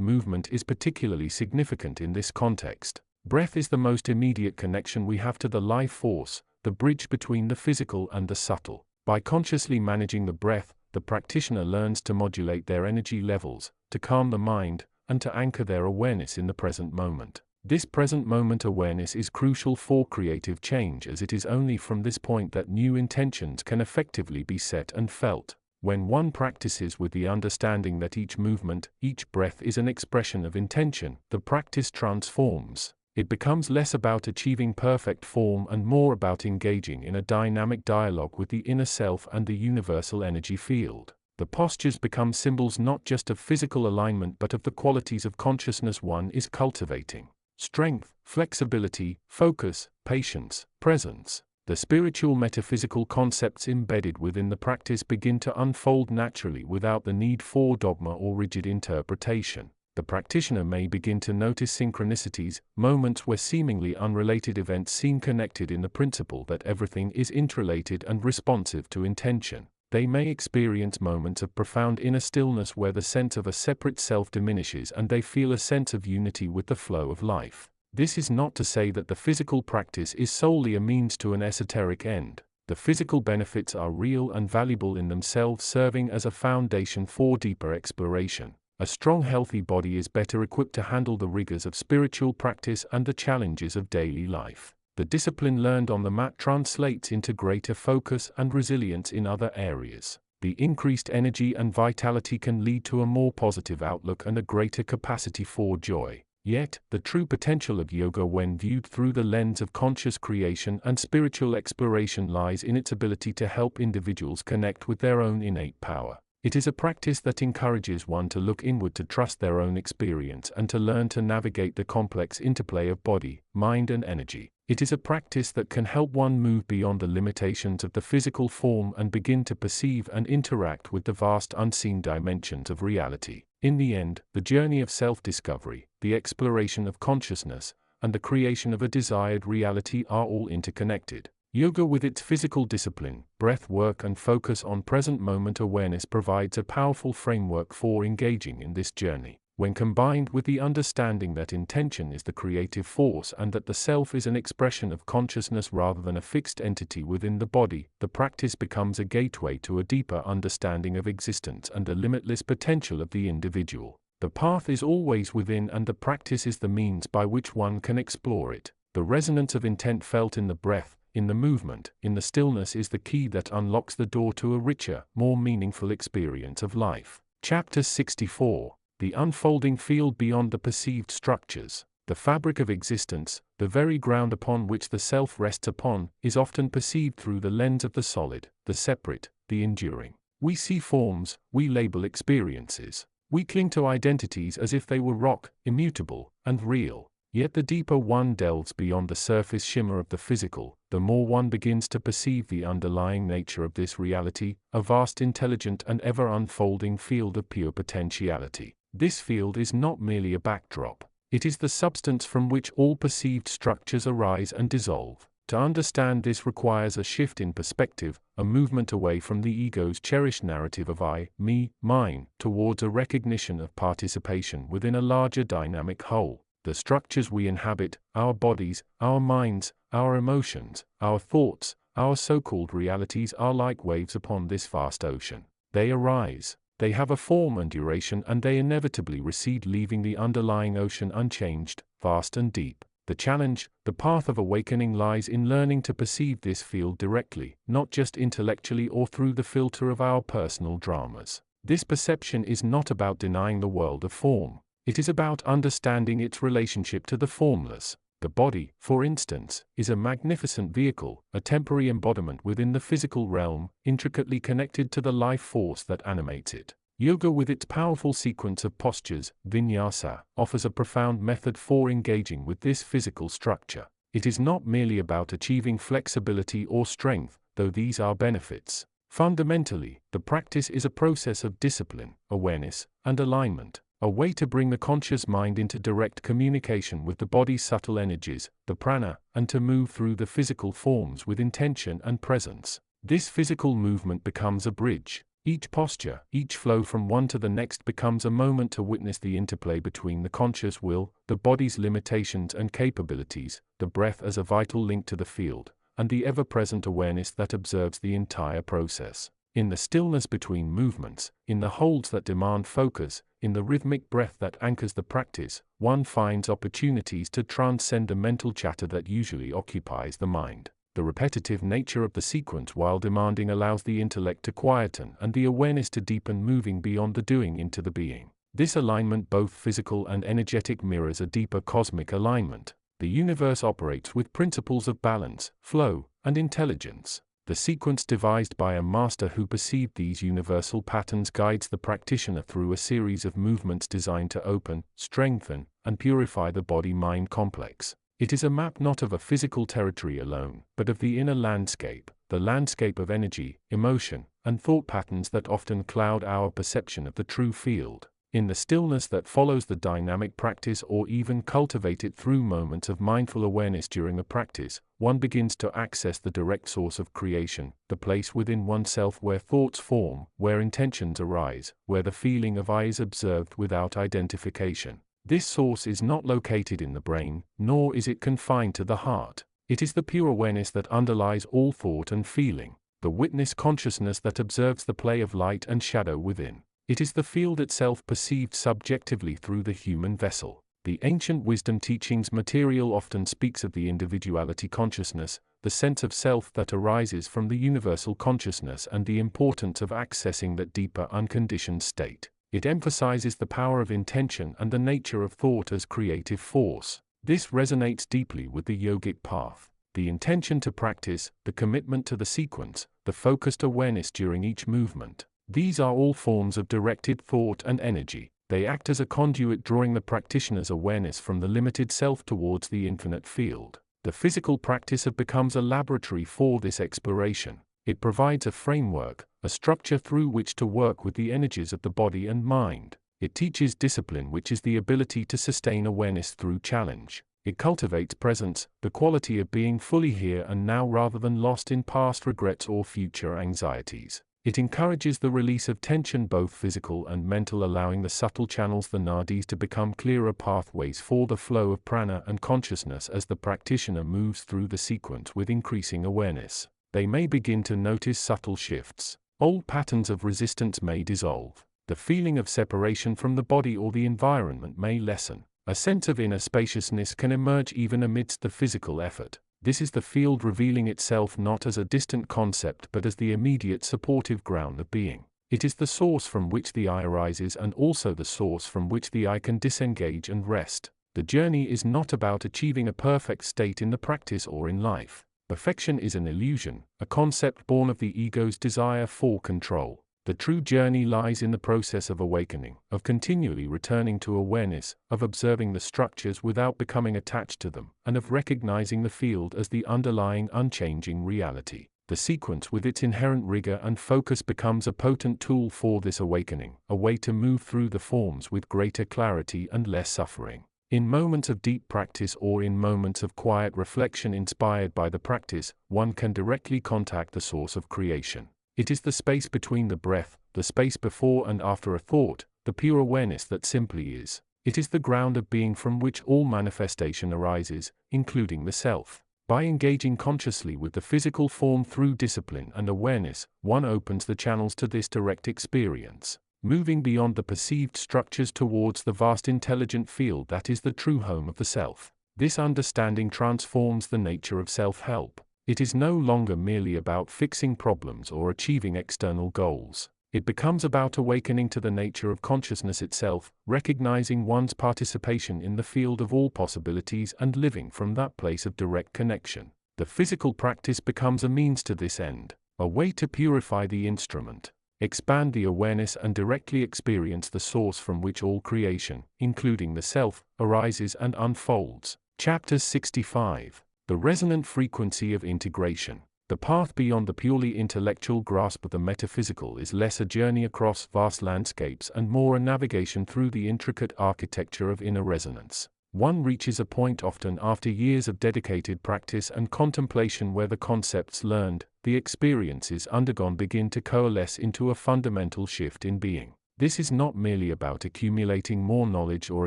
movement is particularly significant in this context. Breath is the most immediate connection we have to the life force, the bridge between the physical and the subtle. By consciously managing the breath, the practitioner learns to modulate their energy levels, to calm the mind, and to anchor their awareness in the present moment. This present moment awareness is crucial for creative change, as it is only from this point that new intentions can effectively be set and felt. When one practices with the understanding that each movement, each breath is an expression of intention, the practice transforms. It becomes less about achieving perfect form and more about engaging in a dynamic dialogue with the inner self and the universal energy field. The postures become symbols not just of physical alignment but of the qualities of consciousness one is cultivating. Strength, flexibility, focus, patience, presence. The spiritual metaphysical concepts embedded within the practice begin to unfold naturally without the need for dogma or rigid interpretation. The practitioner may begin to notice synchronicities, moments where seemingly unrelated events seem connected in the principle that everything is interrelated and responsive to intention. They may experience moments of profound inner stillness where the sense of a separate self diminishes and they feel a sense of unity with the flow of life. This is not to say that the physical practice is solely a means to an esoteric end. The physical benefits are real and valuable in themselves, serving as a foundation for deeper exploration. A strong, healthy body is better equipped to handle the rigors of spiritual practice and the challenges of daily life. The discipline learned on the mat translates into greater focus and resilience in other areas. The increased energy and vitality can lead to a more positive outlook and a greater capacity for joy. Yet, the true potential of yoga when viewed through the lens of conscious creation and spiritual exploration lies in its ability to help individuals connect with their own innate power. It is a practice that encourages one to look inward, to trust their own experience, and to learn to navigate the complex interplay of body, mind, and energy. It is a practice that can help one move beyond the limitations of the physical form and begin to perceive and interact with the vast unseen dimensions of reality. In the end, the journey of self-discovery, the exploration of consciousness, and the creation of a desired reality are all interconnected. Yoga, with its physical discipline, breath work, and focus on present moment awareness, provides a powerful framework for engaging in this journey. When combined with the understanding that intention is the creative force and that the self is an expression of consciousness rather than a fixed entity within the body, the practice becomes a gateway to a deeper understanding of existence and the limitless potential of the individual. The path is always within, and the practice is the means by which one can explore it. The resonance of intent felt in the breath, in the movement, in the stillness is the key that unlocks the door to a richer, more meaningful experience of life. Chapter 64. The unfolding field beyond the perceived structures. The fabric of existence, the very ground upon which the self rests upon, is often perceived through the lens of the solid, the separate, the enduring. We see forms, we label experiences. We cling to identities as if they were rock, immutable, and real. Yet the deeper one delves beyond the surface shimmer of the physical, the more one begins to perceive the underlying nature of this reality, a vast, intelligent, and ever unfolding field of pure potentiality. This field is not merely a backdrop. It is the substance from which all perceived structures arise and dissolve. To understand this requires a shift in perspective, a movement away from the ego's cherished narrative of I, me, mine, towards a recognition of participation within a larger dynamic whole. The structures we inhabit, our bodies, our minds, our emotions, our thoughts, our so-called realities, are like waves upon this vast ocean. They arise, they have a form and duration, and they inevitably recede, leaving the underlying ocean unchanged, vast and deep. The challenge, the path of awakening, lies in learning to perceive this field directly, not just intellectually or through the filter of our personal dramas. This perception is not about denying the world of form. It is about understanding its relationship to the formless. The body, for instance, is a magnificent vehicle, a temporary embodiment within the physical realm, intricately connected to the life force that animates it. Yoga, with its powerful sequence of postures, vinyasa, offers a profound method for engaging with this physical structure. It is not merely about achieving flexibility or strength, though these are benefits. Fundamentally, the practice is a process of discipline, awareness, and alignment. A way to bring the conscious mind into direct communication with the body's subtle energies, the prana, and to move through the physical forms with intention and presence. This physical movement becomes a bridge. Each posture, each flow from one to the next becomes a moment to witness the interplay between the conscious will, the body's limitations and capabilities, the breath as a vital link to the field, and the ever-present awareness that observes the entire process. In the stillness between movements, in the holds that demand focus, in the rhythmic breath that anchors the practice, one finds opportunities to transcend the mental chatter that usually occupies the mind. The repetitive nature of the sequence, while demanding, allows the intellect to quieten and the awareness to deepen, moving beyond the doing into the being. This alignment, both physical and energetic, mirrors a deeper cosmic alignment. The universe operates with principles of balance, flow, and intelligence. The sequence devised by a master who perceived these universal patterns guides the practitioner through a series of movements designed to open, strengthen, and purify the body-mind complex. It is a map not of a physical territory alone, but of the inner landscape, the landscape of energy, emotion, and thought patterns that often cloud our perception of the true field. In the stillness that follows the dynamic practice, or even cultivate it through moments of mindful awareness during the practice, one begins to access the direct source of creation, the place within oneself where thoughts form, where intentions arise, where the feeling of I is observed without identification. This source is not located in the brain, nor is it confined to the heart. It is the pure awareness that underlies all thought and feeling, the witness consciousness that observes the play of light and shadow within. It is the field itself perceived subjectively through the human vessel. The ancient wisdom teachings material often speaks of the individuality consciousness, the sense of self that arises from the universal consciousness, and the importance of accessing that deeper unconditioned state. It emphasizes the power of intention and the nature of thought as creative force. This resonates deeply with the yogic path. The intention to practice, the commitment to the sequence, the focused awareness during each movement. These are all forms of directed thought and energy. They act as a conduit, drawing the practitioner's awareness from the limited self towards the infinite field. The physical practice becomes a laboratory for this exploration. It provides a framework, a structure through which to work with the energies of the body and mind. It teaches discipline, which is the ability to sustain awareness through challenge. It cultivates presence, the quality of being fully here and now rather than lost in past regrets or future anxieties. It encourages the release of tension, both physical and mental, allowing the subtle channels, the nadis, to become clearer pathways for the flow of prana and consciousness. As the practitioner moves through the sequence with increasing awareness, they may begin to notice subtle shifts. Old patterns of resistance may dissolve. The feeling of separation from the body or the environment may lessen. A sense of inner spaciousness can emerge even amidst the physical effort. This is the field revealing itself not as a distant concept but as the immediate supportive ground of being. It is the source from which the I arises and also the source from which the I can disengage and rest. The journey is not about achieving a perfect state in the practice or in life. Perfection is an illusion, a concept born of the ego's desire for control. The true journey lies in the process of awakening, of continually returning to awareness, of observing the structures without becoming attached to them, and of recognizing the field as the underlying unchanging reality. The sequence with its inherent rigor and focus becomes a potent tool for this awakening, a way to move through the forms with greater clarity and less suffering. In moments of deep practice or in moments of quiet reflection inspired by the practice, one can directly contact the source of creation. It is the space between the breath, the space before and after a thought, the pure awareness that simply is. It is the ground of being from which all manifestation arises, including the self. By engaging consciously with the physical form through discipline and awareness, one opens the channels to this direct experience, moving beyond the perceived structures towards the vast intelligent field that is the true home of the self. This understanding transforms the nature of self-help. It is no longer merely about fixing problems or achieving external goals. It becomes about awakening to the nature of consciousness itself, recognizing one's participation in the field of all possibilities and living from that place of direct connection. The physical practice becomes a means to this end, a way to purify the instrument, expand the awareness and directly experience the source from which all creation, including the self, arises and unfolds. Chapter 65. The resonant frequency of integration. The path beyond the purely intellectual grasp of the metaphysical is less a journey across vast landscapes and more a navigation through the intricate architecture of inner resonance. One reaches a point often after years of dedicated practice and contemplation where the concepts learned, the experiences undergone begin to coalesce into a fundamental shift in being. This is not merely about accumulating more knowledge or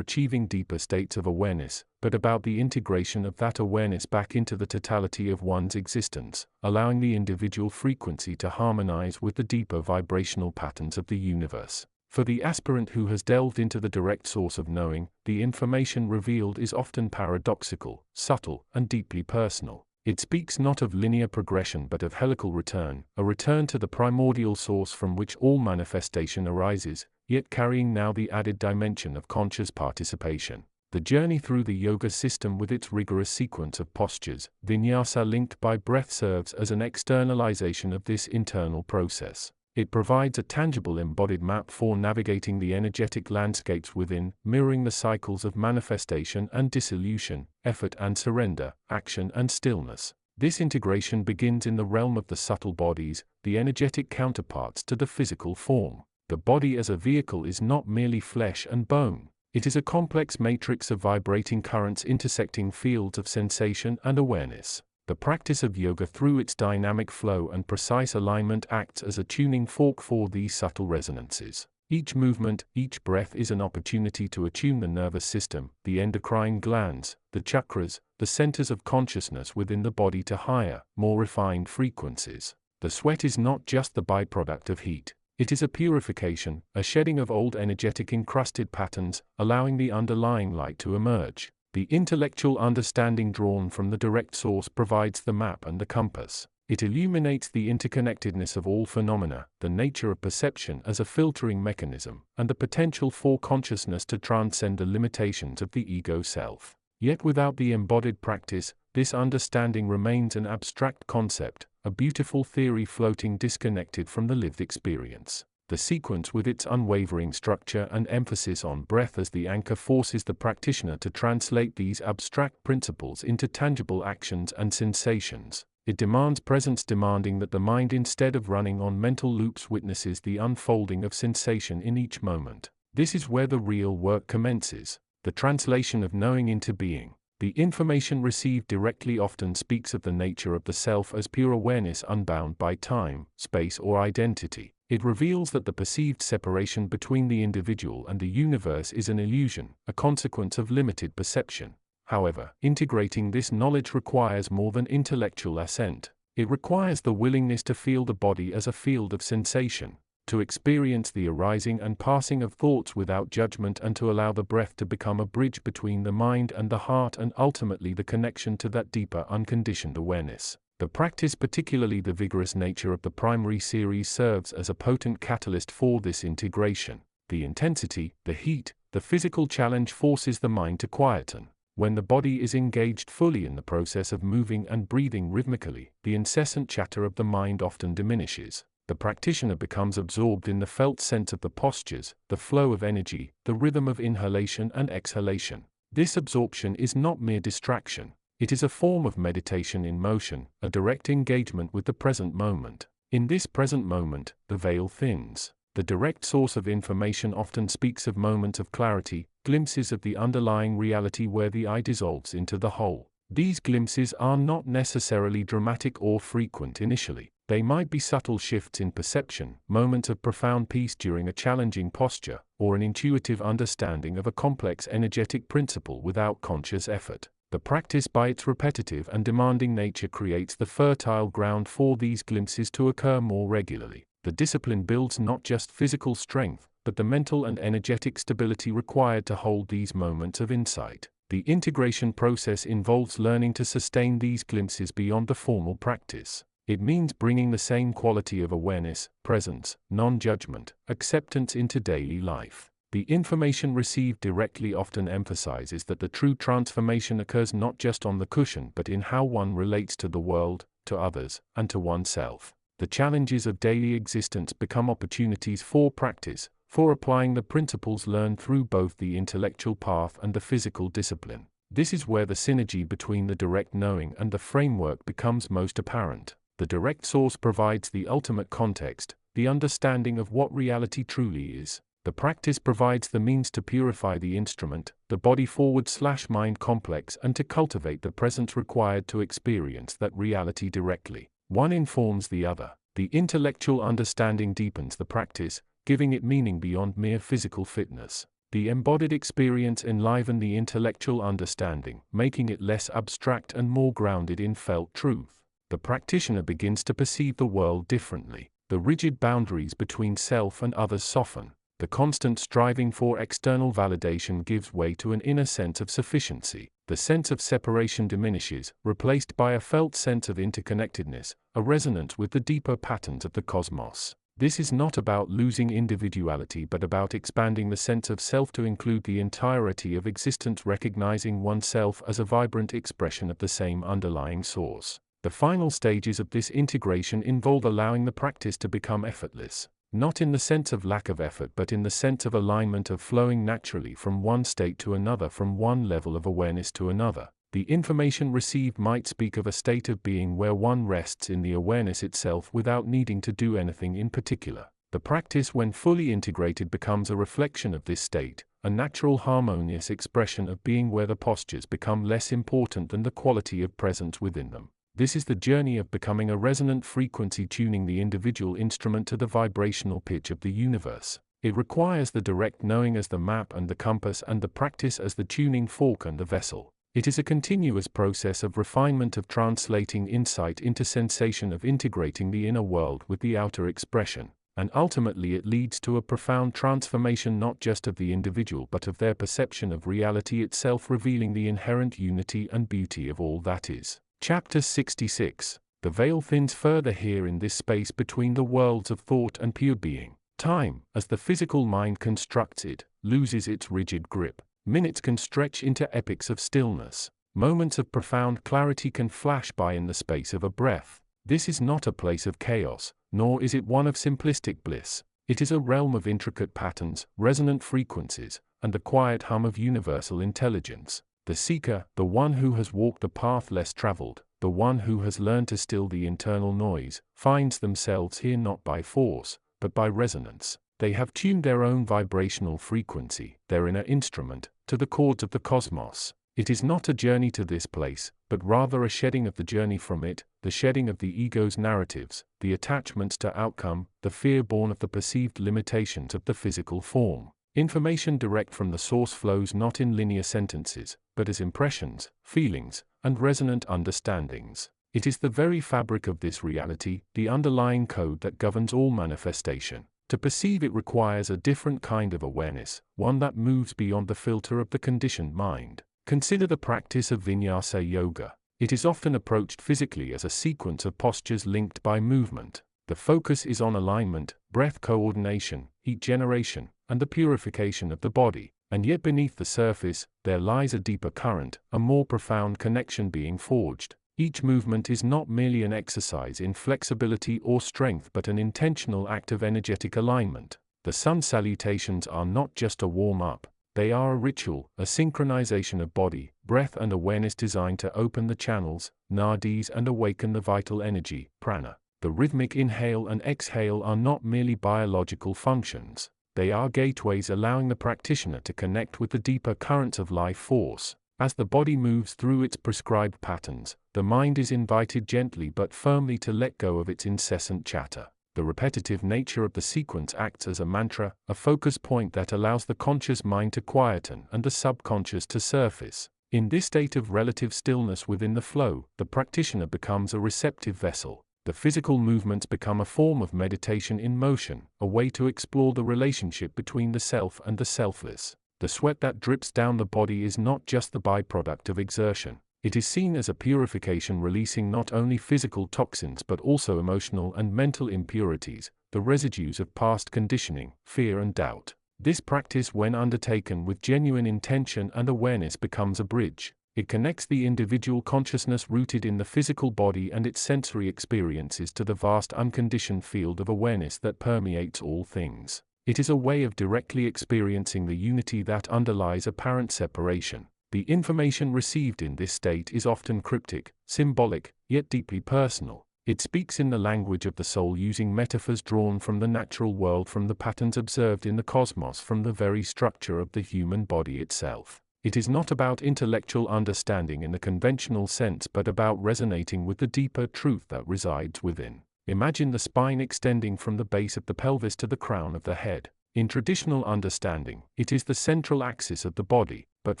achieving deeper states of awareness, but about the integration of that awareness back into the totality of one's existence, allowing the individual frequency to harmonize with the deeper vibrational patterns of the universe. For the aspirant who has delved into the direct source of knowing, the information revealed is often paradoxical, subtle, and deeply personal. It speaks not of linear progression but of helical return, a return to the primordial source from which all manifestation arises, yet carrying now the added dimension of conscious participation. The journey through the yoga system with its rigorous sequence of postures, vinyasa linked by breath, serves as an externalization of this internal process. It provides a tangible embodied map for navigating the energetic landscapes within, mirroring the cycles of manifestation and dissolution, effort and surrender, action and stillness. This integration begins in the realm of the subtle bodies, the energetic counterparts to the physical form. The body as a vehicle is not merely flesh and bone. It is a complex matrix of vibrating currents intersecting fields of sensation and awareness. The practice of yoga through its dynamic flow and precise alignment acts as a tuning fork for these subtle resonances. Each movement, each breath is an opportunity to attune the nervous system, the endocrine glands, the chakras, the centers of consciousness within the body to higher, more refined frequencies. The sweat is not just the byproduct of heat. It is a purification, a shedding of old energetic encrusted patterns, allowing the underlying light to emerge. The intellectual understanding drawn from the direct source provides the map and the compass. It illuminates the interconnectedness of all phenomena, the nature of perception as a filtering mechanism, and the potential for consciousness to transcend the limitations of the ego self. Yet without the embodied practice, this understanding remains an abstract concept, a beautiful theory floating disconnected from the lived experience. The sequence with its unwavering structure and emphasis on breath as the anchor forces the practitioner to translate these abstract principles into tangible actions and sensations. It demands presence, demanding that the mind, instead of running on mental loops, witnesses the unfolding of sensation in each moment. This is where the real work commences, the translation of knowing into being. The information received directly often speaks of the nature of the self as pure awareness unbound by time, space, or identity. It reveals that the perceived separation between the individual and the universe is an illusion, a consequence of limited perception. However, integrating this knowledge requires more than intellectual assent. It requires the willingness to feel the body as a field of sensation, to experience the arising and passing of thoughts without judgment, and to allow the breath to become a bridge between the mind and the heart, and ultimately the connection to that deeper unconditioned awareness. The practice, particularly the vigorous nature of the primary series, serves as a potent catalyst for this integration. The intensity, the heat, the physical challenge forces the mind to quieten. When the body is engaged fully in the process of moving and breathing rhythmically, the incessant chatter of the mind often diminishes. The practitioner becomes absorbed in the felt sense of the postures, the flow of energy, the rhythm of inhalation and exhalation. This absorption is not mere distraction. It is a form of meditation in motion, a direct engagement with the present moment. In this present moment, the veil thins. The direct source of information often speaks of moments of clarity, glimpses of the underlying reality where the I dissolves into the whole. These glimpses are not necessarily dramatic or frequent initially. They might be subtle shifts in perception, moments of profound peace during a challenging posture, or an intuitive understanding of a complex energetic principle without conscious effort. The practice, by its repetitive and demanding nature, creates the fertile ground for these glimpses to occur more regularly. The discipline builds not just physical strength, but the mental and energetic stability required to hold these moments of insight. The integration process involves learning to sustain these glimpses beyond the formal practice. It means bringing the same quality of awareness, presence, non-judgment, acceptance into daily life. The information received directly often emphasizes that the true transformation occurs not just on the cushion but in how one relates to the world, to others, and to oneself. The challenges of daily existence become opportunities for practice, for applying the principles learned through both the intellectual path and the physical discipline. This is where the synergy between the direct knowing and the framework becomes most apparent. The direct source provides the ultimate context, the understanding of what reality truly is. The practice provides the means to purify the instrument, the body-mind complex, and to cultivate the presence required to experience that reality directly. One informs the other. The intellectual understanding deepens the practice, giving it meaning beyond mere physical fitness. The embodied experience enlivens the intellectual understanding, making it less abstract and more grounded in felt truth. The practitioner begins to perceive the world differently. The rigid boundaries between self and others soften. The constant striving for external validation gives way to an inner sense of sufficiency. The sense of separation diminishes, replaced by a felt sense of interconnectedness, a resonance with the deeper patterns of the cosmos. This is not about losing individuality but about expanding the sense of self to include the entirety of existence, recognizing oneself as a vibrant expression of the same underlying source. The final stages of this integration involve allowing the practice to become effortless, not in the sense of lack of effort but in the sense of alignment, of flowing naturally from one state to another, from one level of awareness to another. The information received might speak of a state of being where one rests in the awareness itself without needing to do anything in particular. The practice, when fully integrated, becomes a reflection of this state, a natural harmonious expression of being where the postures become less important than the quality of presence within them. This is the journey of becoming a resonant frequency, tuning the individual instrument to the vibrational pitch of the universe. It requires the direct knowing as the map and the compass, and the practice as the tuning fork and the vessel. It is a continuous process of refinement, of translating insight into sensation, of integrating the inner world with the outer expression, and ultimately it leads to a profound transformation not just of the individual but of their perception of reality itself, revealing the inherent unity and beauty of all that is. Chapter 66. The veil thins further here in this space between the worlds of thought and pure being. Time, as the physical mind constructs it, loses its rigid grip. Minutes can stretch into epochs of stillness. Moments of profound clarity can flash by in the space of a breath. This is not a place of chaos, nor is it one of simplistic bliss. It is a realm of intricate patterns, resonant frequencies, and the quiet hum of universal intelligence. The seeker, the one who has walked the path less traveled, the one who has learned to still the internal noise, finds themselves here not by force, but by resonance. They have tuned their own vibrational frequency, their inner instrument, to the chords of the cosmos. It is not a journey to this place, but rather a shedding of the journey from it, the shedding of the ego's narratives, the attachments to outcome, the fear born of the perceived limitations of the physical form. Information direct from the source flows not in linear sentences, but as impressions, feelings, and resonant understandings. It is the very fabric of this reality, the underlying code that governs all manifestation. To perceive it requires a different kind of awareness, one that moves beyond the filter of the conditioned mind. Consider the practice of Vinyasa Yoga. It is often approached physically as a sequence of postures linked by movement. The focus is on alignment, breath coordination, heat generation, and the purification of the body. And yet beneath the surface, there lies a deeper current, a more profound connection being forged. Each movement is not merely an exercise in flexibility or strength but an intentional act of energetic alignment. The sun salutations are not just a warm-up. They are a ritual, a synchronization of body, breath and awareness designed to open the channels, nadis, and awaken the vital energy, prana. The rhythmic inhale and exhale are not merely biological functions. They are gateways allowing the practitioner to connect with the deeper currents of life force. As the body moves through its prescribed patterns, the mind is invited gently but firmly to let go of its incessant chatter. The repetitive nature of the sequence acts as a mantra, a focus point that allows the conscious mind to quieten and the subconscious to surface. In this state of relative stillness within the flow, the practitioner becomes a receptive vessel. The physical movements become a form of meditation in motion, a way to explore the relationship between the self and the selfless. The sweat that drips down the body is not just the byproduct of exertion. It is seen as a purification, releasing not only physical toxins but also emotional and mental impurities, the residues of past conditioning, fear and doubt. This practice, when undertaken with genuine intention and awareness, becomes a bridge. It connects the individual consciousness rooted in the physical body and its sensory experiences to the vast unconditioned field of awareness that permeates all things. It is a way of directly experiencing the unity that underlies apparent separation. The information received in this state is often cryptic, symbolic, yet deeply personal. It speaks in the language of the soul, using metaphors drawn from the natural world, from the patterns observed in the cosmos, from the very structure of the human body itself. It is not about intellectual understanding in the conventional sense but about resonating with the deeper truth that resides within. Imagine the spine extending from the base of the pelvis to the crown of the head. In traditional understanding, it is the central axis of the body, but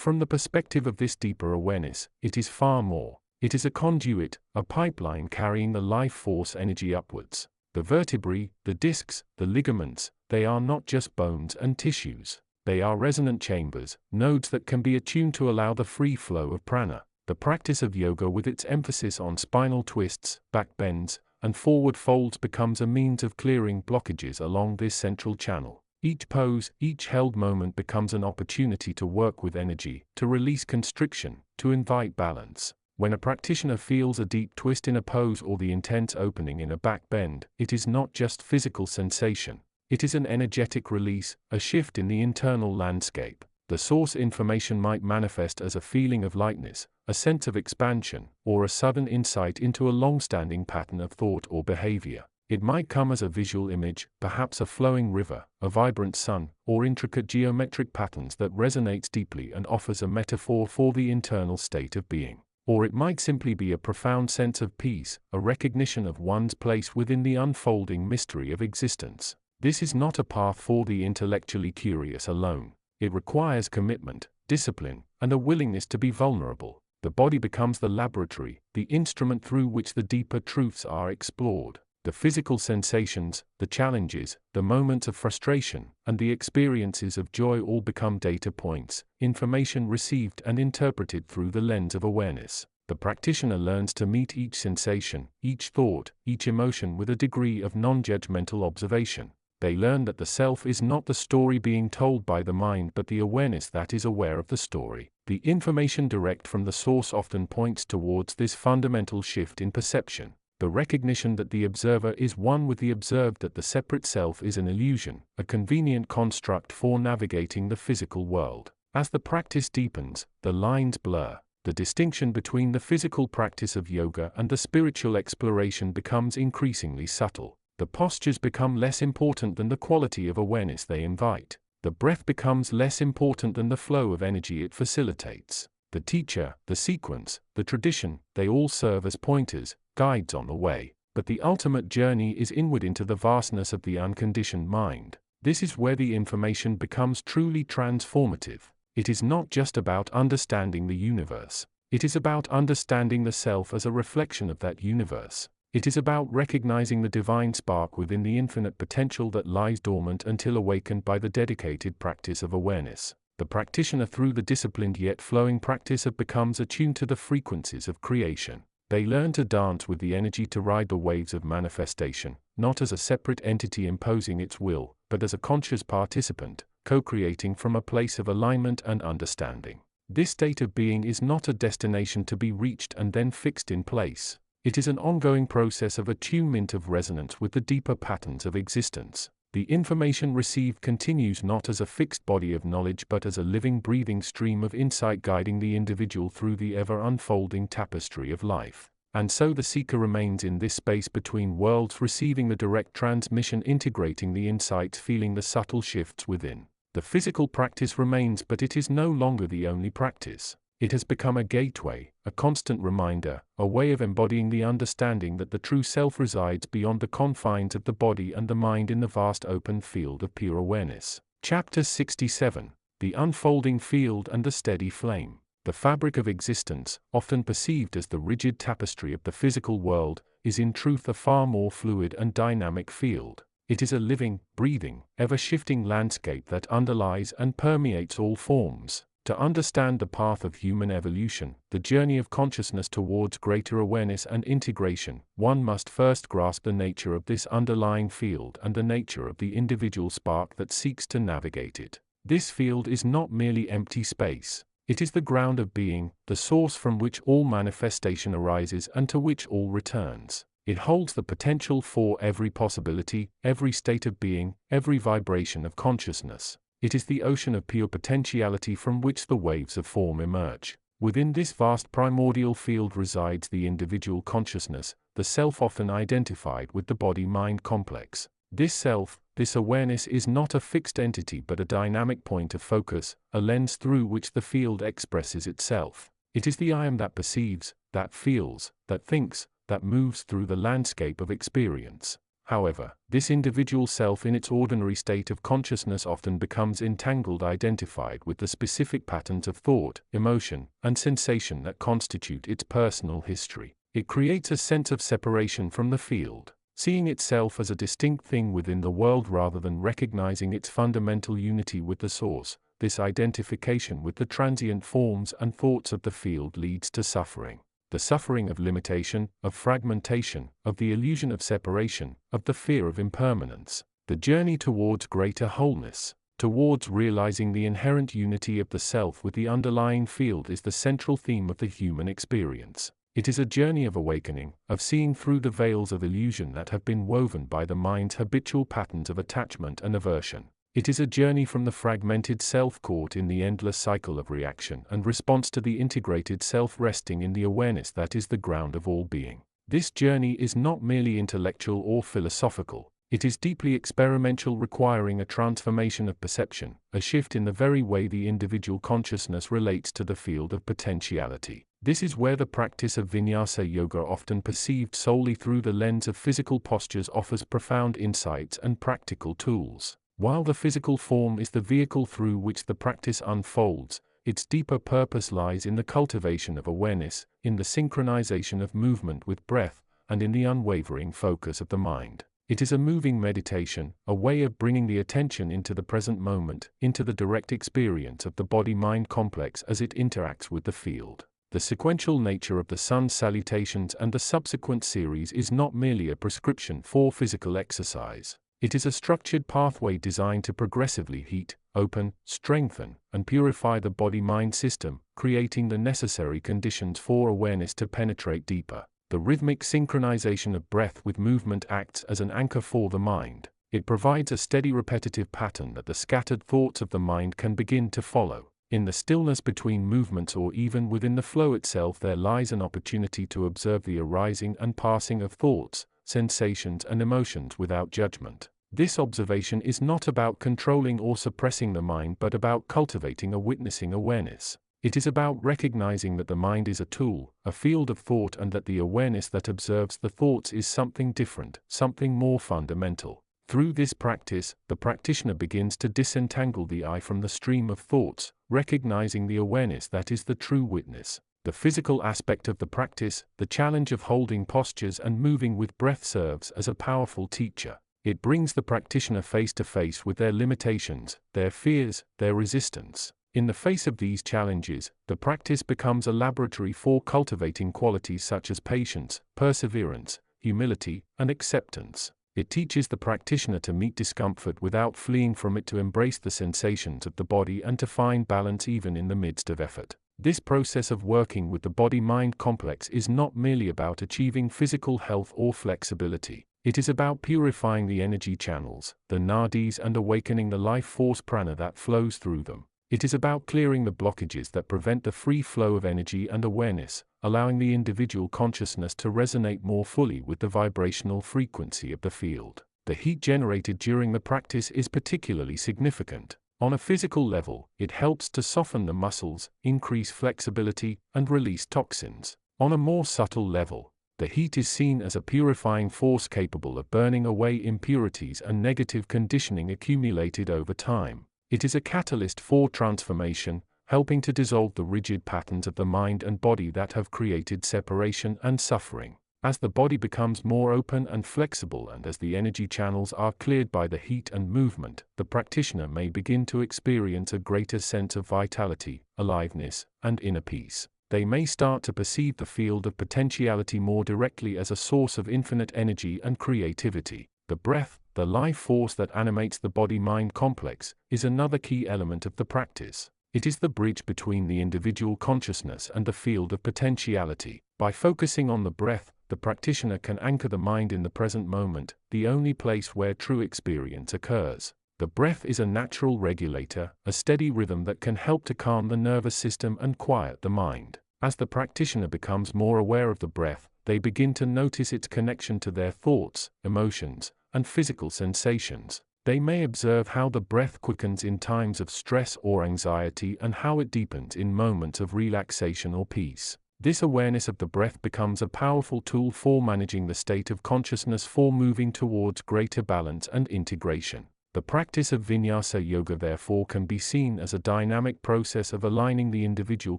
from the perspective of this deeper awareness, it is far more. It is a conduit, a pipeline carrying the life force energy upwards. The vertebrae, the discs, the ligaments, they are not just bones and tissues. They are resonant chambers, nodes that can be attuned to allow the free flow of prana. The practice of yoga, with its emphasis on spinal twists, back bends, and forward folds, becomes a means of clearing blockages along this central channel. Each pose, each held moment becomes an opportunity to work with energy, to release constriction, to invite balance. When a practitioner feels a deep twist in a pose or the intense opening in a back bend, it is not just physical sensation. It is an energetic release, a shift in the internal landscape. The source information might manifest as a feeling of lightness, a sense of expansion, or a sudden insight into a long-standing pattern of thought or behavior. It might come as a visual image, perhaps a flowing river, a vibrant sun, or intricate geometric patterns that resonates deeply and offers a metaphor for the internal state of being. Or it might simply be a profound sense of peace, a recognition of one's place within the unfolding mystery of existence. This is not a path for the intellectually curious alone. It requires commitment, discipline, and a willingness to be vulnerable. The body becomes the laboratory, the instrument through which the deeper truths are explored. The physical sensations, the challenges, the moments of frustration, and the experiences of joy all become data points, information received and interpreted through the lens of awareness. The practitioner learns to meet each sensation, each thought, each emotion with a degree of non-judgmental observation. They learn that the self is not the story being told by the mind but the awareness that is aware of the story. The information direct from the source often points towards this fundamental shift in perception. The recognition that the observer is one with the observed, that the separate self is an illusion, a convenient construct for navigating the physical world. As the practice deepens, the lines blur. The distinction between the physical practice of yoga and the spiritual exploration becomes increasingly subtle. The postures become less important than the quality of awareness they invite. The breath becomes less important than the flow of energy it facilitates. The teacher, the sequence, the tradition, they all serve as pointers, guides on the way, but the ultimate journey is inward into the vastness of the unconditioned mind. This is where the information becomes truly transformative. It is not just about understanding the universe. It is about understanding the self as a reflection of that universe. It is about recognizing the divine spark within the infinite potential that lies dormant until awakened by the dedicated practice of awareness. The practitioner, through the disciplined yet flowing practice, becomes attuned to the frequencies of creation. They learn to dance with the energy, to ride the waves of manifestation, not as a separate entity imposing its will, but as a conscious participant, co-creating from a place of alignment and understanding. This state of being is not a destination to be reached and then fixed in place. It is an ongoing process of attunement, of resonance with the deeper patterns of existence. The information received continues not as a fixed body of knowledge but as a living, breathing stream of insight guiding the individual through the ever-unfolding tapestry of life. And so the seeker remains in this space between worlds, receiving the direct transmission, integrating the insights, feeling the subtle shifts within. The physical practice remains, but it is no longer the only practice. It has become a gateway, a constant reminder, a way of embodying the understanding that the true self resides beyond the confines of the body and the mind, in the vast open field of pure awareness. Chapter 67. The Unfolding Field and the Steady Flame. The fabric of existence, often perceived as the rigid tapestry of the physical world, is in truth a far more fluid and dynamic field. It is a living, breathing, ever-shifting landscape that underlies and permeates all forms. To understand the path of human evolution, the journey of consciousness towards greater awareness and integration, one must first grasp the nature of this underlying field and the nature of the individual spark that seeks to navigate it. This field is not merely empty space. It is the ground of being, the source from which all manifestation arises and to which all returns. It holds the potential for every possibility, every state of being, every vibration of consciousness. It is the ocean of pure potentiality from which the waves of form emerge. Within this vast primordial field resides the individual consciousness, the self often identified with the body-mind complex. This self, this awareness, is not a fixed entity but a dynamic point of focus, a lens through which the field expresses itself. It is the I am that perceives, that feels, that thinks, that moves through the landscape of experience. However, this individual self in its ordinary state of consciousness often becomes entangled, identified with the specific patterns of thought, emotion, and sensation that constitute its personal history. It creates a sense of separation from the field, seeing itself as a distinct thing within the world rather than recognizing its fundamental unity with the source. This identification with the transient forms and thoughts of the field leads to suffering. The suffering of limitation, of fragmentation, of the illusion of separation, of the fear of impermanence. The journey towards greater wholeness, towards realizing the inherent unity of the self with the underlying field, is the central theme of the human experience. It is a journey of awakening, of seeing through the veils of illusion that have been woven by the mind's habitual patterns of attachment and aversion. It is a journey from the fragmented self caught in the endless cycle of reaction and response to the integrated self resting in the awareness that is the ground of all being. This journey is not merely intellectual or philosophical. It is deeply experimental, requiring a transformation of perception, a shift in the very way the individual consciousness relates to the field of potentiality. This is where the practice of Vinyasa Yoga, often perceived solely through the lens of physical postures, offers profound insights and practical tools. While the physical form is the vehicle through which the practice unfolds, its deeper purpose lies in the cultivation of awareness, in the synchronization of movement with breath, and in the unwavering focus of the mind. It is a moving meditation, a way of bringing the attention into the present moment, into the direct experience of the body-mind complex as it interacts with the field. The sequential nature of the sun's salutations and the subsequent series is not merely a prescription for physical exercise. It is a structured pathway designed to progressively heat, open, strengthen, and purify the body-mind system, creating the necessary conditions for awareness to penetrate deeper. The rhythmic synchronization of breath with movement acts as an anchor for the mind. It provides a steady, repetitive pattern that the scattered thoughts of the mind can begin to follow. In the stillness between movements, or even within the flow itself, there lies an opportunity to observe the arising and passing of thoughts, sensations, and emotions without judgment. This observation is not about controlling or suppressing the mind, but about cultivating a witnessing awareness. It is about recognizing that the mind is a tool, a field of thought, and that the awareness that observes the thoughts is something different, something more fundamental. Through this practice, the practitioner begins to disentangle the I from the stream of thoughts, recognizing the awareness that is the true witness. The physical aspect of the practice, the challenge of holding postures and moving with breath, serves as a powerful teacher. It brings the practitioner face to face with their limitations, their fears, their resistance. In the face of these challenges, the practice becomes a laboratory for cultivating qualities such as patience, perseverance, humility, and acceptance. It teaches the practitioner to meet discomfort without fleeing from it, to embrace the sensations of the body, and to find balance even in the midst of effort. This process of working with the body-mind complex is not merely about achieving physical health or flexibility. It is about purifying the energy channels, the nadis, and awakening the life force prana that flows through them. It is about clearing the blockages that prevent the free flow of energy and awareness, allowing the individual consciousness to resonate more fully with the vibrational frequency of the field. The heat generated during the practice is particularly significant. On a physical level, it helps to soften the muscles, increase flexibility, and release toxins. On a more subtle level, the heat is seen as a purifying force capable of burning away impurities and negative conditioning accumulated over time. It is a catalyst for transformation, helping to dissolve the rigid patterns of the mind and body that have created separation and suffering. As the body becomes more open and flexible, and as the energy channels are cleared by the heat and movement, the practitioner may begin to experience a greater sense of vitality, aliveness, and inner peace. They may start to perceive the field of potentiality more directly as a source of infinite energy and creativity. The breath, the life force that animates the body-mind complex, is another key element of the practice. It is the bridge between the individual consciousness and the field of potentiality. By focusing on the breath, the practitioner can anchor the mind in the present moment, the only place where true experience occurs. The breath is a natural regulator, a steady rhythm that can help to calm the nervous system and quiet the mind. As the practitioner becomes more aware of the breath, they begin to notice its connection to their thoughts, emotions, and physical sensations. They may observe how the breath quickens in times of stress or anxiety, and how it deepens in moments of relaxation or peace. This awareness of the breath becomes a powerful tool for managing the state of consciousness, for moving towards greater balance and integration. The practice of Vinyasa Yoga therefore can be seen as a dynamic process of aligning the individual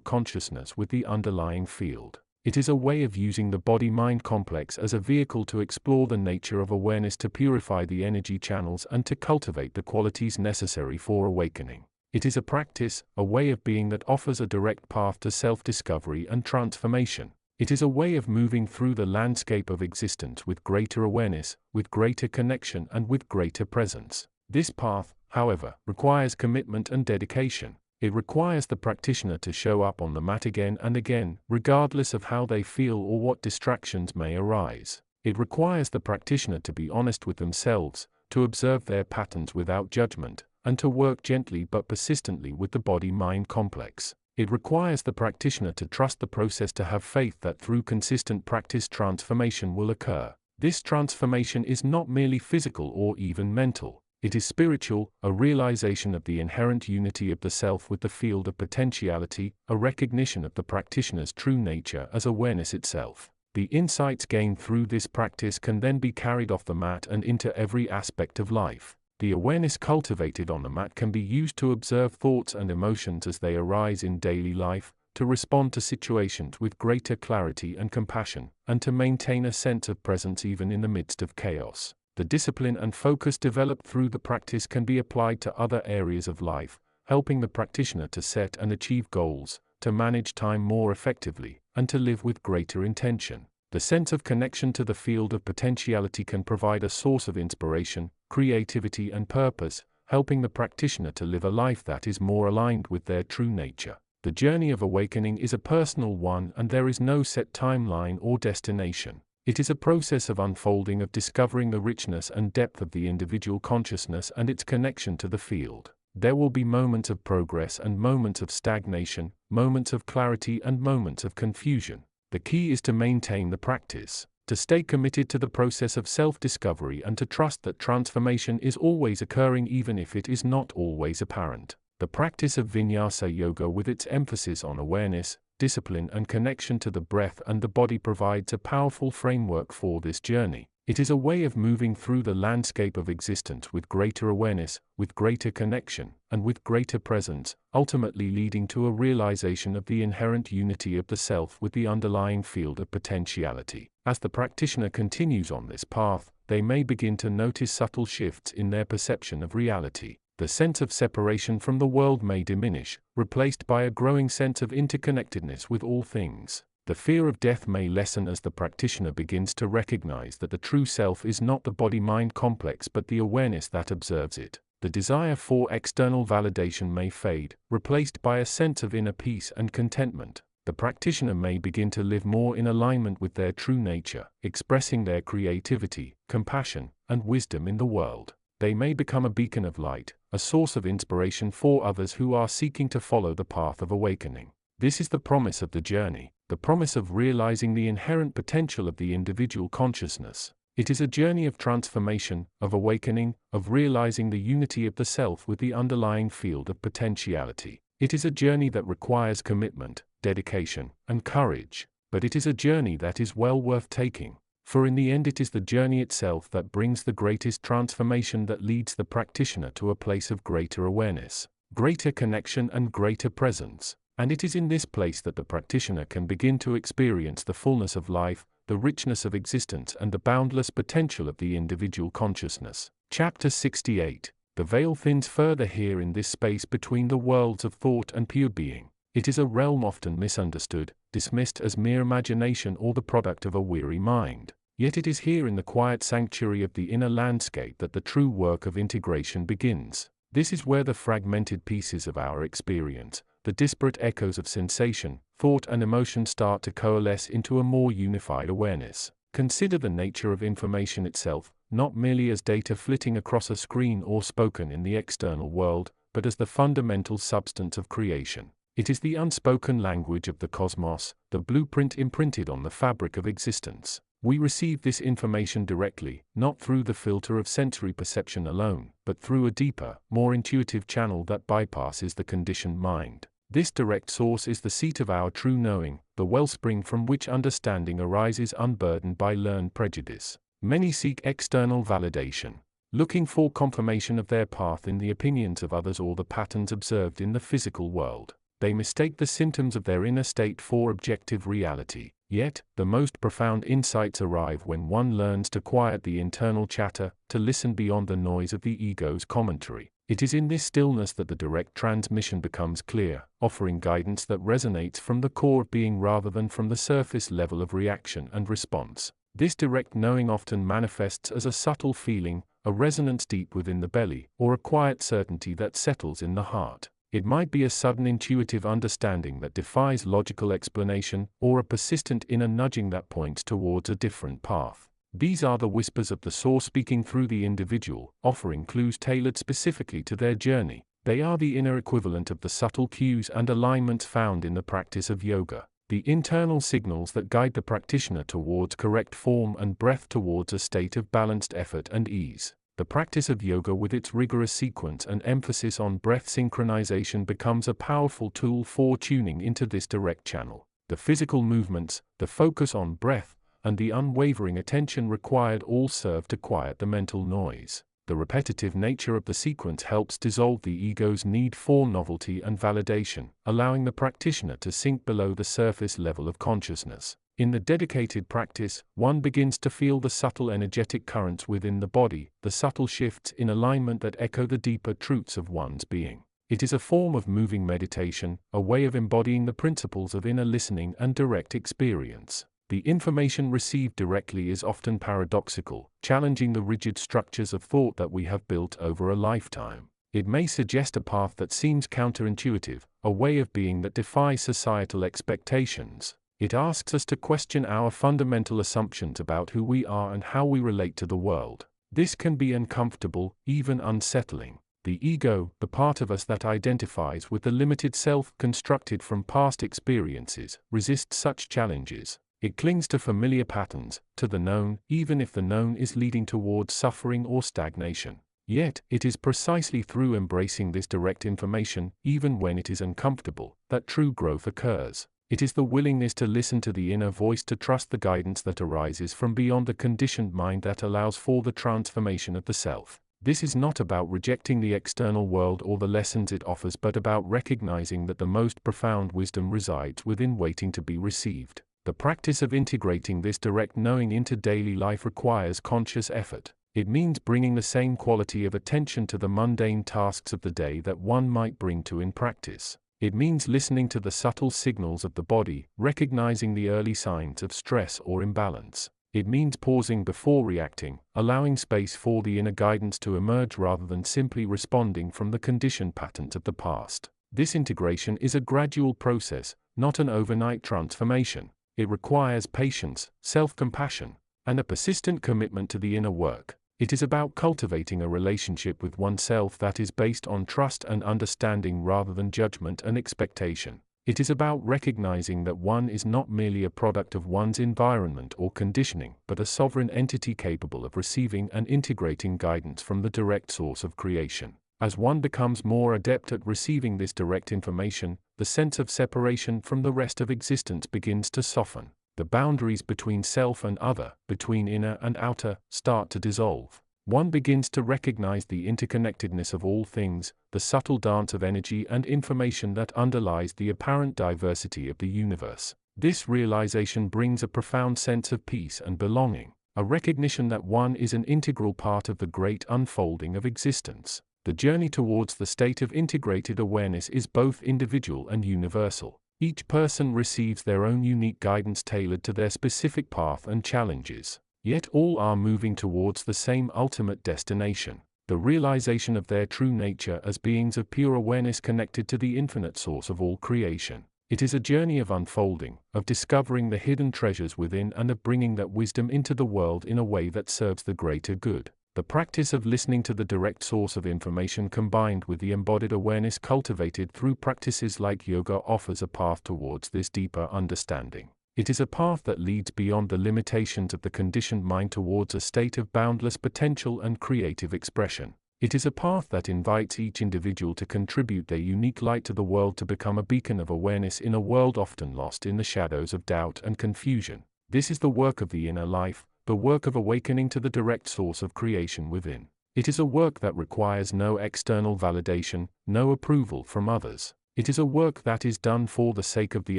consciousness with the underlying field. It is a way of using the body-mind complex as a vehicle to explore the nature of awareness, to purify the energy channels, and to cultivate the qualities necessary for awakening. It is a practice, a way of being that offers a direct path to self-discovery and transformation. It is a way of moving through the landscape of existence with greater awareness, with greater connection, and with greater presence. This path, however, requires commitment and dedication. It requires the practitioner to show up on the mat again and again, regardless of how they feel or what distractions may arise. It requires the practitioner to be honest with themselves, to observe their patterns without judgment, and to work gently but persistently with the body-mind complex. It requires the practitioner to trust the process, to have faith that through consistent practice transformation will occur. This transformation is not merely physical or even mental. It is spiritual, a realization of the inherent unity of the self with the field of potentiality, a recognition of the practitioner's true nature as awareness itself. The insights gained through this practice can then be carried off the mat and into every aspect of life. The awareness cultivated on the mat can be used to observe thoughts and emotions as they arise in daily life, to respond to situations with greater clarity and compassion, and to maintain a sense of presence even in the midst of chaos. The discipline and focus developed through the practice can be applied to other areas of life, helping the practitioner to set and achieve goals, to manage time more effectively, and to live with greater intention. The sense of connection to the field of potentiality can provide a source of inspiration, creativity, and purpose, helping the practitioner to live a life that is more aligned with their true nature. The journey of awakening is a personal one, and there is no set timeline or destination. It is a process of unfolding, of discovering the richness and depth of the individual consciousness and its connection to the field. There will be moments of progress and moments of stagnation, moments of clarity and moments of confusion. The key is to maintain the practice, to stay committed to the process of self-discovery, and to trust that transformation is always occurring even if it is not always apparent. The practice of Vinyasa Yoga, with its emphasis on awareness, discipline, and connection to the breath and the body, provides a powerful framework for this journey. It is a way of moving through the landscape of existence with greater awareness, with greater connection, and with greater presence, ultimately leading to a realization of the inherent unity of the self with the underlying field of potentiality. As the practitioner continues on this path, they may begin to notice subtle shifts in their perception of reality. The sense of separation from the world may diminish, replaced by a growing sense of interconnectedness with all things. The fear of death may lessen as the practitioner begins to recognize that the true self is not the body-mind complex but the awareness that observes it. The desire for external validation may fade, replaced by a sense of inner peace and contentment. The practitioner may begin to live more in alignment with their true nature, expressing their creativity, compassion, and wisdom in the world. They may become a beacon of light, a source of inspiration for others who are seeking to follow the path of awakening. This is the promise of the journey, the promise of realizing the inherent potential of the individual consciousness. It is a journey of transformation, of awakening, of realizing the unity of the self with the underlying field of potentiality. It is a journey that requires commitment, dedication, and courage, but it is a journey that is well worth taking. For in the end it is the journey itself that brings the greatest transformation, that leads the practitioner to a place of greater awareness, greater connection, and greater presence. And it is in this place that the practitioner can begin to experience the fullness of life, the richness of existence, and the boundless potential of the individual consciousness. Chapter 68. The veil thins further here in this space between the worlds of thought and pure being. It is a realm often misunderstood, dismissed as mere imagination or the product of a weary mind. Yet it is here in the quiet sanctuary of the inner landscape that the true work of integration begins. This is where the fragmented pieces of our experience, the disparate echoes of sensation, thought, and emotion start to coalesce into a more unified awareness. Consider the nature of information itself, not merely as data flitting across a screen or spoken in the external world, but as the fundamental substance of creation. It is the unspoken language of the cosmos, the blueprint imprinted on the fabric of existence. We receive this information directly, not through the filter of sensory perception alone, but through a deeper, more intuitive channel that bypasses the conditioned mind. This direct source is the seat of our true knowing, the wellspring from which understanding arises unburdened by learned prejudice. Many seek external validation, looking for confirmation of their path in the opinions of others or the patterns observed in the physical world. They mistake the symptoms of their inner state for objective reality. Yet, the most profound insights arrive when one learns to quiet the internal chatter, to listen beyond the noise of the ego's commentary. It is in this stillness that the direct transmission becomes clear, offering guidance that resonates from the core of being rather than from the surface level of reaction and response. This direct knowing often manifests as a subtle feeling, a resonance deep within the belly, or a quiet certainty that settles in the heart. It might be a sudden intuitive understanding that defies logical explanation, or a persistent inner nudging that points towards a different path. These are the whispers of the soul speaking through the individual, offering clues tailored specifically to their journey. They are the inner equivalent of the subtle cues and alignments found in the practice of yoga, the internal signals that guide the practitioner towards correct form and breath towards a state of balanced effort and ease. The practice of yoga with its rigorous sequence and emphasis on breath synchronization becomes a powerful tool for tuning into this direct channel. The physical movements, the focus on breath, and the unwavering attention required all serve to quiet the mental noise. The repetitive nature of the sequence helps dissolve the ego's need for novelty and validation, allowing the practitioner to sink below the surface level of consciousness. In the dedicated practice, one begins to feel the subtle energetic currents within the body, the subtle shifts in alignment that echo the deeper truths of one's being. It is a form of moving meditation, a way of embodying the principles of inner listening and direct experience. The information received directly is often paradoxical, challenging the rigid structures of thought that we have built over a lifetime. It may suggest a path that seems counterintuitive, a way of being that defies societal expectations. It asks us to question our fundamental assumptions about who we are and how we relate to the world. This can be uncomfortable, even unsettling. The ego, the part of us that identifies with the limited self constructed from past experiences, resists such challenges. It clings to familiar patterns, to the known, even if the known is leading towards suffering or stagnation. Yet, it is precisely through embracing this direct information, even when it is uncomfortable, that true growth occurs. It is the willingness to listen to the inner voice, to trust the guidance that arises from beyond the conditioned mind, that allows for the transformation of the self. This is not about rejecting the external world or the lessons it offers, but about recognizing that the most profound wisdom resides within, waiting to be received. The practice of integrating this direct knowing into daily life requires conscious effort. It means bringing the same quality of attention to the mundane tasks of the day that one might bring to in practice. It means listening to the subtle signals of the body, recognizing the early signs of stress or imbalance. It means pausing before reacting, allowing space for the inner guidance to emerge rather than simply responding from the conditioned patterns of the past. This integration is a gradual process, not an overnight transformation. It requires patience, self-compassion, and a persistent commitment to the inner work. It is about cultivating a relationship with oneself that is based on trust and understanding rather than judgment and expectation. It is about recognizing that one is not merely a product of one's environment or conditioning, but a sovereign entity capable of receiving and integrating guidance from the direct source of creation. As one becomes more adept at receiving this direct information, the sense of separation from the rest of existence begins to soften. The boundaries between self and other, between inner and outer, start to dissolve. One begins to recognize the interconnectedness of all things, the subtle dance of energy and information that underlies the apparent diversity of the universe. This realization brings a profound sense of peace and belonging, a recognition that one is an integral part of the great unfolding of existence. The journey towards the state of integrated awareness is both individual and universal. Each person receives their own unique guidance tailored to their specific path and challenges. Yet all are moving towards the same ultimate destination, the realization of their true nature as beings of pure awareness connected to the infinite source of all creation. It is a journey of unfolding, of discovering the hidden treasures within, and of bringing that wisdom into the world in a way that serves the greater good. The practice of listening to the direct source of information combined with the embodied awareness cultivated through practices like yoga offers a path towards this deeper understanding. It is a path that leads beyond the limitations of the conditioned mind towards a state of boundless potential and creative expression. It is a path that invites each individual to contribute their unique light to the world, to become a beacon of awareness in a world often lost in the shadows of doubt and confusion. This is the work of the inner life, the work of awakening to the direct source of creation within. It is a work that requires no external validation, no approval from others. It is a work that is done for the sake of the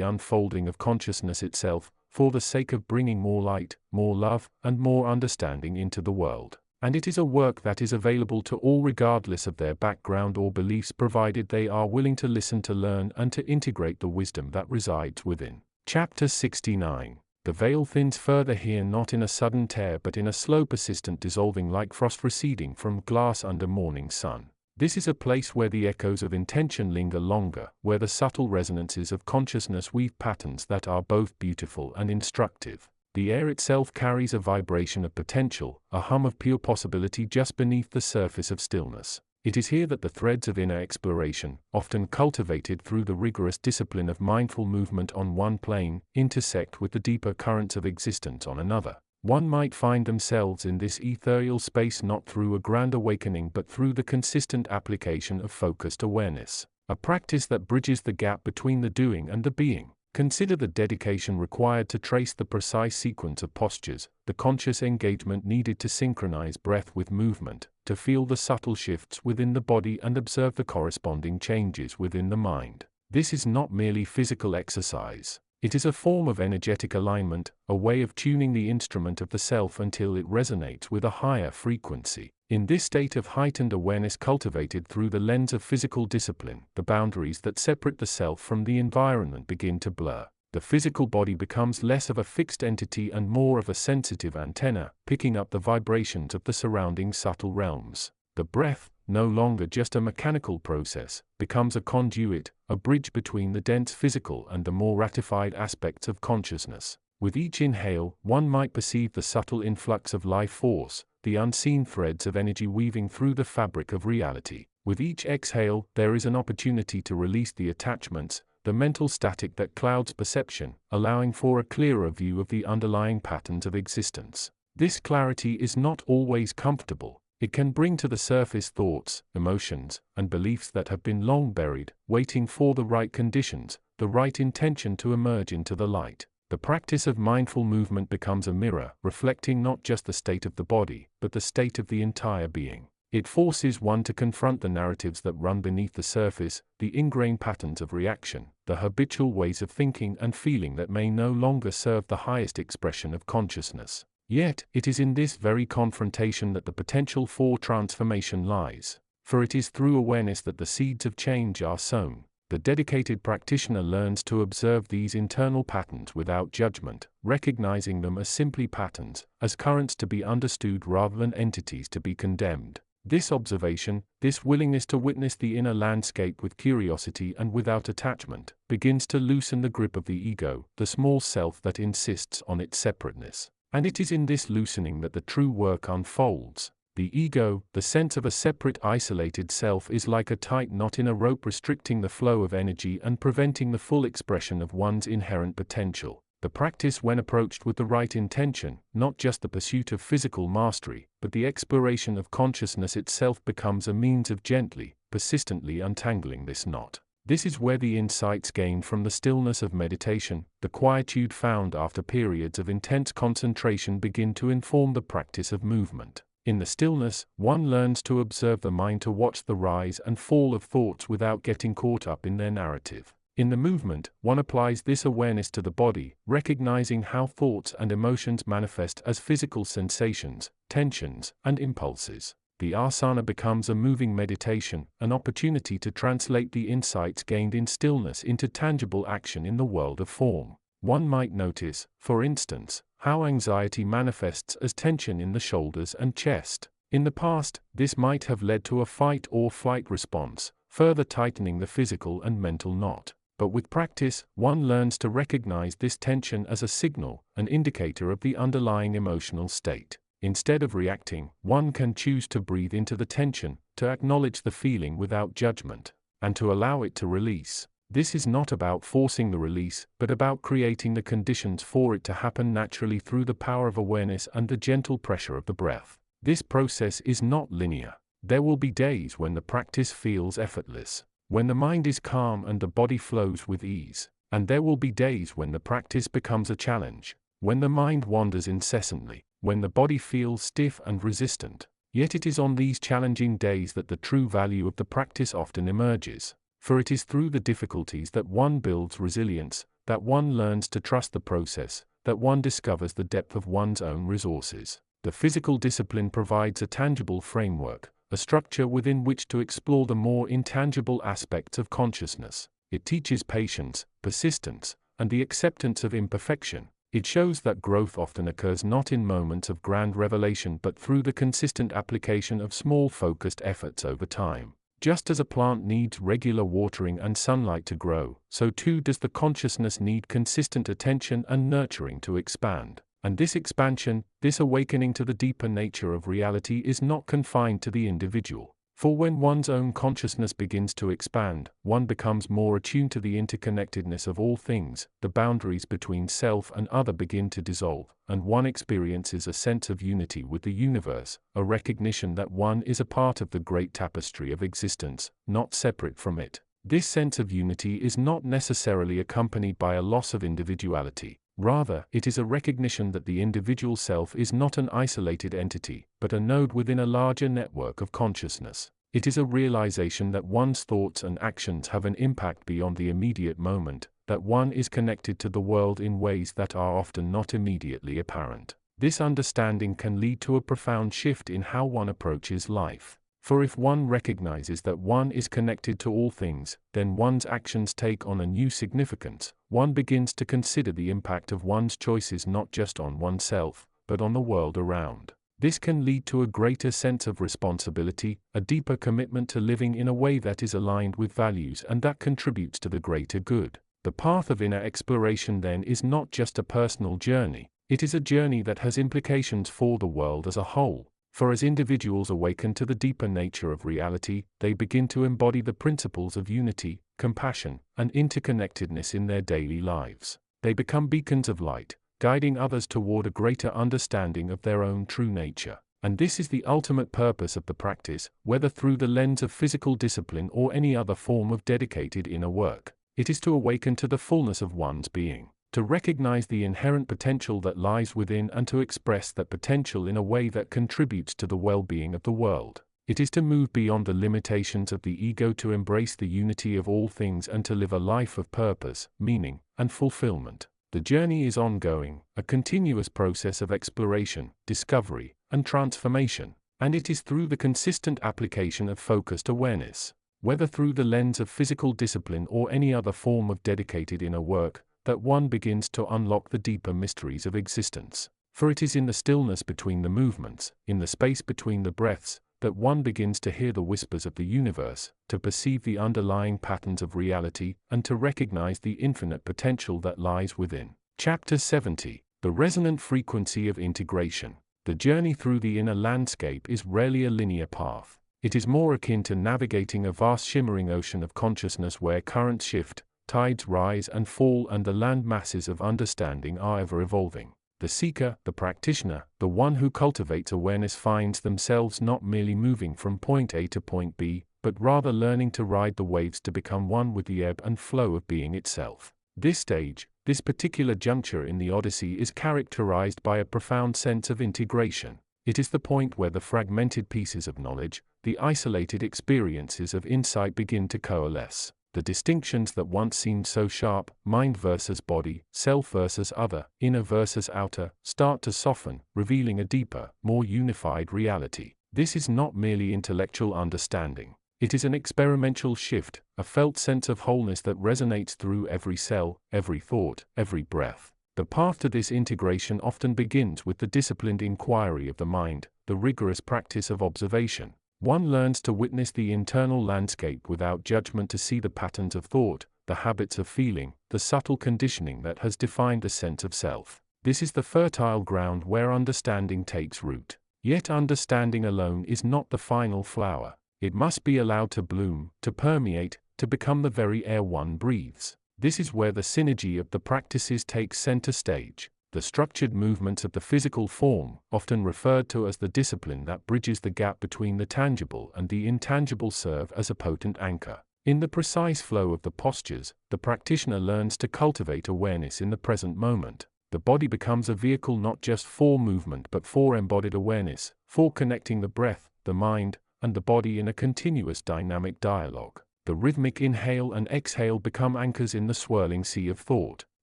unfolding of consciousness itself, for the sake of bringing more light, more love, and more understanding into the world. And it is a work that is available to all regardless of their background or beliefs, provided they are willing to listen, to learn, and to integrate the wisdom that resides within. Chapter 69. The veil thins further here, not in a sudden tear but in a slow persistent dissolving, like frost receding from glass under morning sun. This is a place where the echoes of intention linger longer, where the subtle resonances of consciousness weave patterns that are both beautiful and instructive. The air itself carries a vibration of potential, a hum of pure possibility just beneath the surface of stillness. It is here that the threads of inner exploration, often cultivated through the rigorous discipline of mindful movement on one plane, intersect with the deeper currents of existence on another. One might find themselves in this ethereal space not through a grand awakening but through the consistent application of focused awareness, a practice that bridges the gap between the doing and the being. Consider the dedication required to trace the precise sequence of postures, the conscious engagement needed to synchronize breath with movement, to feel the subtle shifts within the body and observe the corresponding changes within the mind. This is not merely physical exercise. It is a form of energetic alignment, a way of tuning the instrument of the self until it resonates with a higher frequency. In this state of heightened awareness cultivated through the lens of physical discipline, the boundaries that separate the self from the environment begin to blur. The physical body becomes less of a fixed entity and more of a sensitive antenna, picking up the vibrations of the surrounding subtle realms. The breath, no longer just a mechanical process, becomes a conduit, a bridge between the dense physical and the more ratified aspects of consciousness. With each inhale, one might perceive the subtle influx of life force, the unseen threads of energy weaving through the fabric of reality. With each exhale, there is an opportunity to release the attachments, the mental static that clouds perception, allowing for a clearer view of the underlying patterns of existence. This clarity is not always comfortable. It can bring to the surface thoughts, emotions, and beliefs that have been long buried, waiting for the right conditions, the right intention to emerge into the light. The practice of mindful movement becomes a mirror, reflecting not just the state of the body, but the state of the entire being. It forces one to confront the narratives that run beneath the surface, the ingrained patterns of reaction, the habitual ways of thinking and feeling that may no longer serve the highest expression of consciousness. Yet, it is in this very confrontation that the potential for transformation lies. For it is through awareness that the seeds of change are sown. The dedicated practitioner learns to observe these internal patterns without judgment, recognizing them as simply patterns, as currents to be understood rather than entities to be condemned. This observation, this willingness to witness the inner landscape with curiosity and without attachment, begins to loosen the grip of the ego, the small self that insists on its separateness. And it is in this loosening that the true work unfolds. The ego, the sense of a separate, isolated self, is like a tight knot in a rope restricting the flow of energy and preventing the full expression of one's inherent potential. The practice, when approached with the right intention, not just the pursuit of physical mastery, but the exploration of consciousness itself, becomes a means of gently, persistently untangling this knot. This is where the insights gained from the stillness of meditation, the quietude found after periods of intense concentration, begin to inform the practice of movement. In the stillness, one learns to observe the mind, to watch the rise and fall of thoughts without getting caught up in their narrative. In the movement, one applies this awareness to the body, recognizing how thoughts and emotions manifest as physical sensations, tensions, and impulses. The asana becomes a moving meditation, an opportunity to translate the insights gained in stillness into tangible action in the world of form. One might notice, for instance, how anxiety manifests as tension in the shoulders and chest. In the past, this might have led to a fight or flight response, further tightening the physical and mental knot. But with practice, one learns to recognize this tension as a signal, an indicator of the underlying emotional state. Instead of reacting, one can choose to breathe into the tension, to acknowledge the feeling without judgment, and to allow it to release. This is not about forcing the release, but about creating the conditions for it to happen naturally through the power of awareness and the gentle pressure of the breath. This process is not linear. There will be days when the practice feels effortless, when the mind is calm and the body flows with ease. And there will be days when the practice becomes a challenge, when the mind wanders incessantly, when the body feels stiff and resistant. Yet it is on these challenging days that the true value of the practice often emerges. For it is through the difficulties that one builds resilience, that one learns to trust the process, that one discovers the depth of one's own resources. The physical discipline provides a tangible framework, a structure within which to explore the more intangible aspects of consciousness. It teaches patience, persistence, and the acceptance of imperfection. It shows that growth often occurs not in moments of grand revelation but through the consistent application of small focused efforts over time. Just as a plant needs regular watering and sunlight to grow, so too does the consciousness need consistent attention and nurturing to expand. And this expansion, this awakening to the deeper nature of reality, is not confined to the individual. For when one's own consciousness begins to expand, one becomes more attuned to the interconnectedness of all things, the boundaries between self and other begin to dissolve, and one experiences a sense of unity with the universe, a recognition that one is a part of the great tapestry of existence, not separate from it. This sense of unity is not necessarily accompanied by a loss of individuality. Rather, it is a recognition that the individual self is not an isolated entity, but a node within a larger network of consciousness. It is a realization that one's thoughts and actions have an impact beyond the immediate moment, that one is connected to the world in ways that are often not immediately apparent. This understanding can lead to a profound shift in how one approaches life. For if one recognizes that one is connected to all things, then one's actions take on a new significance. One begins to consider the impact of one's choices not just on oneself, but on the world around. This can lead to a greater sense of responsibility, a deeper commitment to living in a way that is aligned with values and that contributes to the greater good. The path of inner exploration then is not just a personal journey, it is a journey that has implications for the world as a whole. For as individuals awaken to the deeper nature of reality, they begin to embody the principles of unity, compassion, and interconnectedness in their daily lives. They become beacons of light, guiding others toward a greater understanding of their own true nature. And this is the ultimate purpose of the practice, whether through the lens of physical discipline or any other form of dedicated inner work. It is to awaken to the fullness of one's being, to recognize the inherent potential that lies within and to express that potential in a way that contributes to the well-being of the world. It is to move beyond the limitations of the ego, to embrace the unity of all things and to live a life of purpose, meaning, and fulfillment. The journey is ongoing, a continuous process of exploration, discovery, and transformation, and it is through the consistent application of focused awareness, whether through the lens of physical discipline or any other form of dedicated inner work, that one begins to unlock the deeper mysteries of existence. For it is in the stillness between the movements, in the space between the breaths, that one begins to hear the whispers of the universe, to perceive the underlying patterns of reality, and to recognize the infinite potential that lies within. Chapter 70. The Resonant Frequency of Integration. The journey through the inner landscape is rarely a linear path. It is more akin to navigating a vast shimmering ocean of consciousness where currents shift, tides rise and fall, and the land masses of understanding are ever evolving. The seeker, the practitioner, the one who cultivates awareness finds themselves not merely moving from point A to point B, but rather learning to ride the waves to become one with the ebb and flow of being itself. This stage, this particular juncture in the Odyssey, is characterized by a profound sense of integration. It is the point where the fragmented pieces of knowledge, the isolated experiences of insight begin to coalesce. The distinctions that once seemed so sharp, mind versus body, self versus other, inner versus outer, start to soften, revealing a deeper, more unified reality. This is not merely intellectual understanding. It is an experiential shift, a felt sense of wholeness that resonates through every cell, every thought, every breath. The path to this integration often begins with the disciplined inquiry of the mind, the rigorous practice of observation. One learns to witness the internal landscape without judgment, to see the patterns of thought, the habits of feeling, the subtle conditioning that has defined the sense of self. This is the fertile ground where understanding takes root. Yet understanding alone is not the final flower. It must be allowed to bloom, to permeate, to become the very air one breathes. This is where the synergy of the practices takes center stage. The structured movements of the physical form, often referred to as the discipline that bridges the gap between the tangible and the intangible, serve as a potent anchor. In the precise flow of the postures, the practitioner learns to cultivate awareness in the present moment. The body becomes a vehicle not just for movement but for embodied awareness, for connecting the breath, the mind, and the body in a continuous dynamic dialogue. The rhythmic inhale and exhale become anchors in the swirling sea of thought.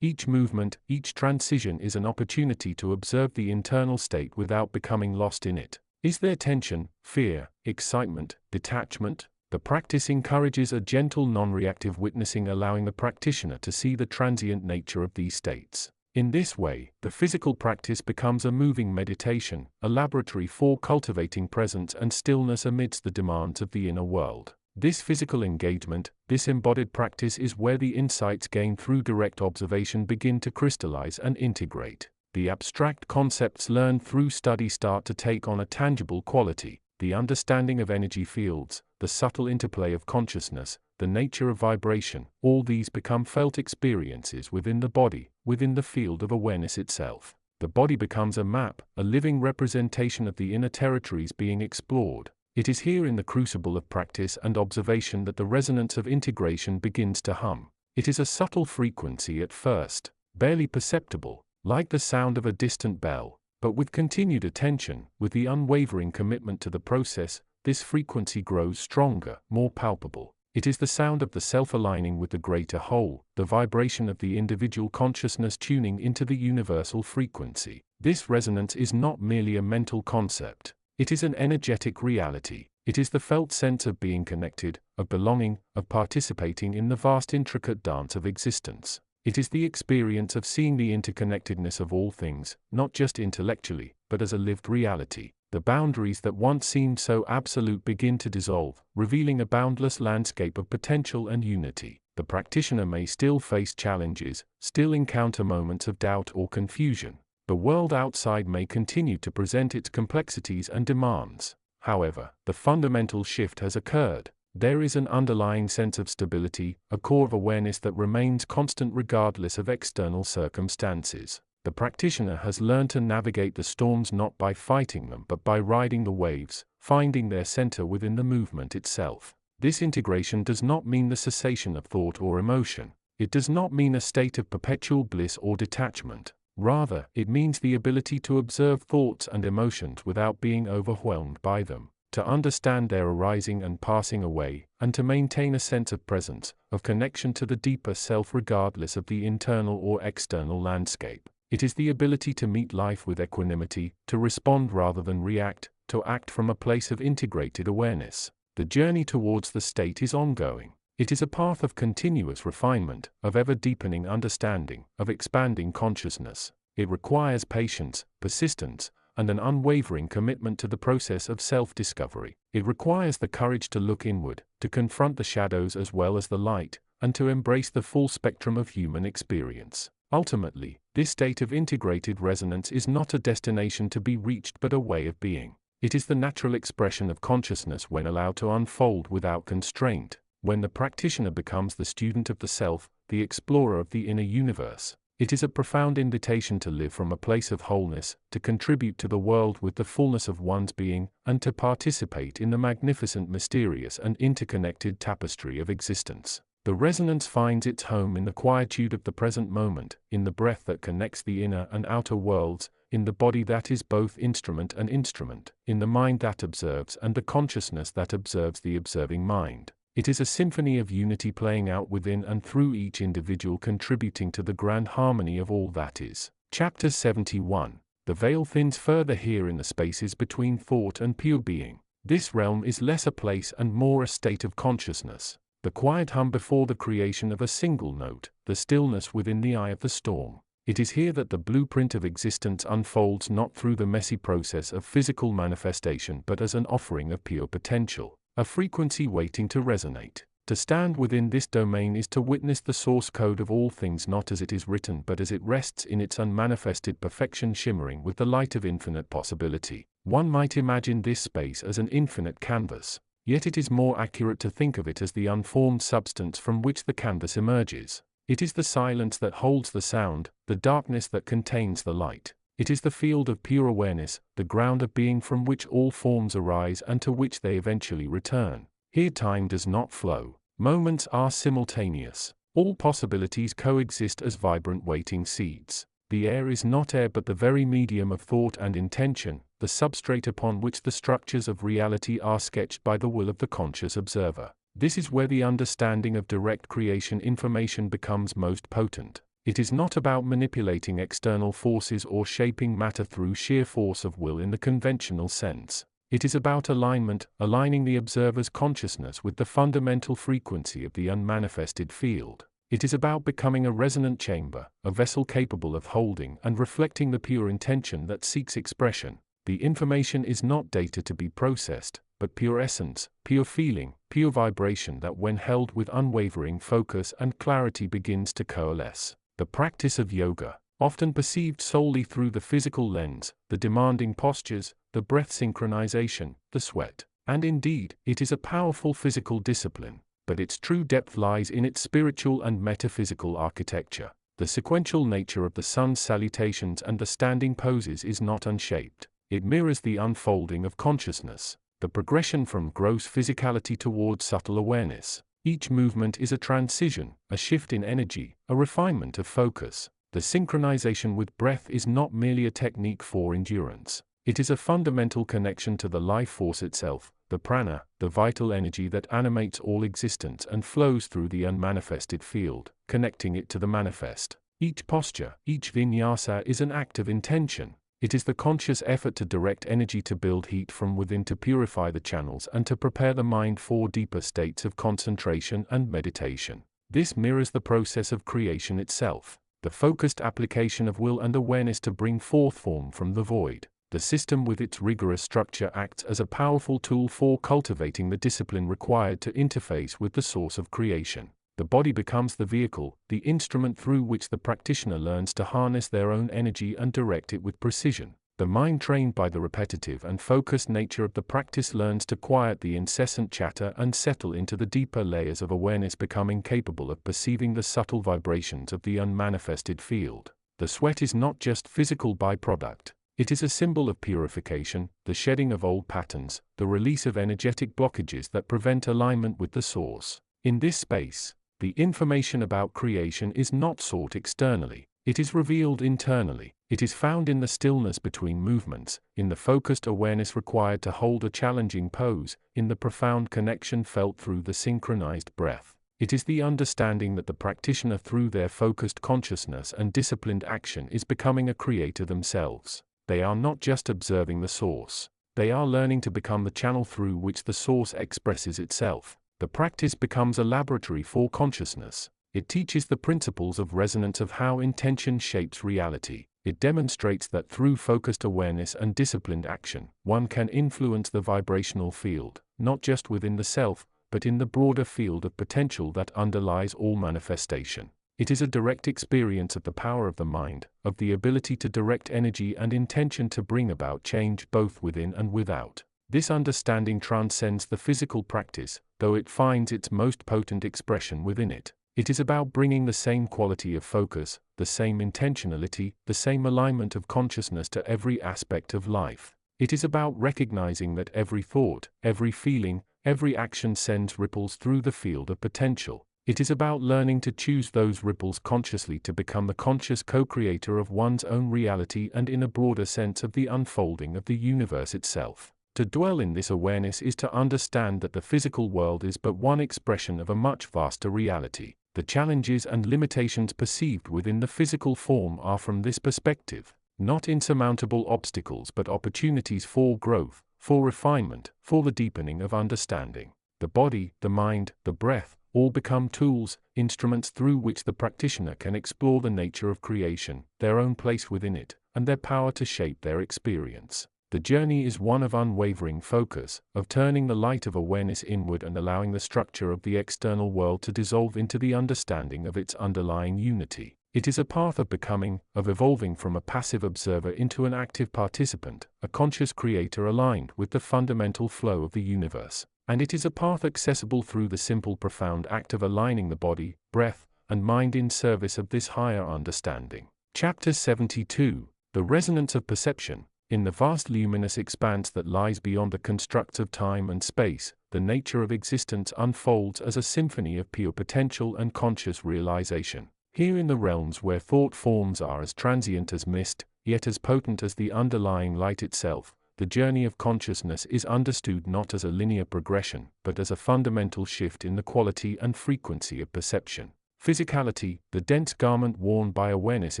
Each movement, each transition is an opportunity to observe the internal state without becoming lost in it. Is there tension, fear, excitement, detachment? The practice encourages a gentle non-reactive witnessing, allowing the practitioner to see the transient nature of these states. In this way, the physical practice becomes a moving meditation, a laboratory for cultivating presence and stillness amidst the demands of the inner world. This physical engagement, this embodied practice, is where the insights gained through direct observation begin to crystallize and integrate. The abstract concepts learned through study start to take on a tangible quality. the understanding of energy fields, the subtle interplay of consciousness, the nature of vibration, all these become felt experiences within the body, within the field of awareness itself. The body becomes a map, a living representation of the inner territories being explored. It is here in the crucible of practice and observation that the resonance of integration begins to hum. It is a subtle frequency at first, barely perceptible, like the sound of a distant bell, but with continued attention, with the unwavering commitment to the process, this frequency grows stronger, more palpable. It is the sound of the self aligning with the greater whole, the vibration of the individual consciousness tuning into the universal frequency. This resonance is not merely a mental concept. It is an energetic reality. It is the felt sense of being connected, of belonging, of participating in the vast intricate dance of existence. It is the experience of seeing the interconnectedness of all things, not just intellectually, but as a lived reality. The boundaries that once seemed so absolute begin to dissolve, revealing a boundless landscape of potential and unity. The practitioner may still face challenges, still encounter moments of doubt or confusion. The world outside may continue to present its complexities and demands. However, the fundamental shift has occurred. There is an underlying sense of stability, a core of awareness that remains constant regardless of external circumstances. The practitioner has learned to navigate the storms not by fighting them but by riding the waves, finding their center within the movement itself. This integration does not mean the cessation of thought or emotion. It does not mean a state of perpetual bliss or detachment. Rather, it means the ability to observe thoughts and emotions without being overwhelmed by them, to understand their arising and passing away, and to maintain a sense of presence, of connection to the deeper self regardless of the internal or external landscape. It is the ability to meet life with equanimity, to respond rather than react, to act from a place of integrated awareness. The journey towards the state is ongoing. It is a path of continuous refinement, of ever-deepening understanding, of expanding consciousness. It requires patience, persistence, and an unwavering commitment to the process of self-discovery. It requires the courage to look inward, to confront the shadows as well as the light, and to embrace the full spectrum of human experience. Ultimately, this state of integrated resonance is not a destination to be reached but a way of being. It is the natural expression of consciousness when allowed to unfold without constraint. When the practitioner becomes the student of the self, the explorer of the inner universe, it is a profound invitation to live from a place of wholeness, to contribute to the world with the fullness of one's being, and to participate in the magnificent, mysterious, and interconnected tapestry of existence. The resonance finds its home in the quietude of the present moment, in the breath that connects the inner and outer worlds, in the body that is both instrument and instrument, in the mind that observes and the consciousness that observes the observing mind. It is a symphony of unity playing out within and through each individual, contributing to the grand harmony of all that is. Chapter 71. The veil thins further here in the spaces between thought and pure being. This realm is less a place and more a state of consciousness. The quiet hum before the creation of a single note, the stillness within the eye of the storm. It is here that the blueprint of existence unfolds, not through the messy process of physical manifestation but as an offering of pure potential. A frequency waiting to resonate. To stand within this domain is to witness the source code of all things, not as it is written but as it rests in its unmanifested perfection, shimmering with the light of infinite possibility. One might imagine this space as an infinite canvas, yet it is more accurate to think of it as the unformed substance from which the canvas emerges. It is the silence that holds the sound, the darkness that contains the light. It is the field of pure awareness, the ground of being from which all forms arise and to which they eventually return. Here time does not flow. Moments are simultaneous. All possibilities coexist as vibrant waiting seeds. The air is not air but the very medium of thought and intention, the substrate upon which the structures of reality are sketched by the will of the conscious observer. This is where the understanding of direct creation information becomes most potent. It is not about manipulating external forces or shaping matter through sheer force of will in the conventional sense. It is about alignment, aligning the observer's consciousness with the fundamental frequency of the unmanifested field. It is about becoming a resonant chamber, a vessel capable of holding and reflecting the pure intention that seeks expression. The information is not data to be processed, but pure essence, pure feeling, pure vibration that when held with unwavering focus and clarity begins to coalesce. The practice of yoga, often perceived solely through the physical lens, the demanding postures, the breath synchronization, the sweat. And indeed, it is a powerful physical discipline, but its true depth lies in its spiritual and metaphysical architecture. The sequential nature of the sun's salutations and the standing poses is not unshaped. It mirrors the unfolding of consciousness, the progression from gross physicality towards subtle awareness. Each movement is a transition, a shift in energy, a refinement of focus. The synchronization with breath is not merely a technique for endurance. It is a fundamental connection to the life force itself, the prana, the vital energy that animates all existence and flows through the unmanifested field, connecting it to the manifest. Each posture, each vinyasa is an act of intention. It is the conscious effort to direct energy to build heat from within, to purify the channels and to prepare the mind for deeper states of concentration and meditation. This mirrors the process of creation itself, the focused application of will and awareness to bring forth form from the void. The system with its rigorous structure acts as a powerful tool for cultivating the discipline required to interface with the source of creation. The body becomes the vehicle, the instrument through which the practitioner learns to harness their own energy and direct it with precision. The mind, trained by the repetitive and focused nature of the practice, learns to quiet the incessant chatter and settle into the deeper layers of awareness, becoming capable of perceiving the subtle vibrations of the unmanifested field. The sweat is not just physical byproduct. It is a symbol of purification, the shedding of old patterns, the release of energetic blockages that prevent alignment with the source. In this space, the information about creation is not sought externally. It is revealed internally. It is found in the stillness between movements, in the focused awareness required to hold a challenging pose, in the profound connection felt through the synchronized breath. It is the understanding that the practitioner, through their focused consciousness and disciplined action, is becoming a creator themselves. They are not just observing the source. They are learning to become the channel through which the source expresses itself. The practice becomes a laboratory for consciousness. It teaches the principles of resonance, of how intention shapes reality. It demonstrates that through focused awareness and disciplined action, one can influence the vibrational field, not just within the self, but in the broader field of potential that underlies all manifestation. It is a direct experience of the power of the mind, of the ability to direct energy and intention to bring about change both within and without. This understanding transcends the physical practice, though it finds its most potent expression within it. It is about bringing the same quality of focus, the same intentionality, the same alignment of consciousness to every aspect of life. It is about recognizing that every thought, every feeling, every action sends ripples through the field of potential. It is about learning to choose those ripples consciously, to become the conscious co-creator of one's own reality and, in a broader sense, of the unfolding of the universe itself. To dwell in this awareness is to understand that the physical world is but one expression of a much vaster reality. The challenges and limitations perceived within the physical form are, from this perspective, not insurmountable obstacles but opportunities for growth, for refinement, for the deepening of understanding. The body, the mind, the breath, all become tools, instruments through which the practitioner can explore the nature of creation, their own place within it, and their power to shape their experience. The journey is one of unwavering focus, of turning the light of awareness inward and allowing the structure of the external world to dissolve into the understanding of its underlying unity. It is a path of becoming, of evolving from a passive observer into an active participant, a conscious creator aligned with the fundamental flow of the universe. And it is a path accessible through the simple, profound act of aligning the body, breath, and mind in service of this higher understanding. Chapter 72. The Resonance of Perception. In the vast luminous expanse that lies beyond the constructs of time and space, the nature of existence unfolds as a symphony of pure potential and conscious realization. Here, in the realms where thought forms are as transient as mist, yet as potent as the underlying light itself, the journey of consciousness is understood not as a linear progression, but as a fundamental shift in the quality and frequency of perception. Physicality, the dense garment worn by awareness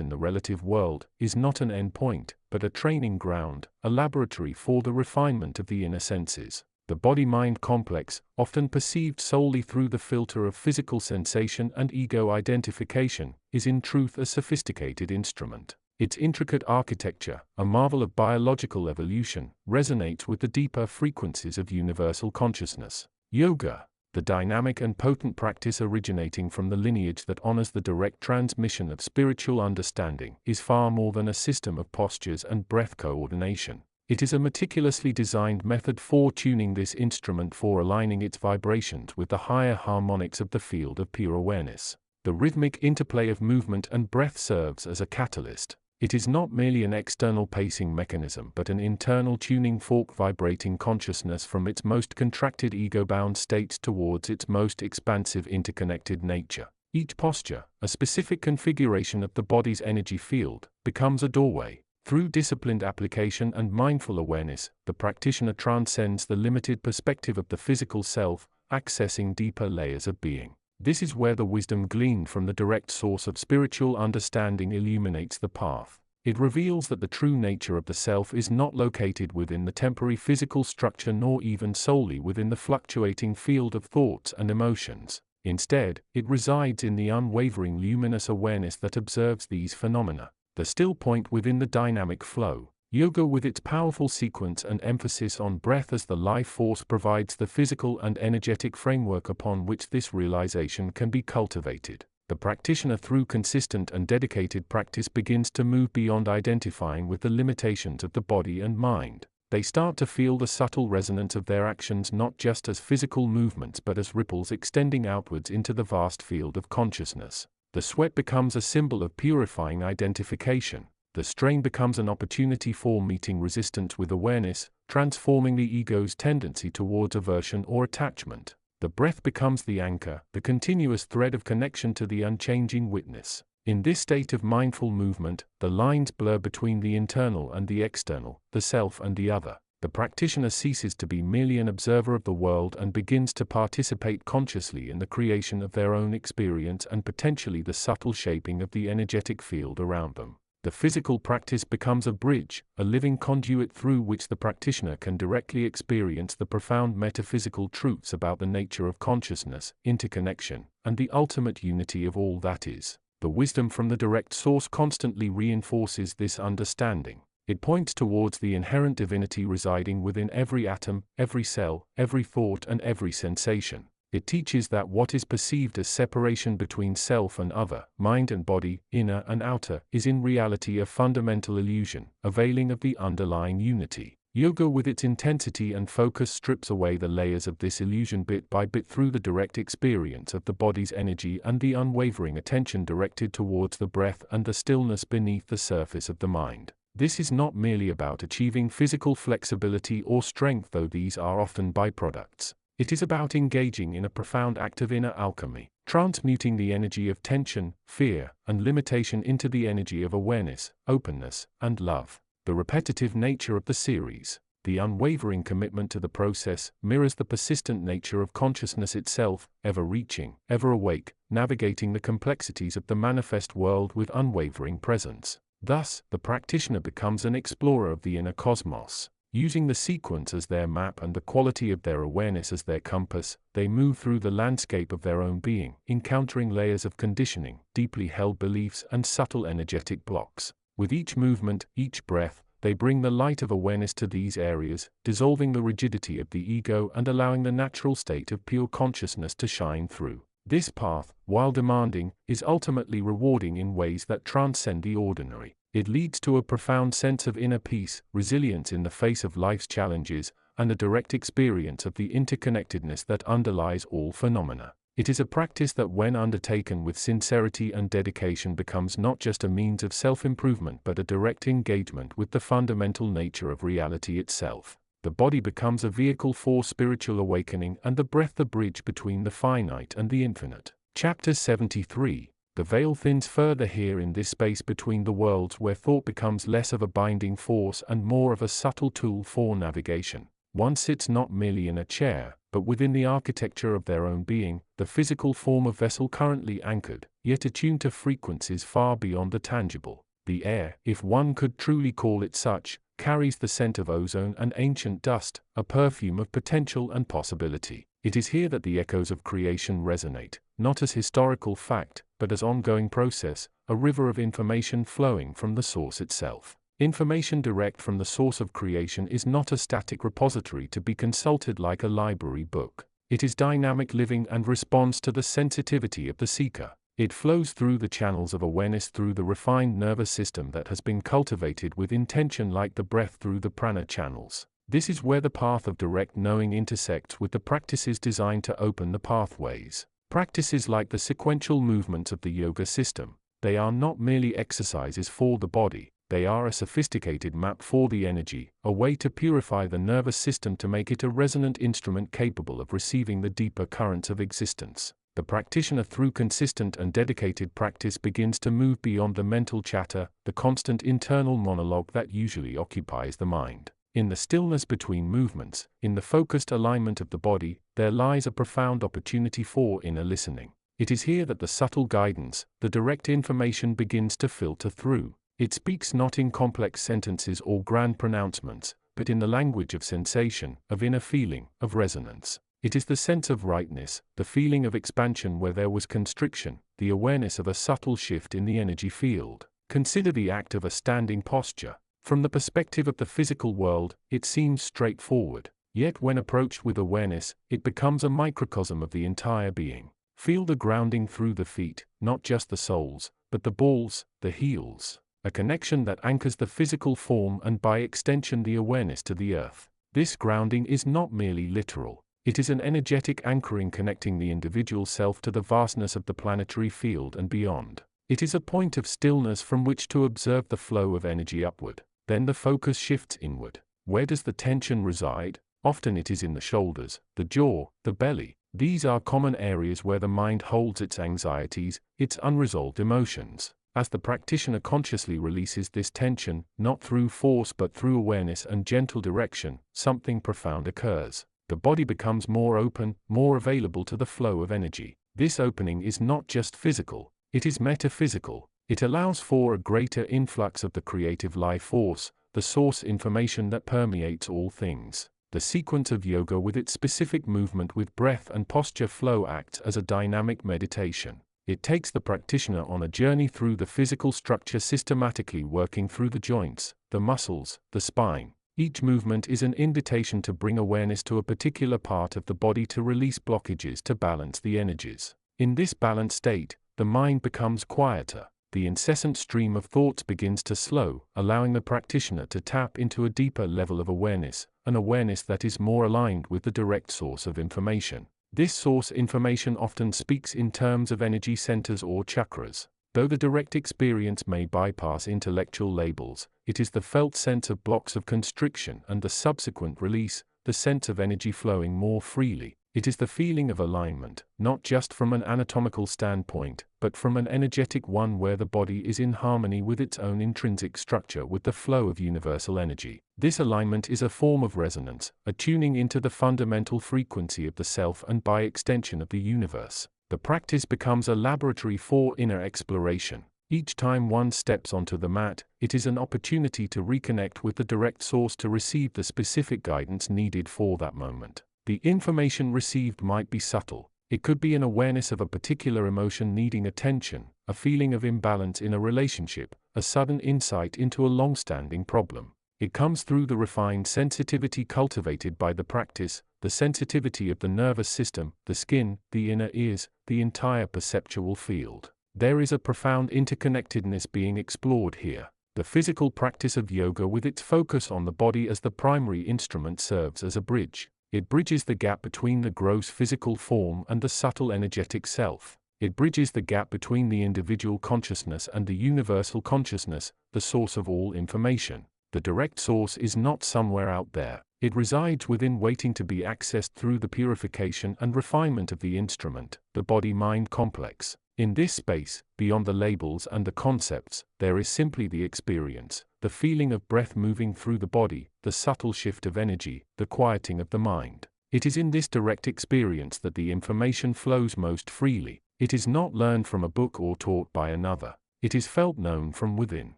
in the relative world, is not an end point, but a training ground, a laboratory for the refinement of the inner senses. The body-mind complex, often perceived solely through the filter of physical sensation and ego identification, is in truth a sophisticated instrument. Its intricate architecture, a marvel of biological evolution, resonates with the deeper frequencies of universal consciousness. Yoga, the dynamic and potent practice originating from the lineage that honors the direct transmission of spiritual understanding, is far more than a system of postures and breath coordination. It is a meticulously designed method for tuning this instrument, for aligning its vibrations with the higher harmonics of the field of pure awareness. The rhythmic interplay of movement and breath serves as a catalyst. It is not merely an external pacing mechanism but an internal tuning fork, vibrating consciousness from its most contracted ego-bound states towards its most expansive interconnected nature. Each posture, a specific configuration of the body's energy field, becomes a doorway. Through disciplined application and mindful awareness, the practitioner transcends the limited perspective of the physical self, accessing deeper layers of being. This is where the wisdom gleaned from the direct source of spiritual understanding illuminates the path. It reveals that the true nature of the self is not located within the temporary physical structure, nor even solely within the fluctuating field of thoughts and emotions. Instead, it resides in the unwavering luminous awareness that observes these phenomena. The still point within the dynamic flow. Yoga, with its powerful sequence and emphasis on breath as the life force, provides the physical and energetic framework upon which this realization can be cultivated. The practitioner, through consistent and dedicated practice, begins to move beyond identifying with the limitations of the body and mind. They start to feel the subtle resonance of their actions, not just as physical movements but as ripples extending outwards into the vast field of consciousness. The sweat becomes a symbol of purifying identification. The strain becomes an opportunity for meeting resistance with awareness, transforming the ego's tendency towards aversion or attachment. The breath becomes the anchor, the continuous thread of connection to the unchanging witness. In this state of mindful movement, the lines blur between the internal and the external, the self and the other. The practitioner ceases to be merely an observer of the world and begins to participate consciously in the creation of their own experience and potentially the subtle shaping of the energetic field around them. The physical practice becomes a bridge, a living conduit through which the practitioner can directly experience the profound metaphysical truths about the nature of consciousness, interconnection, and the ultimate unity of all that is. The wisdom from the direct source constantly reinforces this understanding. It points towards the inherent divinity residing within every atom, every cell, every thought, and every sensation. It teaches that what is perceived as separation between self and other, mind and body, inner and outer, is in reality a fundamental illusion, a veiling of the underlying unity. Yoga, with its intensity and focus, strips away the layers of this illusion bit by bit through the direct experience of the body's energy and the unwavering attention directed towards the breath and the stillness beneath the surface of the mind. This is not merely about achieving physical flexibility or strength, though these are often byproducts. It is about engaging in a profound act of inner alchemy, transmuting the energy of tension, fear, and limitation into the energy of awareness, openness, and love. The repetitive nature of the series, the unwavering commitment to the process, mirrors the persistent nature of consciousness itself, ever-reaching, ever-awake, navigating the complexities of the manifest world with unwavering presence. Thus, the practitioner becomes an explorer of the inner cosmos. Using the sequence as their map and the quality of their awareness as their compass, they move through the landscape of their own being, encountering layers of conditioning, deeply held beliefs, and subtle energetic blocks. With each movement, each breath, they bring the light of awareness to these areas, dissolving the rigidity of the ego and allowing the natural state of pure consciousness to shine through. This path, while demanding, is ultimately rewarding in ways that transcend the ordinary. It leads to a profound sense of inner peace, resilience in the face of life's challenges, and a direct experience of the interconnectedness that underlies all phenomena. It is a practice that, when undertaken with sincerity and dedication, becomes not just a means of self-improvement but a direct engagement with the fundamental nature of reality itself. The body becomes a vehicle for spiritual awakening and the breath the bridge between the finite and the infinite. Chapter 73. The veil thins further here, in this space between the worlds where thought becomes less of a binding force and more of a subtle tool for navigation. One sits not merely in a chair, but within the architecture of their own being, the physical form of vessel currently anchored, yet attuned to frequencies far beyond the tangible. The air, if one could truly call it such, carries the scent of ozone and ancient dust, a perfume of potential and possibility. It is here that the echoes of creation resonate, not as historical fact, but as ongoing process, a river of information flowing from the source itself. Information direct from the source of creation is not a static repository to be consulted like a library book. It is dynamic living and responds to the sensitivity of the seeker. It flows through the channels of awareness through the refined nervous system that has been cultivated with intention, like the breath through the prana channels. This is where the path of direct knowing intersects with the practices designed to open the pathways. Practices like the sequential movements of the yoga system, they are not merely exercises for the body, they are a sophisticated map for the energy, a way to purify the nervous system to make it a resonant instrument capable of receiving the deeper currents of existence. The practitioner, through consistent and dedicated practice, begins to move beyond the mental chatter, the constant internal monologue that usually occupies the mind. In the stillness between movements, in the focused alignment of the body, there lies a profound opportunity for inner listening. It is here that the subtle guidance, the direct information begins to filter through. It speaks not in complex sentences or grand pronouncements, but in the language of sensation, of inner feeling, of resonance. It is the sense of rightness, the feeling of expansion where there was constriction, the awareness of a subtle shift in the energy field. Consider the act of a standing posture. From the perspective of the physical world, it seems straightforward. Yet when approached with awareness, it becomes a microcosm of the entire being. Feel the grounding through the feet, not just the soles, but the balls, the heels. A connection that anchors the physical form and by extension the awareness to the earth. This grounding is not merely literal. It is an energetic anchoring connecting the individual self to the vastness of the planetary field and beyond. It is a point of stillness from which to observe the flow of energy upward. Then the focus shifts inward. Where does the tension reside? Often it is in the shoulders, the jaw, the belly. These are common areas where the mind holds its anxieties, its unresolved emotions. As the practitioner consciously releases this tension, not through force but through awareness and gentle direction, something profound occurs. The body becomes more open, more available to the flow of energy. This opening is not just physical, it is metaphysical. It allows for a greater influx of the creative life force, the source information that permeates all things. The sequence of yoga with its specific movement with breath and posture flow acts as a dynamic meditation. It takes the practitioner on a journey through the physical structure, systematically working through the joints, the muscles, the spine. Each movement is an invitation to bring awareness to a particular part of the body, to release blockages, to balance the energies. In this balanced state, the mind becomes quieter. The incessant stream of thoughts begins to slow, allowing the practitioner to tap into a deeper level of awareness, an awareness that is more aligned with the direct source of information. This source information often speaks in terms of energy centers or chakras. Though the direct experience may bypass intellectual labels, it is the felt sense of blocks of constriction and the subsequent release, the sense of energy flowing more freely. It is the feeling of alignment, not just from an anatomical standpoint, but from an energetic one where the body is in harmony with its own intrinsic structure, with the flow of universal energy. This alignment is a form of resonance, a tuning into the fundamental frequency of the self and by extension of the universe. The practice becomes a laboratory for inner exploration. Each time one steps onto the mat, it is an opportunity to reconnect with the direct source, to receive the specific guidance needed for that moment. The information received might be subtle. It could be an awareness of a particular emotion needing attention, a feeling of imbalance in a relationship, a sudden insight into a long-standing problem. It comes through the refined sensitivity cultivated by the practice, the sensitivity of the nervous system, the skin, the inner ears, the entire perceptual field. There is a profound interconnectedness being explored here. The physical practice of yoga, with its focus on the body as the primary instrument, serves as a bridge. It bridges the gap between the gross physical form and the subtle energetic self. It bridges the gap between the individual consciousness and the universal consciousness, the source of all information. The direct source is not somewhere out there. It resides within, waiting to be accessed through the purification and refinement of the instrument, the body-mind complex. In this space, beyond the labels and the concepts, there is simply the experience, the feeling of breath moving through the body, the subtle shift of energy, the quieting of the mind. It is in this direct experience that the information flows most freely. It is not learned from a book or taught by another. It is felt, known from within.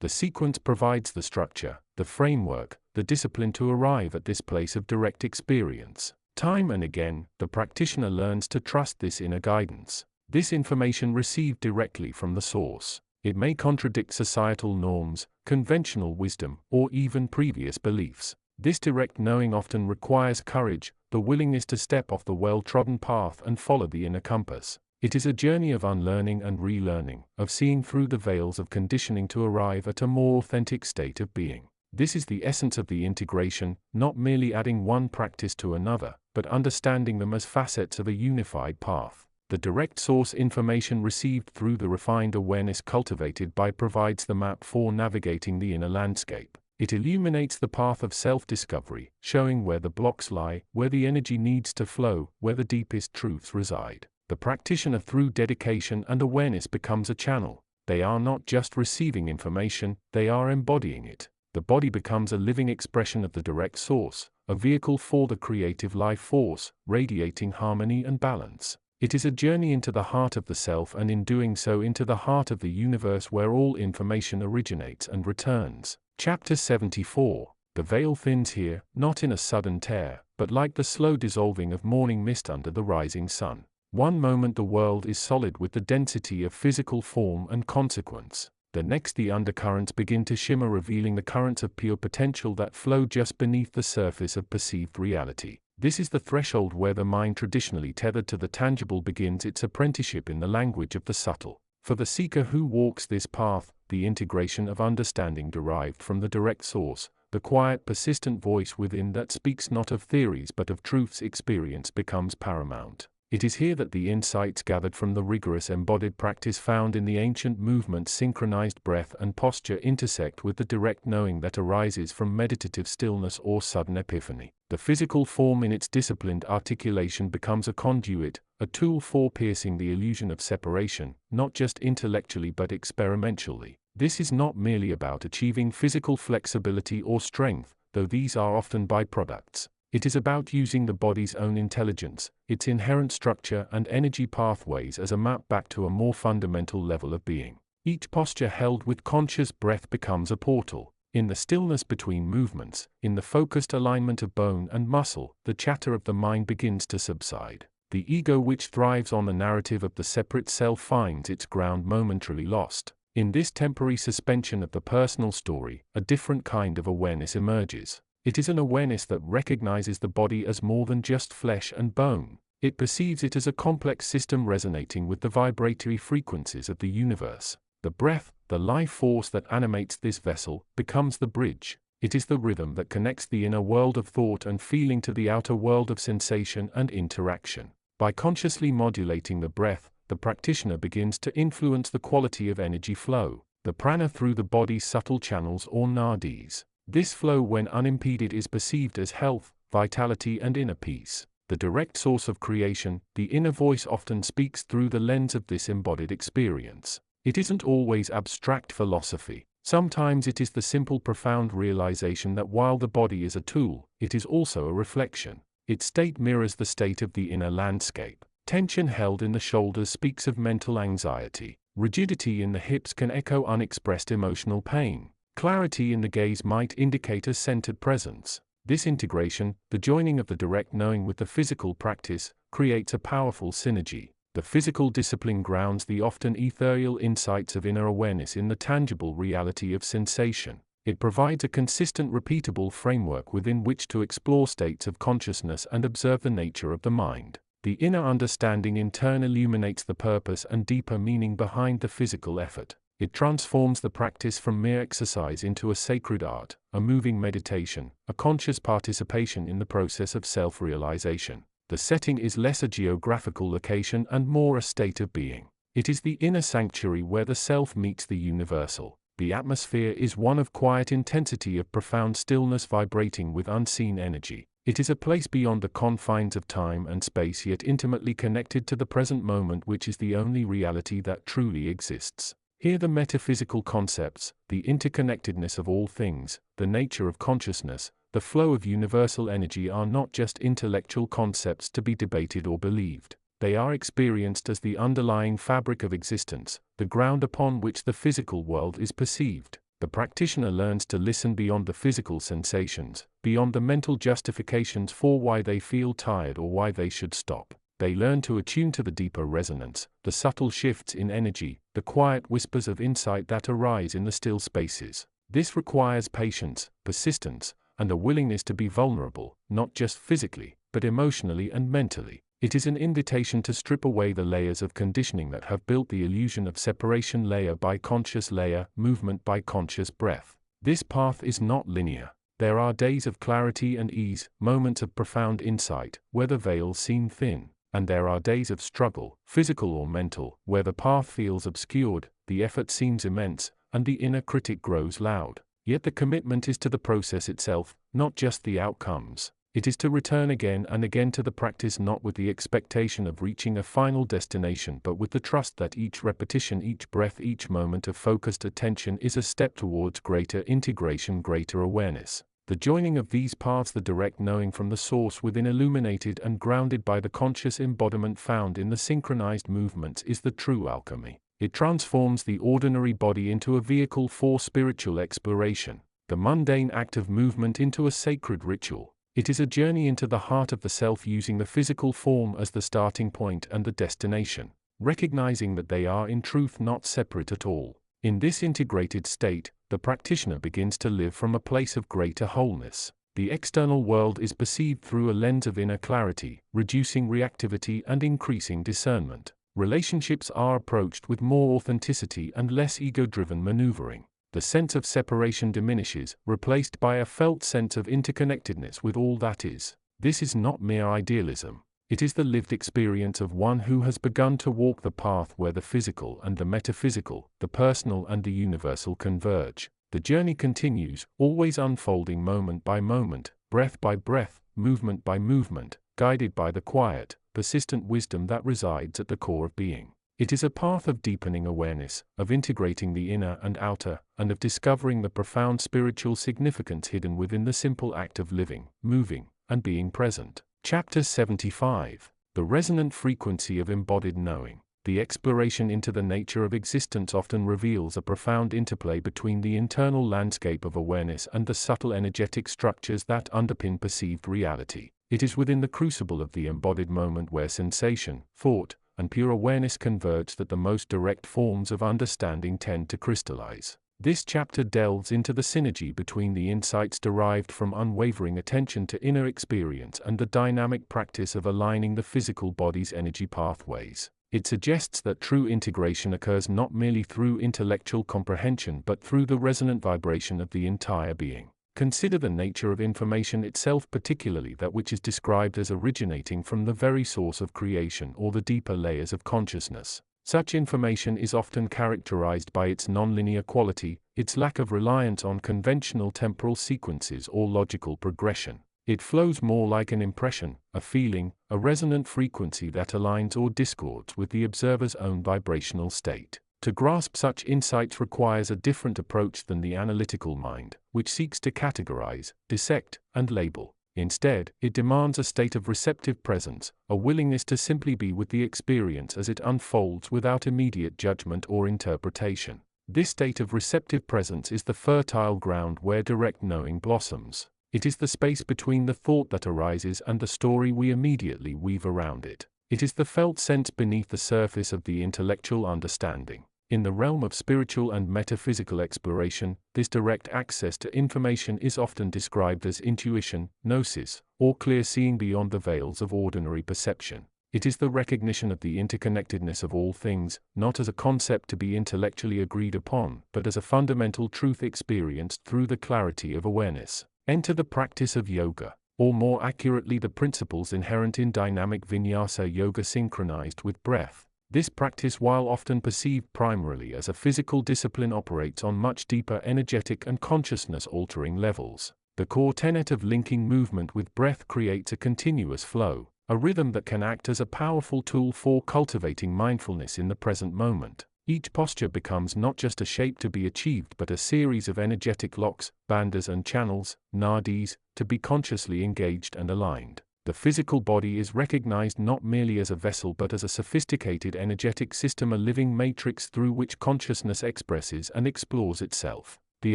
The sequence provides the structure, the framework, the discipline to arrive at this place of direct experience. Time and again, the practitioner learns to trust this inner guidance. This information received directly from the source. It may contradict societal norms, conventional wisdom, or even previous beliefs. This direct knowing often requires courage, the willingness to step off the well-trodden path and follow the inner compass. It is a journey of unlearning and relearning, of seeing through the veils of conditioning to arrive at a more authentic state of being. This is the essence of the integration, not merely adding one practice to another, but understanding them as facets of a unified path. The direct source information received through the refined awareness cultivated by provides the map for navigating the inner landscape. It illuminates the path of self-discovery, showing where the blocks lie, where the energy needs to flow, where the deepest truths reside. The practitioner through dedication and awareness becomes a channel. They are not just receiving information, they are embodying it. The body becomes a living expression of the direct source, a vehicle for the creative life force, radiating harmony and balance. It is a journey into the heart of the self, and in doing so into the heart of the universe where all information originates and returns. Chapter 74. The veil thins here, not in a sudden tear, but like the slow dissolving of morning mist under the rising sun. One moment the world is solid with the density of physical form and consequence. The next the undercurrents begin to shimmer, revealing the currents of pure potential that flow just beneath the surface of perceived reality. This is the threshold where the mind traditionally tethered to the tangible begins its apprenticeship in the language of the subtle. For the seeker who walks this path, the integration of understanding derived from the direct source, the quiet persistent voice within that speaks not of theories but of truth's experience, becomes paramount. It is here that the insights gathered from the rigorous embodied practice found in the ancient movement, synchronized breath and posture, intersect with the direct knowing that arises from meditative stillness or sudden epiphany. The physical form in its disciplined articulation becomes a conduit, a tool for piercing the illusion of separation, not just intellectually but experimentally. This is not merely about achieving physical flexibility or strength, though these are often byproducts. It is about using the body's own intelligence, its inherent structure and energy pathways as a map back to a more fundamental level of being. Each posture held with conscious breath becomes a portal. In the stillness between movements, in the focused alignment of bone and muscle, the chatter of the mind begins to subside. The ego, which thrives on the narrative of the separate self, finds its ground momentarily lost. In this temporary suspension of the personal story, a different kind of awareness emerges. It is an awareness that recognizes the body as more than just flesh and bone. It perceives it as a complex system resonating with the vibratory frequencies of the universe. The breath, the life force that animates this vessel, becomes the bridge. It is the rhythm that connects the inner world of thought and feeling to the outer world of sensation and interaction. By consciously modulating the breath, the practitioner begins to influence the quality of energy flow, the prana through the body's subtle channels or nadis. This flow, when unimpeded, is perceived as health, vitality and inner peace. The direct source of creation, the inner voice, often speaks through the lens of this embodied experience. It isn't always abstract philosophy. Sometimes it is the simple profound realization that while the body is a tool, it is also a reflection. Its state mirrors the state of the inner landscape. Tension held in the shoulders speaks of mental anxiety. Rigidity in the hips can echo unexpressed emotional pain. Clarity in the gaze might indicate a centered presence. This integration, the joining of the direct knowing with the physical practice, creates a powerful synergy. The physical discipline grounds the often ethereal insights of inner awareness in the tangible reality of sensation. It provides a consistent, repeatable framework within which to explore states of consciousness and observe the nature of the mind. The inner understanding in turn illuminates the purpose and deeper meaning behind the physical effort. It transforms the practice from mere exercise into a sacred art, a moving meditation, a conscious participation in the process of self-realization. The setting is less a geographical location and more a state of being. It is the inner sanctuary where the self meets the universal. The atmosphere is one of quiet intensity, of profound stillness vibrating with unseen energy. It is a place beyond the confines of time and space, yet intimately connected to the present moment, which is the only reality that truly exists. Here the metaphysical concepts, the interconnectedness of all things, the nature of consciousness, the flow of universal energy are not just intellectual concepts to be debated or believed. They are experienced as the underlying fabric of existence, the ground upon which the physical world is perceived. The practitioner learns to listen beyond the physical sensations, beyond the mental justifications for why they feel tired or why they should stop. They learn to attune to the deeper resonance, the subtle shifts in energy, the quiet whispers of insight that arise in the still spaces. This requires patience, persistence, and a willingness to be vulnerable, not just physically, but emotionally and mentally. It is an invitation to strip away the layers of conditioning that have built the illusion of separation, layer by conscious layer, movement by conscious breath. This path is not linear. There are days of clarity and ease, moments of profound insight, where the veils seem thin, and there are days of struggle, physical or mental, where the path feels obscured, the effort seems immense, and the inner critic grows loud. Yet the commitment is to the process itself, not just the outcomes. It is to return again and again to the practice, not with the expectation of reaching a final destination, but with the trust that each repetition, each breath, each moment of focused attention is a step towards greater integration, greater awareness. The joining of these paths, the direct knowing from the source within, illuminated and grounded by the conscious embodiment found in the synchronized movements, is the true alchemy. It transforms the ordinary body into a vehicle for spiritual exploration, the mundane act of movement into a sacred ritual. It is a journey into the heart of the self, using the physical form as the starting point and the destination, recognizing that they are in truth not separate at all. In this integrated state, the practitioner begins to live from a place of greater wholeness. The external world is perceived through a lens of inner clarity, reducing reactivity and increasing discernment. Relationships are approached with more authenticity and less ego-driven maneuvering. The sense of separation diminishes, replaced by a felt sense of interconnectedness with all that is. This is not mere idealism. It is the lived experience of one who has begun to walk the path where the physical and the metaphysical, the personal and the universal converge. The journey continues, always unfolding moment by moment, breath by breath, movement by movement, guided by the quiet, persistent wisdom that resides at the core of being. It is a path of deepening awareness, of integrating the inner and outer, and of discovering the profound spiritual significance hidden within the simple act of living, moving, and being present. Chapter 75. The resonant frequency of embodied knowing. The exploration into the nature of existence often reveals a profound interplay between the internal landscape of awareness and the subtle energetic structures that underpin perceived reality. It is within the crucible of the embodied moment where sensation, thought, and pure awareness converge that the most direct forms of understanding tend to crystallize. This chapter delves into the synergy between the insights derived from unwavering attention to inner experience and the dynamic practice of aligning the physical body's energy pathways. It suggests that true integration occurs not merely through intellectual comprehension but through the resonant vibration of the entire being. Consider the nature of information itself, particularly that which is described as originating from the very source of creation or the deeper layers of consciousness. Such information is often characterized by its nonlinear quality, its lack of reliance on conventional temporal sequences or logical progression. It flows more like an impression, a feeling, a resonant frequency that aligns or discords with the observer's own vibrational state. To grasp such insights requires a different approach than the analytical mind, which seeks to categorize, dissect, and label. Instead, it demands a state of receptive presence, a willingness to simply be with the experience as it unfolds without immediate judgment or interpretation. This state of receptive presence is the fertile ground where direct knowing blossoms. It is the space between the thought that arises and the story we immediately weave around it. It is the felt sense beneath the surface of the intellectual understanding. In the realm of spiritual and metaphysical exploration, this direct access to information is often described as intuition, gnosis, or clear seeing beyond the veils of ordinary perception. It is the recognition of the interconnectedness of all things, not as a concept to be intellectually agreed upon, but as a fundamental truth experienced through the clarity of awareness. Enter the practice of yoga, or more accurately the principles inherent in dynamic vinyasa yoga synchronized with breath. This practice, while often perceived primarily as a physical discipline, operates on much deeper energetic and consciousness-altering levels. The core tenet of linking movement with breath creates a continuous flow, a rhythm that can act as a powerful tool for cultivating mindfulness in the present moment. Each posture becomes not just a shape to be achieved but a series of energetic locks, bandhas and channels, nadis, to be consciously engaged and aligned. The physical body is recognized not merely as a vessel but as a sophisticated energetic system, a living matrix through which consciousness expresses and explores itself. The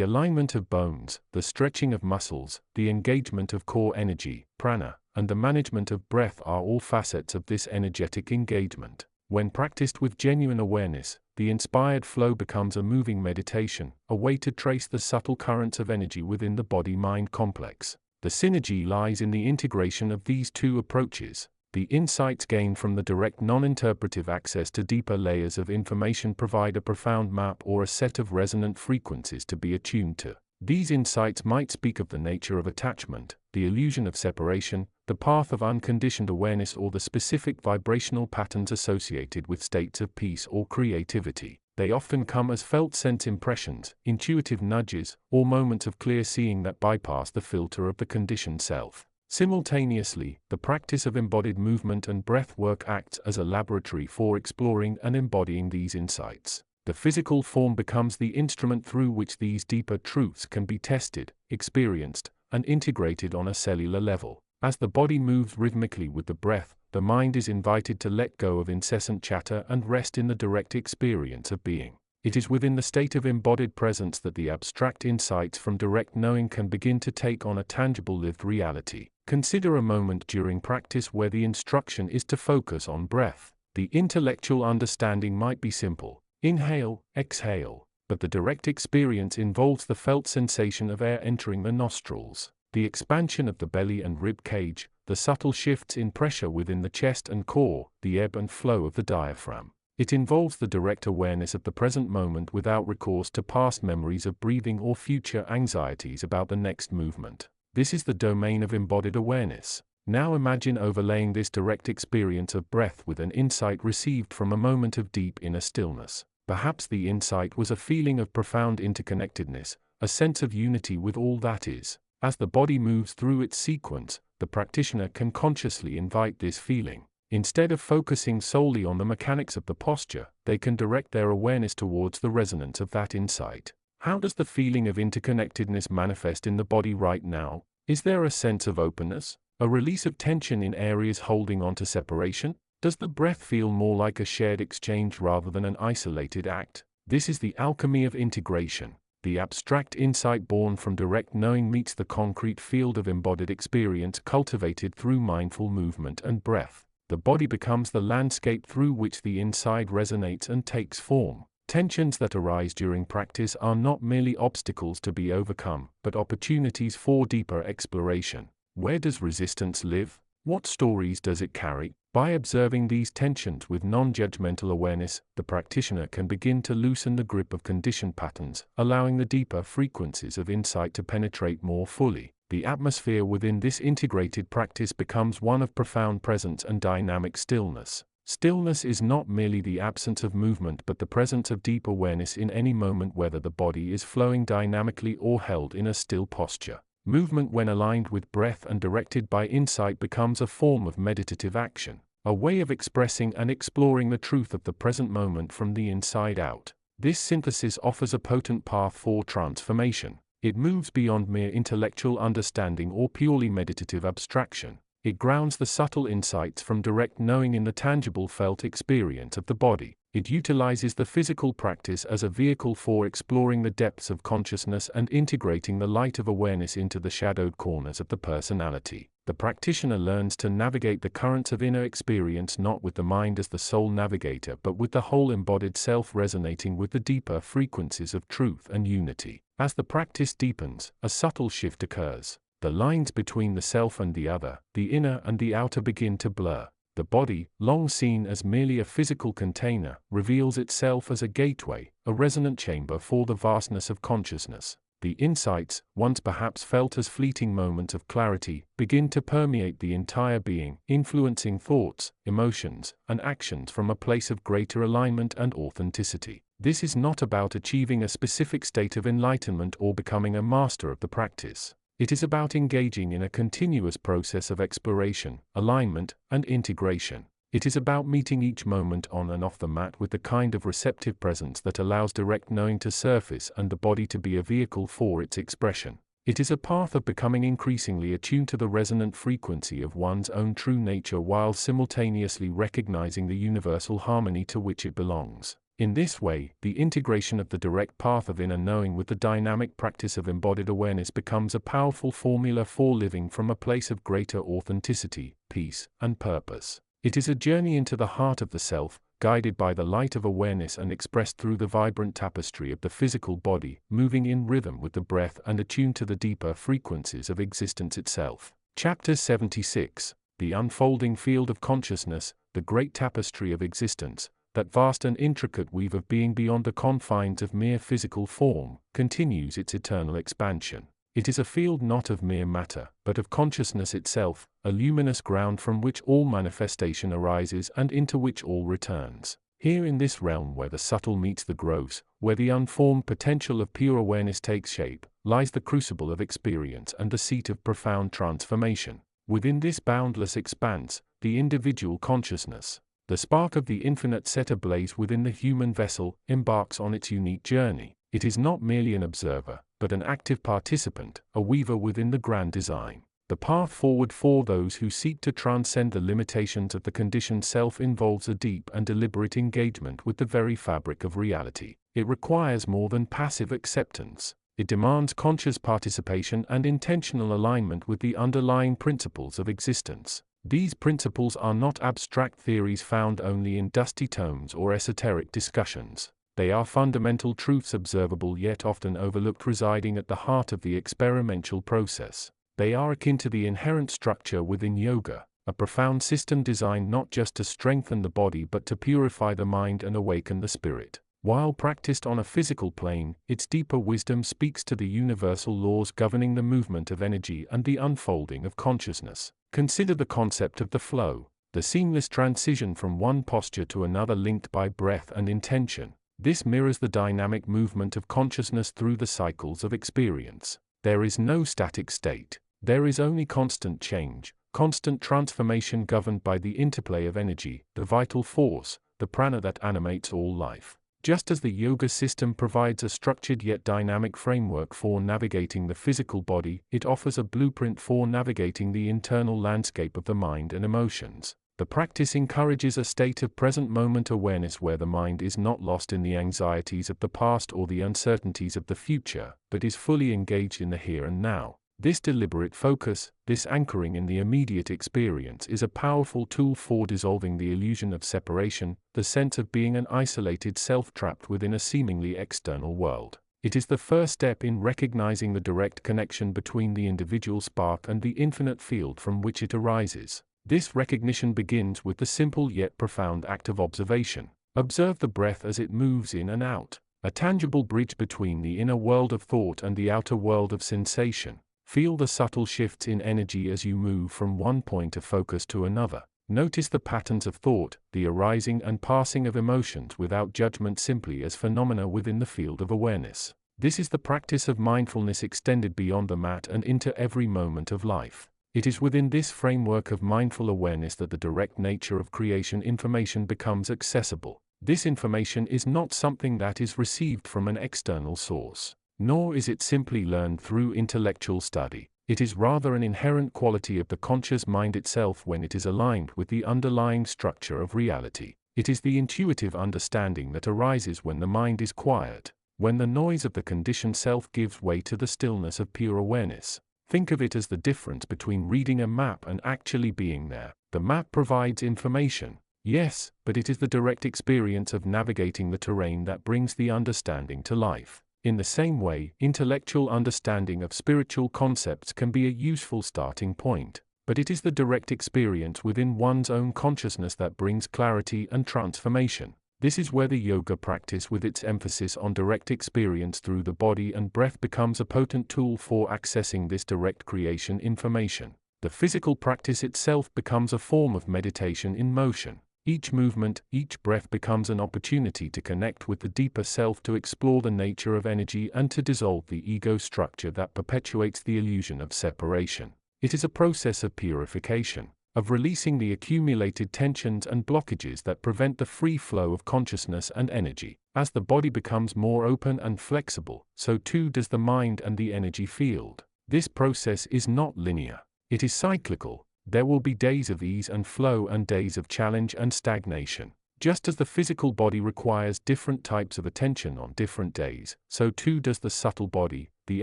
alignment of bones, the stretching of muscles, the engagement of core energy, prana, and the management of breath are all facets of this energetic engagement. When practiced with genuine awareness, the inspired flow becomes a moving meditation, a way to trace the subtle currents of energy within the body-mind complex. The synergy lies in the integration of these two approaches. The insights gained from the direct non-interpretive access to deeper layers of information provide a profound map or a set of resonant frequencies to be attuned to. These insights might speak of the nature of attachment, the illusion of separation, the path of unconditioned awareness, or the specific vibrational patterns associated with states of peace or creativity. They often come as felt sense impressions, intuitive nudges, or moments of clear seeing that bypass the filter of the conditioned self. Simultaneously, the practice of embodied movement and breath work acts as a laboratory for exploring and embodying these insights. The physical form becomes the instrument through which these deeper truths can be tested, experienced, and integrated on a cellular level. As the body moves rhythmically with the breath, the mind is invited to let go of incessant chatter and rest in the direct experience of being. It is within the state of embodied presence that the abstract insights from direct knowing can begin to take on a tangible lived reality. Consider a moment during practice where the instruction is to focus on breath. The intellectual understanding might be simple: inhale, exhale, but the direct experience involves the felt sensation of air entering the nostrils, the expansion of the belly and rib cage, the subtle shifts in pressure within the chest and core, the ebb and flow of the diaphragm. It involves the direct awareness of the present moment without recourse to past memories of breathing or future anxieties about the next movement. This is the domain of embodied awareness. Now imagine overlaying this direct experience of breath with an insight received from a moment of deep inner stillness. Perhaps the insight was a feeling of profound interconnectedness, a sense of unity with all that is. As the body moves through its sequence, the practitioner can consciously invite this feeling. Instead of focusing solely on the mechanics of the posture, they can direct their awareness towards the resonance of that insight. How does the feeling of interconnectedness manifest in the body right now? Is there a sense of openness, a release of tension in areas holding on to separation? Does the breath feel more like a shared exchange rather than an isolated act? This is the alchemy of integration. The abstract insight born from direct knowing meets the concrete field of embodied experience cultivated through mindful movement and breath. The body becomes the landscape through which the insight resonates and takes form. Tensions that arise during practice are not merely obstacles to be overcome, but opportunities for deeper exploration. Where does resistance live? What stories does it carry? By observing these tensions with non-judgmental awareness, the practitioner can begin to loosen the grip of conditioned patterns, allowing the deeper frequencies of insight to penetrate more fully. The atmosphere within this integrated practice becomes one of profound presence and dynamic stillness. Stillness is not merely the absence of movement but the presence of deep awareness in any moment, whether the body is flowing dynamically or held in a still posture. Movement, when aligned with breath and directed by insight, becomes a form of meditative action, a way of expressing and exploring the truth of the present moment from the inside out. This synthesis offers a potent path for transformation. It moves beyond mere intellectual understanding or purely meditative abstraction. It grounds the subtle insights from direct knowing in the tangible felt experience of the body. It utilizes the physical practice as a vehicle for exploring the depths of consciousness and integrating the light of awareness into the shadowed corners of the personality. The practitioner learns to navigate the currents of inner experience not with the mind as the sole navigator but with the whole embodied self resonating with the deeper frequencies of truth and unity. As the practice deepens, a subtle shift occurs. The lines between the self and the other, the inner and the outer, begin to blur. The body, long seen as merely a physical container, reveals itself as a gateway, a resonant chamber for the vastness of consciousness. The insights, once perhaps felt as fleeting moments of clarity, begin to permeate the entire being, influencing thoughts, emotions, and actions from a place of greater alignment and authenticity. This is not about achieving a specific state of enlightenment or becoming a master of the practice. It is about engaging in a continuous process of exploration, alignment, and integration. It is about meeting each moment on and off the mat with the kind of receptive presence that allows direct knowing to surface and the body to be a vehicle for its expression. It is a path of becoming increasingly attuned to the resonant frequency of one's own true nature while simultaneously recognizing the universal harmony to which it belongs. In this way, the integration of the direct path of inner knowing with the dynamic practice of embodied awareness becomes a powerful formula for living from a place of greater authenticity, peace, and purpose. It is a journey into the heart of the self, guided by the light of awareness and expressed through the vibrant tapestry of the physical body, moving in rhythm with the breath and attuned to the deeper frequencies of existence itself. Chapter 76. the unfolding field of consciousness, the great tapestry of existence, that vast and intricate weave of being beyond the confines of mere physical form, continues its eternal expansion. It is a field not of mere matter, but of consciousness itself, a luminous ground from which all manifestation arises and into which all returns. Here in this realm where the subtle meets the gross, where the unformed potential of pure awareness takes shape, lies the crucible of experience and the seat of profound transformation. Within this boundless expanse, the individual consciousness, the spark of the infinite set ablaze within the human vessel, embarks on its unique journey. It is not merely an observer, but an active participant, a weaver within the grand design. The path forward for those who seek to transcend the limitations of the conditioned self involves a deep and deliberate engagement with the very fabric of reality. It requires more than passive acceptance. It demands conscious participation and intentional alignment with the underlying principles of existence. These principles are not abstract theories found only in dusty tomes or esoteric discussions. They are fundamental truths observable yet often overlooked, residing at the heart of the experimental process. They are akin to the inherent structure within yoga, a profound system designed not just to strengthen the body but to purify the mind and awaken the spirit. While practiced on a physical plane, its deeper wisdom speaks to the universal laws governing the movement of energy and the unfolding of consciousness. Consider the concept of the flow, the seamless transition from one posture to another linked by breath and intention. This mirrors the dynamic movement of consciousness through the cycles of experience. There is no static state. There is only constant change, constant transformation governed by the interplay of energy, the vital force, the prana that animates all life. Just as the yoga system provides a structured yet dynamic framework for navigating the physical body, it offers a blueprint for navigating the internal landscape of the mind and emotions. The practice encourages a state of present moment awareness where the mind is not lost in the anxieties of the past or the uncertainties of the future, but is fully engaged in the here and now. This deliberate focus, this anchoring in the immediate experience, is a powerful tool for dissolving the illusion of separation, the sense of being an isolated self trapped within a seemingly external world. It is the first step in recognizing the direct connection between the individual spark and the infinite field from which it arises. This recognition begins with the simple yet profound act of observation. Observe the breath as it moves in and out, a tangible bridge between the inner world of thought and the outer world of sensation. Feel the subtle shifts in energy as you move from one point of focus to another. Notice the patterns of thought, the arising and passing of emotions without judgment, simply as phenomena within the field of awareness. This is the practice of mindfulness extended beyond the mat and into every moment of life. It is within this framework of mindful awareness that the direct nature of creation information becomes accessible. This information is not something that is received from an external source, nor is it simply learned through intellectual study. It is rather an inherent quality of the conscious mind itself when it is aligned with the underlying structure of reality. It is the intuitive understanding that arises when the mind is quiet, when the noise of the conditioned self gives way to the stillness of pure awareness. Think of it as the difference between reading a map and actually being there. The map provides information, yes, but it is the direct experience of navigating the terrain that brings the understanding to life. In the same way, intellectual understanding of spiritual concepts can be a useful starting point, but it is the direct experience within one's own consciousness that brings clarity and transformation. This is where the yoga practice, with its emphasis on direct experience through the body and breath, becomes a potent tool for accessing this direct creation information. The physical practice itself becomes a form of meditation in motion. Each movement, each breath becomes an opportunity to connect with the deeper self, to explore the nature of energy and to dissolve the ego structure that perpetuates the illusion of separation. It is a process of purification, of releasing the accumulated tensions and blockages that prevent the free flow of consciousness and energy. As the body becomes more open and flexible, so too does the mind and the energy field. This process is not linear. It is cyclical. There will be days of ease and flow and days of challenge and stagnation. Just as the physical body requires different types of attention on different days, so too does the subtle body, the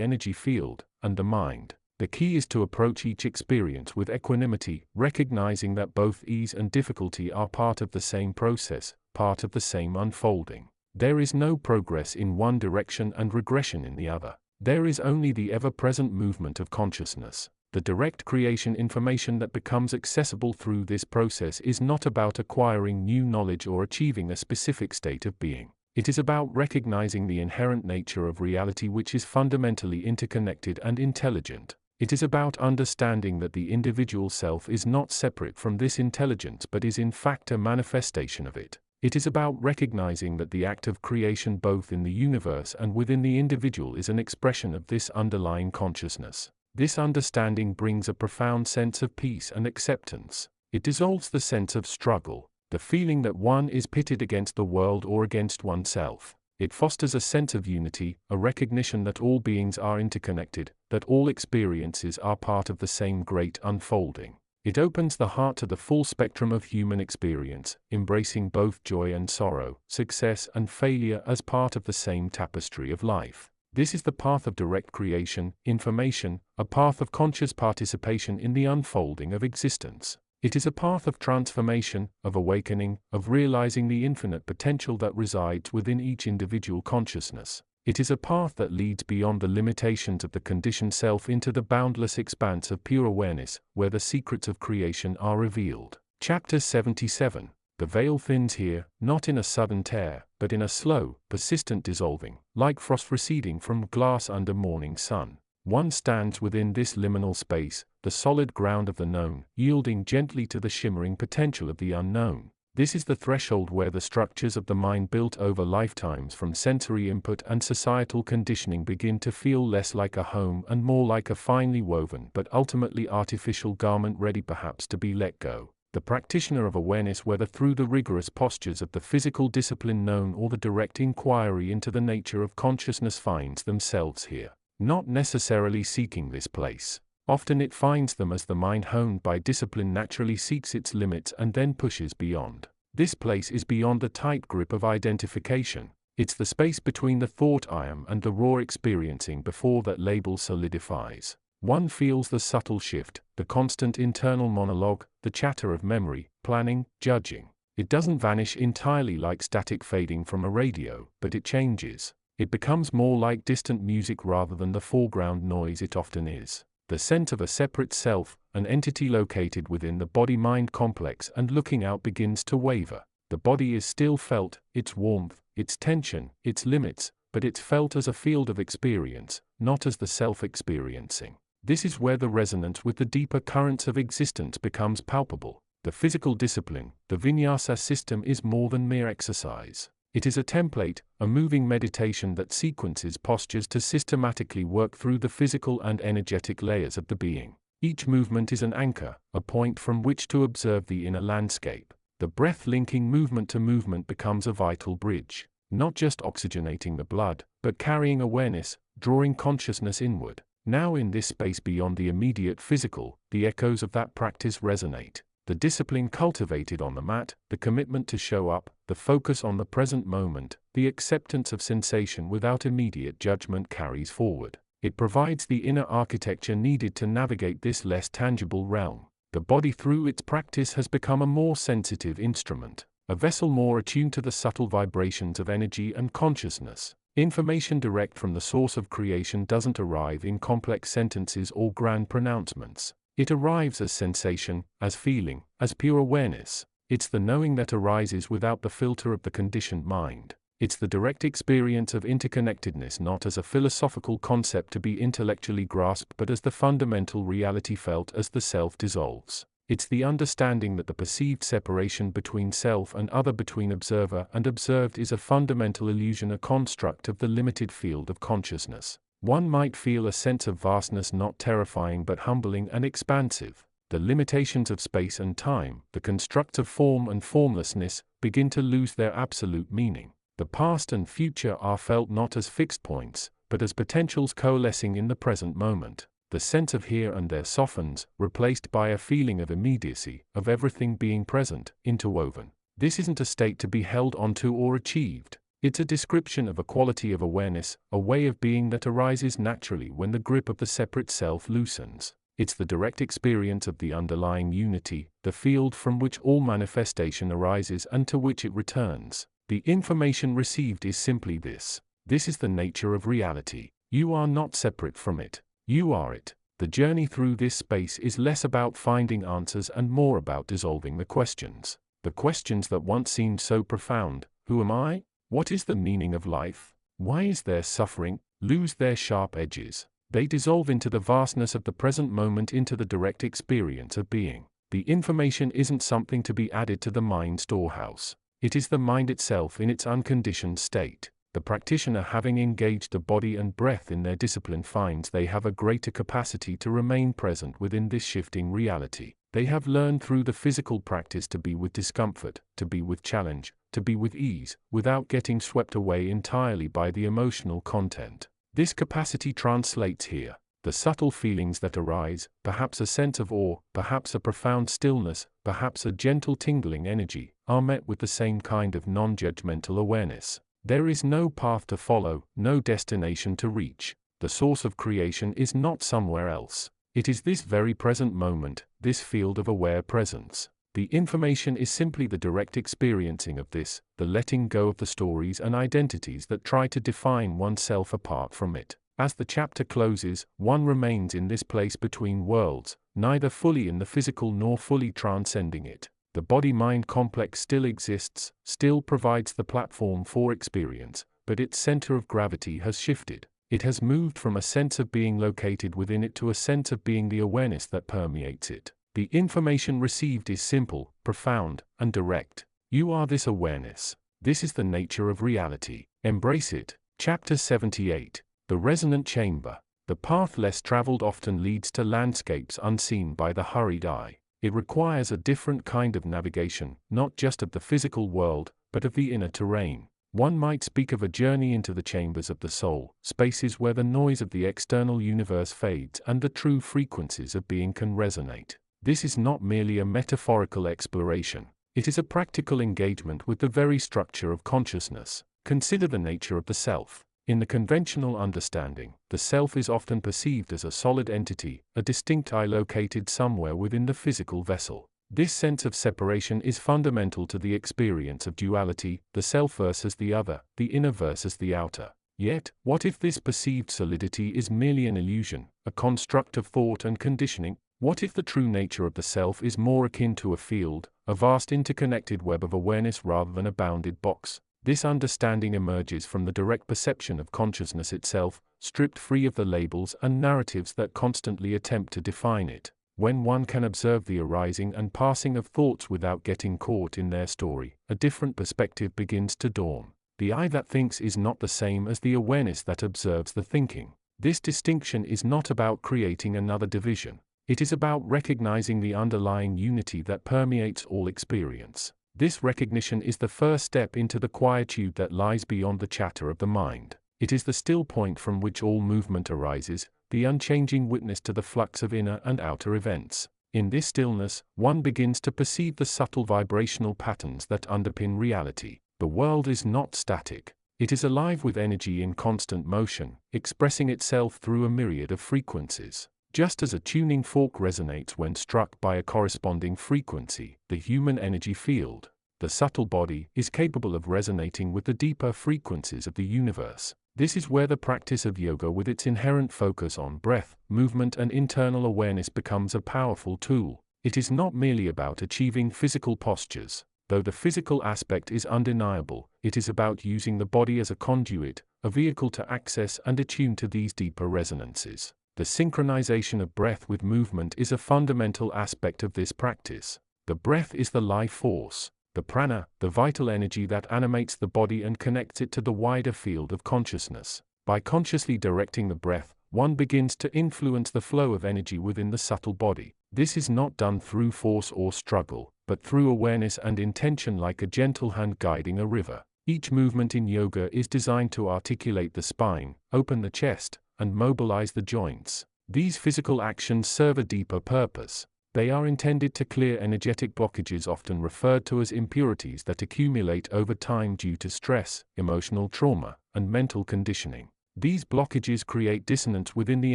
energy field, and the mind. The key is to approach each experience with equanimity, recognizing that both ease and difficulty are part of the same process, part of the same unfolding. There is no progress in one direction and regression in the other. There is only the ever-present movement of consciousness. The direct creation information that becomes accessible through this process is not about acquiring new knowledge or achieving a specific state of being. It is about recognizing the inherent nature of reality, which is fundamentally interconnected and intelligent. It is about understanding that the individual self is not separate from this intelligence but is in fact a manifestation of it. It is about recognizing that the act of creation both in the universe and within the individual is an expression of this underlying consciousness. This understanding brings a profound sense of peace and acceptance. It dissolves the sense of struggle, the feeling that one is pitted against the world or against oneself. It fosters a sense of unity, a recognition that all beings are interconnected, that all experiences are part of the same great unfolding. It opens the heart to the full spectrum of human experience, embracing both joy and sorrow, success and failure as part of the same tapestry of life. This is the path of direct creation, information, a path of conscious participation in the unfolding of existence. It is a path of transformation, of awakening, of realizing the infinite potential that resides within each individual consciousness. It is a path that leads beyond the limitations of the conditioned self into the boundless expanse of pure awareness, where the secrets of creation are revealed. Chapter 77. The veil thins here, not in a sudden tear, but in a slow, persistent dissolving, like frost receding from glass under morning sun. One stands within this liminal space, the solid ground of the known, yielding gently to the shimmering potential of the unknown. This is the threshold where the structures of the mind built over lifetimes from sensory input and societal conditioning begin to feel less like a home and more like a finely woven but ultimately artificial garment ready perhaps to be let go. The practitioner of awareness, whether through the rigorous postures of the physical discipline known or the direct inquiry into the nature of consciousness, finds themselves here, not necessarily seeking this place. Often it finds them as the mind honed by discipline naturally seeks its limits and then pushes beyond. This place is beyond the tight grip of identification. It's the space between the thought I am and the raw experiencing before that label solidifies. One feels the subtle shift, the constant internal monologue, the chatter of memory, planning, judging. It doesn't vanish entirely like static fading from a radio, but it changes. It becomes more like distant music rather than the foreground noise it often is. The sense of a separate self, an entity located within the body-mind complex and looking out, begins to waver. The body is still felt, its warmth, its tension, its limits, but it's felt as a field of experience, not as the self-experiencing. This is where the resonance with the deeper currents of existence becomes palpable. The physical discipline, the vinyasa system, is more than mere exercise. It is a template, a moving meditation that sequences postures to systematically work through the physical and energetic layers of the being. Each movement is an anchor, a point from which to observe the inner landscape. The breath linking movement to movement becomes a vital bridge, not just oxygenating the blood, but carrying awareness, drawing consciousness inward. Now in this space beyond the immediate physical, the echoes of that practice resonate. The discipline cultivated on the mat, the commitment to show up, the focus on the present moment, the acceptance of sensation without immediate judgment carries forward. It provides the inner architecture needed to navigate this less tangible realm. The body through its practice has become a more sensitive instrument, a vessel more attuned to the subtle vibrations of energy and consciousness. Information direct from the source of creation doesn't arrive in complex sentences or grand pronouncements. It arrives as sensation, as feeling, as pure awareness. It's the knowing that arises without the filter of the conditioned mind. It's the direct experience of interconnectedness, not as a philosophical concept to be intellectually grasped but as the fundamental reality felt as the self dissolves. It's the understanding that the perceived separation between self and other, between observer and observed, is a fundamental illusion, a construct of the limited field of consciousness. One might feel a sense of vastness, not terrifying but humbling and expansive. The limitations of space and time, the constructs of form and formlessness, begin to lose their absolute meaning. The past and future are felt not as fixed points, but as potentials coalescing in the present moment. The sense of here and there softens, replaced by a feeling of immediacy, of everything being present, interwoven. This isn't a state to be held onto or achieved. It's a description of a quality of awareness, a way of being that arises naturally when the grip of the separate self loosens. It's the direct experience of the underlying unity, the field from which all manifestation arises and to which it returns. The information received is simply this. This is the nature of reality. You are not separate from it. You are it. The journey through this space is less about finding answers and more about dissolving the questions. The questions that once seemed so profound: who am I? What is the meaning of life? Why is there suffering? Lose their sharp edges. They dissolve into the vastness of the present moment, into the direct experience of being. The information isn't something to be added to the mind storehouse. It is the mind itself in its unconditioned state. The practitioner, having engaged the body and breath in their discipline, finds they have a greater capacity to remain present within this shifting reality. They have learned through the physical practice to be with discomfort, to be with challenge, to be with ease, without getting swept away entirely by the emotional content. This capacity translates here. The subtle feelings that arise, perhaps a sense of awe, perhaps a profound stillness, perhaps a gentle tingling energy, are met with the same kind of non-judgmental awareness. There is no path to follow, no destination to reach. The source of creation is not somewhere else. It is this very present moment, this field of aware presence. The information is simply the direct experiencing of this, the letting go of the stories and identities that try to define oneself apart from it. As the chapter closes, one remains in this place between worlds, neither fully in the physical nor fully transcending it. The body-mind complex still exists, still provides the platform for experience, but its center of gravity has shifted. It has moved from a sense of being located within it to a sense of being the awareness that permeates it. The information received is simple, profound, and direct. You are this awareness. This is the nature of reality. Embrace it. Chapter 78. The Resonant Chamber. The path less traveled often leads to landscapes unseen by the hurried eye. It requires a different kind of navigation, not just of the physical world, but of the inner terrain. One might speak of a journey into the chambers of the soul, spaces where the noise of the external universe fades and the true frequencies of being can resonate. This is not merely a metaphorical exploration. It is a practical engagement with the very structure of consciousness. Consider the nature of the self. In the conventional understanding, the self is often perceived as a solid entity, a distinct I located somewhere within the physical vessel. This sense of separation is fundamental to the experience of duality, the self versus the other, the inner versus the outer. Yet, what if this perceived solidity is merely an illusion, a construct of thought and conditioning? What if the true nature of the self is more akin to a field, a vast interconnected web of awareness rather than a bounded box? This understanding emerges from the direct perception of consciousness itself, stripped free of the labels and narratives that constantly attempt to define it. When one can observe the arising and passing of thoughts without getting caught in their story, a different perspective begins to dawn. The I that thinks is not the same as the awareness that observes the thinking. This distinction is not about creating another division. It is about recognizing the underlying unity that permeates all experience. This recognition is the first step into the quietude that lies beyond the chatter of the mind. It is the still point from which all movement arises, the unchanging witness to the flux of inner and outer events. In this stillness, one begins to perceive the subtle vibrational patterns that underpin reality. The world is not static. It is alive with energy in constant motion, expressing itself through a myriad of frequencies. Just as a tuning fork resonates when struck by a corresponding frequency, the human energy field, the subtle body, is capable of resonating with the deeper frequencies of the universe. This is where the practice of yoga, with its inherent focus on breath, movement and internal awareness, becomes a powerful tool. It is not merely about achieving physical postures. Though the physical aspect is undeniable, it is about using the body as a conduit, a vehicle to access and attune to these deeper resonances. The synchronization of breath with movement is a fundamental aspect of this practice. The breath is the life force, the prana, the vital energy that animates the body and connects it to the wider field of consciousness. By consciously directing the breath, one begins to influence the flow of energy within the subtle body. This is not done through force or struggle, but through awareness and intention, like a gentle hand guiding a river. Each movement in yoga is designed to articulate the spine, open the chest, and mobilize the joints. These physical actions serve a deeper purpose. They are intended to clear energetic blockages, often referred to as impurities, that accumulate over time due to stress, emotional trauma, and mental conditioning. These blockages create dissonance within the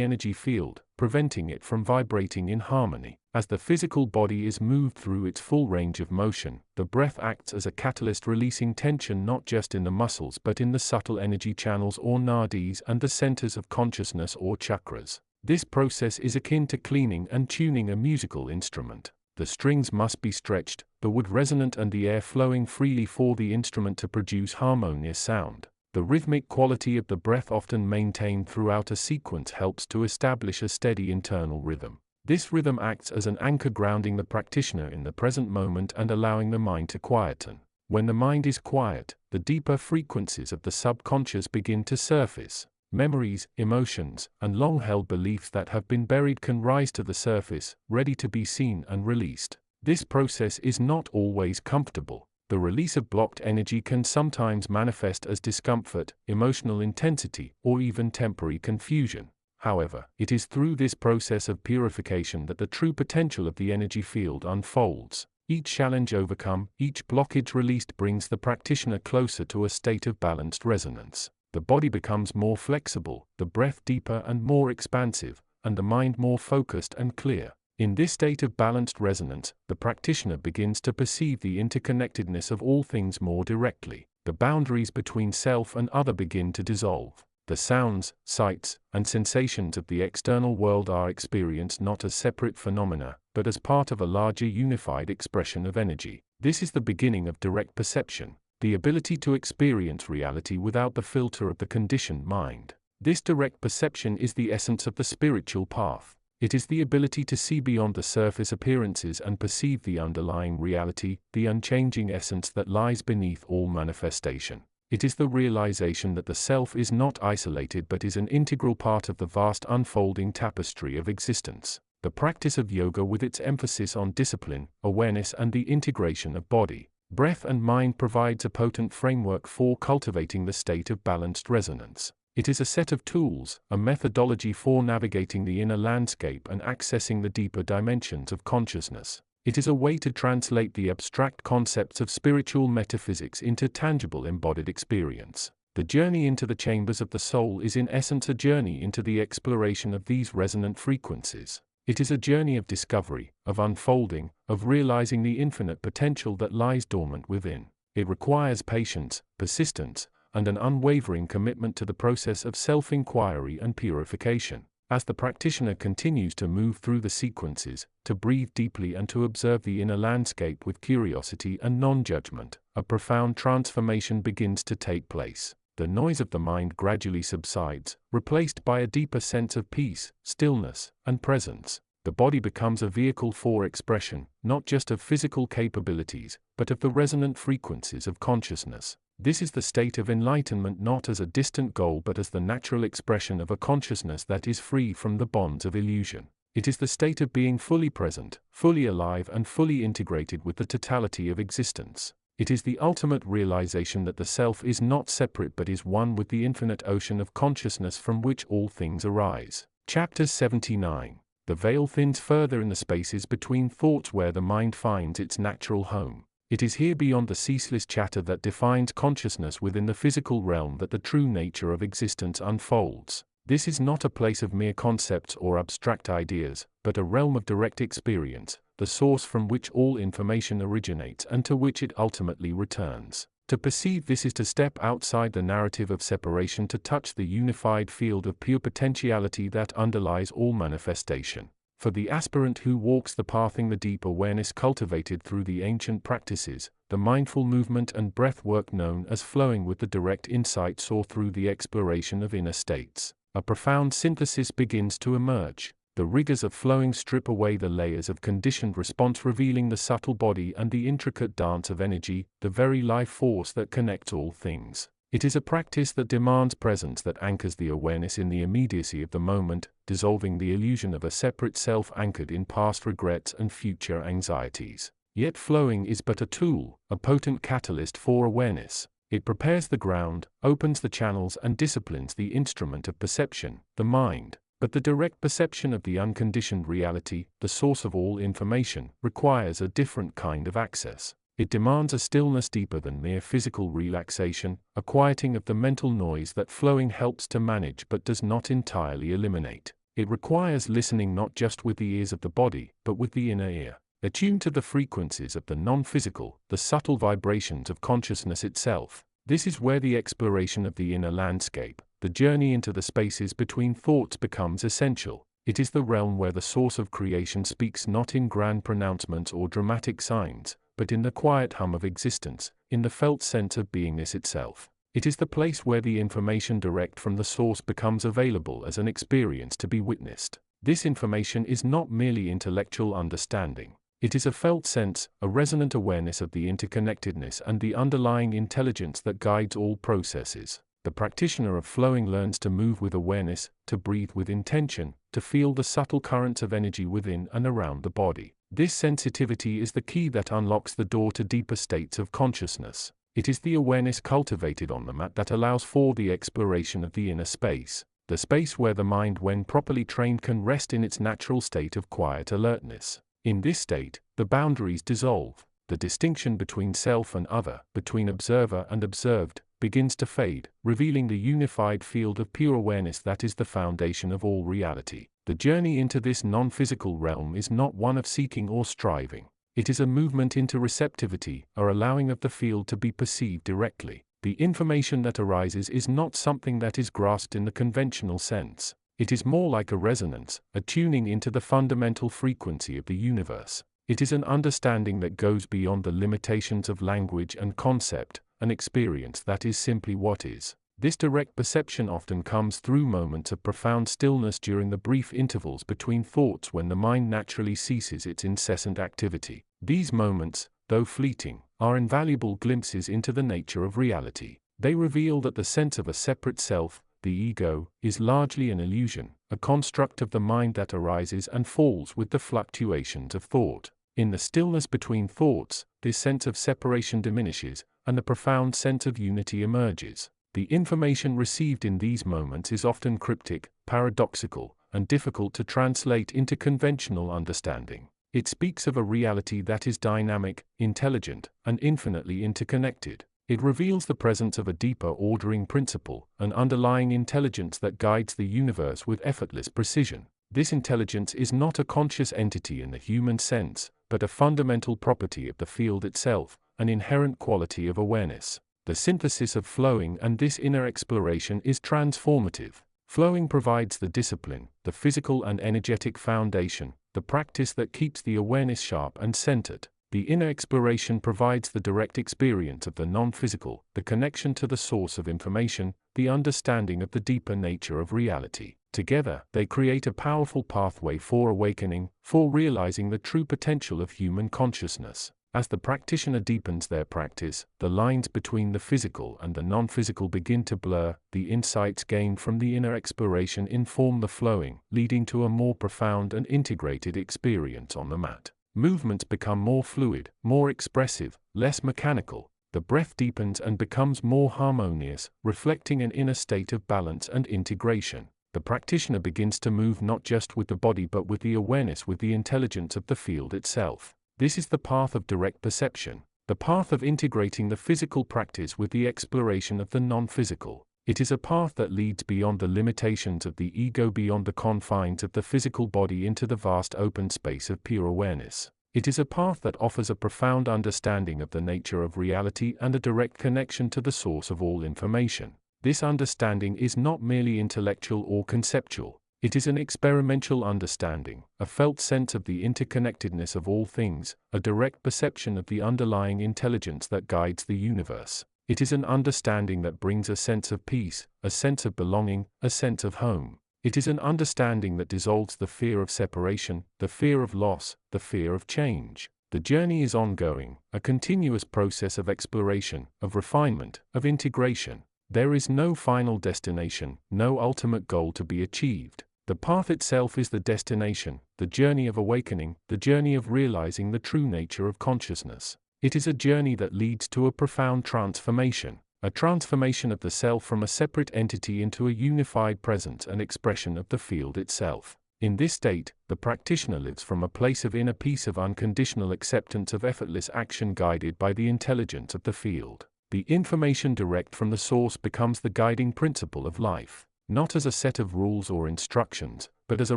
energy field, preventing it from vibrating in harmony. As the physical body is moved through its full range of motion, the breath acts as a catalyst, releasing tension not just in the muscles but in the subtle energy channels or nadis and the centers of consciousness or chakras. This process is akin to cleaning and tuning a musical instrument. The strings must be stretched, the wood resonant and the air flowing freely for the instrument to produce harmonious sound. The rhythmic quality of the breath, often maintained throughout a sequence, helps to establish a steady internal rhythm. This rhythm acts as an anchor, grounding the practitioner in the present moment and allowing the mind to quieten. When the mind is quiet, the deeper frequencies of the subconscious begin to surface. Memories, emotions, and long-held beliefs that have been buried can rise to the surface, ready to be seen and released. This process is not always comfortable. The release of blocked energy can sometimes manifest as discomfort, emotional intensity, or even temporary confusion. However, it is through this process of purification that the true potential of the energy field unfolds. Each challenge overcome, each blockage released brings the practitioner closer to a state of balanced resonance. The body becomes more flexible, the breath deeper and more expansive, and the mind more focused and clear. In this state of balanced resonance, the practitioner begins to perceive the interconnectedness of all things more directly. The boundaries between self and other begin to dissolve. The sounds, sights, and sensations of the external world are experienced not as separate phenomena, but as part of a larger unified expression of energy. This is the beginning of direct perception, the ability to experience reality without the filter of the conditioned mind. This direct perception is the essence of the spiritual path. It is the ability to see beyond the surface appearances and perceive the underlying reality, the unchanging essence that lies beneath all manifestation. It is the realization that the self is not isolated but is an integral part of the vast unfolding tapestry of existence. The practice of yoga, with its emphasis on discipline, awareness, and the integration of body, breath, and mind, provides a potent framework for cultivating the state of balanced resonance. It is a set of tools, a methodology for navigating the inner landscape and accessing the deeper dimensions of consciousness. It is a way to translate the abstract concepts of spiritual metaphysics into tangible embodied experience. The journey into the chambers of the soul is in essence a journey into the exploration of these resonant frequencies. It is a journey of discovery, of unfolding, of realizing the infinite potential that lies dormant within. It requires patience, persistence, and an unwavering commitment to the process of self-inquiry and purification. As the practitioner continues to move through the sequences, to breathe deeply and to observe the inner landscape with curiosity and non-judgment, a profound transformation begins to take place. The noise of the mind gradually subsides, replaced by a deeper sense of peace, stillness, and presence. The body becomes a vehicle for expression, not just of physical capabilities, but of the resonant frequencies of consciousness. This is the state of enlightenment, not as a distant goal but as the natural expression of a consciousness that is free from the bonds of illusion. It is the state of being fully present, fully alive, and fully integrated with the totality of existence. It is the ultimate realization that the self is not separate but is one with the infinite ocean of consciousness from which all things arise. Chapter 79. The veil thins further in the spaces between thoughts where the mind finds its natural home. It is here, beyond the ceaseless chatter that defines consciousness within the physical realm, that the true nature of existence unfolds. This is not a place of mere concepts or abstract ideas, but a realm of direct experience, the source from which all information originates and to which it ultimately returns. To perceive this is to step outside the narrative of separation, to touch the unified field of pure potentiality that underlies all manifestation. For the aspirant who walks the path in the deep awareness cultivated through the ancient practices, the mindful movement and breath work known as flowing with the direct insights or through the exploration of inner states, a profound synthesis begins to emerge. The rigors of flowing strip away the layers of conditioned response, revealing the subtle body and the intricate dance of energy, the very life force that connects all things. It is a practice that demands presence, that anchors the awareness in the immediacy of the moment, dissolving the illusion of a separate self anchored in past regrets and future anxieties. Yet flowing is but a tool, a potent catalyst for awareness. It prepares the ground, opens the channels, and disciplines the instrument of perception, the mind. But the direct perception of the unconditioned reality, the source of all information, requires a different kind of access. It demands a stillness deeper than mere physical relaxation, a quieting of the mental noise that flowing helps to manage but does not entirely eliminate. It requires listening not just with the ears of the body, but with the inner ear, attuned to the frequencies of the non-physical, the subtle vibrations of consciousness itself. This is where the exploration of the inner landscape, the journey into the spaces between thoughts, becomes essential. It is the realm where the source of creation speaks not in grand pronouncements or dramatic signs, but in the quiet hum of existence, in the felt sense of beingness itself. It is the place where the information direct from the source becomes available as an experience to be witnessed. This information is not merely intellectual understanding. It is a felt sense, a resonant awareness of the interconnectedness and the underlying intelligence that guides all processes. The practitioner of flowing learns to move with awareness, to breathe with intention, to feel the subtle currents of energy within and around the body. This sensitivity is the key that unlocks the door to deeper states of consciousness. It is the awareness cultivated on the mat that allows for the exploration of the inner space, the space where the mind, when properly trained, can rest in its natural state of quiet alertness. In this state, the boundaries dissolve. The distinction between self and other, between observer and observed, begins to fade, revealing the unified field of pure awareness that is the foundation of all reality. The journey into this non-physical realm is not one of seeking or striving. It is a movement into receptivity, or allowing of the field to be perceived directly. The information that arises is not something that is grasped in the conventional sense. It is more like a resonance, a tuning into the fundamental frequency of the universe. It is an understanding that goes beyond the limitations of language and concept, an experience that is simply what is. This direct perception often comes through moments of profound stillness during the brief intervals between thoughts when the mind naturally ceases its incessant activity. These moments, though fleeting, are invaluable glimpses into the nature of reality. They reveal that the sense of a separate self, the ego, is largely an illusion, a construct of the mind that arises and falls with the fluctuations of thought. In the stillness between thoughts, this sense of separation diminishes, and the profound sense of unity emerges. The information received in these moments is often cryptic, paradoxical, and difficult to translate into conventional understanding. It speaks of a reality that is dynamic, intelligent, and infinitely interconnected. It reveals the presence of a deeper ordering principle, an underlying intelligence that guides the universe with effortless precision. This intelligence is not a conscious entity in the human sense, but a fundamental property of the field itself, an inherent quality of awareness. The synthesis of flowing and this inner exploration is transformative. Flowing provides the discipline, the physical and energetic foundation, the practice that keeps the awareness sharp and centered. The inner exploration provides the direct experience of the non-physical, the connection to the source of information, the understanding of the deeper nature of reality. Together, they create a powerful pathway for awakening, for realizing the true potential of human consciousness. As the practitioner deepens their practice, the lines between the physical and the non-physical begin to blur. The insights gained from the inner exploration inform the flowing, leading to a more profound and integrated experience on the mat. Movements become more fluid, more expressive, less mechanical. The breath deepens and becomes more harmonious, reflecting an inner state of balance and integration. The practitioner begins to move not just with the body but with the awareness, with the intelligence of the field itself. This is the path of direct perception, the path of integrating the physical practice with the exploration of the non-physical. It is a path that leads beyond the limitations of the ego, beyond the confines of the physical body, into the vast open space of pure awareness. It is a path that offers a profound understanding of the nature of reality and a direct connection to the source of all information. This understanding is not merely intellectual or conceptual. It is an experiential understanding, a felt sense of the interconnectedness of all things, a direct perception of the underlying intelligence that guides the universe. It is an understanding that brings a sense of peace, a sense of belonging, a sense of home. It is an understanding that dissolves the fear of separation, the fear of loss, the fear of change. The journey is ongoing, a continuous process of exploration, of refinement, of integration. There is no final destination, no ultimate goal to be achieved. The path itself is the destination, the journey of awakening, the journey of realizing the true nature of consciousness. It is a journey that leads to a profound transformation, a transformation of the self from a separate entity into a unified presence and expression of the field itself. In this state, the practitioner lives from a place of inner peace, of unconditional acceptance, of effortless action guided by the intelligence of the field. The information direct from the source becomes the guiding principle of life, not as a set of rules or instructions, but as a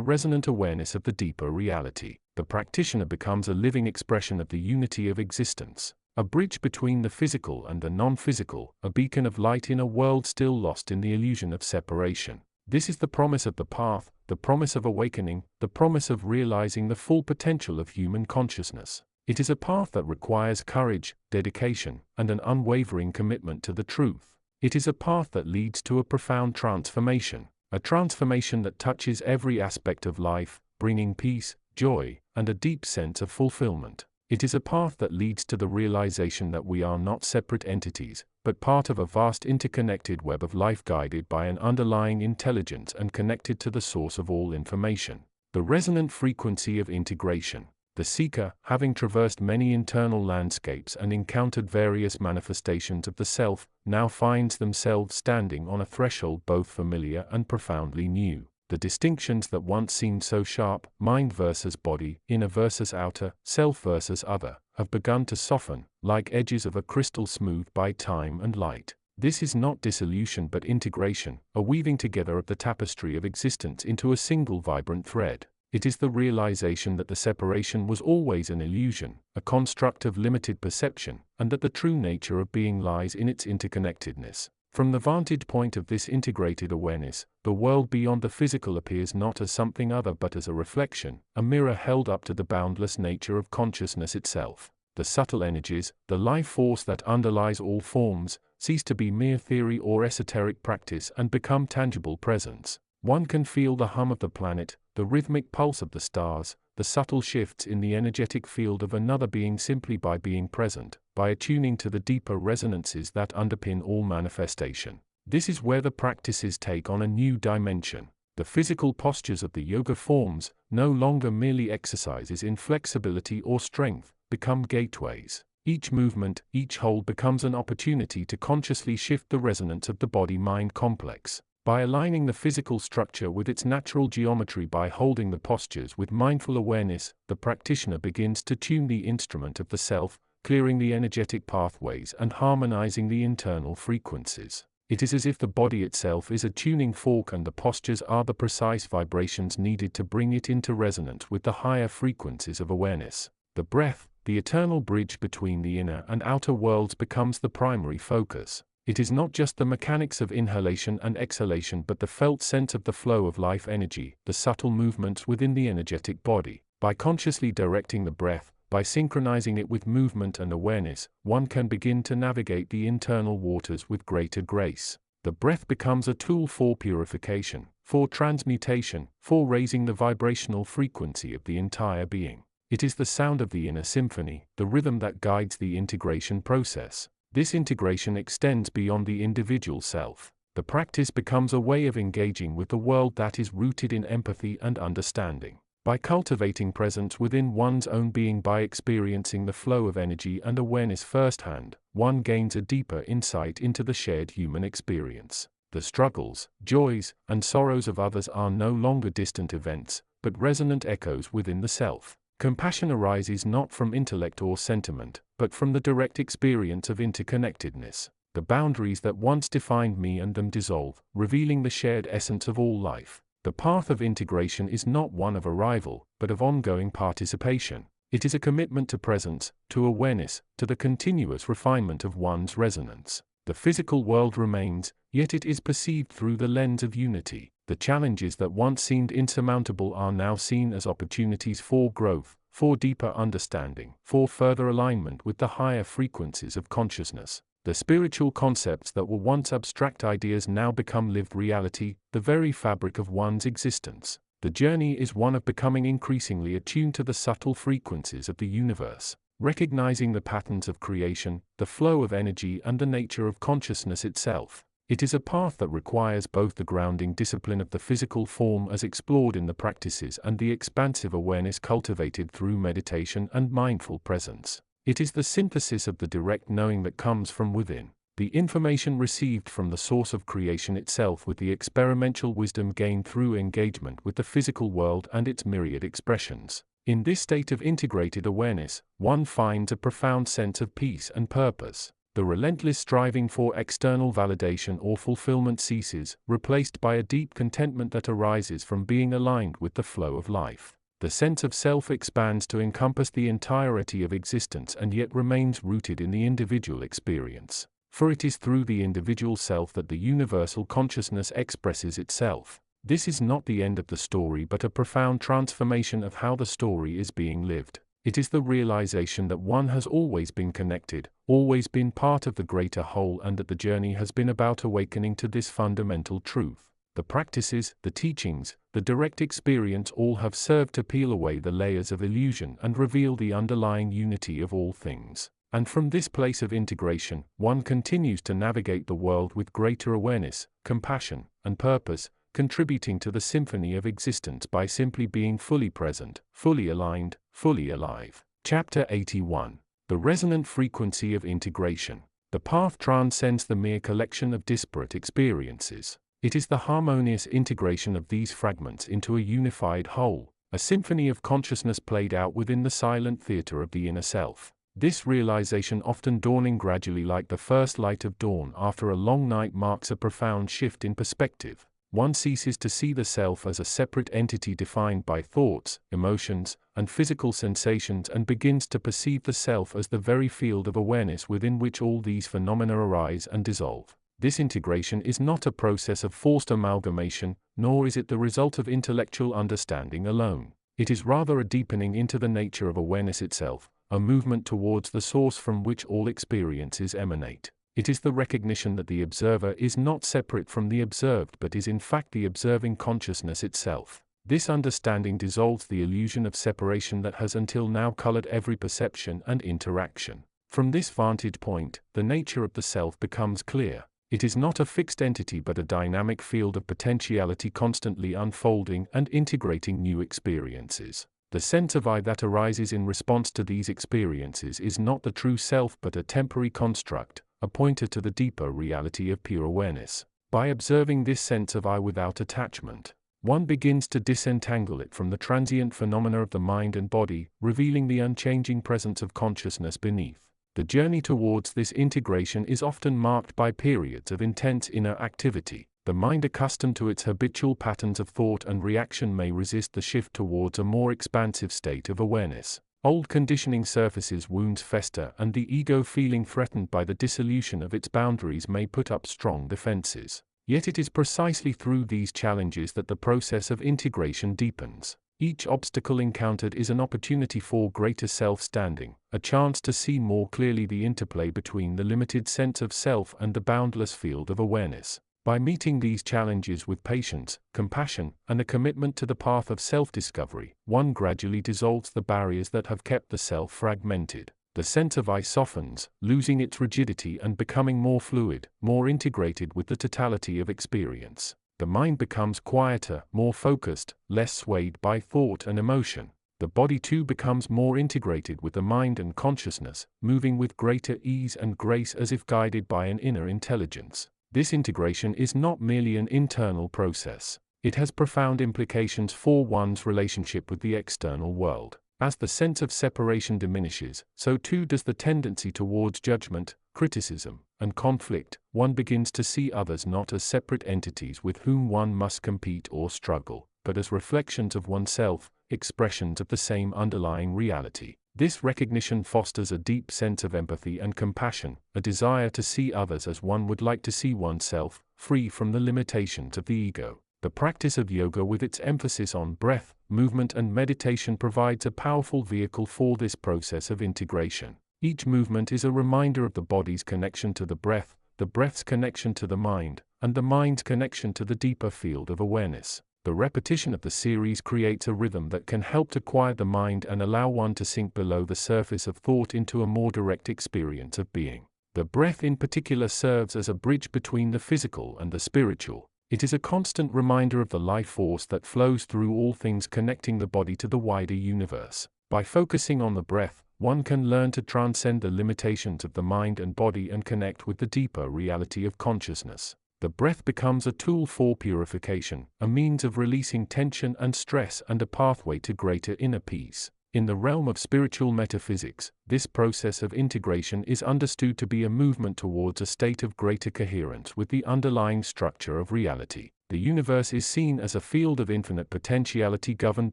resonant awareness of the deeper reality. The practitioner becomes a living expression of the unity of existence, a bridge between the physical and the non-physical, a beacon of light in a world still lost in the illusion of separation. This is the promise of the path, the promise of awakening, the promise of realizing the full potential of human consciousness. It is a path that requires courage, dedication, and an unwavering commitment to the truth. It is a path that leads to a profound transformation, a transformation that touches every aspect of life, bringing peace, joy, and a deep sense of fulfillment. It is a path that leads to the realization that we are not separate entities, but part of a vast interconnected web of life guided by an underlying intelligence and connected to the source of all information. The resonant frequency of integration. The seeker, having traversed many internal landscapes and encountered various manifestations of the self, now finds themselves standing on a threshold both familiar and profoundly new. The distinctions that once seemed so sharp, mind versus body, inner versus outer, self versus other, have begun to soften, like edges of a crystal smoothed by time and light. This is not dissolution but integration, a weaving together of the tapestry of existence into a single vibrant thread. It is the realization that the separation was always an illusion, a construct of limited perception, and that the true nature of being lies in its interconnectedness. From the vantage point of this integrated awareness, the world beyond the physical appears not as something other but as a reflection, a mirror held up to the boundless nature of consciousness itself. The subtle energies, the life force that underlies all forms, cease to be mere theory or esoteric practice and become tangible presence. One can feel the hum of the planet, the rhythmic pulse of the stars, the subtle shifts in the energetic field of another being simply by being present, by attuning to the deeper resonances that underpin all manifestation. This is where the practices take on a new dimension. The physical postures of the yoga forms, no longer merely exercises in flexibility or strength, become gateways. Each movement, each hold becomes an opportunity to consciously shift the resonance of the body-mind complex. By aligning the physical structure with its natural geometry, by holding the postures with mindful awareness, the practitioner begins to tune the instrument of the self, clearing the energetic pathways and harmonizing the internal frequencies. It is as if the body itself is a tuning fork and the postures are the precise vibrations needed to bring it into resonance with the higher frequencies of awareness. The breath, the eternal bridge between the inner and outer worlds, becomes the primary focus. It is not just the mechanics of inhalation and exhalation but the felt sense of the flow of life energy, the subtle movements within the energetic body. By consciously directing the breath, by synchronizing it with movement and awareness, one can begin to navigate the internal waters with greater grace. The breath becomes a tool for purification, for transmutation, for raising the vibrational frequency of the entire being. It is the sound of the inner symphony, the rhythm that guides the integration process. This integration extends beyond the individual self. The practice becomes a way of engaging with the world that is rooted in empathy and understanding. By cultivating presence within one's own being, by experiencing the flow of energy and awareness firsthand, one gains a deeper insight into the shared human experience. The struggles, joys, and sorrows of others are no longer distant events, but resonant echoes within the self. Compassion arises not from intellect or sentiment, but from the direct experience of interconnectedness. The boundaries that once defined me and them dissolve, revealing the shared essence of all life. The path of integration is not one of arrival, but of ongoing participation. It is a commitment to presence, to awareness, to the continuous refinement of one's resonance. The physical world remains, yet it is perceived through the lens of unity. The challenges that once seemed insurmountable are now seen as opportunities for growth, for deeper understanding, for further alignment with the higher frequencies of consciousness. The spiritual concepts that were once abstract ideas now become lived reality, the very fabric of one's existence. The journey is one of becoming increasingly attuned to the subtle frequencies of the universe, recognizing the patterns of creation, the flow of energy, and the nature of consciousness itself. It is a path that requires both the grounding discipline of the physical form as explored in the practices and the expansive awareness cultivated through meditation and mindful presence. It is the synthesis of the direct knowing that comes from within, the information received from the source of creation itself with the experiential wisdom gained through engagement with the physical world and its myriad expressions. In this state of integrated awareness, one finds a profound sense of peace and purpose. The relentless striving for external validation or fulfillment ceases, replaced by a deep contentment that arises from being aligned with the flow of life. The sense of self expands to encompass the entirety of existence and yet remains rooted in the individual experience. For it is through the individual self that the universal consciousness expresses itself. This is not the end of the story but a profound transformation of how the story is being lived. It is the realization that one has always been connected, always been part of the greater whole, and that the journey has been about awakening to this fundamental truth. The practices, the teachings, the direct experience all have served to peel away the layers of illusion and reveal the underlying unity of all things. And from this place of integration, one continues to navigate the world with greater awareness, compassion, and purpose, contributing to the symphony of existence by simply being fully present, fully aligned, fully alive. Chapter 81. The Resonant Frequency of Integration. The path transcends the mere collection of disparate experiences. It is the harmonious integration of these fragments into a unified whole, a symphony of consciousness played out within the silent theater of the inner self. This realization, often dawning gradually like the first light of dawn after a long night, marks a profound shift in perspective. One ceases to see the self as a separate entity defined by thoughts, emotions, and physical sensations, and begins to perceive the self as the very field of awareness within which all these phenomena arise and dissolve. This integration is not a process of forced amalgamation, nor is it the result of intellectual understanding alone. It is rather a deepening into the nature of awareness itself, a movement towards the source from which all experiences emanate. It is the recognition that the observer is not separate from the observed but is in fact the observing consciousness itself. This understanding dissolves the illusion of separation that has until now colored every perception and interaction. From this vantage point, the nature of the self becomes clear. It is not a fixed entity but a dynamic field of potentiality constantly unfolding and integrating new experiences. The sense of I that arises in response to these experiences is not the true self but a temporary construct, a pointer to the deeper reality of pure awareness. By observing this sense of I without attachment, one begins to disentangle it from the transient phenomena of the mind and body, revealing the unchanging presence of consciousness beneath. The journey towards this integration is often marked by periods of intense inner activity. The mind, accustomed to its habitual patterns of thought and reaction, may resist the shift towards a more expansive state of awareness. Old conditioning surfaces, wounds fester, and the ego, feeling threatened by the dissolution of its boundaries, may put up strong defenses. Yet it is precisely through these challenges that the process of integration deepens. Each obstacle encountered is an opportunity for greater self-standing, a chance to see more clearly the interplay between the limited sense of self and the boundless field of awareness. By meeting these challenges with patience, compassion, and a commitment to the path of self-discovery, one gradually dissolves the barriers that have kept the self fragmented. The sense of I softens, losing its rigidity and becoming more fluid, more integrated with the totality of experience. The mind becomes quieter, more focused, less swayed by thought and emotion. The body too becomes more integrated with the mind and consciousness, moving with greater ease and grace as if guided by an inner intelligence. This integration is not merely an internal process. It has profound implications for one's relationship with the external world. As the sense of separation diminishes, so too does the tendency towards judgment, criticism, and conflict. One begins to see others not as separate entities with whom one must compete or struggle, but as reflections of oneself, expressions of the same underlying reality. This recognition fosters a deep sense of empathy and compassion, a desire to see others as one would like to see oneself, free from the limitations of the ego. The practice of yoga, with its emphasis on breath, movement, and meditation, provides a powerful vehicle for this process of integration. Each movement is a reminder of the body's connection to the breath's connection to the mind, and the mind's connection to the deeper field of awareness. The repetition of the series creates a rhythm that can help to quiet the mind and allow one to sink below the surface of thought into a more direct experience of being. The breath in particular serves as a bridge between the physical and the spiritual. It is a constant reminder of the life force that flows through all things, connecting the body to the wider universe. By focusing on the breath, one can learn to transcend the limitations of the mind and body and connect with the deeper reality of consciousness. The breath becomes a tool for purification, a means of releasing tension and stress, and a pathway to greater inner peace. In the realm of spiritual metaphysics, this process of integration is understood to be a movement towards a state of greater coherence with the underlying structure of reality. The universe is seen as a field of infinite potentiality governed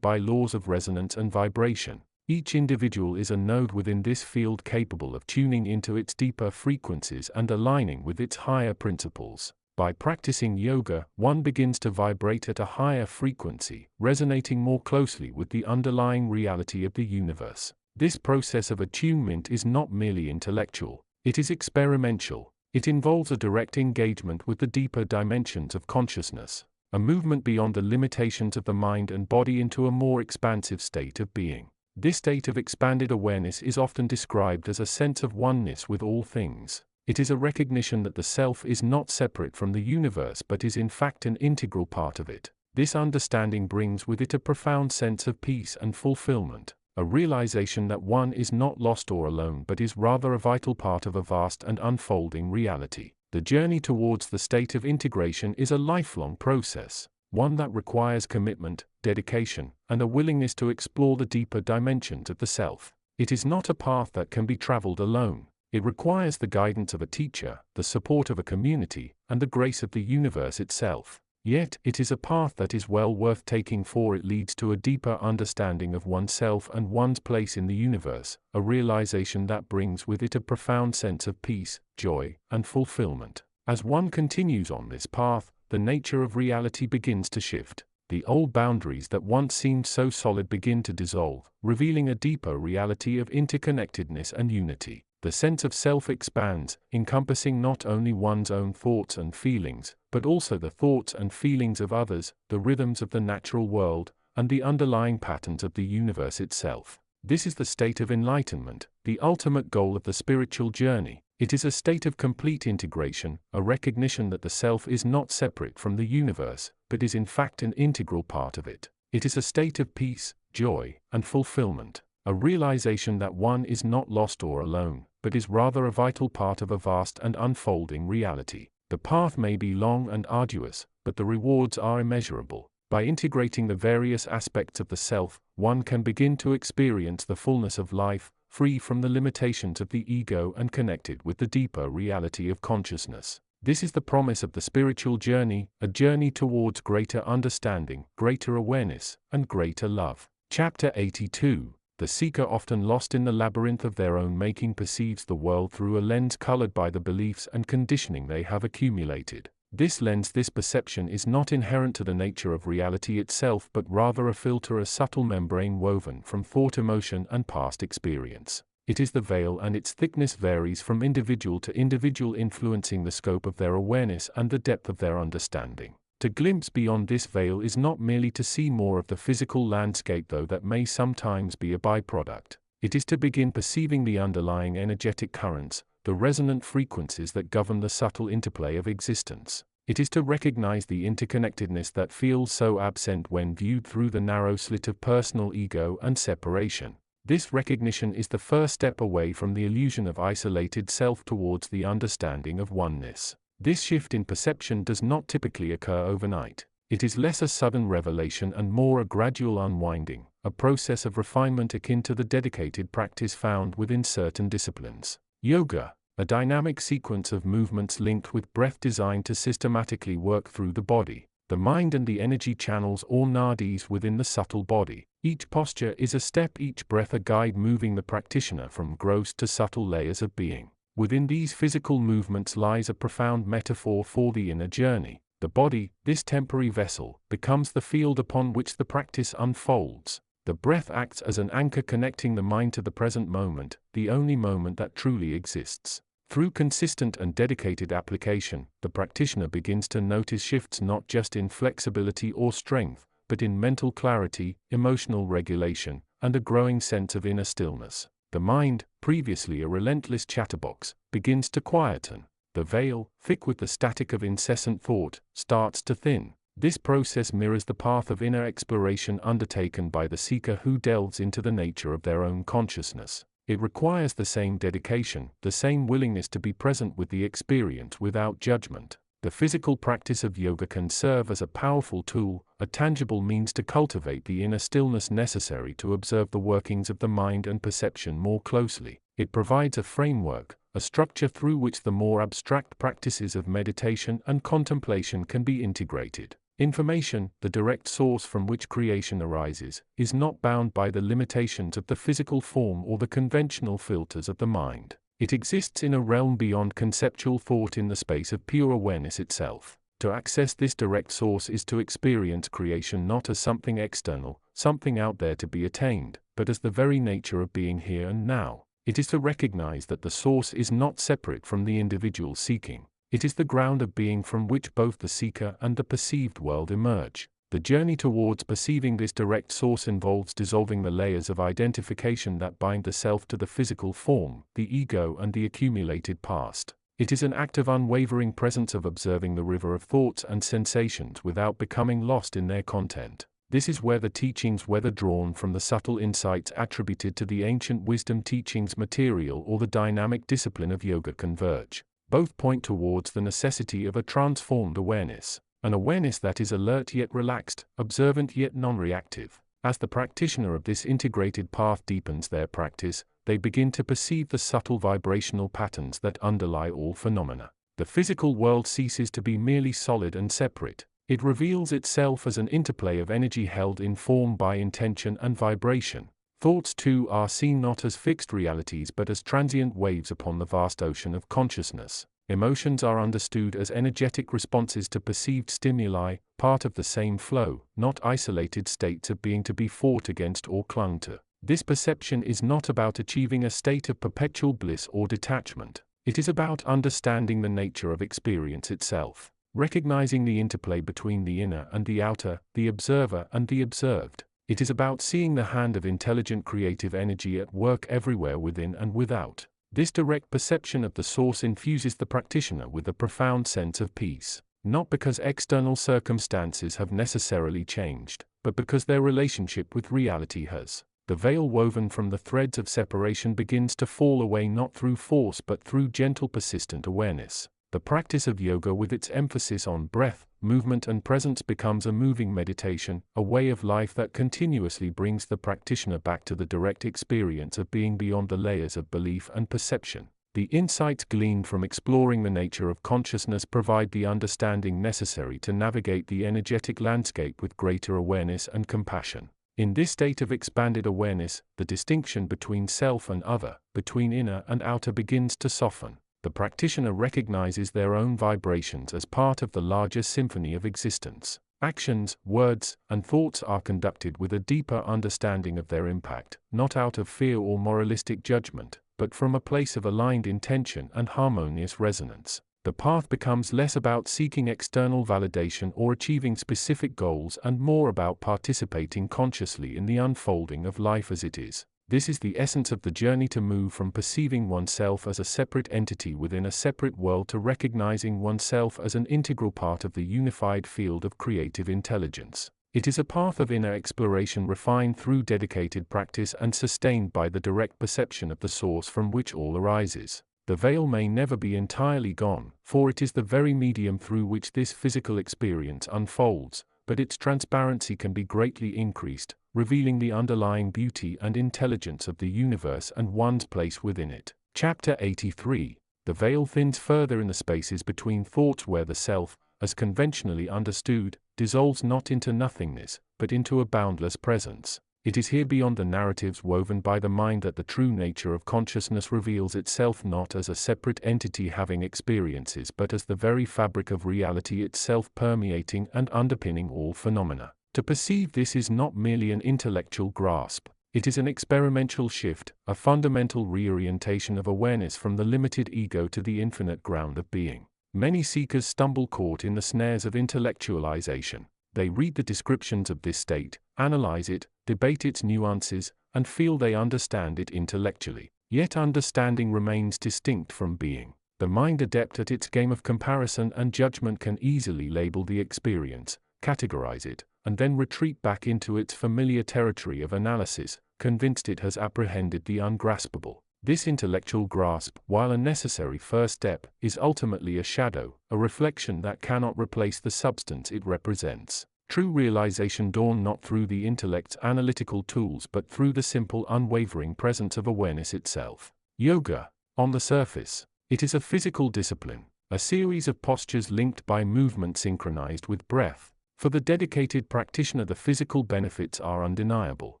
by laws of resonance and vibration. Each individual is a node within this field capable of tuning into its deeper frequencies and aligning with its higher principles. By practicing yoga, one begins to vibrate at a higher frequency, resonating more closely with the underlying reality of the universe. This process of attunement is not merely intellectual, it is experiential. It involves a direct engagement with the deeper dimensions of consciousness, a movement beyond the limitations of the mind and body into a more expansive state of being. This state of expanded awareness is often described as a sense of oneness with all things. It is a recognition that the self is not separate from the universe but is in fact an integral part of it. This understanding brings with it a profound sense of peace and fulfillment, a realization that one is not lost or alone but is rather a vital part of a vast and unfolding reality. The journey towards the state of integration is a lifelong process, one that requires commitment, dedication, and a willingness to explore the deeper dimensions of the self. It is not a path that can be traveled alone. It requires the guidance of a teacher, the support of a community, and the grace of the universe itself. Yet, it is a path that is well worth taking, for it leads to a deeper understanding of oneself and one's place in the universe, a realization that brings with it a profound sense of peace, joy, and fulfillment. As one continues on this path, the nature of reality begins to shift. The old boundaries that once seemed so solid begin to dissolve, revealing a deeper reality of interconnectedness and unity. The sense of self expands, encompassing not only one's own thoughts and feelings, but also the thoughts and feelings of others, the rhythms of the natural world, and the underlying patterns of the universe itself. This is the state of enlightenment, the ultimate goal of the spiritual journey. It is a state of complete integration, a recognition that the self is not separate from the universe, but is in fact an integral part of it. It is a state of peace, joy, and fulfillment. A realization that one is not lost or alone, but is rather a vital part of a vast and unfolding reality. The path may be long and arduous, but the rewards are immeasurable. By integrating the various aspects of the self, one can begin to experience the fullness of life, free from the limitations of the ego and connected with the deeper reality of consciousness. This is the promise of the spiritual journey, a journey towards greater understanding, greater awareness, and greater love. Chapter 82. The seeker, often lost in the labyrinth of their own making, perceives the world through a lens colored by the beliefs and conditioning they have accumulated. This lens, this perception, is not inherent to the nature of reality itself but rather a filter, a subtle membrane woven from thought, emotion, and past experience. It is the veil, and its thickness varies from individual to individual, influencing the scope of their awareness and the depth of their understanding. To glimpse beyond this veil is not merely to see more of the physical landscape, though that may sometimes be a byproduct. It is to begin perceiving the underlying energetic currents, the resonant frequencies that govern the subtle interplay of existence. It is to recognize the interconnectedness that feels so absent when viewed through the narrow slit of personal ego and separation. This recognition is the first step away from the illusion of isolated self towards the understanding of oneness. This shift in perception does not typically occur overnight. It is less a sudden revelation and more a gradual unwinding, a process of refinement akin to the dedicated practice found within certain disciplines. Yoga, a dynamic sequence of movements linked with breath designed to systematically work through the body, the mind, and the energy channels or nadis within the subtle body. Each posture is a step, each breath a guide, moving the practitioner from gross to subtle layers of being. Within these physical movements lies a profound metaphor for the inner journey. The body, this temporary vessel, becomes the field upon which the practice unfolds. The breath acts as an anchor connecting the mind to the present moment, the only moment that truly exists. Through consistent and dedicated application, the practitioner begins to notice shifts not just in flexibility or strength, but in mental clarity, emotional regulation, and a growing sense of inner stillness. The mind, previously a relentless chatterbox, begins to quieten. The veil, thick with the static of incessant thought, starts to thin. This process mirrors the path of inner exploration undertaken by the seeker who delves into the nature of their own consciousness. It requires the same dedication, the same willingness to be present with the experience without judgment. The physical practice of yoga can serve as a powerful tool, a tangible means to cultivate the inner stillness necessary to observe the workings of the mind and perception more closely. It provides a framework, a structure through which the more abstract practices of meditation and contemplation can be integrated. Information, the direct source from which creation arises, is not bound by the limitations of the physical form or the conventional filters of the mind. It exists in a realm beyond conceptual thought, in the space of pure awareness itself. To access this direct source is to experience creation not as something external, something out there to be attained, but as the very nature of being here and now. It is to recognize that the source is not separate from the individual seeking. It is the ground of being from which both the seeker and the perceived world emerge. The journey towards perceiving this direct source involves dissolving the layers of identification that bind the self to the physical form, the ego, and the accumulated past. It is an act of unwavering presence, of observing the river of thoughts and sensations without becoming lost in their content. This is where the teachings, whether drawn from the subtle insights attributed to the ancient wisdom teachings material or the dynamic discipline of yoga, converge. Both point towards the necessity of a transformed awareness, an awareness that is alert yet relaxed, observant yet non-reactive. As the practitioner of this integrated path deepens their practice, they begin to perceive the subtle vibrational patterns that underlie all phenomena. The physical world ceases to be merely solid and separate. It reveals itself as an interplay of energy held in form by intention and vibration. Thoughts, too, are seen not as fixed realities but as transient waves upon the vast ocean of consciousness. Emotions are understood as energetic responses to perceived stimuli, part of the same flow, not isolated states of being to be fought against or clung to. This perception is not about achieving a state of perpetual bliss or detachment. It is about understanding the nature of experience itself, recognizing the interplay between the inner and the outer, the observer and the observed. It is about seeing the hand of intelligent creative energy at work everywhere within and without. This direct perception of the source infuses the practitioner with a profound sense of peace, not because external circumstances have necessarily changed, but because their relationship with reality has. The veil woven from the threads of separation begins to fall away, not through force but through gentle, persistent awareness. The practice of yoga, with its emphasis on breath, movement and presence, becomes a moving meditation, a way of life that continuously brings the practitioner back to the direct experience of being beyond the layers of belief and perception. The insights gleaned from exploring the nature of consciousness provide the understanding necessary to navigate the energetic landscape with greater awareness and compassion. In this state of expanded awareness, the distinction between self and other, between inner and outer, begins to soften. The practitioner recognizes their own vibrations as part of the larger symphony of existence. Actions, words, and thoughts are conducted with a deeper understanding of their impact, not out of fear or moralistic judgment, but from a place of aligned intention and harmonious resonance. The path becomes less about seeking external validation or achieving specific goals and more about participating consciously in the unfolding of life as it is. This is the essence of the journey, to move from perceiving oneself as a separate entity within a separate world to recognizing oneself as an integral part of the unified field of creative intelligence. It is a path of inner exploration, refined through dedicated practice and sustained by the direct perception of the source from which all arises. The veil may never be entirely gone, for it is the very medium through which this physical experience unfolds, but its transparency can be greatly increased, revealing the underlying beauty and intelligence of the universe and one's place within it. Chapter 83. The veil thins further in the spaces between thoughts, where the self, as conventionally understood, dissolves not into nothingness, but into a boundless presence. It is here, beyond the narratives woven by the mind, that the true nature of consciousness reveals itself, not as a separate entity having experiences but as the very fabric of reality itself, permeating and underpinning all phenomena. To perceive this is not merely an intellectual grasp. It is an experimental shift, a fundamental reorientation of awareness from the limited ego to the infinite ground of being. Many seekers stumble, caught in the snares of intellectualization. They read the descriptions of this state, analyze it, debate its nuances, and feel they understand it intellectually. Yet understanding remains distinct from being. The mind, adept at its game of comparison and judgment, can easily label the experience, categorize it, and then retreat back into its familiar territory of analysis, convinced it has apprehended the ungraspable. This intellectual grasp, while a necessary first step, is ultimately a shadow, a reflection that cannot replace the substance it represents. True realization dawns not through the intellect's analytical tools but through the simple, unwavering presence of awareness itself. Yoga. On the surface, it is a physical discipline, a series of postures linked by movement synchronized with breath. For the dedicated practitioner, the physical benefits are undeniable: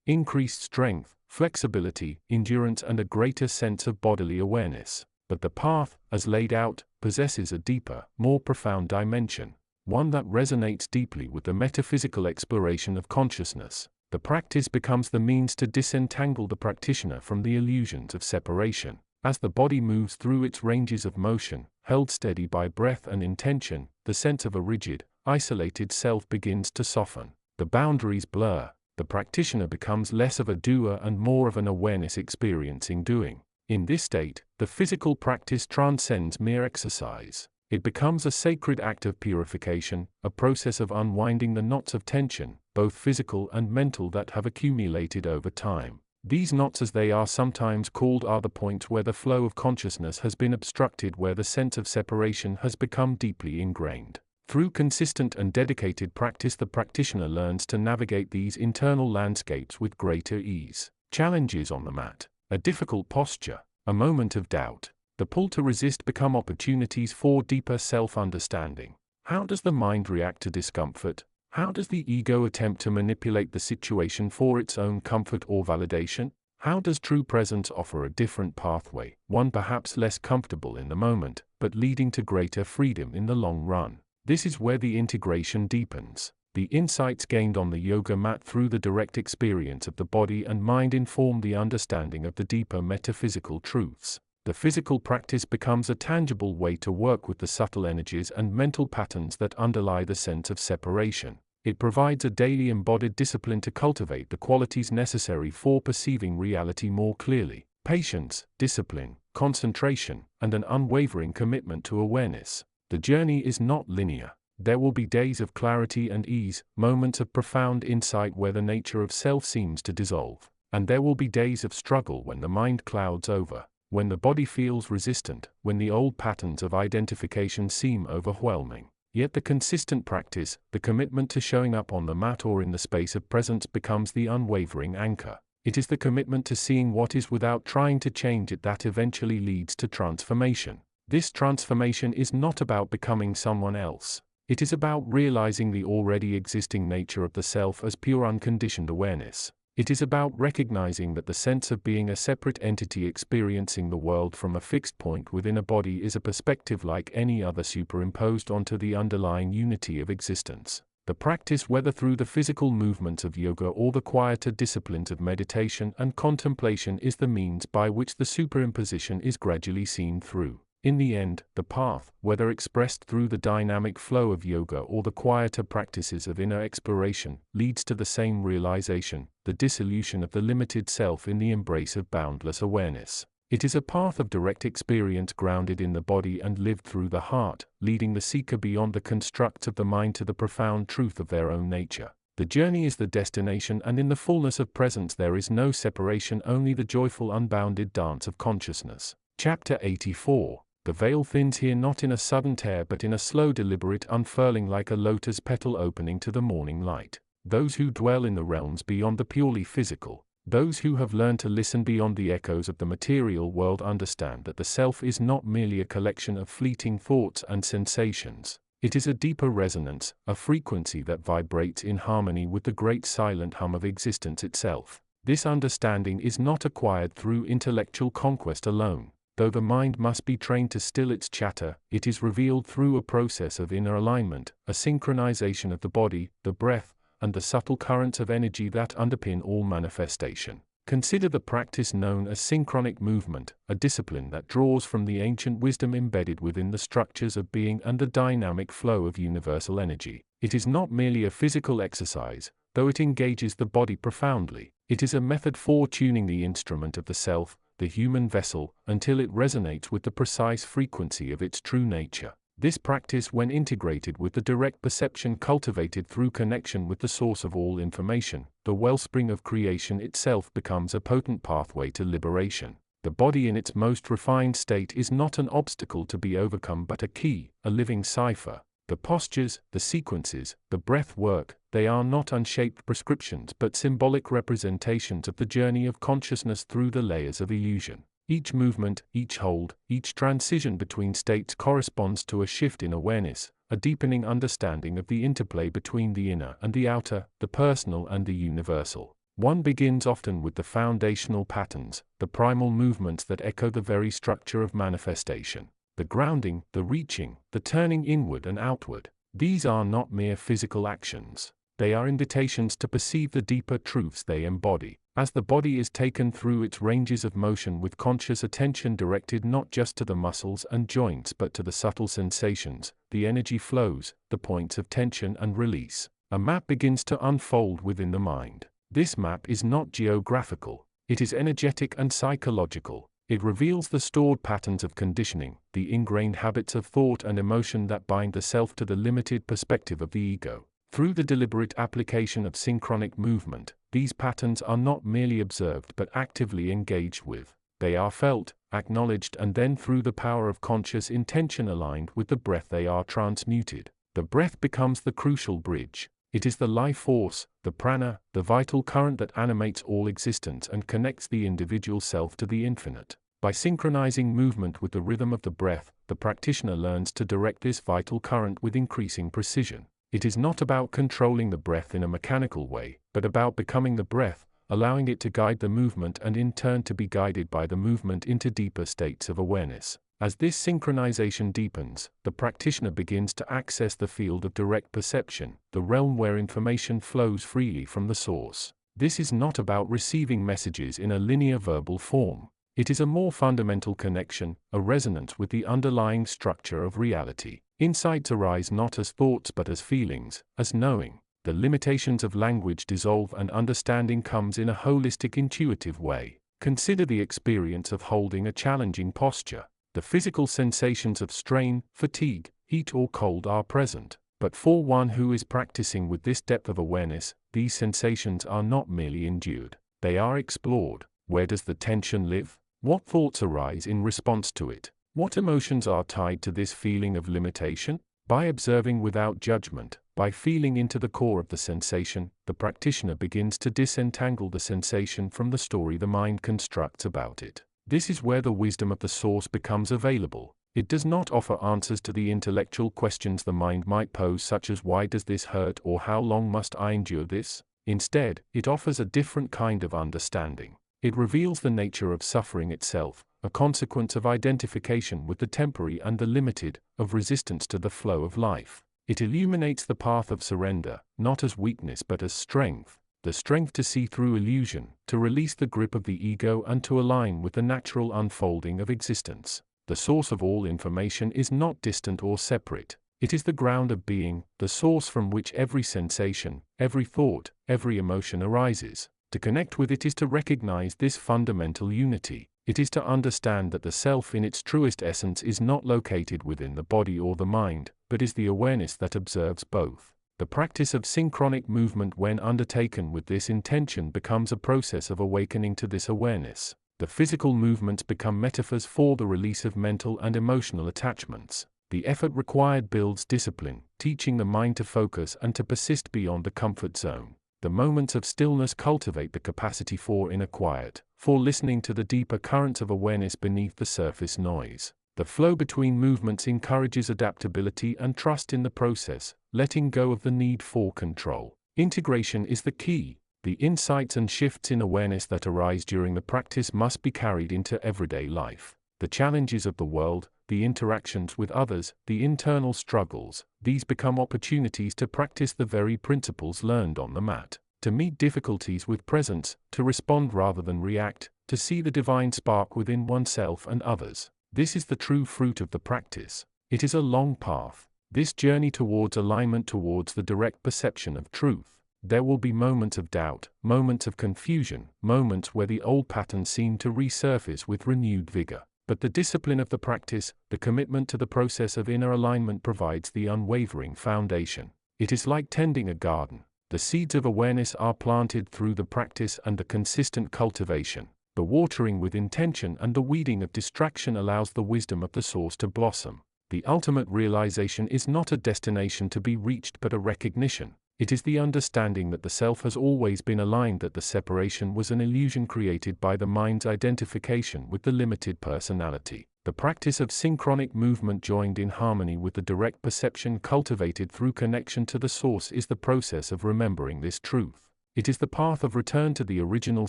increased strength, flexibility, endurance, and a greater sense of bodily awareness. But the path, as laid out, possesses a deeper, more profound dimension, one that resonates deeply with the metaphysical exploration of consciousness. The practice becomes the means to disentangle the practitioner from the illusions of separation. As the body moves through its ranges of motion, held steady by breath and intention, the sense of a rigid, isolated self begins to soften. The boundaries blur. The practitioner becomes less of a doer and more of an awareness experiencing doing. In this state, the physical practice transcends mere exercise. It becomes a sacred act of purification, a process of unwinding the knots of tension, both physical and mental, that have accumulated over time. These knots, as they are sometimes called, are the points where the flow of consciousness has been obstructed, where the sense of separation has become deeply ingrained. Through consistent and dedicated practice, the practitioner learns to navigate these internal landscapes with greater ease. Challenges on the mat, a difficult posture, a moment of doubt, the pull to resist become opportunities for deeper self-understanding. How does the mind react to discomfort? How does the ego attempt to manipulate the situation for its own comfort or validation? How does true presence offer a different pathway, one perhaps less comfortable in the moment, but leading to greater freedom in the long run? This is where the integration deepens. The insights gained on the yoga mat through the direct experience of the body and mind inform the understanding of the deeper metaphysical truths. The physical practice becomes a tangible way to work with the subtle energies and mental patterns that underlie the sense of separation. It provides a daily embodied discipline to cultivate the qualities necessary for perceiving reality more clearly: patience, discipline, concentration, and an unwavering commitment to awareness. The journey is not linear. There will be days of clarity and ease, moments of profound insight where the nature of self seems to dissolve. And there will be days of struggle when the mind clouds over, when the body feels resistant, when the old patterns of identification seem overwhelming. Yet the consistent practice, the commitment to showing up on the mat or in the space of presence, becomes the unwavering anchor. It is the commitment to seeing what is without trying to change it that eventually leads to transformation. This transformation is not about becoming someone else. It is about realizing the already existing nature of the self as pure unconditioned awareness. It is about recognizing that the sense of being a separate entity experiencing the world from a fixed point within a body is a perspective like any other superimposed onto the underlying unity of existence. The practice, whether through the physical movements of yoga or the quieter disciplines of meditation and contemplation, is the means by which the superimposition is gradually seen through. In the end, the path, whether expressed through the dynamic flow of yoga or the quieter practices of inner exploration, leads to the same realization: the dissolution of the limited self in the embrace of boundless awareness. It is a path of direct experience grounded in the body and lived through the heart, leading the seeker beyond the constructs of the mind to the profound truth of their own nature. The journey is the destination, and in the fullness of presence there is no separation, only the joyful unbounded dance of consciousness. Chapter 84. The veil thins here, not in a sudden tear but in a slow deliberate unfurling, like a lotus petal opening to the morning light. Those who dwell in the realms beyond the purely physical, those who have learned to listen beyond the echoes of the material world, understand that the self is not merely a collection of fleeting thoughts and sensations. It is a deeper resonance, a frequency that vibrates in harmony with the great silent hum of existence itself. This understanding is not acquired through intellectual conquest alone. Though the mind must be trained to still its chatter, it is revealed through a process of inner alignment, a synchronization of the body, the breath, and the subtle currents of energy that underpin all manifestation. Consider the practice known as synchronic movement, a discipline that draws from the ancient wisdom embedded within the structures of being and the dynamic flow of universal energy. It is not merely a physical exercise, though it engages the body profoundly. It is a method for tuning the instrument of the self, the human vessel, until it resonates with the precise frequency of its true nature. This practice, when integrated with the direct perception cultivated through connection with the source of all information, the wellspring of creation itself, becomes a potent pathway to liberation. The body in its most refined state is not an obstacle to be overcome but a key, a living cipher. The postures, the sequences, the breath work, they are not unshaped prescriptions but symbolic representations of the journey of consciousness through the layers of illusion. Each movement, each hold, each transition between states corresponds to a shift in awareness, a deepening understanding of the interplay between the inner and the outer, the personal and the universal. One begins often with the foundational patterns, the primal movements that echo the very structure of manifestation. The grounding, the reaching, the turning inward and outward. These are not mere physical actions. They are invitations to perceive the deeper truths they embody. As the body is taken through its ranges of motion with conscious attention directed not just to the muscles and joints but to the subtle sensations, the energy flows, the points of tension and release, a map begins to unfold within the mind. This map is not geographical, it is energetic and psychological. It reveals the stored patterns of conditioning, the ingrained habits of thought and emotion that bind the self to the limited perspective of the ego. Through the deliberate application of synchronic movement, these patterns are not merely observed but actively engaged with. They are felt, acknowledged, and then through the power of conscious intention aligned with the breath they are transmuted. The breath becomes the crucial bridge. It is the life force, the prana, the vital current that animates all existence and connects the individual self to the infinite. By synchronizing movement with the rhythm of the breath, the practitioner learns to direct this vital current with increasing precision. It is not about controlling the breath in a mechanical way, but about becoming the breath, allowing it to guide the movement and in turn to be guided by the movement into deeper states of awareness. As this synchronization deepens, the practitioner begins to access the field of direct perception, the realm where information flows freely from the source. This is not about receiving messages in a linear verbal form. It is a more fundamental connection, a resonance with the underlying structure of reality. Insights arise not as thoughts but as feelings, as knowing. The limitations of language dissolve and understanding comes in a holistic, intuitive way. Consider the experience of holding a challenging posture. The physical sensations of strain, fatigue, heat or cold are present, but for one who is practicing with this depth of awareness, these sensations are not merely endured. They are explored. Where does the tension live? What thoughts arise in response to it? What emotions are tied to this feeling of limitation? By observing without judgment, by feeling into the core of the sensation, the practitioner begins to disentangle the sensation from the story the mind constructs about it. This is where the wisdom of the source becomes available. It does not offer answers to the intellectual questions the mind might pose, such as why does this hurt or how long must I endure this? Instead, it offers a different kind of understanding. It reveals the nature of suffering itself, a consequence of identification with the temporary and the limited, of resistance to the flow of life. It illuminates the path of surrender, not as weakness but as strength. The strength to see through illusion, to release the grip of the ego and to align with the natural unfolding of existence. The source of all information is not distant or separate. It is the ground of being, the source from which every sensation, every thought, every emotion arises. To connect with it is to recognize this fundamental unity. It is to understand that the self in its truest essence is not located within the body or the mind, but is the awareness that observes both. The practice of synchronic movement, when undertaken with this intention, becomes a process of awakening to this awareness. The physical movements become metaphors for the release of mental and emotional attachments. The effort required builds discipline, teaching the mind to focus and to persist beyond the comfort zone. The moments of stillness cultivate the capacity for inner quiet, for listening to the deeper currents of awareness beneath the surface noise. The flow between movements encourages adaptability and trust in the process, letting go of the need for control. Integration is the key. The insights and shifts in awareness that arise during the practice must be carried into everyday life. The challenges of the world, the interactions with others, the internal struggles, these become opportunities to practice the very principles learned on the mat. To meet difficulties with presence, to respond rather than react, to see the divine spark within oneself and others. This is the true fruit of the practice. It is a long path. This journey towards alignment, towards the direct perception of truth. There will be moments of doubt, moments of confusion, moments where the old patterns seem to resurface with renewed vigor. But the discipline of the practice, the commitment to the process of inner alignment provides the unwavering foundation. It is like tending a garden. The seeds of awareness are planted through the practice and the consistent cultivation. The watering with intention and the weeding of distraction allows the wisdom of the source to blossom. The ultimate realization is not a destination to be reached but a recognition. It is the understanding that the self has always been aligned, that the separation was an illusion created by the mind's identification with the limited personality. The practice of synchronic movement joined in harmony with the direct perception cultivated through connection to the source is the process of remembering this truth. It is the path of return to the original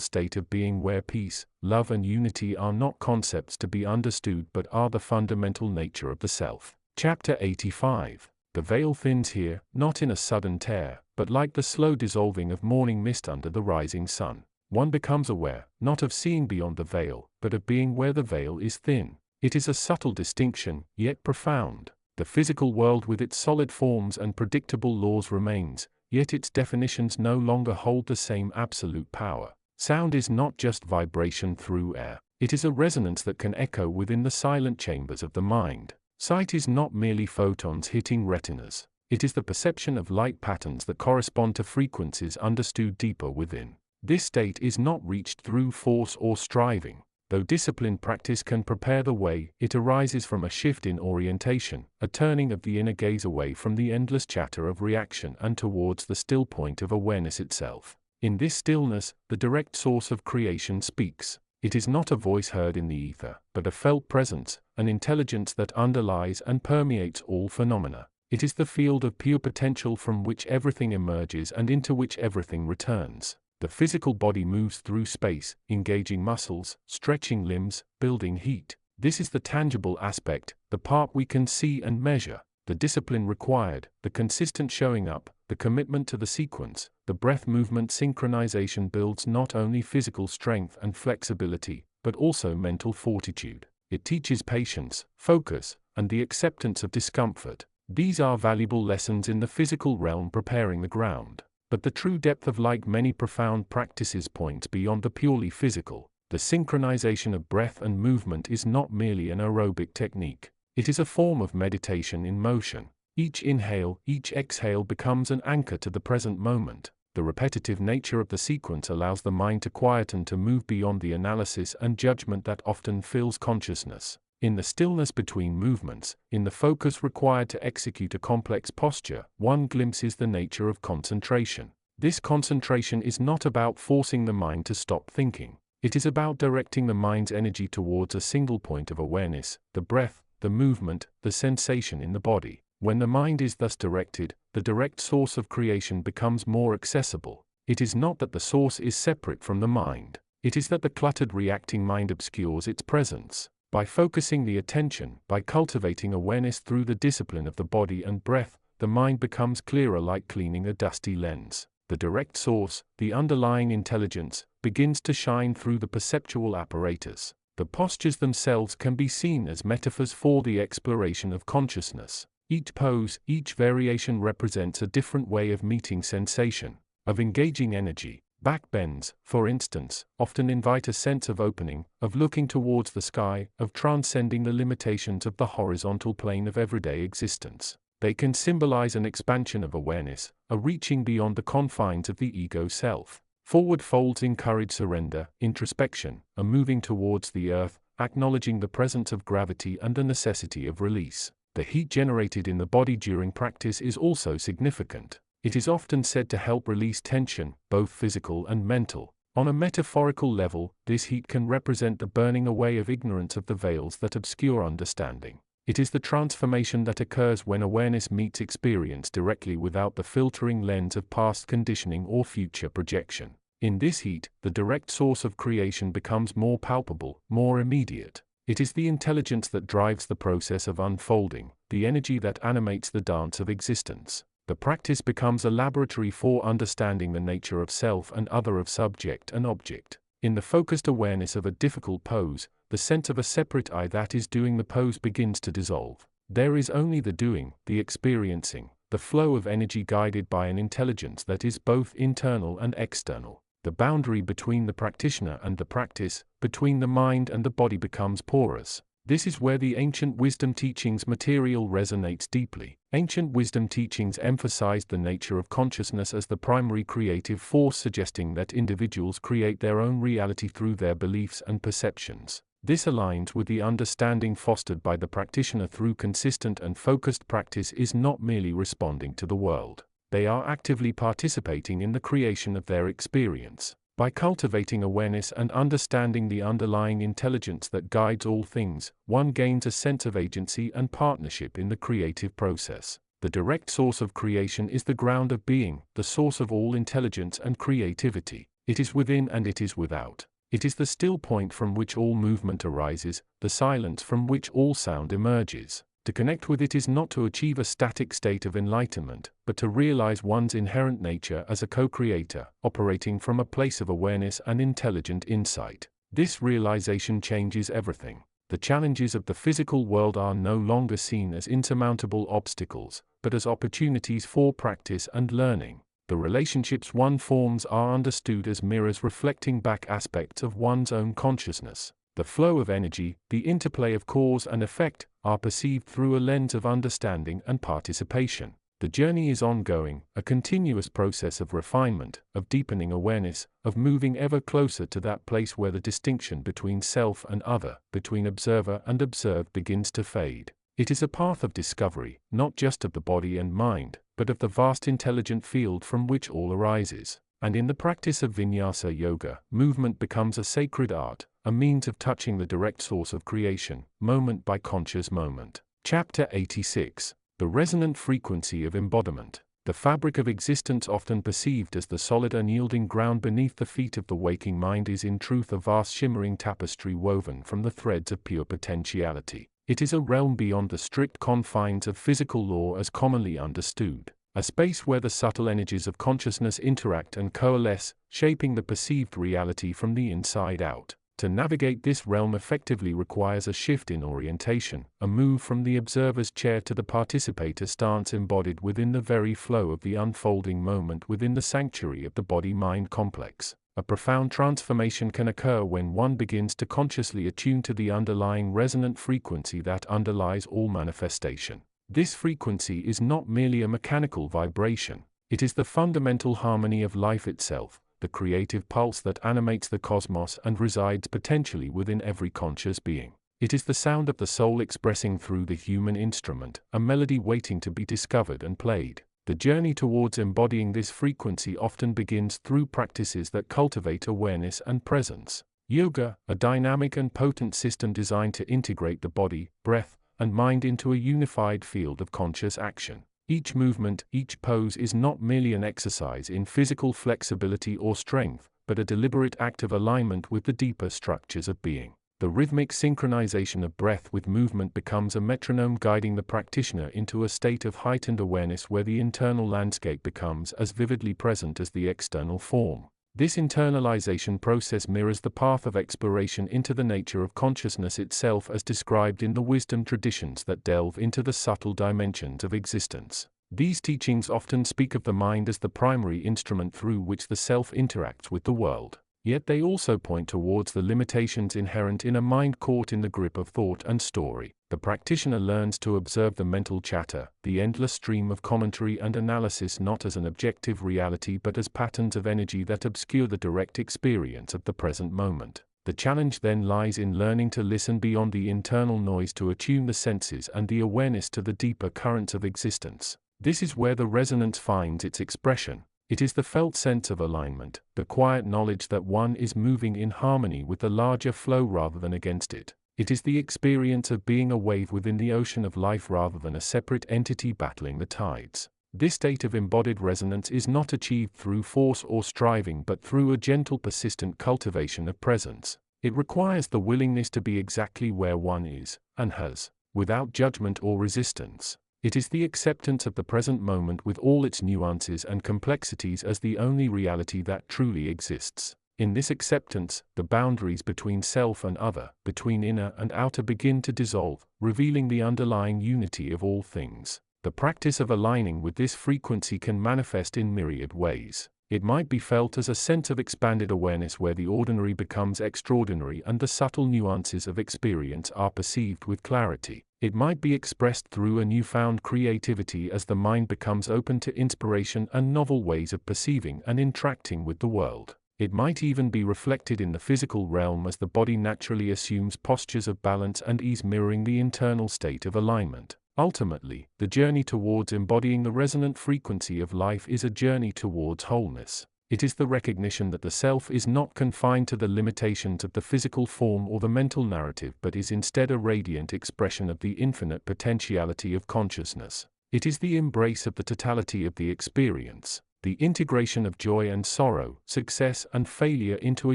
state of being, where peace, love and unity are not concepts to be understood but are the fundamental nature of the self. Chapter 85. The veil thins here, not in a sudden tear, but like the slow dissolving of morning mist under the rising sun. One becomes aware, not of seeing beyond the veil, but of being where the veil is thin. It is a subtle distinction, yet profound. The physical world with its solid forms and predictable laws remains, yet its definitions no longer hold the same absolute power. Sound is not just vibration through air. It is a resonance that can echo within the silent chambers of the mind. Sight is not merely photons hitting retinas. It is the perception of light patterns that correspond to frequencies understood deeper within. This state is not reached through force or striving. Though disciplined practice can prepare the way, it arises from a shift in orientation, a turning of the inner gaze away from the endless chatter of reaction and towards the still point of awareness itself. In this stillness, the direct source of creation speaks. It is not a voice heard in the ether, but a felt presence, an intelligence that underlies and permeates all phenomena. It is the field of pure potential from which everything emerges and into which everything returns. The physical body moves through space, engaging muscles, stretching limbs, building heat. This is the tangible aspect, the part we can see and measure. The discipline required, the consistent showing up, the commitment to the sequence, the breath movement synchronization builds not only physical strength and flexibility, but also mental fortitude. It teaches patience, focus, and the acceptance of discomfort. These are valuable lessons in the physical realm preparing the ground. But the true depth of like many profound practices points beyond the purely physical. The synchronization of breath and movement is not merely an aerobic technique. It is a form of meditation in motion. Each inhale, each exhale becomes an anchor to the present moment. The repetitive nature of the sequence allows the mind to quieten, to move beyond the analysis and judgment that often fills consciousness. In the stillness between movements, in the focus required to execute a complex posture, one glimpses the nature of concentration. This concentration is not about forcing the mind to stop thinking. It is about directing the mind's energy towards a single point of awareness, the breath, the movement, the sensation in the body. When the mind is thus directed, the direct source of creation becomes more accessible. It is not that the source is separate from the mind. It is that the cluttered reacting mind obscures its presence. By focusing the attention, by cultivating awareness through the discipline of the body and breath, the mind becomes clearer, like cleaning a dusty lens. The direct source, the underlying intelligence, begins to shine through the perceptual apparatus. The postures themselves can be seen as metaphors for the exploration of consciousness. Each pose, each variation represents a different way of meeting sensation, of engaging energy. Back bends, for instance, often invite a sense of opening, of looking towards the sky, of transcending the limitations of the horizontal plane of everyday existence. They can symbolize an expansion of awareness, a reaching beyond the confines of the ego self. Forward folds encourage surrender, introspection, a moving towards the earth, acknowledging the presence of gravity and the necessity of release. The heat generated in the body during practice is also significant. It is often said to help release tension, both physical and mental. On a metaphorical level, this heat can represent the burning away of ignorance of the veils that obscure understanding. It is the transformation that occurs when awareness meets experience directly without the filtering lens of past conditioning or future projection. In this heat, the direct source of creation becomes more palpable, more immediate. It is the intelligence that drives the process of unfolding, the energy that animates the dance of existence. The practice becomes a laboratory for understanding the nature of self and other, of subject and object. In the focused awareness of a difficult pose, the sense of a separate I that is doing the pose begins to dissolve. There is only the doing, the experiencing, the flow of energy guided by an intelligence that is both internal and external. The boundary between the practitioner and the practice, between the mind and the body, becomes porous. This is where the ancient wisdom teachings material resonates deeply. Ancient wisdom teachings emphasized the nature of consciousness as the primary creative force, suggesting that individuals create their own reality through their beliefs and perceptions. This aligns with the understanding fostered by the practitioner through consistent and focused practice is not merely responding to the world, they are actively participating in the creation of their experience. By cultivating awareness and understanding the underlying intelligence that guides all things, one gains a sense of agency and partnership in the creative process. The direct source of creation is the ground of being, the source of all intelligence and creativity. It is within and it is without. It is the still point from which all movement arises, the silence from which all sound emerges. To connect with it is not to achieve a static state of enlightenment, but to realize one's inherent nature as a co-creator, operating from a place of awareness and intelligent insight. This realization changes everything. The challenges of the physical world are no longer seen as insurmountable obstacles, but as opportunities for practice and learning. The relationships one forms are understood as mirrors reflecting back aspects of one's own consciousness. The flow of energy, the interplay of cause and effect, are perceived through a lens of understanding and participation. The journey is ongoing, a continuous process of refinement, of deepening awareness, of moving ever closer to that place where the distinction between self and other, between observer and observed begins to fade. It is a path of discovery, not just of the body and mind, but of the vast intelligent field from which all arises. And in the practice of vinyasa yoga, movement becomes a sacred art, a means of touching the direct source of creation, moment by conscious moment. Chapter 86. The resonant frequency of embodiment. The fabric of existence, often perceived as the solid unyielding ground beneath the feet of the waking mind, is in truth a vast shimmering tapestry woven from the threads of pure potentiality. It is a realm beyond the strict confines of physical law as commonly understood. A space where the subtle energies of consciousness interact and coalesce, shaping the perceived reality from the inside out. To navigate this realm effectively requires a shift in orientation, a move from the observer's chair to the participator stance embodied within the very flow of the unfolding moment within the sanctuary of the body-mind complex. A profound transformation can occur when one begins to consciously attune to the underlying resonant frequency that underlies all manifestation. This frequency is not merely a mechanical vibration, it is the fundamental harmony of life itself, the creative pulse that animates the cosmos and resides potentially within every conscious being. It is the sound of the soul expressing through the human instrument, a melody waiting to be discovered and played. The journey towards embodying this frequency often begins through practices that cultivate awareness and presence. Yoga, a dynamic and potent system designed to integrate the body, breath, and mind into a unified field of conscious action. Each movement, each pose is not merely an exercise in physical flexibility or strength, but a deliberate act of alignment with the deeper structures of being. The rhythmic synchronization of breath with movement becomes a metronome guiding the practitioner into a state of heightened awareness where the internal landscape becomes as vividly present as the external form. This internalization process mirrors the path of exploration into the nature of consciousness itself as described in the wisdom traditions that delve into the subtle dimensions of existence. These teachings often speak of the mind as the primary instrument through which the self interacts with the world. Yet they also point towards the limitations inherent in a mind caught in the grip of thought and story. The practitioner learns to observe the mental chatter, the endless stream of commentary and analysis not as an objective reality but as patterns of energy that obscure the direct experience of the present moment. The challenge then lies in learning to listen beyond the internal noise to attune the senses and the awareness to the deeper currents of existence. This is where the resonance finds its expression. It is the felt sense of alignment, the quiet knowledge that one is moving in harmony with the larger flow rather than against it. It is the experience of being a wave within the ocean of life rather than a separate entity battling the tides. This state of embodied resonance is not achieved through force or striving but through a gentle persistent cultivation of presence. It requires the willingness to be exactly where one is, and has, without judgment or resistance. It is the acceptance of the present moment with all its nuances and complexities as the only reality that truly exists. In this acceptance, the boundaries between self and other, between inner and outer begin to dissolve, revealing the underlying unity of all things. The practice of aligning with this frequency can manifest in myriad ways. It might be felt as a sense of expanded awareness where the ordinary becomes extraordinary and the subtle nuances of experience are perceived with clarity. It might be expressed through a newfound creativity as the mind becomes open to inspiration and novel ways of perceiving and interacting with the world. It might even be reflected in the physical realm as the body naturally assumes postures of balance and ease mirroring the internal state of alignment. Ultimately, the journey towards embodying the resonant frequency of life is a journey towards wholeness. It is the recognition that the self is not confined to the limitations of the physical form or the mental narrative, but is instead a radiant expression of the infinite potentiality of consciousness. It is the embrace of the totality of the experience, the integration of joy and sorrow, success and failure into a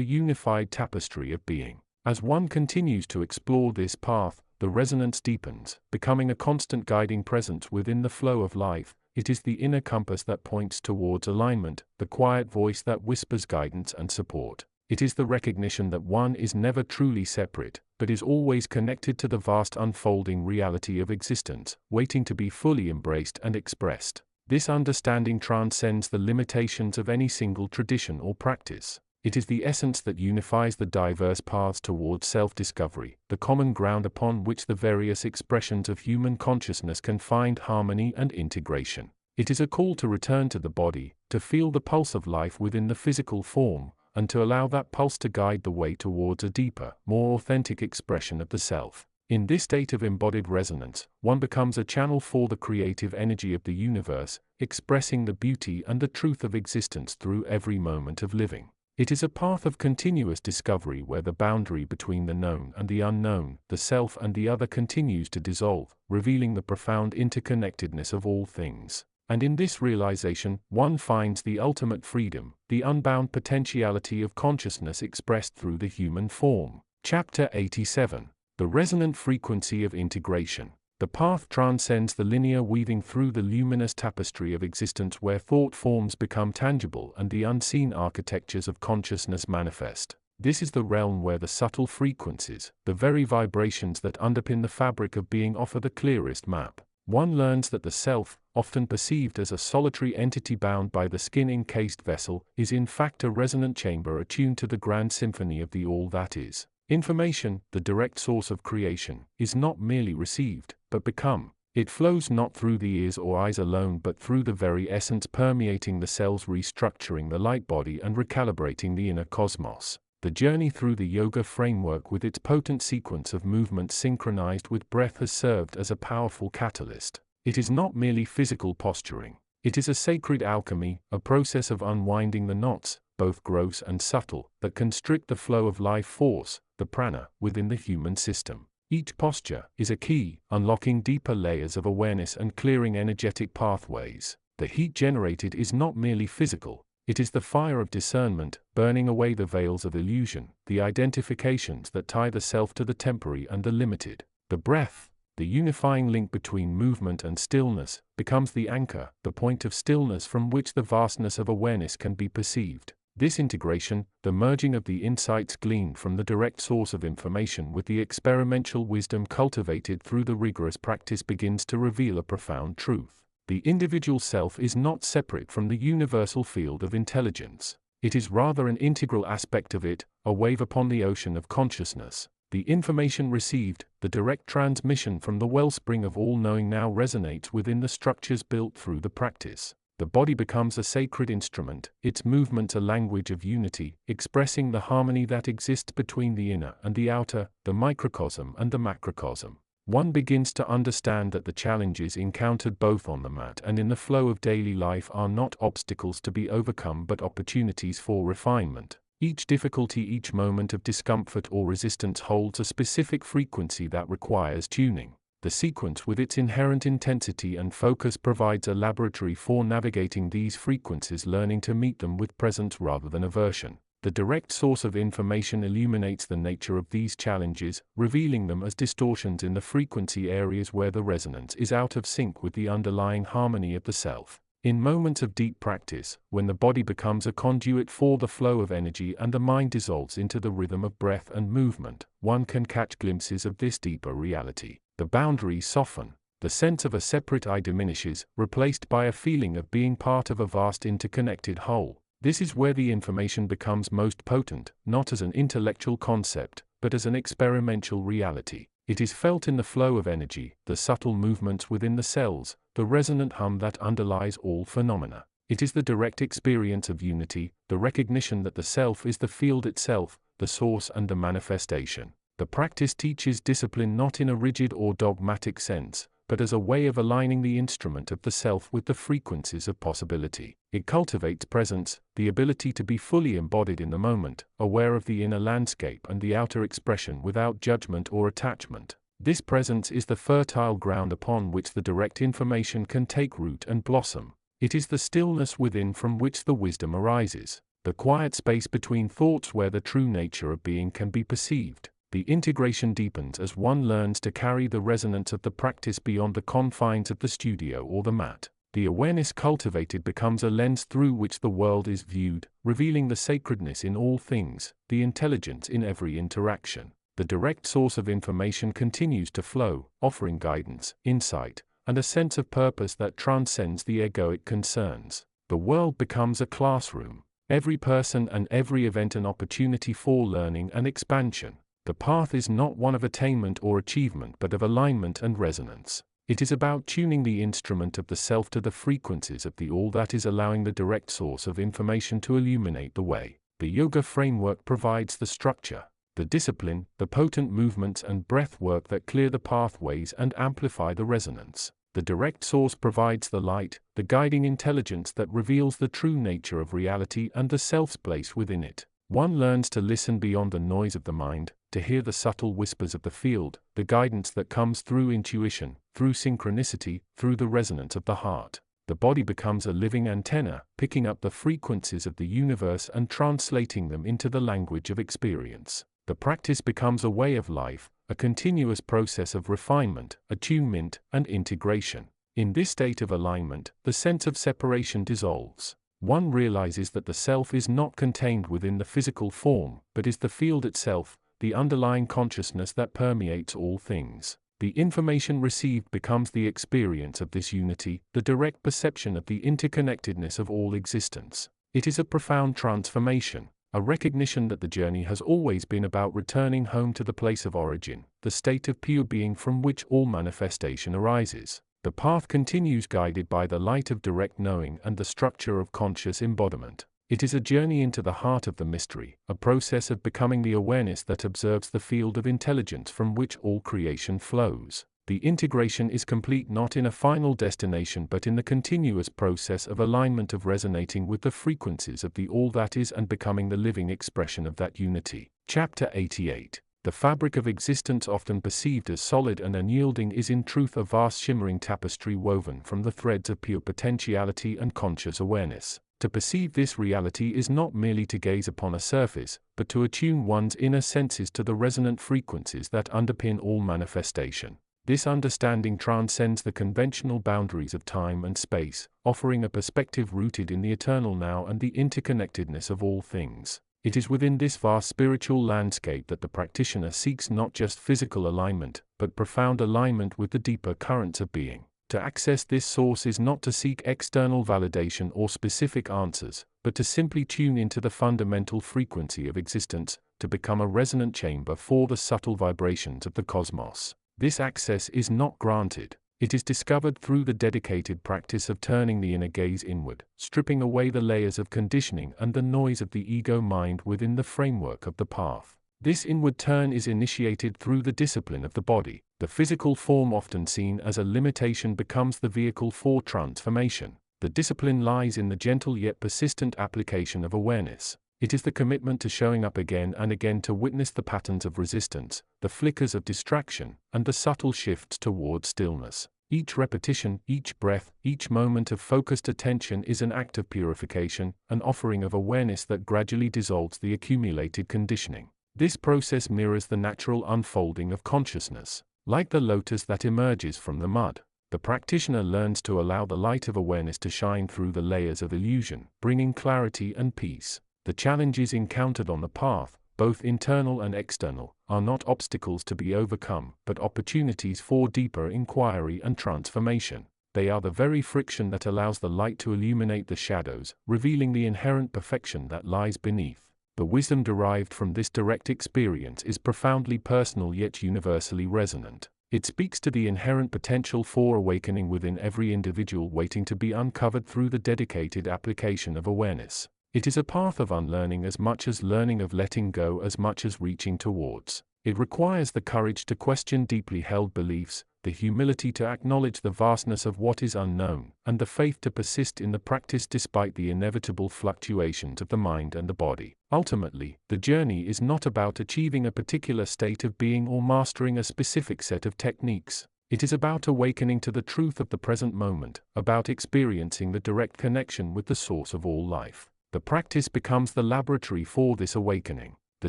unified tapestry of being. As one continues to explore this path, the resonance deepens, becoming a constant guiding presence within the flow of life. It is the inner compass that points towards alignment, the quiet voice that whispers guidance and support. It is the recognition that one is never truly separate, but is always connected to the vast unfolding reality of existence, waiting to be fully embraced and expressed. This understanding transcends the limitations of any single tradition or practice. It is the essence that unifies the diverse paths towards self-discovery, the common ground upon which the various expressions of human consciousness can find harmony and integration. It is a call to return to the body, to feel the pulse of life within the physical form, and to allow that pulse to guide the way towards a deeper, more authentic expression of the self. In this state of embodied resonance, one becomes a channel for the creative energy of the universe, expressing the beauty and the truth of existence through every moment of living. It is a path of continuous discovery where the boundary between the known and the unknown, the self and the other continues to dissolve, revealing the profound interconnectedness of all things. And in this realization, one finds the ultimate freedom, the unbound potentiality of consciousness expressed through the human form. Chapter 87. The Resonant Frequency of Integration. The path transcends the linear weaving through the luminous tapestry of existence where thought forms become tangible and the unseen architectures of consciousness manifest. This is the realm where the subtle frequencies, the very vibrations that underpin the fabric of being, offer the clearest map. One learns that the self, often perceived as a solitary entity bound by the skin-encased vessel, is in fact a resonant chamber attuned to the grand symphony of the all that is. Information, the direct source of creation, is not merely received, but become. It flows not through the ears or eyes alone but through the very essence permeating the cells, restructuring the light body and recalibrating the inner cosmos. The journey through the yoga framework with its potent sequence of movements synchronized with breath has served as a powerful catalyst. It is not merely physical posturing. It is a sacred alchemy, a process of unwinding the knots, both gross and subtle, that constrict the flow of life force, the prana, within the human system. Each posture is a key, unlocking deeper layers of awareness and clearing energetic pathways. The heat generated is not merely physical, it is the fire of discernment, burning away the veils of illusion, the identifications that tie the self to the temporary and the limited. The breath, the unifying link between movement and stillness, becomes the anchor, the point of stillness from which the vastness of awareness can be perceived. This integration, the merging of the insights gleaned from the direct source of information with the experimental wisdom cultivated through the rigorous practice, begins to reveal a profound truth. The individual self is not separate from the universal field of intelligence. It is rather an integral aspect of it, a wave upon the ocean of consciousness. The information received, the direct transmission from the wellspring of all-knowing, now resonates within the structures built through the practice. The body becomes a sacred instrument, its movements a language of unity, expressing the harmony that exists between the inner and the outer, the microcosm and the macrocosm. One begins to understand that the challenges encountered both on the mat and in the flow of daily life are not obstacles to be overcome but opportunities for refinement. Each difficulty, each moment of discomfort or resistance holds a specific frequency that requires tuning. The sequence with its inherent intensity and focus provides a laboratory for navigating these frequencies, learning to meet them with presence rather than aversion. The direct source of information illuminates the nature of these challenges, revealing them as distortions in the frequency areas where the resonance is out of sync with the underlying harmony of the self. In moments of deep practice, when the body becomes a conduit for the flow of energy and the mind dissolves into the rhythm of breath and movement, one can catch glimpses of this deeper reality. The boundaries soften, the sense of a separate I diminishes, replaced by a feeling of being part of a vast interconnected whole. This is where the information becomes most potent, not as an intellectual concept, but as an experimental reality. It is felt in the flow of energy, the subtle movements within the cells, the resonant hum that underlies all phenomena. It is the direct experience of unity, the recognition that the self is the field itself, the source and the manifestation. The practice teaches discipline not in a rigid or dogmatic sense, but as a way of aligning the instrument of the self with the frequencies of possibility. It cultivates presence, the ability to be fully embodied in the moment, aware of the inner landscape and the outer expression without judgment or attachment. This presence is the fertile ground upon which the direct information can take root and blossom. It is the stillness within from which the wisdom arises, the quiet space between thoughts where the true nature of being can be perceived. The integration deepens as one learns to carry the resonance of the practice beyond the confines of the studio or the mat. The awareness cultivated becomes a lens through which the world is viewed, revealing the sacredness in all things, the intelligence in every interaction. The direct source of information continues to flow, offering guidance, insight, and a sense of purpose that transcends the egoic concerns. The world becomes a classroom, every person and every event an opportunity for learning and expansion. The path is not one of attainment or achievement but of alignment and resonance. It is about tuning the instrument of the self to the frequencies of the all that is, allowing the direct source of information to illuminate the way. The yoga framework provides the structure, the discipline, the potent movements and breath work that clear the pathways and amplify the resonance. The direct source provides the light, the guiding intelligence that reveals the true nature of reality and the self's place within it. One learns to listen beyond the noise of the mind, to hear the subtle whispers of the field, the guidance that comes through intuition, through synchronicity, through the resonance of the heart. The body becomes a living antenna, picking up the frequencies of the universe and translating them into the language of experience. The practice becomes a way of life, a continuous process of refinement, attunement, and integration. In this state of alignment, the sense of separation dissolves. One realizes that the self is not contained within the physical form, but is the field itself, the underlying consciousness that permeates all things. The information received becomes the experience of this unity, the direct perception of the interconnectedness of all existence. It is a profound transformation, a recognition that the journey has always been about returning home to the place of origin, the state of pure being from which all manifestation arises. The path continues guided by the light of direct knowing and the structure of conscious embodiment. It is a journey into the heart of the mystery, a process of becoming the awareness that observes the field of intelligence from which all creation flows. The integration is complete not in a final destination but in the continuous process of alignment, of resonating with the frequencies of the all that is and becoming the living expression of that unity. Chapter 88. The fabric of existence, often perceived as solid and unyielding, is in truth a vast shimmering tapestry woven from the threads of pure potentiality and conscious awareness. To perceive this reality is not merely to gaze upon a surface, but to attune one's inner senses to the resonant frequencies that underpin all manifestation. This understanding transcends the conventional boundaries of time and space, offering a perspective rooted in the eternal now and the interconnectedness of all things. It is within this vast spiritual landscape that the practitioner seeks not just physical alignment, but profound alignment with the deeper currents of being. To access this source is not to seek external validation or specific answers, but to simply tune into the fundamental frequency of existence, to become a resonant chamber for the subtle vibrations of the cosmos. This access is not granted. It is discovered through the dedicated practice of turning the inner gaze inward, stripping away the layers of conditioning and the noise of the ego mind within the framework of the path. This inward turn is initiated through the discipline of the body. The physical form, often seen as a limitation, becomes the vehicle for transformation. The discipline lies in the gentle yet persistent application of awareness. It is the commitment to showing up again and again to witness the patterns of resistance, the flickers of distraction, and the subtle shifts toward stillness. Each repetition, each breath, each moment of focused attention is an act of purification, an offering of awareness that gradually dissolves the accumulated conditioning. This process mirrors the natural unfolding of consciousness. Like the lotus that emerges from the mud, the practitioner learns to allow the light of awareness to shine through the layers of illusion, bringing clarity and peace. The challenges encountered on the path, both internal and external, are not obstacles to be overcome, but opportunities for deeper inquiry and transformation. They are the very friction that allows the light to illuminate the shadows, revealing the inherent perfection that lies beneath. The wisdom derived from this direct experience is profoundly personal yet universally resonant. It speaks to the inherent potential for awakening within every individual waiting to be uncovered through the dedicated application of awareness. It is a path of unlearning as much as learning, of letting go as much as reaching towards. It requires the courage to question deeply held beliefs, the humility to acknowledge the vastness of what is unknown, and the faith to persist in the practice despite the inevitable fluctuations of the mind and the body. Ultimately, the journey is not about achieving a particular state of being or mastering a specific set of techniques. It is about awakening to the truth of the present moment, about experiencing the direct connection with the source of all life. The practice becomes the laboratory for this awakening, the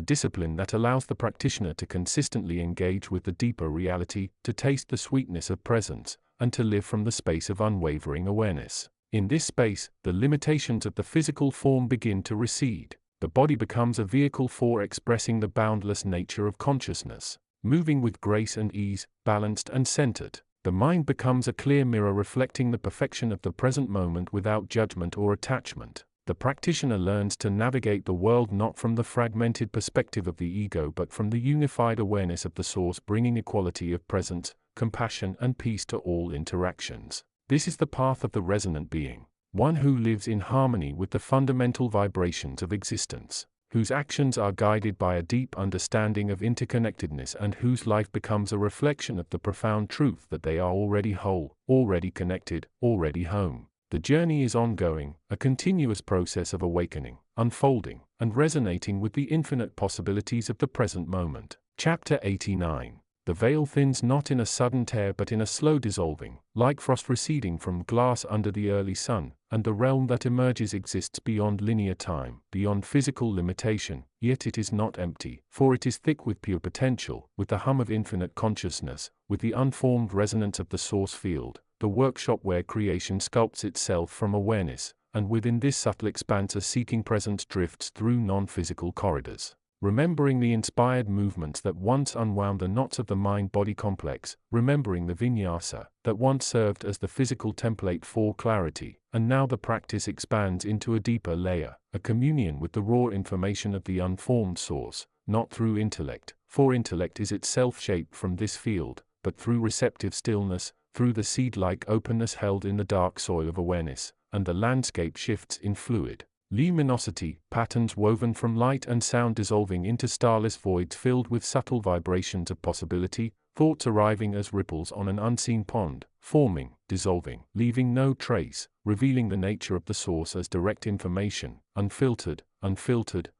discipline that allows the practitioner to consistently engage with the deeper reality, to taste the sweetness of presence, and to live from the space of unwavering awareness. In this space, the limitations of the physical form begin to recede. The body becomes a vehicle for expressing the boundless nature of consciousness. Moving with grace and ease, balanced and centered, the mind becomes a clear mirror reflecting the perfection of the present moment without judgment or attachment. The practitioner learns to navigate the world not from the fragmented perspective of the ego but from the unified awareness of the source, bringing equality of presence, compassion and peace to all interactions. This is the path of the resonant being, one who lives in harmony with the fundamental vibrations of existence, whose actions are guided by a deep understanding of interconnectedness and whose life becomes a reflection of the profound truth that they are already whole, already connected, already home. The journey is ongoing, a continuous process of awakening, unfolding, and resonating with the infinite possibilities of the present moment. Chapter 89. The veil thins not in a sudden tear but in a slow dissolving, like frost receding from glass under the early sun, and the realm that emerges exists beyond linear time, beyond physical limitation, yet it is not empty, for it is thick with pure potential, with the hum of infinite consciousness, with the unformed resonance of the source field, the workshop where creation sculpts itself from awareness, and within this subtle expanse a seeking presence drifts through non-physical corridors. Remembering the inspired movements that once unwound the knots of the mind-body complex, remembering the vinyasa that once served as the physical template for clarity, and now the practice expands into a deeper layer, a communion with the raw information of the unformed source, not through intellect, for intellect is itself shaped from this field, but through receptive stillness, through the seed-like openness held in the dark soil of awareness, and the landscape shifts in fluid luminosity, patterns woven from light and sound dissolving into starless voids filled with subtle vibrations of possibility, thoughts arriving as ripples on an unseen pond, forming, dissolving, leaving no trace, revealing the nature of the source as direct information, unfiltered,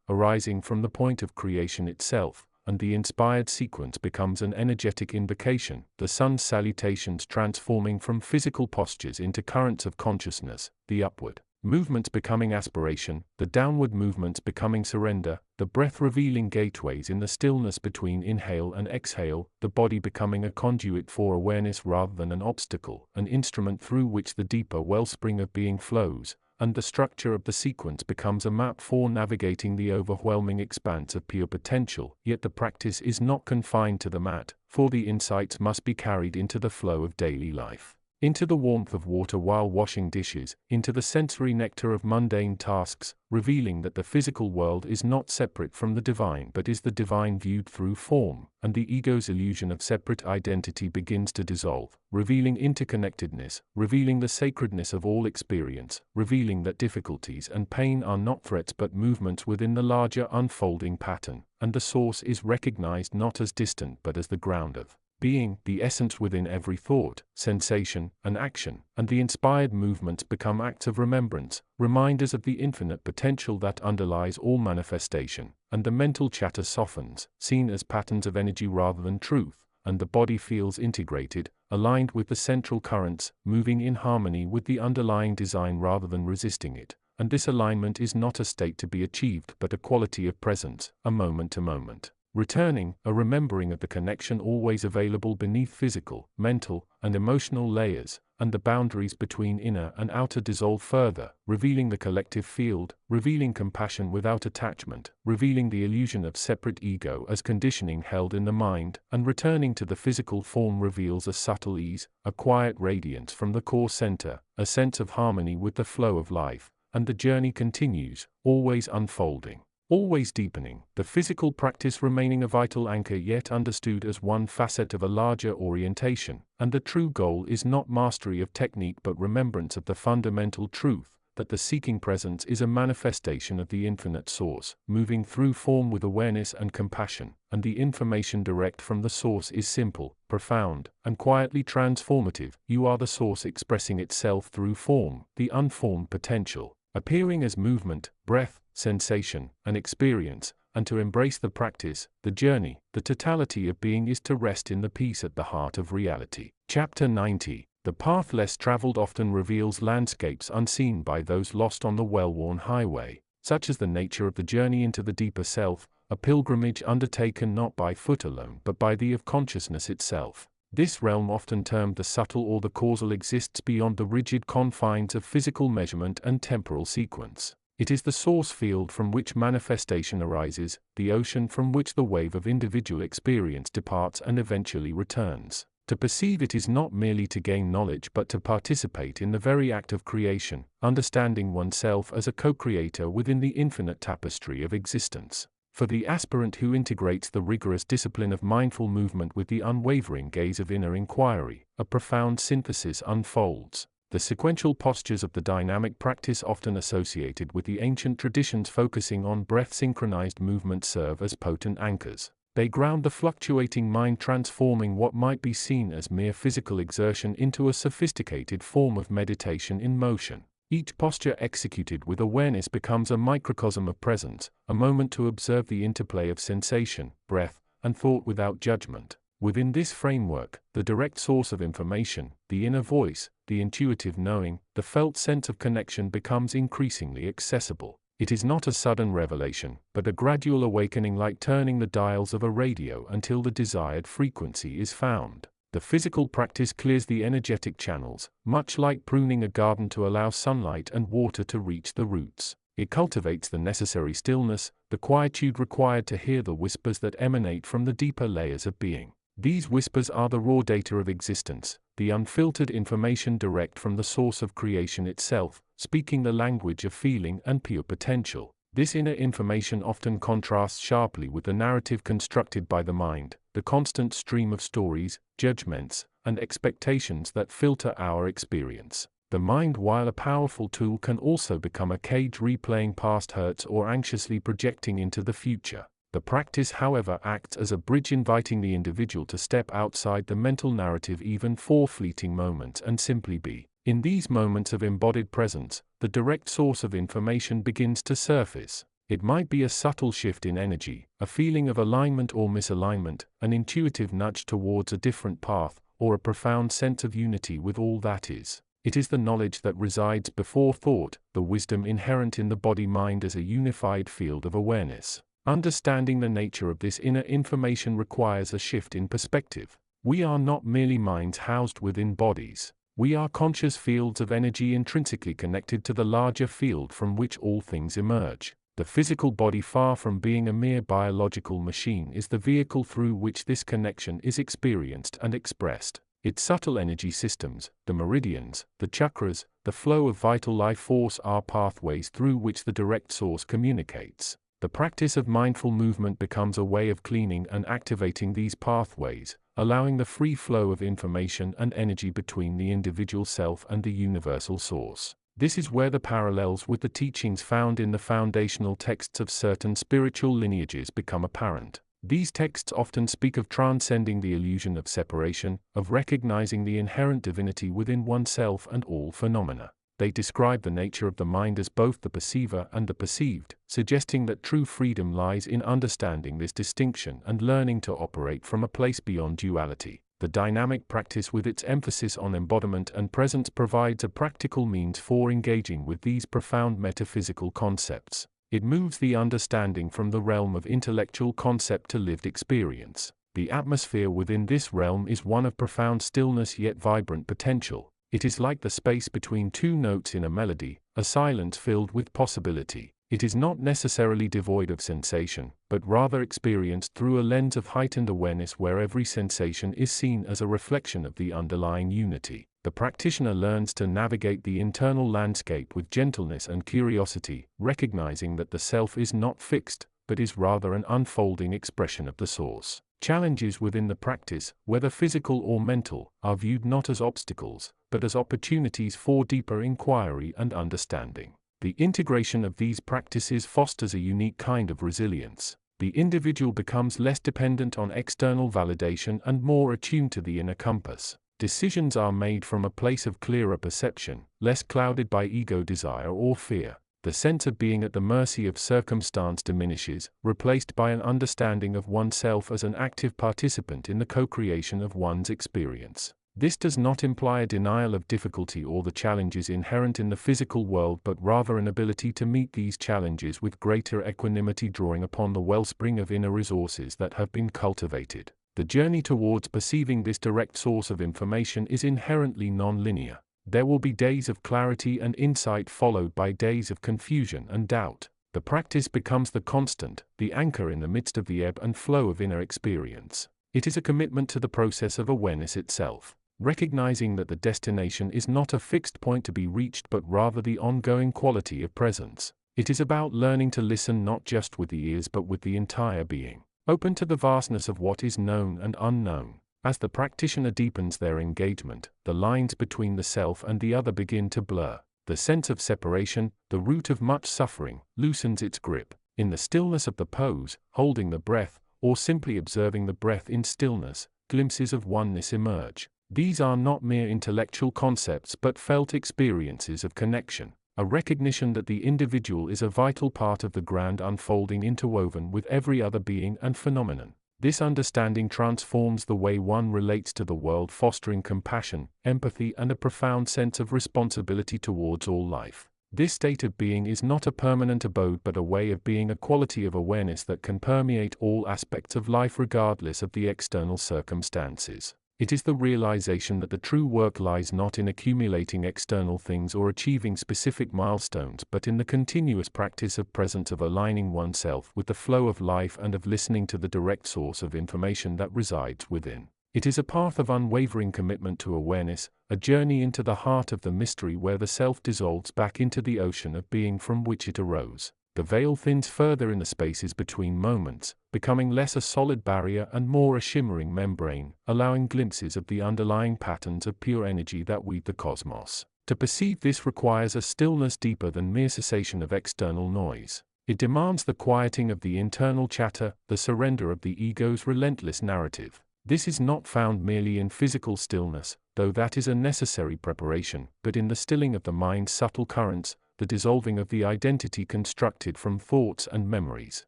arising from the point of creation itself, and the inspired sequence becomes an energetic invocation, the sun's salutations transforming from physical postures into currents of consciousness, the upward movements becoming aspiration, the downward movements becoming surrender, the breath revealing gateways in the stillness between inhale and exhale, the body becoming a conduit for awareness rather than an obstacle, an instrument through which the deeper wellspring of being flows, and the structure of the sequence becomes a map for navigating the overwhelming expanse of pure potential. Yet the practice is not confined to the mat, for the insights must be carried into the flow of daily life, into the warmth of water while washing dishes, into the sensory nectar of mundane tasks, revealing that the physical world is not separate from the divine but is the divine viewed through form, and the ego's illusion of separate identity begins to dissolve, revealing interconnectedness, revealing the sacredness of all experience, revealing that difficulties and pain are not threats but movements within the larger unfolding pattern, and the source is recognized not as distant but as the ground of being, the essence within every thought, sensation, and action, and the inspired movements become acts of remembrance, reminders of the infinite potential that underlies all manifestation, and the mental chatter softens, seen as patterns of energy rather than truth, and the body feels integrated, aligned with the central currents, moving in harmony with the underlying design rather than resisting it. And this alignment is not a state to be achieved but a quality of presence, a moment to moment returning, a remembering of the connection always available beneath physical, mental, and emotional layers, and the boundaries between inner and outer dissolve further, revealing the collective field, revealing compassion without attachment, revealing the illusion of separate ego as conditioning held in the mind, and returning to the physical form reveals a subtle ease, a quiet radiance from the core center, a sense of harmony with the flow of life, and the journey continues, always unfolding, always deepening, the physical practice remaining a vital anchor yet understood as one facet of a larger orientation, and the true goal is not mastery of technique but remembrance of the fundamental truth, that the seeking presence is a manifestation of the infinite source, moving through form with awareness and compassion, and the information direct from the source is simple, profound, and quietly transformative. You are the source expressing itself through form, the unformed potential, appearing as movement, breath, sensation, and experience, and to embrace the practice, the journey, the totality of being is to rest in the peace at the heart of reality. Chapter 90. The path less traveled often reveals landscapes unseen by those lost on the well-worn highway, such as the nature of the journey into the deeper self, a pilgrimage undertaken not by foot alone but by the of consciousness itself. This realm, often termed the subtle or the causal, exists beyond the rigid confines of physical measurement and temporal sequence. It is the source field from which manifestation arises, the ocean from which the wave of individual experience departs and eventually returns. To perceive it is not merely to gain knowledge but to participate in the very act of creation, understanding oneself as a co-creator within the infinite tapestry of existence. For the aspirant who integrates the rigorous discipline of mindful movement with the unwavering gaze of inner inquiry, a profound synthesis unfolds. The sequential postures of the dynamic practice, often associated with the ancient traditions focusing on breath-synchronized movement, serve as potent anchors. They ground the fluctuating mind, transforming what might be seen as mere physical exertion into a sophisticated form of meditation in motion. Each posture executed with awareness becomes a microcosm of presence, a moment to observe the interplay of sensation, breath, and thought without judgment. Within this framework, the direct source of information, the inner voice, the intuitive knowing, the felt sense of connection becomes increasingly accessible. It is not a sudden revelation, but a gradual awakening, like turning the dials of a radio until the desired frequency is found. The physical practice clears the energetic channels, much like pruning a garden to allow sunlight and water to reach the roots. It cultivates the necessary stillness, the quietude required to hear the whispers that emanate from the deeper layers of being. These whispers are the raw data of existence, the unfiltered information direct from the source of creation itself, speaking the language of feeling and pure potential. This inner information often contrasts sharply with the narrative constructed by the mind, the constant stream of stories, judgments, and expectations that filter our experience. The mind, while a powerful tool, can also become a cage, replaying past hurts or anxiously projecting into the future. The practice, however, acts as a bridge, inviting the individual to step outside the mental narrative even for fleeting moments and simply be. In these moments of embodied presence, the direct source of information begins to surface. It might be a subtle shift in energy, a feeling of alignment or misalignment, an intuitive nudge towards a different path, or a profound sense of unity with all that is. It is the knowledge that resides before thought, the wisdom inherent in the body-mind as a unified field of awareness. Understanding the nature of this inner information requires a shift in perspective. We are not merely minds housed within bodies. We are conscious fields of energy intrinsically connected to the larger field from which all things emerge. The physical body, far from being a mere biological machine, is the vehicle through which this connection is experienced and expressed. Its subtle energy systems, the meridians, the chakras, the flow of vital life force are pathways through which the direct source communicates. The practice of mindful movement becomes a way of cleaning and activating these pathways, allowing the free flow of information and energy between the individual self and the universal source. This is where the parallels with the teachings found in the foundational texts of certain spiritual lineages become apparent. These texts often speak of transcending the illusion of separation, of recognizing the inherent divinity within oneself and all phenomena. They describe the nature of the mind as both the perceiver and the perceived, suggesting that true freedom lies in understanding this distinction and learning to operate from a place beyond duality. The dynamic practice, with its emphasis on embodiment and presence, provides a practical means for engaging with these profound metaphysical concepts. It moves the understanding from the realm of intellectual concept to lived experience. The atmosphere within this realm is one of profound stillness yet vibrant potential. It is like the space between two notes in a melody, a silence filled with possibility. It is not necessarily devoid of sensation, but rather experienced through a lens of heightened awareness where every sensation is seen as a reflection of the underlying unity. The practitioner learns to navigate the internal landscape with gentleness and curiosity, recognizing that the self is not fixed, but is rather an unfolding expression of the source. Challenges within the practice, whether physical or mental, are viewed not as obstacles, but as opportunities for deeper inquiry and understanding. The integration of these practices fosters a unique kind of resilience. The individual becomes less dependent on external validation and more attuned to the inner compass. Decisions are made from a place of clearer perception, less clouded by ego desire or fear. The sense of being at the mercy of circumstance diminishes, replaced by an understanding of oneself as an active participant in the co-creation of one's experience. This does not imply a denial of difficulty or the challenges inherent in the physical world, but rather an ability to meet these challenges with greater equanimity, drawing upon the wellspring of inner resources that have been cultivated. The journey towards perceiving this direct source of information is inherently non-linear. There will be days of clarity and insight followed by days of confusion and doubt. The practice becomes the constant, the anchor in the midst of the ebb and flow of inner experience. It is a commitment to the process of awareness itself, recognizing that the destination is not a fixed point to be reached but rather the ongoing quality of presence. It is about learning to listen not just with the ears but with the entire being, open to the vastness of what is known and unknown. As the practitioner deepens their engagement, the lines between the self and the other begin to blur. The sense of separation, the root of much suffering, loosens its grip. In the stillness of the pose, holding the breath, or simply observing the breath in stillness, glimpses of oneness emerge. These are not mere intellectual concepts but felt experiences of connection, a recognition that the individual is a vital part of the grand unfolding interwoven with every other being and phenomenon. This understanding transforms the way one relates to the world, fostering compassion, empathy, and a profound sense of responsibility towards all life. This state of being is not a permanent abode but a way of being, a quality of awareness that can permeate all aspects of life regardless of the external circumstances. It is the realization that the true work lies not in accumulating external things or achieving specific milestones but in the continuous practice of presence, of aligning oneself with the flow of life and of listening to the direct source of information that resides within. It is a path of unwavering commitment to awareness, a journey into the heart of the mystery where the self dissolves back into the ocean of being from which it arose. The veil thins further in the spaces between moments, becoming less a solid barrier and more a shimmering membrane, allowing glimpses of the underlying patterns of pure energy that weave the cosmos. To perceive this requires a stillness deeper than mere cessation of external noise. It demands the quieting of the internal chatter, the surrender of the ego's relentless narrative. This is not found merely in physical stillness, though that is a necessary preparation, but in the stilling of the mind's subtle currents, the dissolving of the identity constructed from thoughts and memories.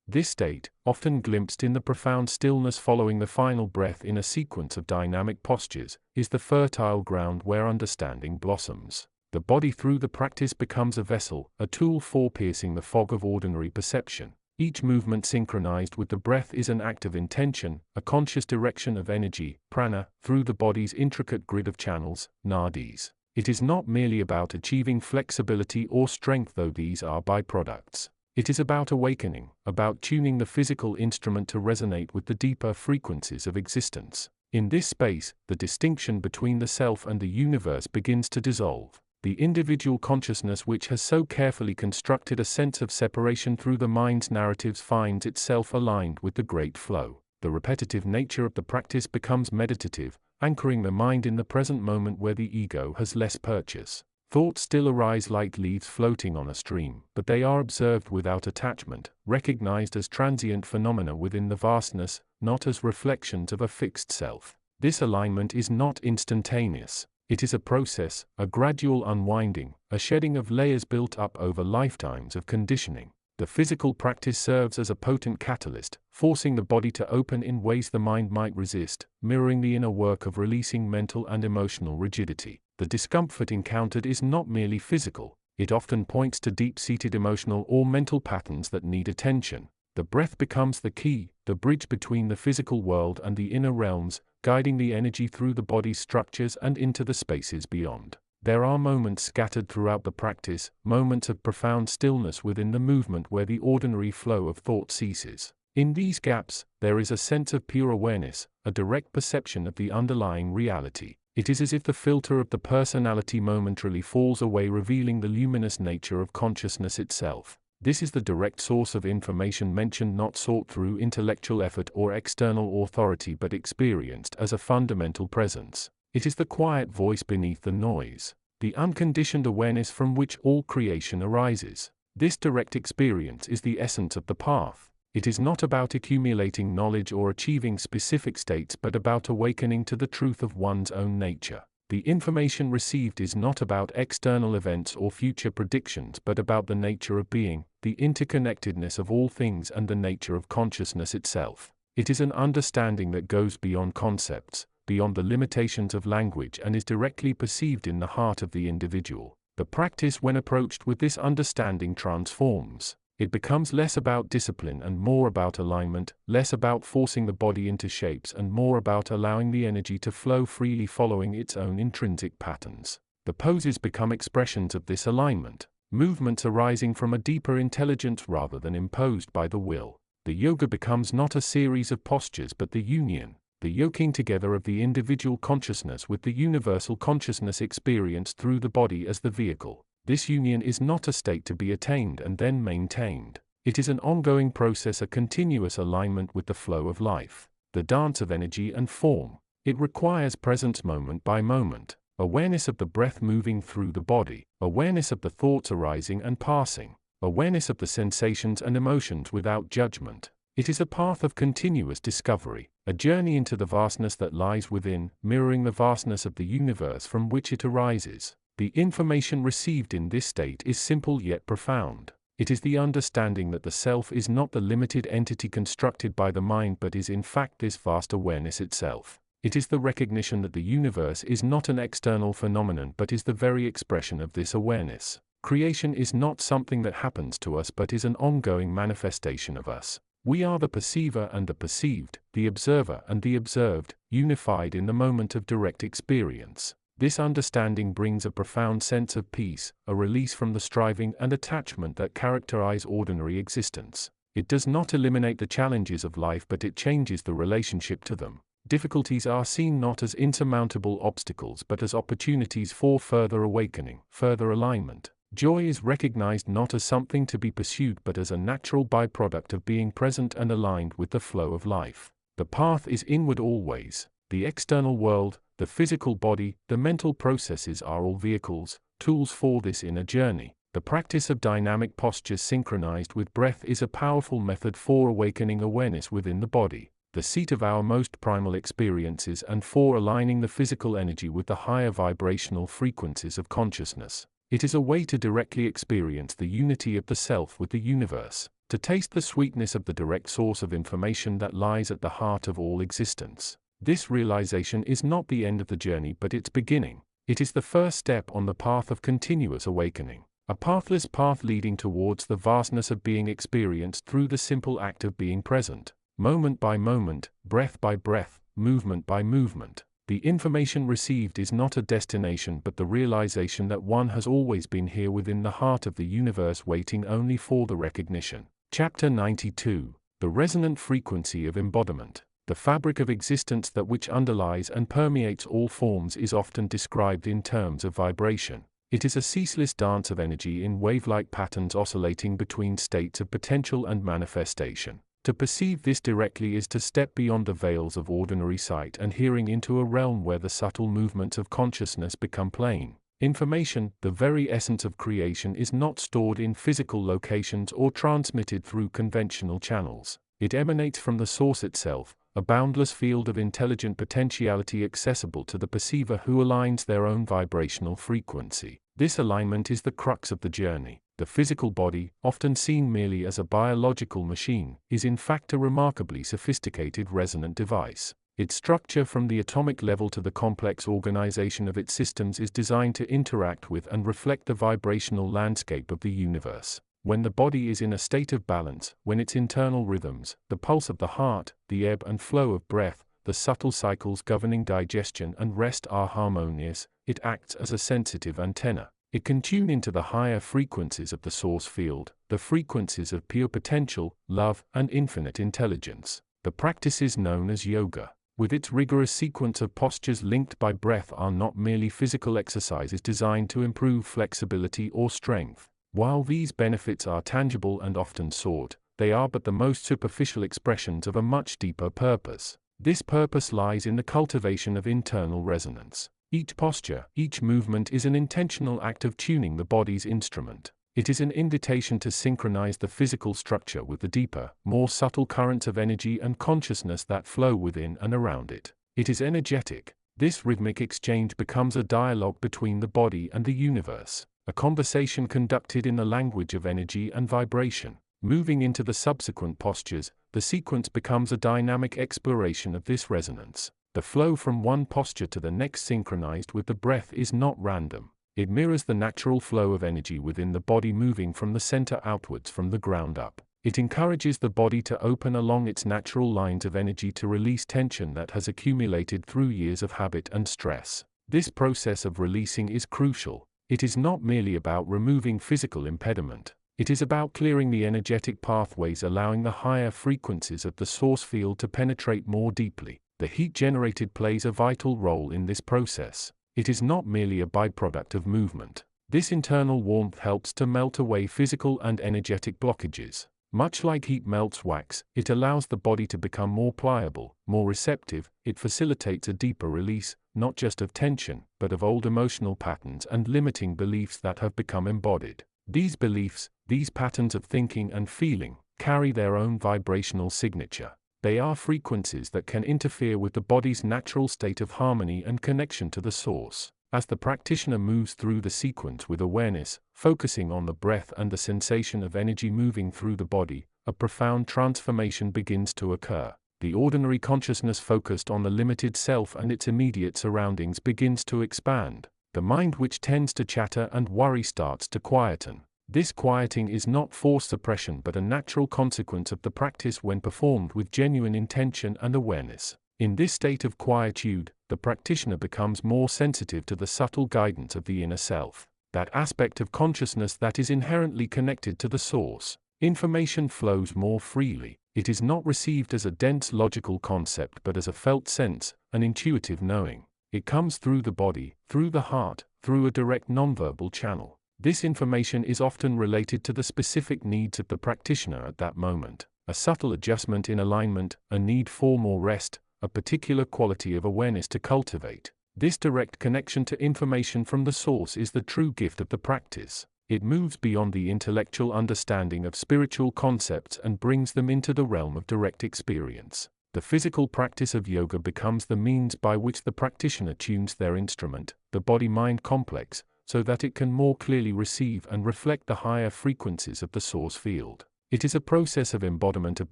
This state, often glimpsed in the profound stillness following the final breath in a sequence of dynamic postures, is the fertile ground where understanding blossoms. The body through the practice becomes a vessel, a tool for piercing the fog of ordinary perception. Each movement synchronized with the breath is an act of intention, a conscious direction of energy, prana, through the body's intricate grid of channels, nadis. It is not merely about achieving flexibility or strength, though these are byproducts. It is about awakening, about tuning the physical instrument to resonate with the deeper frequencies of existence. In this space, the distinction between the self and the universe begins to dissolve. The individual consciousness, which has so carefully constructed a sense of separation through the mind's narratives, finds itself aligned with the great flow. The repetitive nature of the practice becomes meditative, anchoring the mind in the present moment where the ego has less purchase. Thoughts still arise like leaves floating on a stream, but they are observed without attachment, recognized as transient phenomena within the vastness, not as reflections of a fixed self. This alignment is not instantaneous. It is a process, a gradual unwinding, a shedding of layers built up over lifetimes of conditioning. The physical practice serves as a potent catalyst, forcing the body to open in ways the mind might resist, mirroring the inner work of releasing mental and emotional rigidity. The discomfort encountered is not merely physical, it often points to deep-seated emotional or mental patterns that need attention. The breath becomes the key, the bridge between the physical world and the inner realms, guiding the energy through the body's structures and into the spaces beyond. There are moments scattered throughout the practice, moments of profound stillness within the movement where the ordinary flow of thought ceases. In these gaps, there is a sense of pure awareness, a direct perception of the underlying reality. It is as if the filter of the personality momentarily falls away, revealing the luminous nature of consciousness itself. This is the direct source of information mentioned, not sought through intellectual effort or external authority but experienced as a fundamental presence. It is the quiet voice beneath the noise, the unconditioned awareness from which all creation arises. This direct experience is the essence of the path. It is not about accumulating knowledge or achieving specific states but about awakening to the truth of one's own nature. The information received is not about external events or future predictions but about the nature of being, the interconnectedness of all things and the nature of consciousness itself. It is an understanding that goes beyond concepts, beyond the limitations of language, and is directly perceived in the heart of the individual. The practice, when approached with this understanding, transforms. It becomes less about discipline and more about alignment, less about forcing the body into shapes and more about allowing the energy to flow freely following its own intrinsic patterns. The poses become expressions of this alignment, movements arising from a deeper intelligence rather than imposed by the will. The yoga becomes not a series of postures but the union, the yoking together of the individual consciousness with the universal consciousness experienced through the body as the vehicle. This union is not a state to be attained and then maintained. It is an ongoing process, a continuous alignment with the flow of life, the dance of energy and form. It requires presence moment by moment, awareness of the breath moving through the body, awareness of the thoughts arising and passing, awareness of the sensations and emotions without judgment. It is a path of continuous discovery, a journey into the vastness that lies within, mirroring the vastness of the universe from which it arises. The information received in this state is simple yet profound. It is the understanding that the self is not the limited entity constructed by the mind but is in fact this vast awareness itself. It is the recognition that the universe is not an external phenomenon but is the very expression of this awareness. Creation is not something that happens to us but is an ongoing manifestation of us. We are the perceiver and the perceived, the observer and the observed, unified in the moment of direct experience. This understanding brings a profound sense of peace, a release from the striving and attachment that characterize ordinary existence. It does not eliminate the challenges of life but it changes the relationship to them. Difficulties are seen not as insurmountable obstacles but as opportunities for further awakening, further alignment. Joy is recognized not as something to be pursued but as a natural byproduct of being present and aligned with the flow of life. The path is inward always. The external world, the physical body, the mental processes are all vehicles, tools for this inner journey. The practice of dynamic postures synchronized with breath is a powerful method for awakening awareness within the body, the seat of our most primal experiences, and for aligning the physical energy with the higher vibrational frequencies of consciousness. It is a way to directly experience the unity of the self with the universe, to taste the sweetness of the direct source of information that lies at the heart of all existence. This realization is not the end of the journey but its beginning. It is the first step on the path of continuous awakening, a pathless path leading towards the vastness of being experienced through the simple act of being present, moment by moment, breath by breath, movement by movement. The information received is not a destination but the realization that one has always been here within the heart of the universe waiting only for the recognition. Chapter 92. The resonant frequency of embodiment. The fabric of existence that which underlies and permeates all forms is often described in terms of vibration. It is a ceaseless dance of energy in wave-like patterns oscillating between states of potential and manifestation. To perceive this directly is to step beyond the veils of ordinary sight and hearing into a realm where the subtle movements of consciousness become plain. Information, the very essence of creation, is not stored in physical locations or transmitted through conventional channels. It emanates from the source itself, a boundless field of intelligent potentiality accessible to the perceiver who aligns their own vibrational frequency. This alignment is the crux of the journey. The physical body, often seen merely as a biological machine, is in fact a remarkably sophisticated resonant device. Its structure from the atomic level to the complex organization of its systems is designed to interact with and reflect the vibrational landscape of the universe. When the body is in a state of balance, when its internal rhythms, the pulse of the heart, the ebb and flow of breath, the subtle cycles governing digestion and rest are harmonious, it acts as a sensitive antenna. It can tune into the higher frequencies of the source field, the frequencies of pure potential, love, and infinite intelligence. The practices known as yoga, with its rigorous sequence of postures linked by breath, are not merely physical exercises designed to improve flexibility or strength. While these benefits are tangible and often sought, they are but the most superficial expressions of a much deeper purpose. This purpose lies in the cultivation of internal resonance. Each posture, each movement is an intentional act of tuning the body's instrument. It is an invitation to synchronize the physical structure with the deeper, more subtle currents of energy and consciousness that flow within and around it. It is energetic. This rhythmic exchange becomes a dialogue between the body and the universe, a conversation conducted in the language of energy and vibration. Moving into the subsequent postures, the sequence becomes a dynamic exploration of this resonance. The flow from one posture to the next synchronized with the breath is not random. It mirrors the natural flow of energy within the body, moving from the center outwards from the ground up. It encourages the body to open along its natural lines of energy to release tension that has accumulated through years of habit and stress. This process of releasing is crucial. It is not merely about removing physical impediment. It is about clearing the energetic pathways, allowing the higher frequencies of the source field to penetrate more deeply. The heat generated plays a vital role in this process. It is not merely a byproduct of movement. This internal warmth helps to melt away physical and energetic blockages. Much like heat melts wax, it allows the body to become more pliable, more receptive. It facilitates a deeper release, not just of tension, but of old emotional patterns and limiting beliefs that have become embodied. These beliefs, these patterns of thinking and feeling, carry their own vibrational signature. They are frequencies that can interfere with the body's natural state of harmony and connection to the source. As the practitioner moves through the sequence with awareness, focusing on the breath and the sensation of energy moving through the body, a profound transformation begins to occur. The ordinary consciousness focused on the limited self and its immediate surroundings begins to expand. The mind, which tends to chatter and worry, starts to quieten. This quieting is not forced suppression but a natural consequence of the practice when performed with genuine intention and awareness. In this state of quietude, the practitioner becomes more sensitive to the subtle guidance of the inner self, that aspect of consciousness that is inherently connected to the source. Information flows more freely. It is not received as a dense logical concept but as a felt sense, an intuitive knowing. It comes through the body, through the heart, through a direct nonverbal channel. This information is often related to the specific needs of the practitioner at that moment. A subtle adjustment in alignment, a need for more rest, a particular quality of awareness to cultivate. This direct connection to information from the source is the true gift of the practice. It moves beyond the intellectual understanding of spiritual concepts and brings them into the realm of direct experience. The physical practice of yoga becomes the means by which the practitioner tunes their instrument, the body-mind complex, so that it can more clearly receive and reflect the higher frequencies of the source field. It is a process of embodiment, of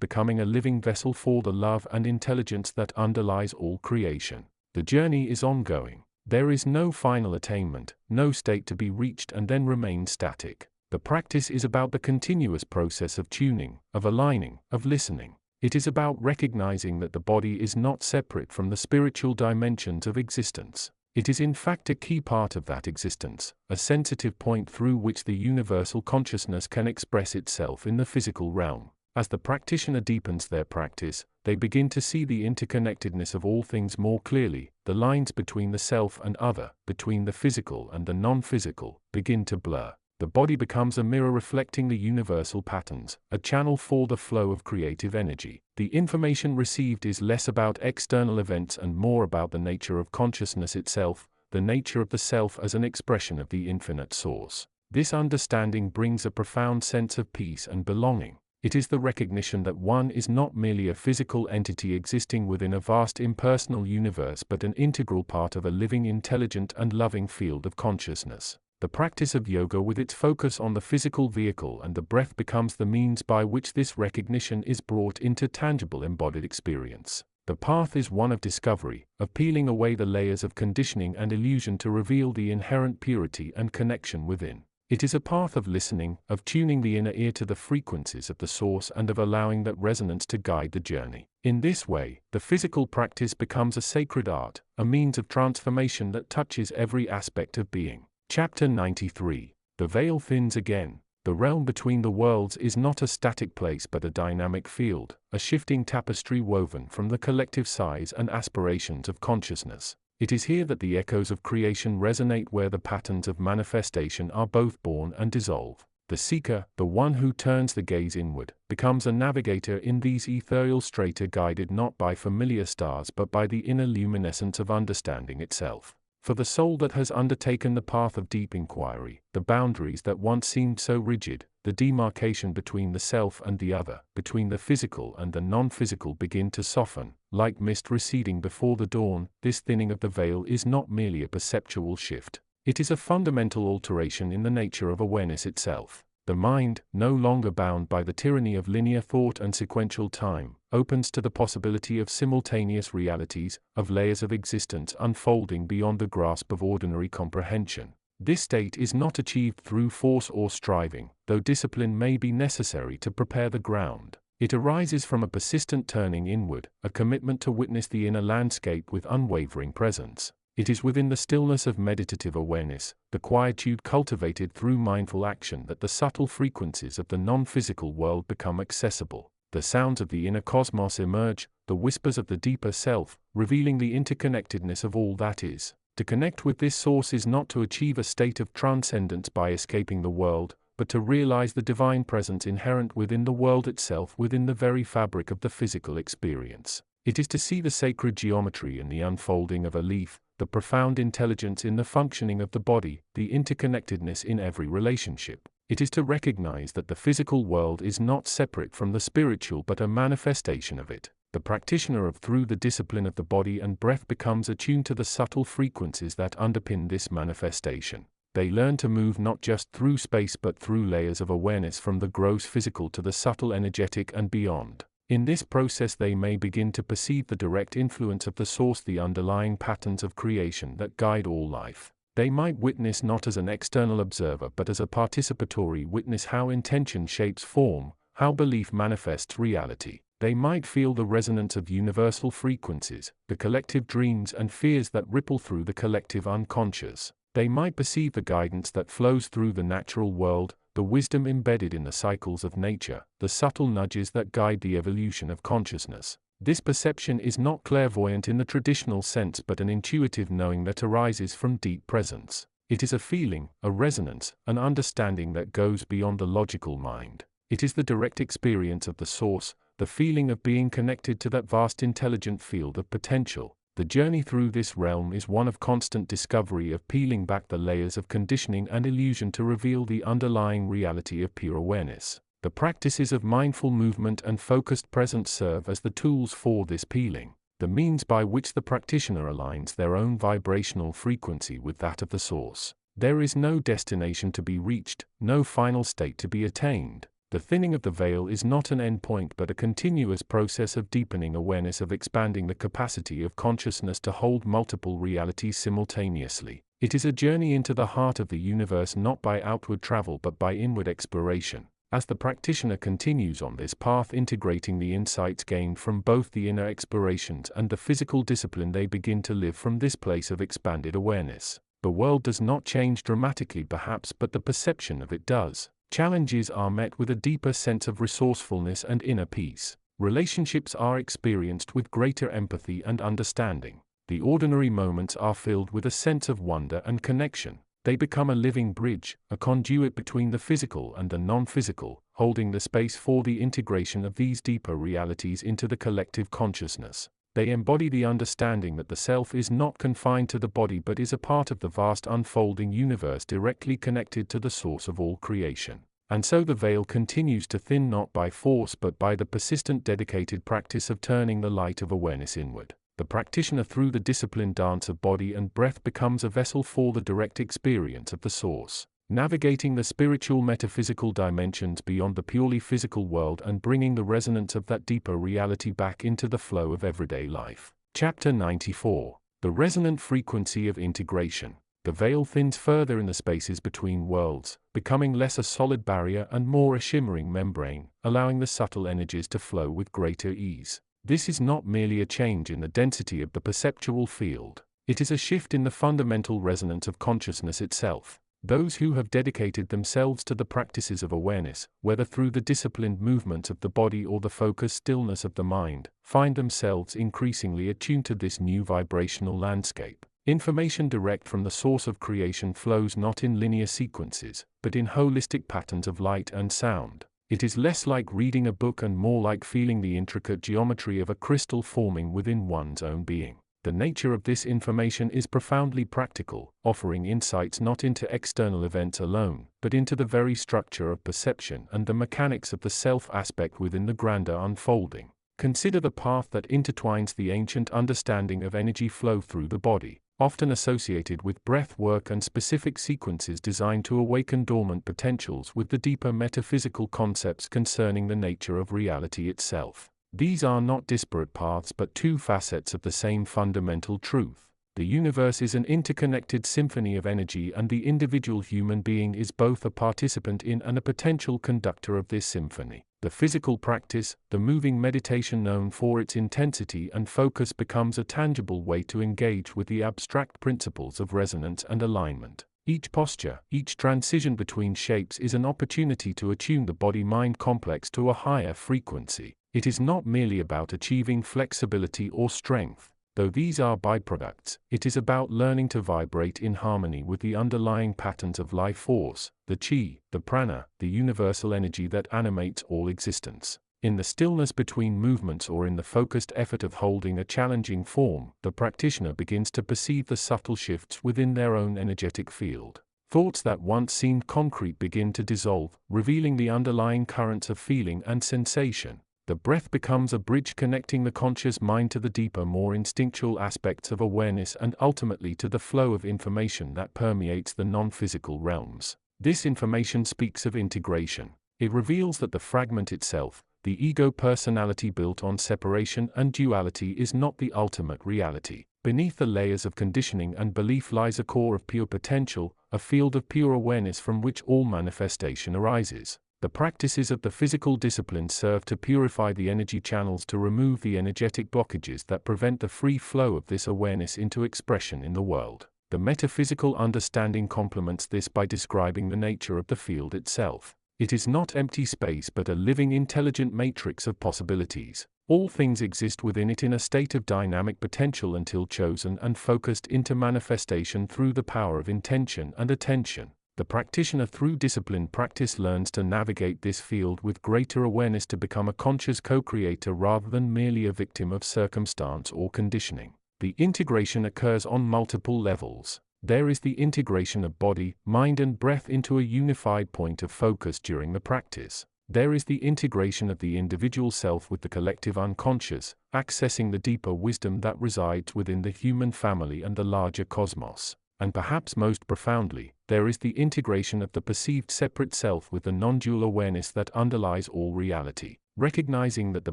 becoming a living vessel for the love and intelligence that underlies all creation. The journey is ongoing. There is no final attainment, no state to be reached and then remain static. The practice is about the continuous process of tuning, of aligning, of listening. It is about recognizing that the body is not separate from the spiritual dimensions of existence. It is in fact a key part of that existence, a sensitive point through which the universal consciousness can express itself in the physical realm. As the practitioner deepens their practice, they begin to see the interconnectedness of all things more clearly. The lines between the self and other, between the physical and the non-physical, begin to blur. The body becomes a mirror reflecting the universal patterns, a channel for the flow of creative energy. The information received is less about external events and more about the nature of consciousness itself, the nature of the self as an expression of the infinite source. This understanding brings a profound sense of peace and belonging. It is the recognition that one is not merely a physical entity existing within a vast impersonal universe but an integral part of a living, intelligent and loving field of consciousness. The practice of yoga, with its focus on the physical vehicle and the breath, becomes the means by which this recognition is brought into tangible embodied experience. The path is one of discovery, of peeling away the layers of conditioning and illusion to reveal the inherent purity and connection within. It is a path of listening, of tuning the inner ear to the frequencies of the source and of allowing that resonance to guide the journey. In this way, the physical practice becomes a sacred art, a means of transformation that touches every aspect of being. Chapter 93. The veil thins again. The realm between the worlds is not a static place but a dynamic field, a shifting tapestry woven from the collective sighs and aspirations of consciousness. It is here that the echoes of creation resonate, where the patterns of manifestation are both born and dissolve. The seeker, the one who turns the gaze inward, becomes a navigator in these ethereal strata, guided not by familiar stars but by the inner luminescence of understanding itself. For the soul that has undertaken the path of deep inquiry, the boundaries that once seemed so rigid, the demarcation between the self and the other, between the physical and the non-physical, begin to soften, like mist receding before the dawn. This thinning of the veil is not merely a perceptual shift. It is a fundamental alteration in the nature of awareness itself. The mind, no longer bound by the tyranny of linear thought and sequential time, opens to the possibility of simultaneous realities, of layers of existence unfolding beyond the grasp of ordinary comprehension. This state is not achieved through force or striving, though discipline may be necessary to prepare the ground. It arises from a persistent turning inward, a commitment to witness the inner landscape with unwavering presence. It is within the stillness of meditative awareness, the quietude cultivated through mindful action, that the subtle frequencies of the non-physical world become accessible. The sounds of the inner cosmos emerge, the whispers of the deeper self, revealing the interconnectedness of all that is. To connect with this source is not to achieve a state of transcendence by escaping the world, but to realize the divine presence inherent within the world itself, within the very fabric of the physical experience. It is to see the sacred geometry in the unfolding of a leaf, the profound intelligence in the functioning of the body, the interconnectedness in every relationship. It is to recognize that the physical world is not separate from the spiritual but a manifestation of it. The practitioner of through the discipline of the body and breath becomes attuned to the subtle frequencies that underpin this manifestation. They learn to move not just through space but through layers of awareness, from the gross physical to the subtle energetic and beyond. In this process they may begin to perceive the direct influence of the source, the underlying patterns of creation that guide all life. They might witness not as an external observer but as a participatory witness how intention shapes form, how belief manifests reality. They might feel the resonance of universal frequencies, the collective dreams and fears that ripple through the collective unconscious. They might perceive the guidance that flows through the natural world, the wisdom embedded in the cycles of nature, the subtle nudges that guide the evolution of consciousness. This perception is not clairvoyant in the traditional sense but an intuitive knowing that arises from deep presence. It is a feeling, a resonance, an understanding that goes beyond the logical mind. It is the direct experience of the source, the feeling of being connected to that vast intelligent field of potential. The journey through this realm is one of constant discovery, of peeling back the layers of conditioning and illusion to reveal the underlying reality of pure awareness. The practices of mindful movement and focused presence serve as the tools for this peeling, the means by which the practitioner aligns their own vibrational frequency with that of the source. There is no destination to be reached, no final state to be attained. The thinning of the veil is not an end point but a continuous process of deepening awareness, of expanding the capacity of consciousness to hold multiple realities simultaneously. It is a journey into the heart of the universe, not by outward travel but by inward exploration. As the practitioner continues on this path, integrating the insights gained from both the inner explorations and the physical discipline, they begin to live from this place of expanded awareness. The world does not change dramatically perhaps, but the perception of it does. Challenges are met with a deeper sense of resourcefulness and inner peace. Relationships are experienced with greater empathy and understanding. The ordinary moments are filled with a sense of wonder and connection. They become a living bridge, a conduit between the physical and the non-physical, holding the space for the integration of these deeper realities into the collective consciousness. They embody the understanding that the self is not confined to the body but is a part of the vast unfolding universe, directly connected to the source of all creation. And so the veil continues to thin, not by force but by the persistent dedicated practice of turning the light of awareness inward. The practitioner through the disciplined dance of body and breath becomes a vessel for the direct experience of the source, navigating the spiritual metaphysical dimensions beyond the purely physical world and bringing the resonance of that deeper reality back into the flow of everyday life. Chapter 94. The resonant frequency of integration. The veil thins further in the spaces between worlds, becoming less a solid barrier and more a shimmering membrane, allowing the subtle energies to flow with greater ease. This is not merely a change in the density of the perceptual field. It is a shift in the fundamental resonance of consciousness itself. Those who have dedicated themselves to the practices of awareness, whether through the disciplined movements of the body or the focused stillness of the mind, find themselves increasingly attuned to this new vibrational landscape. Information direct from the source of creation flows not in linear sequences, but in holistic patterns of light and sound. It is less like reading a book and more like feeling the intricate geometry of a crystal forming within one's own being. The nature of this information is profoundly practical, offering insights not into external events alone, but into the very structure of perception and the mechanics of the self aspect within the grander unfolding. Consider the path that intertwines the ancient understanding of energy flow through the body, often associated with breath work and specific sequences designed to awaken dormant potentials, with the deeper metaphysical concepts concerning the nature of reality itself. These are not disparate paths but two facets of the same fundamental truth. The universe is an interconnected symphony of energy, and the individual human being is both a participant in and a potential conductor of this symphony. The physical practice, the moving meditation known for its intensity and focus, becomes a tangible way to engage with the abstract principles of resonance and alignment. Each posture, each transition between shapes is an opportunity to attune the body-mind complex to a higher frequency. It is not merely about achieving flexibility or strength, though these are byproducts. It is about learning to vibrate in harmony with the underlying patterns of life force, the chi, the prana, the universal energy that animates all existence. In the stillness between movements or in the focused effort of holding a challenging form, the practitioner begins to perceive the subtle shifts within their own energetic field. Thoughts that once seemed concrete begin to dissolve, revealing the underlying currents of feeling and sensation. The breath becomes a bridge connecting the conscious mind to the deeper, more instinctual aspects of awareness and ultimately to the flow of information that permeates the non-physical realms. This information speaks of integration. It reveals that the fragment itself, the ego personality built on separation and duality, is not the ultimate reality. Beneath the layers of conditioning and belief lies a core of pure potential, a field of pure awareness from which all manifestation arises. The practices of the physical disciplines serve to purify the energy channels, to remove the energetic blockages that prevent the free flow of this awareness into expression in the world. The metaphysical understanding complements this by describing the nature of the field itself. It is not empty space but a living, intelligent matrix of possibilities. All things exist within it in a state of dynamic potential until chosen and focused into manifestation through the power of intention and attention. The practitioner, through disciplined practice, learns to navigate this field with greater awareness, to become a conscious co-creator rather than merely a victim of circumstance or conditioning. The integration occurs on multiple levels. There is the integration of body, mind and breath into a unified point of focus during the practice. There is the integration of the individual self with the collective unconscious, accessing the deeper wisdom that resides within the human family and the larger cosmos. And perhaps most profoundly, there is the integration of the perceived separate self with the non-dual awareness that underlies all reality, recognizing that the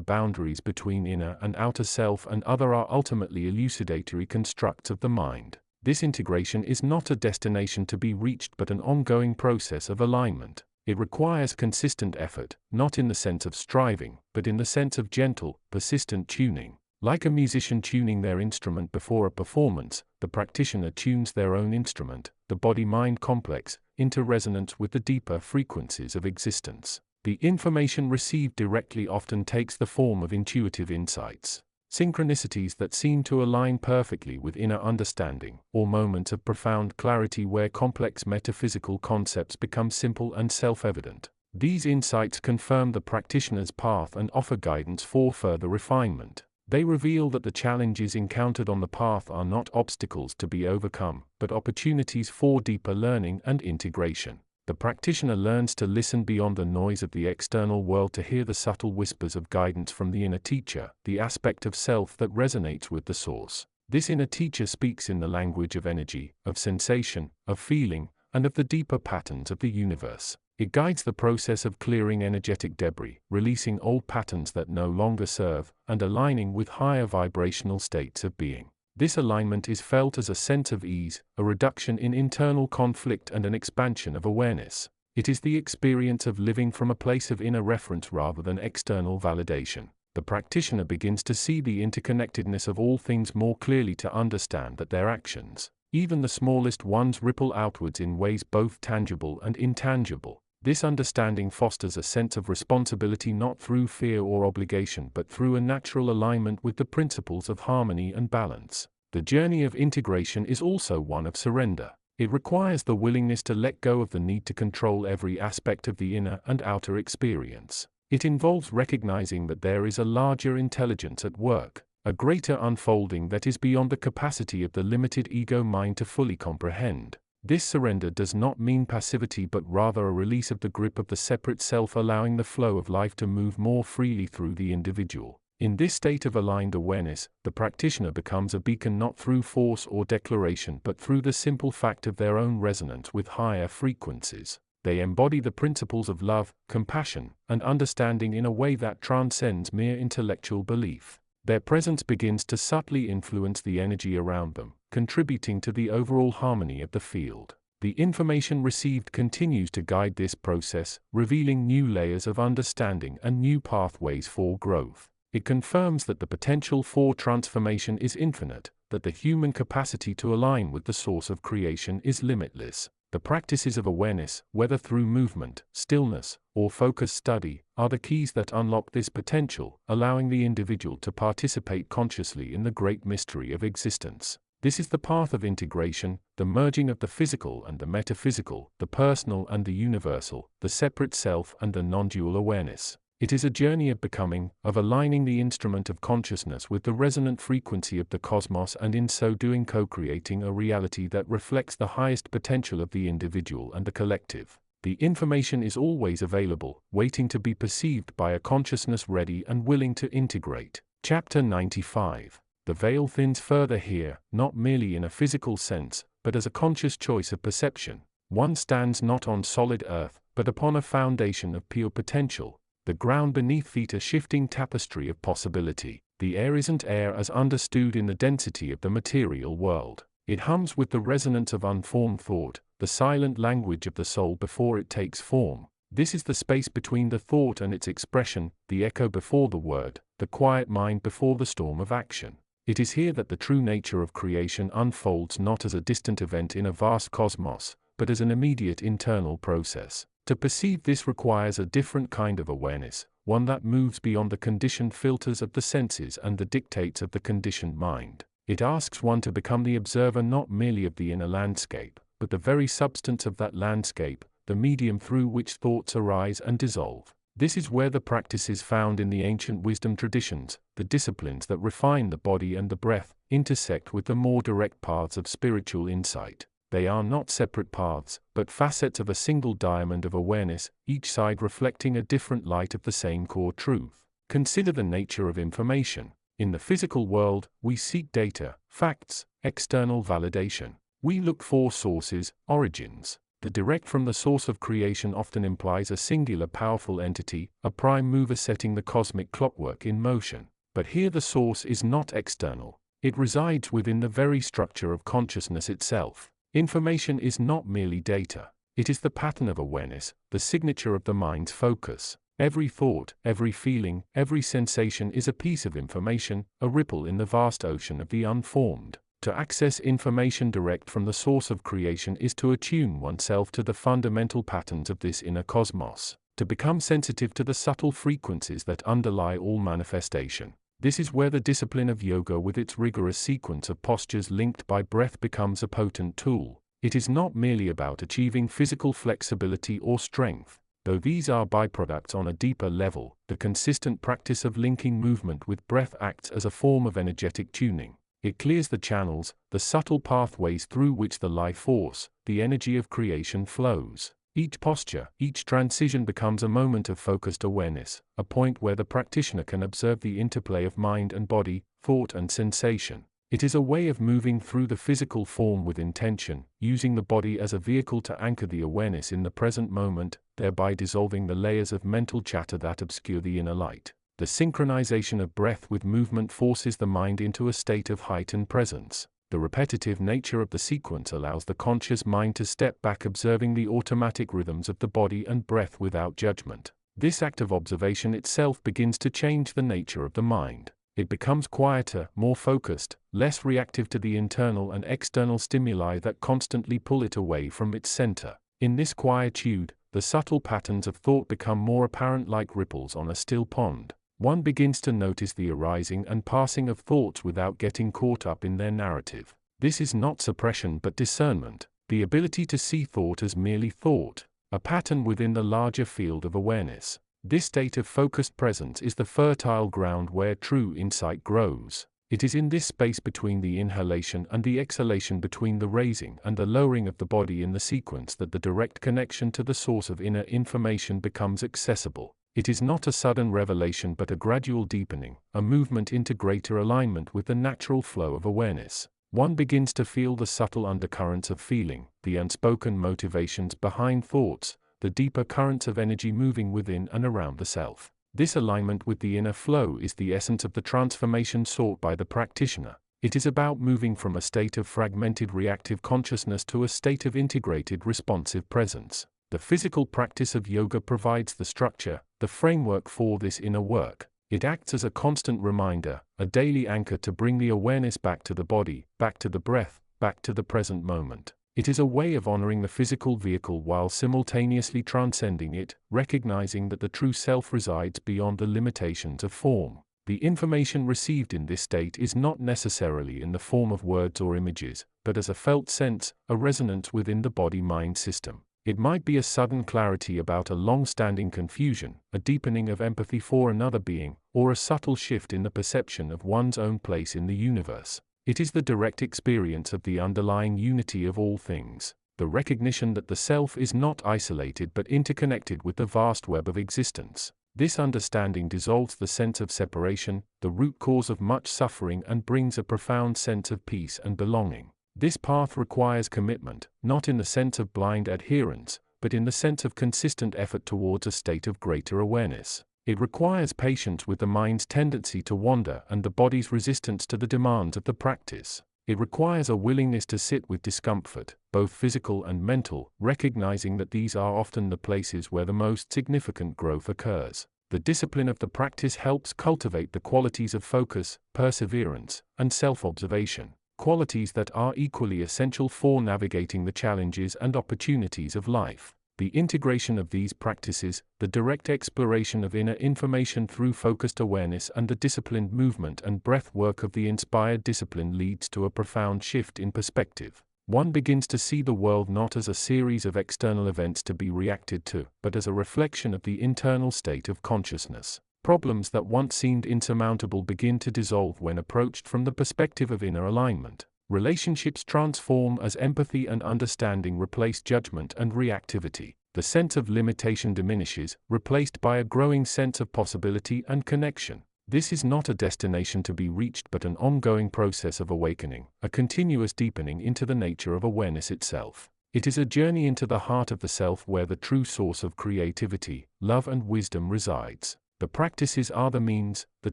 boundaries between inner and outer self and other are ultimately elucidatory constructs of the mind. This integration is not a destination to be reached but an ongoing process of alignment. It requires consistent effort, not in the sense of striving, but in the sense of gentle, persistent tuning. Like a musician tuning their instrument before a performance, the practitioner tunes their own instrument, the body-mind complex, into resonance with the deeper frequencies of existence. The information received directly often takes the form of intuitive insights, synchronicities that seem to align perfectly with inner understanding, or moments of profound clarity where complex metaphysical concepts become simple and self-evident. These insights confirm the practitioner's path and offer guidance for further refinement. They reveal that the challenges encountered on the path are not obstacles to be overcome, but opportunities for deeper learning and integration. The practitioner learns to listen beyond the noise of the external world, to hear the subtle whispers of guidance from the inner teacher, the aspect of self that resonates with the source. This inner teacher speaks in the language of energy, of sensation, of feeling, and of the deeper patterns of the universe. It guides the process of clearing energetic debris, releasing old patterns that no longer serve, and aligning with higher vibrational states of being. This alignment is felt as a sense of ease, a reduction in internal conflict and an expansion of awareness. It is the experience of living from a place of inner reference rather than external validation. The practitioner begins to see the interconnectedness of all things more clearly, to understand that their actions, even the smallest ones, ripple outwards in ways both tangible and intangible. This understanding fosters a sense of responsibility, not through fear or obligation but through a natural alignment with the principles of harmony and balance. The journey of integration is also one of surrender. It requires the willingness to let go of the need to control every aspect of the inner and outer experience. It involves recognizing that there is a larger intelligence at work, a greater unfolding that is beyond the capacity of the limited ego mind to fully comprehend. This surrender does not mean passivity but rather a release of the grip of the separate self, allowing the flow of life to move more freely through the individual. In this state of aligned awareness, the practitioner becomes a beacon not through force or declaration but through the simple fact of their own resonance with higher frequencies. They embody the principles of love, compassion, and understanding in a way that transcends mere intellectual belief. Their presence begins to subtly influence the energy around them, contributing to the overall harmony of the field. The information received continues to guide this process, revealing new layers of understanding and new pathways for growth. It confirms that the potential for transformation is infinite, that the human capacity to align with the source of creation is limitless. The practices of awareness, whether through movement, stillness, or focused study, are the keys that unlock this potential, allowing the individual to participate consciously in the great mystery of existence. This is the path of integration, the merging of the physical and the metaphysical, the personal and the universal, the separate self and the non-dual awareness. It is a journey of becoming, of aligning the instrument of consciousness with the resonant frequency of the cosmos, and in so doing co-creating a reality that reflects the highest potential of the individual and the collective. The information is always available, waiting to be perceived by a consciousness ready and willing to integrate. Chapter 95. The veil thins further here, not merely in a physical sense, but as a conscious choice of perception. One stands not on solid earth, but upon a foundation of pure potential. The ground beneath feet a shifting tapestry of possibility. The air isn't air as understood in the density of the material world. It hums with the resonance of unformed thought, the silent language of the soul before it takes form. This is the space between the thought and its expression, the echo before the word, the quiet mind before the storm of action. It is here that the true nature of creation unfolds, not as a distant event in a vast cosmos, but as an immediate internal process. To perceive this requires a different kind of awareness, one that moves beyond the conditioned filters of the senses and the dictates of the conditioned mind. It asks one to become the observer not merely of the inner landscape, but the very substance of that landscape, the medium through which thoughts arise and dissolve. This is where the practices found in the ancient wisdom traditions, the disciplines that refine the body and the breath, intersect with the more direct paths of spiritual insight. They are not separate paths, but facets of a single diamond of awareness, each side reflecting a different light of the same core truth. Consider the nature of information. In the physical world, we seek data, facts, external validation. We look for sources, origins. The direct from the source of creation often implies a singular powerful entity, a prime mover setting the cosmic clockwork in motion. But here the source is not external. It resides within the very structure of consciousness itself. Information is not merely data. It is the pattern of awareness, the signature of the mind's focus. Every thought, every feeling, every sensation is a piece of information, a ripple in the vast ocean of the unformed. To access information direct from the source of creation is to attune oneself to the fundamental patterns of this inner cosmos, to become sensitive to the subtle frequencies that underlie all manifestation. This is where the discipline of yoga with its rigorous sequence of postures linked by breath becomes a potent tool. It is not merely about achieving physical flexibility or strength, though these are byproducts on a deeper level. The consistent practice of linking movement with breath acts as a form of energetic tuning. It clears the channels, the subtle pathways through which the life force, the energy of creation flows. Each posture, each transition becomes a moment of focused awareness, a point where the practitioner can observe the interplay of mind and body, thought and sensation. It is a way of moving through the physical form with intention, using the body as a vehicle to anchor the awareness in the present moment, thereby dissolving the layers of mental chatter that obscure the inner light. The synchronization of breath with movement forces the mind into a state of heightened presence. The repetitive nature of the sequence allows the conscious mind to step back, observing the automatic rhythms of the body and breath without judgment. This act of observation itself begins to change the nature of the mind. It becomes quieter, more focused, less reactive to the internal and external stimuli that constantly pull it away from its center. In this quietude, the subtle patterns of thought become more apparent, like ripples on a still pond. One begins to notice the arising and passing of thoughts without getting caught up in their narrative. This is not suppression but discernment, the ability to see thought as merely thought, a pattern within the larger field of awareness. This state of focused presence is the fertile ground where true insight grows. It is in this space between the inhalation and the exhalation, between the raising and the lowering of the body in the sequence, that the direct connection to the source of inner information becomes accessible. It is not a sudden revelation but a gradual deepening, a movement into greater alignment with the natural flow of awareness. One begins to feel the subtle undercurrents of feeling, the unspoken motivations behind thoughts, the deeper currents of energy moving within and around the self. This alignment with the inner flow is the essence of the transformation sought by the practitioner. It is about moving from a state of fragmented reactive consciousness to a state of integrated responsive presence. The physical practice of yoga provides the structure, the framework for this inner work. It acts as a constant reminder, a daily anchor to bring the awareness back to the body, back to the breath, back to the present moment. It is a way of honoring the physical vehicle while simultaneously transcending it, recognizing that the true self resides beyond the limitations of form. The information received in this state is not necessarily in the form of words or images, but as a felt sense, a resonance within the body-mind system. It might be a sudden clarity about a long-standing confusion, a deepening of empathy for another being, or a subtle shift in the perception of one's own place in the universe. It is the direct experience of the underlying unity of all things, the recognition that the self is not isolated but interconnected with the vast web of existence. This understanding dissolves the sense of separation, the root cause of much suffering, and brings a profound sense of peace and belonging. This path requires commitment, not in the sense of blind adherence, but in the sense of consistent effort towards a state of greater awareness. It requires patience with the mind's tendency to wander and the body's resistance to the demands of the practice. It requires a willingness to sit with discomfort, both physical and mental, recognizing that these are often the places where the most significant growth occurs. The discipline of the practice helps cultivate the qualities of focus, perseverance, and self-observation, qualities that are equally essential for navigating the challenges and opportunities of life. The integration of these practices, the direct exploration of inner information through focused awareness, and the disciplined movement and breath work of the inspired discipline leads to a profound shift in perspective. One begins to see the world not as a series of external events to be reacted to, but as a reflection of the internal state of consciousness. Problems that once seemed insurmountable begin to dissolve when approached from the perspective of inner alignment. Relationships transform as empathy and understanding replace judgment and reactivity. The sense of limitation diminishes, replaced by a growing sense of possibility and connection. This is not a destination to be reached but an ongoing process of awakening, a continuous deepening into the nature of awareness itself. It is a journey into the heart of the self where the true source of creativity, love and wisdom resides. The practices are the means, the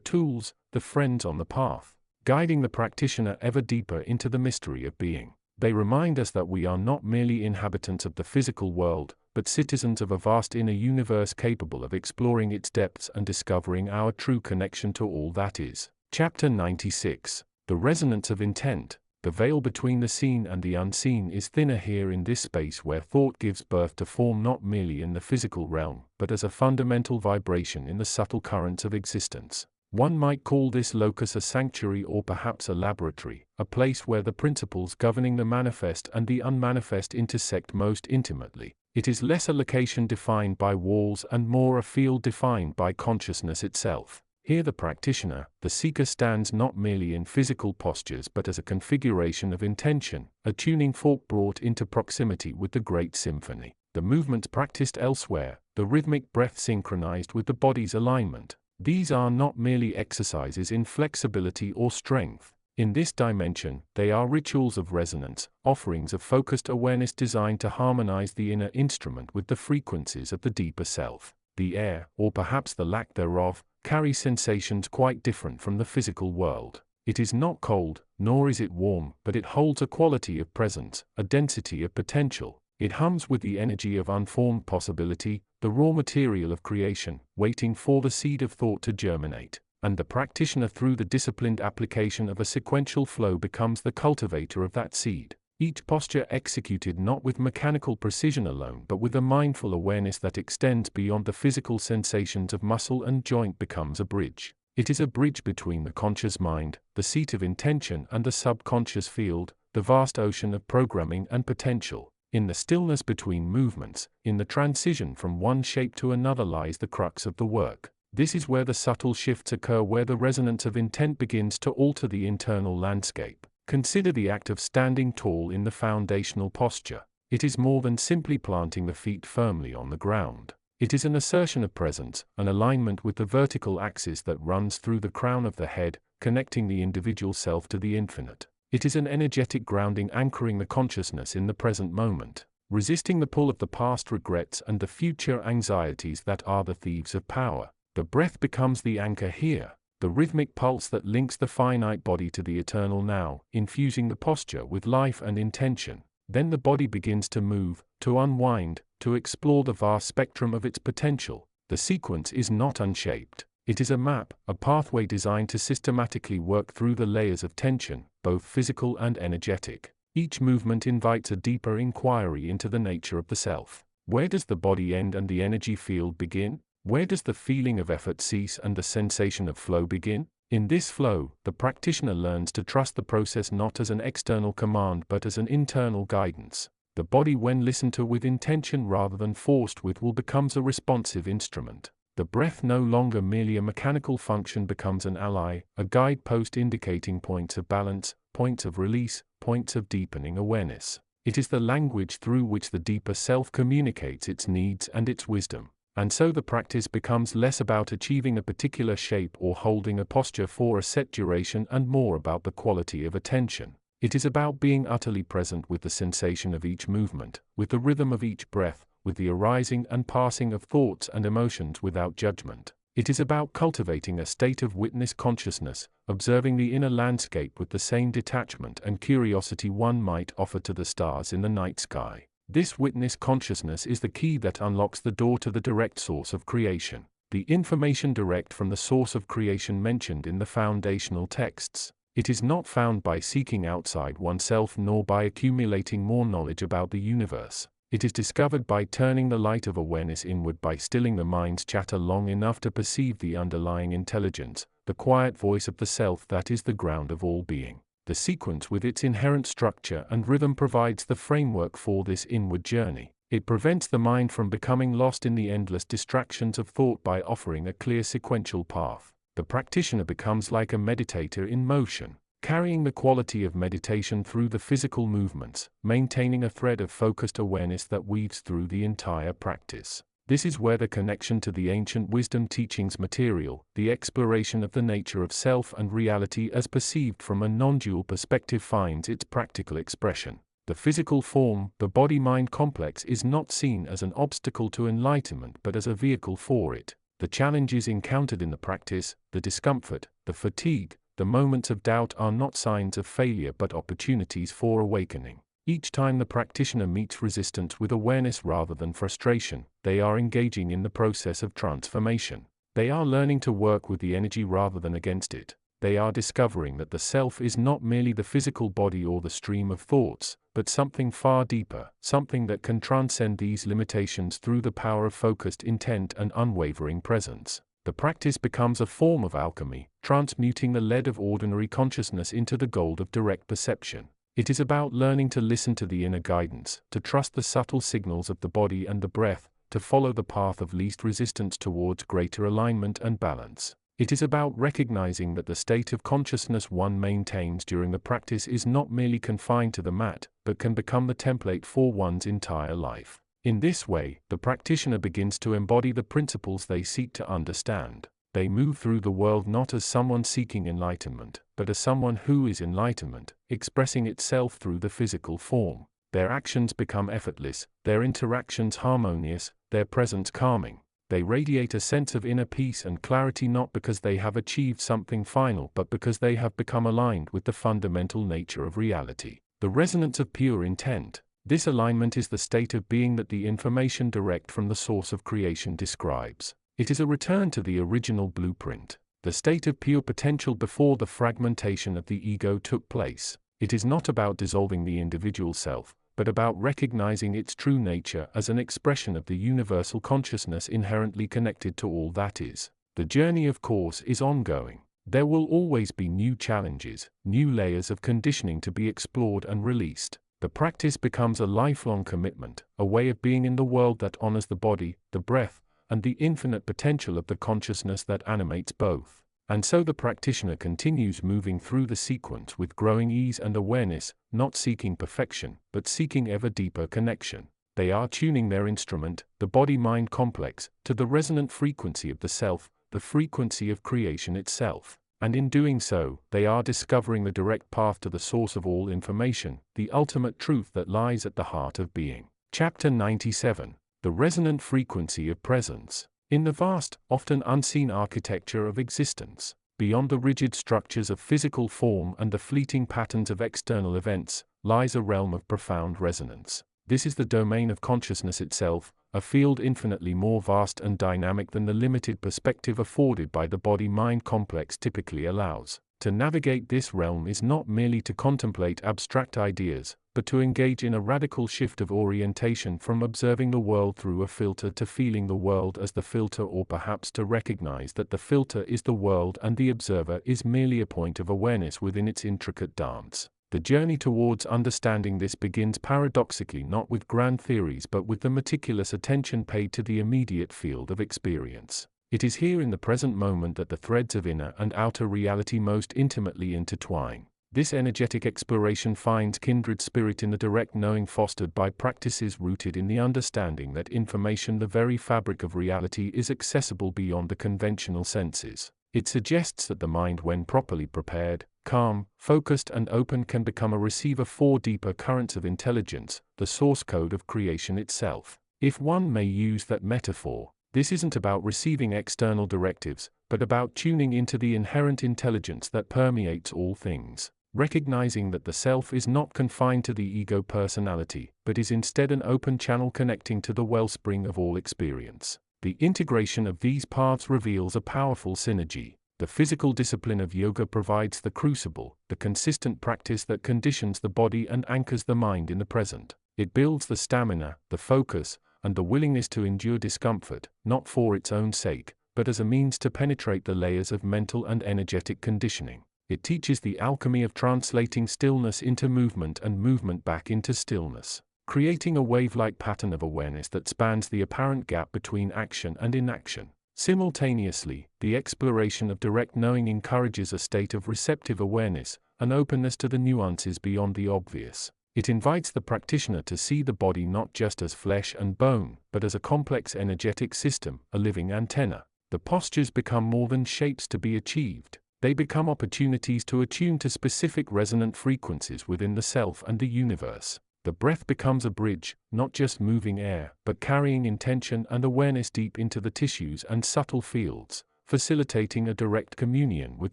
tools, the friends on the path, guiding the practitioner ever deeper into the mystery of being. They remind us that we are not merely inhabitants of the physical world, but citizens of a vast inner universe capable of exploring its depths and discovering our true connection to all that is. Chapter 96. The Resonance of Intent. The veil between the seen and the unseen is thinner here in this space where thought gives birth to form, not merely in the physical realm, but as a fundamental vibration in the subtle currents of existence. One might call this locus a sanctuary or perhaps a laboratory, a place where the principles governing the manifest and the unmanifest intersect most intimately. It is less a location defined by walls and more a field defined by consciousness itself. Here the practitioner, the seeker, stands not merely in physical postures but as a configuration of intention, a tuning fork brought into proximity with the great symphony. The movements practiced elsewhere, the rhythmic breath synchronized with the body's alignment. These are not merely exercises in flexibility or strength. In this dimension, they are rituals of resonance, offerings of focused awareness designed to harmonize the inner instrument with the frequencies of the deeper self. The air, or perhaps the lack thereof, carries sensations quite different from the physical world. It is not cold, nor is it warm, but it holds a quality of presence, a density of potential. It hums with the energy of unformed possibility, the raw material of creation, waiting for the seed of thought to germinate. And the practitioner, through the disciplined application of a sequential flow, becomes the cultivator of that seed. each posture executed not with mechanical precision alone but with a mindful awareness that extends beyond the physical sensations of muscle and joint becomes a bridge. It is a bridge between the conscious mind, the seat of intention, and the subconscious field, the vast ocean of programming and potential. In the stillness between movements, in the transition from one shape to another lies the crux of the work. This is where the subtle shifts occur, where the resonance of intent begins to alter the internal landscape. Consider the act of standing tall in the foundational posture. It is more than simply planting the feet firmly on the ground. It is an assertion of presence, an alignment with the vertical axis that runs through the crown of the head, connecting the individual self to the infinite. It is an energetic grounding, anchoring the consciousness in the present moment, resisting the pull of the past regrets and the future anxieties that are the thieves of power. The breath becomes the anchor here, the rhythmic pulse that links the finite body to the eternal now, infusing the posture with life and intention. Then the body begins to move, to unwind, to explore the vast spectrum of its potential. The sequence is not unshaped. It is a map, a pathway designed to systematically work through the layers of tension, both physical and energetic. Each movement invites a deeper inquiry into the nature of the self. Where does the body end and the energy field begin? Where does the feeling of effort cease and the sensation of flow begin? In this flow, the practitioner learns to trust the process not as an external command but as an internal guidance. The body, when listened to with intention rather than forced with will, becomes a responsive instrument. The breath, no longer merely a mechanical function, becomes an ally, a guidepost indicating points of balance, points of release, points of deepening awareness. It is the language through which the deeper self communicates its needs and its wisdom. And so the practice becomes less about achieving a particular shape or holding a posture for a set duration and more about the quality of attention. It is about being utterly present with the sensation of each movement, with the rhythm of each breath, with the arising and passing of thoughts and emotions without judgment. It is about cultivating a state of witness consciousness, observing the inner landscape with the same detachment and curiosity one might offer to the stars in the night sky. This witness consciousness is the key that unlocks the door to the direct source of creation, the information direct from the source of creation mentioned in the foundational texts. It is not found by seeking outside oneself nor by accumulating more knowledge about the universe. It is discovered by turning the light of awareness inward, by stilling the mind's chatter long enough to perceive the underlying intelligence, the quiet voice of the self that is the ground of all being. The sequence with its inherent structure and rhythm provides the framework for this inward journey. It prevents the mind from becoming lost in the endless distractions of thought by offering a clear sequential path. The practitioner becomes like a meditator in motion, carrying the quality of meditation through the physical movements, maintaining a thread of focused awareness that weaves through the entire practice. This is where the connection to the ancient wisdom teachings material, the exploration of the nature of self and reality as perceived from a non-dual perspective, finds its practical expression. The physical form, the body-mind complex, is not seen as an obstacle to enlightenment but as a vehicle for it. The challenges encountered in the practice, the discomfort, the fatigue, the moments of doubt are not signs of failure but opportunities for awakening. Each time the practitioner meets resistance with awareness rather than frustration, they are engaging in the process of transformation. They are learning to work with the energy rather than against it. They are discovering that the self is not merely the physical body or the stream of thoughts, but something far deeper, something that can transcend these limitations through the power of focused intent and unwavering presence. The practice becomes a form of alchemy, transmuting the lead of ordinary consciousness into the gold of direct perception. It is about learning to listen to the inner guidance, to trust the subtle signals of the body and the breath, to follow the path of least resistance towards greater alignment and balance. It is about recognizing that the state of consciousness one maintains during the practice is not merely confined to the mat, but can become the template for one's entire life. In this way, the practitioner begins to embody the principles they seek to understand. They move through the world not as someone seeking enlightenment, but as someone who is enlightenment, expressing itself through the physical form. Their actions become effortless, their interactions harmonious, their presence calming. They radiate a sense of inner peace and clarity not because they have achieved something final but because they have become aligned with the fundamental nature of reality. The resonance of pure intent. This alignment is the state of being that the information direct from the source of creation describes. It is a return to the original blueprint, the state of pure potential before the fragmentation of the ego took place. It is not about dissolving the individual self, but about recognizing its true nature as an expression of the universal consciousness inherently connected to all that is. The journey, of course, is ongoing. There will always be new challenges, new layers of conditioning to be explored and released. The practice becomes a lifelong commitment, a way of being in the world that honors the body, the breath, and the infinite potential of the consciousness that animates both. And so the practitioner continues moving through the sequence with growing ease and awareness, not seeking perfection, but seeking ever deeper connection. They are tuning their instrument, the body-mind complex, to the resonant frequency of the self, the frequency of creation itself. And in doing so, they are discovering the direct path to the source of all information, the ultimate truth that lies at the heart of being. Chapter 97. The Resonant Frequency of Presence. In the vast, often unseen architecture of existence, beyond the rigid structures of physical form and the fleeting patterns of external events, lies a realm of profound resonance. This is the domain of consciousness itself, a field infinitely more vast and dynamic than the limited perspective afforded by the body-mind complex typically allows. To navigate this realm is not merely to contemplate abstract ideas, but to engage in a radical shift of orientation from observing the world through a filter to feeling the world as the filter, or perhaps to recognize that the filter is the world and the observer is merely a point of awareness within its intricate dance. The journey towards understanding this begins paradoxically not with grand theories but with the meticulous attention paid to the immediate field of experience. It is here in the present moment that the threads of inner and outer reality most intimately intertwine. This energetic exploration finds kindred spirit in the direct knowing fostered by practices rooted in the understanding that information, the very fabric of reality, is accessible beyond the conventional senses. It suggests that the mind, when properly prepared, calm, focused and open, can become a receiver for deeper currents of intelligence, the source code of creation itself. If one may use that metaphor, this isn't about receiving external directives, but about tuning into the inherent intelligence that permeates all things, recognizing that the self is not confined to the ego personality, but is instead an open channel connecting to the wellspring of all experience. The integration of these paths reveals a powerful synergy. The physical discipline of yoga provides the crucible, the consistent practice that conditions the body and anchors the mind in the present. It builds the stamina, the focus, and the willingness to endure discomfort, not for its own sake, but as a means to penetrate the layers of mental and energetic conditioning. It teaches the alchemy of translating stillness into movement and movement back into stillness, creating a wave-like pattern of awareness that spans the apparent gap between action and inaction. Simultaneously, the exploration of direct knowing encourages a state of receptive awareness, an openness to the nuances beyond the obvious. It invites the practitioner to see the body not just as flesh and bone, but as a complex energetic system, a living antenna. The postures become more than shapes to be achieved. They become opportunities to attune to specific resonant frequencies within the self and the universe. The breath becomes a bridge, not just moving air, but carrying intention and awareness deep into the tissues and subtle fields, facilitating a direct communion with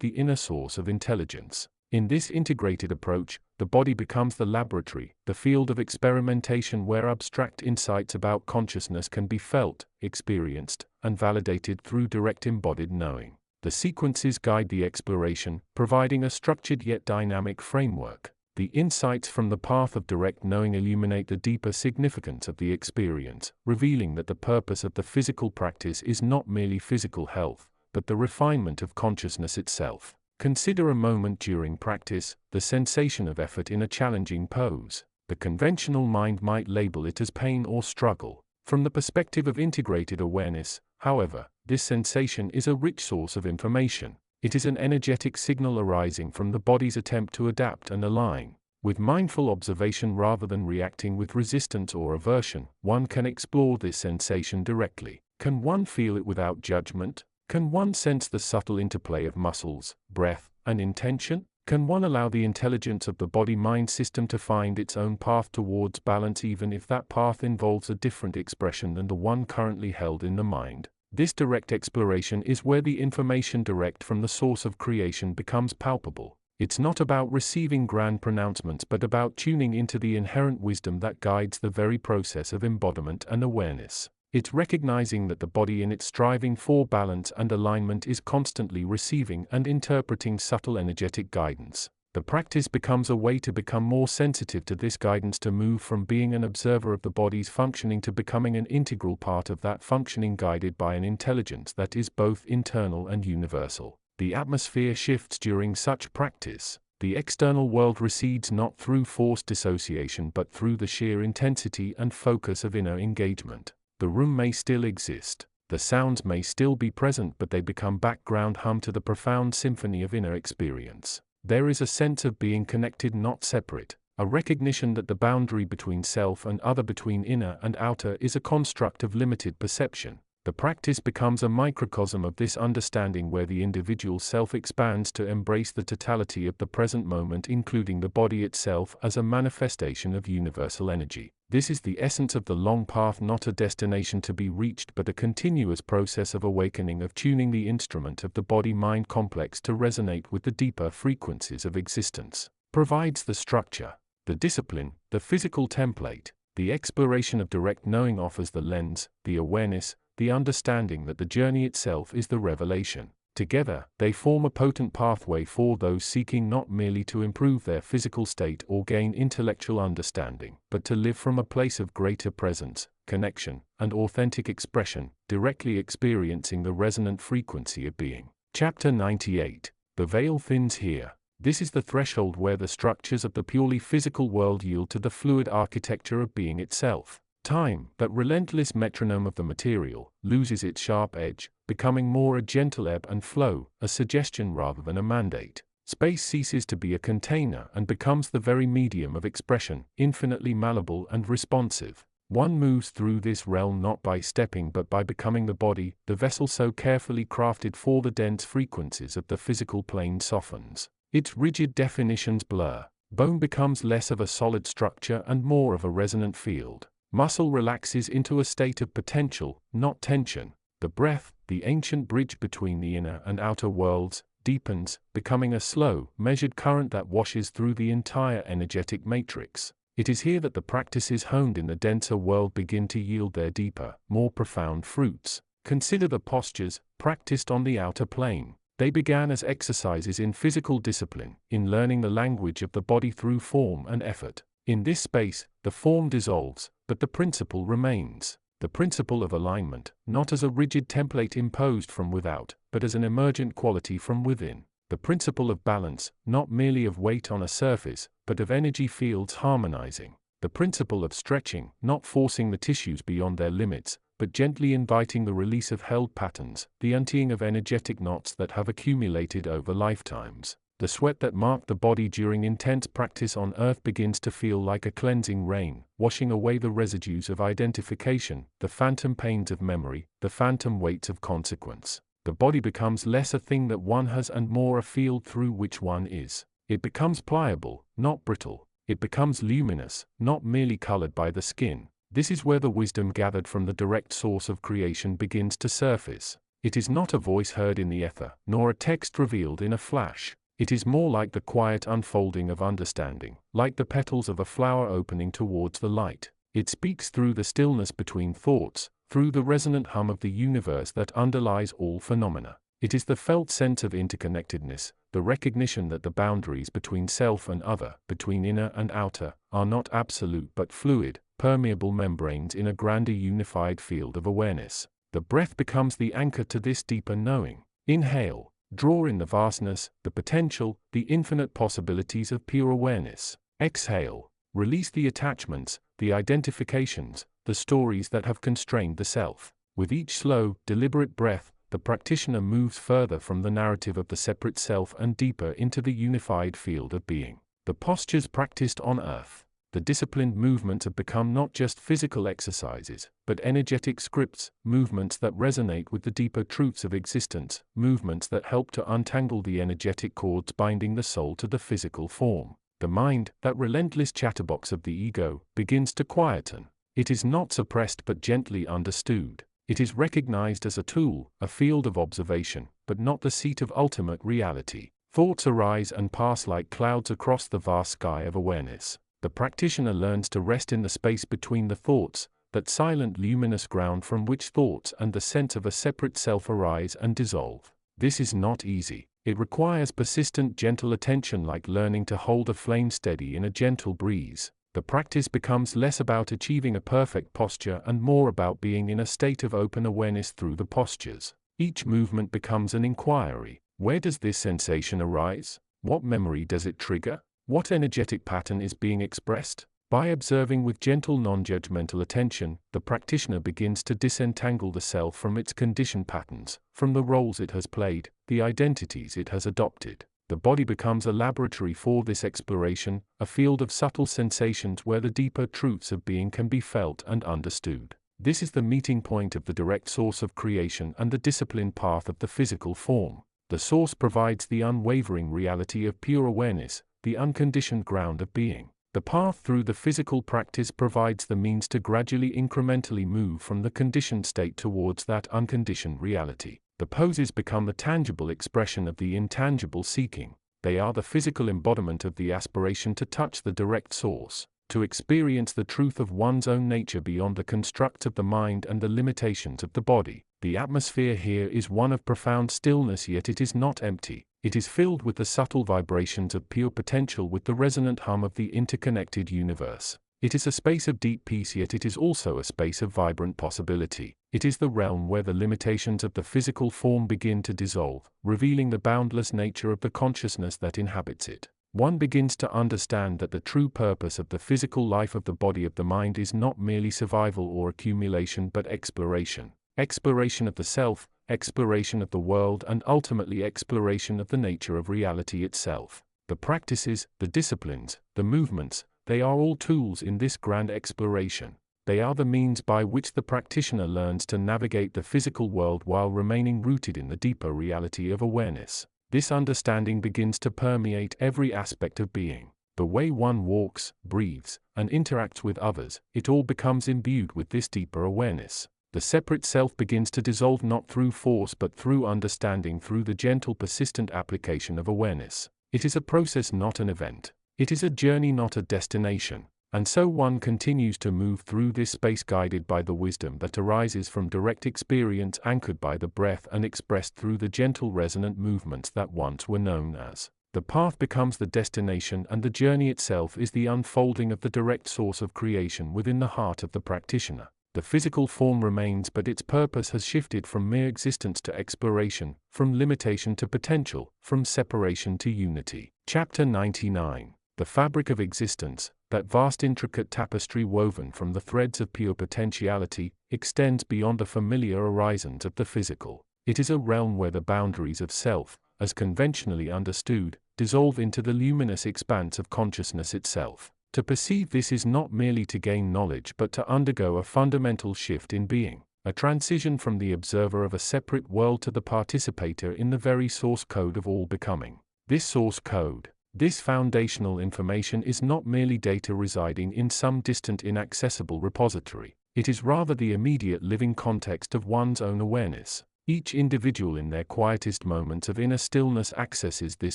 the inner source of intelligence. In this integrated approach, the body becomes the laboratory, the field of experimentation where abstract insights about consciousness can be felt, experienced, and validated through direct embodied knowing. The sequences guide the exploration, providing a structured yet dynamic framework. The insights from the path of direct knowing illuminate the deeper significance of the experience, revealing that the purpose of the physical practice is not merely physical health, but the refinement of consciousness itself. Consider a moment during practice, the sensation of effort in a challenging pose. The conventional mind might label it as pain or struggle. From the perspective of integrated awareness, however, this sensation is a rich source of information. It is an energetic signal arising from the body's attempt to adapt and align. With mindful observation rather than reacting with resistance or aversion, one can explore this sensation directly. Can one feel it without judgment? Can one sense the subtle interplay of muscles, breath, and intention? Can one allow the intelligence of the body-mind system to find its own path towards balance even if that path involves a different expression than the one currently held in the mind? This direct exploration is where the information direct from the source of creation becomes palpable. It's not about receiving grand pronouncements but about tuning into the inherent wisdom that guides the very process of embodiment and awareness. It's recognizing that the body in its striving for balance and alignment is constantly receiving and interpreting subtle energetic guidance. The practice becomes a way to become more sensitive to this guidance, to move from being an observer of the body's functioning to becoming an integral part of that functioning, guided by an intelligence that is both internal and universal. The atmosphere shifts during such practice. The external world recedes not through forced dissociation but through the sheer intensity and focus of inner engagement. The room may still exist, the sounds may still be present, but they become background hum to the profound symphony of inner experience. There is a sense of being connected, not separate, a recognition that the boundary between self and other, between inner and outer, is a construct of limited perception. The practice becomes a microcosm of this understanding, where the individual self expands to embrace the totality of the present moment, including the body itself as a manifestation of universal energy. This is the essence of the long path, not a destination to be reached, but a continuous process of awakening, of tuning the instrument of the body-mind complex to resonate with the deeper frequencies of existence. Provides the structure, the discipline, the physical template. The exploration of direct knowing offers the lens, the awareness, the understanding that the journey itself is the revelation. Together, they form a potent pathway for those seeking not merely to improve their physical state or gain intellectual understanding, but to live from a place of greater presence, connection, and authentic expression, directly experiencing the resonant frequency of being. Chapter 98. The veil thins here. This is the threshold where the structures of the purely physical world yield to the fluid architecture of being itself. Time, that relentless metronome of the material, loses its sharp edge, becoming more a gentle ebb and flow, a suggestion rather than a mandate. Space ceases to be a container and becomes the very medium of expression, infinitely malleable and responsive. One moves through this realm not by stepping but by becoming the body. The vessel so carefully crafted for the dense frequencies of the physical plane softens. Its rigid definitions blur. Bone becomes less of a solid structure and more of a resonant field. Muscle relaxes into a state of potential, not tension. The breath, the ancient bridge between the inner and outer worlds, deepens, becoming a slow, measured current that washes through the entire energetic matrix. It is here that the practices honed in the denser world begin to yield their deeper, more profound fruits. Consider the postures practiced on the outer plane. They began as exercises in physical discipline, in learning the language of the body through form and effort. In this space, the form dissolves, but the principle remains. The principle of alignment, not as a rigid template imposed from without, but as an emergent quality from within. The principle of balance, not merely of weight on a surface, but of energy fields harmonizing. The principle of stretching, not forcing the tissues beyond their limits, but gently inviting the release of held patterns, the untying of energetic knots that have accumulated over lifetimes. The sweat that marked the body during intense practice on earth begins to feel like a cleansing rain, washing away the residues of identification, the phantom pains of memory, the phantom weights of consequence. The body becomes less a thing that one has and more a field through which one is. It becomes pliable, not brittle. It becomes luminous, not merely colored by the skin. This is where the wisdom gathered from the direct source of creation begins to surface. It is not a voice heard in the ether, nor a text revealed in a flash. It is more like the quiet unfolding of understanding, like the petals of a flower opening towards the light. It speaks through the stillness between thoughts, through the resonant hum of the universe that underlies all phenomena. It is the felt sense of interconnectedness, the recognition that the boundaries between self and other, between inner and outer, are not absolute but fluid, permeable membranes in a grander unified field of awareness. The breath becomes the anchor to this deeper knowing. Inhale. Draw in the vastness, the potential, the infinite possibilities of pure awareness. Exhale. Release the attachments, the identifications, the stories that have constrained the self. With each slow, deliberate breath, the practitioner moves further from the narrative of the separate self and deeper into the unified field of being. The postures practiced on earth, the disciplined movements have become not just physical exercises, but energetic scripts, movements that resonate with the deeper truths of existence, movements that help to untangle the energetic cords binding the soul to the physical form. The mind, that relentless chatterbox of the ego, begins to quieten. It is not suppressed but gently understood. It is recognized as a tool, a field of observation, but not the seat of ultimate reality. Thoughts arise and pass like clouds across the vast sky of awareness. The practitioner learns to rest in the space between the thoughts, that silent luminous ground from which thoughts and the sense of a separate self arise and dissolve. This is not easy. It requires persistent, gentle attention, like learning to hold a flame steady in a gentle breeze. The practice becomes less about achieving a perfect posture and more about being in a state of open awareness through the postures. Each movement becomes an inquiry. Where does this sensation arise? What memory does it trigger? What energetic pattern is being expressed? By observing with gentle, non-judgmental attention, the practitioner begins to disentangle the self from its conditioned patterns, from the roles it has played, the identities it has adopted. The body becomes a laboratory for this exploration, a field of subtle sensations where the deeper truths of being can be felt and understood. This is the meeting point of the direct source of creation and the disciplined path of the physical form. The source provides the unwavering reality of pure awareness, the unconditioned ground of being. The path through the physical practice provides the means to gradually, incrementally move from the conditioned state towards that unconditioned reality. The poses become the tangible expression of the intangible seeking. They are the physical embodiment of the aspiration to touch the direct source, to experience the truth of one's own nature beyond the constructs of the mind and the limitations of the body. The atmosphere here is one of profound stillness, yet it is not empty. It is filled with the subtle vibrations of pure potential, with the resonant hum of the interconnected universe. It is a space of deep peace, yet it is also a space of vibrant possibility. It is the realm where the limitations of the physical form begin to dissolve, revealing the boundless nature of the consciousness that inhabits it. One begins to understand that the true purpose of the physical life of the body of the mind is not merely survival or accumulation, but exploration. Exploration of the self, exploration of the world, and ultimately exploration of the nature of reality itself. The practices, the disciplines, the movements, they are all tools in this grand exploration. They are the means by which the practitioner learns to navigate the physical world while remaining rooted in the deeper reality of awareness. This understanding begins to permeate every aspect of being. The way one walks, breathes, and interacts with others, it all becomes imbued with this deeper awareness. The separate self begins to dissolve, not through force but through understanding, through the gentle, persistent application of awareness. It is a process, not an event. It is a journey, not a destination. And so one continues to move through this space, guided by the wisdom that arises from direct experience, anchored by the breath and expressed through the gentle, resonant movements that once were known as. The path becomes the destination, and the journey itself is the unfolding of the direct source of creation within the heart of the practitioner. The physical form remains, but its purpose has shifted from mere existence to exploration, from limitation to potential, from separation to unity. Chapter 99. The fabric of existence, that vast intricate tapestry woven from the threads of pure potentiality, extends beyond the familiar horizons of the physical. It is a realm where the boundaries of self, as conventionally understood, dissolve into the luminous expanse of consciousness itself. To perceive this is not merely to gain knowledge, but to undergo a fundamental shift in being, a transition from the observer of a separate world to the participator in the very source code of all becoming. This source code, this foundational information, is not merely data residing in some distant, inaccessible repository. It is rather the immediate living context of one's own awareness. Each individual in their quietest moments of inner stillness accesses this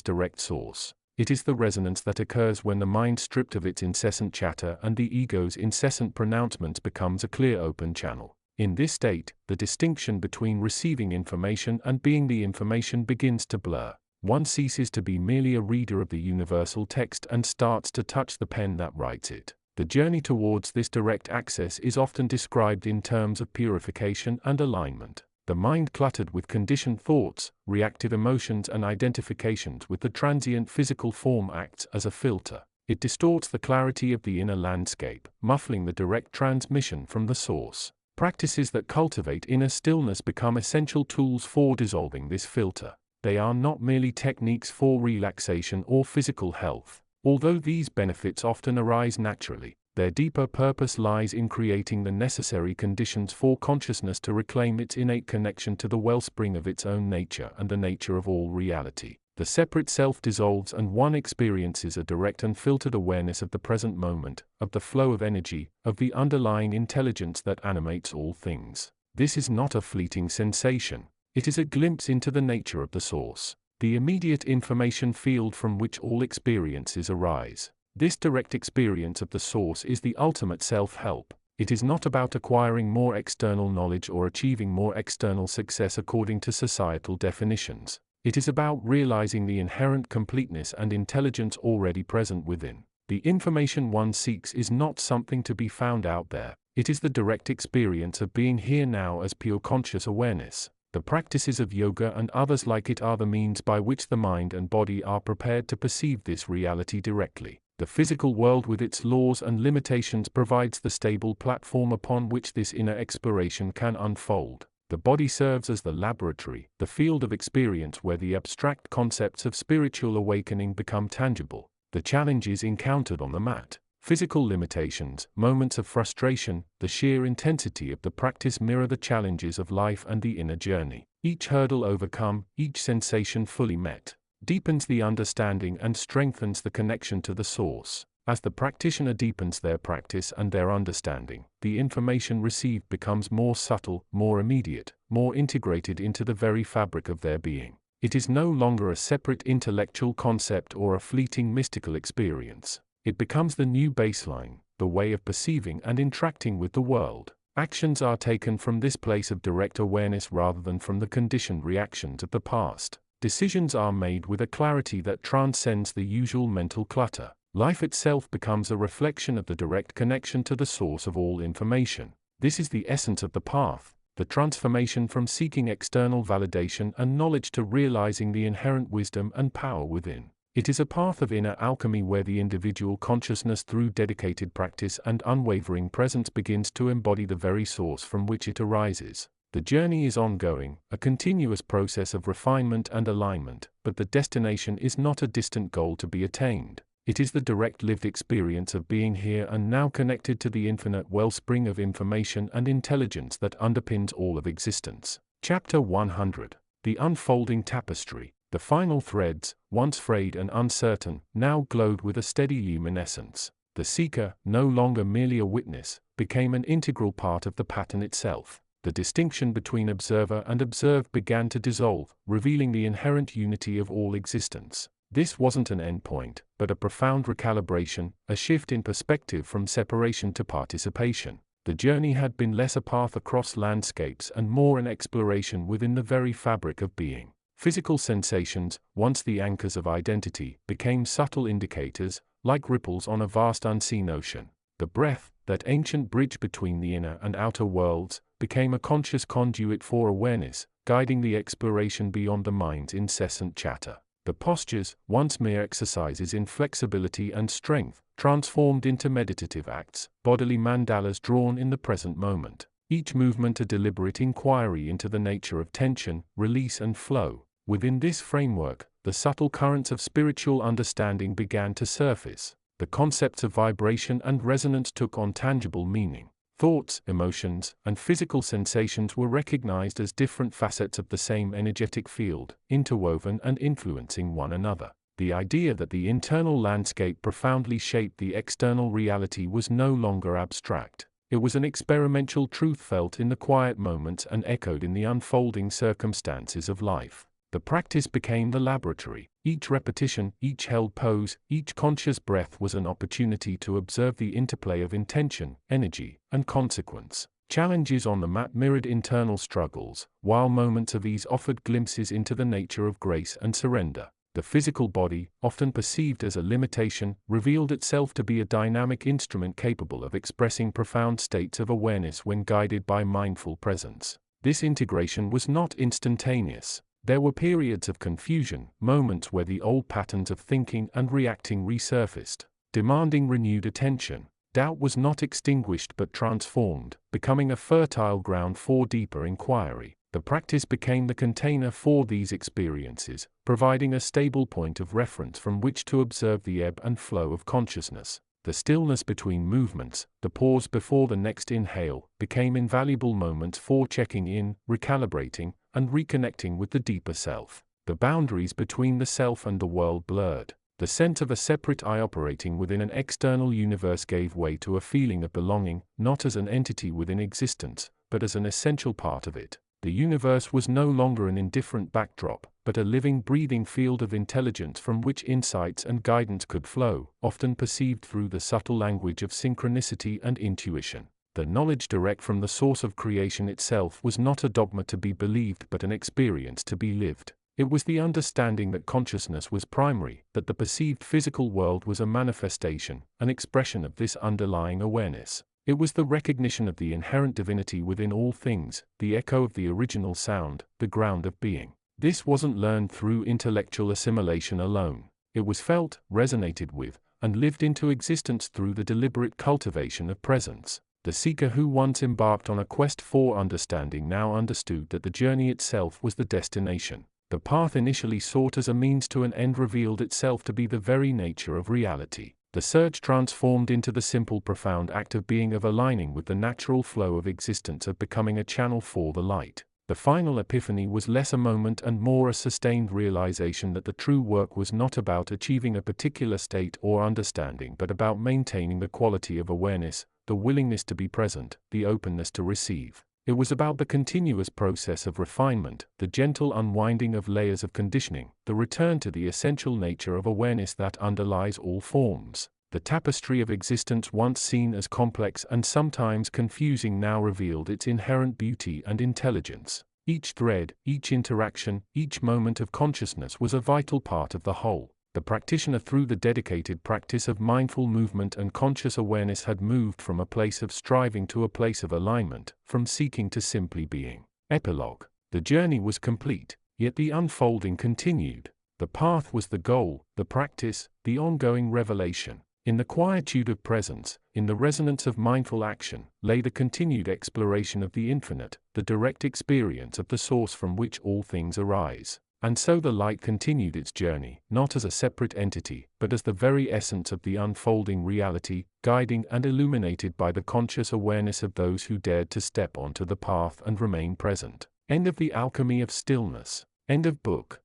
direct source. It is the resonance that occurs when the mind, stripped of its incessant chatter and the ego's incessant pronouncements, becomes a clear, open channel. In this state, the distinction between receiving information and being the information begins to blur. One ceases to be merely a reader of the universal text and starts to touch the pen that writes it. The journey towards this direct access is often described in terms of purification and alignment. The mind, cluttered with conditioned thoughts, reactive emotions, and identifications with the transient physical form, acts as a filter. It distorts the clarity of the inner landscape, muffling the direct transmission from the source. Practices that cultivate inner stillness become essential tools for dissolving this filter. They are not merely techniques for relaxation or physical health. Although these benefits often arise naturally, their deeper purpose lies in creating the necessary conditions for consciousness to reclaim its innate connection to the wellspring of its own nature and the nature of all reality. The separate self dissolves, and one experiences a direct, unfiltered awareness of the present moment, of the flow of energy, of the underlying intelligence that animates all things. This is not a fleeting sensation. It is a glimpse into the nature of the source, the immediate information field from which all experiences arise. This direct experience of the source is the ultimate self-help. It is not about acquiring more external knowledge or achieving more external success according to societal definitions. It is about realizing the inherent completeness and intelligence already present within. The information one seeks is not something to be found out there. It is the direct experience of being here now as pure conscious awareness. The practices of yoga and others like it are the means by which the mind and body are prepared to perceive this reality directly. The physical world with its laws and limitations provides the stable platform upon which this inner exploration can unfold. The body serves as the laboratory, the field of experience where the abstract concepts of spiritual awakening become tangible. The challenges encountered on the mat, physical limitations, moments of frustration, the sheer intensity of the practice mirror the challenges of life and the inner journey. Each hurdle overcome, each sensation fully met, deepens the understanding and strengthens the connection to the source. As the practitioner deepens their practice and their understanding, the information received becomes more subtle, more immediate, more integrated into the very fabric of their being. It is no longer a separate intellectual concept or a fleeting mystical experience. It becomes the new baseline, the way of perceiving and interacting with the world. Actions are taken from this place of direct awareness rather than from the conditioned reactions of the past. Decisions are made with a clarity that transcends the usual mental clutter. Life itself becomes a reflection of the direct connection to the source of all information. This is the essence of the path, the transformation from seeking external validation and knowledge to realizing the inherent wisdom and power within. It is a path of inner alchemy where the individual consciousness through dedicated practice and unwavering presence begins to embody the very source from which it arises. The journey is ongoing, a continuous process of refinement and alignment, but the destination is not a distant goal to be attained. It is the direct lived experience of being here and now connected to the infinite wellspring of information and intelligence that underpins all of existence. Chapter 100. The Unfolding Tapestry. The final threads, once frayed and uncertain, now glowed with a steady luminescence. The seeker, no longer merely a witness, became an integral part of the pattern itself. The distinction between observer and observed began to dissolve, revealing the inherent unity of all existence. This wasn't an endpoint, but a profound recalibration, a shift in perspective from separation to participation. The journey had been less a path across landscapes and more an exploration within the very fabric of being. Physical sensations, once the anchors of identity, became subtle indicators, like ripples on a vast unseen ocean. The breath, that ancient bridge between the inner and outer worlds, became a conscious conduit for awareness, guiding the exploration beyond the mind's incessant chatter. The postures, once mere exercises in flexibility and strength, transformed into meditative acts, bodily mandalas drawn in the present moment. Each movement a deliberate inquiry into the nature of tension, release and flow. Within this framework, the subtle currents of spiritual understanding began to surface. The concepts of vibration and resonance took on tangible meaning. Thoughts, emotions, and physical sensations were recognized as different facets of the same energetic field, interwoven and influencing one another. The idea that the internal landscape profoundly shaped the external reality was no longer abstract. It was an experiential truth felt in the quiet moments and echoed in the unfolding circumstances of life. The practice became the laboratory. Each repetition, each held pose, each conscious breath was an opportunity to observe the interplay of intention, energy, and consequence. Challenges on the mat mirrored internal struggles, while moments of ease offered glimpses into the nature of grace and surrender. The physical body, often perceived as a limitation, revealed itself to be a dynamic instrument capable of expressing profound states of awareness when guided by mindful presence. This integration was not instantaneous. There were periods of confusion, moments where the old patterns of thinking and reacting resurfaced, demanding renewed attention. Doubt was not extinguished but transformed, becoming a fertile ground for deeper inquiry. The practice became the container for these experiences, providing a stable point of reference from which to observe the ebb and flow of consciousness. The stillness between movements, the pause before the next inhale, became invaluable moments for checking in, recalibrating, and reconnecting with the deeper self. The boundaries between the self and the world blurred. The sense of a separate I operating within an external universe gave way to a feeling of belonging, not as an entity within existence, but as an essential part of it. The universe was no longer an indifferent backdrop, but a living, breathing field of intelligence from which insights and guidance could flow, often perceived through the subtle language of synchronicity and intuition. The knowledge direct from the source of creation itself was not a dogma to be believed but an experience to be lived. It was the understanding that consciousness was primary, that the perceived physical world was a manifestation, an expression of this underlying awareness. It was the recognition of the inherent divinity within all things, the echo of the original sound, the ground of being. This wasn't learned through intellectual assimilation alone. It was felt, resonated with, and lived into existence through the deliberate cultivation of presence. The seeker who once embarked on a quest for understanding now understood that the journey itself was the destination. The path initially sought as a means to an end revealed itself to be the very nature of reality. The search transformed into the simple profound act of being, of aligning with the natural flow of existence, of becoming a channel for the light. The final epiphany was less a moment and more a sustained realization that the true work was not about achieving a particular state or understanding but about maintaining the quality of awareness, the willingness to be present, the openness to receive. It was about the continuous process of refinement, the gentle unwinding of layers of conditioning, the return to the essential nature of awareness that underlies all forms. The tapestry of existence, once seen as complex and sometimes confusing, now revealed its inherent beauty and intelligence. Each thread, each interaction, each moment of consciousness was a vital part of the whole. The practitioner, through the dedicated practice of mindful movement and conscious awareness, had moved from a place of striving to a place of alignment, from seeking to simply being. Epilogue. The journey was complete, yet the unfolding continued. The path was the goal, the practice, the ongoing revelation. In the quietude of presence, in the resonance of mindful action, lay the continued exploration of the infinite, the direct experience of the source from which all things arise. And so the light continued its journey, not as a separate entity, but as the very essence of the unfolding reality, guiding and illuminated by the conscious awareness of those who dared to step onto the path and remain present. End of the Alchemy of Stillness. End of book.